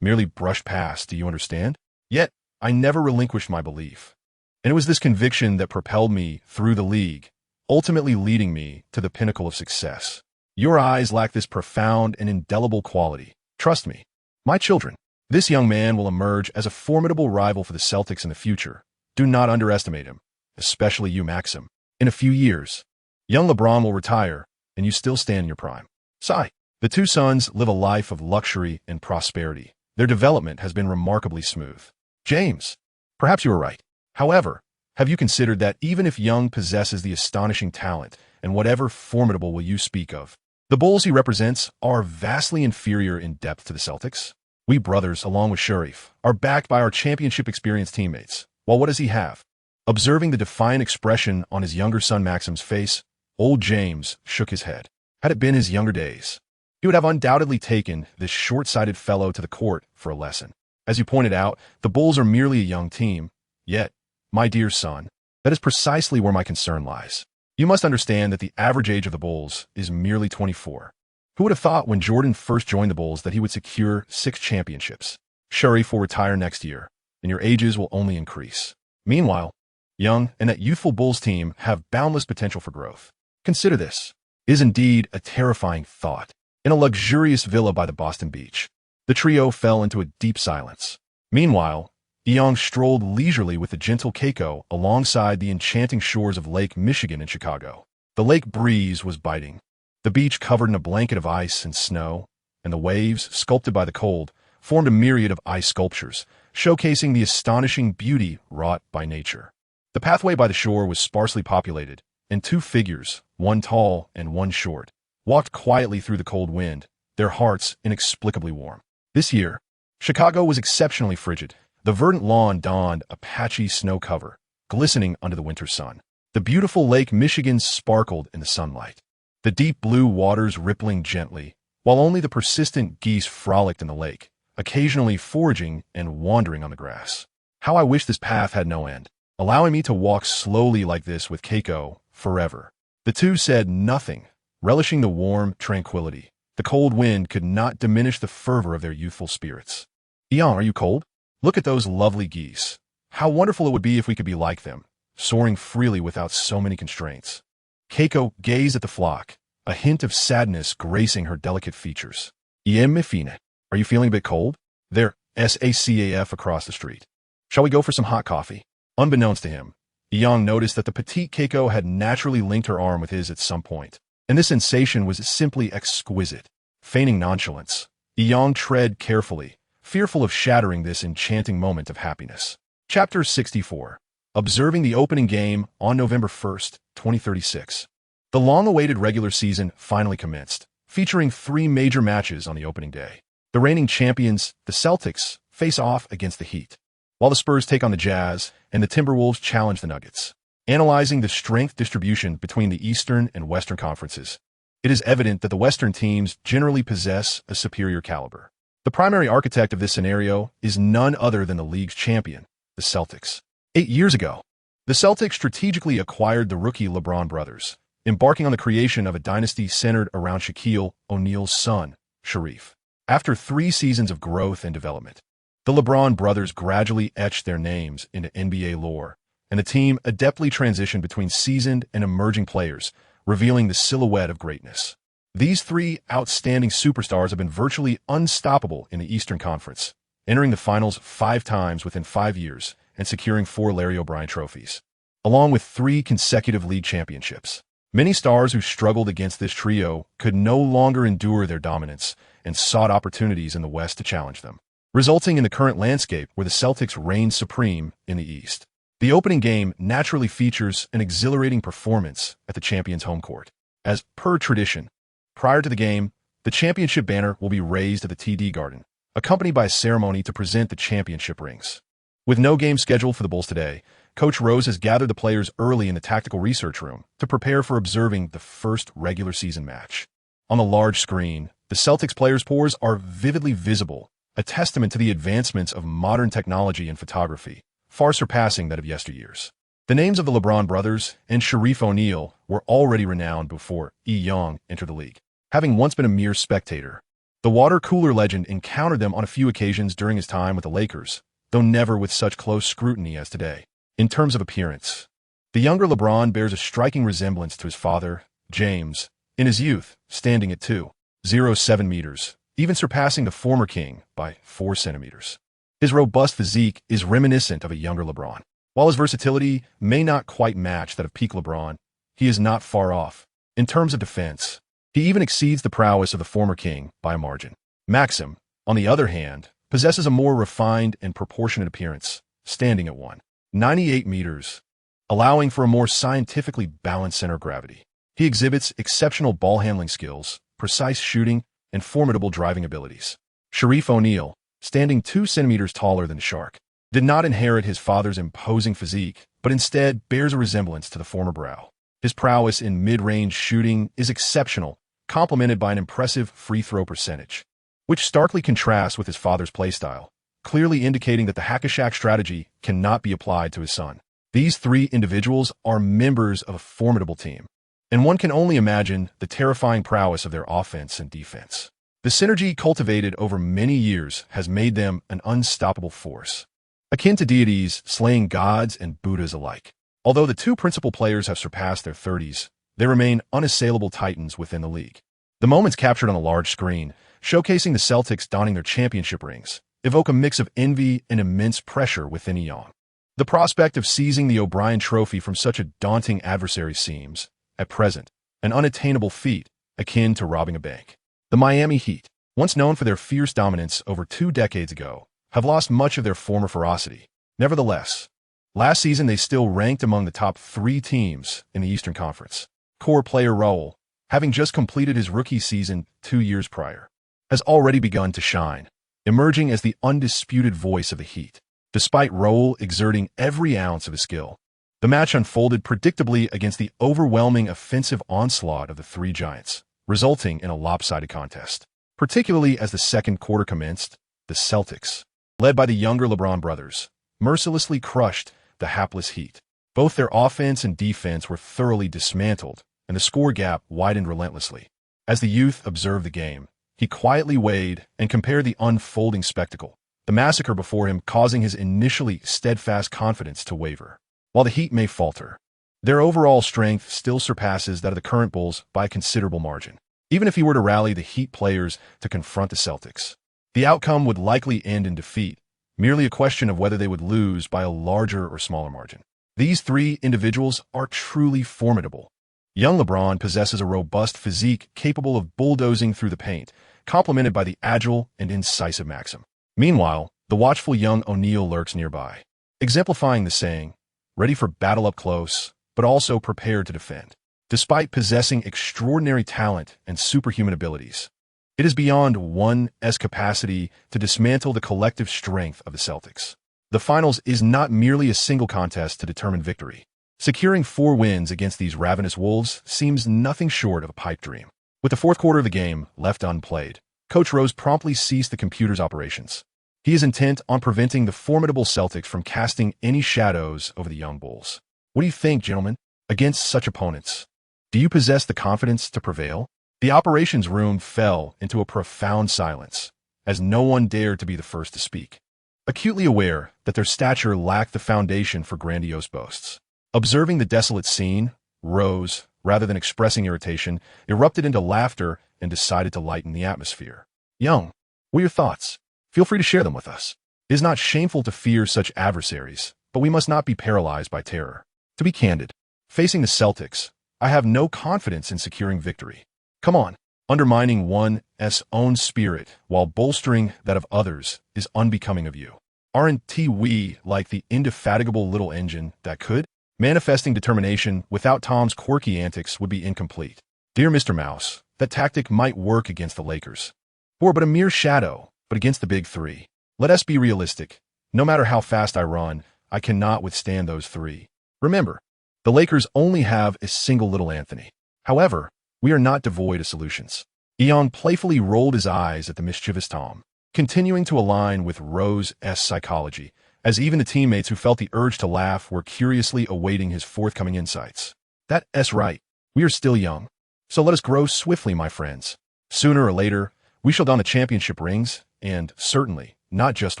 Merely brushed past, do you understand? Yet, I never relinquished my belief. And it was this conviction that propelled me through the league, ultimately leading me to the pinnacle of success. Your eyes lack this profound and indelible quality. Trust me, my children. This young man will emerge as a formidable rival for the Celtics in the future. Do not underestimate him, especially you, Maxim. In a few years, young LeBron will retire, and you still stand in your prime. Sigh. The two sons live a life of luxury and prosperity. Their development has been remarkably smooth. James, perhaps you are right. However, have you considered that even if Young possesses the astonishing talent and whatever formidable will you speak of, The Bulls he represents are vastly inferior in depth to the Celtics. We brothers, along with Sharif, are backed by our championship experienced teammates. Well, what does he have? Observing the defiant expression on his younger son Maxim's face, old James shook his head. Had it been his younger days, he would have undoubtedly taken this short-sighted fellow to the court for a lesson. As you pointed out, the Bulls are merely a young team. Yet, my dear son, that is precisely where my concern lies. You must understand that the average age of the Bulls is merely 24. Who would have thought when Jordan first joined the Bulls that he would secure 6 championships? Sharif will retire next year, and your ages will only increase. Meanwhile, young and that youthful Bulls team have boundless potential for growth. Consider this. It is indeed a terrifying thought. In a luxurious villa by the Boston beach, the trio fell into a deep silence. Meanwhile, Young strolled leisurely with the gentle Keiko alongside the enchanting shores of Lake Michigan in Chicago. The lake breeze was biting, the beach covered in a blanket of ice and snow, and the waves, sculpted by the cold, formed a myriad of ice sculptures, showcasing the astonishing beauty wrought by nature. The pathway by the shore was sparsely populated, and 2 figures, one tall and one short, walked quietly through the cold wind, their hearts inexplicably warm. This year, Chicago was exceptionally frigid. The verdant lawn donned a patchy snow cover, glistening under the winter sun. The beautiful Lake Michigan sparkled in the sunlight, the deep blue waters rippling gently, while only the persistent geese frolicked in the lake, occasionally foraging and wandering on the grass. How I wish this path had no end, allowing me to walk slowly like this with Keiko forever. The two said nothing, relishing the warm tranquility. The cold wind could not diminish the fervor of their youthful spirits. Ian, are you cold? Look at those lovely geese. How wonderful it would be if we could be like them, soaring freely without so many constraints. Keiko gazed at the flock, a hint of sadness gracing her delicate features. Iem Mifine, are you feeling a bit cold? They're SACAF across the street. Shall we go for some hot coffee? Unbeknownst to him, Ian noticed that the petite Keiko had naturally linked her arm with his at some point, and this sensation was simply exquisite. Feigning nonchalance, Ian tread carefully, fearful of shattering this enchanting moment of happiness. Chapter 64. Observing the opening game on November 1st, 2036. The long-awaited regular season finally commenced, featuring 3 major matches on the opening day. The reigning champions, the Celtics, face off against the Heat, while the Spurs take on the Jazz and the Timberwolves challenge the Nuggets. Analyzing the strength distribution between the Eastern and Western conferences, it is evident that the Western teams generally possess a superior caliber. The primary architect of this scenario is none other than the league's champion, the Celtics. 8 years ago, the Celtics strategically acquired the rookie LeBron brothers, embarking on the creation of a dynasty centered around Shaquille O'Neal's son, Sharif. After 3 seasons of growth and development, the LeBron brothers gradually etched their names into NBA lore, and the team adeptly transitioned between seasoned and emerging players, revealing the silhouette of greatness. These 3 outstanding superstars have been virtually unstoppable in the Eastern Conference, entering the finals 5 times within 5 years and securing 4 Larry O'Brien trophies, along with 3 consecutive league championships. Many stars who struggled against this trio could no longer endure their dominance and sought opportunities in the West to challenge them, resulting in the current landscape where the Celtics reign supreme in the East. The opening game naturally features an exhilarating performance at the champion's home court. As per tradition, prior to the game, the championship banner will be raised at the TD Garden, accompanied by a ceremony to present the championship rings. With no game scheduled for the Bulls today, Coach Rose has gathered the players early in the tactical research room to prepare for observing the first regular season match. On the large screen, the Celtics players' pores are vividly visible, a testament to the advancements of modern technology and photography, far surpassing that of yesteryears. The names of the LeBron brothers and Sharif O'Neal were already renowned before E. Young entered the league. Having once been a mere spectator, the water cooler legend encountered them on a few occasions during his time with the Lakers, though never with such close scrutiny as today. In terms of appearance, the younger LeBron bears a striking resemblance to his father, James, in his youth, standing at 2.07 meters, even surpassing the former king by 4 centimeters. His robust physique is reminiscent of a younger LeBron. While his versatility may not quite match that of peak LeBron, he is not far off. In terms of defense, he even exceeds the prowess of the former king by a margin. Maxim, on the other hand, possesses a more refined and proportionate appearance, standing at 1.98 meters, allowing for a more scientifically balanced center of gravity. He exhibits exceptional ball handling skills, precise shooting, and formidable driving abilities. Sharif O'Neal, standing 2 centimeters taller than the Shark, did not inherit his father's imposing physique, but instead bears a resemblance to the former Brow. His prowess in mid-range shooting is exceptional, complemented by an impressive free throw percentage, which starkly contrasts with his father's playstyle, clearly indicating that the hack-a-shack strategy cannot be applied to his son. These 3 individuals are members of a formidable team, and one can only imagine the terrifying prowess of their offense and defense. The synergy cultivated over many years has made them an unstoppable force, akin to deities slaying gods and Buddhas alike. Although the 2 principal players have surpassed their 30s, they remain unassailable titans within the league. The moments captured on a large screen, showcasing the Celtics donning their championship rings, evoke a mix of envy and immense pressure within Young. The prospect of seizing the O'Brien Trophy from such a daunting adversary seems, at present, an unattainable feat akin to robbing a bank. The Miami Heat, once known for their fierce dominance over 2 decades ago, have lost much of their former ferocity. Nevertheless, last season they still ranked among the top 3 teams in the Eastern Conference. Core player Raul, having just completed his rookie season 2 years prior, has already begun to shine, emerging as the undisputed voice of the Heat. Despite Raul exerting every ounce of his skill, the match unfolded predictably against the overwhelming offensive onslaught of the 3 Giants, resulting in a lopsided contest. Particularly as the second quarter commenced, the Celtics, led by the younger LeBron brothers, mercilessly crushed the hapless Heat. Both their offense and defense were thoroughly dismantled, and the score gap widened relentlessly. As the youth observed the game, he quietly weighed and compared the unfolding spectacle, the massacre before him causing his initially steadfast confidence to waver. While the Heat may falter, their overall strength still surpasses that of the current Bulls by a considerable margin. Even if he were to rally the Heat players to confront the Celtics, the outcome would likely end in defeat, merely a question of whether they would lose by a larger or smaller margin. These 3 individuals are truly formidable. Young LeBron possesses a robust physique capable of bulldozing through the paint, complemented by the agile and incisive Maxim. Meanwhile, the watchful young O'Neal lurks nearby, exemplifying the saying, ready for battle up close, but also prepared to defend. Despite possessing extraordinary talent and superhuman abilities, it is beyond one's capacity to dismantle the collective strength of the Celtics. The finals is not merely a single contest to determine victory. Securing 4 wins against these ravenous wolves seems nothing short of a pipe dream. With the 4th quarter of the game left unplayed, Coach Rose promptly ceased the computer's operations. He is intent on preventing the formidable Celtics from casting any shadows over the young Bulls. What do you think, gentlemen? Against such opponents, do you possess the confidence to prevail? The operations room fell into a profound silence, as no one dared to be the first to speak, acutely aware that their stature lacked the foundation for grandiose boasts. Observing the desolate scene, Rose, rather than expressing irritation, erupted into laughter and decided to lighten the atmosphere. Young, what are your thoughts? Feel free to share them with us. It is not shameful to fear such adversaries, but we must not be paralyzed by terror. To be candid, facing the Celtics, I have no confidence in securing victory. Come on, undermining one's own spirit while bolstering that of others is unbecoming of you. Aren't we like the indefatigable little engine that could? Manifesting determination without Tom's quirky antics would be incomplete. Dear Mr. Mouse, that tactic might work against the Lakers, or but a mere shadow, but against the big 3. Let us be realistic. No matter how fast I run, I cannot withstand those 3. Remember, the Lakers only have a single little Anthony. However, we are not devoid of solutions. Eon playfully rolled his eyes at the mischievous Tom, continuing to align with Rose's psychology, as even the teammates who felt the urge to laugh were curiously awaiting his forthcoming insights. That's right. We are still young. So let us grow swiftly, my friends. Sooner or later, we shall don the championship rings, and certainly not just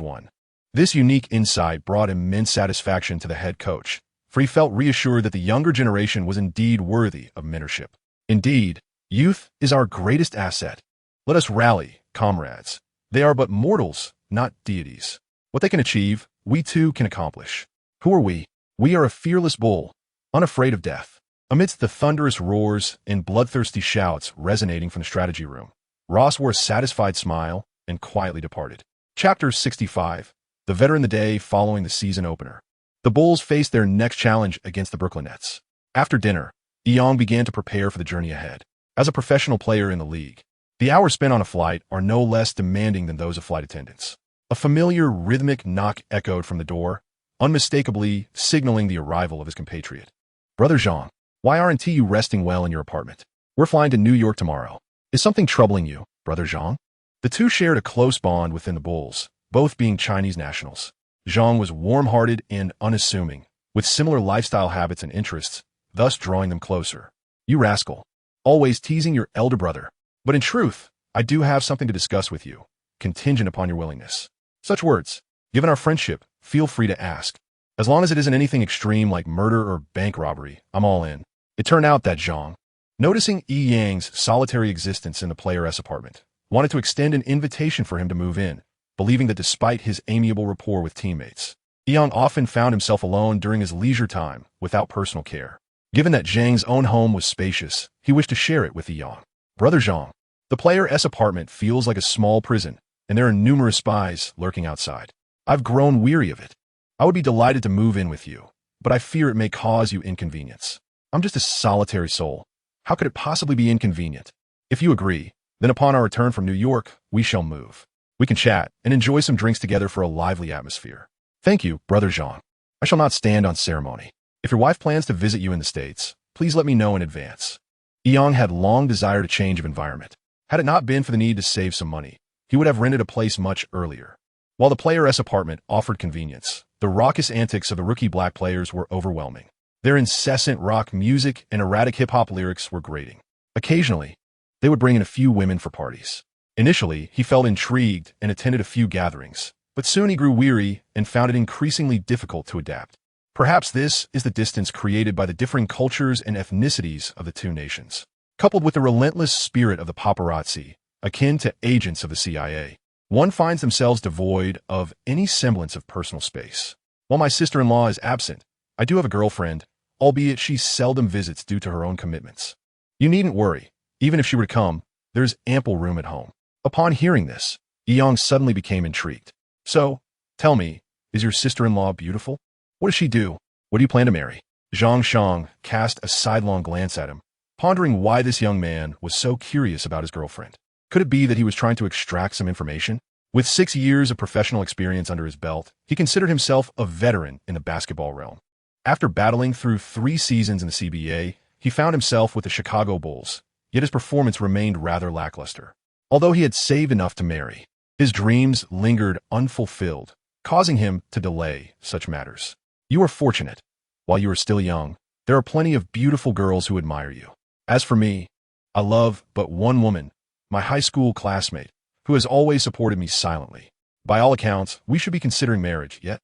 one. This unique insight brought immense satisfaction to the head coach, for he felt reassured that the younger generation was indeed worthy of mentorship. Indeed, youth is our greatest asset. Let us rally, comrades. They are but mortals, not deities. What they can achieve, we too can accomplish. Who are we? We are a fearless bull, unafraid of death. Amidst the thunderous roars and bloodthirsty shouts resonating from the strategy room, Ross wore a satisfied smile and quietly departed. Chapter 65. The veteran the day following the season opener. The Bulls faced their next challenge against the Brooklyn Nets. After dinner, Eong began to prepare for the journey ahead. As a professional player in the league, The hours spent on a flight are no less demanding than those of flight attendants. A familiar rhythmic knock echoed from the door, unmistakably signaling the arrival of his compatriot. Brother Zhang, why aren't you resting well in your apartment? We're flying to New York tomorrow. Is something troubling you, Brother Zhang? The two shared a close bond within the Bulls, both being Chinese nationals. Zhang was warm-hearted and unassuming, with similar lifestyle habits and interests, thus drawing them closer. You rascal. Always teasing your elder brother. But in truth, I do have something to discuss with you, contingent upon your willingness. Such words, given our friendship, feel free to ask. As long as it isn't anything extreme like murder or bank robbery, I'm all in. It turned out that Zhang, noticing Yi Yang's solitary existence in the Player S apartment, wanted to extend an invitation for him to move in, believing that despite his amiable rapport with teammates, Yi Yang often found himself alone during his leisure time without personal care. Given that Zhang's own home was spacious, he wished to share it with Yi Yang. Brother Zhang, the Player S apartment feels like a small prison, and there are numerous spies lurking outside. I've grown weary of it. I would be delighted to move in with you, but I fear it may cause you inconvenience. I'm just a solitary soul. How could it possibly be inconvenient? If you agree, then upon our return from New York, we shall move. We can chat and enjoy some drinks together for a lively atmosphere. Thank you, Brother Zhang. I shall not stand on ceremony. If your wife plans to visit you in the States, please let me know in advance. Yang had long desired a change of environment. Had it not been for the need to save some money, he would have rented a place much earlier. While the Player S apartment offered convenience, the raucous antics of the rookie black players were overwhelming. Their incessant rock music and erratic hip-hop lyrics were grating. Occasionally, they would bring in a few women for parties. Initially, he felt intrigued and attended a few gatherings, but soon he grew weary and found it increasingly difficult to adapt. Perhaps this is the distance created by the differing cultures and ethnicities of the two nations, coupled with the relentless spirit of the paparazzi, akin to agents of the CIA. One finds themselves devoid of any semblance of personal space. While my sister-in-law is absent, I do have a girlfriend, albeit she seldom visits due to her own commitments. You needn't worry. Even if she were to come, there's ample room at home. Upon hearing this, Yang suddenly became intrigued. So, tell me, is your sister-in-law beautiful? What does she do? What do you plan to marry? Zhang Shang cast a sidelong glance at him, pondering why this young man was so curious about his girlfriend. Could it be that he was trying to extract some information? With 6 years of professional experience under his belt, he considered himself a veteran in the basketball realm. After battling through 3 seasons in the CBA, he found himself with the Chicago Bulls, yet his performance remained rather lackluster. Although he had saved enough to marry, his dreams lingered unfulfilled, causing him to delay such matters. You are fortunate. While you are still young, there are plenty of beautiful girls who admire you. As for me, I love but one woman, my high school classmate, who has always supported me silently. By all accounts, we should be considering marriage, yet,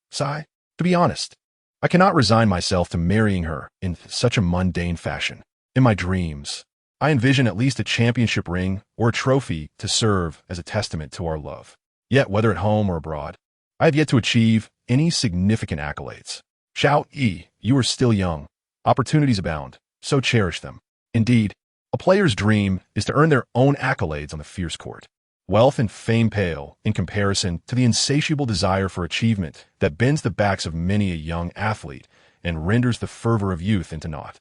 sigh, to be honest, I cannot resign myself to marrying her in such a mundane fashion. In my dreams, I envision at least a championship ring or a trophy to serve as a testament to our love. Yet, whether at home or abroad, I have yet to achieve any significant accolades. Xiao Yi, you are still young. Opportunities abound, so cherish them. Indeed, a player's dream is to earn their own accolades on the fierce court. Wealth and fame pale in comparison to the insatiable desire for achievement that bends the backs of many a young athlete and renders the fervor of youth into naught.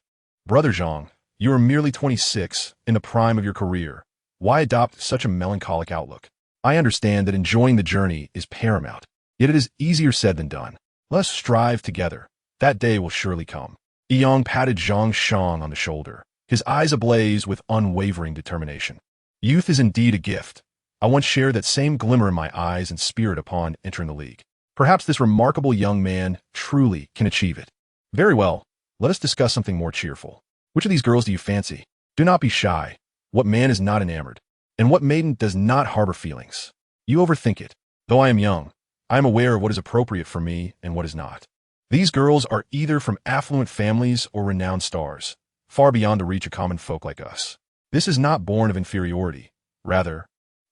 Brother Zhang, you are merely 26, in the prime of your career. Why adopt such a melancholic outlook? I understand that enjoying the journey is paramount, yet it is easier said than done. Let us strive together. That day will surely come. Yang patted Zhang Shang on the shoulder, his eyes ablaze with unwavering determination. Youth is indeed a gift. I once shared that same glimmer in my eyes and spirit upon entering the league. Perhaps this remarkable young man truly can achieve it. Very well, let us discuss something more cheerful. Which of these girls do you fancy? Do not be shy. What man is not enamored? And what maiden does not harbor feelings? You overthink it. Though I am young, I am aware of what is appropriate for me and what is not. These girls are either from affluent families or renowned stars, far beyond the reach of common folk like us. This is not born of inferiority. Rather,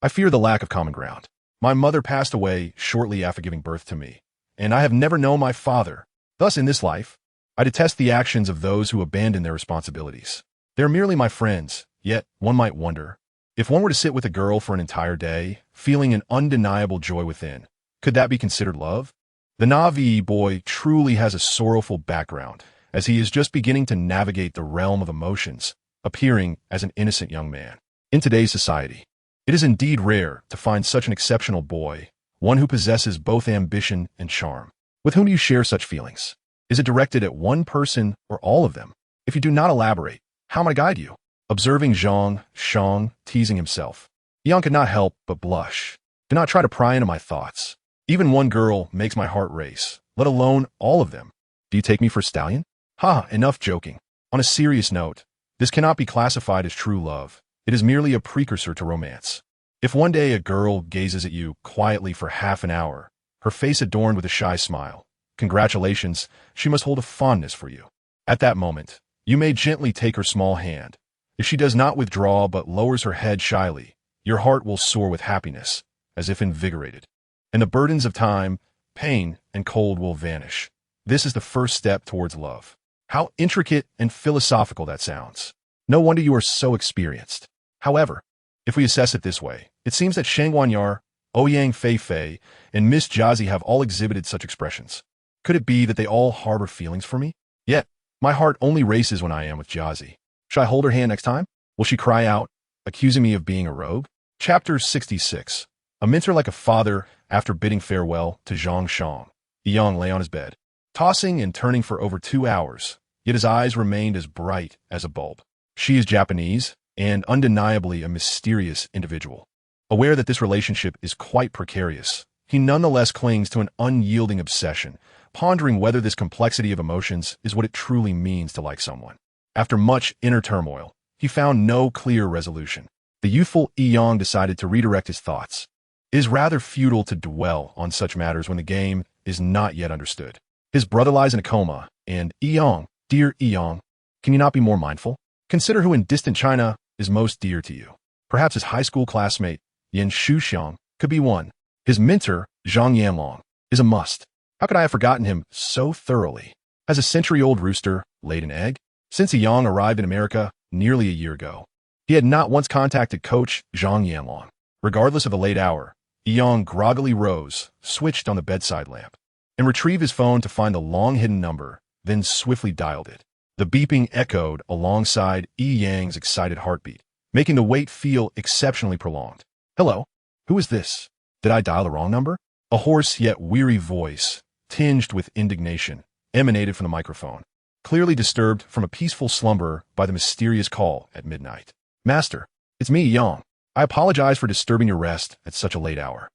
I fear the lack of common ground. My mother passed away shortly after giving birth to me, and I have never known my father. Thus, in this life, I detest the actions of those who abandon their responsibilities. They are merely my friends, yet one might wonder, if one were to sit with a girl for an entire day, feeling an undeniable joy within, could that be considered love? The Navi boy truly has a sorrowful background, as he is just beginning to navigate the realm of emotions, appearing as an innocent young man. In today's society, it is indeed rare to find such an exceptional boy, one who possesses both ambition and charm. With whom do you share such feelings? Is it directed at one person or all of them? If you do not elaborate, how might I guide you? Observing Shang teasing himself, Yang could not help but blush. Do not try to pry into my thoughts. Even one girl makes my heart race, let alone all of them. Do you take me for a stallion? Ha, enough joking. On a serious note, this cannot be classified as true love. It is merely a precursor to romance. If one day a girl gazes at you quietly for half an hour, her face adorned with a shy smile, congratulations, she must hold a fondness for you. At that moment, you may gently take her small hand. If she does not withdraw but lowers her head shyly, your heart will soar with happiness, as if invigorated. And the burdens of time, pain, and cold will vanish. This is the first step towards love. How intricate and philosophical that sounds. No wonder you are so experienced. However, if we assess it this way, it seems that Shang Wanyar, Ouyang Fei, and Miss Jiazi have all exhibited such expressions. Could it be that they all harbor feelings for me? Yet, my heart only races when I am with Jiazi. Should I hold her hand next time? Will she cry out, accusing me of being a rogue? Chapter 66. A mentor like a father after bidding farewell to Zhang Shang. Yang lay on his bed, tossing and turning for over 2 hours, yet his eyes remained as bright as a bulb. She is Japanese, and undeniably a mysterious individual. Aware that this relationship is quite precarious, he nonetheless clings to an unyielding obsession, pondering whether this complexity of emotions is what it truly means to like someone. After much inner turmoil, he found no clear resolution. The youthful Yang decided to redirect his thoughts. It is rather futile to dwell on such matters when the game is not yet understood. His brother lies in a coma, and Yang, dear Yang, can you not be more mindful? Consider who in distant China is most dear to you. Perhaps his high school classmate, Yan Shuxiang, could be one. His mentor, Zhang Yanlong, is a must. How could I have forgotten him so thoroughly? Has a century-old rooster laid an egg? Since Yang arrived in America nearly a year ago, he had not once contacted Coach Zhang Yanlong. Regardless of the late hour, Yang groggily rose, switched on the bedside lamp, and retrieved his phone to find the long-hidden number, then swiftly dialed it. The beeping echoed alongside Yang's excited heartbeat, making the wait feel exceptionally prolonged. Hello? Who is this? Did I dial the wrong number? A hoarse yet weary voice, tinged with indignation, emanated from the microphone, clearly disturbed from a peaceful slumber by the mysterious call at midnight. Master, it's me, Yang. I apologize for disturbing your rest at such a late hour.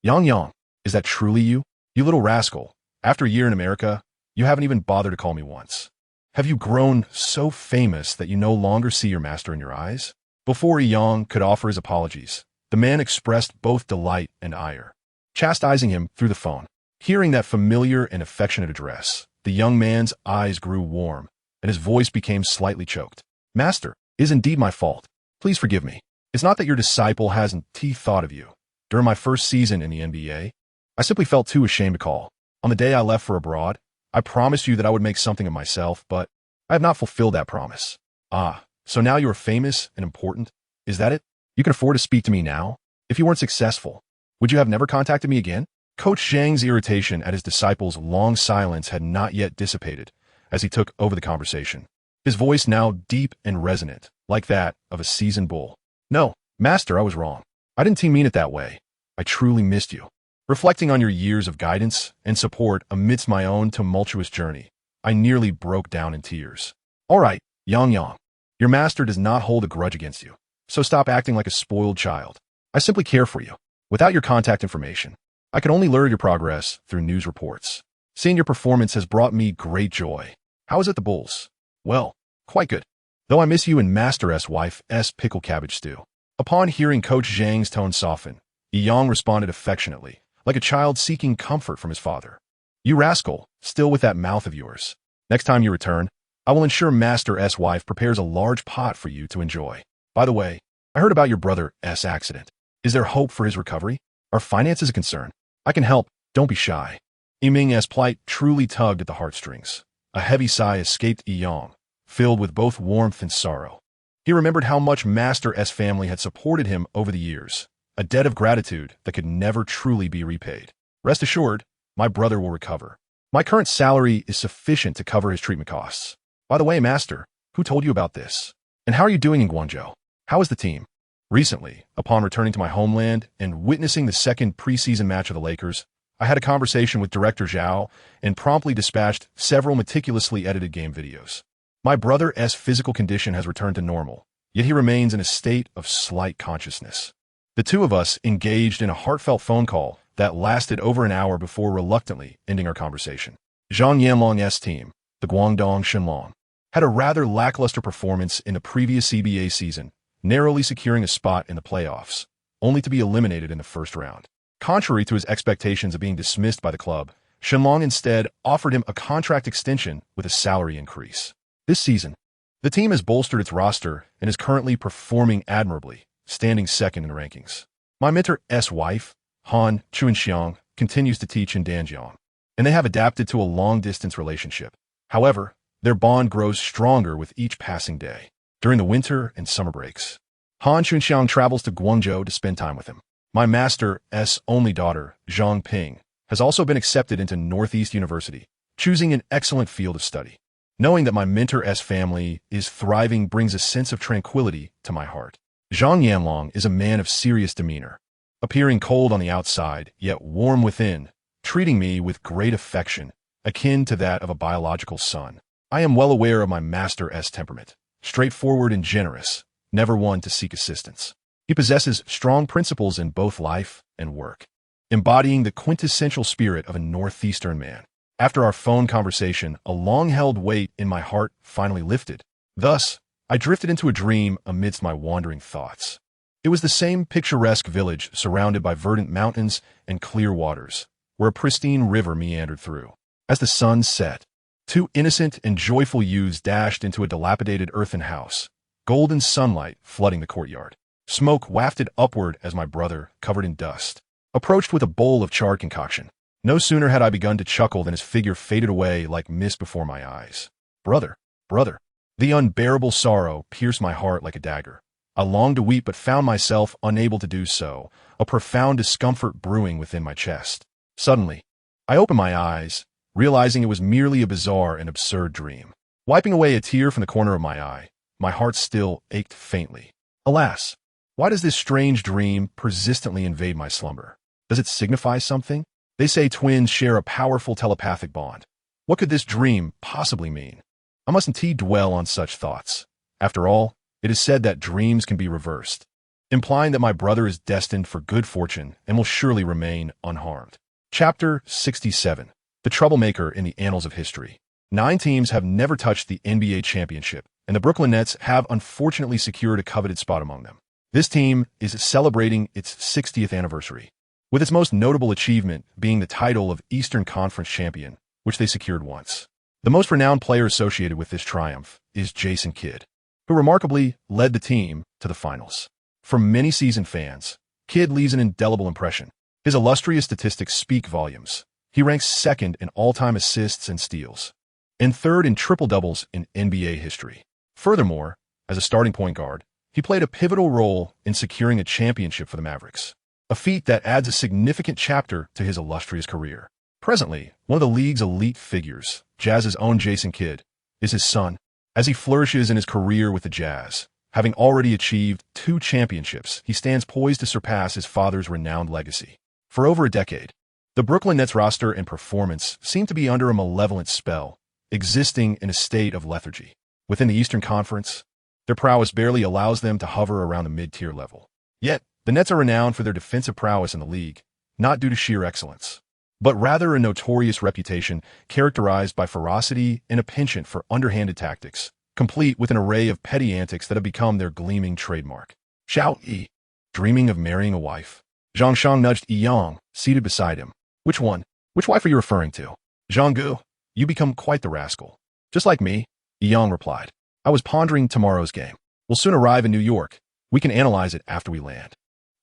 Yang, is that truly you? You little rascal. After a year in America, you haven't even bothered to call me once. Have you grown so famous that you no longer see your master in your eyes? Before Yang could offer his apologies, the man expressed both delight and ire, chastising him through the phone. Hearing that familiar and affectionate address, the young man's eyes grew warm, and his voice became slightly choked. Master, it is indeed my fault. Please forgive me. It's not that your disciple hasn't thought of you. During my first season in the NBA, I simply felt too ashamed to call. On the day I left for abroad, I promised you that I would make something of myself, but I have not fulfilled that promise. Ah, so now you are famous and important? Is that it? You can afford to speak to me now? If you weren't successful, would you have never contacted me again? Coach Zhang's irritation at his disciple's long silence had not yet dissipated as he took over the conversation, his voice now deep and resonant, like that of a seasoned bull. No, Master, I was wrong. I didn't mean it that way. I truly missed you. Reflecting on your years of guidance and support amidst my own tumultuous journey, I nearly broke down in tears. All right, Yang, your master does not hold a grudge against you, so stop acting like a spoiled child. I simply care for you. Without your contact information, I could only learn your progress through news reports. Seeing your performance has brought me great joy. How is it the Bulls? Well, quite good. Though I miss you and Master S. wife's pickle cabbage stew. Upon hearing Coach Zhang's tone soften, Yang responded affectionately, like a child seeking comfort from his father. You rascal, still with that mouth of yours. Next time you return, I will ensure Master S. wife prepares a large pot for you to enjoy. By the way, I heard about your brother S. accident. Is there hope for his recovery? Are finances a concern? I can help, don't be shy. Yiming S. plight truly tugged at the heartstrings. A heavy sigh escaped Yang, filled with both warmth and sorrow. He remembered how much Master S. family had supported him over the years, a debt of gratitude that could never truly be repaid. Rest assured, my brother will recover. My current salary is sufficient to cover his treatment costs. By the way, Master, who told you about this? And how are you doing in Guangzhou? How is the team? Recently, upon returning to my homeland and witnessing the second preseason match of the Lakers, I had a conversation with director Zhao and promptly dispatched several meticulously edited game videos. My brother's physical condition has returned to normal, yet he remains in a state of slight consciousness. The two of us engaged in a heartfelt phone call that lasted over an hour before reluctantly ending our conversation. Zhang Yanlong's team, the Guangdong Shenlong, had a rather lackluster performance in the previous CBA season, narrowly securing a spot in the playoffs, only to be eliminated in the first round. Contrary to his expectations of being dismissed by the club, Shenlong instead offered him a contract extension with a salary increase. This season, the team has bolstered its roster and is currently performing admirably, standing second in the rankings. My mentor's wife, Han Chuanxiang, continues to teach in Danjiang, and they have adapted to a long-distance relationship. However, their bond grows stronger with each passing day. During the winter and summer breaks, Han Chuanxiang travels to Guangzhou to spend time with him. My master's only daughter, Zhang Ping, has also been accepted into Northeast University, choosing an excellent field of study. Knowing that my mentor's family is thriving brings a sense of tranquility to my heart. Zhang Yanlong is a man of serious demeanor, appearing cold on the outside, yet warm within, treating me with great affection, akin to that of a biological son. I am well aware of my master's temperament, straightforward and generous, never one to seek assistance. He possesses strong principles in both life and work, embodying the quintessential spirit of a Northeastern man. After our phone conversation, a long-held weight in my heart finally lifted. Thus, I drifted into a dream amidst my wandering thoughts. It was the same picturesque village surrounded by verdant mountains and clear waters, where a pristine river meandered through. As the sun set, two innocent and joyful youths dashed into a dilapidated earthen house, golden sunlight flooding the courtyard. Smoke wafted upward as my brother, covered in dust, approached with a bowl of charred concoction. No sooner had I begun to chuckle than his figure faded away like mist before my eyes. Brother, brother. The unbearable sorrow pierced my heart like a dagger. I longed to weep but found myself unable to do so, a profound discomfort brewing within my chest. Suddenly, I opened my eyes, realizing it was merely a bizarre and absurd dream. Wiping away a tear from the corner of my eye, my heart still ached faintly. Alas, why does this strange dream persistently invade my slumber? Does it signify something? They say twins share a powerful telepathic bond. What could this dream possibly mean? I mustn't dwell on such thoughts. After all, it is said that dreams can be reversed, implying that my brother is destined for good fortune and will surely remain unharmed. Chapter 67. The Troublemaker in the Annals of History. 9 teams have never touched the NBA championship, and the Brooklyn Nets have unfortunately secured a coveted spot among them. This team is celebrating its 60th anniversary, with its most notable achievement being the title of Eastern Conference champion, which they secured once. The most renowned player associated with this triumph is Jason Kidd, who remarkably led the team to the finals. For many seasoned fans, Kidd leaves an indelible impression. His illustrious statistics speak volumes. He ranks second in all-time assists and steals, and third in triple-doubles in NBA history. Furthermore, as a starting point guard, he played a pivotal role in securing a championship for the Mavericks, a feat that adds a significant chapter to his illustrious career. Presently, one of the league's elite figures, Jazz's own Jason Kidd, is his son. As he flourishes in his career with the Jazz, having already achieved 2 championships, he stands poised to surpass his father's renowned legacy. For over a decade, the Brooklyn Nets roster and performance seem to be under a malevolent spell, existing in a state of lethargy. Within the Eastern Conference, their prowess barely allows them to hover around the mid-tier level. Yet, the Nets are renowned for their defensive prowess in the league, not due to sheer excellence, but rather a notorious reputation characterized by ferocity and a penchant for underhanded tactics, complete with an array of petty antics that have become their gleaming trademark. Xiao Yi, dreaming of marrying a wife. Zhang Shang nudged Yi Yang, seated beside him. Which one? Which wife are you referring to? Zhang Gu, you become quite the rascal. Just like me, Yi Yang replied. I was pondering tomorrow's game. We'll soon arrive in New York. We can analyze it after we land.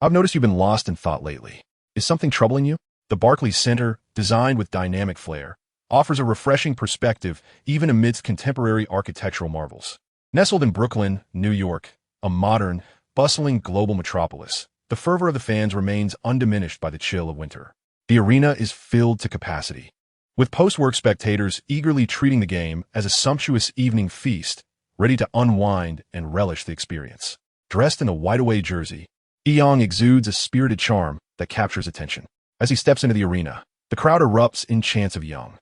I've noticed you've been lost in thought lately. Is something troubling you? The Barclays Center, designed with dynamic flair, offers a refreshing perspective even amidst contemporary architectural marvels. Nestled in Brooklyn, New York, a modern, bustling global metropolis, the fervor of the fans remains undiminished by the chill of winter. The arena is filled to capacity, with post-work spectators eagerly treating the game as a sumptuous evening feast, ready to unwind and relish the experience. Dressed in a wide-away jersey, Young exudes a spirited charm that captures attention. As he steps into the arena, the crowd erupts in chants of Young.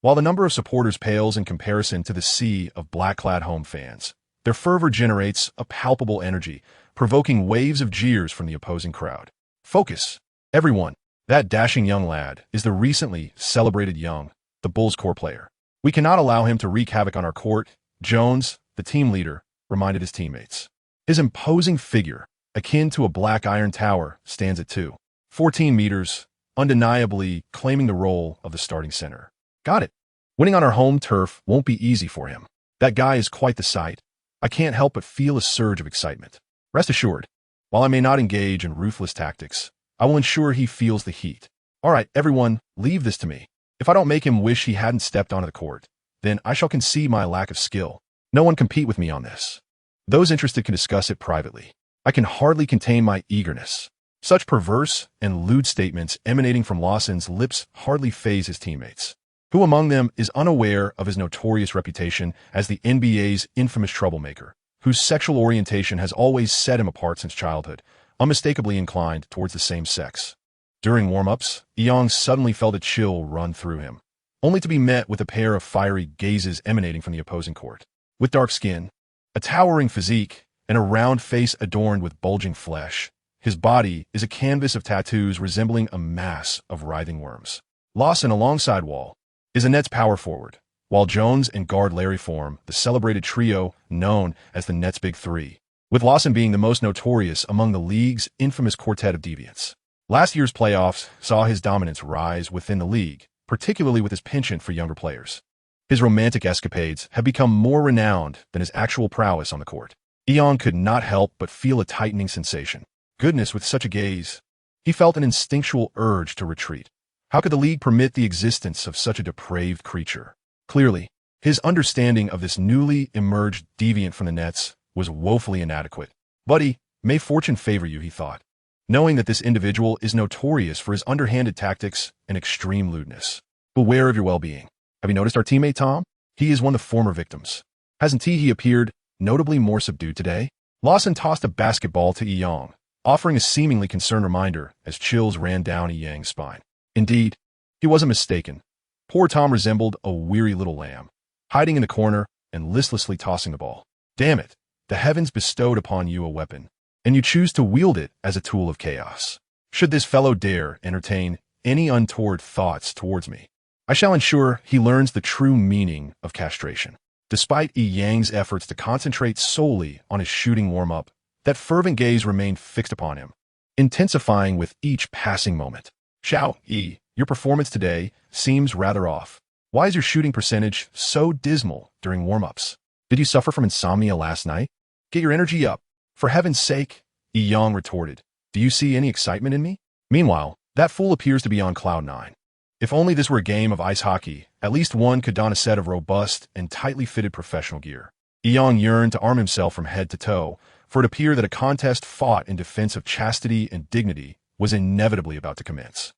While the number of supporters pales in comparison to the sea of black-clad home fans, their fervor generates a palpable energy, provoking waves of jeers from the opposing crowd. Focus, everyone. That dashing young lad is the recently celebrated Young, the Bulls' core player. We cannot allow him to wreak havoc on our court, Jones, the team leader, reminded his teammates. His imposing figure, akin to a black iron tower, stands at 2.14 meters, undeniably claiming the role of the starting center. Got it. Winning on our home turf won't be easy for him. That guy is quite the sight. I can't help but feel a surge of excitement. Rest assured, while I may not engage in ruthless tactics, I will ensure he feels the heat. All right, everyone, leave this to me. If I don't make him wish he hadn't stepped onto the court, then I shall concede my lack of skill. No one compete with me on this. Those interested can discuss it privately. I can hardly contain my eagerness. Such perverse and lewd statements emanating from Lawson's lips hardly faze his teammates. Who among them is unaware of his notorious reputation as the NBA's infamous troublemaker, whose sexual orientation has always set him apart since childhood, unmistakably inclined towards the same sex? During warm-ups, Young suddenly felt a chill run through him, only to be met with a pair of fiery gazes emanating from the opposing court. With dark skin, a towering physique, and a round face adorned with bulging flesh, his body is a canvas of tattoos resembling a mass of writhing worms. Lawson, alongside Wall, is a Nets power forward, while Jones and guard Larry form the celebrated trio known as the Nets Big Three, with Lawson being the most notorious among the league's infamous quartet of deviants. Last year's playoffs saw his dominance rise within the league, particularly with his penchant for younger players. His romantic escapades have become more renowned than his actual prowess on the court. Young could not help but feel a tightening sensation. Goodness, with such a gaze, he felt an instinctual urge to retreat. How could the league permit the existence of such a depraved creature? Clearly, his understanding of this newly emerged deviant from the Nets was woefully inadequate. Buddy, may fortune favor you, he thought, knowing that this individual is notorious for his underhanded tactics and extreme lewdness. Beware of your well-being. Have you noticed our teammate Tom? He is one of the former victims. Hasn't he appeared notably more subdued today? Lawson tossed a basketball to Young, offering a seemingly concerned reminder as chills ran down Yang's spine. Indeed, he wasn't mistaken. Poor Tom resembled a weary little lamb, hiding in the corner and listlessly tossing the ball. Damn it, the heavens bestowed upon you a weapon, and you choose to wield it as a tool of chaos. Should this fellow dare entertain any untoward thoughts towards me, I shall ensure he learns the true meaning of castration. Despite Yang's efforts to concentrate solely on his shooting warm-up, that fervent gaze remained fixed upon him, intensifying with each passing moment. Xiao Yi, your performance today seems rather off. Why is your shooting percentage so dismal during warm-ups? Did you suffer from insomnia last night? Get your energy up. For heaven's sake, Young retorted. Do you see any excitement in me? Meanwhile, that fool appears to be on cloud nine. If only this were a game of ice hockey, at least one could don a set of robust and tightly fitted professional gear. Young yearned to arm himself from head to toe, for it appeared that a contest fought in defense of chastity and dignity was inevitably about to commence.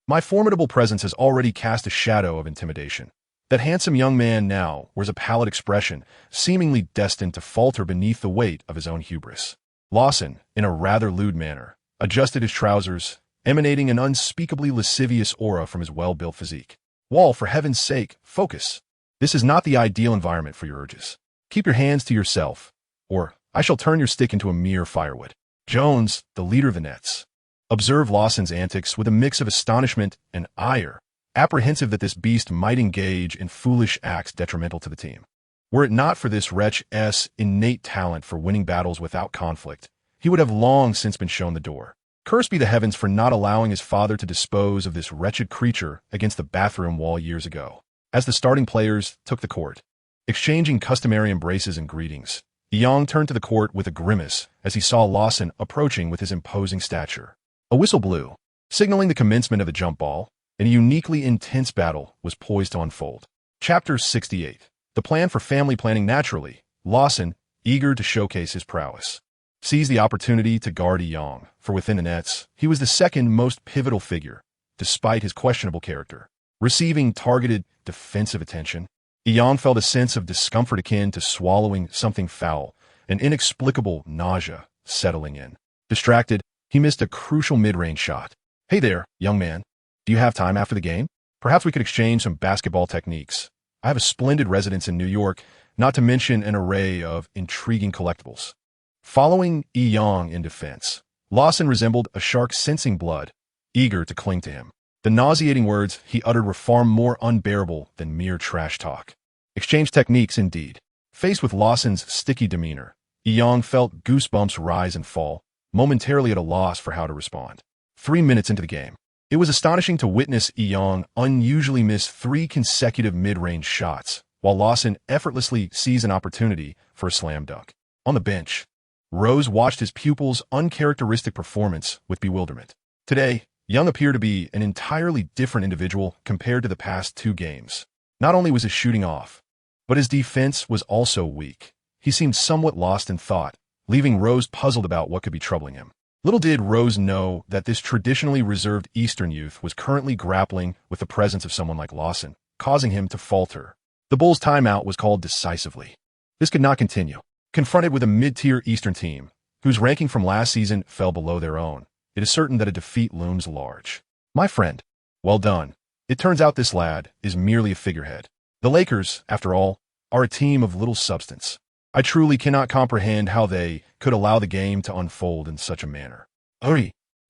My formidable presence has already cast a shadow of intimidation. That handsome young man now wears a pallid expression, seemingly destined to falter beneath the weight of his own hubris. Lawson, in a rather lewd manner, adjusted his trousers, emanating an unspeakably lascivious aura from his well-built physique. Wall, for heaven's sake, focus. This is not the ideal environment for your urges. Keep your hands to yourself, or I shall turn your stick into a mere firewood. Jones, the leader of the Nets, observed Lawson's antics with a mix of astonishment and ire, apprehensive that this beast might engage in foolish acts detrimental to the team. Were it not for this wretch's innate talent for winning battles without conflict, he would have long since been shown the door. Cursed be the heavens for not allowing his father to dispose of this wretched creature against the bathroom wall years ago. As the starting players took the court, exchanging customary embraces and greetings, Young turned to the court with a grimace as he saw Lawson approaching with his imposing stature. A whistle blew, signaling the commencement of the jump ball, and a uniquely intense battle was poised to unfold. Chapter 68. The plan for family planning naturally. Lawson, eager to showcase his prowess, seized the opportunity to guard Young, for within the Nets, he was the second most pivotal figure, despite his questionable character. Receiving targeted defensive attention, Young felt a sense of discomfort akin to swallowing something foul, an inexplicable nausea settling in. Distracted, he missed a crucial mid-range shot. "Hey there, young man. Do you have time after the game? Perhaps we could exchange some basketball techniques. I have a splendid residence in New York, not to mention an array of intriguing collectibles." Following Young in defense, Lawson resembled a shark sensing blood, eager to cling to him. The nauseating words he uttered were far more unbearable than mere trash talk. Exchange techniques, indeed. Faced with Lawson's sticky demeanor, Young felt goosebumps rise and fall, momentarily at a loss for how to respond. 3 minutes into the game, it was astonishing to witness Young unusually miss 3 consecutive mid-range shots, while Lawson effortlessly seized an opportunity for a slam dunk. On the bench, Rose watched his pupil's uncharacteristic performance with bewilderment. Today, Young appeared to be an entirely different individual compared to the past 2 games. Not only was his shooting off, but his defense was also weak. He seemed somewhat lost in thought, leaving Rose puzzled about what could be troubling him. Little did Rose know that this traditionally reserved Eastern youth was currently grappling with the presence of someone like Lawson, causing him to falter. The Bulls' timeout was called decisively. This could not continue. Confronted with a mid-tier Eastern team, whose ranking from last season fell below their own, it is certain that a defeat looms large. My friend, well done. It turns out this lad is merely a figurehead. The Lakers, after all, are a team of little substance. I truly cannot comprehend how they could allow the game to unfold in such a manner.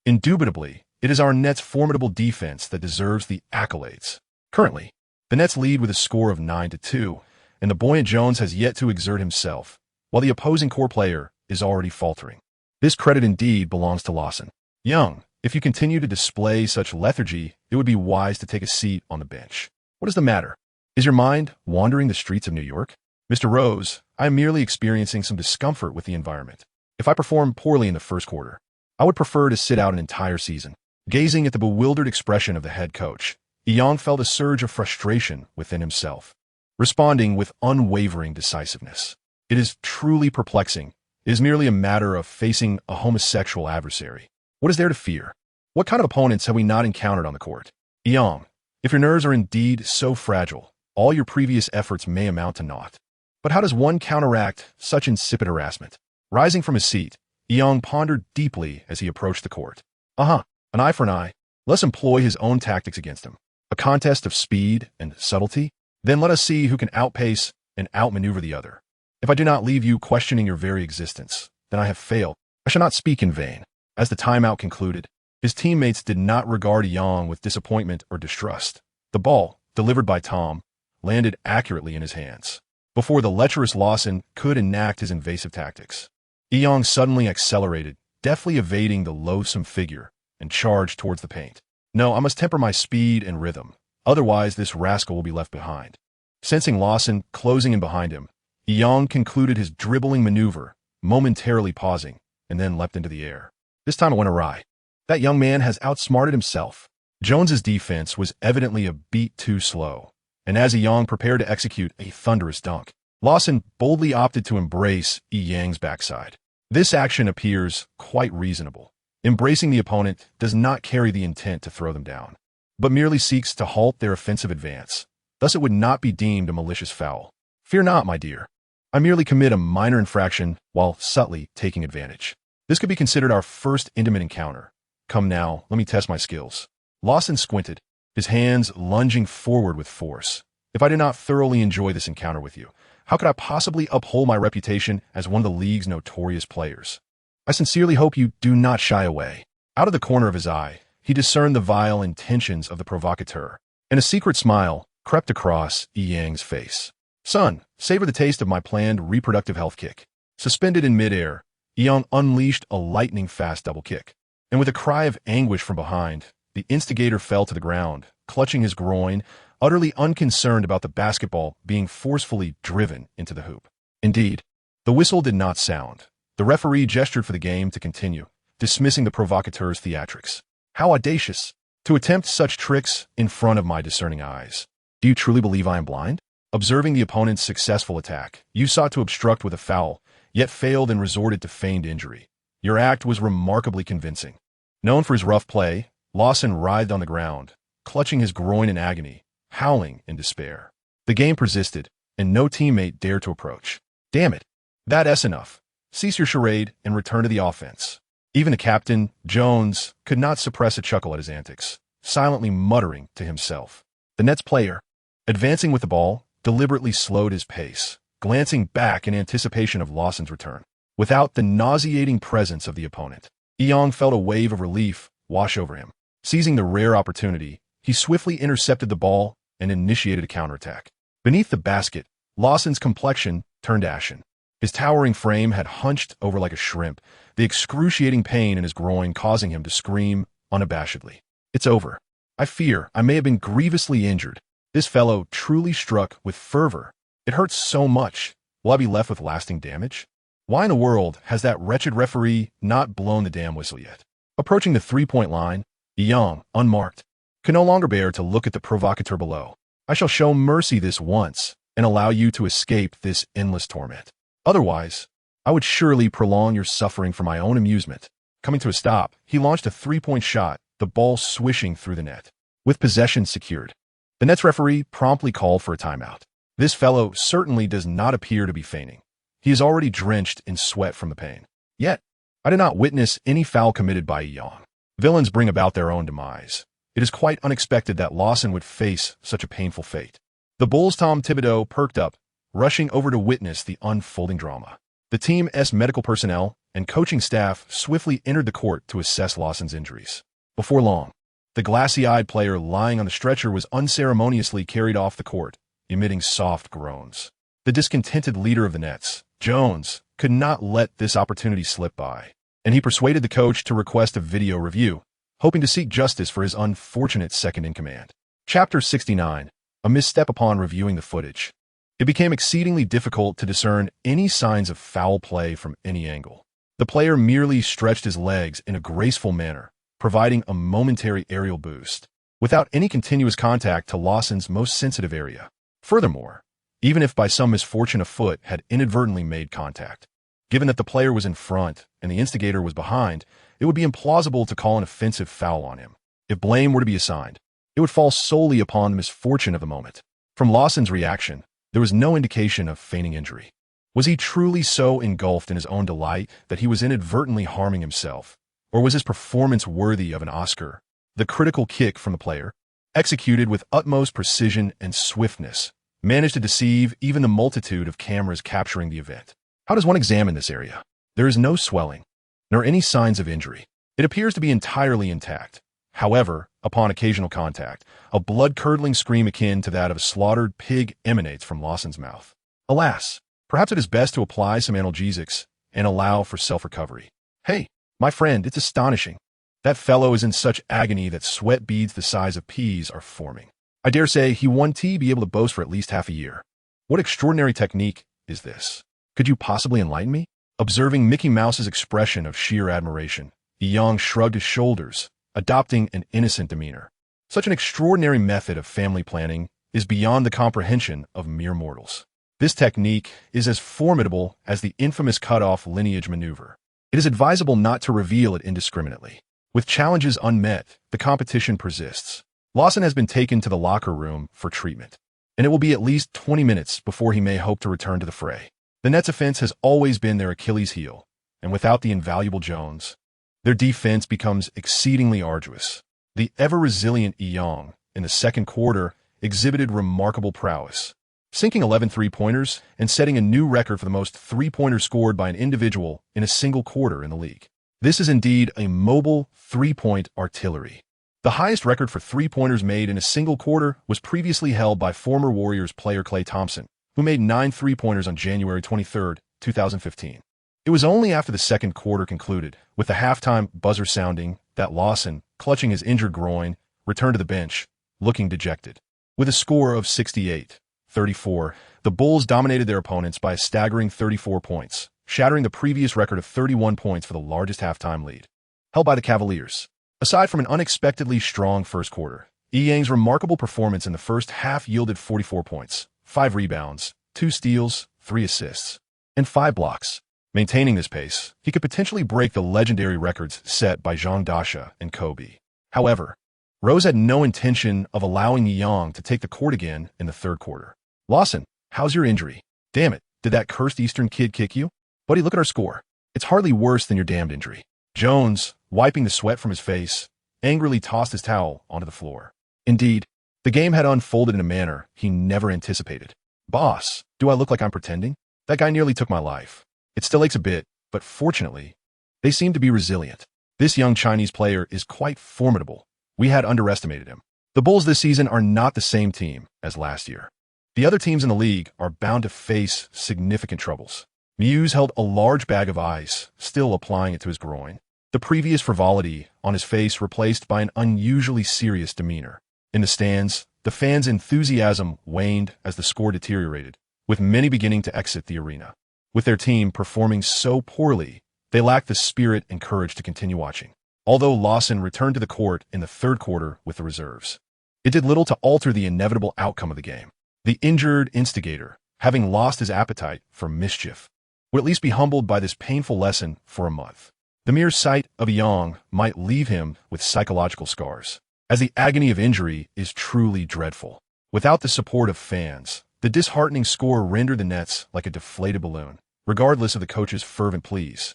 Indubitably, it is our Nets' formidable defense that deserves the accolades. Currently, the Nets lead with a score of 9-2, and the buoyant Jones has yet to exert himself, while the opposing core player is already faltering. This credit indeed belongs to Lawson. Young, if you continue to display such lethargy, it would be wise to take a seat on the bench. What is the matter? Is your mind wandering the streets of New York? Mr. Rose, I am merely experiencing some discomfort with the environment. If I perform poorly in the first quarter, I would prefer to sit out an entire season. Gazing at the bewildered expression of the head coach, Young felt a surge of frustration within himself, responding with unwavering decisiveness. It is truly perplexing. It is merely a matter of facing a homosexual adversary. What is there to fear? What kind of opponents have we not encountered on the court? Young, if your nerves are indeed so fragile, all your previous efforts may amount to naught. But how does one counteract such insipid harassment? Rising from his seat, Young pondered deeply as he approached the court. An eye for an eye. Let's employ his own tactics against him. A contest of speed and subtlety? Then let us see who can outpace and outmaneuver the other. If I do not leave you questioning your very existence, then I have failed. I shall not speak in vain. As the timeout concluded, his teammates did not regard Young with disappointment or distrust. The ball, delivered by Tom, landed accurately in his hands. Before the lecherous Lawson could enact his invasive tactics, Young suddenly accelerated, deftly evading the loathsome figure, and charged towards the paint. No, I must temper my speed and rhythm. Otherwise, this rascal will be left behind. Sensing Lawson closing in behind him, Young concluded his dribbling maneuver, momentarily pausing, and then leapt into the air. This time it went awry. That young man has outsmarted himself. Jones's defense was evidently a beat too slow, and as Young prepared to execute a thunderous dunk, Lawson boldly opted to embrace Yang's backside. This action appears quite reasonable. Embracing the opponent does not carry the intent to throw them down, but merely seeks to halt their offensive advance. Thus it would not be deemed a malicious foul. Fear not, my dear. I merely commit a minor infraction while subtly taking advantage. This could be considered our first intimate encounter. Come now, let me test my skills. Lawson squinted, his hands lunging forward with force. If I did not thoroughly enjoy this encounter with you, how could I possibly uphold my reputation as one of the league's notorious players? I sincerely hope you do not shy away. Out of the corner of his eye, he discerned the vile intentions of the provocateur, and a secret smile crept across Yang's face. Son, savor the taste of my planned reproductive health kick. Suspended in midair, Young unleashed a lightning-fast double kick, and with a cry of anguish from behind, the instigator fell to the ground, clutching his groin, utterly unconcerned about the basketball being forcefully driven into the hoop. Indeed, the whistle did not sound. The referee gestured for the game to continue, dismissing the provocateur's theatrics. How audacious! To attempt such tricks in front of my discerning eyes. Do you truly believe I am blind? Observing the opponent's successful attack, you sought to obstruct with a foul, yet failed and resorted to feigned injury. Your act was remarkably convincing. Known for his rough play, Lawson writhed on the ground, clutching his groin in agony, howling in despair. The game persisted, and no teammate dared to approach. Damn it! That's enough. cease your charade and return to the offense. Even the captain, Jones, could not suppress a chuckle at his antics, silently muttering to himself. The Nets player, advancing with the ball, deliberately slowed his pace, glancing back in anticipation of Lawson's return. Without the nauseating presence of the opponent, Young felt a wave of relief wash over him. Seizing the rare opportunity, he swiftly intercepted the ball and initiated a counterattack. Beneath the basket, Lawson's complexion turned ashen. His towering frame had hunched over like a shrimp, the excruciating pain in his groin causing him to scream unabashedly. "It's over. I fear I may have been grievously injured." This fellow truly struck with fervor. "It hurts so much. Will I be left with lasting damage? Why in the world has that wretched referee not blown the damn whistle yet?" Approaching the three-point line, Young, unmarked, could no longer bear to look at the provocateur below. "I shall show mercy this once and allow you to escape this endless torment. Otherwise, I would surely prolong your suffering for my own amusement." Coming to a stop, he launched a three-point shot, the ball swishing through the net. With possession secured, the Nets referee promptly called for a timeout. This fellow certainly does not appear to be feigning. He is already drenched in sweat from the pain. Yet, I did not witness any foul committed by Young. Villains bring about their own demise. It is quite unexpected that Lawson would face such a painful fate. The Bulls' Tom Thibodeau perked up, rushing over to witness the unfolding drama. The team's medical personnel and coaching staff swiftly entered the court to assess Lawson's injuries. Before long, the glassy-eyed player lying on the stretcher was unceremoniously carried off the court, emitting soft groans. The discontented leader of the Nets, Jones, could not let this opportunity slip by, and he persuaded the coach to request a video review, hoping to seek justice for his unfortunate second-in-command. Chapter 69. A misstep upon reviewing the footage. It became exceedingly difficult to discern any signs of foul play from any angle. The player merely stretched his legs in a graceful manner, providing a momentary aerial boost, without any continuous contact to Lawson's most sensitive area. Furthermore, even if by some misfortune a foot had inadvertently made contact, given that the player was in front and the instigator was behind, it would be implausible to call an offensive foul on him. If blame were to be assigned, it would fall solely upon the misfortune of the moment. From Lawson's reaction, there was no indication of feigning injury. Was he truly so engulfed in his own delight that he was inadvertently harming himself? Or was his performance worthy of an Oscar? The critical kick from the player, executed with utmost precision and swiftness, managed to deceive even the multitude of cameras capturing the event. How does one examine this area? There is no swelling, nor any signs of injury. It appears to be entirely intact. However, upon occasional contact, a blood-curdling scream akin to that of a slaughtered pig emanates from Lawson's mouth. Alas, perhaps it is best to apply some analgesics and allow for self-recovery. "Hey, my friend, it's astonishing. That fellow is in such agony that sweat beads the size of peas are forming. I dare say he won't be able to boast for at least half a year. What extraordinary technique is this? Could you possibly enlighten me?" Observing Mickey Mouse's expression of sheer admiration, Young shrugged his shoulders, adopting an innocent demeanor. Such an extraordinary method of family planning is beyond the comprehension of mere mortals. This technique is as formidable as the infamous cut-off lineage maneuver. It is advisable not to reveal it indiscriminately. With challenges unmet, the competition persists. Lawson has been taken to the locker room for treatment, and it will be at least 20 minutes before he may hope to return to the fray. The Nets' offense has always been their Achilles heel, and without the invaluable Jones, their defense becomes exceedingly arduous. The ever-resilient Young, in the second quarter, exhibited remarkable prowess, sinking 11 three-pointers and setting a new record for the most three-pointers scored by an individual in a single quarter in the league. This is indeed a mobile three-point artillery. The highest record for three-pointers made in a single quarter was previously held by former Warriors player Klay Thompson, who made 9 three-pointers on January 23, 2015. It was only after the second quarter concluded, with the halftime buzzer sounding, that Lawson, clutching his injured groin, returned to the bench, looking dejected. With a score of 68-34, the Bulls dominated their opponents by a staggering 34 points, shattering the previous record of 31 points for the largest halftime lead, held by the Cavaliers. Aside from an unexpectedly strong first quarter, Yang's remarkable performance in the first half yielded 44 points, 5 rebounds, 2 steals, 3 assists, and 5 blocks. Maintaining this pace, he could potentially break the legendary records set by Jean Dasha and Kobe. However, Rose had no intention of allowing Young to take the court again in the third quarter. "Lawson, how's your injury? Damn it, did that cursed Eastern kid kick you?" Buddy, look at our score. It's hardly worse than your damned injury. Jones, wiping the sweat from his face, angrily tossed his towel onto the floor. Indeed, the game had unfolded in a manner he never anticipated. Boss, do I look like I'm pretending? That guy nearly took my life. It still aches a bit, but fortunately, they seem to be resilient. This young Chinese player is quite formidable. We had underestimated him. The Bulls this season are not the same team as last year. The other teams in the league are bound to face significant troubles. Muse held a large bag of ice, still applying it to his groin. The previous frivolity on his face replaced by an unusually serious demeanor. In the stands, the fans' enthusiasm waned as the score deteriorated, with many beginning to exit the arena. With their team performing so poorly, they lacked the spirit and courage to continue watching. Although Lawson returned to the court in the third quarter with the reserves, it did little to alter the inevitable outcome of the game. The injured instigator, having lost his appetite for mischief, would at least be humbled by this painful lesson for a month. The mere sight of Yang might leave him with psychological scars, as the agony of injury is truly dreadful. Without the support of fans, the disheartening score rendered the Nets like a deflated balloon, regardless of the coach's fervent pleas.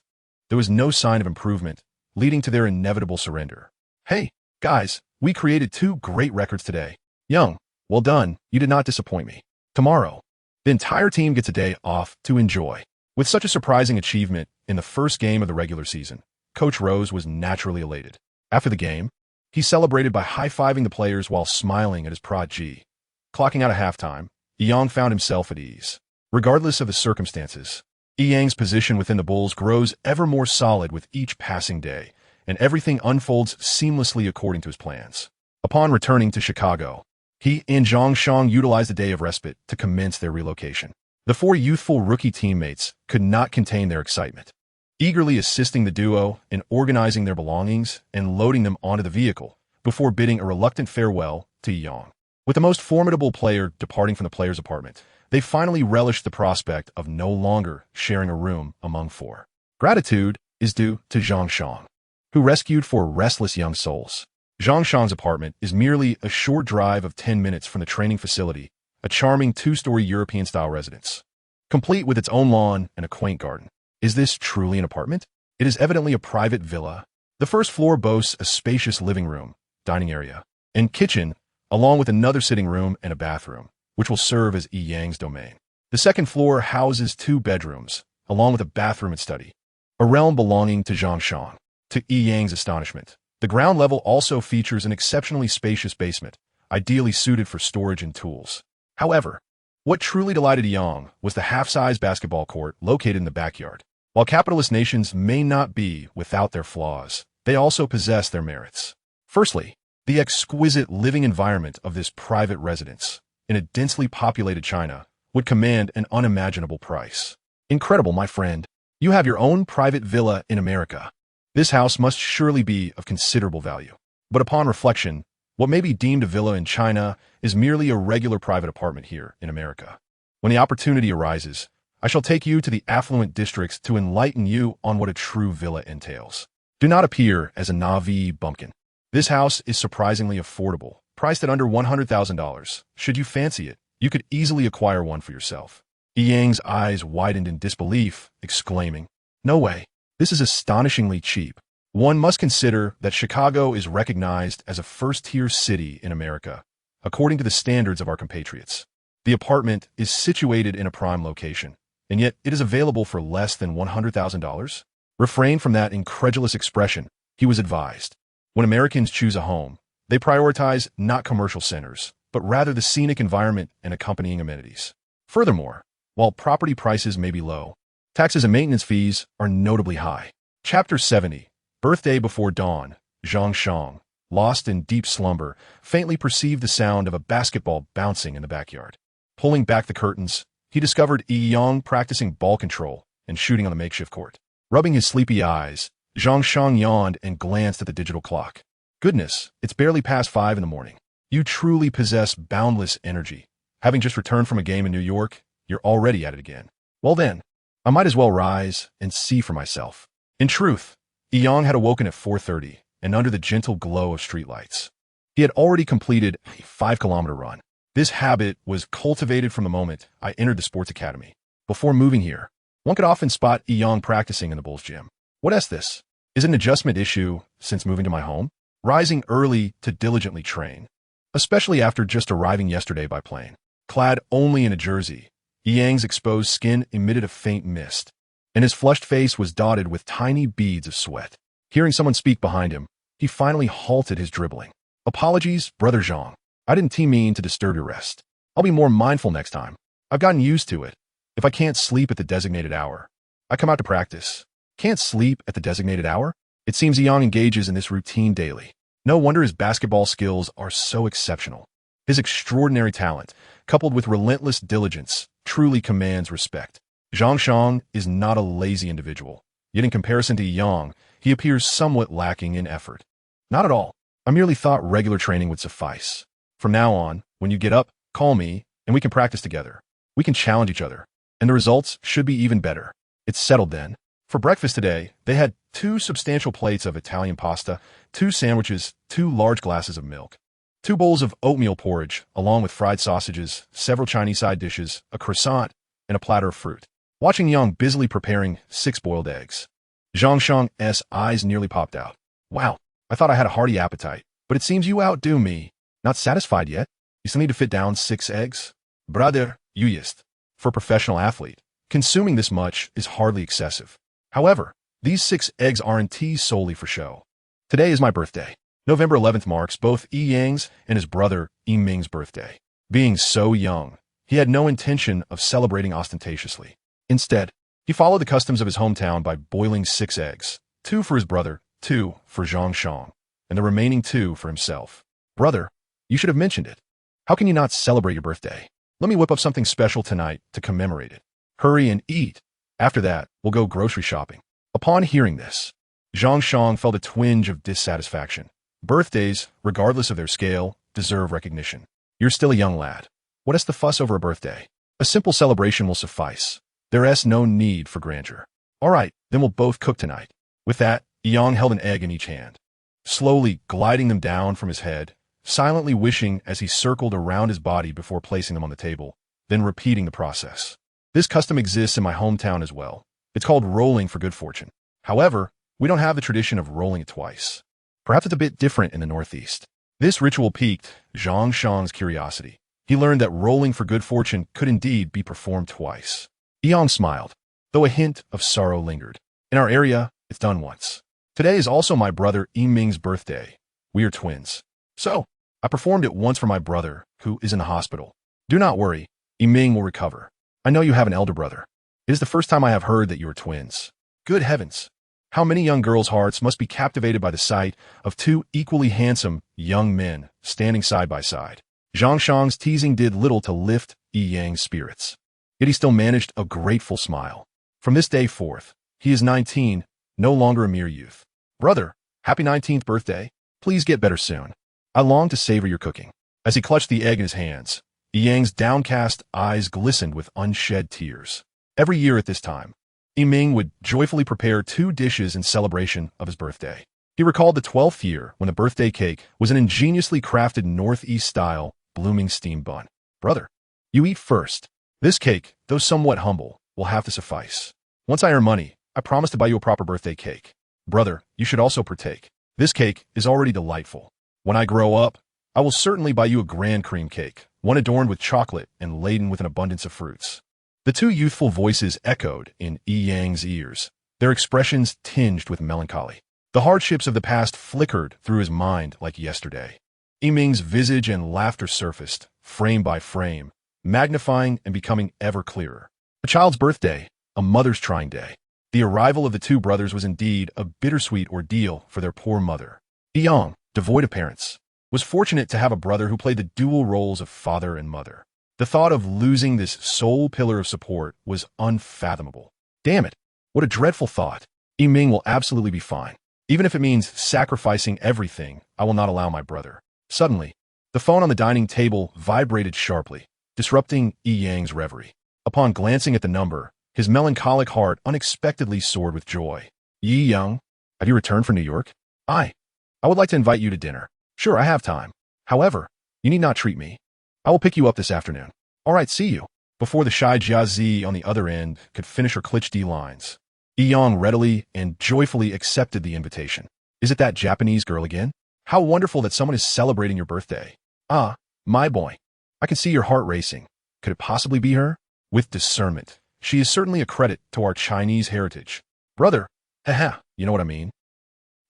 There was no sign of improvement, leading to their inevitable surrender. Hey, guys, we created 2 great records today. Young, well done, you did not disappoint me. Tomorrow, the entire team gets a day off to enjoy. With such a surprising achievement in the first game of the regular season, Coach Rose was naturally elated. After the game, he celebrated by high-fiving the players while smiling at his prodigy. Clocking out at halftime, Yang found himself at ease. Regardless of the circumstances, Yang's position within the Bulls grows ever more solid with each passing day, and everything unfolds seamlessly according to his plans. Upon returning to Chicago, he and Zhang Shang utilized a day of respite to commence their relocation. The 4 youthful rookie teammates could not contain their excitement, eagerly assisting the duo in organizing their belongings and loading them onto the vehicle before bidding a reluctant farewell to Yang. With the most formidable player departing from the player's apartment, they finally relished the prospect of no longer sharing a room among 4. Gratitude is due to Zhang Shang, who rescued 4 restless young souls. Zhang Shang's apartment is merely a short drive of 10 minutes from the training facility, a charming 2-story European-style residence, complete with its own lawn and a quaint garden. Is this truly an apartment? It is evidently a private villa. The first floor boasts a spacious living room, dining area, and kitchen, along with another sitting room and a bathroom, which will serve as Yang's domain. The second floor houses 2 bedrooms, along with a bathroom and study, a realm belonging to Zhang Shang. To Yang's astonishment, the ground level also features an exceptionally spacious basement, ideally suited for storage and tools. However, what truly delighted Yang was the half-size basketball court located in the backyard. While capitalist nations may not be without their flaws, they also possess their merits. Firstly, the exquisite living environment of this private residence, in a densely populated China, would command an unimaginable price. Incredible, my friend. You have your own private villa in America. This house must surely be of considerable value. But upon reflection, what may be deemed a villa in China is merely a regular private apartment here in America. When the opportunity arises, I shall take you to the affluent districts to enlighten you on what a true villa entails. Do not appear as a naive bumpkin. This house is surprisingly affordable, priced at under $100,000. Should you fancy it, you could easily acquire one for yourself. Yang's eyes widened in disbelief, exclaiming, "No way. This is astonishingly cheap." One must consider that Chicago is recognized as a first-tier city in America, according to the standards of our compatriots. The apartment is situated in a prime location, and yet it is available for less than $100,000? Refrain from that incredulous expression, he was advised. When Americans choose a home, they prioritize not commercial centers, but rather the scenic environment and accompanying amenities. Furthermore, while property prices may be low, taxes and maintenance fees are notably high. Chapter 70. Birthday before dawn. Zhang Shang, lost in deep slumber, faintly perceived the sound of a basketball bouncing in the backyard. Pulling back the curtains, he discovered Yang practicing ball control and shooting on the makeshift court. Rubbing his sleepy eyes, Zhang Shang yawned and glanced at the digital clock. Goodness, it's barely past 5 in the morning. You truly possess boundless energy. Having just returned from a game in New York, you're already at it again. Well then, I might as well rise and see for myself. In truth, Yang had awoken at 4:30 and under the gentle glow of streetlights. He had already completed a 5-kilometer run. This habit was cultivated from the moment I entered the sports academy. Before moving here, One could often spot Yang practicing in the Bulls gym. What is this? Is it an adjustment issue since moving to my home? Rising early to diligently train, especially after just arriving yesterday by plane. Clad only in a jersey, Yang's exposed skin emitted a faint mist, and his flushed face was dotted with tiny beads of sweat. Hearing someone speak behind him, he finally halted his dribbling. Apologies, Brother Zhang. I didn't mean to disturb your rest. I'll be more mindful next time. I've gotten used to it. If I can't sleep at the designated hour, I come out to practice. Can't sleep at the designated hour? It seems Yang engages in this routine daily. No wonder his basketball skills are so exceptional. His extraordinary talent, coupled with relentless diligence, truly commands respect. Zhang Shang is not a lazy individual, yet in comparison to Yang, he appears somewhat lacking in effort. Not at all. I merely thought regular training would suffice. From now on, when you get up, call me, and we can practice together. We can challenge each other, and the results should be even better. It's settled then. For breakfast today, they had 2 substantial plates of Italian pasta, 2 sandwiches, 2 large glasses of milk, 2 bowls of oatmeal porridge, along with fried sausages, several Chinese side dishes, a croissant, and a platter of fruit. Watching Yang busily preparing 6 boiled eggs, Zhang Shang's eyes nearly popped out. Wow, I thought I had a hearty appetite, but it seems you outdo me. Not satisfied yet? You still need to fit down 6 eggs? Brother, you yist. For a professional athlete, consuming this much is hardly excessive. However, these 6 eggs aren't solely for show. Today is my birthday. November 11th marks both Yang's and his brother Ming's birthday. Being so young, he had no intention of celebrating ostentatiously. Instead, he followed the customs of his hometown by boiling 6 eggs, 2 for his brother, 2 for Zhang Shang, and the remaining 2 for himself. Brother, you should have mentioned it. How can you not celebrate your birthday? Let me whip up something special tonight to commemorate it. Hurry and eat. After that, we'll go grocery shopping. Upon hearing this, Zhang Shang felt a twinge of dissatisfaction. Birthdays, regardless of their scale, deserve recognition. You're still a young lad. What is the fuss over a birthday? A simple celebration will suffice. There is no need for grandeur. All right, then we'll both cook tonight. With that, Yang held an egg in each hand, slowly gliding them down from his head, silently wishing as he circled around his body before placing them on the table, then repeating the process. This custom exists in my hometown as well. It's called rolling for good fortune. However, we don't have the tradition of rolling it twice. Perhaps it's a bit different in the Northeast. This ritual piqued Zhang Shang's curiosity. He learned that rolling for good fortune could indeed be performed twice. Yang smiled, though a hint of sorrow lingered. In our area, it's done once. Today is also my brother Ming's birthday. We are twins. So, I performed it once for my brother, who is in the hospital. Do not worry, Ming will recover. I know you have an elder brother. It is the first time I have heard that you are twins. Good heavens! How many young girls' hearts must be captivated by the sight of 2 equally handsome young men standing side by side. Zhang Shang's teasing did little to lift Yang's spirits. Yet he still managed a grateful smile. From this day forth, he is 19, no longer a mere youth. Brother, happy 19th birthday. Please get better soon. I long to savor your cooking. As he clutched the egg in his hands, Yang's downcast eyes glistened with unshed tears. Every year at this time, Ming would joyfully prepare 2 dishes in celebration of his birthday. He recalled the 12th year when the birthday cake was an ingeniously crafted Northeast-style blooming steamed bun. Brother, you eat first. This cake, though somewhat humble, will have to suffice. Once I earn money, I promise to buy you a proper birthday cake. Brother, you should also partake. This cake is already delightful. When I grow up, I will certainly buy you a grand cream cake, one adorned with chocolate and laden with an abundance of fruits. The 2 youthful voices echoed in Yang's ears, their expressions tinged with melancholy. The hardships of the past flickered through his mind like yesterday. Ming's visage and laughter surfaced, frame by frame, magnifying and becoming ever clearer. A child's birthday, a mother's trying day. The arrival of the 2 brothers was indeed a bittersweet ordeal for their poor mother. Yang, devoid of parents, was fortunate to have a brother who played the dual roles of father and mother. The thought of losing this sole pillar of support was unfathomable. Damn it, what a dreadful thought. Ming will absolutely be fine. Even if it means sacrificing everything, I will not allow my brother. Suddenly, the phone on the dining table vibrated sharply, disrupting Yang's reverie. Upon glancing at the number, his melancholic heart unexpectedly soared with joy. Yang, have you returned from New York? I would like to invite you to dinner. Sure, I have time. However, you need not treat me. I will pick you up this afternoon. All right, see you. before the shy Jiazi on the other end could finish her Klitsch D lines. Yang readily and joyfully accepted the invitation. Is it that Japanese girl again? How wonderful that someone is celebrating your birthday. Ah, my boy. I can see your heart racing. Could it possibly be her? With discernment, she is certainly a credit to our Chinese heritage. Brother, haha, you know what I mean?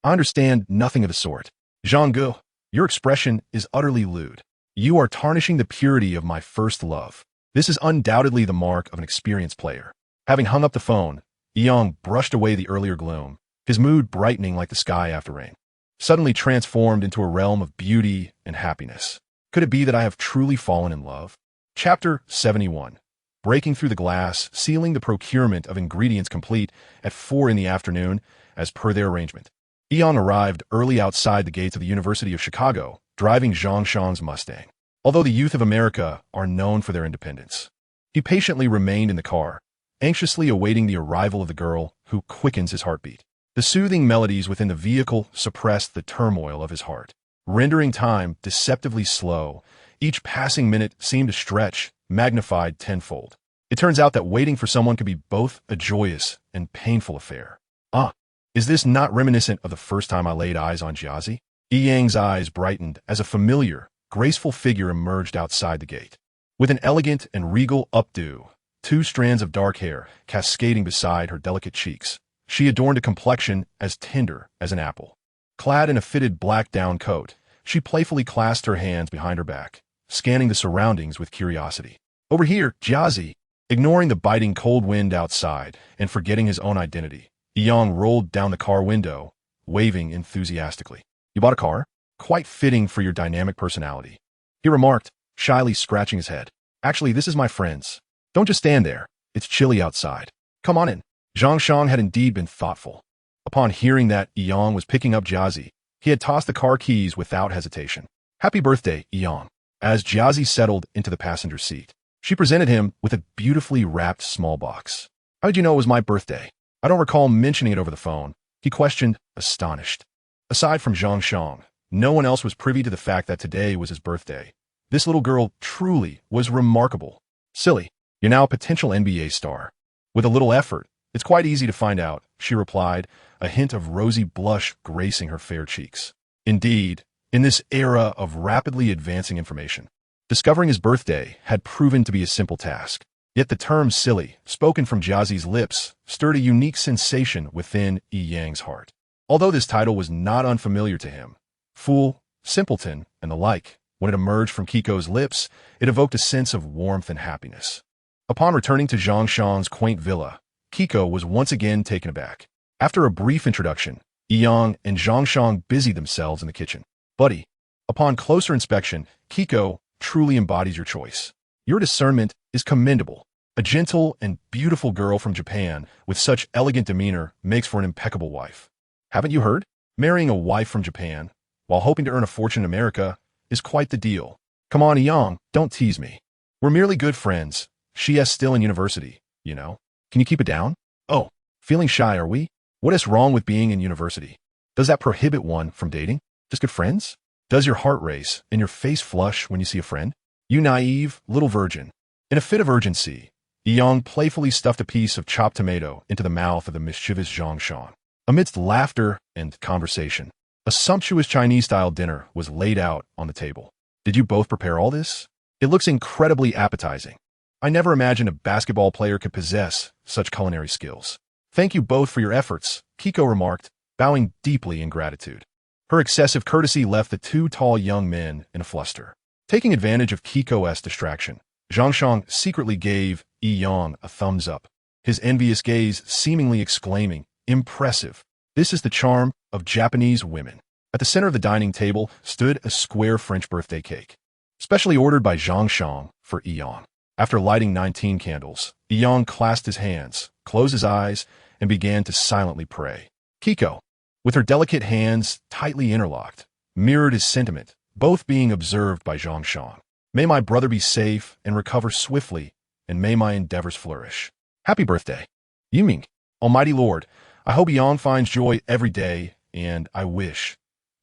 I understand nothing of the sort. Zhang, your expression is utterly lewd. You are tarnishing the purity of my first love. This is undoubtedly the mark of an experienced player. Having hung up the phone, Yang brushed away the earlier gloom, his mood brightening like the sky after rain, suddenly transformed into a realm of beauty and happiness. Could it be that I have truly fallen in love? Chapter 71. Breaking through the glass, sealing the procurement of ingredients complete at 4 in the afternoon, as per their arrangement. Yang arrived early outside the gates of the University of Chicago, driving Zhang Shang's Mustang. Although the youth of America are known for their independence, he patiently remained in the car, anxiously awaiting the arrival of the girl who quickens his heartbeat. The soothing melodies within the vehicle suppressed the turmoil of his heart, rendering time deceptively slow. Each passing minute seemed to stretch, magnified tenfold. It turns out that waiting for someone could be both a joyous and painful affair. Ah, is this not reminiscent of the first time I laid eyes on Jiazi? Yang's eyes brightened as a familiar, graceful figure emerged outside the gate. With an elegant and regal updo, 2 strands of dark hair cascading beside her delicate cheeks, she adorned a complexion as tender as an apple. Clad in a fitted black down coat, she playfully clasped her hands behind her back, scanning the surroundings with curiosity. Over here, Jiazi, ignoring the biting cold wind outside and forgetting his own identity, Yang rolled down the car window, waving enthusiastically. You bought a car? Quite fitting for your dynamic personality, he remarked, shyly scratching his head. Actually, this is my friend's. Don't just stand there. It's chilly outside. Come on in. Zhang Shang had indeed been thoughtful. Upon hearing that Yang was picking up Jiazi, he had tossed the car keys without hesitation. Happy birthday, Yang. As Jiazi settled into the passenger seat, she presented him with a beautifully wrapped small box. How did you know it was my birthday? I don't recall mentioning it over the phone, he questioned, astonished. Aside from Zhang Shang, no one else was privy to the fact that today was his birthday. This little girl truly was remarkable. Silly, you're now a potential NBA star. With a little effort, it's quite easy to find out, she replied, a hint of rosy blush gracing her fair cheeks. Indeed, in this era of rapidly advancing information, discovering his birthday had proven to be a simple task. Yet the term silly, spoken from Jiazi's lips, stirred a unique sensation within Yang's heart. Although this title was not unfamiliar to him, fool, simpleton, and the like, when it emerged from Kiko's lips, it evoked a sense of warmth and happiness. Upon returning to Zhang Shang's quaint villa, Kiko was once again taken aback. After a brief introduction, Yang and Zhang Shang busied themselves in the kitchen. Buddy, upon closer inspection, Kiko truly embodies your choice. Your discernment is commendable. A gentle and beautiful girl from Japan with such elegant demeanor makes for an impeccable wife. Haven't you heard? Marrying a wife from Japan, while hoping to earn a fortune in America, is quite the deal. Come on, Yang, don't tease me. We're merely good friends. She is still in university, you know. Can you keep it down? Oh, feeling shy, are we? What is wrong with being in university? Does that prohibit one from dating? Just good friends? Does your heart race and your face flush when you see a friend? You naive little virgin. In a fit of urgency, Yang playfully stuffed a piece of chopped tomato into the mouth of the mischievous Zhang Shang. Amidst laughter and conversation, a sumptuous Chinese-style dinner was laid out on the table. Did you both prepare all this? It looks incredibly appetizing. I never imagined a basketball player could possess such culinary skills. Thank you both for your efforts, Kiko remarked, bowing deeply in gratitude. Her excessive courtesy left the 2 tall young men in a fluster. Taking advantage of Kiko's distraction, Zhang Shang secretly gave Yang a thumbs up, his envious gaze seemingly exclaiming, "Impressive. This is the charm of Japanese women." At the center of the dining table stood a square French birthday cake, specially ordered by Zhang Shang for Yang. After lighting 19 candles, Yang clasped his hands, closed his eyes, and began to silently pray. Kiko, with her delicate hands tightly interlocked, mirrored his sentiment, both being observed by Zhang Shang. May my brother be safe and recover swiftly, and may my endeavors flourish. Happy birthday. Yiming, Almighty Lord, I hope Yang finds joy every day, and I wish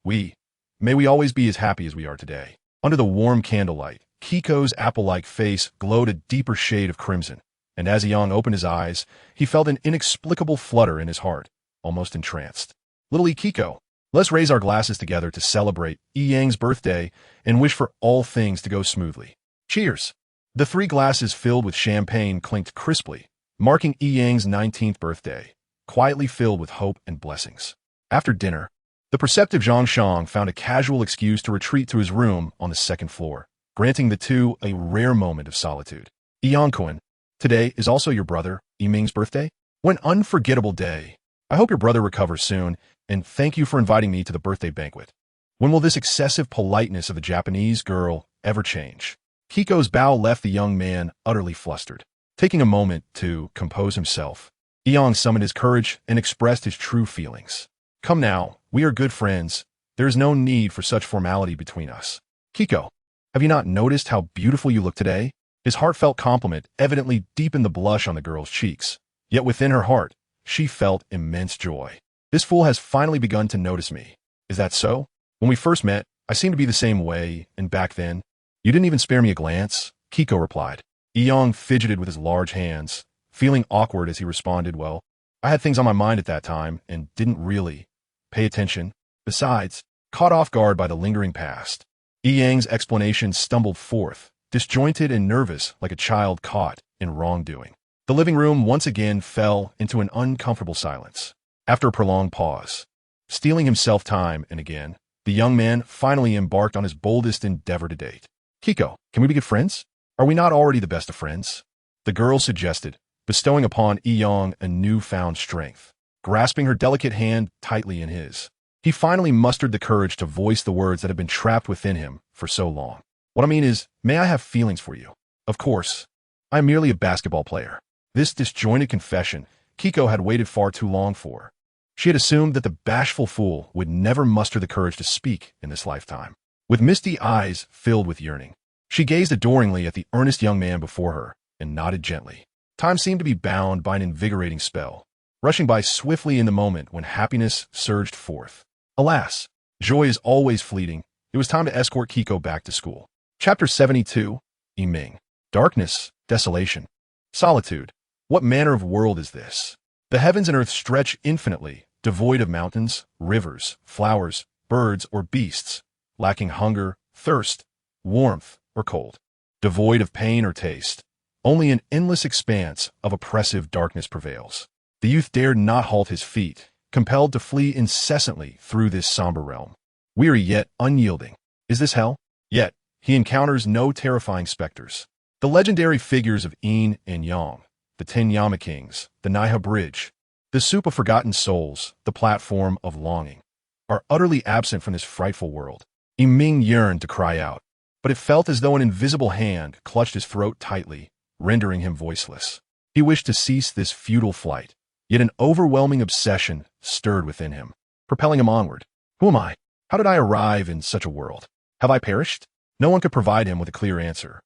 may we always be as happy as we are today. Under the warm candlelight, Kiko's apple-like face glowed a deeper shade of crimson, and as Yang opened his eyes, he felt an inexplicable flutter in his heart, almost entranced. Little Kiko, let's raise our glasses together to celebrate Yang's birthday and wish for all things to go smoothly. Cheers! The 3 glasses filled with champagne clinked crisply, marking Yang's 19th birthday, quietly filled with hope and blessings. After dinner, the perceptive Zhang Shang found a casual excuse to retreat to his room on the 2nd floor, granting the two a rare moment of solitude. Yang, today is also your brother, Yiming's birthday? What an unforgettable day. I hope your brother recovers soon, and thank you for inviting me to the birthday banquet. When will this excessive politeness of the Japanese girl ever change? Kiko's bow left the young man utterly flustered. Taking a moment to compose himself, Yang summoned his courage and expressed his true feelings. Come now, we are good friends. There is no need for such formality between us. Kiko, have you not noticed how beautiful you look today? His heartfelt compliment evidently deepened the blush on the girl's cheeks. Yet within her heart, she felt immense joy. This fool has finally begun to notice me. Is that so? When we first met, I seemed to be the same way, and back then, you didn't even spare me a glance, Kiko replied. Yang fidgeted with his large hands, feeling awkward as he responded, well, I had things on my mind at that time and didn't really pay attention. Besides, caught off guard by the lingering past. Yang's explanation stumbled forth, disjointed and nervous like a child caught in wrongdoing. The living room once again fell into an uncomfortable silence. After a prolonged pause, stealing himself time and again, the young man finally embarked on his boldest endeavor to date. Kiko, can we be good friends? Are we not already the best of friends? The girl suggested, bestowing upon Yang a newfound strength. Grasping her delicate hand tightly in his, he finally mustered the courage to voice the words that had been trapped within him for so long. What I mean is, may I have feelings for you? Of course. I am merely a basketball player. This disjointed confession Kiko had waited far too long for. She had assumed that the bashful fool would never muster the courage to speak in this lifetime. With misty eyes filled with yearning, she gazed adoringly at the earnest young man before her and nodded gently. Time seemed to be bound by an invigorating spell, rushing by swiftly in the moment when happiness surged forth. Alas, joy is always fleeting. It was time to escort Kiko back to school. Chapter 72, Yiming. Darkness, desolation, solitude. What manner of world is this? The heavens and earth stretch infinitely, devoid of mountains, rivers, flowers, birds, or beasts, lacking hunger, thirst, warmth, or cold. Devoid of pain or taste. Only an endless expanse of oppressive darkness prevails. The youth dared not halt his feet, compelled to flee incessantly through this somber realm. Weary yet unyielding. Is this hell? Yet, he encounters no terrifying specters. The legendary figures of Yin and Yang, the 10 Yama Kings, the Naiha Bridge, the soup of forgotten souls, the platform of longing, are utterly absent from this frightful world. Yiming yearned to cry out, but it felt as though an invisible hand clutched his throat tightly, rendering him voiceless. He wished to cease this futile flight, yet an overwhelming obsession stirred within him, propelling him onward. Who am I? How did I arrive in such a world? Have I perished? No one could provide him with a clear answer.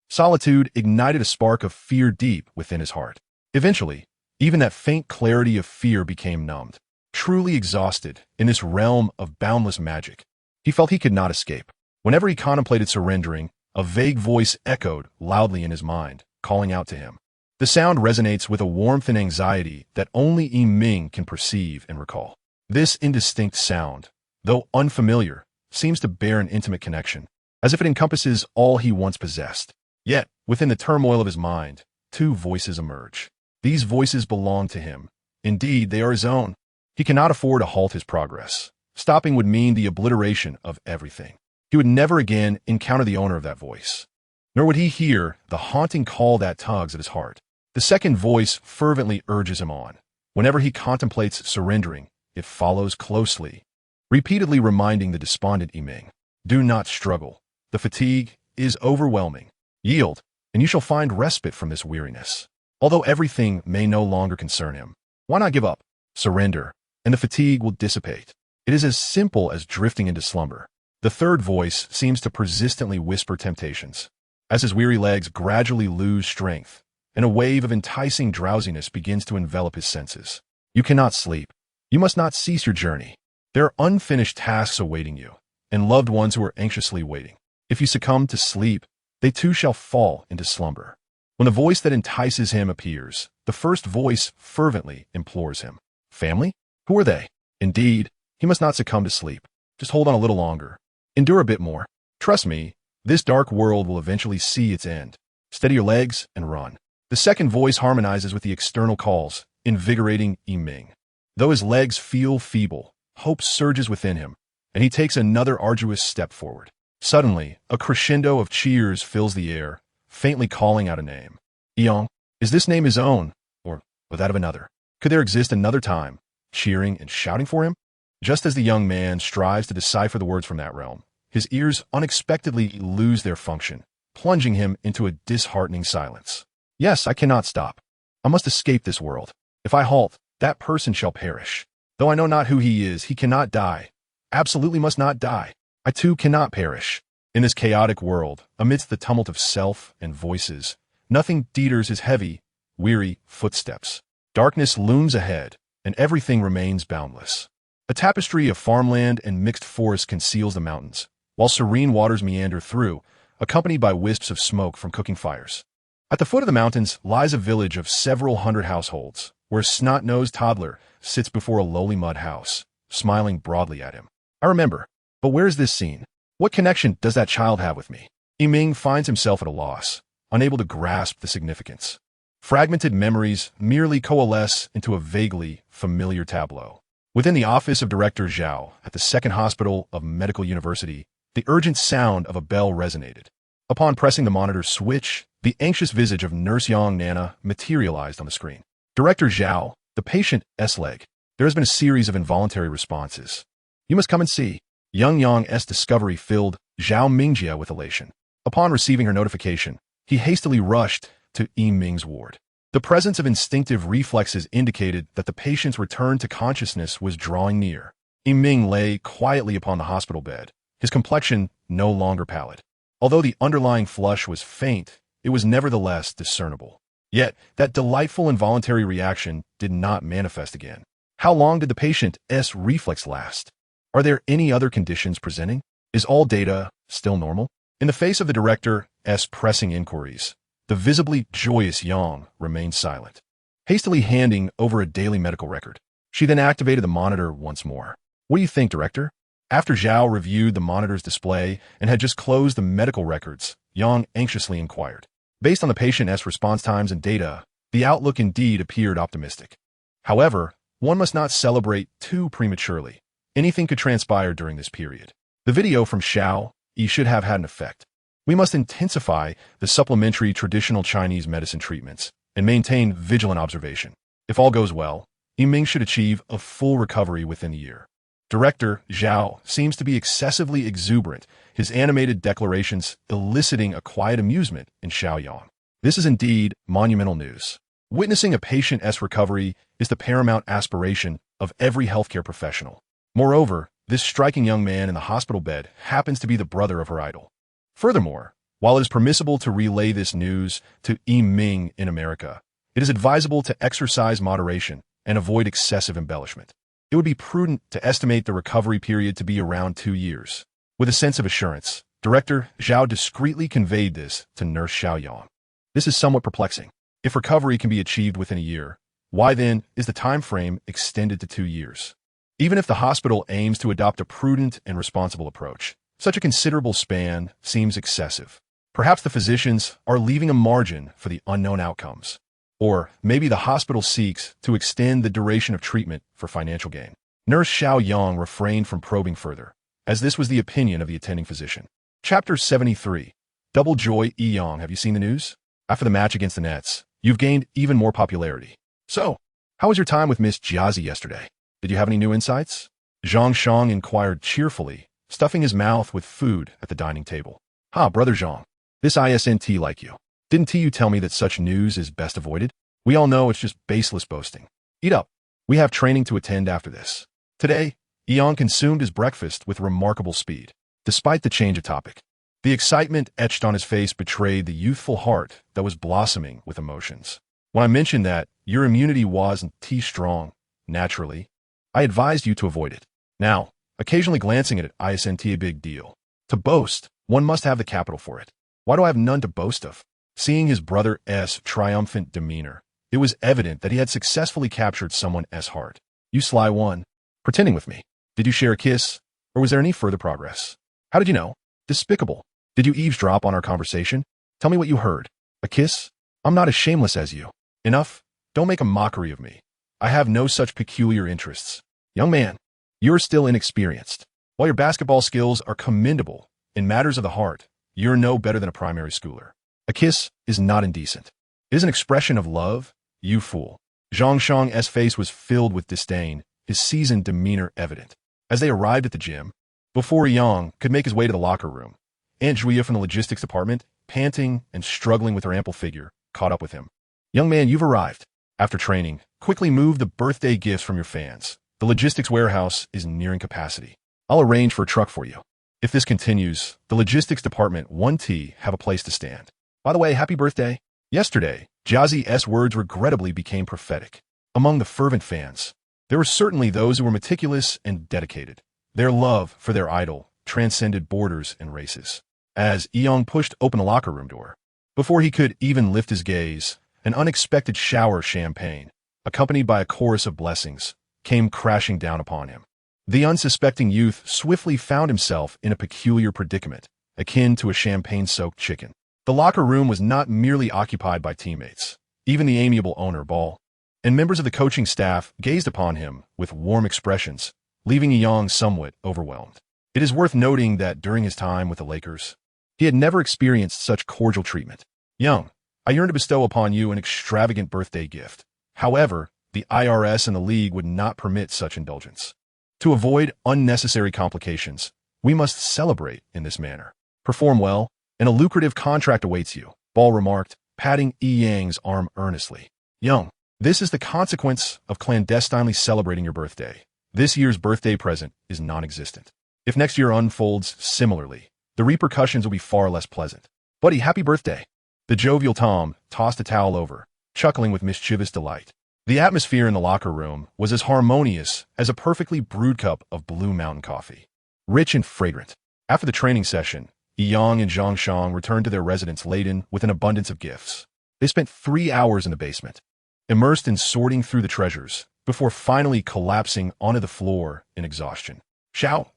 Solitude ignited a spark of fear deep within his heart. Eventually, even that faint clarity of fear became numbed. Truly exhausted in this realm of boundless magic, he felt he could not escape. Whenever he contemplated surrendering, a vague voice echoed loudly in his mind, calling out to him. The sound resonates with a warmth and anxiety that only Yiming can perceive and recall. This indistinct sound, though unfamiliar, seems to bear an intimate connection, as if it encompasses all he once possessed. Yet, within the turmoil of his mind, 2 voices emerge. These voices belong to him. Indeed, they are his own. He cannot afford to halt his progress. Stopping would mean the obliteration of everything. He would never again encounter the owner of that voice, nor would he hear the haunting call that tugs at his heart. The second voice fervently urges him on. Whenever he contemplates surrendering, it follows closely, repeatedly reminding the despondent Yiming, do not struggle. The fatigue is overwhelming. Yield, and you shall find respite from this weariness. Although everything may no longer concern him, why not give up? Surrender, and the fatigue will dissipate. It is as simple as drifting into slumber. The third voice seems to persistently whisper temptations, as his weary legs gradually lose strength, and a wave of enticing drowsiness begins to envelop his senses. You cannot sleep. You must not cease your journey. There are unfinished tasks awaiting you, and loved ones who are anxiously waiting. If you succumb to sleep, they too shall fall into slumber. When the voice that entices him appears, the first voice fervently implores him. Family? Who are they? Indeed, he must not succumb to sleep. Just hold on a little longer. Endure a bit more. Trust me, this dark world will eventually see its end. Steady your legs and run. The second voice harmonizes with the external calls, invigorating Ming. Though his legs feel feeble, hope surges within him, and he takes another arduous step forward. Suddenly, a crescendo of cheers fills the air, faintly calling out a name. Yong, is this name his own, or that of another? Could there exist another time, cheering and shouting for him? Just as the young man strives to decipher the words from that realm, his ears unexpectedly lose their function, plunging him into a disheartening silence. Yes, I cannot stop. I must escape this world. If I halt, that person shall perish. Though I know not who he is, he cannot die. Absolutely must not die. I too cannot perish. In this chaotic world, amidst the tumult of self and voices, nothing deters his heavy, weary footsteps. Darkness looms ahead, and everything remains boundless. A tapestry of farmland and mixed forest conceals the mountains, while serene waters meander through, accompanied by wisps of smoke from cooking fires. At the foot of the mountains lies a village of several hundred households, where a snot-nosed toddler sits before a lowly mud house, smiling broadly at him. I remember, but where is this scene? What connection does that child have with me? Ming finds himself at a loss, unable to grasp the significance. Fragmented memories merely coalesce into a vaguely familiar tableau. Within the office of Director Zhao at the Second Hospital of Medical University, the urgent sound of a bell resonated. Upon pressing the monitor switch, the anxious visage of Nurse Yang Nana materialized on the screen. Director Zhao, the patient S-leg. There has been a series of involuntary responses. You must come and see. Young Yang's discovery filled Zhao Mingjia with elation. Upon receiving her notification, he hastily rushed to Ming's ward. The presence of instinctive reflexes indicated that the patient's return to consciousness was drawing near. Ming lay quietly upon the hospital bed, his complexion no longer pallid. Although the underlying flush was faint, it was nevertheless discernible. Yet, that delightful involuntary reaction did not manifest again. How long did the patient's reflex last? Are there any other conditions presenting? Is all data still normal? In the face of the director's pressing inquiries, the visibly joyous Yang remained silent. Hastily handing over a daily medical record, she then activated the monitor once more. What do you think, Director? After Zhao reviewed the monitor's display and had just closed the medical records, Yang anxiously inquired. Based on the patient's response times and data, the outlook indeed appeared optimistic. However, one must not celebrate too prematurely. Anything could transpire during this period. The video from Xiao Yi should have had an effect. We must intensify the supplementary traditional Chinese medicine treatments and maintain vigilant observation. If all goes well, Ming should achieve a full recovery within a year. Director Zhao seems to be excessively exuberant, his animated declarations eliciting a quiet amusement in Xiaoyang. This is indeed monumental news. Witnessing a patient's recovery is the paramount aspiration of every healthcare professional. Moreover, this striking young man in the hospital bed happens to be the brother of her idol. Furthermore, while it is permissible to relay this news to Ming in America, it is advisable to exercise moderation and avoid excessive embellishment. It would be prudent to estimate the recovery period to be around 2 years. With a sense of assurance, Director Zhao discreetly conveyed this to Nurse Xiaoyang. This is somewhat perplexing. If recovery can be achieved within a year, why then is the time frame extended to 2 years? Even if the hospital aims to adopt a prudent and responsible approach, such a considerable span seems excessive. Perhaps the physicians are leaving a margin for the unknown outcomes. Or maybe the hospital seeks to extend the duration of treatment for financial gain. Nurse Xiaoyang refrained from probing further, as this was the opinion of the attending physician. Chapter 73. Double Joy Yang. Have you seen the news? After the match against the Nets, you've gained even more popularity. So, how was your time with Miss Jiazi yesterday? Did you have any new insights? Zhang Shang inquired cheerfully, stuffing his mouth with food at the dining table. Brother Zhang. This isn't like you. Didn't you tell me that such news is best avoided? We all know it's just baseless boasting. Eat up. We have training to attend after this. Today, Yang consumed his breakfast with remarkable speed. Despite the change of topic, the excitement etched on his face betrayed the youthful heart that was blossoming with emotions. When I mentioned that your immunity wasn't strong, naturally, I advised you to avoid it. Now, occasionally glancing at it isn't a big deal. To boast, one must have the capital for it. Why do I have none to boast of? Seeing his brother's triumphant demeanor, it was evident that he had successfully captured someone's heart. You sly one. Pretending with me. Did you share a kiss? Or was there any further progress? How did you know? Despicable. Did you eavesdrop on our conversation? Tell me what you heard. A kiss? I'm not as shameless as you. Enough. Don't make a mockery of me. I have no such peculiar interests. Young man, you're still inexperienced. While your basketball skills are commendable, in matters of the heart, you're no better than a primary schooler. A kiss is not indecent. It is an expression of love, you fool. Zhang Shang's face was filled with disdain, his seasoned demeanor evident. As they arrived at the gym, before Yang could make his way to the locker room, Aunt Julia from the logistics department, panting and struggling with her ample figure, caught up with him. Young man, you've arrived. After training, quickly move the birthday gifts from your fans. The logistics warehouse is nearing capacity. I'll arrange for a truck for you. If this continues, the logistics department 1T have a place to stand. By the way, happy birthday. Yesterday, Jazzy's words regrettably became prophetic. Among the fervent fans, there were certainly those who were meticulous and dedicated. Their love for their idol transcended borders and races. As Young pushed open the locker room door, before he could even lift his gaze, an unexpected shower of champagne, accompanied by a chorus of blessings, came crashing down upon him. The unsuspecting youth swiftly found himself in a peculiar predicament, akin to a champagne-soaked chicken. The locker room was not merely occupied by teammates. Even the amiable owner, Ball, and members of the coaching staff gazed upon him with warm expressions, leaving Young somewhat overwhelmed. It is worth noting that during his time with the Lakers, he had never experienced such cordial treatment. Young, I yearn to bestow upon you an extravagant birthday gift. However, the IRS and the league would not permit such indulgence. To avoid unnecessary complications, we must celebrate in this manner. Perform well, and a lucrative contract awaits you, Ball remarked, patting Yang's arm earnestly. Young, this is the consequence of clandestinely celebrating your birthday. This year's birthday present is non-existent. If next year unfolds similarly, the repercussions will be far less pleasant. Buddy, happy birthday. The jovial Tom tossed a towel over, chuckling with mischievous delight. The atmosphere in the locker room was as harmonious as a perfectly brewed cup of Blue Mountain coffee. Rich and fragrant. After the training session, Yang and Zhang Shang returned to their residence laden with an abundance of gifts. They spent 3 hours in the basement, immersed in sorting through the treasures, before finally collapsing onto the floor in exhaustion. Xiao,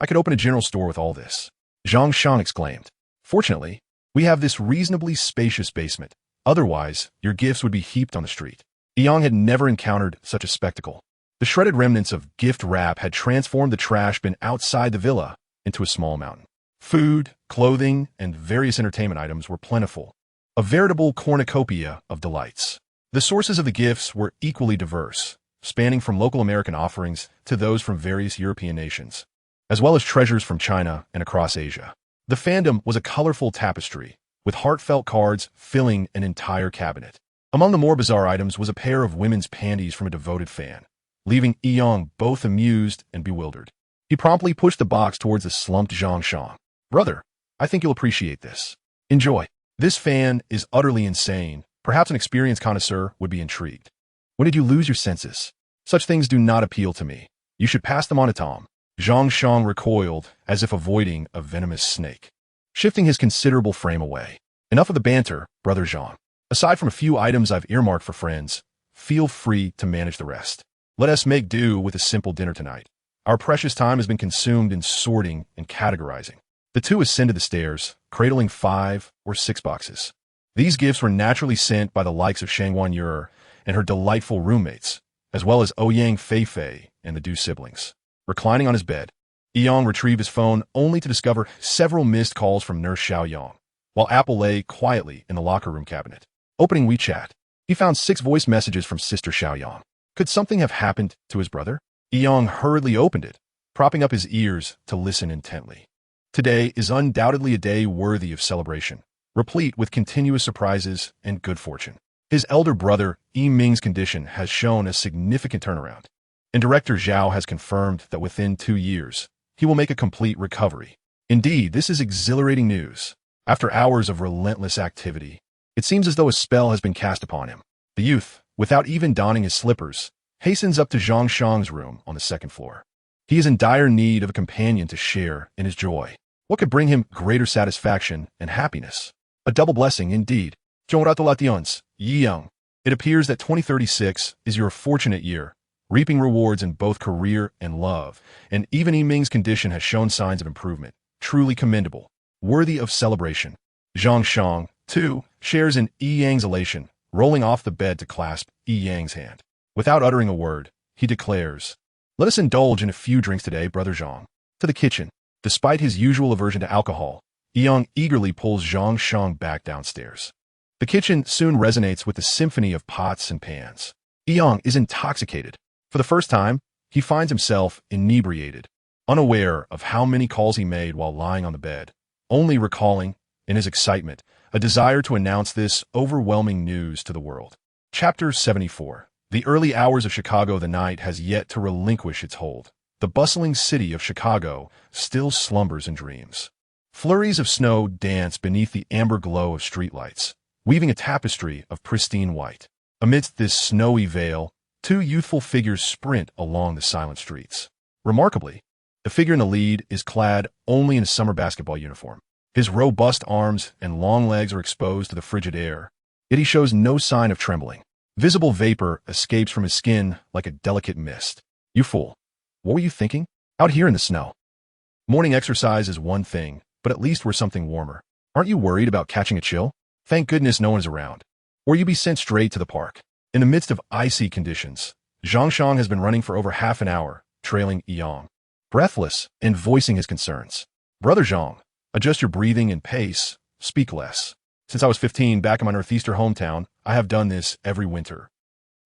I could open a general store with all this, Zhang Shang exclaimed. Fortunately, we have this reasonably spacious basement. Otherwise, your gifts would be heaped on the street. Yang had never encountered such a spectacle. The shredded remnants of gift wrap had transformed the trash bin outside the villa into a small mountain. Food, clothing, and various entertainment items were plentiful, a veritable cornucopia of delights. The sources of the gifts were equally diverse, spanning from local American offerings to those from various European nations, as well as treasures from China and across Asia. The fandom was a colorful tapestry, with heartfelt cards filling an entire cabinet. Among the more bizarre items was a pair of women's panties from a devoted fan, leaving Yang both amused and bewildered. He promptly pushed the box towards the slumped Zhang Shang. Brother, I think you'll appreciate this. Enjoy. This fan is utterly insane. Perhaps an experienced connoisseur would be intrigued. When did you lose your senses? Such things do not appeal to me. You should pass them on to Tom. Zhang Shang recoiled as if avoiding a venomous snake, shifting his considerable frame away. Enough of the banter, Brother Zhang. Aside from a few items I've earmarked for friends, feel free to manage the rest. Let us make do with a simple dinner tonight. Our precious time has been consumed in sorting and categorizing. The two ascended the stairs, cradling 5 or 6 boxes. These gifts were naturally sent by the likes of Shangwan Yer and her delightful roommates, as well as Ouyang Feifei and the Du siblings. Reclining on his bed, Yang retrieved his phone only to discover several missed calls from Nurse Xiaoyang, while Apple lay quietly in the locker room cabinet. Opening WeChat, he found 6 voice messages from Sister Xiaoyang. Could something have happened to his brother? Yang hurriedly opened it, propping up his ears to listen intently. Today is undoubtedly a day worthy of celebration, replete with continuous surprises and good fortune. His elder brother, Ming's condition has shown a significant turnaround, and Director Zhao has confirmed that within 2 years, he will make a complete recovery. Indeed, this is exhilarating news. After hours of relentless activity, it seems as though a spell has been cast upon him. The youth, without even donning his slippers, hastens up to Zhang Shang's room on the 2nd floor. He is in dire need of a companion to share in his joy. What could bring him greater satisfaction and happiness? A double blessing indeed. Congratulations, Yi Young. It appears that 2036 is your fortunate year, reaping rewards in both career and love, and even Yiming's condition has shown signs of improvement. Truly commendable. Worthy of celebration. Zhang Shang, too, shares in Yi Yang's elation, rolling off the bed to clasp Yi Yang's hand. Without uttering a word, he declares, "Let us indulge in a few drinks today, Brother Zhang." To the kitchen. Despite his usual aversion to alcohol, Yi Yang eagerly pulls Zhang Shang back downstairs. The kitchen soon resonates with the symphony of pots and pans. Yi Yang is intoxicated. For the first time, he finds himself inebriated, unaware of how many calls he made while lying on the bed, only recalling, in his excitement, a desire to announce this overwhelming news to the world. Chapter 74. The early hours of Chicago. The night has yet to relinquish its hold. The bustling city of Chicago still slumbers in dreams. Flurries of snow dance beneath the amber glow of streetlights, weaving a tapestry of pristine white. Amidst this snowy veil, two youthful figures sprint along the silent streets. Remarkably, the figure in the lead is clad only in a summer basketball uniform. His robust arms and long legs are exposed to the frigid air, yet he shows no sign of trembling. Visible vapor escapes from his skin like a delicate mist. "You fool. What were you thinking? Out here in the snow." "Morning exercise is one thing, but at least we're something warmer. Aren't you worried about catching a chill? Thank goodness no one is around, or you'd be sent straight to the park." In the midst of icy conditions, Zhang Shang has been running for over half an hour, trailing Yi Yang, breathless and voicing his concerns. "Brother Zhang, adjust your breathing and pace, speak less. Since I was 15 back in my northeastern hometown, I have done this every winter.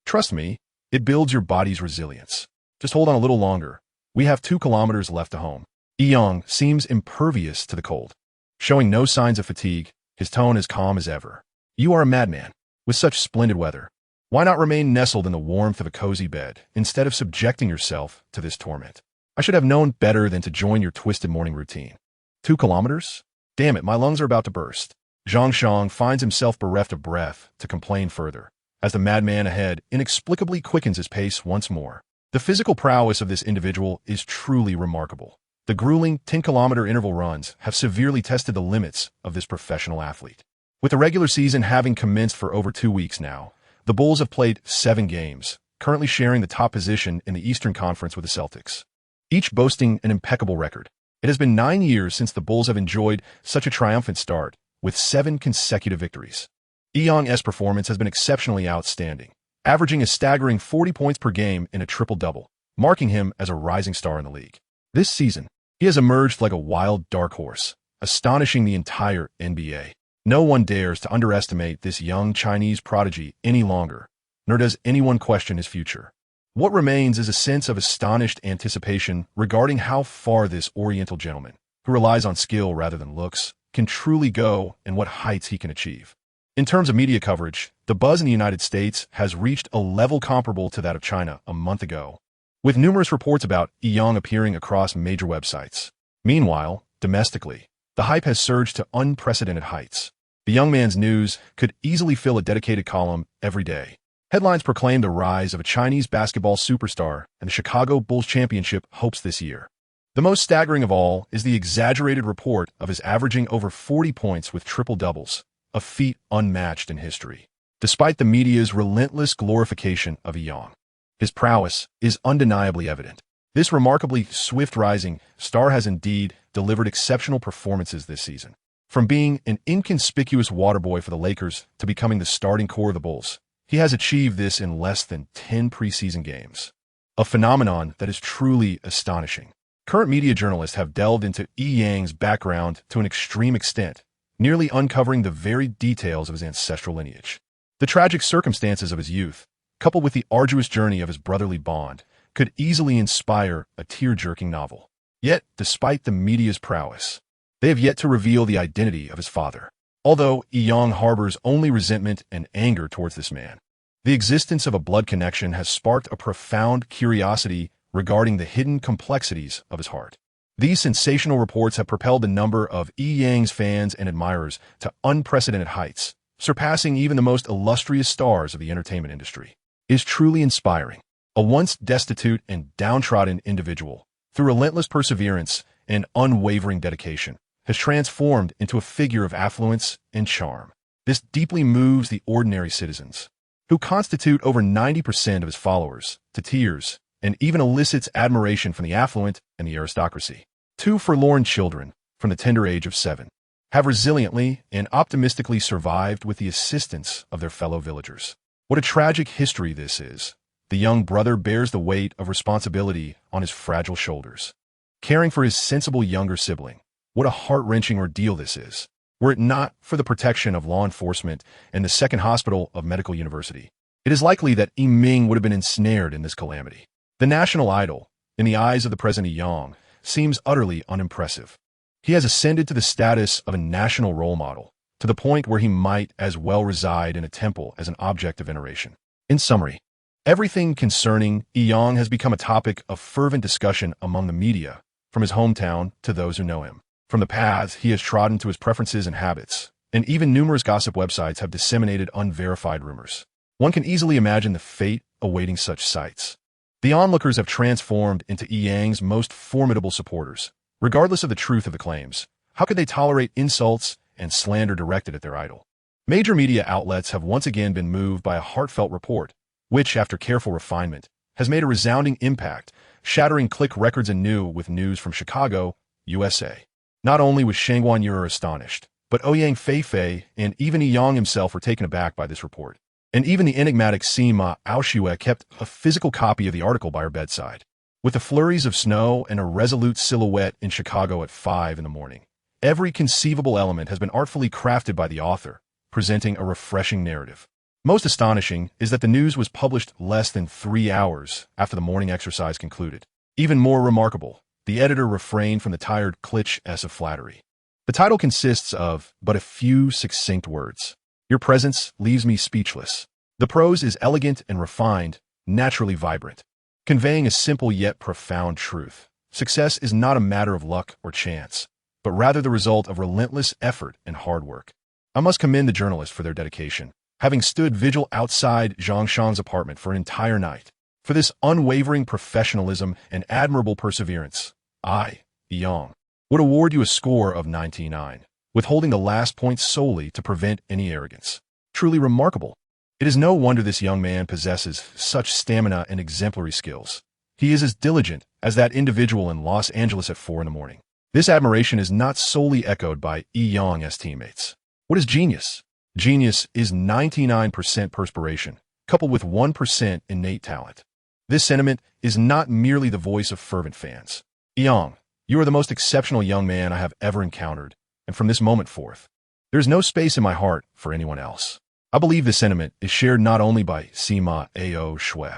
Trust me, it builds your body's resilience. Just hold on a little longer. We have 2 kilometers left to home." Yi Yang seems impervious to the cold. Showing no signs of fatigue, his tone as calm as ever. "You are a madman. With such splendid weather, why not remain nestled in the warmth of a cozy bed, instead of subjecting yourself to this torment? I should have known better than to join your twisted morning routine. 2 kilometers? Damn it, my lungs are about to burst." Zhang Shang finds himself bereft of breath to complain further, as the madman ahead inexplicably quickens his pace once more. The physical prowess of this individual is truly remarkable. The grueling 10-kilometer interval runs have severely tested the limits of this professional athlete. With the regular season having commenced for over 2 weeks now, the Bulls have played 7 games, currently sharing the top position in the Eastern Conference with the Celtics, each boasting an impeccable record. It has been 9 years since the Bulls have enjoyed such a triumphant start, with 7 consecutive victories. Yi Yang's performance has been exceptionally outstanding, averaging a staggering 40 points per game in a triple-double, marking him as a rising star in the league. This season, he has emerged like a wild dark horse, astonishing the entire NBA. No one dares to underestimate this young Chinese prodigy any longer, nor does anyone question his future. What remains is a sense of astonished anticipation regarding how far this Oriental gentleman, who relies on skill rather than looks, can truly go and what heights he can achieve. In terms of media coverage, the buzz in the United States has reached a level comparable to that of China a month ago, with numerous reports about Yi Yang appearing across major websites. Meanwhile, domestically, the hype has surged to unprecedented heights. The young man's news could easily fill a dedicated column every day. Headlines proclaim the rise of a Chinese basketball superstar and the Chicago Bulls championship hopes this year. The most staggering of all is the exaggerated report of his averaging over 40 points with triple-doubles, a feat unmatched in history. Despite the media's relentless glorification of Yi Yang, his prowess is undeniably evident. This remarkably swift rising star has indeed delivered exceptional performances this season. From being an inconspicuous Waterboy for the Lakers to becoming the starting core of the Bulls, he has achieved this in less than 10 preseason games. A phenomenon that is truly astonishing. Current media journalists have delved into Yi Yang's background to an extreme extent, nearly uncovering the very details of his ancestral lineage. The tragic circumstances of his youth, coupled with the arduous journey of his brotherly bond, could easily inspire a tear-jerking novel. Yet, despite the media's prowess, they have yet to reveal the identity of his father. Although Yi Yang harbors only resentment and anger towards this man, the existence of a blood connection has sparked a profound curiosity regarding the hidden complexities of his heart. These sensational reports have propelled the number of Yi Yang's fans and admirers to unprecedented heights, surpassing even the most illustrious stars of the entertainment industry. It is truly inspiring. A once destitute and downtrodden individual, through relentless perseverance and unwavering dedication, has transformed into a figure of affluence and charm. This deeply moves the ordinary citizens, who constitute over 90% of his followers, to tears, and even elicits admiration from the affluent and the aristocracy. Two forlorn children, from the tender age of 7, have resiliently and optimistically survived with the assistance of their fellow villagers. What a tragic history this is. The young brother bears the weight of responsibility on his fragile shoulders, caring for his sensible younger sibling. What a heart-wrenching ordeal this is. Were it not for the protection of law enforcement and the second hospital of Medical University, it is likely that Ming would have been ensnared in this calamity. The national idol, in the eyes of the President Yang, seems utterly unimpressive. He has ascended to the status of a national role model, to the point where he might as well reside in a temple as an object of veneration. In summary, everything concerning Yang has become a topic of fervent discussion among the media, from his hometown to those who know him. From the paths he has trodden to his preferences and habits, and even numerous gossip websites have disseminated unverified rumors. One can easily imagine the fate awaiting such sites. The onlookers have transformed into Yang's most formidable supporters. Regardless of the truth of the claims, how could they tolerate insults and slander directed at their idol? Major media outlets have once again been moved by a heartfelt report, which, after careful refinement, has made a resounding impact, shattering click records anew with news from Chicago, USA. Not only was Shangguan Yur astonished, but Ouyang Feifei and even Yang himself were taken aback by this report. And even the enigmatic Sima Aoshue kept a physical copy of the article by her bedside. With the flurries of snow and a resolute silhouette in Chicago at 5 in the morning, every conceivable element has been artfully crafted by the author, presenting a refreshing narrative. Most astonishing is that the news was published less than 3 hours after the morning exercise concluded. Even more remarkable, the editor refrained from the tired cliché of flattery. The title consists of but a few succinct words. Your presence leaves me speechless. The prose is elegant and refined, naturally vibrant, conveying a simple yet profound truth. Success is not a matter of luck or chance, but rather the result of relentless effort and hard work. I must commend the journalists for their dedication, having stood vigil outside Zhang Shang's apartment for an entire night. For this unwavering professionalism and admirable perseverance, I, Yang, would award you a score of 99, withholding the last point solely to prevent any arrogance. Truly remarkable. It is no wonder this young man possesses such stamina and exemplary skills. He is as diligent as that individual in Los Angeles at 4 in the morning. This admiration is not solely echoed by Yang's teammates. What is genius? Genius is 99% perspiration, coupled with 1% innate talent. This sentiment is not merely the voice of fervent fans. Yang, you are the most exceptional young man I have ever encountered, and from this moment forth, there is no space in my heart for anyone else. I believe this sentiment is shared not only by Sima Ao Shui.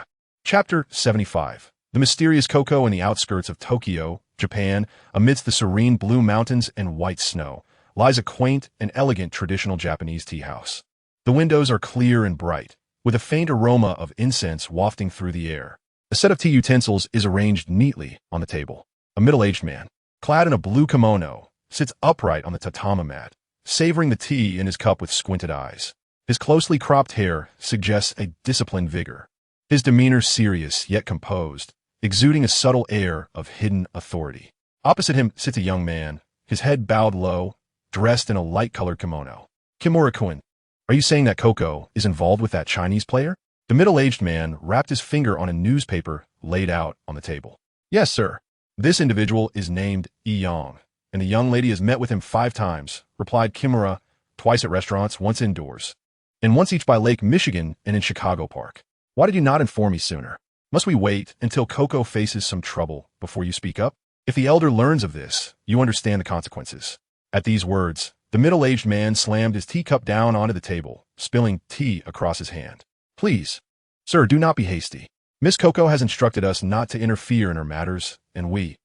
Chapter 75. The mysterious Coco in the outskirts of Tokyo, Japan, amidst the serene blue mountains and white snow, lies a quaint and elegant traditional Japanese tea house. The windows are clear and bright, with a faint aroma of incense wafting through the air. A set of tea utensils is arranged neatly on the table. A middle-aged man, clad in a blue kimono, sits upright on the tatami mat, savoring the tea in his cup with squinted eyes. His closely cropped hair suggests a disciplined vigor. His demeanor serious yet composed, exuding a subtle air of hidden authority. Opposite him sits a young man, his head bowed low, dressed in a light-colored kimono. Kimura-kun, are you saying that Coco is involved with that Chinese player? The middle-aged man wrapped his finger on a newspaper laid out on the table. Yes, sir. This individual is named Yang, and the young lady has met with him 5 times, replied Kimura, twice at restaurants, once indoors, and once each by Lake Michigan and in Chicago Park. Why did you not inform me sooner? Must we wait until Coco faces some trouble before you speak up? If the elder learns of this, you understand the consequences. At these words, the middle-aged man slammed his teacup down onto the table, spilling tea across his hand. Please, sir, do not be hasty. Miss Coco has instructed us not to interfere in her matters, and we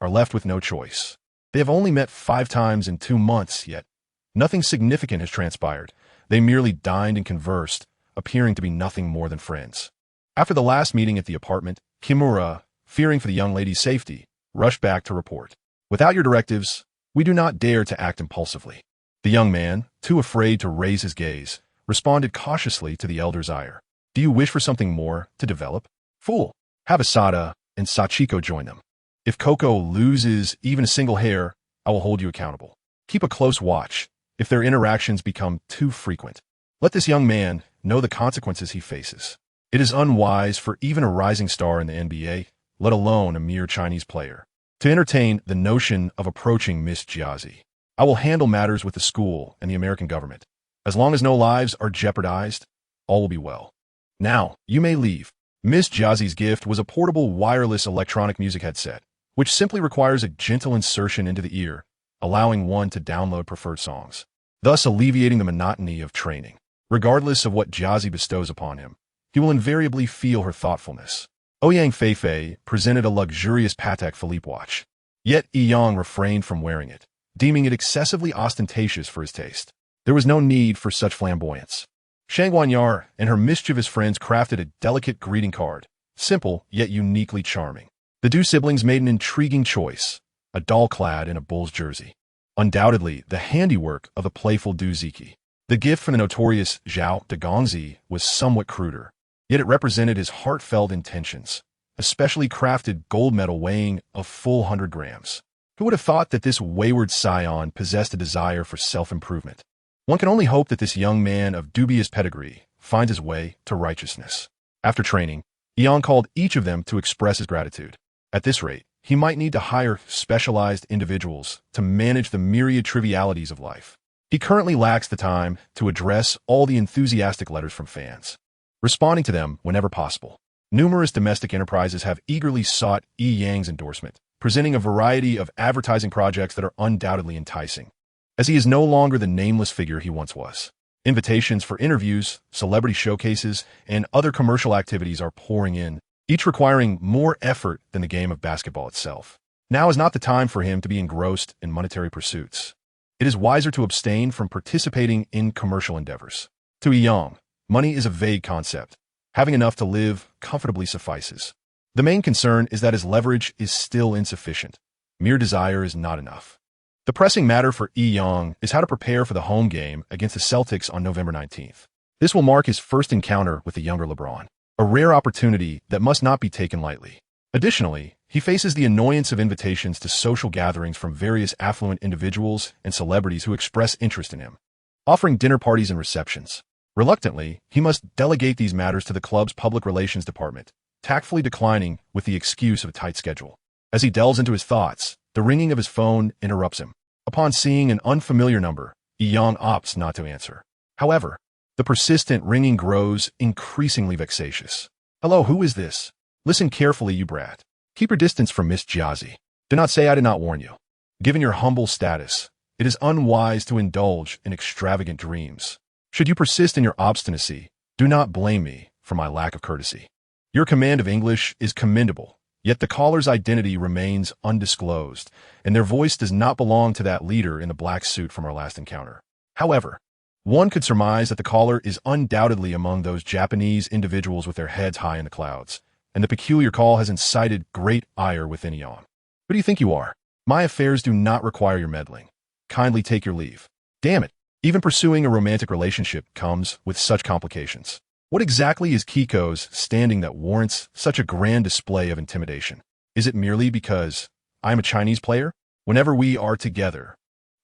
are left with no choice. They have only met 5 times in 2 months, yet nothing significant has transpired. They merely dined and conversed, appearing to be nothing more than friends. After the last meeting at the apartment, Kimura, fearing for the young lady's safety, rushed back to report. Without your directives, we do not dare to act impulsively. The young man, too afraid to raise his gaze, responded cautiously to the elder's ire. Do you wish for something more to develop? Fool, have Asada and Sachiko join them. If Coco loses even a single hair, I will hold you accountable. Keep a close watch if their interactions become too frequent. Let this young man know the consequences he faces. It is unwise for even a rising star in the NBA, let alone a mere Chinese player, to entertain the notion of approaching Miss Jiazi. I will handle matters with the school and the American government. As long as no lives are jeopardized, all will be well. Now, you may leave. Miss Jiazi's gift was a portable wireless electronic music headset, which simply requires a gentle insertion into the ear, allowing one to download preferred songs, thus alleviating the monotony of training. Regardless of what Jiazi bestows upon him, he will invariably feel her thoughtfulness. Ouyang Feifei presented a luxurious Patek Philippe watch, yet Yang refrained from wearing it, deeming it excessively ostentatious for his taste. There was no need for such flamboyance. Shang Guanyar and her mischievous friends crafted a delicate greeting card, simple yet uniquely charming. The Du siblings made an intriguing choice, a doll clad in a bull's jersey. Undoubtedly, the handiwork of the playful Du Ziki. The gift from the notorious Zhao de Gongzi was somewhat cruder, yet it represented his heartfelt intentions, a specially crafted gold medal weighing a full 100 grams. Who would have thought that this wayward scion possessed a desire for self-improvement? One can only hope that this young man of dubious pedigree finds his way to righteousness. After training, Yang called each of them to express his gratitude. At this rate, he might need to hire specialized individuals to manage the myriad trivialities of life. He currently lacks the time to address all the enthusiastic letters from fans, responding to them whenever possible. Numerous domestic enterprises have eagerly sought Yang's endorsement, presenting a variety of advertising projects that are undoubtedly enticing, as he is no longer the nameless figure he once was. Invitations for interviews, celebrity showcases, and other commercial activities are pouring in, each requiring more effort than the game of basketball itself. Now is not the time for him to be engrossed in monetary pursuits. It is wiser to abstain from participating in commercial endeavors. To Yang, money is a vague concept. Having enough to live comfortably suffices. The main concern is that his leverage is still insufficient. Mere desire is not enough. The pressing matter for Yang is how to prepare for the home game against the Celtics on November 19th. This will mark his first encounter with the younger LeBron, a rare opportunity that must not be taken lightly. Additionally, he faces the annoyance of invitations to social gatherings from various affluent individuals and celebrities who express interest in him, offering dinner parties and receptions. Reluctantly, he must delegate these matters to the club's public relations department, tactfully declining with the excuse of a tight schedule. As he delves into his thoughts, the ringing of his phone interrupts him. Upon seeing an unfamiliar number, Yang opts not to answer. However, the persistent ringing grows increasingly vexatious. Hello, who is this? Listen carefully, you brat. Keep your distance from Miss Jiazi. Do not say I did not warn you. Given your humble status, it is unwise to indulge in extravagant dreams. Should you persist in your obstinacy, do not blame me for my lack of courtesy. Your command of English is commendable, yet the caller's identity remains undisclosed, and their voice does not belong to that leader in the black suit from our last encounter. However, one could surmise that the caller is undoubtedly among those Japanese individuals with their heads high in the clouds, and the peculiar call has incited great ire within Yang. Who do you think you are? My affairs do not require your meddling. Kindly take your leave. Damn it, even pursuing a romantic relationship comes with such complications. What exactly is Kiko's standing that warrants such a grand display of intimidation? Is it merely because I am a Chinese player? Whenever we are together,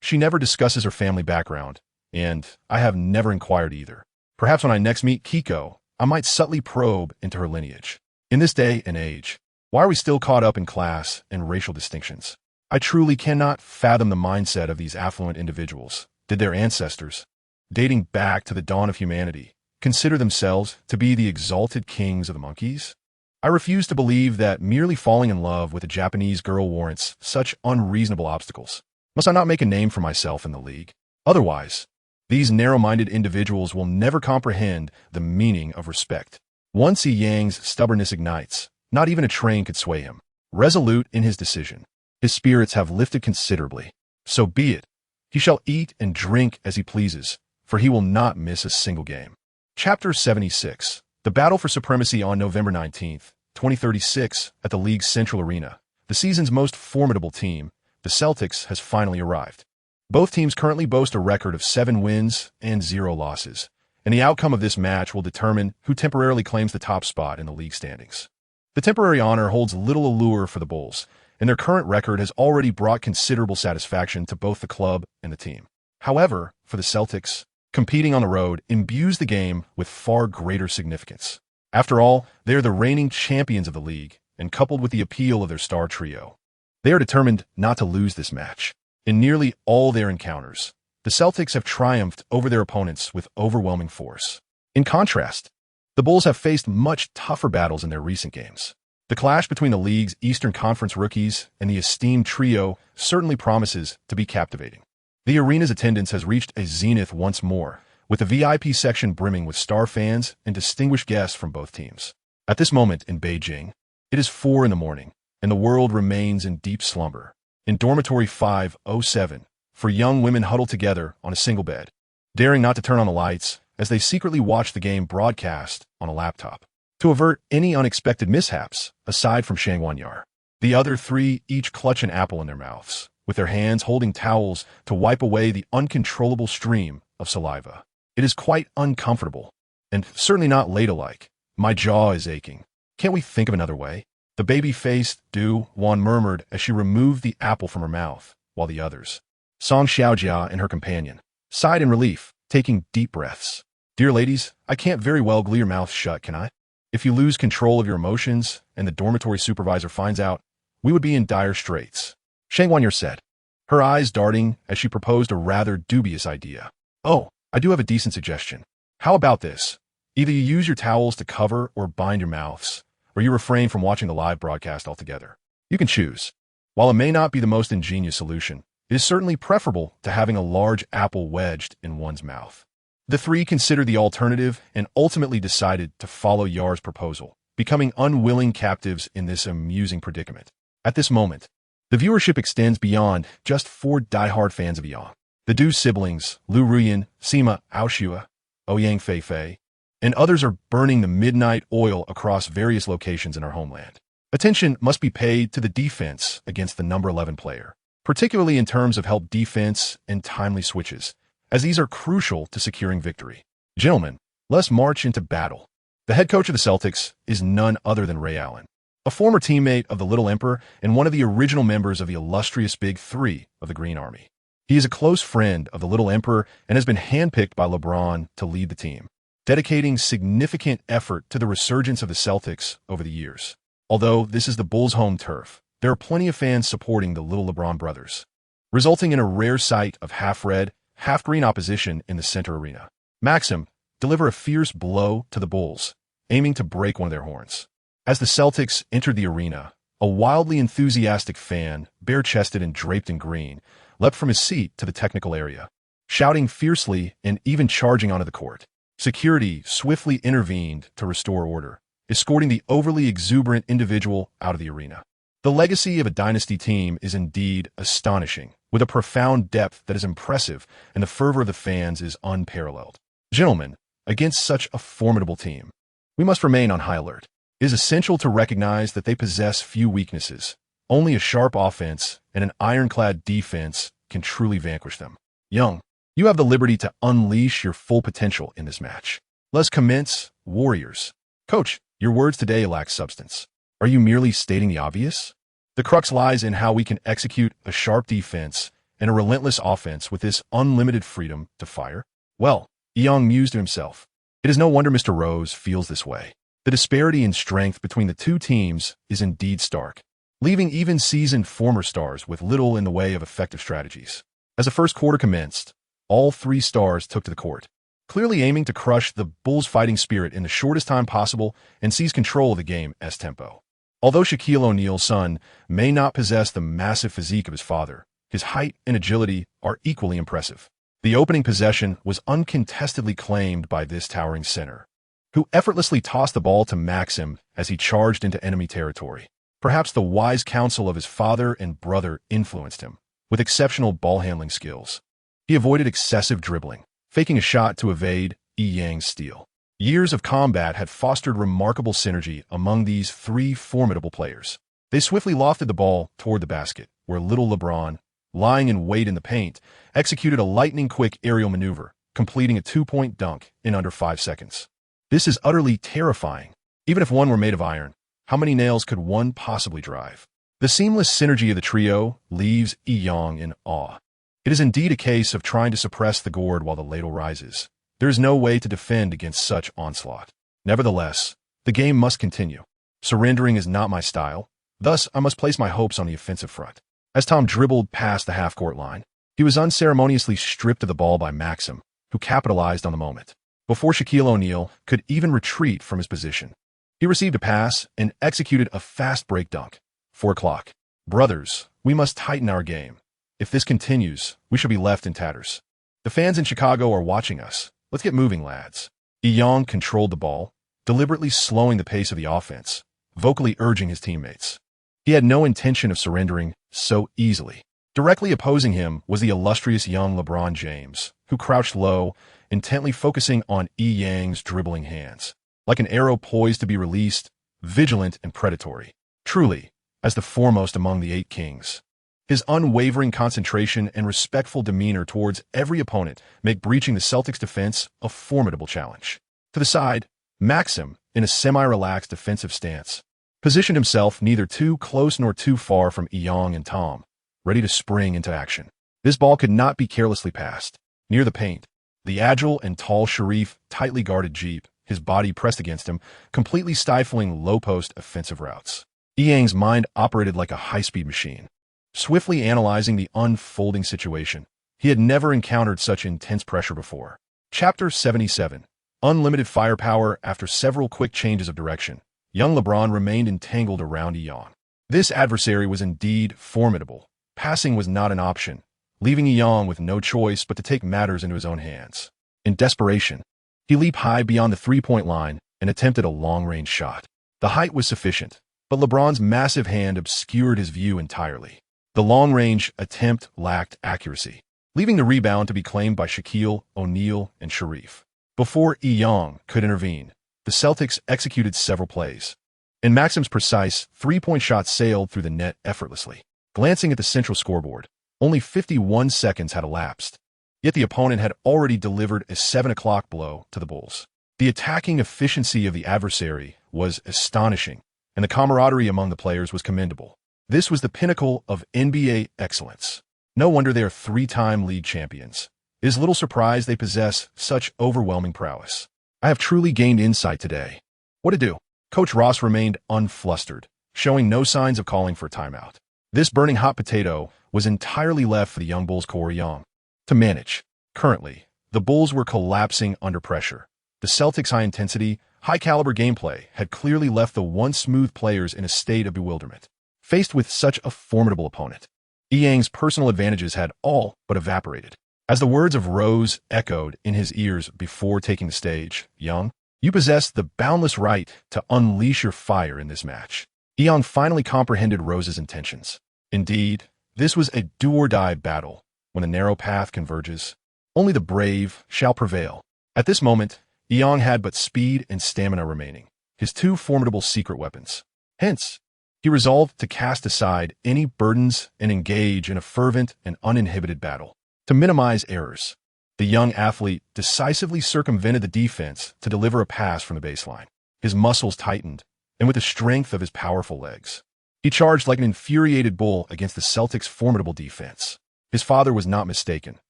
she never discusses her family background, and I have never inquired either. Perhaps when I next meet Kiko, I might subtly probe into her lineage. In this day and age, why are we still caught up in class and racial distinctions? I truly cannot fathom the mindset of these affluent individuals. Did their ancestors, dating back to the dawn of humanity, consider themselves to be the exalted kings of the monkeys? I refuse to believe that merely falling in love with a Japanese girl warrants such unreasonable obstacles. Must I not make a name for myself in the league? Otherwise, these narrow-minded individuals will never comprehend the meaning of respect. Once Yang's stubbornness ignites, not even a train could sway him. Resolute in his decision, his spirits have lifted considerably. So be it. He shall eat and drink as he pleases, for he will not miss a single game. Chapter 76. The Battle for Supremacy on November 19th, 2036, at the league's Central Arena. The season's most formidable team, the Celtics, has finally arrived. Both teams currently boast a record of 7 wins and 0 losses, and the outcome of this match will determine who temporarily claims the top spot in the league standings. The temporary honor holds little allure for the Bulls, and their current record has already brought considerable satisfaction to both the club and the team. However, for the Celtics, competing on the road imbues the game with far greater significance. After all, they are the reigning champions of the league, and coupled with the appeal of their star trio, they are determined not to lose this match. In nearly all their encounters, the Celtics have triumphed over their opponents with overwhelming force. In contrast, the Bulls have faced much tougher battles in their recent games. The clash between the league's Eastern Conference rookies and the esteemed trio certainly promises to be captivating. The arena's attendance has reached a zenith once more, with the VIP section brimming with star fans and distinguished guests from both teams. At this moment in Beijing, it is 4 in the morning, and the world remains in deep slumber. In dormitory 507, for young women huddled together on a single bed, daring not to turn on the lights as they secretly watch the game broadcast on a laptop. To avert any unexpected mishaps, aside from Shang Wanyar, the other three each clutch an apple in their mouths, with their hands holding towels to wipe away the uncontrollable stream of saliva. It is quite uncomfortable, and certainly not ladylike. My jaw is aching. Can't we think of another way? The baby-faced Du Wan murmured as she removed the apple from her mouth, while the others, Song Xiaojia and her companion, sighed in relief, taking deep breaths. Dear ladies, I can't very well glue your mouth shut, can I? If you lose control of your emotions and the dormitory supervisor finds out, we would be in dire straits, Shang Wanyar said, her eyes darting as she proposed a rather dubious idea. Oh, I do have a decent suggestion. How about this? Either you use your towels to cover or bind your mouths, or you refrain from watching the live broadcast altogether. You can choose. While it may not be the most ingenious solution, it is certainly preferable to having a large apple wedged in one's mouth. The three considered the alternative and ultimately decided to follow Yar's proposal, becoming unwilling captives in this amusing predicament. At this moment, the viewership extends beyond just 4 diehard fans of Yang. The Du siblings, Lu Ruyan, Sima Aoshua, Ouyang Feifei, and others are burning the midnight oil across various locations in our homeland. Attention must be paid to the defense against the number 11 player, particularly in terms of help defense and timely switches, as these are crucial to securing victory. Gentlemen, let's march into battle. The head coach of the Celtics is none other than Ray Allen, a former teammate of the Little Emperor and one of the original members of the illustrious Big Three of the Green Army. He is a close friend of the Little Emperor and has been handpicked by LeBron to lead the team, dedicating significant effort to the resurgence of the Celtics over the years. Although this is the Bulls' home turf, there are plenty of fans supporting the Little LeBron brothers, resulting in a rare sight of half-red, half-green opposition in the center arena. Maxim deliver a fierce blow to the Bulls, aiming to break one of their horns. As the Celtics entered the arena, a wildly enthusiastic fan, bare-chested and draped in green, leapt from his seat to the technical area, shouting fiercely and even charging onto the court. Security swiftly intervened to restore order, escorting the overly exuberant individual out of the arena. The legacy of a dynasty team is indeed astonishing, with a profound depth that is impressive, and the fervor of the fans is unparalleled. Gentlemen, against such a formidable team, we must remain on high alert. It is essential to recognize that they possess few weaknesses. Only a sharp offense and an ironclad defense can truly vanquish them. Young, you have the liberty to unleash your full potential in this match. Let's commence, warriors. Coach, your words today lack substance. Are you merely stating the obvious? The crux lies in how we can execute a sharp defense and a relentless offense with this unlimited freedom to fire. Well, Young mused to himself. It is no wonder Mr. Rose feels this way. The disparity in strength between the two teams is indeed stark, leaving even seasoned former stars with little in the way of effective strategies. As the first quarter commenced, all 3 stars took to the court, clearly aiming to crush the Bulls' fighting spirit in the shortest time possible and seize control of the game as tempo. Although Shaquille O'Neal's son may not possess the massive physique of his father, his height and agility are equally impressive. The opening possession was uncontestedly claimed by this towering center, who effortlessly tossed the ball to Maxim as he charged into enemy territory. Perhaps the wise counsel of his father and brother influenced him, with exceptional ball-handling skills. He avoided excessive dribbling, faking a shot to evade Yang's steal. Years of combat had fostered remarkable synergy among these 3 formidable players. They swiftly lofted the ball toward the basket, where little LeBron, lying in wait in the paint, executed a lightning-quick aerial maneuver, completing a 2-point dunk in under 5 seconds. This is utterly terrifying. Even if one were made of iron, how many nails could one possibly drive? The seamless synergy of the trio leaves Yang in awe. It is indeed a case of trying to suppress the gourd while the ladle rises. There is no way to defend against such onslaught. Nevertheless, the game must continue. Surrendering is not my style, thus I must place my hopes on the offensive front. As Tom dribbled past the half-court line, he was unceremoniously stripped of the ball by Maxim, who capitalized on the moment. Before Shaquille O'Neal could even retreat from his position, he received a pass and executed a fast break dunk. 4 o'clock. Brothers, we must tighten our game. If this continues, we shall be left in tatters. The fans in Chicago are watching us. Let's get moving, lads. Young controlled the ball, deliberately slowing the pace of the offense, vocally urging his teammates. He had no intention of surrendering so easily. Directly opposing him was the illustrious young LeBron James, who crouched low, intently focusing on Yang's dribbling hands. Like an arrow poised to be released, vigilant and predatory. Truly, as the foremost among the 8 kings. His unwavering concentration and respectful demeanor towards every opponent make breaching the Celtics' defense a formidable challenge. To the side, Maxim, in a semi-relaxed defensive stance, positioned himself neither too close nor too far from Young and Tom, ready to spring into action. This ball could not be carelessly passed. Near the paint, the agile and tall Sharif tightly guarded Jeep, his body pressed against him, completely stifling low-post offensive routes. Yang's mind operated like a high-speed machine, swiftly analyzing the unfolding situation. He had never encountered such intense pressure before. Chapter 77. Unlimited firepower. After several quick changes of direction, young LeBron remained entangled around Yang. This adversary was indeed formidable. Passing was not an option, leaving Yang with no choice but to take matters into his own hands. In desperation, he leaped high beyond the three-point line and attempted a long-range shot. The height was sufficient, but LeBron's massive hand obscured his view entirely. The long-range attempt lacked accuracy, leaving the rebound to be claimed by Shaquille O'Neal and Sharif. Before Young could intervene, the Celtics executed several plays, and Maxim's precise three-point shot sailed through the net effortlessly. Glancing at the central scoreboard, only 51 seconds had elapsed, yet the opponent had already delivered a 7 o'clock blow to the Bulls. The attacking efficiency of the adversary was astonishing, and the camaraderie among the players was commendable. This was the pinnacle of NBA excellence. No wonder they are 3-time league champions. It is little surprise they possess such overwhelming prowess. I have truly gained insight today. What to do? Coach Ross remained unflustered, showing no signs of calling for a timeout. This burning hot potato was entirely left for the young Bulls' core Young to manage. Currently, the Bulls were collapsing under pressure. The Celtics' high-intensity, high-caliber gameplay had clearly left the once smooth players in a state of bewilderment. Faced with such a formidable opponent, Yang's personal advantages had all but evaporated. As the words of Rose echoed in his ears before taking the stage, Young, you possess the boundless right to unleash your fire in this match. Young finally comprehended Rose's intentions. Indeed, this was a do-or-die battle. When the narrow path converges, only the brave shall prevail. At this moment, Young had but speed and stamina remaining, his 2 formidable secret weapons. Hence, he resolved to cast aside any burdens and engage in a fervent and uninhibited battle. To minimize errors, the young athlete decisively circumvented the defense to deliver a pass from the baseline. His muscles tightened, and with the strength of his powerful legs, he charged like an infuriated bull against the Celtics' formidable defense. His father was not mistaken.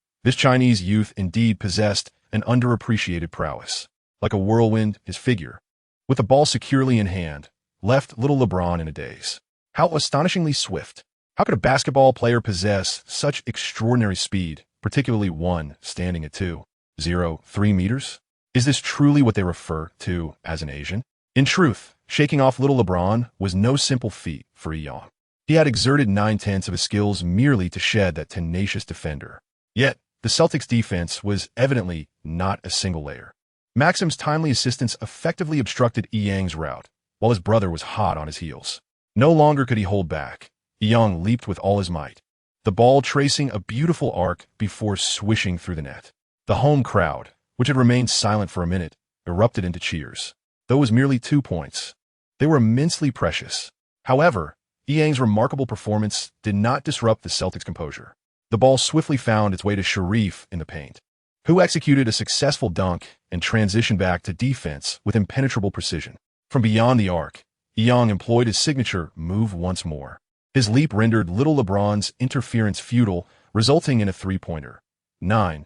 This Chinese youth indeed possessed an underappreciated prowess. Like a whirlwind, his figure, with the ball securely in hand, left little LeBron in a daze. How astonishingly swift! How could a basketball player possess such extraordinary speed, particularly one standing at 2.03 meters? Is this truly what they refer to as an Asian? In truth, shaking off little LeBron was no simple feat for Young. He had exerted 9/10 of his skills merely to shed that tenacious defender. Yet, the Celtics' defense was evidently not a single layer. Maxim's timely assistance effectively obstructed Yang's route, while his brother was hot on his heels. No longer could he hold back. Young leaped with all his might, the ball tracing a beautiful arc before swishing through the net. The home crowd, which had remained silent for a minute, erupted into cheers. Though it was merely 2 points, they were immensely precious. However, Yang's remarkable performance did not disrupt the Celtics' composure. The ball swiftly found its way to Sharif in the paint, who executed a successful dunk and transitioned back to defense with impenetrable precision. From beyond the arc, Young employed his signature move once more. His leap rendered little LeBron's interference futile, resulting in a three-pointer. 9-5.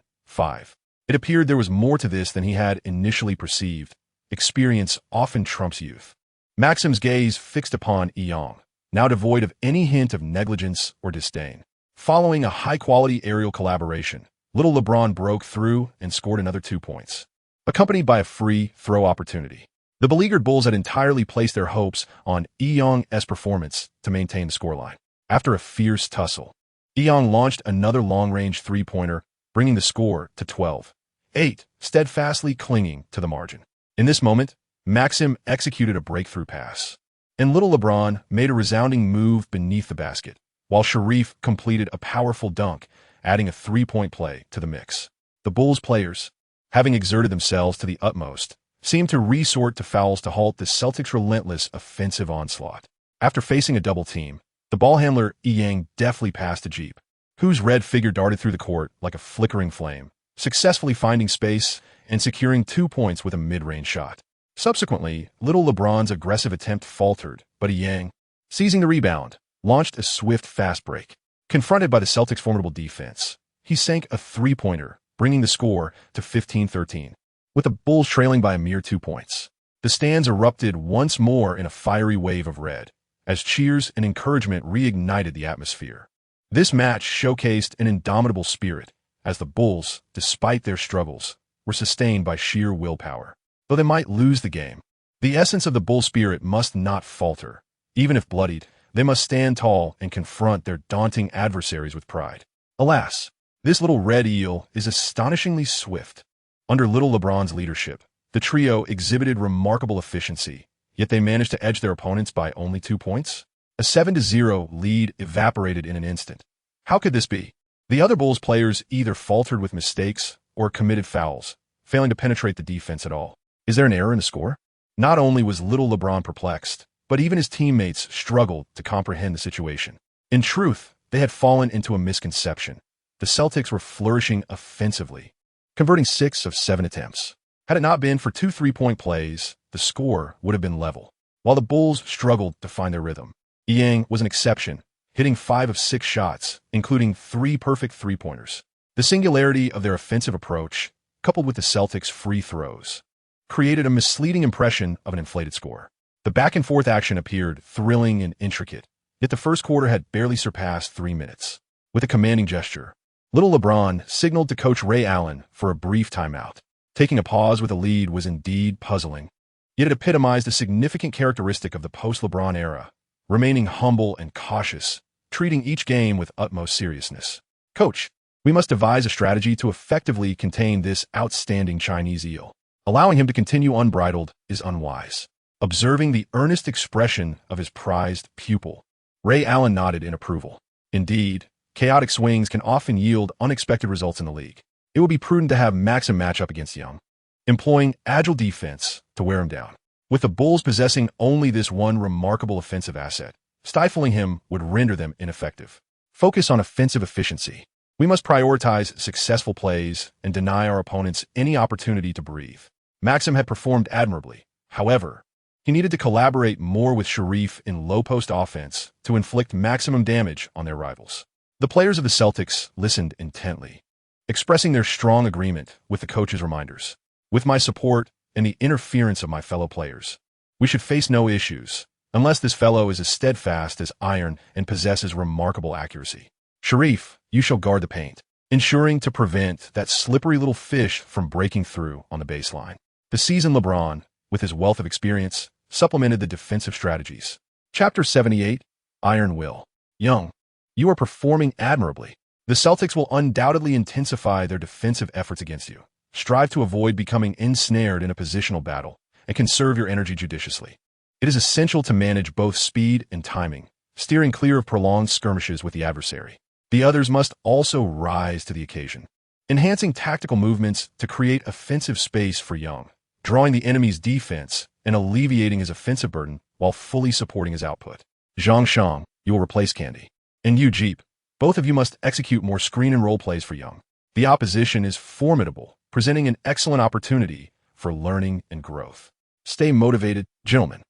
It appeared there was more to this than he had initially perceived. Experience often trumps youth. Maxim's gaze fixed upon Young, now devoid of any hint of negligence or disdain. Following a high-quality aerial collaboration, little LeBron broke through and scored another 2 points, accompanied by a free throw opportunity. The beleaguered Bulls had entirely placed their hopes on Young's performance to maintain the scoreline. After a fierce tussle, Young launched another long-range three-pointer, bringing the score to 12-8, steadfastly clinging to the margin. In this moment, Maxim executed a breakthrough pass, and little LeBron made a resounding move beneath the basket, while Sharif completed a powerful dunk, adding a three-point play to the mix. The Bulls players, having exerted themselves to the utmost, seemed to resort to fouls to halt the Celtics' relentless offensive onslaught. After facing a double team, the ball handler Yang deftly passed to Jeep, whose red figure darted through the court like a flickering flame, successfully finding space and securing 2 points with a mid-range shot. Subsequently, little LeBron's aggressive attempt faltered, but Yang, seizing the rebound, launched a swift fast break. Confronted by the Celtics' formidable defense, he sank a three-pointer, bringing the score to 15-13. With the Bulls trailing by a mere 2 points, the stands erupted once more in a fiery wave of red, as cheers and encouragement reignited the atmosphere. This match showcased an indomitable spirit, as the Bulls, despite their struggles, were sustained by sheer willpower. Though they might lose the game, the essence of the Bull spirit must not falter. Even if bloodied, they must stand tall and confront their daunting adversaries with pride. Alas, this little red eel is astonishingly swift. Under little LeBron's leadership, the trio exhibited remarkable efficiency, yet they managed to edge their opponents by only 2 points. A 7-0 lead evaporated in an instant. How could this be? The other Bulls players either faltered with mistakes or committed fouls, failing to penetrate the defense at all. Is there an error in the score? Not only was little LeBron perplexed, but even his teammates struggled to comprehend the situation. In truth, they had fallen into a misconception. The Celtics were flourishing offensively, converting 6 of 7 attempts. Had it not been for 2 three-point plays, the score would have been level. While the Bulls struggled to find their rhythm, Yang was an exception, hitting 5 of 6 shots, including 3 perfect three-pointers. The singularity of their offensive approach, coupled with the Celtics' free throws, created a misleading impression of an inflated score. The back-and-forth action appeared thrilling and intricate, yet the first quarter had barely surpassed 3 minutes. With a commanding gesture, little LeBron signaled to Coach Ray Allen for a brief timeout. Taking a pause with a lead was indeed puzzling, yet it epitomized a significant characteristic of the post-LeBron era, remaining humble and cautious, treating each game with utmost seriousness. Coach, we must devise a strategy to effectively contain this outstanding Chinese eel. Allowing him to continue unbridled is unwise. Observing the earnest expression of his prized pupil, Ray Allen nodded in approval. Indeed, chaotic swings can often yield unexpected results in the league. It would be prudent to have Maxim match up against Young, employing agile defense to wear him down. With the Bulls possessing only this one remarkable offensive asset, stifling him would render them ineffective. Focus on offensive efficiency. We must prioritize successful plays and deny our opponents any opportunity to breathe. Maxim had performed admirably. However, he needed to collaborate more with Sharif in low-post offense to inflict maximum damage on their rivals. The players of the Celtics listened intently, expressing their strong agreement with the coach's reminders. With my support and the interference of my fellow players, we should face no issues, unless this fellow is as steadfast as iron and possesses remarkable accuracy. Sharif, you shall guard the paint, ensuring to prevent that slippery little fish from breaking through on the baseline. The seasoned LeBron, with his wealth of experience, supplemented the defensive strategies. Chapter 78, Iron Will. Young, you are performing admirably. The Celtics will undoubtedly intensify their defensive efforts against you. Strive to avoid becoming ensnared in a positional battle and conserve your energy judiciously. It is essential to manage both speed and timing, steering clear of prolonged skirmishes with the adversary. The others must also rise to the occasion, enhancing tactical movements to create offensive space for Young, drawing the enemy's defense and alleviating his offensive burden while fully supporting his output. Zhang Shang, you will replace Candy. And you, Jeep, both of you must execute more screen and roll plays for Young. The opposition is formidable, presenting an excellent opportunity for learning and growth. Stay motivated, gentlemen,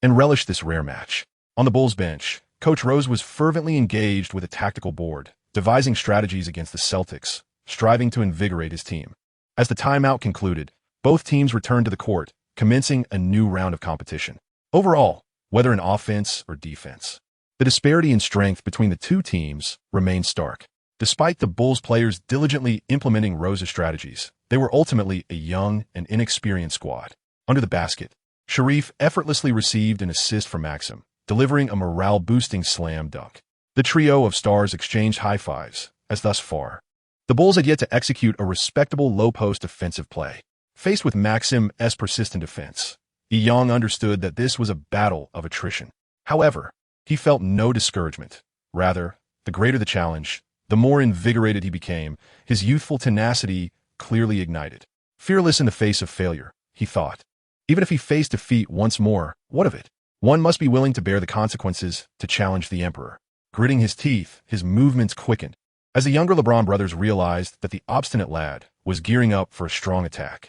and relish this rare match. On the Bulls bench, Coach Rose was fervently engaged with a tactical board, devising strategies against the Celtics, striving to invigorate his team. As the timeout concluded, both teams returned to the court, commencing a new round of competition. Overall, whether in offense or defense, the disparity in strength between the two teams remained stark. Despite the Bulls players diligently implementing Rose's strategies, they were ultimately a young and inexperienced squad. Under the basket, Sharif effortlessly received an assist from Maxim, delivering a morale-boosting slam dunk. The trio of stars exchanged high fives, as thus far, the Bulls had yet to execute a respectable low-post offensive play. Faced with Maxim's persistent defense, Young understood that this was a battle of attrition. However, he felt no discouragement. Rather, the greater the challenge, the more invigorated he became, his youthful tenacity clearly ignited. Fearless in the face of failure, he thought. Even if he faced defeat once more, what of it? One must be willing to bear the consequences to challenge the Emperor. Gritting his teeth, his movements quickened, as the younger LeBron brothers realized that the obstinate lad was gearing up for a strong attack.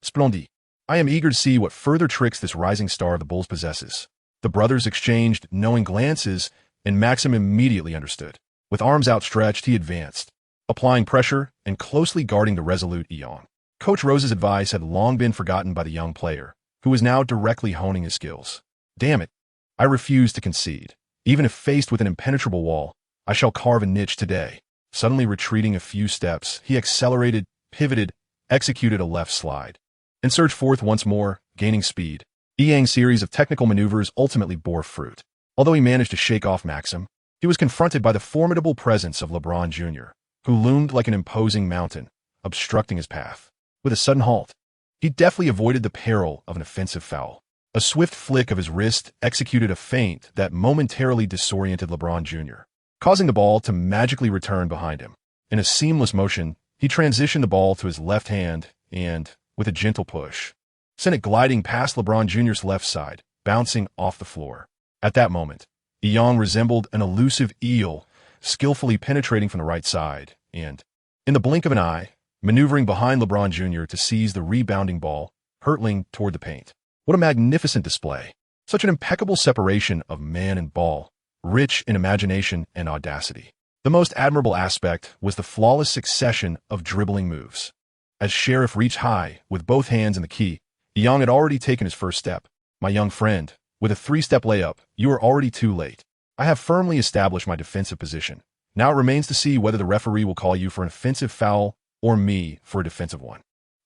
Splendid. I am eager to see what further tricks this rising star of the Bulls possesses. The brothers exchanged knowing glances, and Maxim immediately understood. With arms outstretched, he advanced, applying pressure and closely guarding the resolute Young. Coach Rose's advice had long been forgotten by the young player, who was now directly honing his skills. Damn it, I refuse to concede. Even if faced with an impenetrable wall, I shall carve a niche today. Suddenly retreating a few steps, he accelerated, pivoted, executed a left slide, and surged forth once more, gaining speed. Yang's series of technical maneuvers ultimately bore fruit. Although he managed to shake off Maxim, he was confronted by the formidable presence of LeBron Jr., who loomed like an imposing mountain, obstructing his path. With a sudden halt, he deftly avoided the peril of an offensive foul. A swift flick of his wrist executed a feint that momentarily disoriented LeBron Jr., causing the ball to magically return behind him. In a seamless motion, he transitioned the ball to his left hand and, with a gentle push, sent it gliding past LeBron Jr.'s left side, bouncing off the floor. At that moment, Young resembled an elusive eel, skillfully penetrating from the right side, and, in the blink of an eye, maneuvering behind LeBron Jr. to seize the rebounding ball, hurtling toward the paint. What a magnificent display! Such an impeccable separation of man and ball, rich in imagination and audacity. The most admirable aspect was the flawless succession of dribbling moves. As Sheriff reached high, with both hands in the key, Young had already taken his first step. My young friend, with a three-step layup, you are already too late. I have firmly established my defensive position. Now it remains to see whether the referee will call you for an offensive foul or me for a defensive one.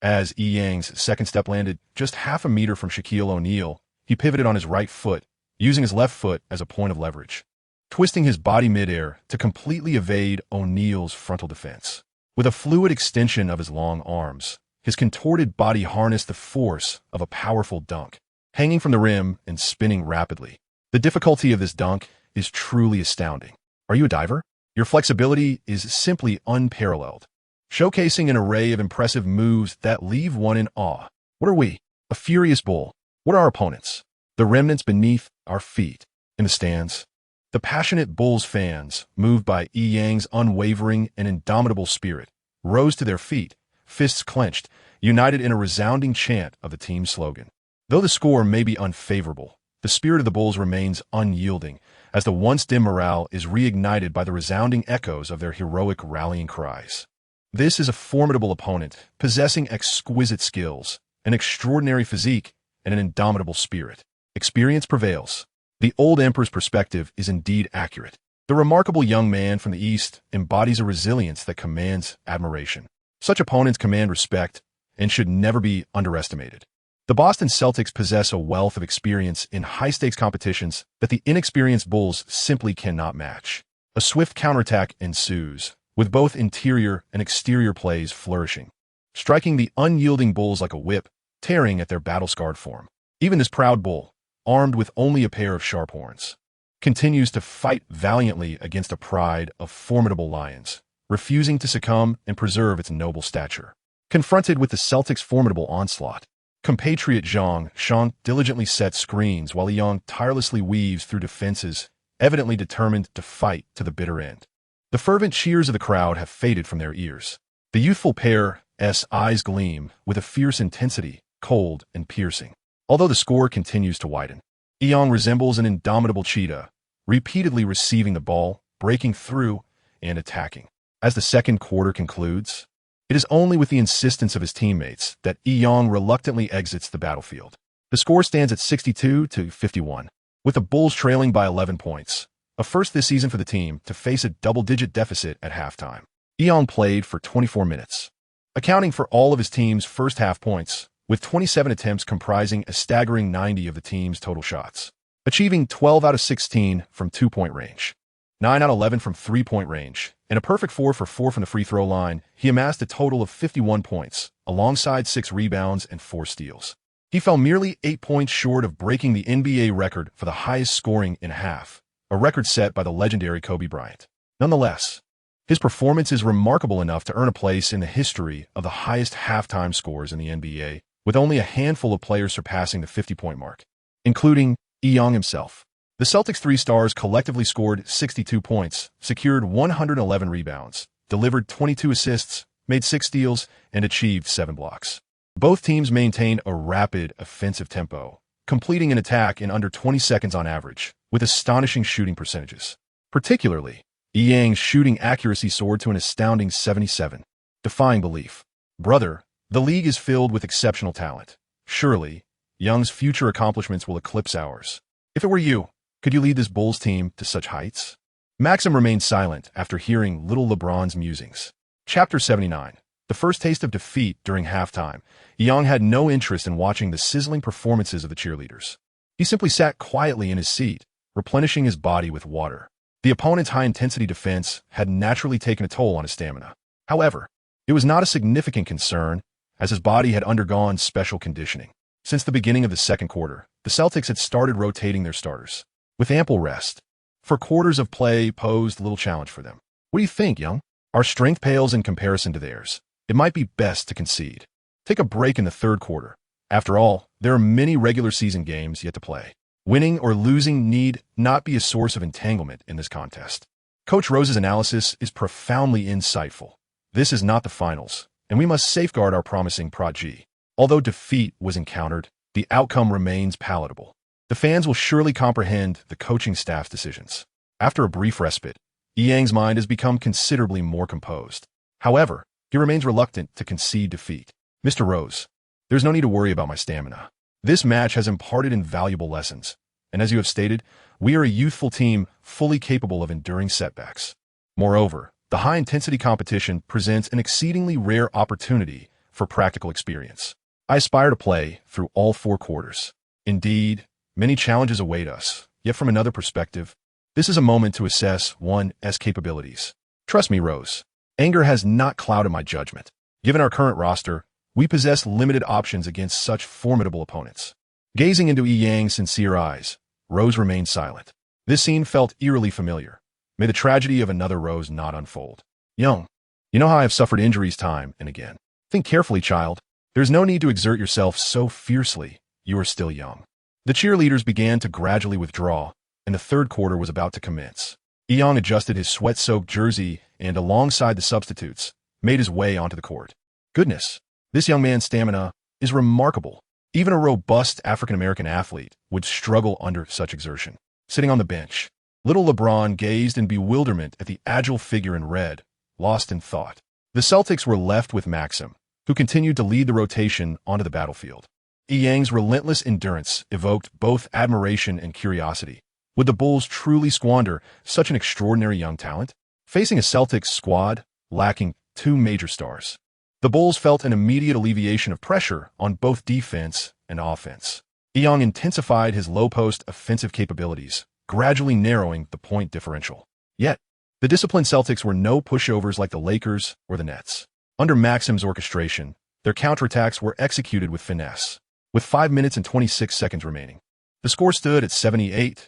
As Yang's second step landed just half a meter from Shaquille O'Neal, he pivoted on his right foot, using his left foot as a point of leverage, twisting his body midair to completely evade O'Neal's frontal defense. With a fluid extension of his long arms, his contorted body harnessed the force of a powerful dunk, hanging from the rim and spinning rapidly. The difficulty of this dunk is truly astounding. Are you a diver? Your flexibility is simply unparalleled, showcasing an array of impressive moves that leave one in awe. What are we? A furious bull. What are our opponents? The remnants beneath our feet. In the stands, the passionate Bulls fans, moved by Yang's unwavering and indomitable spirit, rose to their feet, fists clenched, united in a resounding chant of the team's slogan. Though the score may be unfavorable, the spirit of the Bulls remains unyielding, as the once-dim morale is reignited by the resounding echoes of their heroic rallying cries. This is a formidable opponent, possessing exquisite skills, an extraordinary physique, and an indomitable spirit. Experience prevails. The old Emperor's perspective is indeed accurate. The remarkable young man from the East embodies a resilience that commands admiration. Such opponents command respect and should never be underestimated. The Boston Celtics possess a wealth of experience in high-stakes competitions that the inexperienced Bulls simply cannot match. A swift counterattack ensues, with both interior and exterior plays flourishing, striking the unyielding Bulls like a whip, tearing at their battle-scarred form. Even this proud bull, armed with only a pair of sharp horns, continues to fight valiantly against a pride of formidable lions, refusing to succumb and preserve its noble stature. Confronted with the Celtics' formidable onslaught, compatriot Zhang Shang diligently sets screens while Yang tirelessly weaves through defenses, evidently determined to fight to the bitter end. The fervent cheers of the crowd have faded from their ears. The youthful pair's eyes gleam with a fierce intensity, cold and piercing. Although the score continues to widen, Yang resembles an indomitable cheetah, repeatedly receiving the ball, breaking through, and attacking. As the second quarter concludes, it is only with the insistence of his teammates that Young reluctantly exits the battlefield. The score stands at 62-51, with the Bulls trailing by 11 points, a first this season for the team to face a double-digit deficit at halftime. Young played for 24 minutes, accounting for all of his team's first-half points, with 27 attempts comprising a staggering 90 of the team's total shots, achieving 12 out of 16 from two-point range, 9 out of 11 from three-point range, and a perfect 4 for 4 from the free throw line. He amassed a total of 51 points, alongside 6 rebounds and 4 steals. He fell merely 8 points short of breaking the NBA record for the highest scoring in a half, a record set by the legendary Kobe Bryant. Nonetheless, his performance is remarkable enough to earn a place in the history of the highest halftime scores in the NBA, with only a handful of players surpassing the 50-point mark, including Young himself. The Celtics' three stars collectively scored 62 points, secured 111 rebounds, delivered 22 assists, made 6 steals, and achieved 7 blocks. Both teams maintained a rapid offensive tempo, completing an attack in under 20 seconds on average, with astonishing shooting percentages. Particularly, Yang's shooting accuracy soared to an astounding 77, defying belief. Brother, the league is filled with exceptional talent. Surely, Young's future accomplishments will eclipse ours. If it were you, could you lead this Bulls team to such heights? Maxim remained silent after hearing little LeBron's musings. Chapter 79. The first taste of defeat during halftime. Young had no interest in watching the sizzling performances of the cheerleaders. He simply sat quietly in his seat, replenishing his body with water. The opponent's high-intensity defense had naturally taken a toll on his stamina. However, it was not a significant concern, as his body had undergone special conditioning. Since the beginning of the second quarter, the Celtics had started rotating their starters, with ample rest. For quarters of play posed little challenge for them. What do you think, Young? Our strength pales in comparison to theirs. It might be best to concede. Take a break in the third quarter. After all, there are many regular season games yet to play. Winning or losing need not be a source of entanglement in this contest. Coach Rose's analysis is profoundly insightful. This is not the finals, and we must safeguard our promising prodigy. Although defeat was encountered, the outcome remains palatable. The fans will surely comprehend the coaching staff's decisions. After a brief respite, Yang's mind has become considerably more composed. However, he remains reluctant to concede defeat. Mr. Rose, there's no need to worry about my stamina. This match has imparted invaluable lessons, and as you have stated, we are a youthful team fully capable of enduring setbacks. Moreover, the high-intensity competition presents an exceedingly rare opportunity for practical experience. I aspire to play through all 4 quarters. Indeed, many challenges await us, yet from another perspective, this is a moment to assess one's capabilities. Trust me, Rose, anger has not clouded my judgment. Given our current roster, we possess limited options against such formidable opponents. Gazing into Yang's sincere eyes, Rose remained silent. This scene felt eerily familiar. May the tragedy of another Rose not unfold. Young, you know how I have suffered injuries time and again. Think carefully, child. There's no need to exert yourself so fiercely. You are still young. The cheerleaders began to gradually withdraw, and the third quarter was about to commence. Young adjusted his sweat-soaked jersey and, alongside the substitutes, made his way onto the court. Goodness, this young man's stamina is remarkable. Even a robust African-American athlete would struggle under such exertion. Sitting on the bench, little LeBron gazed in bewilderment at the agile figure in red, lost in thought. The Celtics were left with Maxim, who continued to lead the rotation onto the battlefield. Yang's relentless endurance evoked both admiration and curiosity. Would the Bulls truly squander such an extraordinary young talent? Facing a Celtics squad lacking 2 major stars, the Bulls felt an immediate alleviation of pressure on both defense and offense. Young intensified his low-post offensive capabilities, gradually narrowing the point differential. Yet, the disciplined Celtics were no pushovers like the Lakers or the Nets. Under Maxim's orchestration, their counterattacks were executed with finesse. With 5 minutes and 26 seconds remaining, the score stood at 78-70,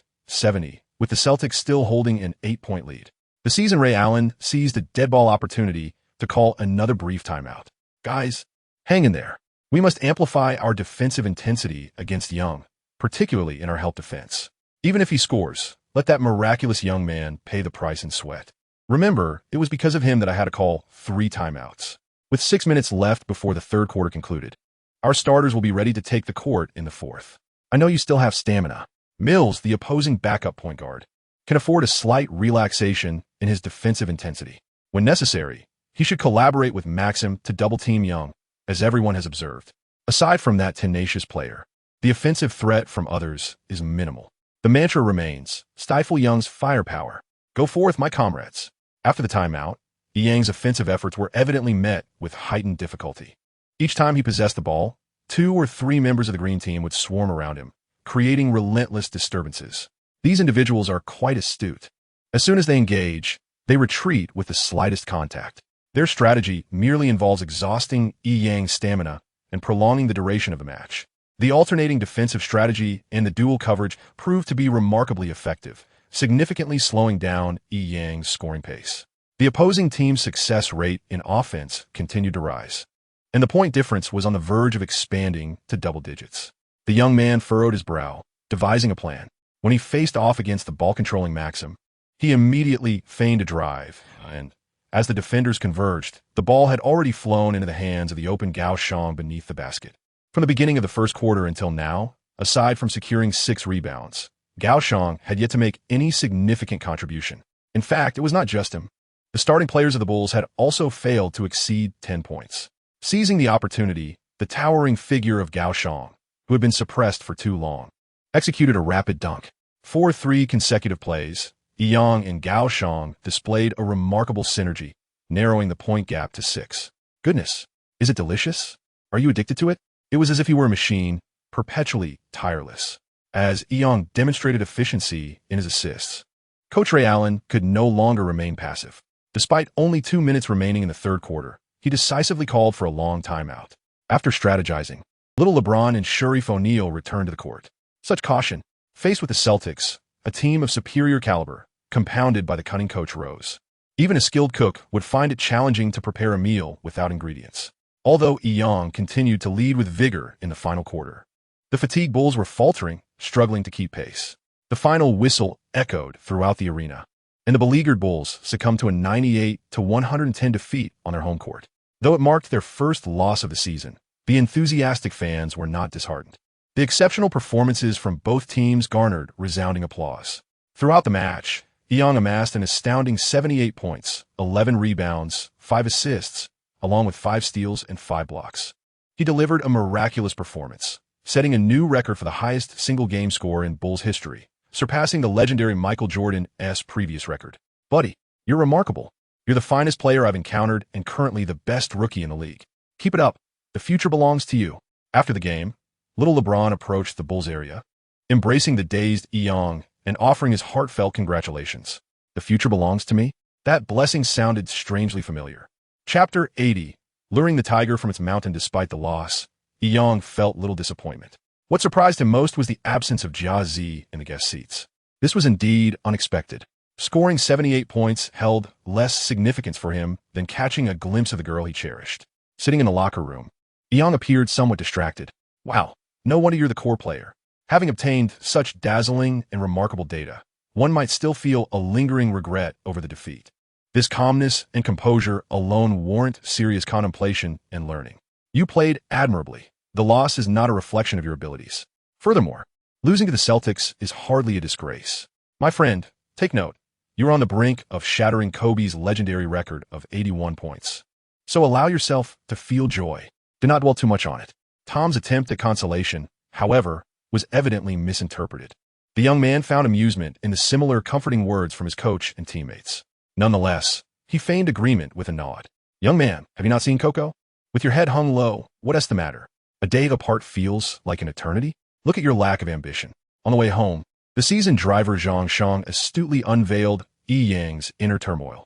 with the Celtics still holding an 8-point lead. The seasoned Ray Allen seized a dead-ball opportunity to call another brief timeout. Guys, hang in there. We must amplify our defensive intensity against Young, particularly in our help defense. Even if he scores, let that miraculous young man pay the price in sweat. Remember, it was because of him that I had to call 3 timeouts. With 6 minutes left before the third quarter concluded, our starters will be ready to take the court in the fourth. I know you still have stamina. Mills, the opposing backup point guard, can afford a slight relaxation in his defensive intensity. When necessary, he should collaborate with Maxim to double-team Young, as everyone has observed. Aside from that tenacious player, the offensive threat from others is minimal. The mantra remains, stifle Young's firepower. Go forth, my comrades. After the timeout, Yang's offensive efforts were evidently met with heightened difficulty. Each time he possessed the ball, 2 or 3 members of the green team would swarm around him, creating relentless disturbances. These individuals are quite astute. As soon as they engage, they retreat with the slightest contact. Their strategy merely involves exhausting Yang's stamina and prolonging the duration of the match. The alternating defensive strategy and the dual coverage proved to be remarkably effective, significantly slowing down Yang's scoring pace. The opposing team's success rate in offense continued to rise, and the point difference was on the verge of expanding to double digits. The young man furrowed his brow, devising a plan. When he faced off against the ball-controlling Maxim, he immediately feigned a drive, and as the defenders converged, the ball had already flown into the hands of the open Gao Shang beneath the basket. From the beginning of the first quarter until now, aside from securing 6 rebounds, Gao Shang had yet to make any significant contribution. In fact, it was not just him. The starting players of the Bulls had also failed to exceed 10 points. Seizing the opportunity, the towering figure of Gao Shang, who had been suppressed for too long, executed a rapid dunk. For 3 consecutive plays, Yang and Gao Shang displayed a remarkable synergy, narrowing the point gap to 6. Goodness, is it delicious? Are you addicted to it? It was as if he were a machine, perpetually tireless. As Yang demonstrated efficiency in his assists, Coach Ray Allen could no longer remain passive. Despite only 2 minutes remaining in the third quarter, he decisively called for a long timeout. After strategizing, Little LeBron and Sharif O'Neal returned to the court. Such caution, faced with the Celtics, a team of superior caliber, compounded by the cunning Coach Rose. Even a skilled cook would find it challenging to prepare a meal without ingredients. Although Yang continued to lead with vigor in the final quarter, the fatigued Bulls were faltering, struggling to keep pace. The final whistle echoed throughout the arena, and the beleaguered Bulls succumbed to a 98-110 defeat on their home court. Though it marked their first loss of the season, the enthusiastic fans were not disheartened. The exceptional performances from both teams garnered resounding applause. Throughout the match, Yang amassed an astounding 78 points, 11 rebounds, 5 assists, along with 5 steals and 5 blocks. He delivered a miraculous performance, setting a new record for the highest single-game score in Bulls history, surpassing the legendary Michael Jordan's previous record. Buddy, you're remarkable. You're the finest player I've encountered and currently the best rookie in the league. Keep it up. The future belongs to you. After the game, Little LeBron approached the Bulls area, embracing the dazed Yang and offering his heartfelt congratulations. The future belongs to me? That blessing sounded strangely familiar. Chapter 80. Luring the tiger from its mountain despite the loss, Yang felt little disappointment. What surprised him most was the absence of Jia Zi in the guest seats. This was indeed unexpected. Scoring 78 points held less significance for him than catching a glimpse of the girl he cherished. Sitting in the locker room, Yang appeared somewhat distracted. Wow, no wonder you're the core player. Having obtained such dazzling and remarkable data, one might still feel a lingering regret over the defeat. This calmness and composure alone warrant serious contemplation and learning. You played admirably. The loss is not a reflection of your abilities. Furthermore, losing to the Celtics is hardly a disgrace. My friend, take note. You're on the brink of shattering Kobe's legendary record of 81 points. So allow yourself to feel joy. Do not dwell too much on it. Tom's attempt at consolation, however, was evidently misinterpreted. The young man found amusement in the similar comforting words from his coach and teammates. Nonetheless, he feigned agreement with a nod. Young man, have you not seen Coco? With your head hung low, what's the matter? A day apart feels like an eternity? Look at your lack of ambition. On the way home, the seasoned driver Zhang Shang astutely unveiled Yang's inner turmoil.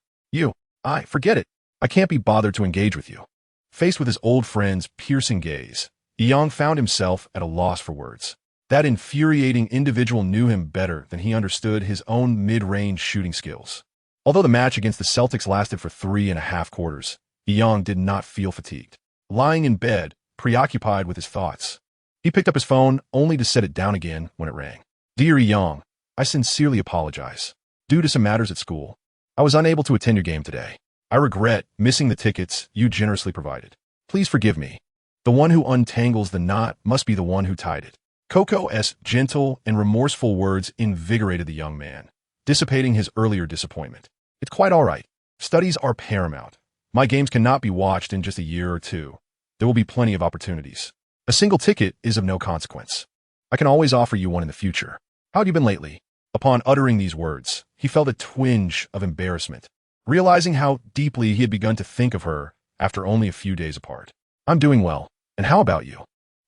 Forget it. I can't be bothered to engage with you. Faced with his old friend's piercing gaze, Yang found himself at a loss for words. That infuriating individual knew him better than he understood his own mid-range shooting skills. Although the match against the Celtics lasted for 3.5 quarters, Yang did not feel fatigued. Lying in bed, preoccupied with his thoughts, he picked up his phone only to set it down again when it rang. Dear Yang, I sincerely apologize. Due to some matters at school, I was unable to attend your game today. I regret missing the tickets you generously provided. Please forgive me. The one who untangles the knot must be the one who tied it. Coco's gentle and remorseful words invigorated the young man, dissipating his earlier disappointment. It's quite all right. Studies are paramount. My games cannot be watched in just a year or two. There will be plenty of opportunities. A single ticket is of no consequence. I can always offer you one in the future. How have you been lately? Upon uttering these words, he felt a twinge of embarrassment, realizing how deeply he had begun to think of her after only a few days apart. I'm doing well. And how about you?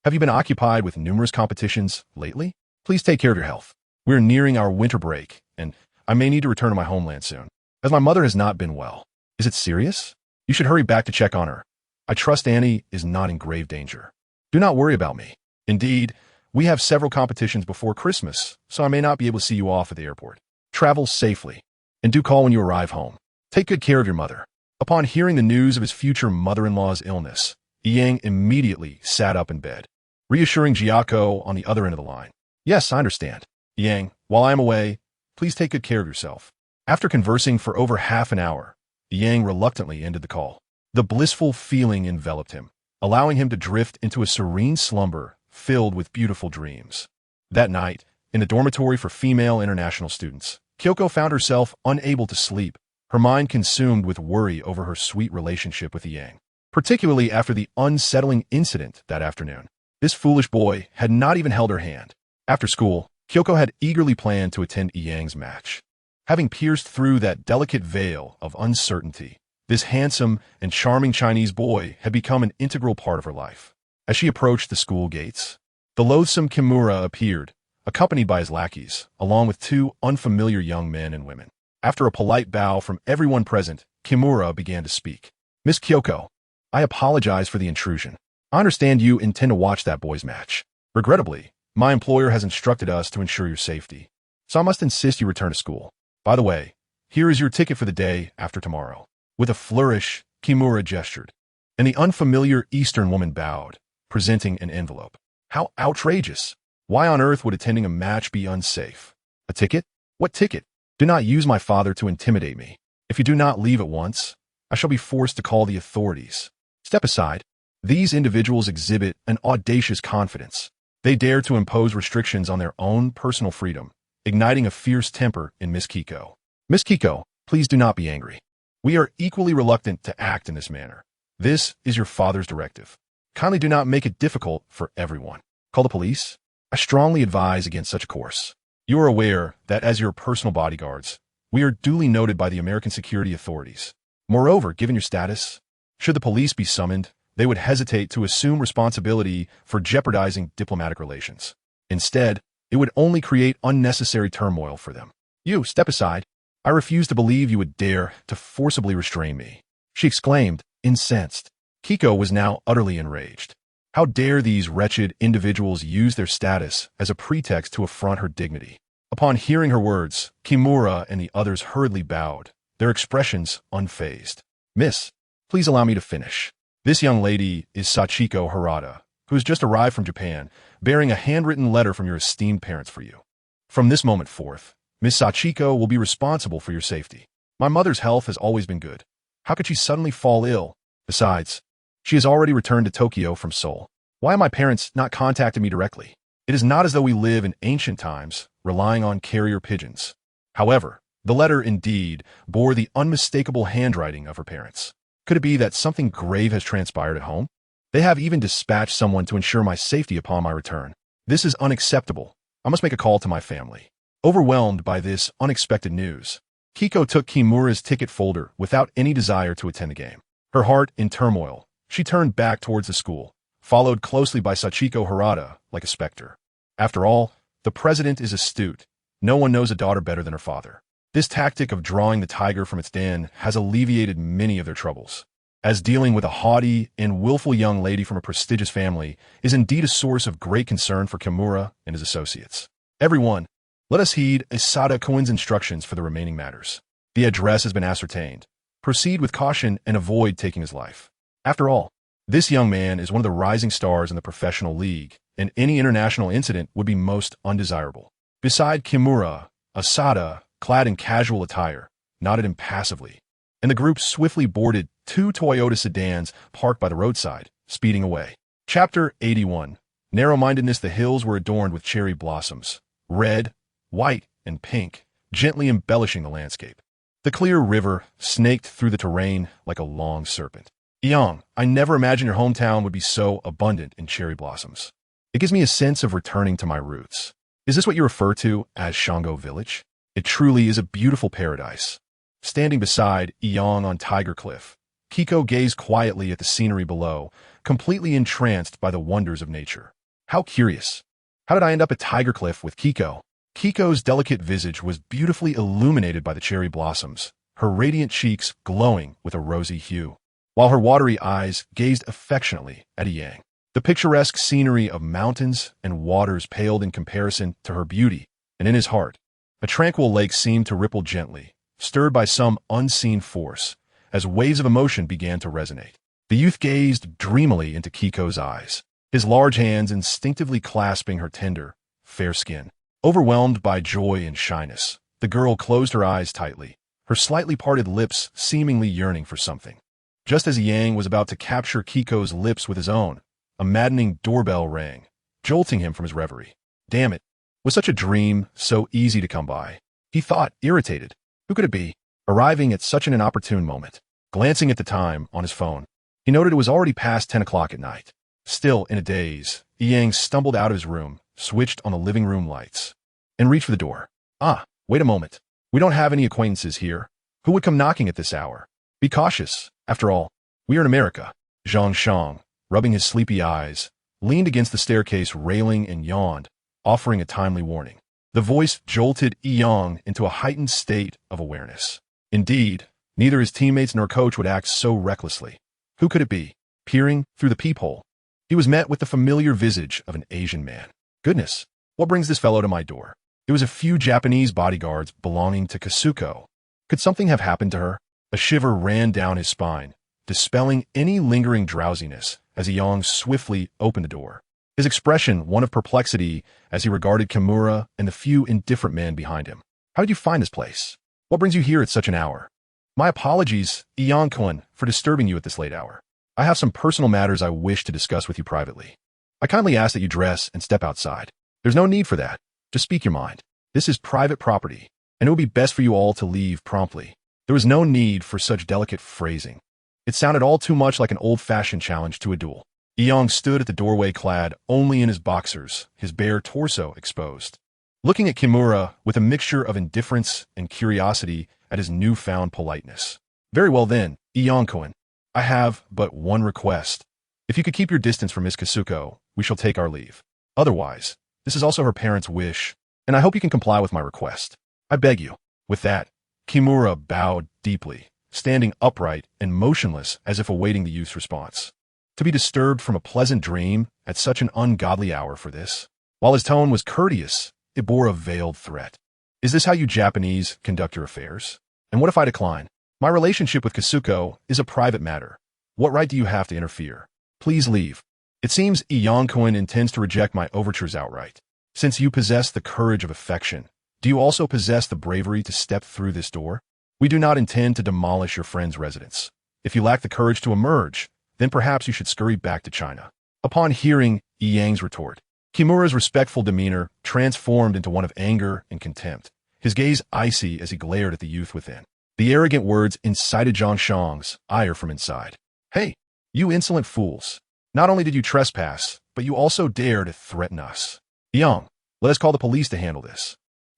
Have you been occupied with numerous competitions lately? Please take care of your health. We're nearing our winter break, and I may need to return to my homeland soon, as my mother has not been well. Is it serious? You should hurry back to check on her. I trust Annie is not in grave danger. Do not worry about me. Indeed, we have several competitions before Christmas, so I may not be able to see you off at the airport. Travel safely, and do call when you arrive home. Take good care of your mother. Upon hearing the news of his future mother-in-law's illness, Yang immediately sat up in bed, reassuring Giaco on the other end of the line. Yes, I understand. Yang, while I am away, please take good care of yourself. After conversing for over half an hour, Yang reluctantly ended the call. The blissful feeling enveloped him, allowing him to drift into a serene slumber filled with beautiful dreams. That night, in the dormitory for female international students, Kyoko found herself unable to sleep, her mind consumed with worry over her sweet relationship with Yang, particularly after the unsettling incident that afternoon. This foolish boy had not even held her hand. After school, Kyoko had eagerly planned to attend Yang's match. Having pierced through that delicate veil of uncertainty, this handsome and charming Chinese boy had become an integral part of her life. As she approached the school gates, the loathsome Kimura appeared, accompanied by his lackeys, along with two unfamiliar young men and women. After a polite bow from everyone present, Kimura began to speak. Miss Kyoko, I apologize for the intrusion. I understand you intend to watch that boy's match. Regrettably, my employer has instructed us to ensure your safety, so I must insist you return to school. By the way, here is your ticket for the day after tomorrow. With a flourish, Kimura gestured, and the unfamiliar Eastern woman bowed, presenting an envelope. How outrageous! Why on earth would attending a match be unsafe? A ticket? What ticket? Do not use my father to intimidate me. If you do not leave at once, I shall be forced to call the authorities. Step aside. These individuals exhibit an audacious confidence. They dare to impose restrictions on their own personal freedom, igniting a fierce temper in Miss Kiko. Miss Kiko, please do not be angry. We are equally reluctant to act in this manner. This is your father's directive. Kindly do not make it difficult for everyone. Call the police? I strongly advise against such a course. You are aware that as your personal bodyguards, we are duly noted by the American security authorities. Moreover, given your status, should the police be summoned, they would hesitate to assume responsibility for jeopardizing diplomatic relations. Instead, it would only create unnecessary turmoil for them. You, step aside. I refuse to believe you would dare to forcibly restrain me, she exclaimed, incensed. Kiko was now utterly enraged. How dare these wretched individuals use their status as a pretext to affront her dignity? Upon hearing her words, Kimura and the others hurriedly bowed, their expressions unfazed. Miss, please allow me to finish. This young lady is Sachiko Harada, who has just arrived from Japan, bearing a handwritten letter from your esteemed parents for you. From this moment forth, Miss Sachiko will be responsible for your safety. My mother's health has always been good. How could she suddenly fall ill? Besides, she has already returned to Tokyo from Seoul. Why have my parents not contacted me directly? It is not as though we live in ancient times, relying on carrier pigeons. However, the letter indeed bore the unmistakable handwriting of her parents. Could it be that something grave has transpired at home? They have even dispatched someone to ensure my safety upon my return. This is unacceptable. I must make a call to my family. Overwhelmed by this unexpected news, Kiko took Kimura's ticket folder without any desire to attend the game. Her heart in turmoil, she turned back towards the school, followed closely by Sachiko Harada like a specter. After all, the president is astute. No one knows a daughter better than her father. This tactic of drawing the tiger from its den has alleviated many of their troubles, as dealing with a haughty and willful young lady from a prestigious family is indeed a source of great concern for Kimura and his associates. Everyone, let us heed Asada Koen's instructions for the remaining matters. The address has been ascertained. Proceed with caution and avoid taking his life. After all, this young man is one of the rising stars in the professional league, and any international incident would be most undesirable. Beside Kimura, Asada, clad in casual attire, nodded impassively, and the group swiftly boarded two Toyota sedans parked by the roadside, speeding away. Chapter 81. Narrow-mindedness. The hills were adorned with cherry blossoms, red, white, and pink, gently embellishing the landscape. The clear river snaked through the terrain like a long serpent. Yang, I never imagined your hometown would be so abundant in cherry blossoms. It gives me a sense of returning to my roots. Is this what you refer to as Shango Village? It truly is a beautiful paradise. Standing beside Yang on Tiger Cliff, Kiko gazed quietly at the scenery below, completely entranced by the wonders of nature. How curious. How did I end up at Tiger Cliff with Kiko? Kiko's delicate visage was beautifully illuminated by the cherry blossoms, her radiant cheeks glowing with a rosy hue, while her watery eyes gazed affectionately at Yang. The picturesque scenery of mountains and waters paled in comparison to her beauty, and in his heart, a tranquil lake seemed to ripple gently, stirred by some unseen force, as waves of emotion began to resonate. The youth gazed dreamily into Kiko's eyes, his large hands instinctively clasping her tender, fair skin. Overwhelmed by joy and shyness, the girl closed her eyes tightly, her slightly parted lips seemingly yearning for something. Just as Yang was about to capture Kiko's lips with his own, a maddening doorbell rang, jolting him from his reverie. Damn it. Was such a dream so easy to come by? He thought, irritated. Who could it be? Arriving at such an inopportune moment. Glancing at the time on his phone, he noted it was already past 10 o'clock at night. Still in a daze, Yang stumbled out of his room, switched on the living room lights, and reached for the door. Ah, wait a moment. We don't have any acquaintances here. Who would come knocking at this hour? Be cautious. After all, we are in America. Zhang Shang, rubbing his sleepy eyes, leaned against the staircase railing and yawned, offering a timely warning. The voice jolted Yang into a heightened state of awareness. Indeed, neither his teammates nor coach would act so recklessly. Who could it be? Peering through the peephole, he was met with the familiar visage of an Asian man. Goodness, what brings this fellow to my door? It was a few Japanese bodyguards belonging to Kasuko. Could something have happened to her? A shiver ran down his spine, dispelling any lingering drowsiness as Yang swiftly opened the door. His expression one of perplexity as he regarded Kimura and the few indifferent men behind him. How did you find this place? What brings you here at such an hour? My apologies, Yang-kun, for disturbing you at this late hour. I have some personal matters I wish to discuss with you privately. I kindly ask that you dress and step outside. There's no need for that. Just speak your mind. This is private property, and it would be best for you all to leave promptly. There was no need for such delicate phrasing. It sounded all too much like an old-fashioned challenge to a duel. Yang stood at the doorway clad only in his boxers, his bare torso exposed, looking at Kimura with a mixture of indifference and curiosity at his newfound politeness. Very well then, Yang-kun. I have but one request. If you could keep your distance from Miss Kasuko, we shall take our leave. Otherwise, this is also her parents' wish, and I hope you can comply with my request. I beg you. With that, Kimura bowed deeply, standing upright and motionless as if awaiting the youth's response. To be disturbed from a pleasant dream at such an ungodly hour for this. While his tone was courteous, it bore a veiled threat. Is this how you Japanese conduct your affairs? And what if I decline? My relationship with Kasuko is a private matter. What right do you have to interfere? Please leave. It seems Yang-kun intends to reject my overtures outright. Since you possess the courage of affection, do you also possess the bravery to step through this door? We do not intend to demolish your friend's residence. If you lack the courage to emerge, then perhaps you should scurry back to China. Upon hearing Yang's retort, Kimura's respectful demeanor transformed into one of anger and contempt, his gaze icy as he glared at the youth within. The arrogant words incited Zhang Shang's ire from inside. Hey, you insolent fools. Not only did you trespass, but you also dare to threaten us. Yang, let us call the police to handle this.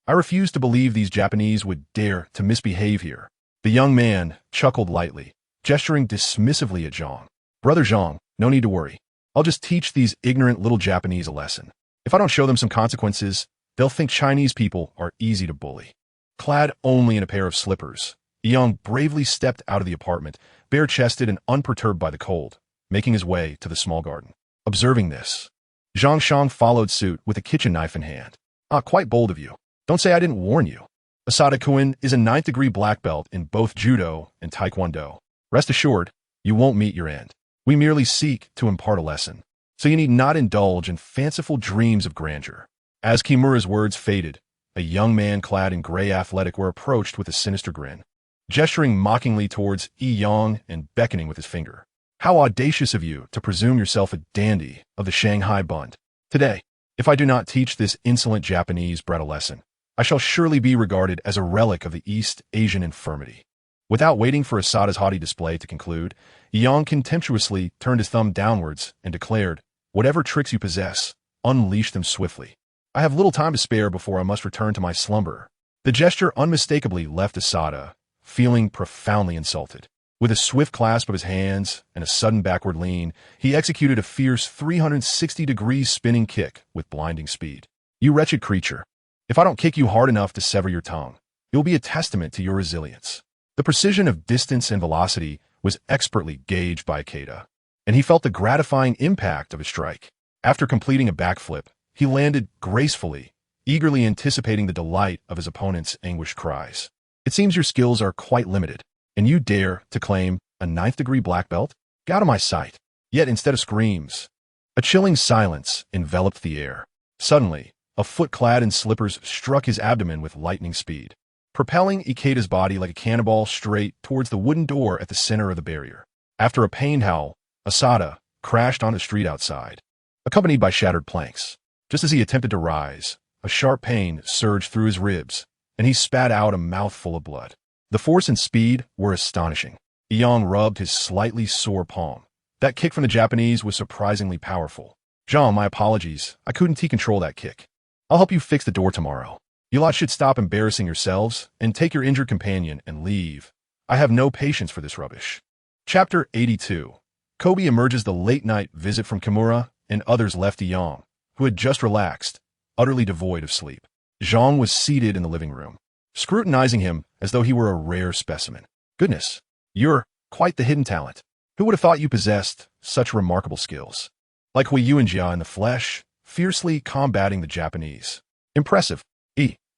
I refuse to believe these Japanese would dare to misbehave here. The young man chuckled lightly, gesturing dismissively at Zhang. Brother Zhang, no need to worry. I'll just teach these ignorant little Japanese a lesson. If I don't show them some consequences, they'll think Chinese people are easy to bully. Clad only in a pair of slippers, Yang bravely stepped out of the apartment, bare-chested and unperturbed by the cold, making his way to the small garden. Observing this, Zhang Shang followed suit with a kitchen knife in hand. Ah, quite bold of you. Don't say I didn't warn you. Asada-kun is a 9th-degree black belt in both judo and taekwondo. Rest assured, you won't meet your end. We merely seek to impart a lesson, so you need not indulge in fanciful dreams of grandeur. As Kimura's words faded, a young man clad in gray athletic wear approached with a sinister grin, gesturing mockingly towards Yang and beckoning with his finger. How audacious of you to presume yourself a dandy of the Shanghai Bund. Today, if I do not teach this insolent Japanese bred a lesson, I shall surely be regarded as a relic of the East Asian infirmity. Without waiting for Asada's haughty display to conclude, Yang contemptuously turned his thumb downwards and declared, "Whatever tricks you possess, unleash them swiftly. I have little time to spare before I must return to my slumber." The gesture unmistakably left Asada, feeling profoundly insulted. With a swift clasp of his hands and a sudden backward lean, he executed a fierce 360-degree spinning kick with blinding speed. "You wretched creature. If I don't kick you hard enough to sever your tongue, it will be a testament to your resilience." The precision of distance and velocity was expertly gauged by Calledto, and he felt the gratifying impact of his strike. After completing a backflip, he landed gracefully, eagerly anticipating the delight of his opponent's anguished cries. "It seems your skills are quite limited, and you dare to claim a 9th-degree black belt? Get out of my sight." Yet instead of screams, a chilling silence enveloped the air. Suddenly, a foot clad in slippers struck his abdomen with lightning speed, propelling Ikeda's body like a cannonball straight towards the wooden door at the center of the barrier. After a pained howl, Asada crashed on the street outside, accompanied by shattered planks. Just as he attempted to rise, a sharp pain surged through his ribs, and he spat out a mouthful of blood. The force and speed were astonishing. Yang rubbed his slightly sore palm. That kick from the Japanese was surprisingly powerful. "Jean, my apologies. I couldn't control that kick. I'll help you fix the door tomorrow. You lot should stop embarrassing yourselves and take your injured companion and leave. I have no patience for this rubbish." Chapter 82. Kobe emerges the late-night visit from Kimura and others left Yang, who had just relaxed, utterly devoid of sleep. Jean was seated in the living room, scrutinizing him as though he were a rare specimen. "Goodness, you're quite the hidden talent. Who would have thought you possessed such remarkable skills? Like Hui Yuanjia in the flesh, fiercely combating the Japanese. Impressive.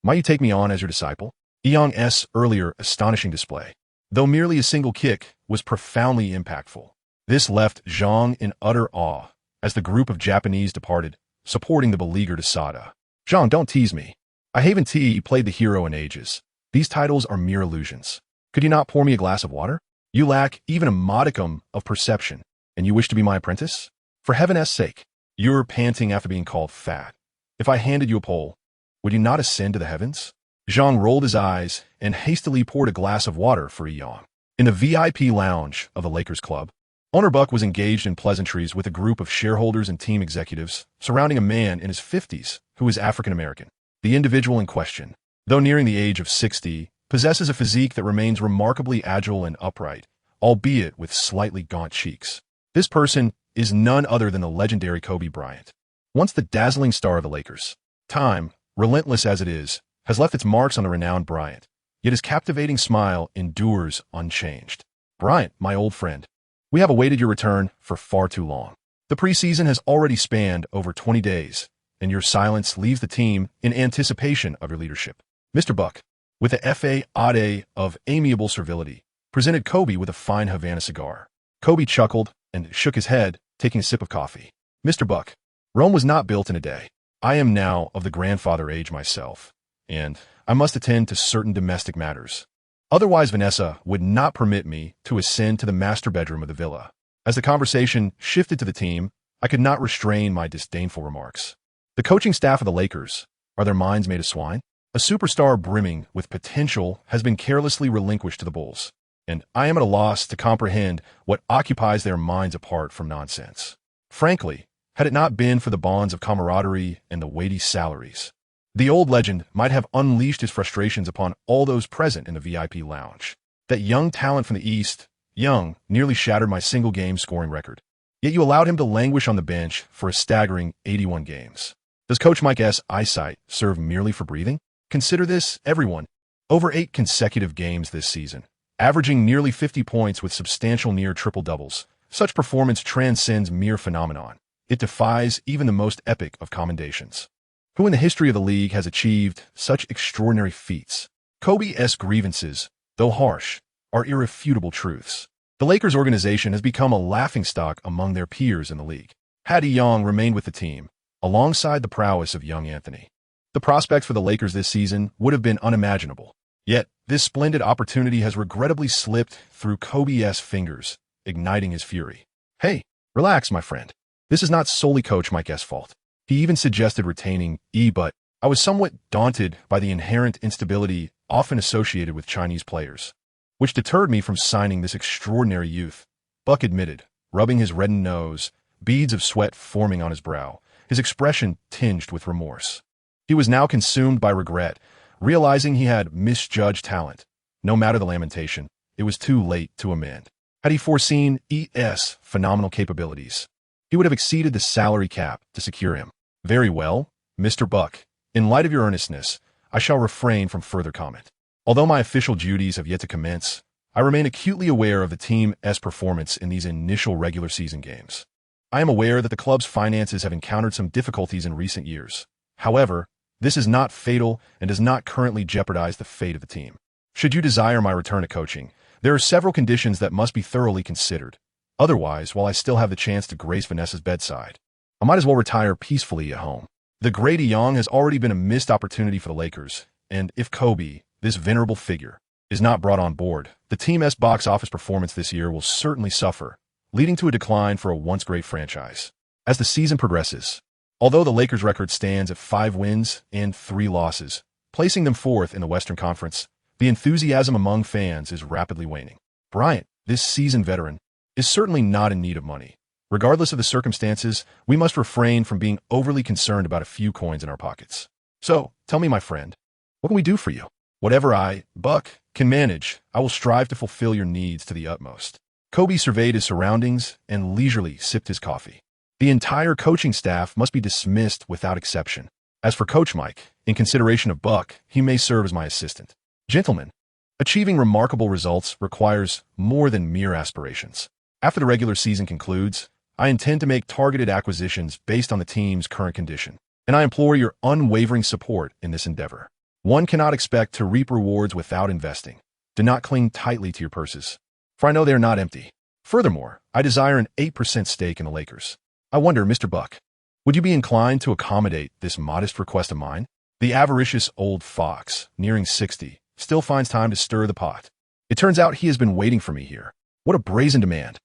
Might you take me on as your disciple?" Yang's earlier astonishing display, though merely a single kick, was profoundly impactful. This left Zhang in utter awe as the group of Japanese departed, supporting the beleaguered Asada. "Zhang, don't tease me. I haven't played the hero in ages. These titles are mere illusions. Could you not pour me a glass of water? You lack even a modicum of perception, and you wish to be my apprentice? For heaven's sake, you're panting after being called fat. If I handed you a pole, would you not ascend to the heavens?" Zhang rolled his eyes and hastily poured a glass of water for Yang. In the VIP lounge of the Lakers club, Owner Buck was engaged in pleasantries with a group of shareholders and team executives surrounding a man in his 50s who is African-American. The individual in question, though nearing the age of 60, possesses a physique that remains remarkably agile and upright, albeit with slightly gaunt cheeks. This person is none other than the legendary Kobe Bryant. Once the dazzling star of the Lakers, time, relentless as it is, has left its marks on the renowned Bryant, yet his captivating smile endures unchanged. "Bryant, my old friend, we have awaited your return for far too long. The preseason has already spanned over 20 days, and your silence leaves the team in anticipation of your leadership." Mr. Buck, with the fa of amiable servility, presented Kobe with a fine Havana cigar. Kobe chuckled and shook his head, taking a sip of coffee. "Mr. Buck, Rome was not built in a day. I am now of the grandfather age myself, and I must attend to certain domestic matters. Otherwise, Vanessa would not permit me to ascend to the master bedroom of the villa." As the conversation shifted to the team, I could not restrain my disdainful remarks. The coaching staff of the Lakers, are their minds made of swine? A superstar brimming with potential has been carelessly relinquished to the Bulls, and I am at a loss to comprehend what occupies their minds apart from nonsense. Frankly, had it not been for the bonds of camaraderie and the weighty salaries, the old legend might have unleashed his frustrations upon all those present in the VIP lounge. That young talent from the East, Young, nearly shattered my single-game scoring record. Yet you allowed him to languish on the bench for a staggering 81 games. Does Coach Mike's eyesight serve merely for breathing? Consider this, everyone. Over 8 consecutive games this season, averaging nearly 50 points with substantial near triple-doubles. Such performance transcends mere phenomenon. It defies even the most epic of commendations. Who in the history of the league has achieved such extraordinary feats? Kobe's grievances, though harsh, are irrefutable truths. The Lakers organization has become a laughingstock among their peers in the league. Had Young remained with the team, alongside the prowess of young Anthony, the prospects for the Lakers this season would have been unimaginable. Yet, this splendid opportunity has regrettably slipped through Kobe's fingers, igniting his fury. "Hey, relax, my friend. This is not solely Coach Mike's fault. He even suggested retaining but I was somewhat daunted by the inherent instability often associated with Chinese players, which deterred me from signing this extraordinary youth, Buck admitted, rubbing his reddened nose, beads of sweat forming on his brow, his expression tinged with remorse. He was now consumed by regret, realizing he had misjudged talent. No matter the lamentation, it was too late to amend. Had he foreseen E.S. phenomenal capabilities, he would have exceeded the salary cap to secure him. Very well, Mr. Buck. In light of your earnestness, I shall refrain from further comment. Although my official duties have yet to commence, I remain acutely aware of the team's performance in these initial regular season games. I am aware that the club's finances have encountered some difficulties in recent years. However, this is not fatal and does not currently jeopardize the fate of the team. Should you desire my return to coaching, there are several conditions that must be thoroughly considered. Otherwise, while I still have the chance to grace Vanessa's bedside, I might as well retire peacefully at home. The Grady Young has already been a missed opportunity for the Lakers, and if Kobe, this venerable figure, is not brought on board, the team's box office performance this year will certainly suffer, leading to a decline for a once great franchise. As the season progresses, although the Lakers' record stands at 5 wins and 3 losses, placing them 4th in the Western Conference, the enthusiasm among fans is rapidly waning. Bryant, this seasoned veteran, is certainly not in need of money. Regardless of the circumstances, we must refrain from being overly concerned about a few coins in our pockets. So, tell me, my friend, what can we do for you? Whatever I, Buck, can manage, I will strive to fulfill your needs to the utmost. Kobe surveyed his surroundings and leisurely sipped his coffee. The entire coaching staff must be dismissed without exception. As for Coach Mike, in consideration of Buck, he may serve as my assistant. Gentlemen, achieving remarkable results requires more than mere aspirations. After the regular season concludes, I intend to make targeted acquisitions based on the team's current condition, and I implore your unwavering support in this endeavor. One cannot expect to reap rewards without investing. Do not cling tightly to your purses, for I know they are not empty. Furthermore, I desire an 8% stake in the Lakers. I wonder, Mr. Buck, would you be inclined to accommodate this modest request of mine? The avaricious old fox, nearing 60, still finds time to stir the pot. It turns out he has been waiting for me here. What a brazen demand.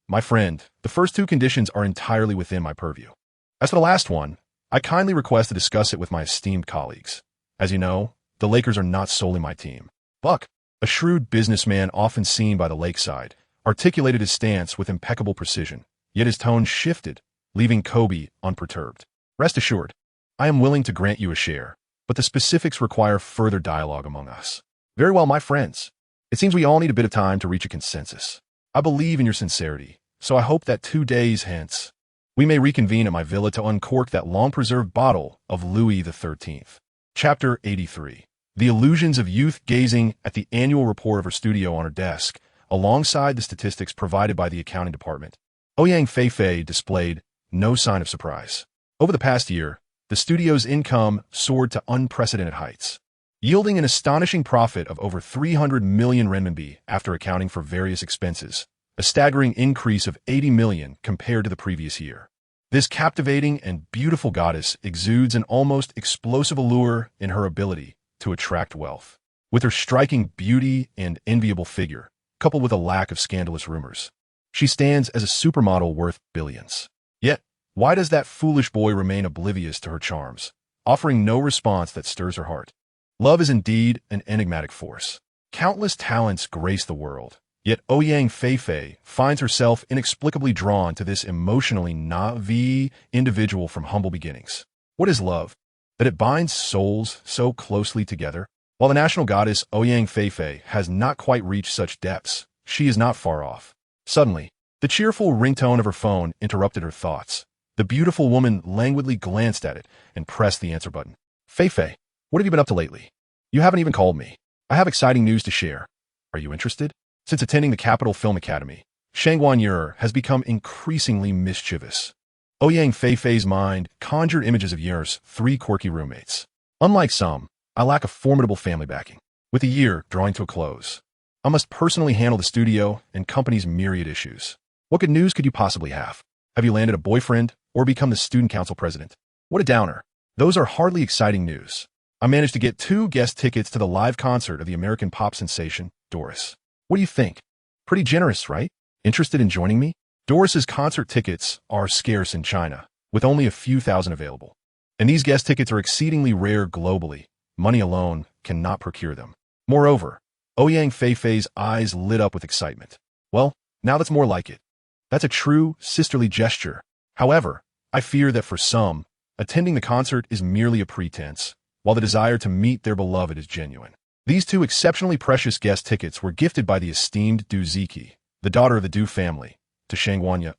My friend, the first 2 conditions are entirely within my purview. As for the last one, I kindly request to discuss it with my esteemed colleagues. As you know, the Lakers are not solely my team. Buck, a shrewd businessman often seen by the lakeside, articulated his stance with impeccable precision, yet his tone shifted, leaving Kobe unperturbed. Rest assured, I am willing to grant you a share, but the specifics require further dialogue among us. Very well, my friends. It seems we all need a bit of time to reach a consensus. I believe in your sincerity, so I hope that 2 days hence, we may reconvene at my villa to uncork that long-preserved bottle of Louis XIII. Chapter 83. The illusions of youth gazing at the annual report of her studio on her desk, alongside the statistics provided by the accounting department. Ouyang Feifei displayed no sign of surprise. Over the past year, the studio's income soared to unprecedented heights, yielding an astonishing profit of over 300 million renminbi after accounting for various expenses, a staggering increase of 80 million compared to the previous year. This captivating and beautiful goddess exudes an almost explosive allure in her ability to attract wealth. With her striking beauty and enviable figure, coupled with a lack of scandalous rumors, she stands as a supermodel worth billions. Yet, why does that foolish boy remain oblivious to her charms, offering no response that stirs her heart? Love is indeed an enigmatic force. Countless talents grace the world, yet Ouyang Feifei finds herself inexplicably drawn to this emotionally naive individual from humble beginnings. What is love? That it binds souls so closely together? While the national goddess Ouyang Feifei has not quite reached such depths, she is not far off. Suddenly, the cheerful ringtone of her phone interrupted her thoughts. The beautiful woman languidly glanced at it and pressed the answer button. Feifei, what have you been up to lately? You haven't even called me. I have exciting news to share. Are you interested? Since attending the Capital Film Academy, Shangguan Yer has become increasingly mischievous. Ouyang Feifei's mind conjured images of Yer's 3 quirky roommates. Unlike some, I lack a formidable family backing. With the year drawing to a close, I must personally handle the studio and company's myriad issues. What good news could you possibly have? Have you landed a boyfriend or become the student council president? What a downer. Those are hardly exciting news. I managed to get 2 guest tickets to the live concert of the American pop sensation, Doris. What do you think? Pretty generous, right? Interested in joining me? Doris's concert tickets are scarce in China, with only a few thousand available. And these guest tickets are exceedingly rare globally. Money alone cannot procure them. Moreover, Ouyang Feifei's eyes lit up with excitement. Well, now that's more like it. That's a true, sisterly gesture. However, I fear that for some, attending the concert is merely a pretense, while the desire to meet their beloved is genuine. These two exceptionally precious guest tickets were gifted by the esteemed Du Ziki, the daughter of the Du family, to Shangwanya.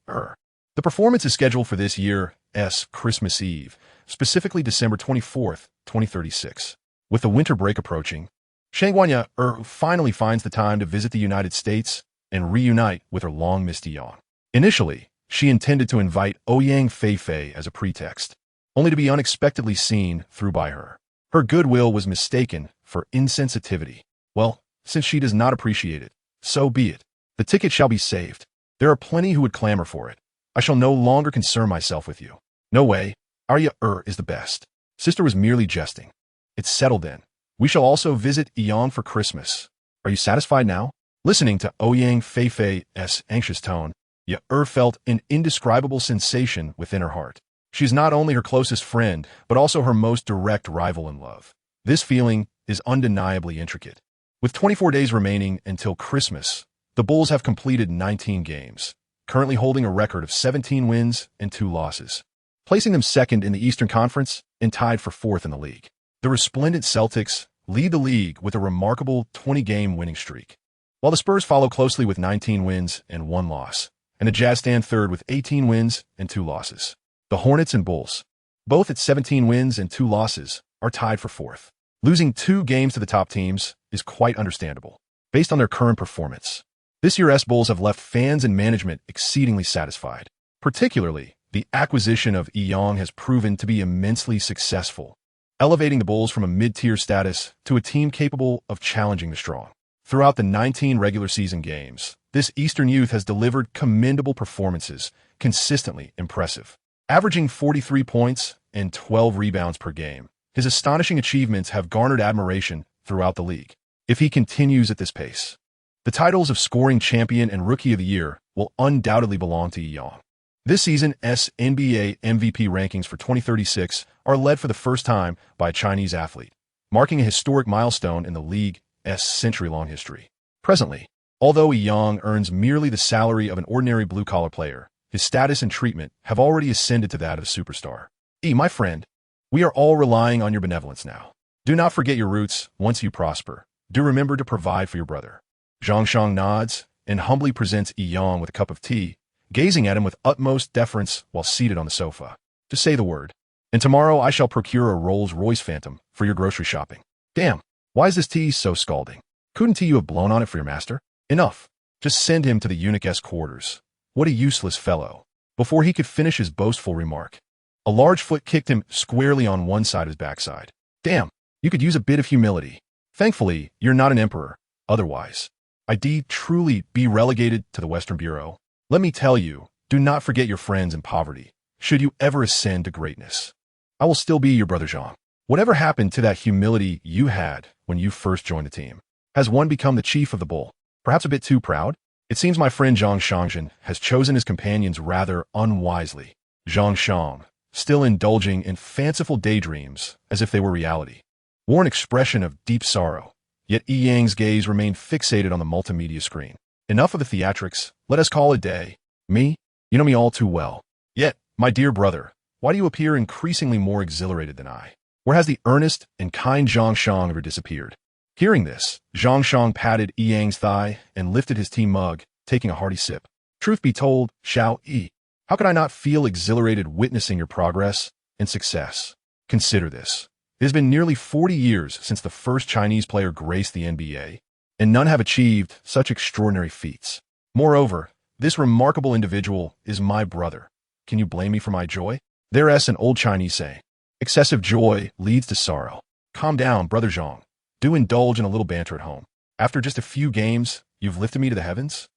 The performance is scheduled for this year's Christmas Eve, specifically December 24th, 2036. With the winter break approaching, Shangwanya finally finds the time to visit the United States and reunite with her long-missed Yang. Initially, she intended to invite Ouyang Feifei as a pretext, only to be unexpectedly seen through by her. Her goodwill was mistaken for insensitivity. Well, since she does not appreciate it, so be it. The ticket shall be saved. There are plenty who would clamor for it. I shall no longer concern myself with you. No way. Arya is the best. Sister was merely jesting. It's settled then. We shall also visit Yang for Christmas. Are you satisfied now? Listening to Ouyang Feifei's anxious tone, Ya felt an indescribable sensation within her heart. She's not only her closest friend, but also her most direct rival in love. This feeling is undeniably intricate. With 24 days remaining until Christmas, the Bulls have completed 19 games, currently holding a record of 17 wins and 2 losses, placing them second in the Eastern Conference and tied for 4th in the league. The resplendent Celtics lead the league with a remarkable 20-game winning streak, while the Spurs follow closely with 19 wins and 1 loss, and the Jazz stand third with 18 wins and 2 losses. The Hornets and Bulls, both at 17 wins and 2 losses, are tied for 4th. Losing 2 games to the top teams is quite understandable, based on their current performance. This year's Bulls have left fans and management exceedingly satisfied. Particularly, the acquisition of Yang has proven to be immensely successful, elevating the Bulls from a mid-tier status to a team capable of challenging the strong. Throughout the 19 regular season games, this Eastern youth has delivered commendable performances, consistently impressive. Averaging 43 points and 12 rebounds per game, his astonishing achievements have garnered admiration throughout the league. If he continues at this pace, the titles of scoring champion and rookie of the year will undoubtedly belong to Yang. This season's NBA MVP rankings for 2036 are led for the first time by a Chinese athlete, marking a historic milestone in the league's century-long history. Presently, although Yang earns merely the salary of an ordinary blue-collar player, his status and treatment have already ascended to that of a superstar. My friend, we are all relying on your benevolence now. Do not forget your roots once you prosper. Do remember to provide for your brother. Zhang Shang nods and humbly presents Yang with a cup of tea, gazing at him with utmost deference while seated on the sofa. Just say the word, and tomorrow I shall procure a Rolls-Royce Phantom for your grocery shopping. Damn, why is this tea so scalding? Couldn't you have blown on it for your master? Enough. Just send him to the eunuch's quarters. What a useless fellow. Before he could finish his boastful remark, a large foot kicked him squarely on one side of his backside. Damn, you could use a bit of humility. Thankfully, you're not an emperor. Otherwise, I'd truly be relegated to the Western Bureau. Let me tell you, do not forget your friends in poverty, should you ever ascend to greatness. I will still be your brother Zhang. Whatever happened to that humility you had when you first joined the team? Has one become the chief of the bull? Perhaps a bit too proud? It seems my friend Zhang Shangzhen has chosen his companions rather unwisely. Zhang Shang, still indulging in fanciful daydreams as if they were reality, wore an expression of deep sorrow, yet Yang's gaze remained fixated on the multimedia screen. Enough of the theatrics, let us call it a day. Me? You know me all too well. Yet, my dear brother, why do you appear increasingly more exhilarated than I? Where has the earnest and kind Zhang Shang ever disappeared? Hearing this, Zhang Shang patted Yang's thigh and lifted his tea mug, taking a hearty sip. Truth be told, Xiao Yi, how could I not feel exhilarated witnessing your progress and success? Consider this. It has been nearly 40 years since the first Chinese player graced the NBA, and none have achieved such extraordinary feats. Moreover, this remarkable individual is my brother. Can you blame me for my joy? There's an old Chinese saying, excessive joy leads to sorrow. Calm down, brother Zhang. Do indulge in a little banter at home. After just a few games, you've lifted me to the heavens?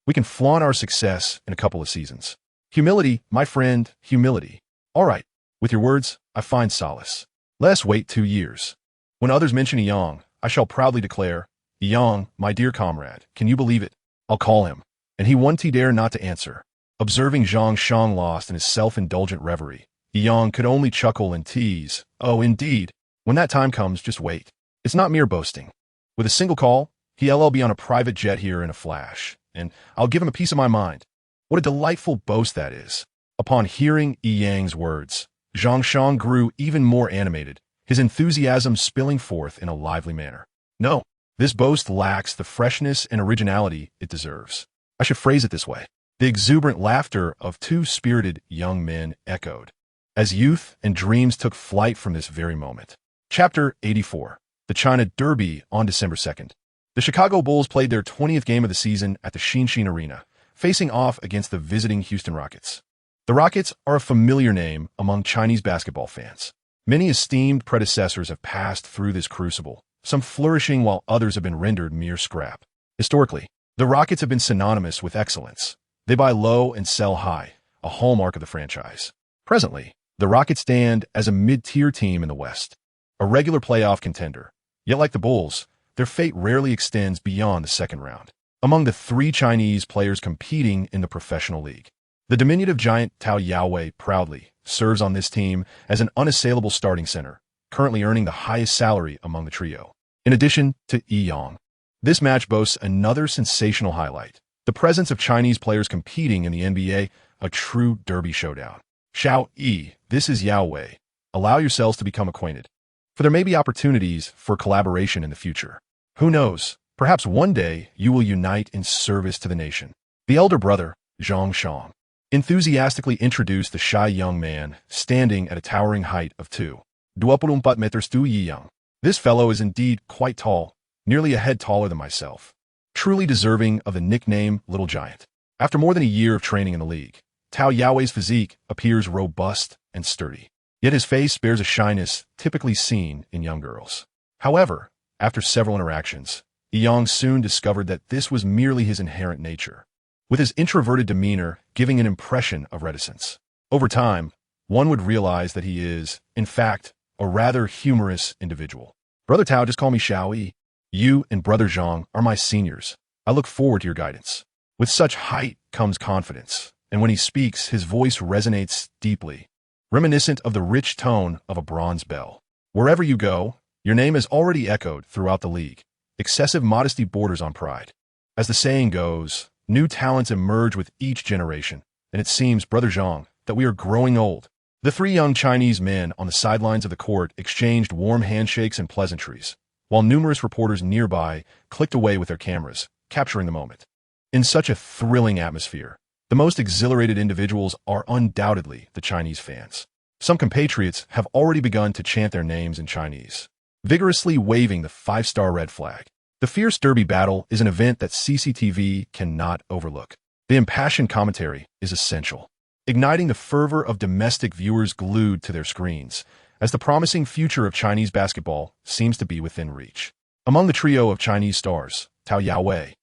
We can flaunt our success in a couple of seasons. Humility, my friend, humility. All right, with your words, I find solace. Let us wait 2 years. When others mention Yang, I shall proudly declare, Yang, my dear comrade, can you believe it? I'll call him. And he won't dare not to answer. Observing Zhang Shang lost in his self-indulgent reverie, Yang could only chuckle and tease. Oh, indeed. When that time comes, just wait. It's not mere boasting. With a single call, he'll be on a private jet here in a flash, and I'll give him a piece of my mind. What a delightful boast that is. Upon hearing Yang's words, Zhang Shang grew even more animated, his enthusiasm spilling forth in a lively manner. No, this boast lacks the freshness and originality it deserves. I should phrase it this way. The exuberant laughter of two spirited young men echoed, as youth and dreams took flight from this very moment. Chapter 84. The China Derby on December 2nd. The Chicago Bulls played their 20th game of the season at the Xinxin Arena, facing off against the visiting Houston Rockets. The Rockets are a familiar name among Chinese basketball fans. Many esteemed predecessors have passed through this crucible, some flourishing while others have been rendered mere scrap. Historically, the Rockets have been synonymous with excellence. They buy low and sell high, a hallmark of the franchise. Presently, the Rockets stand as a mid-tier team in the West, a regular playoff contender. Yet like the Bulls, their fate rarely extends beyond the second round. Among the three Chinese players competing in the professional league, the diminutive giant Tao Yaowei proudly serves on this team as an unassailable starting center, currently earning the highest salary among the trio. In addition to Yang, this match boasts another sensational highlight: the presence of Chinese players competing in the NBA, a true derby showdown. Xiao Yi, this is Yaowei. Allow yourselves to become acquainted, for there may be opportunities for collaboration in the future. Who knows? Perhaps one day you will unite in service to the nation. The elder brother, Zhang Shang, enthusiastically introduced the shy young man, standing at a towering height of 2.24 meters. This fellow is indeed quite tall, nearly a head taller than myself, truly deserving of the nickname Little Giant. After more than a year of training in the league, Tao Yaowei's physique appears robust and sturdy, yet his face bears a shyness typically seen in young girls. However, after several interactions, Yang soon discovered that this was merely his inherent nature, with his introverted demeanor giving an impression of reticence. Over time, one would realize that he is, in fact, a rather humorous individual. Brother Tao, just call me Xiao Yi. You and Brother Zhang are my seniors. I look forward to your guidance. With such height comes confidence, and when he speaks, his voice resonates deeply, reminiscent of the rich tone of a bronze bell. Wherever you go, your name is already echoed throughout the league. Excessive modesty borders on pride. As the saying goes, new talents emerge with each generation, and it seems, Brother Zhang, that we are growing old. The three young Chinese men on the sidelines of the court exchanged warm handshakes and pleasantries, while numerous reporters nearby clicked away with their cameras, capturing the moment. In such a thrilling atmosphere, the most exhilarated individuals are undoubtedly the Chinese fans. Some compatriots have already begun to chant their names in Chinese, vigorously waving the 5-star red flag. The fierce derby battle is an event that CCTV cannot overlook. The impassioned commentary is essential, igniting the fervor of domestic viewers glued to their screens, as the promising future of Chinese basketball seems to be within reach. Among the trio of Chinese stars, Tao Yaowei,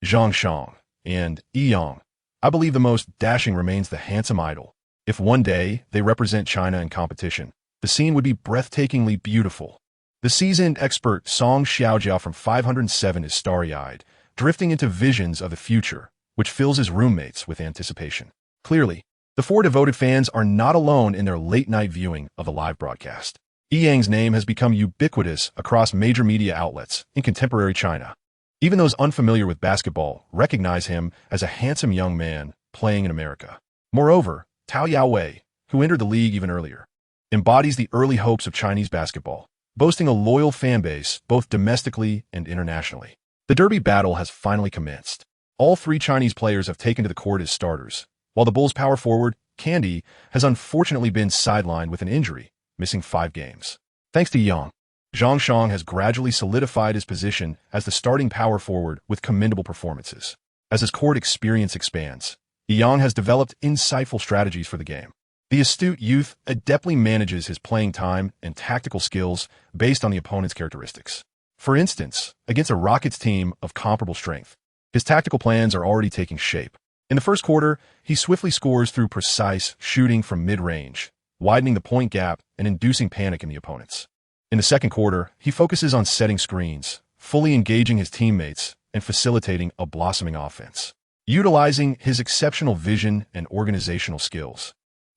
Zhang Shang, and Yang, I believe the most dashing remains the handsome idol. If one day they represent China in competition, the scene would be breathtakingly beautiful. The seasoned expert Song Xiaojiao from 507 is starry-eyed, drifting into visions of the future, which fills his roommates with anticipation. Clearly, the four devoted fans are not alone in their late-night viewing of the live broadcast. Yang's name has become ubiquitous across major media outlets in contemporary China. Even those unfamiliar with basketball recognize him as a handsome young man playing in America. Moreover, Tao Yaowei, who entered the league even earlier, embodies the early hopes of Chinese basketball, boasting a loyal fan base both domestically and internationally. The derby battle has finally commenced. All three Chinese players have taken to the court as starters, while the Bulls' power forward, Candy, has unfortunately been sidelined with an injury, missing 5 games. Thanks to Yang, Zhang Shang has gradually solidified his position as the starting power forward with commendable performances. As his court experience expands, Yang has developed insightful strategies for the game. The astute youth adeptly manages his playing time and tactical skills based on the opponent's characteristics. For instance, against a Rockets team of comparable strength, his tactical plans are already taking shape. In the first quarter, he swiftly scores through precise shooting from mid-range, widening the point gap and inducing panic in the opponents. In the second quarter, he focuses on setting screens, fully engaging his teammates and facilitating a blossoming offense. Utilizing his exceptional vision and organizational skills,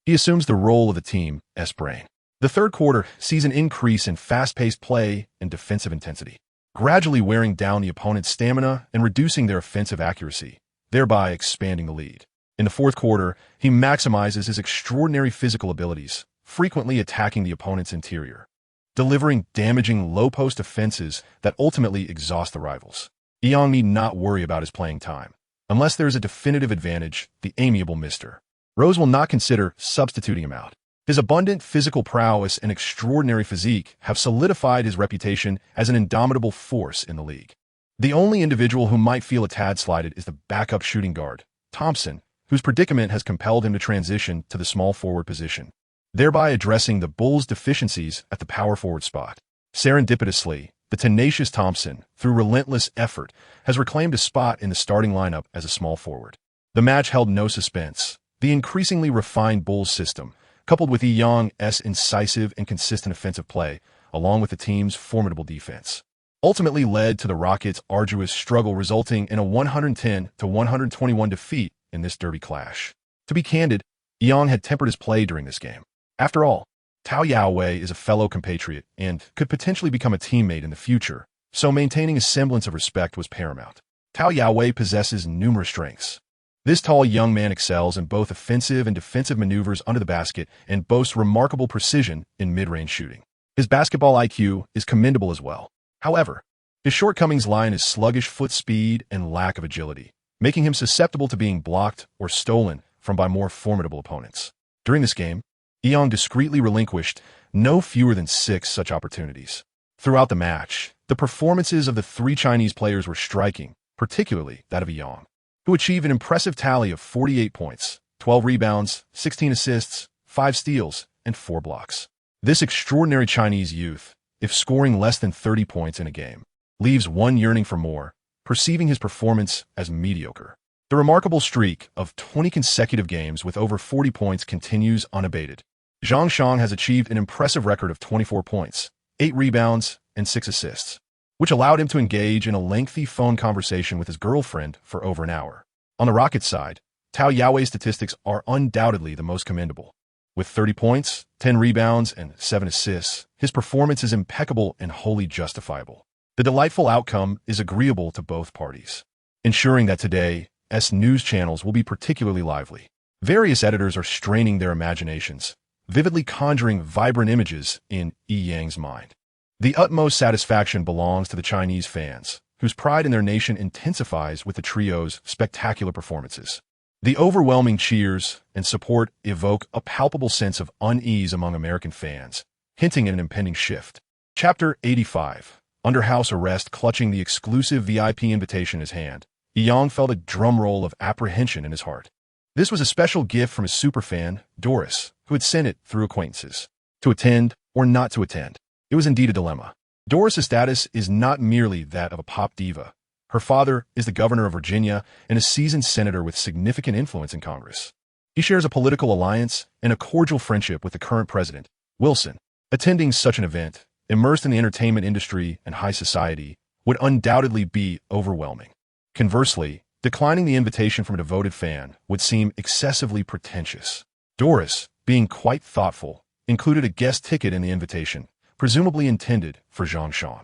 He assumes the role of the team's brain. The third quarter sees an increase in fast-paced play and defensive intensity, gradually wearing down the opponent's stamina and reducing their offensive accuracy, thereby expanding the lead. In the fourth quarter, he maximizes his extraordinary physical abilities, frequently attacking the opponent's interior, delivering damaging low-post offenses that ultimately exhaust the rivals. Yang need not worry about his playing time. Unless there is a definitive advantage, the amiable Mr. Rose will not consider substituting him out. His abundant physical prowess and extraordinary physique have solidified his reputation as an indomitable force in the league. The only individual who might feel a tad slighted is the backup shooting guard, Thompson, whose predicament has compelled him to transition to the small forward position, thereby addressing the Bulls' deficiencies at the power forward spot. Serendipitously, the tenacious Thompson, through relentless effort, has reclaimed a spot in the starting lineup as a small forward. The match held no suspense. The increasingly refined Bulls system, coupled with Young's incisive and consistent offensive play, along with the team's formidable defense, ultimately led to the Rockets' arduous struggle, resulting in a 110-121 defeat in this derby clash. To be candid, Yang had tempered his play during this game. After all, Tao Yaowei is a fellow compatriot and could potentially become a teammate in the future, so maintaining a semblance of respect was paramount. Tao Yaowei possesses numerous strengths. This tall young man excels in both offensive and defensive maneuvers under the basket and boasts remarkable precision in mid-range shooting. His basketball IQ is commendable as well. However, his shortcomings lie in his sluggish foot speed and lack of agility, making him susceptible to being blocked or stolen from by more formidable opponents. During this game, Yang discreetly relinquished no fewer than 6 such opportunities. Throughout the match, the performances of the 3 Chinese players were striking, particularly that of Yang, who achieved an impressive tally of 48 points, 12 rebounds, 16 assists, 5 steals, and 4 blocks. This extraordinary Chinese youth, if scoring less than 30 points in a game, leaves one yearning for more, perceiving his performance as mediocre. The remarkable streak of 20 consecutive games with over 40 points continues unabated. Zhang Shang has achieved an impressive record of 24 points, 8 rebounds, and 6 assists, which allowed him to engage in a lengthy phone conversation with his girlfriend for over an hour. On the Rockets side, Tao Yaowei's statistics are undoubtedly the most commendable. With 30 points, 10 rebounds, and 7 assists, his performance is impeccable and wholly justifiable. The delightful outcome is agreeable to both parties, ensuring that today's news channels will be particularly lively. Various editors are straining their imaginations, vividly conjuring vibrant images in Yang's mind. The utmost satisfaction belongs to the Chinese fans, whose pride in their nation intensifies with the trio's spectacular performances. The overwhelming cheers and support evoke a palpable sense of unease among American fans, hinting at an impending shift. Chapter 85. Under house arrest, clutching the exclusive VIP invitation in his hand, Yang felt a drumroll of apprehension in his heart. This was a special gift from his superfan, Doris, who had sent it through acquaintances. To attend or not to attend. It was indeed a dilemma. Doris' status is not merely that of a pop diva. Her father is the governor of Virginia and a seasoned senator with significant influence in Congress. He shares a political alliance and a cordial friendship with the current president, Wilson. Attending such an event, immersed in the entertainment industry and high society, would undoubtedly be overwhelming. Conversely, declining the invitation from a devoted fan would seem excessively pretentious. Doris, being quite thoughtful, included a guest ticket in the invitation, presumably intended for Zhang Shang.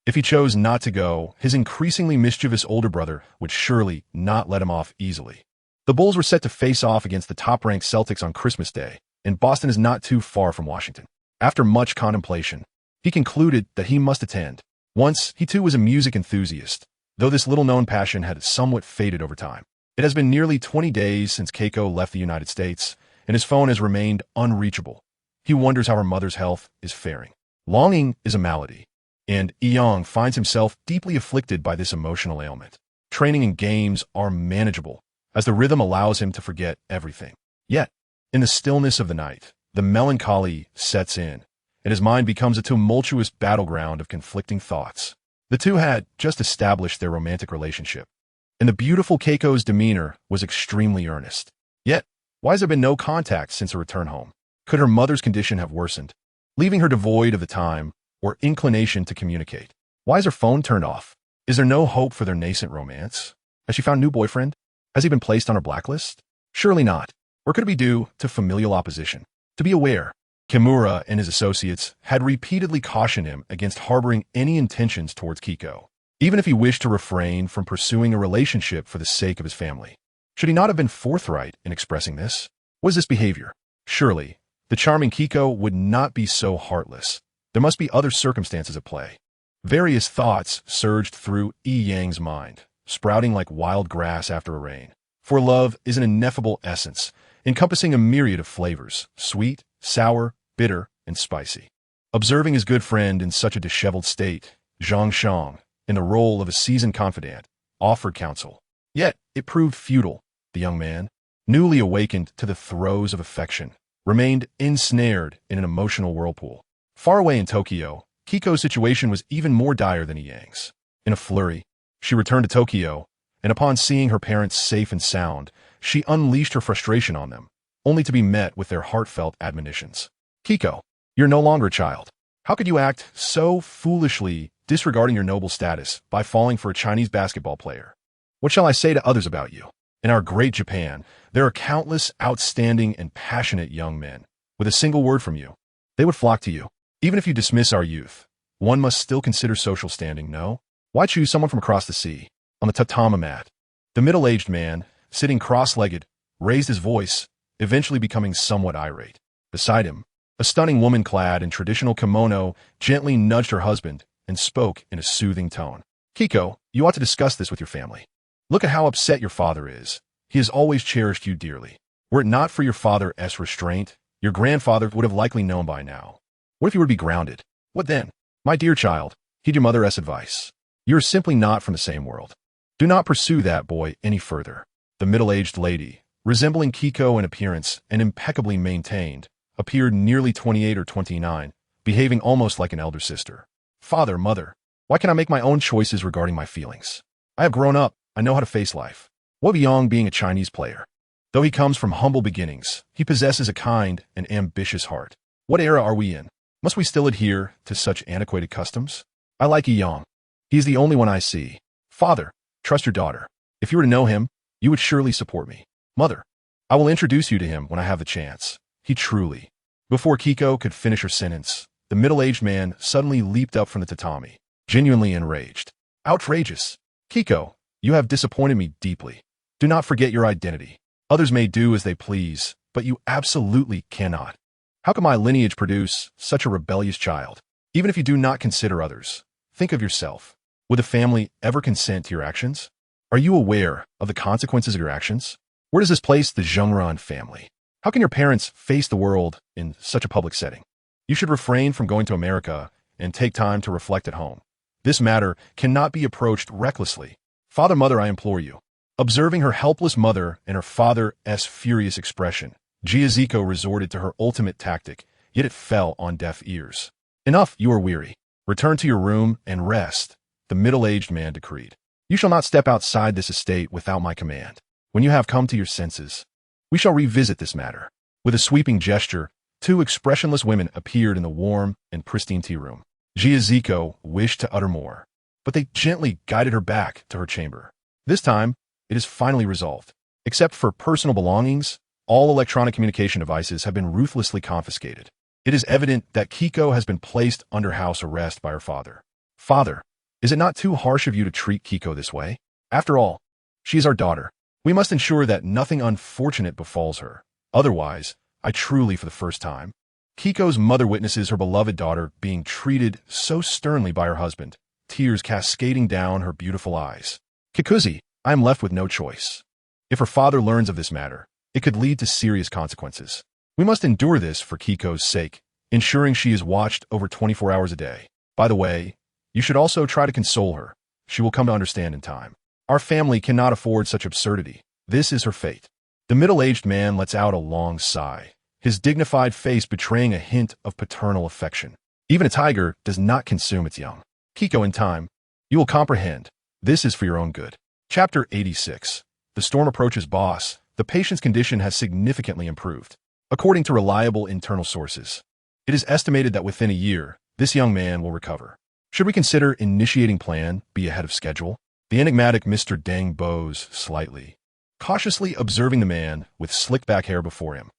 If he chose not to go, his increasingly mischievous older brother would surely not let him off easily. The Bulls were set to face off against the top-ranked Celtics on Christmas Day, and Boston is not too far from Washington. After much contemplation, he concluded that he must attend. Once, he too was a music enthusiast, though this little-known passion had somewhat faded over time. It has been nearly 20 days since Keiko left the United States, and his phone has remained unreachable. He wonders how her mother's health is faring. Longing is a malady, and Yang finds himself deeply afflicted by this emotional ailment. Training and games are manageable, as the rhythm allows him to forget everything. Yet, in the stillness of the night, the melancholy sets in, and his mind becomes a tumultuous battleground of conflicting thoughts. The two had just established their romantic relationship, and the beautiful Keiko's demeanor was extremely earnest. Yet, why has there been no contact since her return home? Could her mother's condition have worsened, leaving her devoid of the time or inclination to communicate? Why is her phone turned off? Is there no hope for their nascent romance? Has she found a new boyfriend? Has he been placed on her blacklist? Surely not. Or could it be due to familial opposition? To be aware, Kimura and his associates had repeatedly cautioned him against harboring any intentions towards Kiko, even if he wished to refrain from pursuing a relationship for the sake of his family. Should he not have been forthright in expressing this? Was this behavior? Surely, the charming Kiko would not be so heartless. There must be other circumstances at play. Various thoughts surged through Yi Yang's mind, sprouting like wild grass after a rain. For love is an ineffable essence, encompassing a myriad of flavors, sweet, sour, bitter, and spicy. Observing his good friend in such a disheveled state, Zhang Shang, in the role of a seasoned confidant, offered counsel. Yet it proved futile. The young man, newly awakened to the throes of affection, remained ensnared in an emotional whirlpool. Far away in Tokyo, Kiko's situation was even more dire than Yang's. In a flurry, she returned to Tokyo, and upon seeing her parents safe and sound, she unleashed her frustration on them, only to be met with their heartfelt admonitions. Kiko, you're no longer a child. How could you act so foolishly, disregarding your noble status by falling for a Chinese basketball player? What shall I say to others about you? In our great Japan, there are countless outstanding and passionate young men. With a single word from you, they would flock to you. Even if you dismiss our youth, one must still consider social standing, no? Why choose someone from across the sea? On the tatami mat, the middle-aged man, sitting cross-legged, raised his voice, eventually becoming somewhat irate. Beside him, a stunning woman clad in traditional kimono gently nudged her husband and spoke in a soothing tone. Kiko, you ought to discuss this with your family. Look at how upset your father is. He has always cherished you dearly. Were it not for your father's restraint, your grandfather would have likely known by now. What if you were to be grounded? What then? My dear child, heed your mother's advice. You are simply not from the same world. Do not pursue that boy any further. The middle-aged lady, resembling Kiko in appearance and impeccably maintained, appeared nearly 28 or 29, behaving almost like an elder sister. Father, mother, why can't I make my own choices regarding my feelings? I have grown up. I know how to face life. What beyond being a Chinese player? Though he comes from humble beginnings, he possesses a kind and ambitious heart. What era are we in? Must we still adhere to such antiquated customs? I like Yang. He is the only one I see. Father, trust your daughter. If you were to know him, you would surely support me. Mother, I will introduce you to him when I have the chance. He truly. Before Kiko could finish her sentence, the middle-aged man suddenly leaped up from the tatami, genuinely enraged. Outrageous! Kiko, you have disappointed me deeply. Do not forget your identity. Others may do as they please, but you absolutely cannot. How can my lineage produce such a rebellious child? Even if you do not consider others, think of yourself. Would the family ever consent to your actions? Are you aware of the consequences of your actions? Where does this place the Zhengran family? How can your parents face the world in such a public setting? You should refrain from going to America and take time to reflect at home. This matter cannot be approached recklessly. Father, mother, I implore you. Observing her helpless mother and her father's furious expression, Jiazuko resorted to her ultimate tactic, yet it fell on deaf ears. Enough, you are weary. Return to your room and rest, the middle-aged man decreed. You shall not step outside this estate without my command. When you have come to your senses, we shall revisit this matter. With a sweeping gesture, two expressionless women appeared in the warm and pristine tea room. Jiazuko wished to utter more, but they gently guided her back to her chamber. This time, it is finally resolved. Except for personal belongings, all electronic communication devices have been ruthlessly confiscated. It is evident that Kiko has been placed under house arrest by her father. Father, is it not too harsh of you to treat Kiko this way? After all, she is our daughter. We must ensure that nothing unfortunate befalls her. Otherwise, I truly, for the first time, Kiko's mother witnesses her beloved daughter being treated so sternly by her husband, tears cascading down her beautiful eyes. Kikuzi, I am left with no choice. If her father learns of this matter, it could lead to serious consequences. We must endure this for Kiko's sake, ensuring she is watched over 24 hours a day. By the way, you should also try to console her. She will come to understand in time. Our family cannot afford such absurdity. This is her fate. The middle-aged man lets out a long sigh, his dignified face betraying a hint of paternal affection. Even a tiger does not consume its young. Kiko, in time, you will comprehend. This is for your own good. Chapter 86. The storm approaches, boss. The patient's condition has significantly improved. According to reliable internal sources, it is estimated that within a year, this young man will recover. Should we consider initiating plan B ahead of schedule? The enigmatic Mr. Deng bows slightly. cautiously observing the man with slicked back hair before him.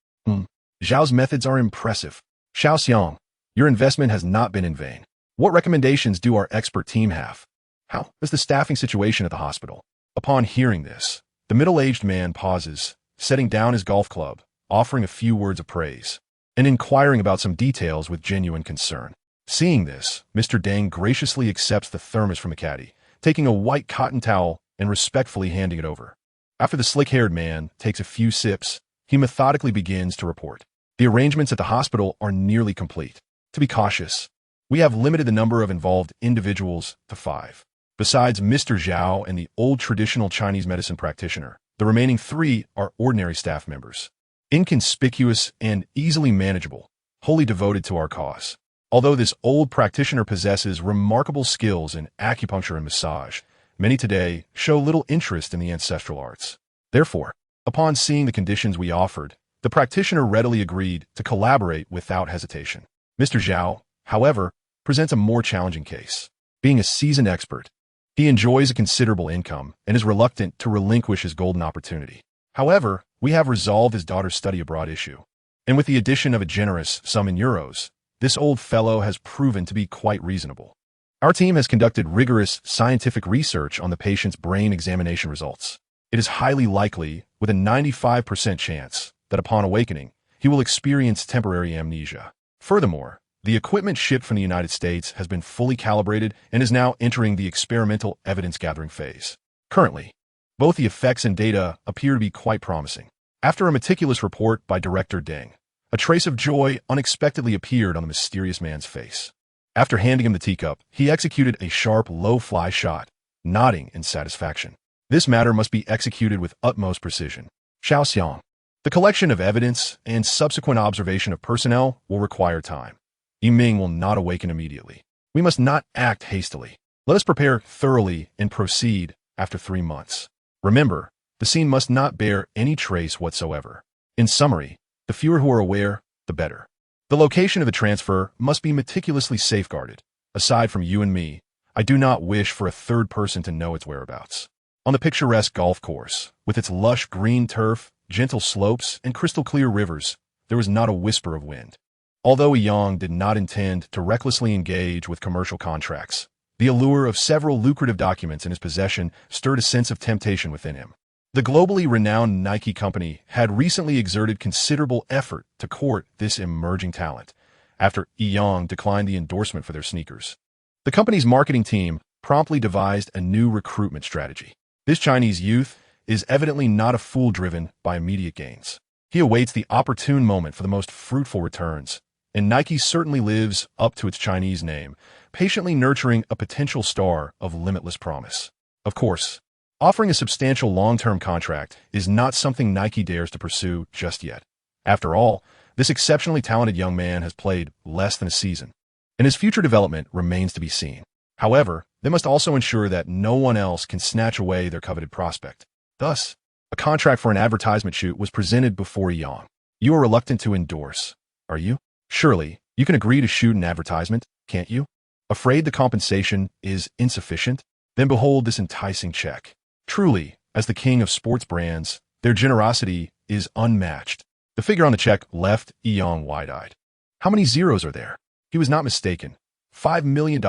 Zhao's methods are impressive. Xiao Xiang, your investment has not been in vain. What recommendations do our expert team have? How is the staffing situation at the hospital? Upon hearing this, the middle-aged man pauses, setting down his golf club, offering a few words of praise, and inquiring about some details with genuine concern. Seeing this, Mr. Deng graciously accepts the thermos from the caddy, taking a white cotton towel and respectfully handing it over. After the slick-haired man takes a few sips, he methodically begins to report. The arrangements at the hospital are nearly complete. To be cautious, we have limited the number of involved individuals to 5. Besides Mr. Zhao and the old traditional Chinese medicine practitioner, the remaining 3 are ordinary staff members, inconspicuous and easily manageable, wholly devoted to our cause. Although this old practitioner possesses remarkable skills in acupuncture and massage, many today show little interest in the ancestral arts. Therefore, upon seeing the conditions we offered, the practitioner readily agreed to collaborate without hesitation. Mr. Zhao, however, presents a more challenging case. Being a seasoned expert, he enjoys a considerable income and is reluctant to relinquish his golden opportunity. However, we have resolved his daughter's study abroad issue, and with the addition of a generous sum in euros, this old fellow has proven to be quite reasonable. Our team has conducted rigorous scientific research on the patient's brain examination results. It is highly likely, with a 95% chance, that upon awakening, he will experience temporary amnesia. Furthermore, the equipment shipped from the United States has been fully calibrated and is now entering the experimental evidence-gathering phase. Currently, both the effects and data appear to be quite promising. After a meticulous report by Director Deng, a trace of joy unexpectedly appeared on the mysterious man's face. After handing him the teacup, he executed a sharp, low-fly shot, nodding in satisfaction. This matter must be executed with utmost precision. Xiao Xiang. The collection of evidence and subsequent observation of personnel will require time. Yiming will not awaken immediately. We must not act hastily. Let us prepare thoroughly and proceed after 3 months. Remember, the scene must not bear any trace whatsoever. In summary, the fewer who are aware, the better. The location of the transfer must be meticulously safeguarded. Aside from you and me, I do not wish for a third person to know its whereabouts. On the picturesque golf course, with its lush green turf, gentle slopes, and crystal-clear rivers, there was not a whisper of wind. Although Yang did not intend to recklessly engage with commercial contracts, the allure of several lucrative documents in his possession stirred a sense of temptation within him. The globally renowned Nike company had recently exerted considerable effort to court this emerging talent, after Yang declined the endorsement for their sneakers. The company's marketing team promptly devised a new recruitment strategy. This Chinese youth is evidently not a fool driven by immediate gains. He awaits the opportune moment for the most fruitful returns, and Nike certainly lives up to its Chinese name, patiently nurturing a potential star of limitless promise. Of course, offering a substantial long-term contract is not something Nike dares to pursue just yet. After all, this exceptionally talented young man has played less than a season, and his future development remains to be seen. However, they must also ensure that no one else can snatch away their coveted prospect. Thus, a contract for an advertisement shoot was presented before Yang. You are reluctant to endorse, are you? Surely, you can agree to shoot an advertisement, can't you? Afraid the compensation is insufficient? Then behold this enticing check. Truly, as the king of sports brands, their generosity is unmatched. The figure on the check left Yang wide-eyed. How many zeros are there? He was not mistaken. $5 million.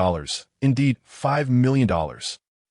Indeed, $5 million.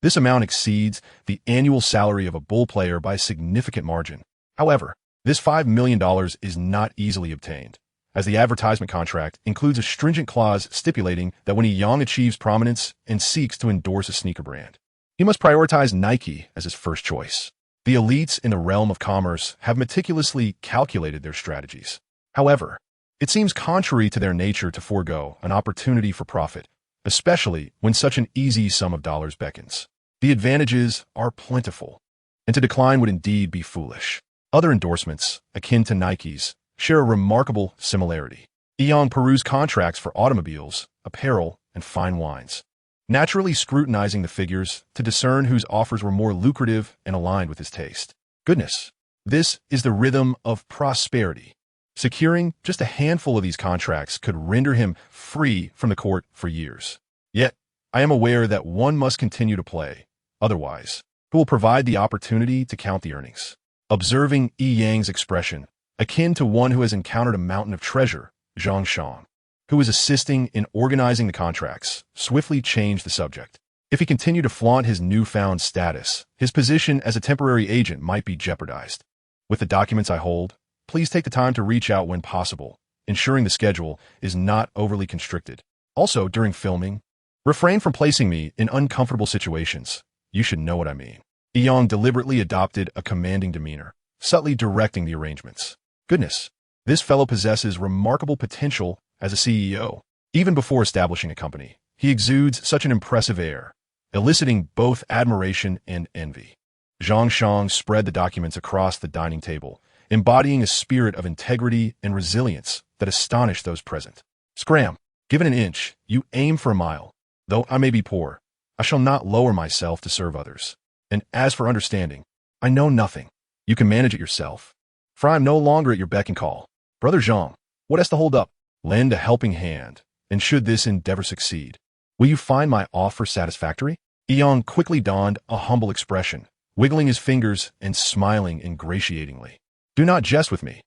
This amount exceeds the annual salary of a bull player by a significant margin. However, this $5 million is not easily obtained, as the advertisement contract includes a stringent clause stipulating that when Yang achieves prominence and seeks to endorse a sneaker brand, he must prioritize Nike as his first choice. The elites in the realm of commerce have meticulously calculated their strategies. However, it seems contrary to their nature to forego an opportunity for profit, especially when such an easy sum of dollars beckons. The advantages are plentiful, and to decline would indeed be foolish. Other endorsements, akin to Nike's, share a remarkable similarity. Yang perused contracts for automobiles, apparel, and fine wines, naturally scrutinizing the figures to discern whose offers were more lucrative and aligned with his taste. Goodness, this is the rhythm of prosperity. Securing just a handful of these contracts could render him free from the court for years. Yet, I am aware that one must continue to play. Otherwise, who will provide the opportunity to count the earnings? Observing Yi Yang's expression, akin to one who has encountered a mountain of treasure, Zhang Shang, who was assisting in organizing the contracts, swiftly changed the subject. If he continued to flaunt his newfound status, his position as a temporary agent might be jeopardized. With the documents I hold, please take the time to reach out when possible, ensuring the schedule is not overly constricted. Also, during filming, refrain from placing me in uncomfortable situations. You should know what I mean. Yi Yang deliberately adopted a commanding demeanor, subtly directing the arrangements. Goodness, this fellow possesses remarkable potential as a CEO. Even before establishing a company, he exudes such an impressive air, eliciting both admiration and envy. Zhang Shang spread the documents across the dining table, embodying a spirit of integrity and resilience that astonished those present. Scram, given an inch, you aim for a mile. Though I may be poor, I shall not lower myself to serve others. And as for understanding, I know nothing. You can manage it yourself, for I am no longer at your beck and call. Brother Zhang, what has to hold up? Lend a helping hand, and should this endeavor succeed, will you find my offer satisfactory? Yi Yang quickly donned a humble expression, wiggling his fingers and smiling ingratiatingly. Do not jest with me.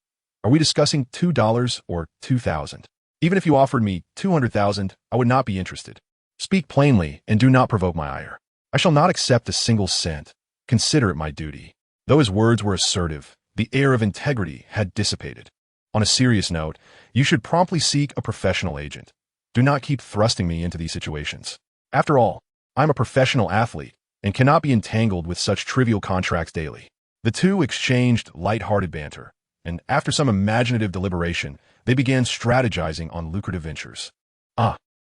Are we discussing $2 or 2,000? Even if you offered me 200,000, I would not be interested. Speak plainly and do not provoke my ire. I shall not accept a single cent. Consider it my duty. Though his words were assertive, the air of integrity had dissipated. On a serious note, you should promptly seek a professional agent. Do not keep thrusting me into these situations. After all, I'm a professional athlete and cannot be entangled with such trivial contracts daily. The two exchanged light-hearted banter, and after some imaginative deliberation, they began strategizing on lucrative ventures.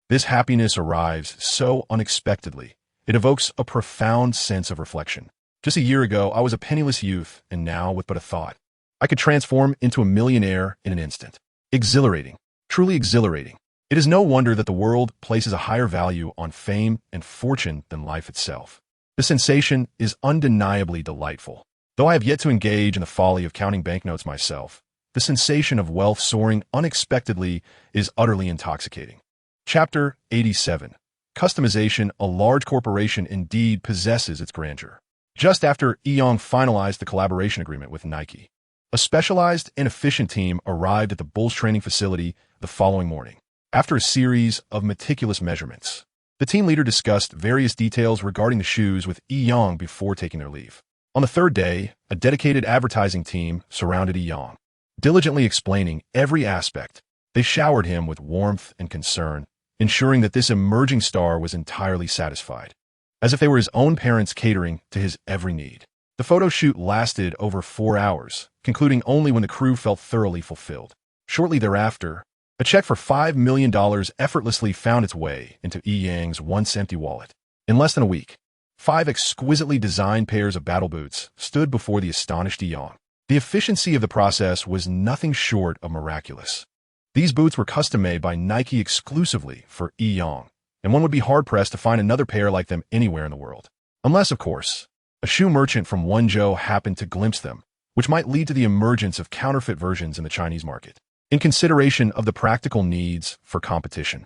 This happiness arrives so unexpectedly. It evokes a profound sense of reflection. Just a year ago, I was a penniless youth, and now, with but a thought, I could transform into a millionaire in an instant. Exhilarating. Truly exhilarating. It is no wonder that the world places a higher value on fame and fortune than life itself. The sensation is undeniably delightful. Though I have yet to engage in the folly of counting banknotes myself, the sensation of wealth soaring unexpectedly is utterly intoxicating. Chapter 87. Customization. A large corporation indeed possesses its grandeur. Just after Yi Yang finalized the collaboration agreement with Nike, a specialized and efficient team arrived at the Bulls training facility the following morning. After a series of meticulous measurements, the team leader discussed various details regarding the shoes with Yi Yang before taking their leave. On the third day, a dedicated advertising team surrounded Yi Yang, diligently explaining every aspect. They showered him with warmth and concern, ensuring that this emerging star was entirely satisfied, as if they were his own parents catering to his every need. The photo shoot lasted over 4 hours, concluding only when the crew felt thoroughly fulfilled. Shortly thereafter, a check for $5 million effortlessly found its way into Yi Yang's once empty wallet. In less than a week, 5 exquisitely designed pairs of battle boots stood before the astonished Yi Yang. The efficiency of the process was nothing short of miraculous. These boots were custom-made by Nike exclusively for Yi Yang, and one would be hard-pressed to find another pair like them anywhere in the world. Unless, of course, a shoe merchant from Wenzhou happened to glimpse them, which might lead to the emergence of counterfeit versions in the Chinese market. In consideration of the practical needs for competition,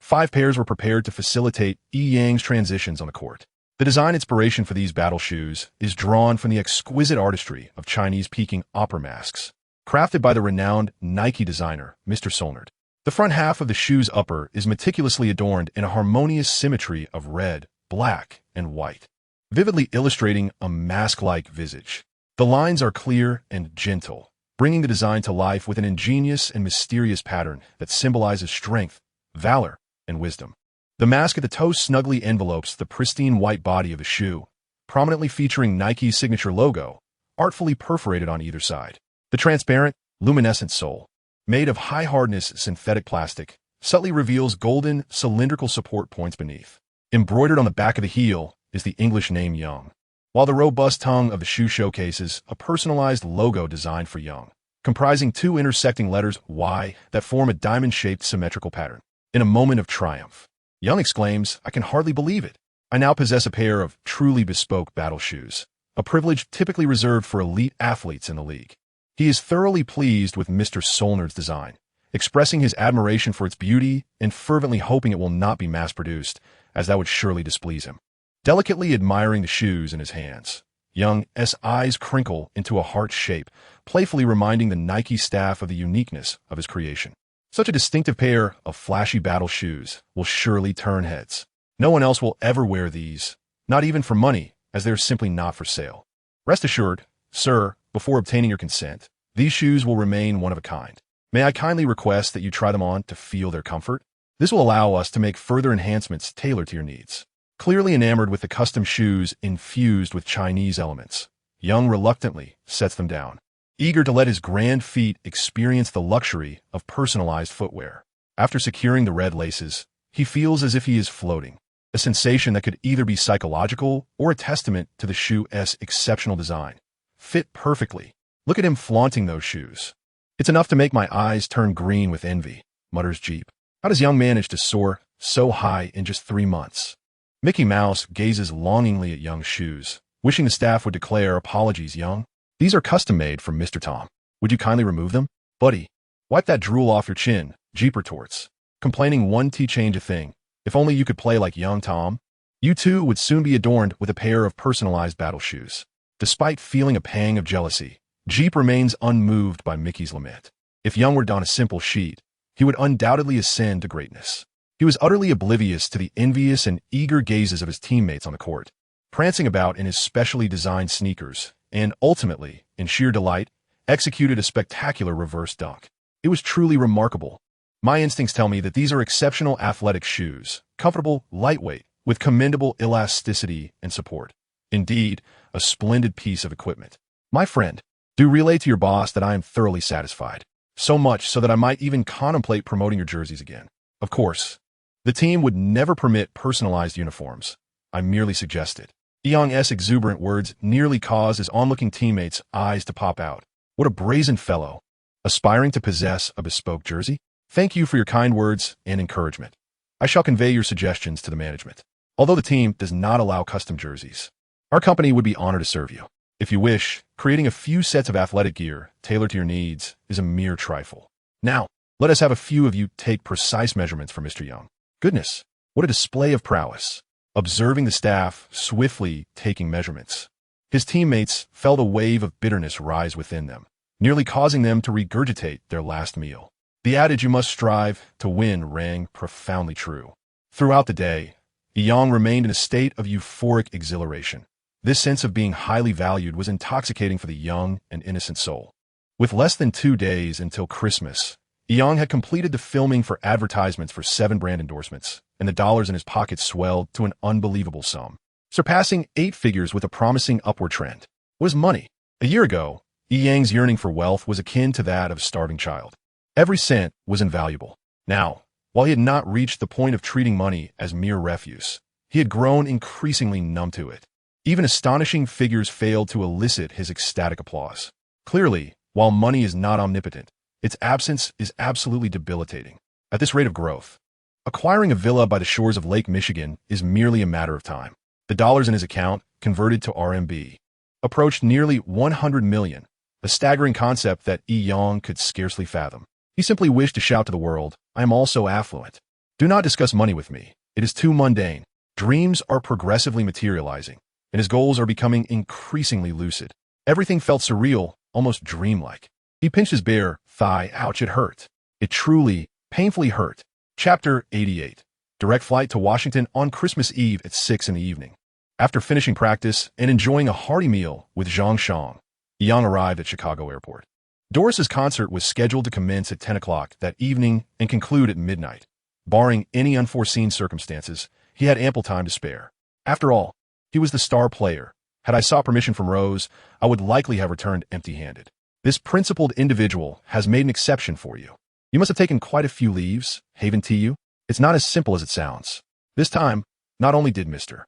5 pairs were prepared to facilitate Yi Yang's transitions on the court. The design inspiration for these battle shoes is drawn from the exquisite artistry of Chinese Peking opera masks, crafted by the renowned Nike designer, Mr. Solnerd. The front half of the shoe's upper is meticulously adorned in a harmonious symmetry of red, black, and white, vividly illustrating a mask-like visage. The lines are clear and gentle, bringing the design to life with an ingenious and mysterious pattern that symbolizes strength, valor, and wisdom. The mask at the toe snugly envelopes the pristine white body of the shoe, prominently featuring Nike's signature logo, artfully perforated on either side. The transparent, luminescent sole, made of high-hardness synthetic plastic, subtly reveals golden, cylindrical support points beneath. Embroidered on the back of the heel is the English name Young, while the robust tongue of the shoe showcases a personalized logo designed for Young, comprising 2 intersecting letters Y that form a diamond-shaped symmetrical pattern. In a moment of triumph, Young exclaims, "I can hardly believe it. I now possess a pair of truly bespoke battle shoes, a privilege typically reserved for elite athletes in the league." He is thoroughly pleased with Mr. Solnerd's design, expressing his admiration for its beauty and fervently hoping it will not be mass-produced, as that would surely displease him. Delicately admiring the shoes in his hands, Young's eyes crinkle into a heart shape, playfully reminding the Nike staff of the uniqueness of his creation. Such a distinctive pair of flashy battle shoes will surely turn heads. No one else will ever wear these, not even for money, as they're simply not for sale. Rest assured, sir, before obtaining your consent, these shoes will remain one of a kind. May I kindly request that you try them on to feel their comfort? This will allow us to make further enhancements tailored to your needs. Clearly enamored with the custom shoes infused with Chinese elements, Young reluctantly sets them down, eager to let his grand feet experience the luxury of personalized footwear. After securing the red laces, he feels as if he is floating, a sensation that could either be psychological or a testament to the shoe's exceptional design. Fit perfectly. Look at him flaunting those shoes. It's enough to make my eyes turn green with envy, mutters Jeep. How does Young manage to soar so high in just 3 months? Mickey Mouse gazes longingly at Young's shoes, wishing the staff would declare, "Apologies, Young. These are custom-made from Mr. Tom. Would you kindly remove them?" "Buddy, wipe that drool off your chin," Jeep retorts, complaining one tea change a thing. If only you could play like young Tom. You too would soon be adorned with a pair of personalized battle shoes. Despite feeling a pang of jealousy, Jeep remains unmoved by Mickey's lament. If Young were on a simple sheet, he would undoubtedly ascend to greatness. He was utterly oblivious to the envious and eager gazes of his teammates on the court, prancing about in his specially designed sneakers, and ultimately, in sheer delight, executed a spectacular reverse dunk. It was truly remarkable. My instincts tell me that these are exceptional athletic shoes, comfortable, lightweight, with commendable elasticity and support. Indeed, a splendid piece of equipment. My friend, do relay to your boss that I am thoroughly satisfied. So much so that I might even contemplate promoting your jerseys again. Of course, the team would never permit personalized uniforms. I merely suggested. Young's exuberant words nearly caused his onlooking teammates' eyes to pop out. What a brazen fellow. Aspiring to possess a bespoke jersey? Thank you for your kind words and encouragement. I shall convey your suggestions to the management. Although the team does not allow custom jerseys, our company would be honored to serve you. If you wish, creating a few sets of athletic gear tailored to your needs is a mere trifle. Now, let us have a few of you take precise measurements for Mr. Young. Goodness, what a display of prowess. Observing the staff swiftly taking measurements, his teammates felt a wave of bitterness rise within them, nearly causing them to regurgitate their last meal. The adage "you must strive to win" rang profoundly true. Throughout the day, Young remained in a state of euphoric exhilaration. This sense of being highly valued was intoxicating for the young and innocent soul. With less than 2 days until Christmas, Young had completed the filming for advertisements for 7 brand endorsements, and the dollars in his pocket swelled to an unbelievable sum, surpassing 8 figures with a promising upward trend. What is money? A year ago, Young's yearning for wealth was akin to that of a starving child. Every cent was invaluable. Now, while he had not reached the point of treating money as mere refuse, he had grown increasingly numb to it. Even astonishing figures failed to elicit his ecstatic applause. Clearly, while money is not omnipotent, its absence is absolutely debilitating. At this rate of growth, acquiring a villa by the shores of Lake Michigan is merely a matter of time. The dollars in his account, converted to RMB, approached nearly 100 million, a staggering concept that Young could scarcely fathom. He simply wished to shout to the world, "I am also affluent. Do not discuss money with me. It is too mundane." Dreams are progressively materializing, and his goals are becoming increasingly lucid. Everything felt surreal, almost dreamlike. He pinched his bare thigh. Ouch, it hurt. It truly, painfully hurt. Chapter 88. Direct flight to Washington on Christmas Eve at 6 in the evening. After finishing practice and enjoying a hearty meal with Zhang Shang, Young arrived at Chicago Airport. Doris's concert was scheduled to commence at 10 o'clock that evening and conclude at midnight. Barring any unforeseen circumstances, he had ample time to spare. After all, he was the star player. Had I sought permission from Rose, I would likely have returned empty-handed. This principled individual has made an exception for you. You must have taken quite a few leaves, Haven TU. It's not as simple as it sounds. This time, not only did Mr.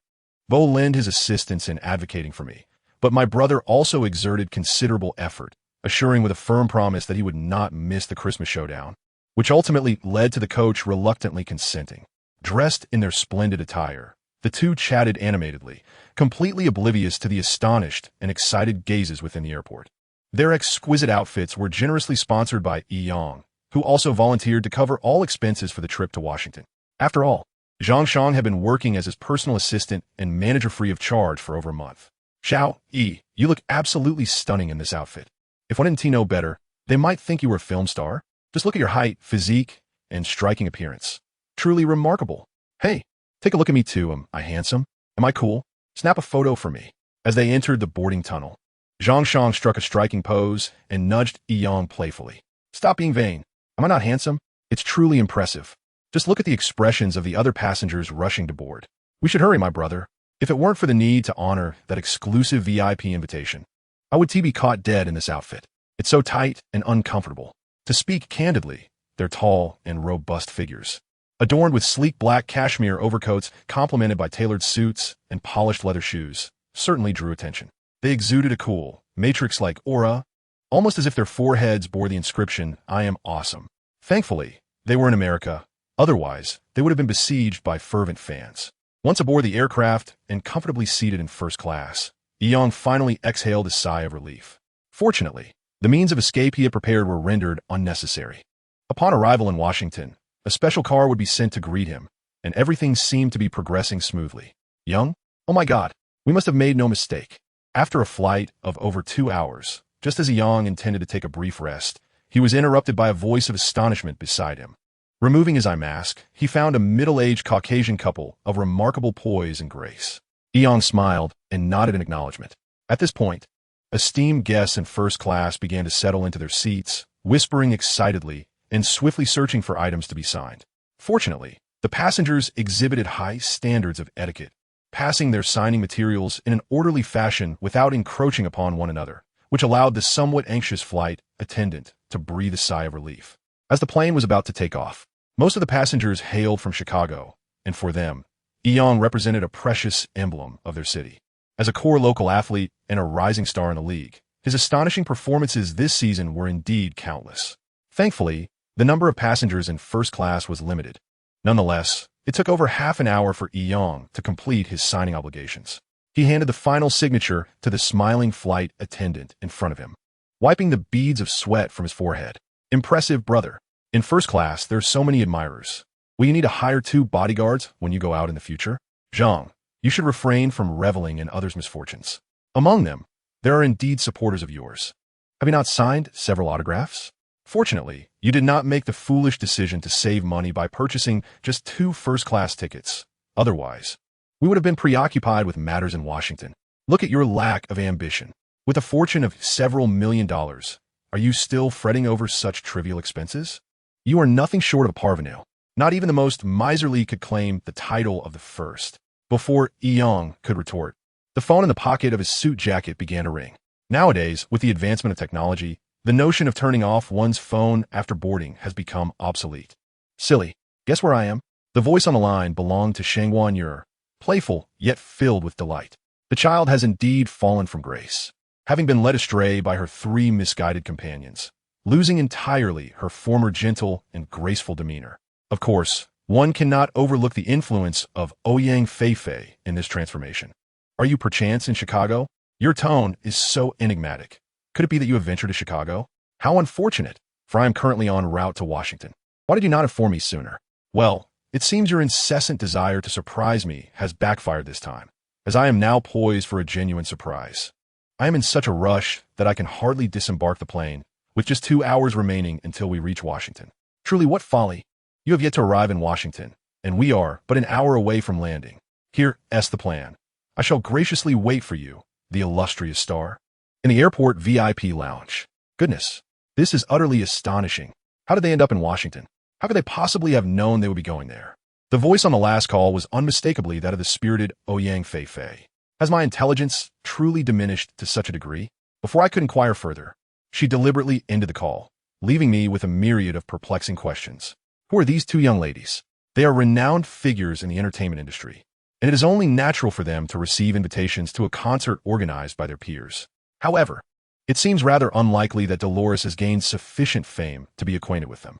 Bo lend his assistance in advocating for me, but my brother also exerted considerable effort, assuring with a firm promise that he would not miss the Christmas showdown, which ultimately led to the coach reluctantly consenting. Dressed in their splendid attire, the two chatted animatedly, completely oblivious to the astonished and excited gazes within the airport. Their exquisite outfits were generously sponsored by Young, who also volunteered to cover all expenses for the trip to Washington. After all, Zhang Shang had been working as his personal assistant and manager free of charge for over a month. Xiao, you look absolutely stunning in this outfit. If one didn't know better, they might think you were a film star. Just look at your height, physique, and striking appearance. Truly remarkable. Hey, take a look at me too. Am I handsome? Am I cool? Snap a photo for me. As they entered the boarding tunnel, Zhang Shang struck a striking pose and nudged Yong playfully. Stop being vain. Am I not handsome? It's truly impressive. Just look at the expressions of the other passengers rushing to board. We should hurry, my brother. If it weren't for the need to honor that exclusive VIP invitation, I would be caught dead in this outfit. It's so tight and uncomfortable. To speak candidly, they're tall and robust figures, adorned with sleek black cashmere overcoats complemented by tailored suits and polished leather shoes, certainly drew attention. They exuded a cool, matrix-like aura, almost as if their foreheads bore the inscription, "I am awesome." Thankfully, they were in America. Otherwise, they would have been besieged by fervent fans. Once aboard the aircraft and comfortably seated in first class, Yong finally exhaled a sigh of relief. Fortunately, the means of escape he had prepared were rendered unnecessary. Upon arrival in Washington, a special car would be sent to greet him, and everything seemed to be progressing smoothly. Young? Oh my God, we must have made no mistake. After a flight of over 2 hours, just as Yong intended to take a brief rest, he was interrupted by a voice of astonishment beside him. Removing his eye mask, he found a middle-aged Caucasian couple of remarkable poise and grace. Yong smiled and nodded in acknowledgement. At this point, esteemed guests in first class began to settle into their seats, whispering excitedly and swiftly searching for items to be signed. Fortunately, the passengers exhibited high standards of etiquette, passing their signing materials in an orderly fashion without encroaching upon one another, which allowed the somewhat anxious flight attendant to breathe a sigh of relief. As the plane was about to take off, most of the passengers hailed from Chicago, and for them, Yong represented a precious emblem of their city. As a core local athlete and a rising star in the league, his astonishing performances this season were indeed countless. Thankfully, the number of passengers in first class was limited. Nonetheless, it took over half an hour for Yong to complete his signing obligations. He handed the final signature to the smiling flight attendant in front of him, wiping the beads of sweat from his forehead. Impressive, brother. In first class, there are so many admirers. Will you need to hire 2 bodyguards when you go out in the future? Zhang, you should refrain from reveling in others' misfortunes. Among them, there are indeed supporters of yours. Have you not signed several autographs? Fortunately, you did not make the foolish decision to save money by purchasing just 2 first-class tickets. Otherwise, we would have been preoccupied with matters in Washington. Look at your lack of ambition. With a fortune of several $1,000,000, are you still fretting over such trivial expenses? You are nothing short of a parvenu. Not even the most miserly could claim the title of the first. Before Yong could retort, the phone in the pocket of his suit jacket began to ring. Nowadays, with the advancement of technology, the notion of turning off one's phone after boarding has become obsolete. Silly, guess where I am? The voice on the line belonged to Shangwan Yu, playful yet filled with delight. The child has indeed fallen from grace, having been led astray by her 3 misguided companions, losing entirely her former gentle and graceful demeanor. Of course, one cannot overlook the influence of Ouyang Feifei in this transformation. Are you perchance in Chicago? Your tone is so enigmatic. Could it be that you have ventured to Chicago? How unfortunate, for I am currently en route to Washington. Why did you not inform me sooner? Well, it seems your incessant desire to surprise me has backfired this time, as I am now poised for a genuine surprise. I am in such a rush that I can hardly disembark the plane, with just 2 hours remaining until we reach Washington. Truly, what folly! You have yet to arrive in Washington, and we are but an hour away from landing. Here's the plan. I shall graciously wait for you, the illustrious star, in the airport VIP lounge. Goodness, this is utterly astonishing. How did they end up in Washington? How could they possibly have known they would be going there? The voice on the last call was unmistakably that of the spirited Ouyang Feifei. Has my intelligence truly diminished to such a degree? Before I could inquire further, she deliberately ended the call, leaving me with a myriad of perplexing questions. Who are these 2 young ladies? They are renowned figures in the entertainment industry, and it is only natural for them to receive invitations to a concert organized by their peers. However, it seems rather unlikely that Dolores has gained sufficient fame to be acquainted with them.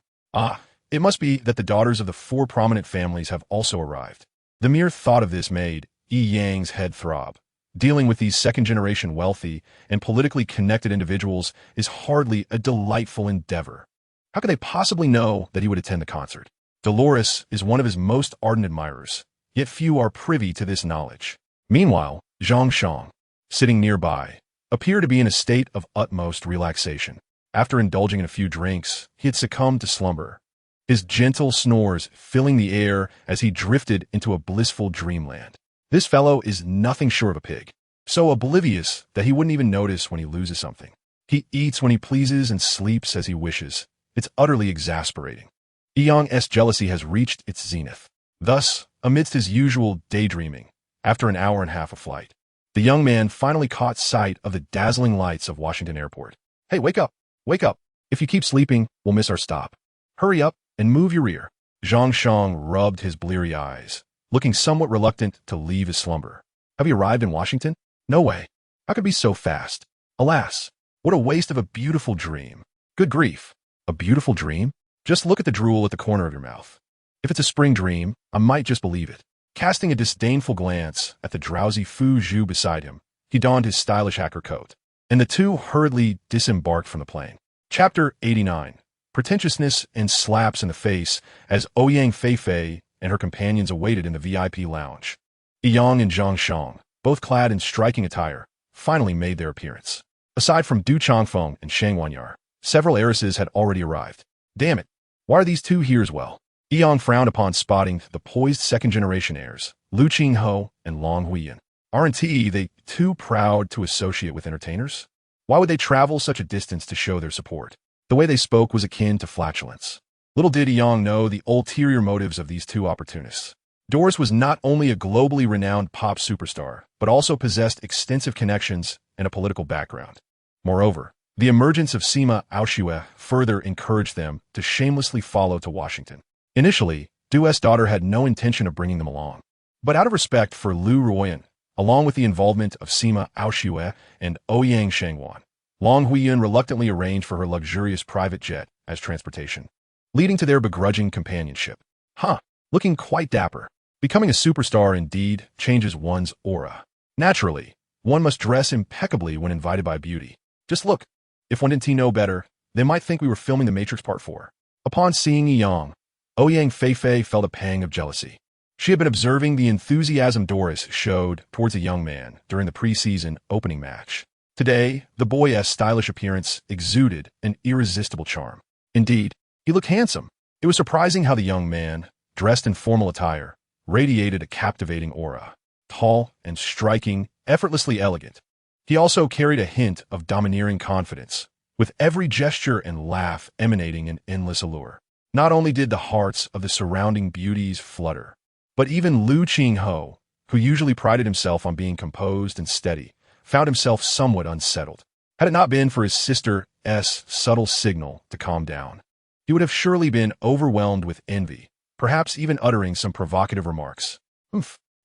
It must be that the daughters of the 4 prominent families have also arrived. The mere thought of this made Yang's head throb. Dealing with these second-generation wealthy and politically connected individuals is hardly a delightful endeavor. How could they possibly know that he would attend the concert? Dolores is one of his most ardent admirers, yet few are privy to this knowledge. Meanwhile, Zhang Shang, sitting nearby, appeared to be in a state of utmost relaxation. After indulging in a few drinks, he had succumbed to slumber, his gentle snores filling the air as he drifted into a blissful dreamland. This fellow is nothing short of a pig, so oblivious that he wouldn't even notice when he loses something. He eats when he pleases and sleeps as he wishes. It's utterly exasperating. Eong's jealousy has reached its zenith. Thus, amidst his usual daydreaming, after an hour and a half of flight, the young man finally caught sight of the dazzling lights of Washington Airport. Hey, wake up! Wake up! If you keep sleeping, we'll miss our stop. Hurry up and move your rear. Zhang Shang rubbed his bleary eyes, looking somewhat reluctant to leave his slumber. Have you arrived in Washington? No way. How could it be so fast? Alas, what a waste of a beautiful dream. Good grief. A beautiful dream? Just look at the drool at the corner of your mouth. If it's a spring dream, I might just believe it. Casting a disdainful glance at the drowsy Fu Zhu beside him, he donned his stylish hacker coat, and the two hurriedly disembarked from the plane. Chapter 89. Pretentiousness and slaps in the face as Ouyang Feifei and her companions awaited in the VIP lounge. Eong and Zhang Shang, both clad in striking attire, finally made their appearance. Aside from Du Changfeng and Shang Wanyar, several heiresses had already arrived. Damn it, why are these two here as well? Eong frowned upon spotting the poised second-generation heirs, Lu Qingho and Long Huiyan. Aren't they too proud to associate with entertainers? Why would they travel such a distance to show their support? The way they spoke was akin to flatulence. Little did Eong know the ulterior motives of these two opportunists. Doris was not only a globally renowned pop superstar, but also possessed extensive connections and a political background. Moreover, the emergence of Sima Aoshue further encouraged them to shamelessly follow to Washington. Initially, Du's daughter had no intention of bringing them along. But out of respect for Lu Ruoyan, along with the involvement of Sima Aoshue and Ouyang Shangwan, Long Huiyan reluctantly arranged for her luxurious private jet as transportation, leading to their begrudging companionship. Looking quite dapper. Becoming a superstar indeed changes one's aura. Naturally, one must dress impeccably when invited by beauty. Just look. If one didn't know better, they might think we were filming The Matrix Part 4. Upon seeing Eong, Ouyang Feifei felt a pang of jealousy. She had been observing the enthusiasm Doris showed towards a young man during the preseason opening match. Today, the boy's stylish appearance exuded an irresistible charm. Indeed, he looked handsome. It was surprising how the young man, dressed in formal attire, radiated a captivating aura. Tall and striking, effortlessly elegant. He also carried a hint of domineering confidence, with every gesture and laugh emanating an endless allure. Not only did the hearts of the surrounding beauties flutter, but even Lu Qingho, who usually prided himself on being composed and steady, found himself somewhat unsettled. Had it not been for his sister's subtle signal to calm down, he would have surely been overwhelmed with envy, perhaps even uttering some provocative remarks.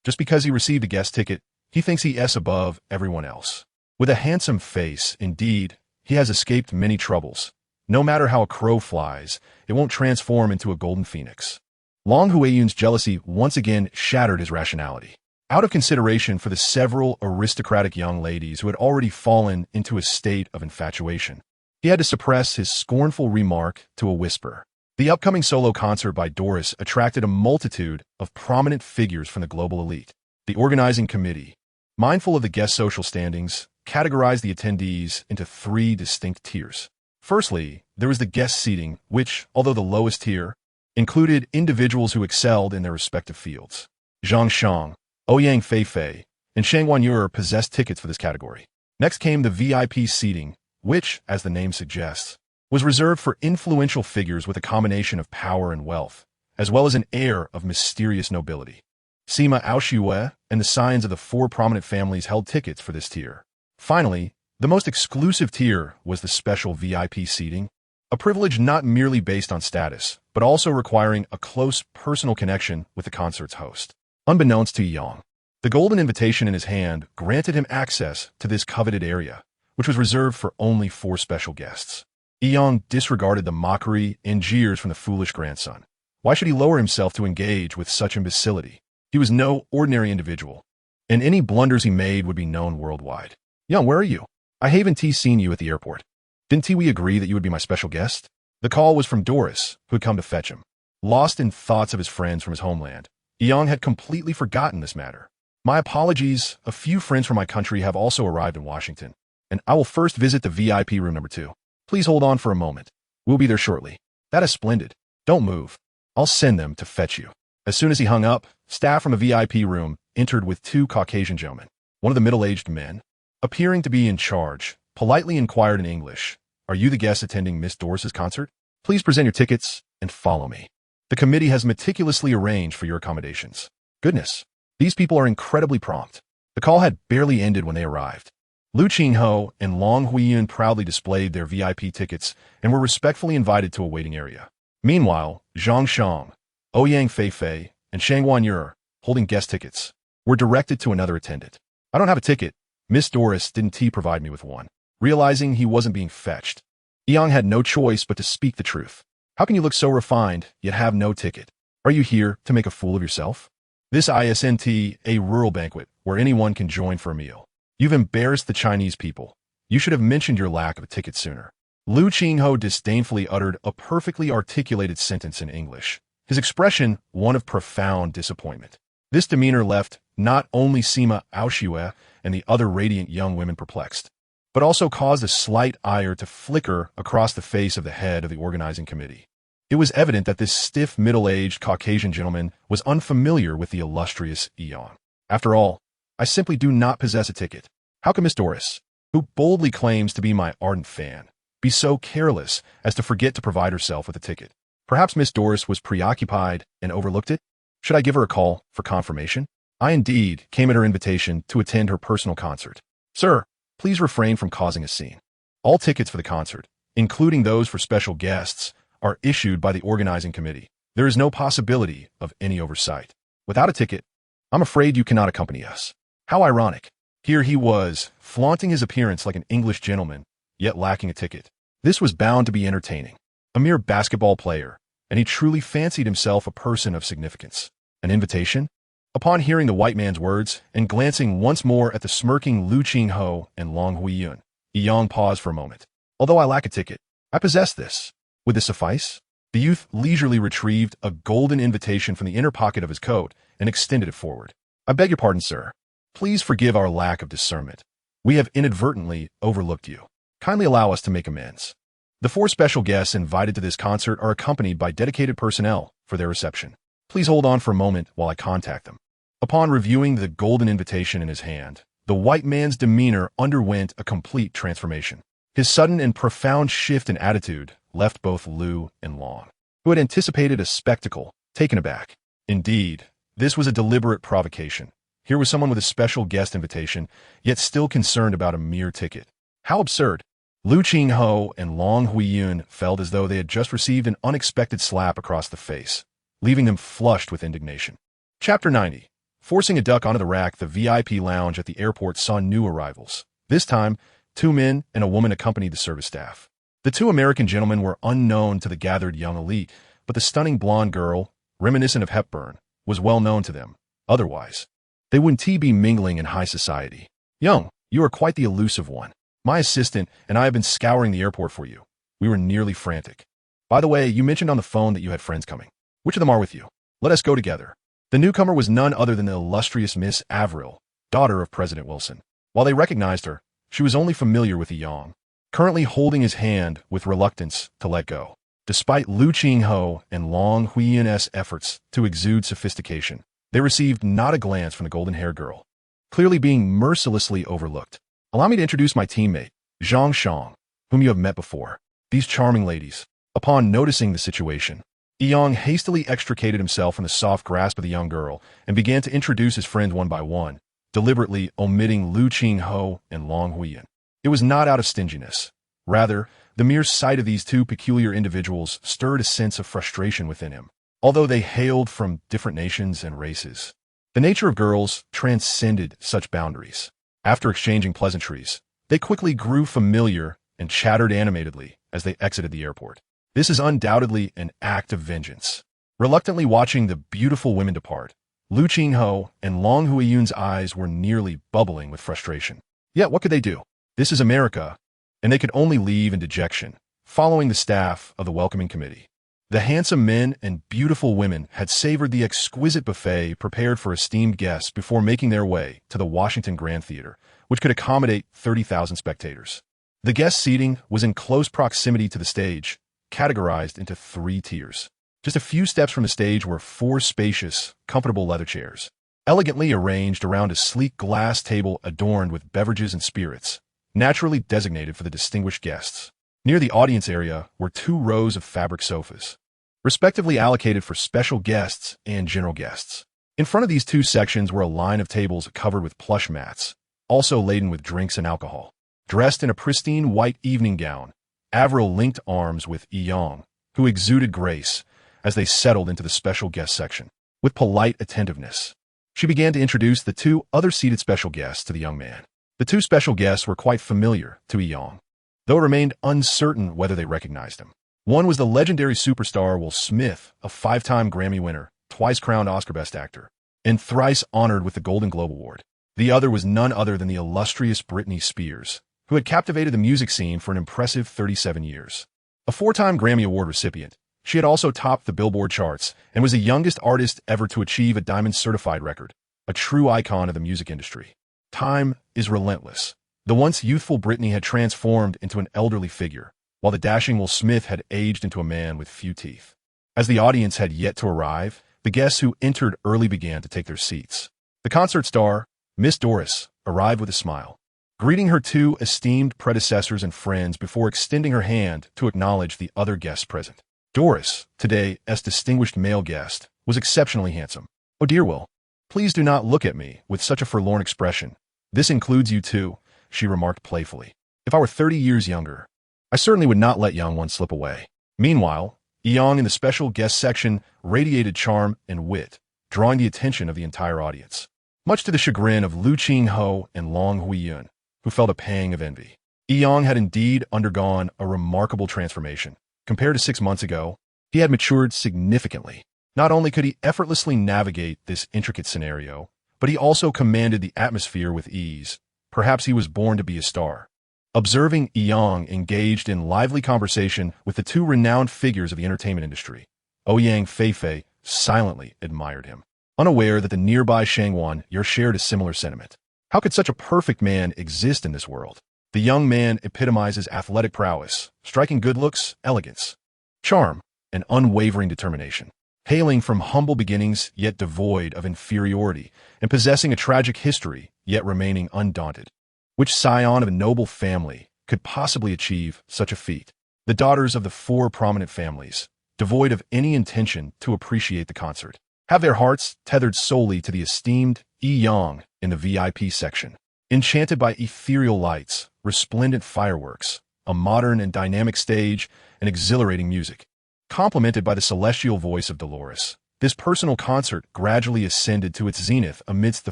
Just because he received a guest ticket, he thinks he is above everyone else. With a handsome face, indeed, he has escaped many troubles. No matter how a crow flies, it won't transform into a golden phoenix. Long Huiyun's jealousy once again shattered his rationality. Out of consideration for the several aristocratic young ladies who had already fallen into a state of infatuation, he had to suppress his scornful remark to a whisper. The upcoming solo concert by Doris attracted a multitude of prominent figures from the global elite. The organizing committee, mindful of the guest social standings, categorized the attendees into three distinct tiers. Firstly, there was the guest seating, which, although the lowest tier, included individuals who excelled in their respective fields. Zhang Shang, Ouyang Feifei, and Shang Wanyar possessed tickets for this category. Next came the VIP seating, which, as the name suggests, was reserved for influential figures with a combination of power and wealth, as well as an air of mysterious nobility. Sima Aoshue and the scions of the four prominent families held tickets for this tier. Finally, the most exclusive tier was the special VIP seating, a privilege not merely based on status, but also requiring a close personal connection with the concert's host. Unbeknownst to Eong, the golden invitation in his hand granted him access to this coveted area, which was reserved for only 4 special guests. Eong disregarded the mockery and jeers from the foolish grandson. Why should he lower himself to engage with such imbecility? He was no ordinary individual, and any blunders he made would be known worldwide. Young, where are you? I haven't seen you at the airport. Didn't we agree that you would be my special guest? The call was from Doris, who had come to fetch him. Lost in thoughts of his friends from his homeland, Eong had completely forgotten this matter. My apologies, a few friends from my country have also arrived in Washington, and I will first visit the VIP room number 2. Please hold on for a moment. We'll be there shortly. That is splendid. Don't move. I'll send them to fetch you. As soon as he hung up, staff from the VIP room entered with 2 Caucasian gentlemen. One of the middle-aged men, appearing to be in charge, politely inquired in English, "Are you the guest attending Miss Doris's concert? Please present your tickets and follow me. The committee has meticulously arranged for your accommodations." Goodness, these people are incredibly prompt. The call had barely ended when they arrived. Lu Qingho and Long Huiyun proudly displayed their VIP tickets and were respectfully invited to a waiting area. Meanwhile, Zhang Shang, Ouyang Feifei, and Shang Wanyu, holding guest tickets, were directed to another attendant. "I don't have a ticket. Miss Doris didn't provide me with one." Realizing he wasn't being fetched, Yang had no choice but to speak the truth. "How can you look so refined, yet have no ticket? Are you here to make a fool of yourself? This isn't a rural banquet where anyone can join for a meal. You've embarrassed the Chinese people. You should have mentioned your lack of a ticket sooner." Lu Qingho disdainfully uttered a perfectly articulated sentence in English, his expression one of profound disappointment. This demeanor left not only Sima Aoshue and the other radiant young women perplexed, but also caused a slight ire to flicker across the face of the head of the organizing committee. It was evident that this stiff, middle-aged Caucasian gentleman was unfamiliar with the illustrious Yang. "After all, I simply do not possess a ticket. How can Miss Doris, who boldly claims to be my ardent fan, be so careless as to forget to provide herself with a ticket? Perhaps Miss Doris was preoccupied and overlooked it? Should I give her a call for confirmation? I indeed came at her invitation to attend her personal concert. Sir, please refrain from causing a scene. All tickets for the concert, including those for special guests, are issued by the organizing committee. There is no possibility of any oversight. Without a ticket, I'm afraid you cannot accompany us." How ironic. Here he was, flaunting his appearance like an English gentleman, yet lacking a ticket. This was bound to be entertaining. A mere basketball player, and he truly fancied himself a person of significance. An invitation? Upon hearing the white man's words, and glancing once more at the smirking Lu Qingho and Long Huiyun, Yang paused for a moment. "Although I lack a ticket, I possess this. Would this suffice?" The youth leisurely retrieved a golden invitation from the inner pocket of his coat and extended it forward. "I beg your pardon, sir. Please forgive our lack of discernment. We have inadvertently overlooked you. Kindly allow us to make amends." The 4 special guests invited to this concert are accompanied by dedicated personnel for their reception. Please hold on for a moment while I contact them. Upon reviewing the golden invitation in his hand, the white man's demeanor underwent a complete transformation. His sudden and profound shift in attitude left both Lu and Long, who had anticipated a spectacle, taken aback. Indeed, this was a deliberate provocation. Here was someone with a special guest invitation, yet still concerned about a mere ticket. How absurd! Lu Qingho and Long Huiyun felt as though they had just received an unexpected slap across the face, leaving them flushed with indignation. Chapter 90. Forcing a duck onto the rack, the VIP lounge at the airport saw new arrivals. This time, 2 men and a woman accompanied the service staff. The 2 American gentlemen were unknown to the gathered young elite, but the stunning blonde girl, reminiscent of Hepburn, was well known to them. Otherwise, they wouldn't be mingling in high society. "Young, you are quite the elusive one. My assistant and I have been scouring the airport for you. We were nearly frantic. By the way, you mentioned on the phone that you had friends coming. Which of them are with you? Let us go together." The newcomer was none other than the illustrious Miss Avril, daughter of President Wilson. While they recognized her, she was only familiar with the Yang, currently holding his hand with reluctance to let go. Despite Lu Qingho and Long Huiyun's efforts to exude sophistication, they received not a glance from the golden-haired girl, clearly being mercilessly overlooked. "Allow me to introduce my teammate, Zhang Shang, whom you have met before." These charming ladies, upon noticing the situation, Yang hastily extricated himself from the soft grasp of the young girl and began to introduce his friends one by one, deliberately omitting Lu Qingho and Long Huiyun. It was not out of stinginess. Rather, the mere sight of these 2 peculiar individuals stirred a sense of frustration within him. Although they hailed from different nations and races, the nature of girls transcended such boundaries. After exchanging pleasantries, they quickly grew familiar and chattered animatedly as they exited the airport. This is undoubtedly an act of vengeance. Reluctantly watching the beautiful women depart, Lu Qingho and Long Huiyun's eyes were nearly bubbling with frustration. Yet what could they do? This is America, and they could only leave in dejection, following the staff of the welcoming committee. The handsome men and beautiful women had savored the exquisite buffet prepared for esteemed guests before making their way to the Washington Grand Theater, which could accommodate 30,000 spectators. The guest seating was in close proximity to the stage, categorized into 3 tiers. Just a few steps from the stage were 4 spacious, comfortable leather chairs, elegantly arranged around a sleek glass table adorned with beverages and spirits, naturally designated for the distinguished guests. Near the audience area were 2 rows of fabric sofas, respectively allocated for special guests and general guests. In front of these 2 sections were a line of tables covered with plush mats, also laden with drinks and alcohol. Dressed in a pristine white evening gown, Avril linked arms with Young, who exuded grace as they settled into the special guest section. With polite attentiveness, she began to introduce the 2 other seated special guests to the young man. The 2 special guests were quite familiar to Young, though it remained uncertain whether they recognized him. One was the legendary superstar Will Smith, a 5-time Grammy winner, twice crowned Oscar Best Actor, and thrice honored with the Golden Globe Award. The other was none other than the illustrious Britney Spears, who had captivated the music scene for an impressive 37 years. A 4-time Grammy Award recipient, she had also topped the Billboard charts and was the youngest artist ever to achieve a Diamond Certified record, a true icon of the music industry. Time is relentless. The once youthful Britney had transformed into an elderly figure, while the dashing Will Smith had aged into a man with few teeth. As the audience had yet to arrive, the guests who entered early began to take their seats. The concert star, Miss Doris, arrived with a smile, greeting her 2 esteemed predecessors and friends before extending her hand to acknowledge the other guests present. Doris, today as distinguished male guest, was exceptionally handsome. "Oh dear Will, please do not look at me with such a forlorn expression. This includes you too," she remarked playfully. "If I were 30 years younger, I certainly would not let young one slip away." Meanwhile, Young in the special guest section radiated charm and wit, drawing the attention of the entire audience, much to the chagrin of Lu Ching-ho and Long Hui-yun, who felt a pang of envy. Young had indeed undergone a remarkable transformation. Compared to 6 months ago, he had matured significantly. Not only could he effortlessly navigate this intricate scenario, but he also commanded the atmosphere with ease. Perhaps he was born to be a star. Observing Young engaged in lively conversation with the 2 renowned figures of the entertainment industry, Ouyang Feifei silently admired him, unaware that the nearby Shangwan shared a similar sentiment. How could such a perfect man exist in this world? The young man epitomizes athletic prowess, striking good looks, elegance, charm, and unwavering determination. Hailing from humble beginnings, yet devoid of inferiority, and possessing a tragic history, yet remaining undaunted. Which scion of a noble family could possibly achieve such a feat? The daughters of the 4 prominent families, devoid of any intention to appreciate the concert, have their hearts tethered solely to the esteemed Young in the VIP section. Enchanted by ethereal lights, resplendent fireworks, a modern and dynamic stage, and exhilarating music, complemented by the celestial voice of Dolores, this personal concert gradually ascended to its zenith amidst the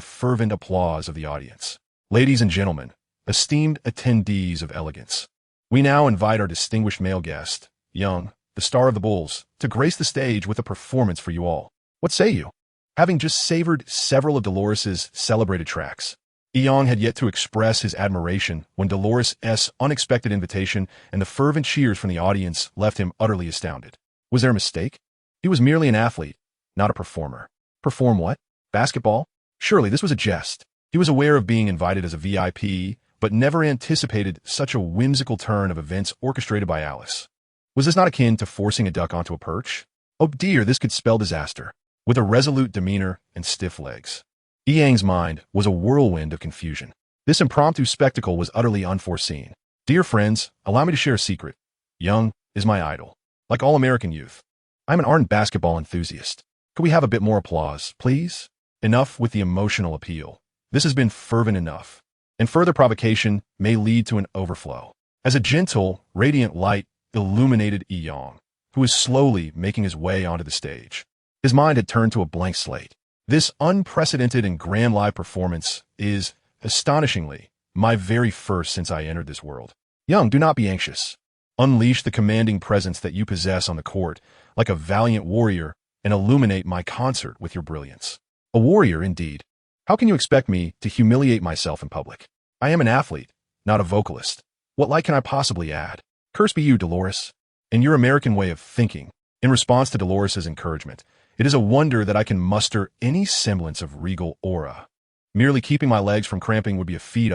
fervent applause of the audience. Ladies and gentlemen, esteemed attendees of elegance, we now invite our distinguished male guest, Young, the star of the Bulls, to grace the stage with a performance for you all. What say you? Having just savored several of Dolores's celebrated tracks, Young had yet to express his admiration when Dolores' unexpected invitation and the fervent cheers from the audience left him utterly astounded. Was there a mistake? He was merely an athlete, not a performer. Perform what? Basketball? Surely this was a jest. He was aware of being invited as a VIP, but never anticipated such a whimsical turn of events orchestrated by Alice. Was this not akin to forcing a duck onto a perch? Oh dear, this could spell disaster. With a resolute demeanor and stiff legs, Yang's mind was a whirlwind of confusion. This impromptu spectacle was utterly unforeseen. Dear friends, allow me to share a secret. Young is my idol. Like all American youth, I'm an ardent basketball enthusiast. Could we have a bit more applause, please? Enough with the emotional appeal. This has been fervent enough, and further provocation may lead to an overflow. As a gentle, radiant light illuminated Young, who was slowly making his way onto the stage. His mind had turned to a blank slate. This unprecedented and grand live performance is, astonishingly, my very first since I entered this world. Young, do not be anxious. Unleash the commanding presence that you possess on the court like a valiant warrior and illuminate my concert with your brilliance. A warrior, indeed. How can you expect me to humiliate myself in public? I am an athlete, not a vocalist. What light can I possibly add? Curse be you, Dolores, and your American way of thinking. In response to Dolores's encouragement, it is a wonder that I can muster any semblance of regal aura. Merely keeping my legs from cramping would be a feat.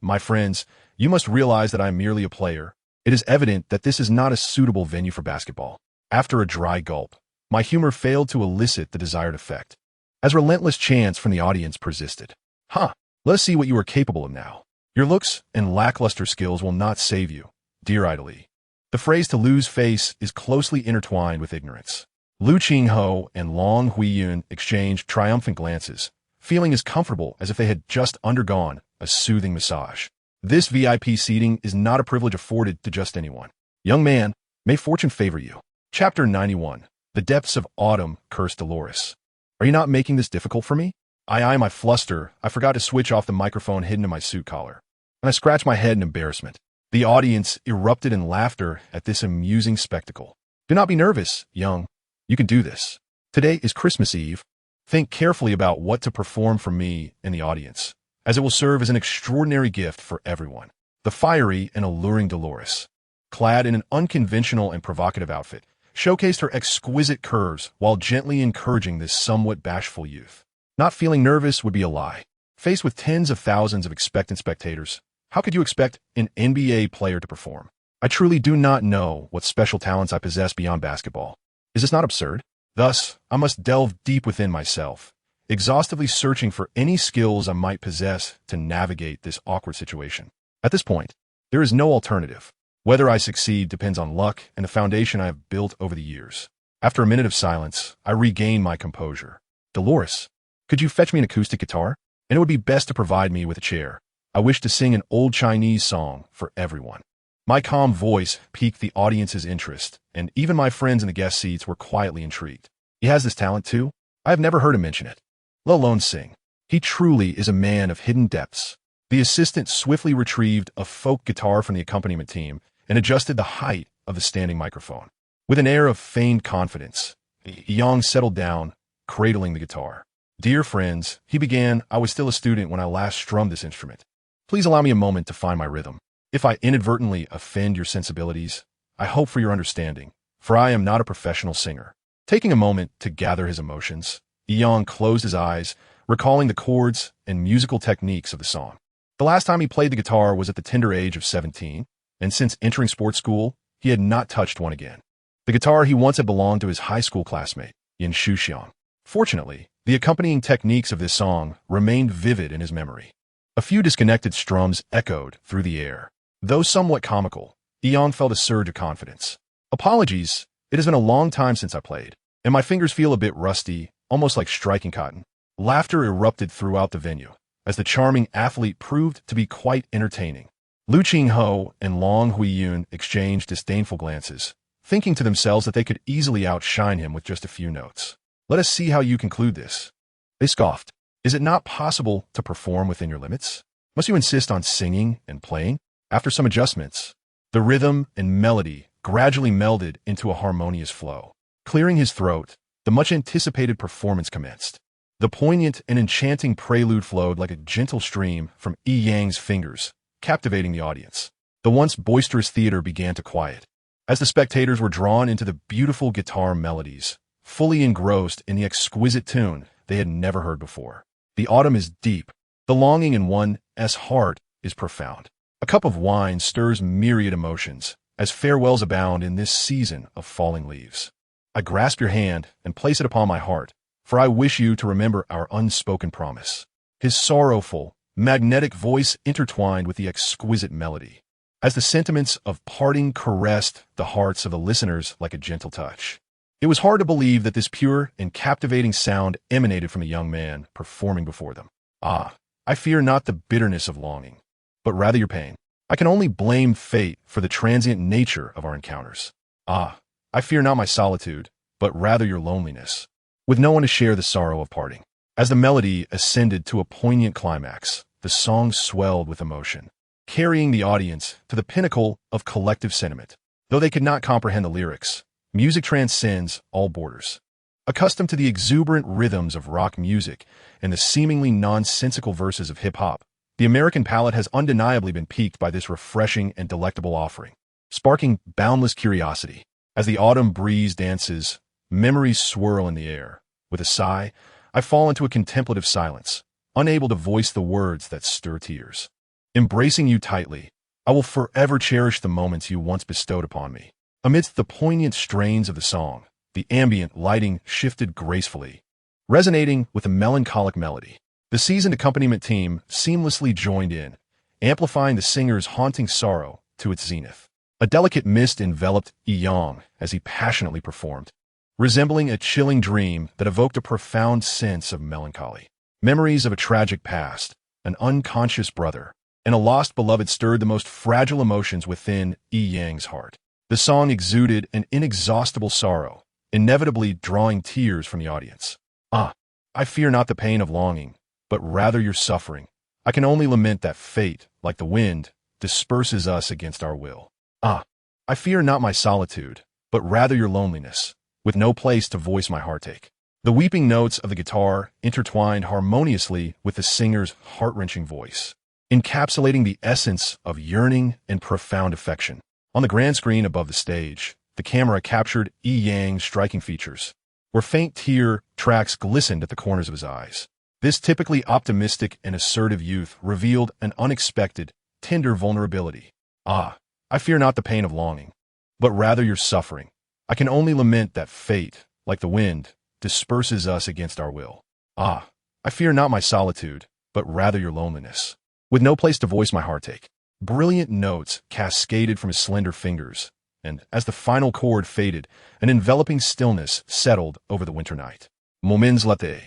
My friends, you must realize that I am merely a player. It is evident that this is not a suitable venue for basketball. After a dry gulp, my humor failed to elicit the desired effect, as relentless chants from the audience persisted. Let us see what you are capable of now. Your looks and lackluster skills will not save you, dear Idly. The phrase to lose face is closely intertwined with ignorance. Lu Qingho and Long Huiyun exchanged triumphant glances, feeling as comfortable as if they had just undergone a soothing massage. This VIP seating is not a privilege afforded to just anyone. Young man, may fortune favor you. Chapter 91. The Depths of Autumn, cursed Dolores. Are you not making this difficult for me? My fluster. I forgot to switch off the microphone hidden in my suit collar, and I scratched my head in embarrassment. The audience erupted in laughter at this amusing spectacle. Do not be nervous, young. You can do this. Today is Christmas Eve. Think carefully about what to perform for me and the audience, as it will serve as an extraordinary gift for everyone. The fiery and alluring Dolores, clad in an unconventional and provocative outfit, showcased her exquisite curves while gently encouraging this somewhat bashful youth. Not feeling nervous would be a lie. Faced with tens of thousands of expectant spectators, how could you expect an NBA player to perform? I truly do not know what special talents I possess beyond basketball. Is this not absurd? Thus, I must delve deep within myself, exhaustively searching for any skills I might possess to navigate this awkward situation. At this point, there is no alternative. Whether I succeed depends on luck and the foundation I have built over the years. After a minute of silence, I regain my composure. Dolores, could you fetch me an acoustic guitar? And it would be best to provide me with a chair. I wish to sing an old Chinese song for everyone. My calm voice piqued the audience's interest, and even my friends in the guest seats were quietly intrigued. He has this talent too? I have never heard him mention it, let alone sing. He truly is a man of hidden depths. The assistant swiftly retrieved a folk guitar from the accompaniment team and adjusted the height of the standing microphone. With an air of feigned confidence, Yang settled down, cradling the guitar. Dear friends, he began, I was still a student when I last strummed this instrument. Please allow me a moment to find my rhythm. If I inadvertently offend your sensibilities, I hope for your understanding, for I am not a professional singer. Taking a moment to gather his emotions, Yang closed his eyes, recalling the chords and musical techniques of the song. The last time he played the guitar was at the tender age of 17, and since entering sports school, he had not touched one again. The guitar he once had belonged to his high school classmate, Yin Shuxiang. Fortunately, the accompanying techniques of this song remained vivid in his memory. A few disconnected strums echoed through the air. Though somewhat comical, Yang felt a surge of confidence. Apologies, it has been a long time since I played, and my fingers feel a bit rusty, almost like striking cotton. Laughter erupted throughout the venue, as the charming athlete proved to be quite entertaining. Lu Qingho and Long Huiyun exchanged disdainful glances, thinking to themselves that they could easily outshine him with just a few notes. Let us see how you conclude this. They scoffed. Is it not possible to perform within your limits? Must you insist on singing and playing? After some adjustments, the rhythm and melody gradually melded into a harmonious flow. Clearing his throat, the much-anticipated performance commenced. The poignant and enchanting prelude flowed like a gentle stream from Yi Yang's fingers, captivating the audience. The once boisterous theater began to quiet, as the spectators were drawn into the beautiful guitar melodies, fully engrossed in the exquisite tune they had never heard before. The autumn is deep. The longing in one's heart is profound. A cup of wine stirs myriad emotions, as farewells abound in this season of falling leaves. I grasp your hand and place it upon my heart, for I wish you to remember our unspoken promise. His sorrowful, magnetic voice intertwined with the exquisite melody, as the sentiments of parting caressed the hearts of the listeners like a gentle touch. It was hard to believe that this pure and captivating sound emanated from a young man performing before them. I fear not the bitterness of longing, but rather your pain. I can only blame fate for the transient nature of our encounters. I fear not my solitude, but rather your loneliness, with no one to share the sorrow of parting. As the melody ascended to a poignant climax, the song swelled with emotion, carrying the audience to the pinnacle of collective sentiment. Though they could not comprehend the lyrics, music transcends all borders. Accustomed to the exuberant rhythms of rock music and the seemingly nonsensical verses of hip-hop, the American palate has undeniably been piqued by this refreshing and delectable offering, sparking boundless curiosity. As the autumn breeze dances, memories swirl in the air. With a sigh, I fall into a contemplative silence, unable to voice the words that stir tears. Embracing you tightly, I will forever cherish the moments you once bestowed upon me. Amidst the poignant strains of the song, the ambient lighting shifted gracefully, resonating with a melancholic melody. The seasoned accompaniment team seamlessly joined in, amplifying the singer's haunting sorrow to its zenith. A delicate mist enveloped Yang as he passionately performed, resembling a chilling dream that evoked a profound sense of melancholy. Memories of a tragic past, an unconscious brother, and a lost beloved stirred the most fragile emotions within Yang's heart. The song exuded an inexhaustible sorrow, inevitably drawing tears from the audience. I fear not the pain of longing, but rather your suffering. I can only lament that fate, like the wind, disperses us against our will. I fear not my solitude, but rather your loneliness, with no place to voice my heartache. The weeping notes of the guitar intertwined harmoniously with the singer's heart-wrenching voice, encapsulating the essence of yearning and profound affection. On the grand screen above the stage, the camera captured Yang's striking features, where faint tear tracks glistened at the corners of his eyes. This typically optimistic and assertive youth revealed an unexpected, tender vulnerability. I fear not the pain of longing, but rather your suffering. I can only lament that fate, like the wind, disperses us against our will. I fear not my solitude, but rather your loneliness, with no place to voice my heartache. Brilliant notes cascaded from his slender fingers, and as the final chord faded, an enveloping stillness settled over the winter night. Moments later,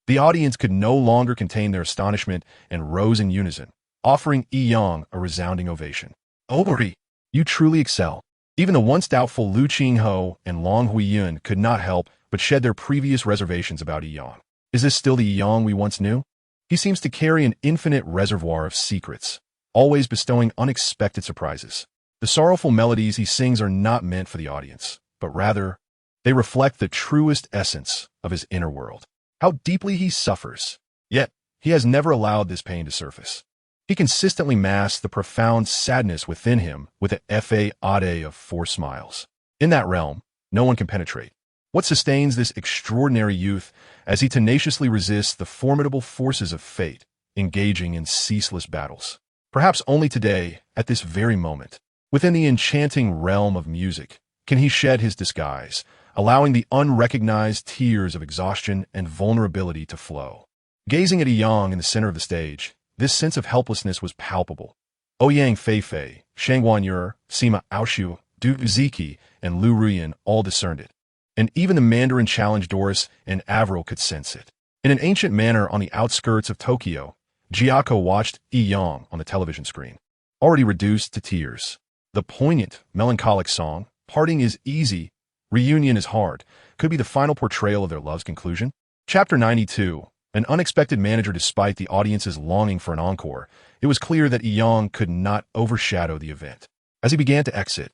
the audience could no longer contain their astonishment and rose in unison, offering Yang a resounding ovation. Oberi, you truly excel. Even the once doubtful Lu Qingho and Long Huiyun could not help but shed their previous reservations about Yang. Is this still the Yang we once knew? He seems to carry an infinite reservoir of secrets, always bestowing unexpected surprises. The sorrowful melodies he sings are not meant for the audience, but rather, they reflect the truest essence of his inner world. How deeply he suffers. Yet, he has never allowed this pain to surface. He consistently masks the profound sadness within him with a fade of 4 smiles. In that realm, no one can penetrate. What sustains this extraordinary youth as he tenaciously resists the formidable forces of fate, engaging in ceaseless battles? Perhaps only today, at this very moment, within the enchanting realm of music, can he shed his disguise, allowing the unrecognized tears of exhaustion and vulnerability to flow. Gazing at Yang in the center of the stage, this sense of helplessness was palpable. Ouyang Feifei, Shangguan Yu, Sima Aoshu, Du Ziki, and Lu Ruyan all discerned it. And even the Mandarin challenged Doris and Avril could sense it. In an ancient manor on the outskirts of Tokyo, Jiako watched Yang on the television screen, already reduced to tears. The poignant, melancholic song, Parting is Easy, Reunion is Hard, could be the final portrayal of their love's conclusion. Chapter 92. An unexpected manager. Despite the audience's longing for an encore, it was clear that Yang could not overshadow the event. As he began to exit,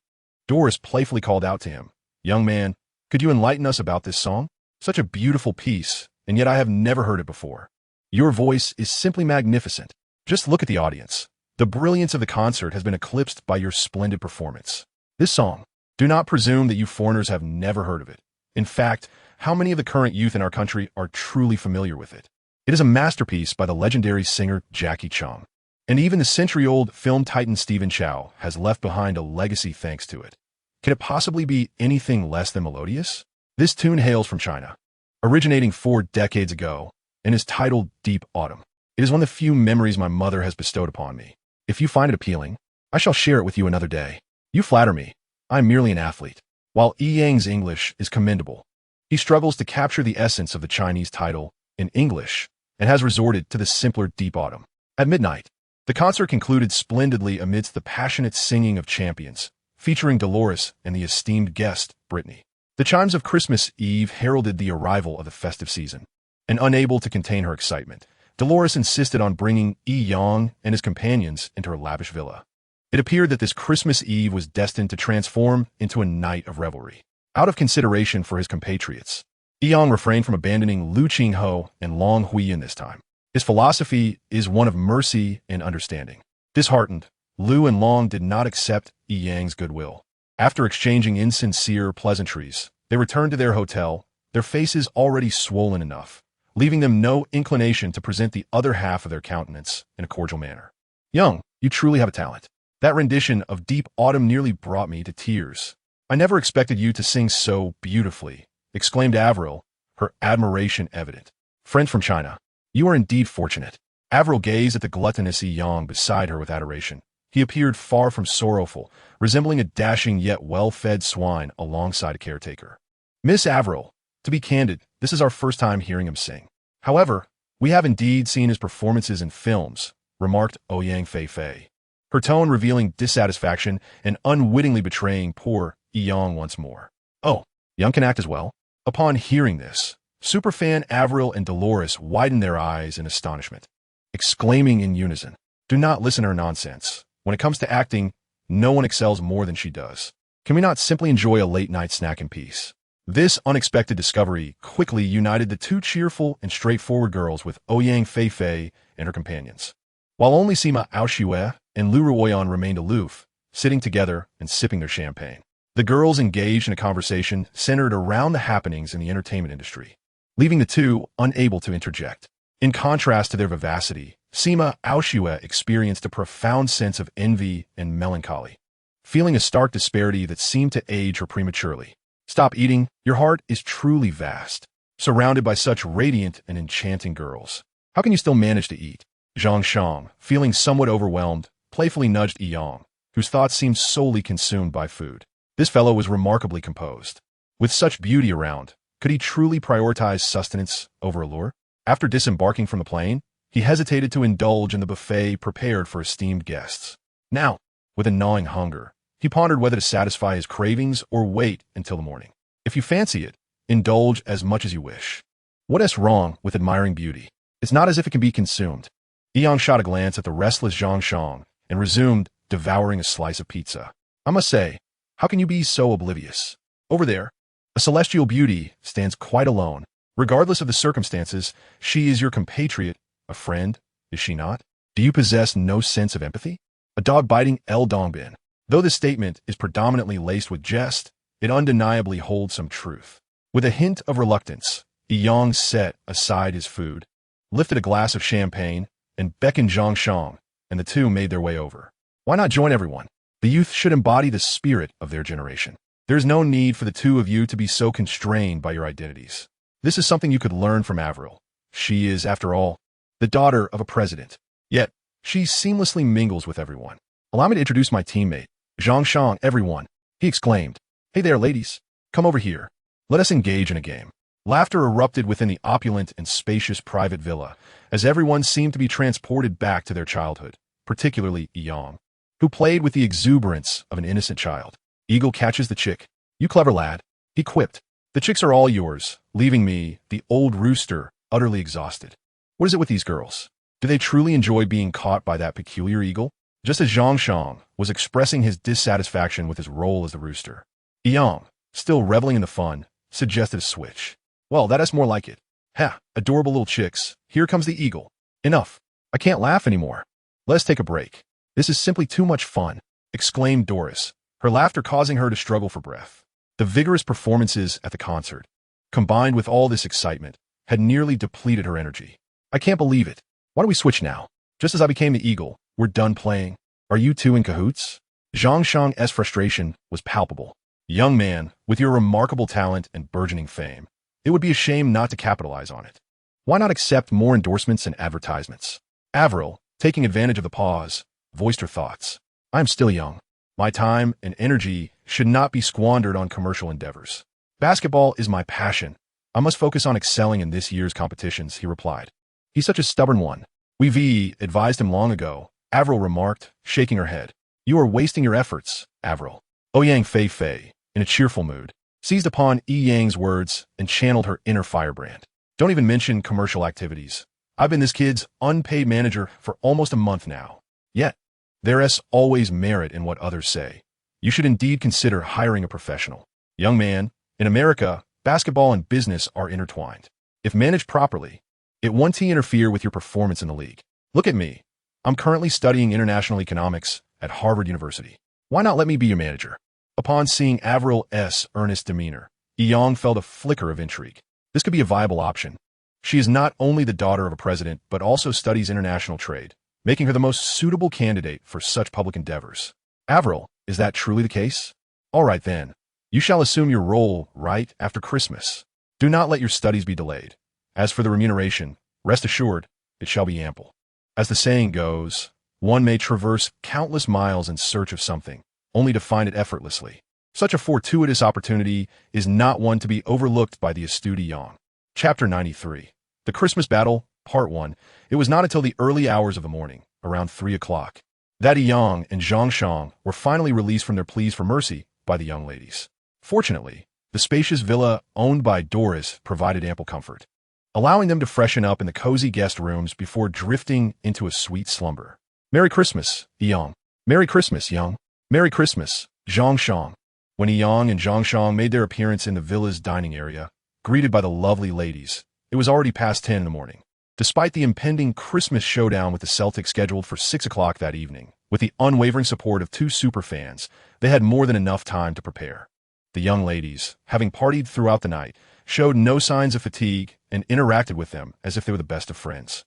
Doris playfully called out to him, "Young man, could you enlighten us about this song? Such a beautiful piece, and yet I have never heard it before. Your voice is simply magnificent. Just look at the audience. The brilliance of the concert has been eclipsed by your splendid performance. This song, do not presume that you foreigners have never heard of it. In fact, how many of the current youth in our country are truly familiar with it? It is a masterpiece by the legendary singer Jackie Chung. And even the century-old film titan Stephen Chow has left behind a legacy thanks to it. Can it possibly be anything less than melodious? This tune hails from China, originating 4 decades ago, and is titled Deep Autumn. It is one of the few memories my mother has bestowed upon me. If you find it appealing, I shall share it with you another day. You flatter me. I am merely an athlete. While Yang's English is commendable, he struggles to capture the essence of the Chinese title in English and has resorted to the simpler Deep Autumn. At midnight, the concert concluded splendidly amidst the passionate singing of champions, featuring Dolores and the esteemed guest, Brittany. The chimes of Christmas Eve heralded the arrival of the festive season, and unable to contain her excitement, Dolores insisted on bringing Yang and his companions into her lavish villa. It appeared that this Christmas Eve was destined to transform into a night of revelry. Out of consideration for his compatriots, Yang refrained from abandoning Lu Qingho and Long Huiyun this time. His philosophy is one of mercy and understanding. Disheartened, Lu and Long did not accept Yang's goodwill. After exchanging insincere pleasantries, they returned to their hotel, their faces already swollen enough, leaving them no inclination to present the other half of their countenance in a cordial manner. Young, you truly have a talent. That rendition of Deep Autumn nearly brought me to tears. I never expected you to sing so beautifully, exclaimed Avril, her admiration evident. Friend from China, you are indeed fortunate. Avril gazed at the gluttonous Yang beside her with adoration. He appeared far from sorrowful, resembling a dashing yet well-fed swine alongside a caretaker. Miss Avril, to be candid, this is our first time hearing him sing. However, we have indeed seen his performances in films, remarked Ouyang Fei, her tone revealing dissatisfaction and unwittingly betraying poor Yang once more. Oh, Young can act as well? Upon hearing this, superfan Avril and Dolores widened their eyes in astonishment, exclaiming in unison, "Do not listen to her nonsense. When it comes to acting, no one excels more than she does. Can we not simply enjoy a late-night snack in peace?" This unexpected discovery quickly united the two cheerful and straightforward girls with Ouyang Fei and her companions. While only Sima Aoshue and Lu Ruoyan remained aloof, sitting together and sipping their champagne. The girls engaged in a conversation centered around the happenings in the entertainment industry, leaving the two unable to interject. In contrast to their vivacity, Sima Aoshue experienced a profound sense of envy and melancholy, feeling a stark disparity that seemed to age her prematurely. Stop eating, your heart is truly vast, surrounded by such radiant and enchanting girls. How can you still manage to eat? Zhang Shang, feeling somewhat overwhelmed, playfully nudged Yang, whose thoughts seemed solely consumed by food. This fellow was remarkably composed. With such beauty around, could he truly prioritize sustenance over allure? After disembarking from the plane, he hesitated to indulge in the buffet prepared for esteemed guests. Now, with a gnawing hunger, he pondered whether to satisfy his cravings or wait until the morning. If you fancy it, indulge as much as you wish. What is wrong with admiring beauty? It's not as if it can be consumed. Yang shot a glance at the restless Zhang Shang and resumed devouring a slice of pizza. I must say, how can you be so oblivious? Over there, a celestial beauty stands quite alone. Regardless of the circumstances, she is your compatriot, a friend, is she not? Do you possess no sense of empathy? A dog-biting El Dongbin. Though this statement is predominantly laced with jest, it undeniably holds some truth. With a hint of reluctance, Yang set aside his food, lifted a glass of champagne, and beckoned Zhang Shang, and the two made their way over. Why not join everyone? The youth should embody the spirit of their generation. There is no need for the two of you to be so constrained by your identities. This is something you could learn from Avril. She is, after all, the daughter of a president. Yet, she seamlessly mingles with everyone. Allow me to introduce my teammate, Zhang Shang, everyone, he exclaimed. Hey there, ladies. Come over here. Let us engage in a game. Laughter erupted within the opulent and spacious private villa, as everyone seemed to be transported back to their childhood, particularly Yang, who played with the exuberance of an innocent child. Eagle catches the chick. You clever lad, he quipped. The chicks are all yours, leaving me, the old rooster, utterly exhausted. What is it with these girls? Do they truly enjoy being caught by that peculiar eagle? Just as Zhang Shang was expressing his dissatisfaction with his role as the rooster, Yang, still reveling in the fun, suggested a switch. Well, that is more like it. Ha, adorable little chicks. Here comes the eagle. Enough. I can't laugh anymore. Let's take a break. This is simply too much fun, exclaimed Doris, her laughter causing her to struggle for breath. The vigorous performances at the concert, combined with all this excitement, had nearly depleted her energy. I can't believe it. Why don't we switch now? Just as I became the eagle, we're done playing. Are you two in cahoots? Zhang Shang's frustration was palpable. Young man, with your remarkable talent and burgeoning fame, it would be a shame not to capitalize on it. Why not accept more endorsements and advertisements? Avril, taking advantage of the pause, voiced her thoughts. I am still young. My time and energy should not be squandered on commercial endeavors. Basketball is my passion. I must focus on excelling in this year's competitions, he replied. He's such a stubborn one. We advised him long ago, Avril remarked, shaking her head. You are wasting your efforts, Avril. Ouyang Fei, in a cheerful mood, seized upon Yang's words and channeled her inner firebrand. Don't even mention commercial activities. I've been this kid's unpaid manager for almost a month now. Yet, there is always merit in what others say. You should indeed consider hiring a professional. Young man, in America, basketball and business are intertwined. If managed properly, it won't interfere with your performance in the league. Look at me. I'm currently studying international economics at Harvard University. Why not let me be your manager? Upon seeing Avril's earnest demeanor, Yang felt a flicker of intrigue. This could be a viable option. She is not only the daughter of a president, but also studies international trade, making her the most suitable candidate for such public endeavors. Avril, is that truly the case? All right then. You shall assume your role right after Christmas. Do not let your studies be delayed. As for the remuneration, rest assured, it shall be ample. As the saying goes, one may traverse countless miles in search of something, only to find it effortlessly. Such a fortuitous opportunity is not one to be overlooked by the astute Yang. Chapter 93. The Christmas Battle, Part 1. It was not until the early hours of the morning, around 3 o'clock, that Yang and Zhang Shang were finally released from their pleas for mercy by the young ladies. Fortunately, the spacious villa owned by Doris provided ample comfort, allowing them to freshen up in the cozy guest rooms before drifting into a sweet slumber. Merry Christmas, Yang. Merry Christmas, Yang. Merry Christmas, Zhang Shang. When Yang and Zhang Shang made their appearance in the villa's dining area, greeted by the lovely ladies, it was already past 10 in the morning. Despite the impending Christmas showdown with the Celtics scheduled for 6 o'clock that evening, with the unwavering support of 2 superfans, they had more than enough time to prepare. The young ladies, having partied throughout the night, showed no signs of fatigue and interacted with them as if they were the best of friends.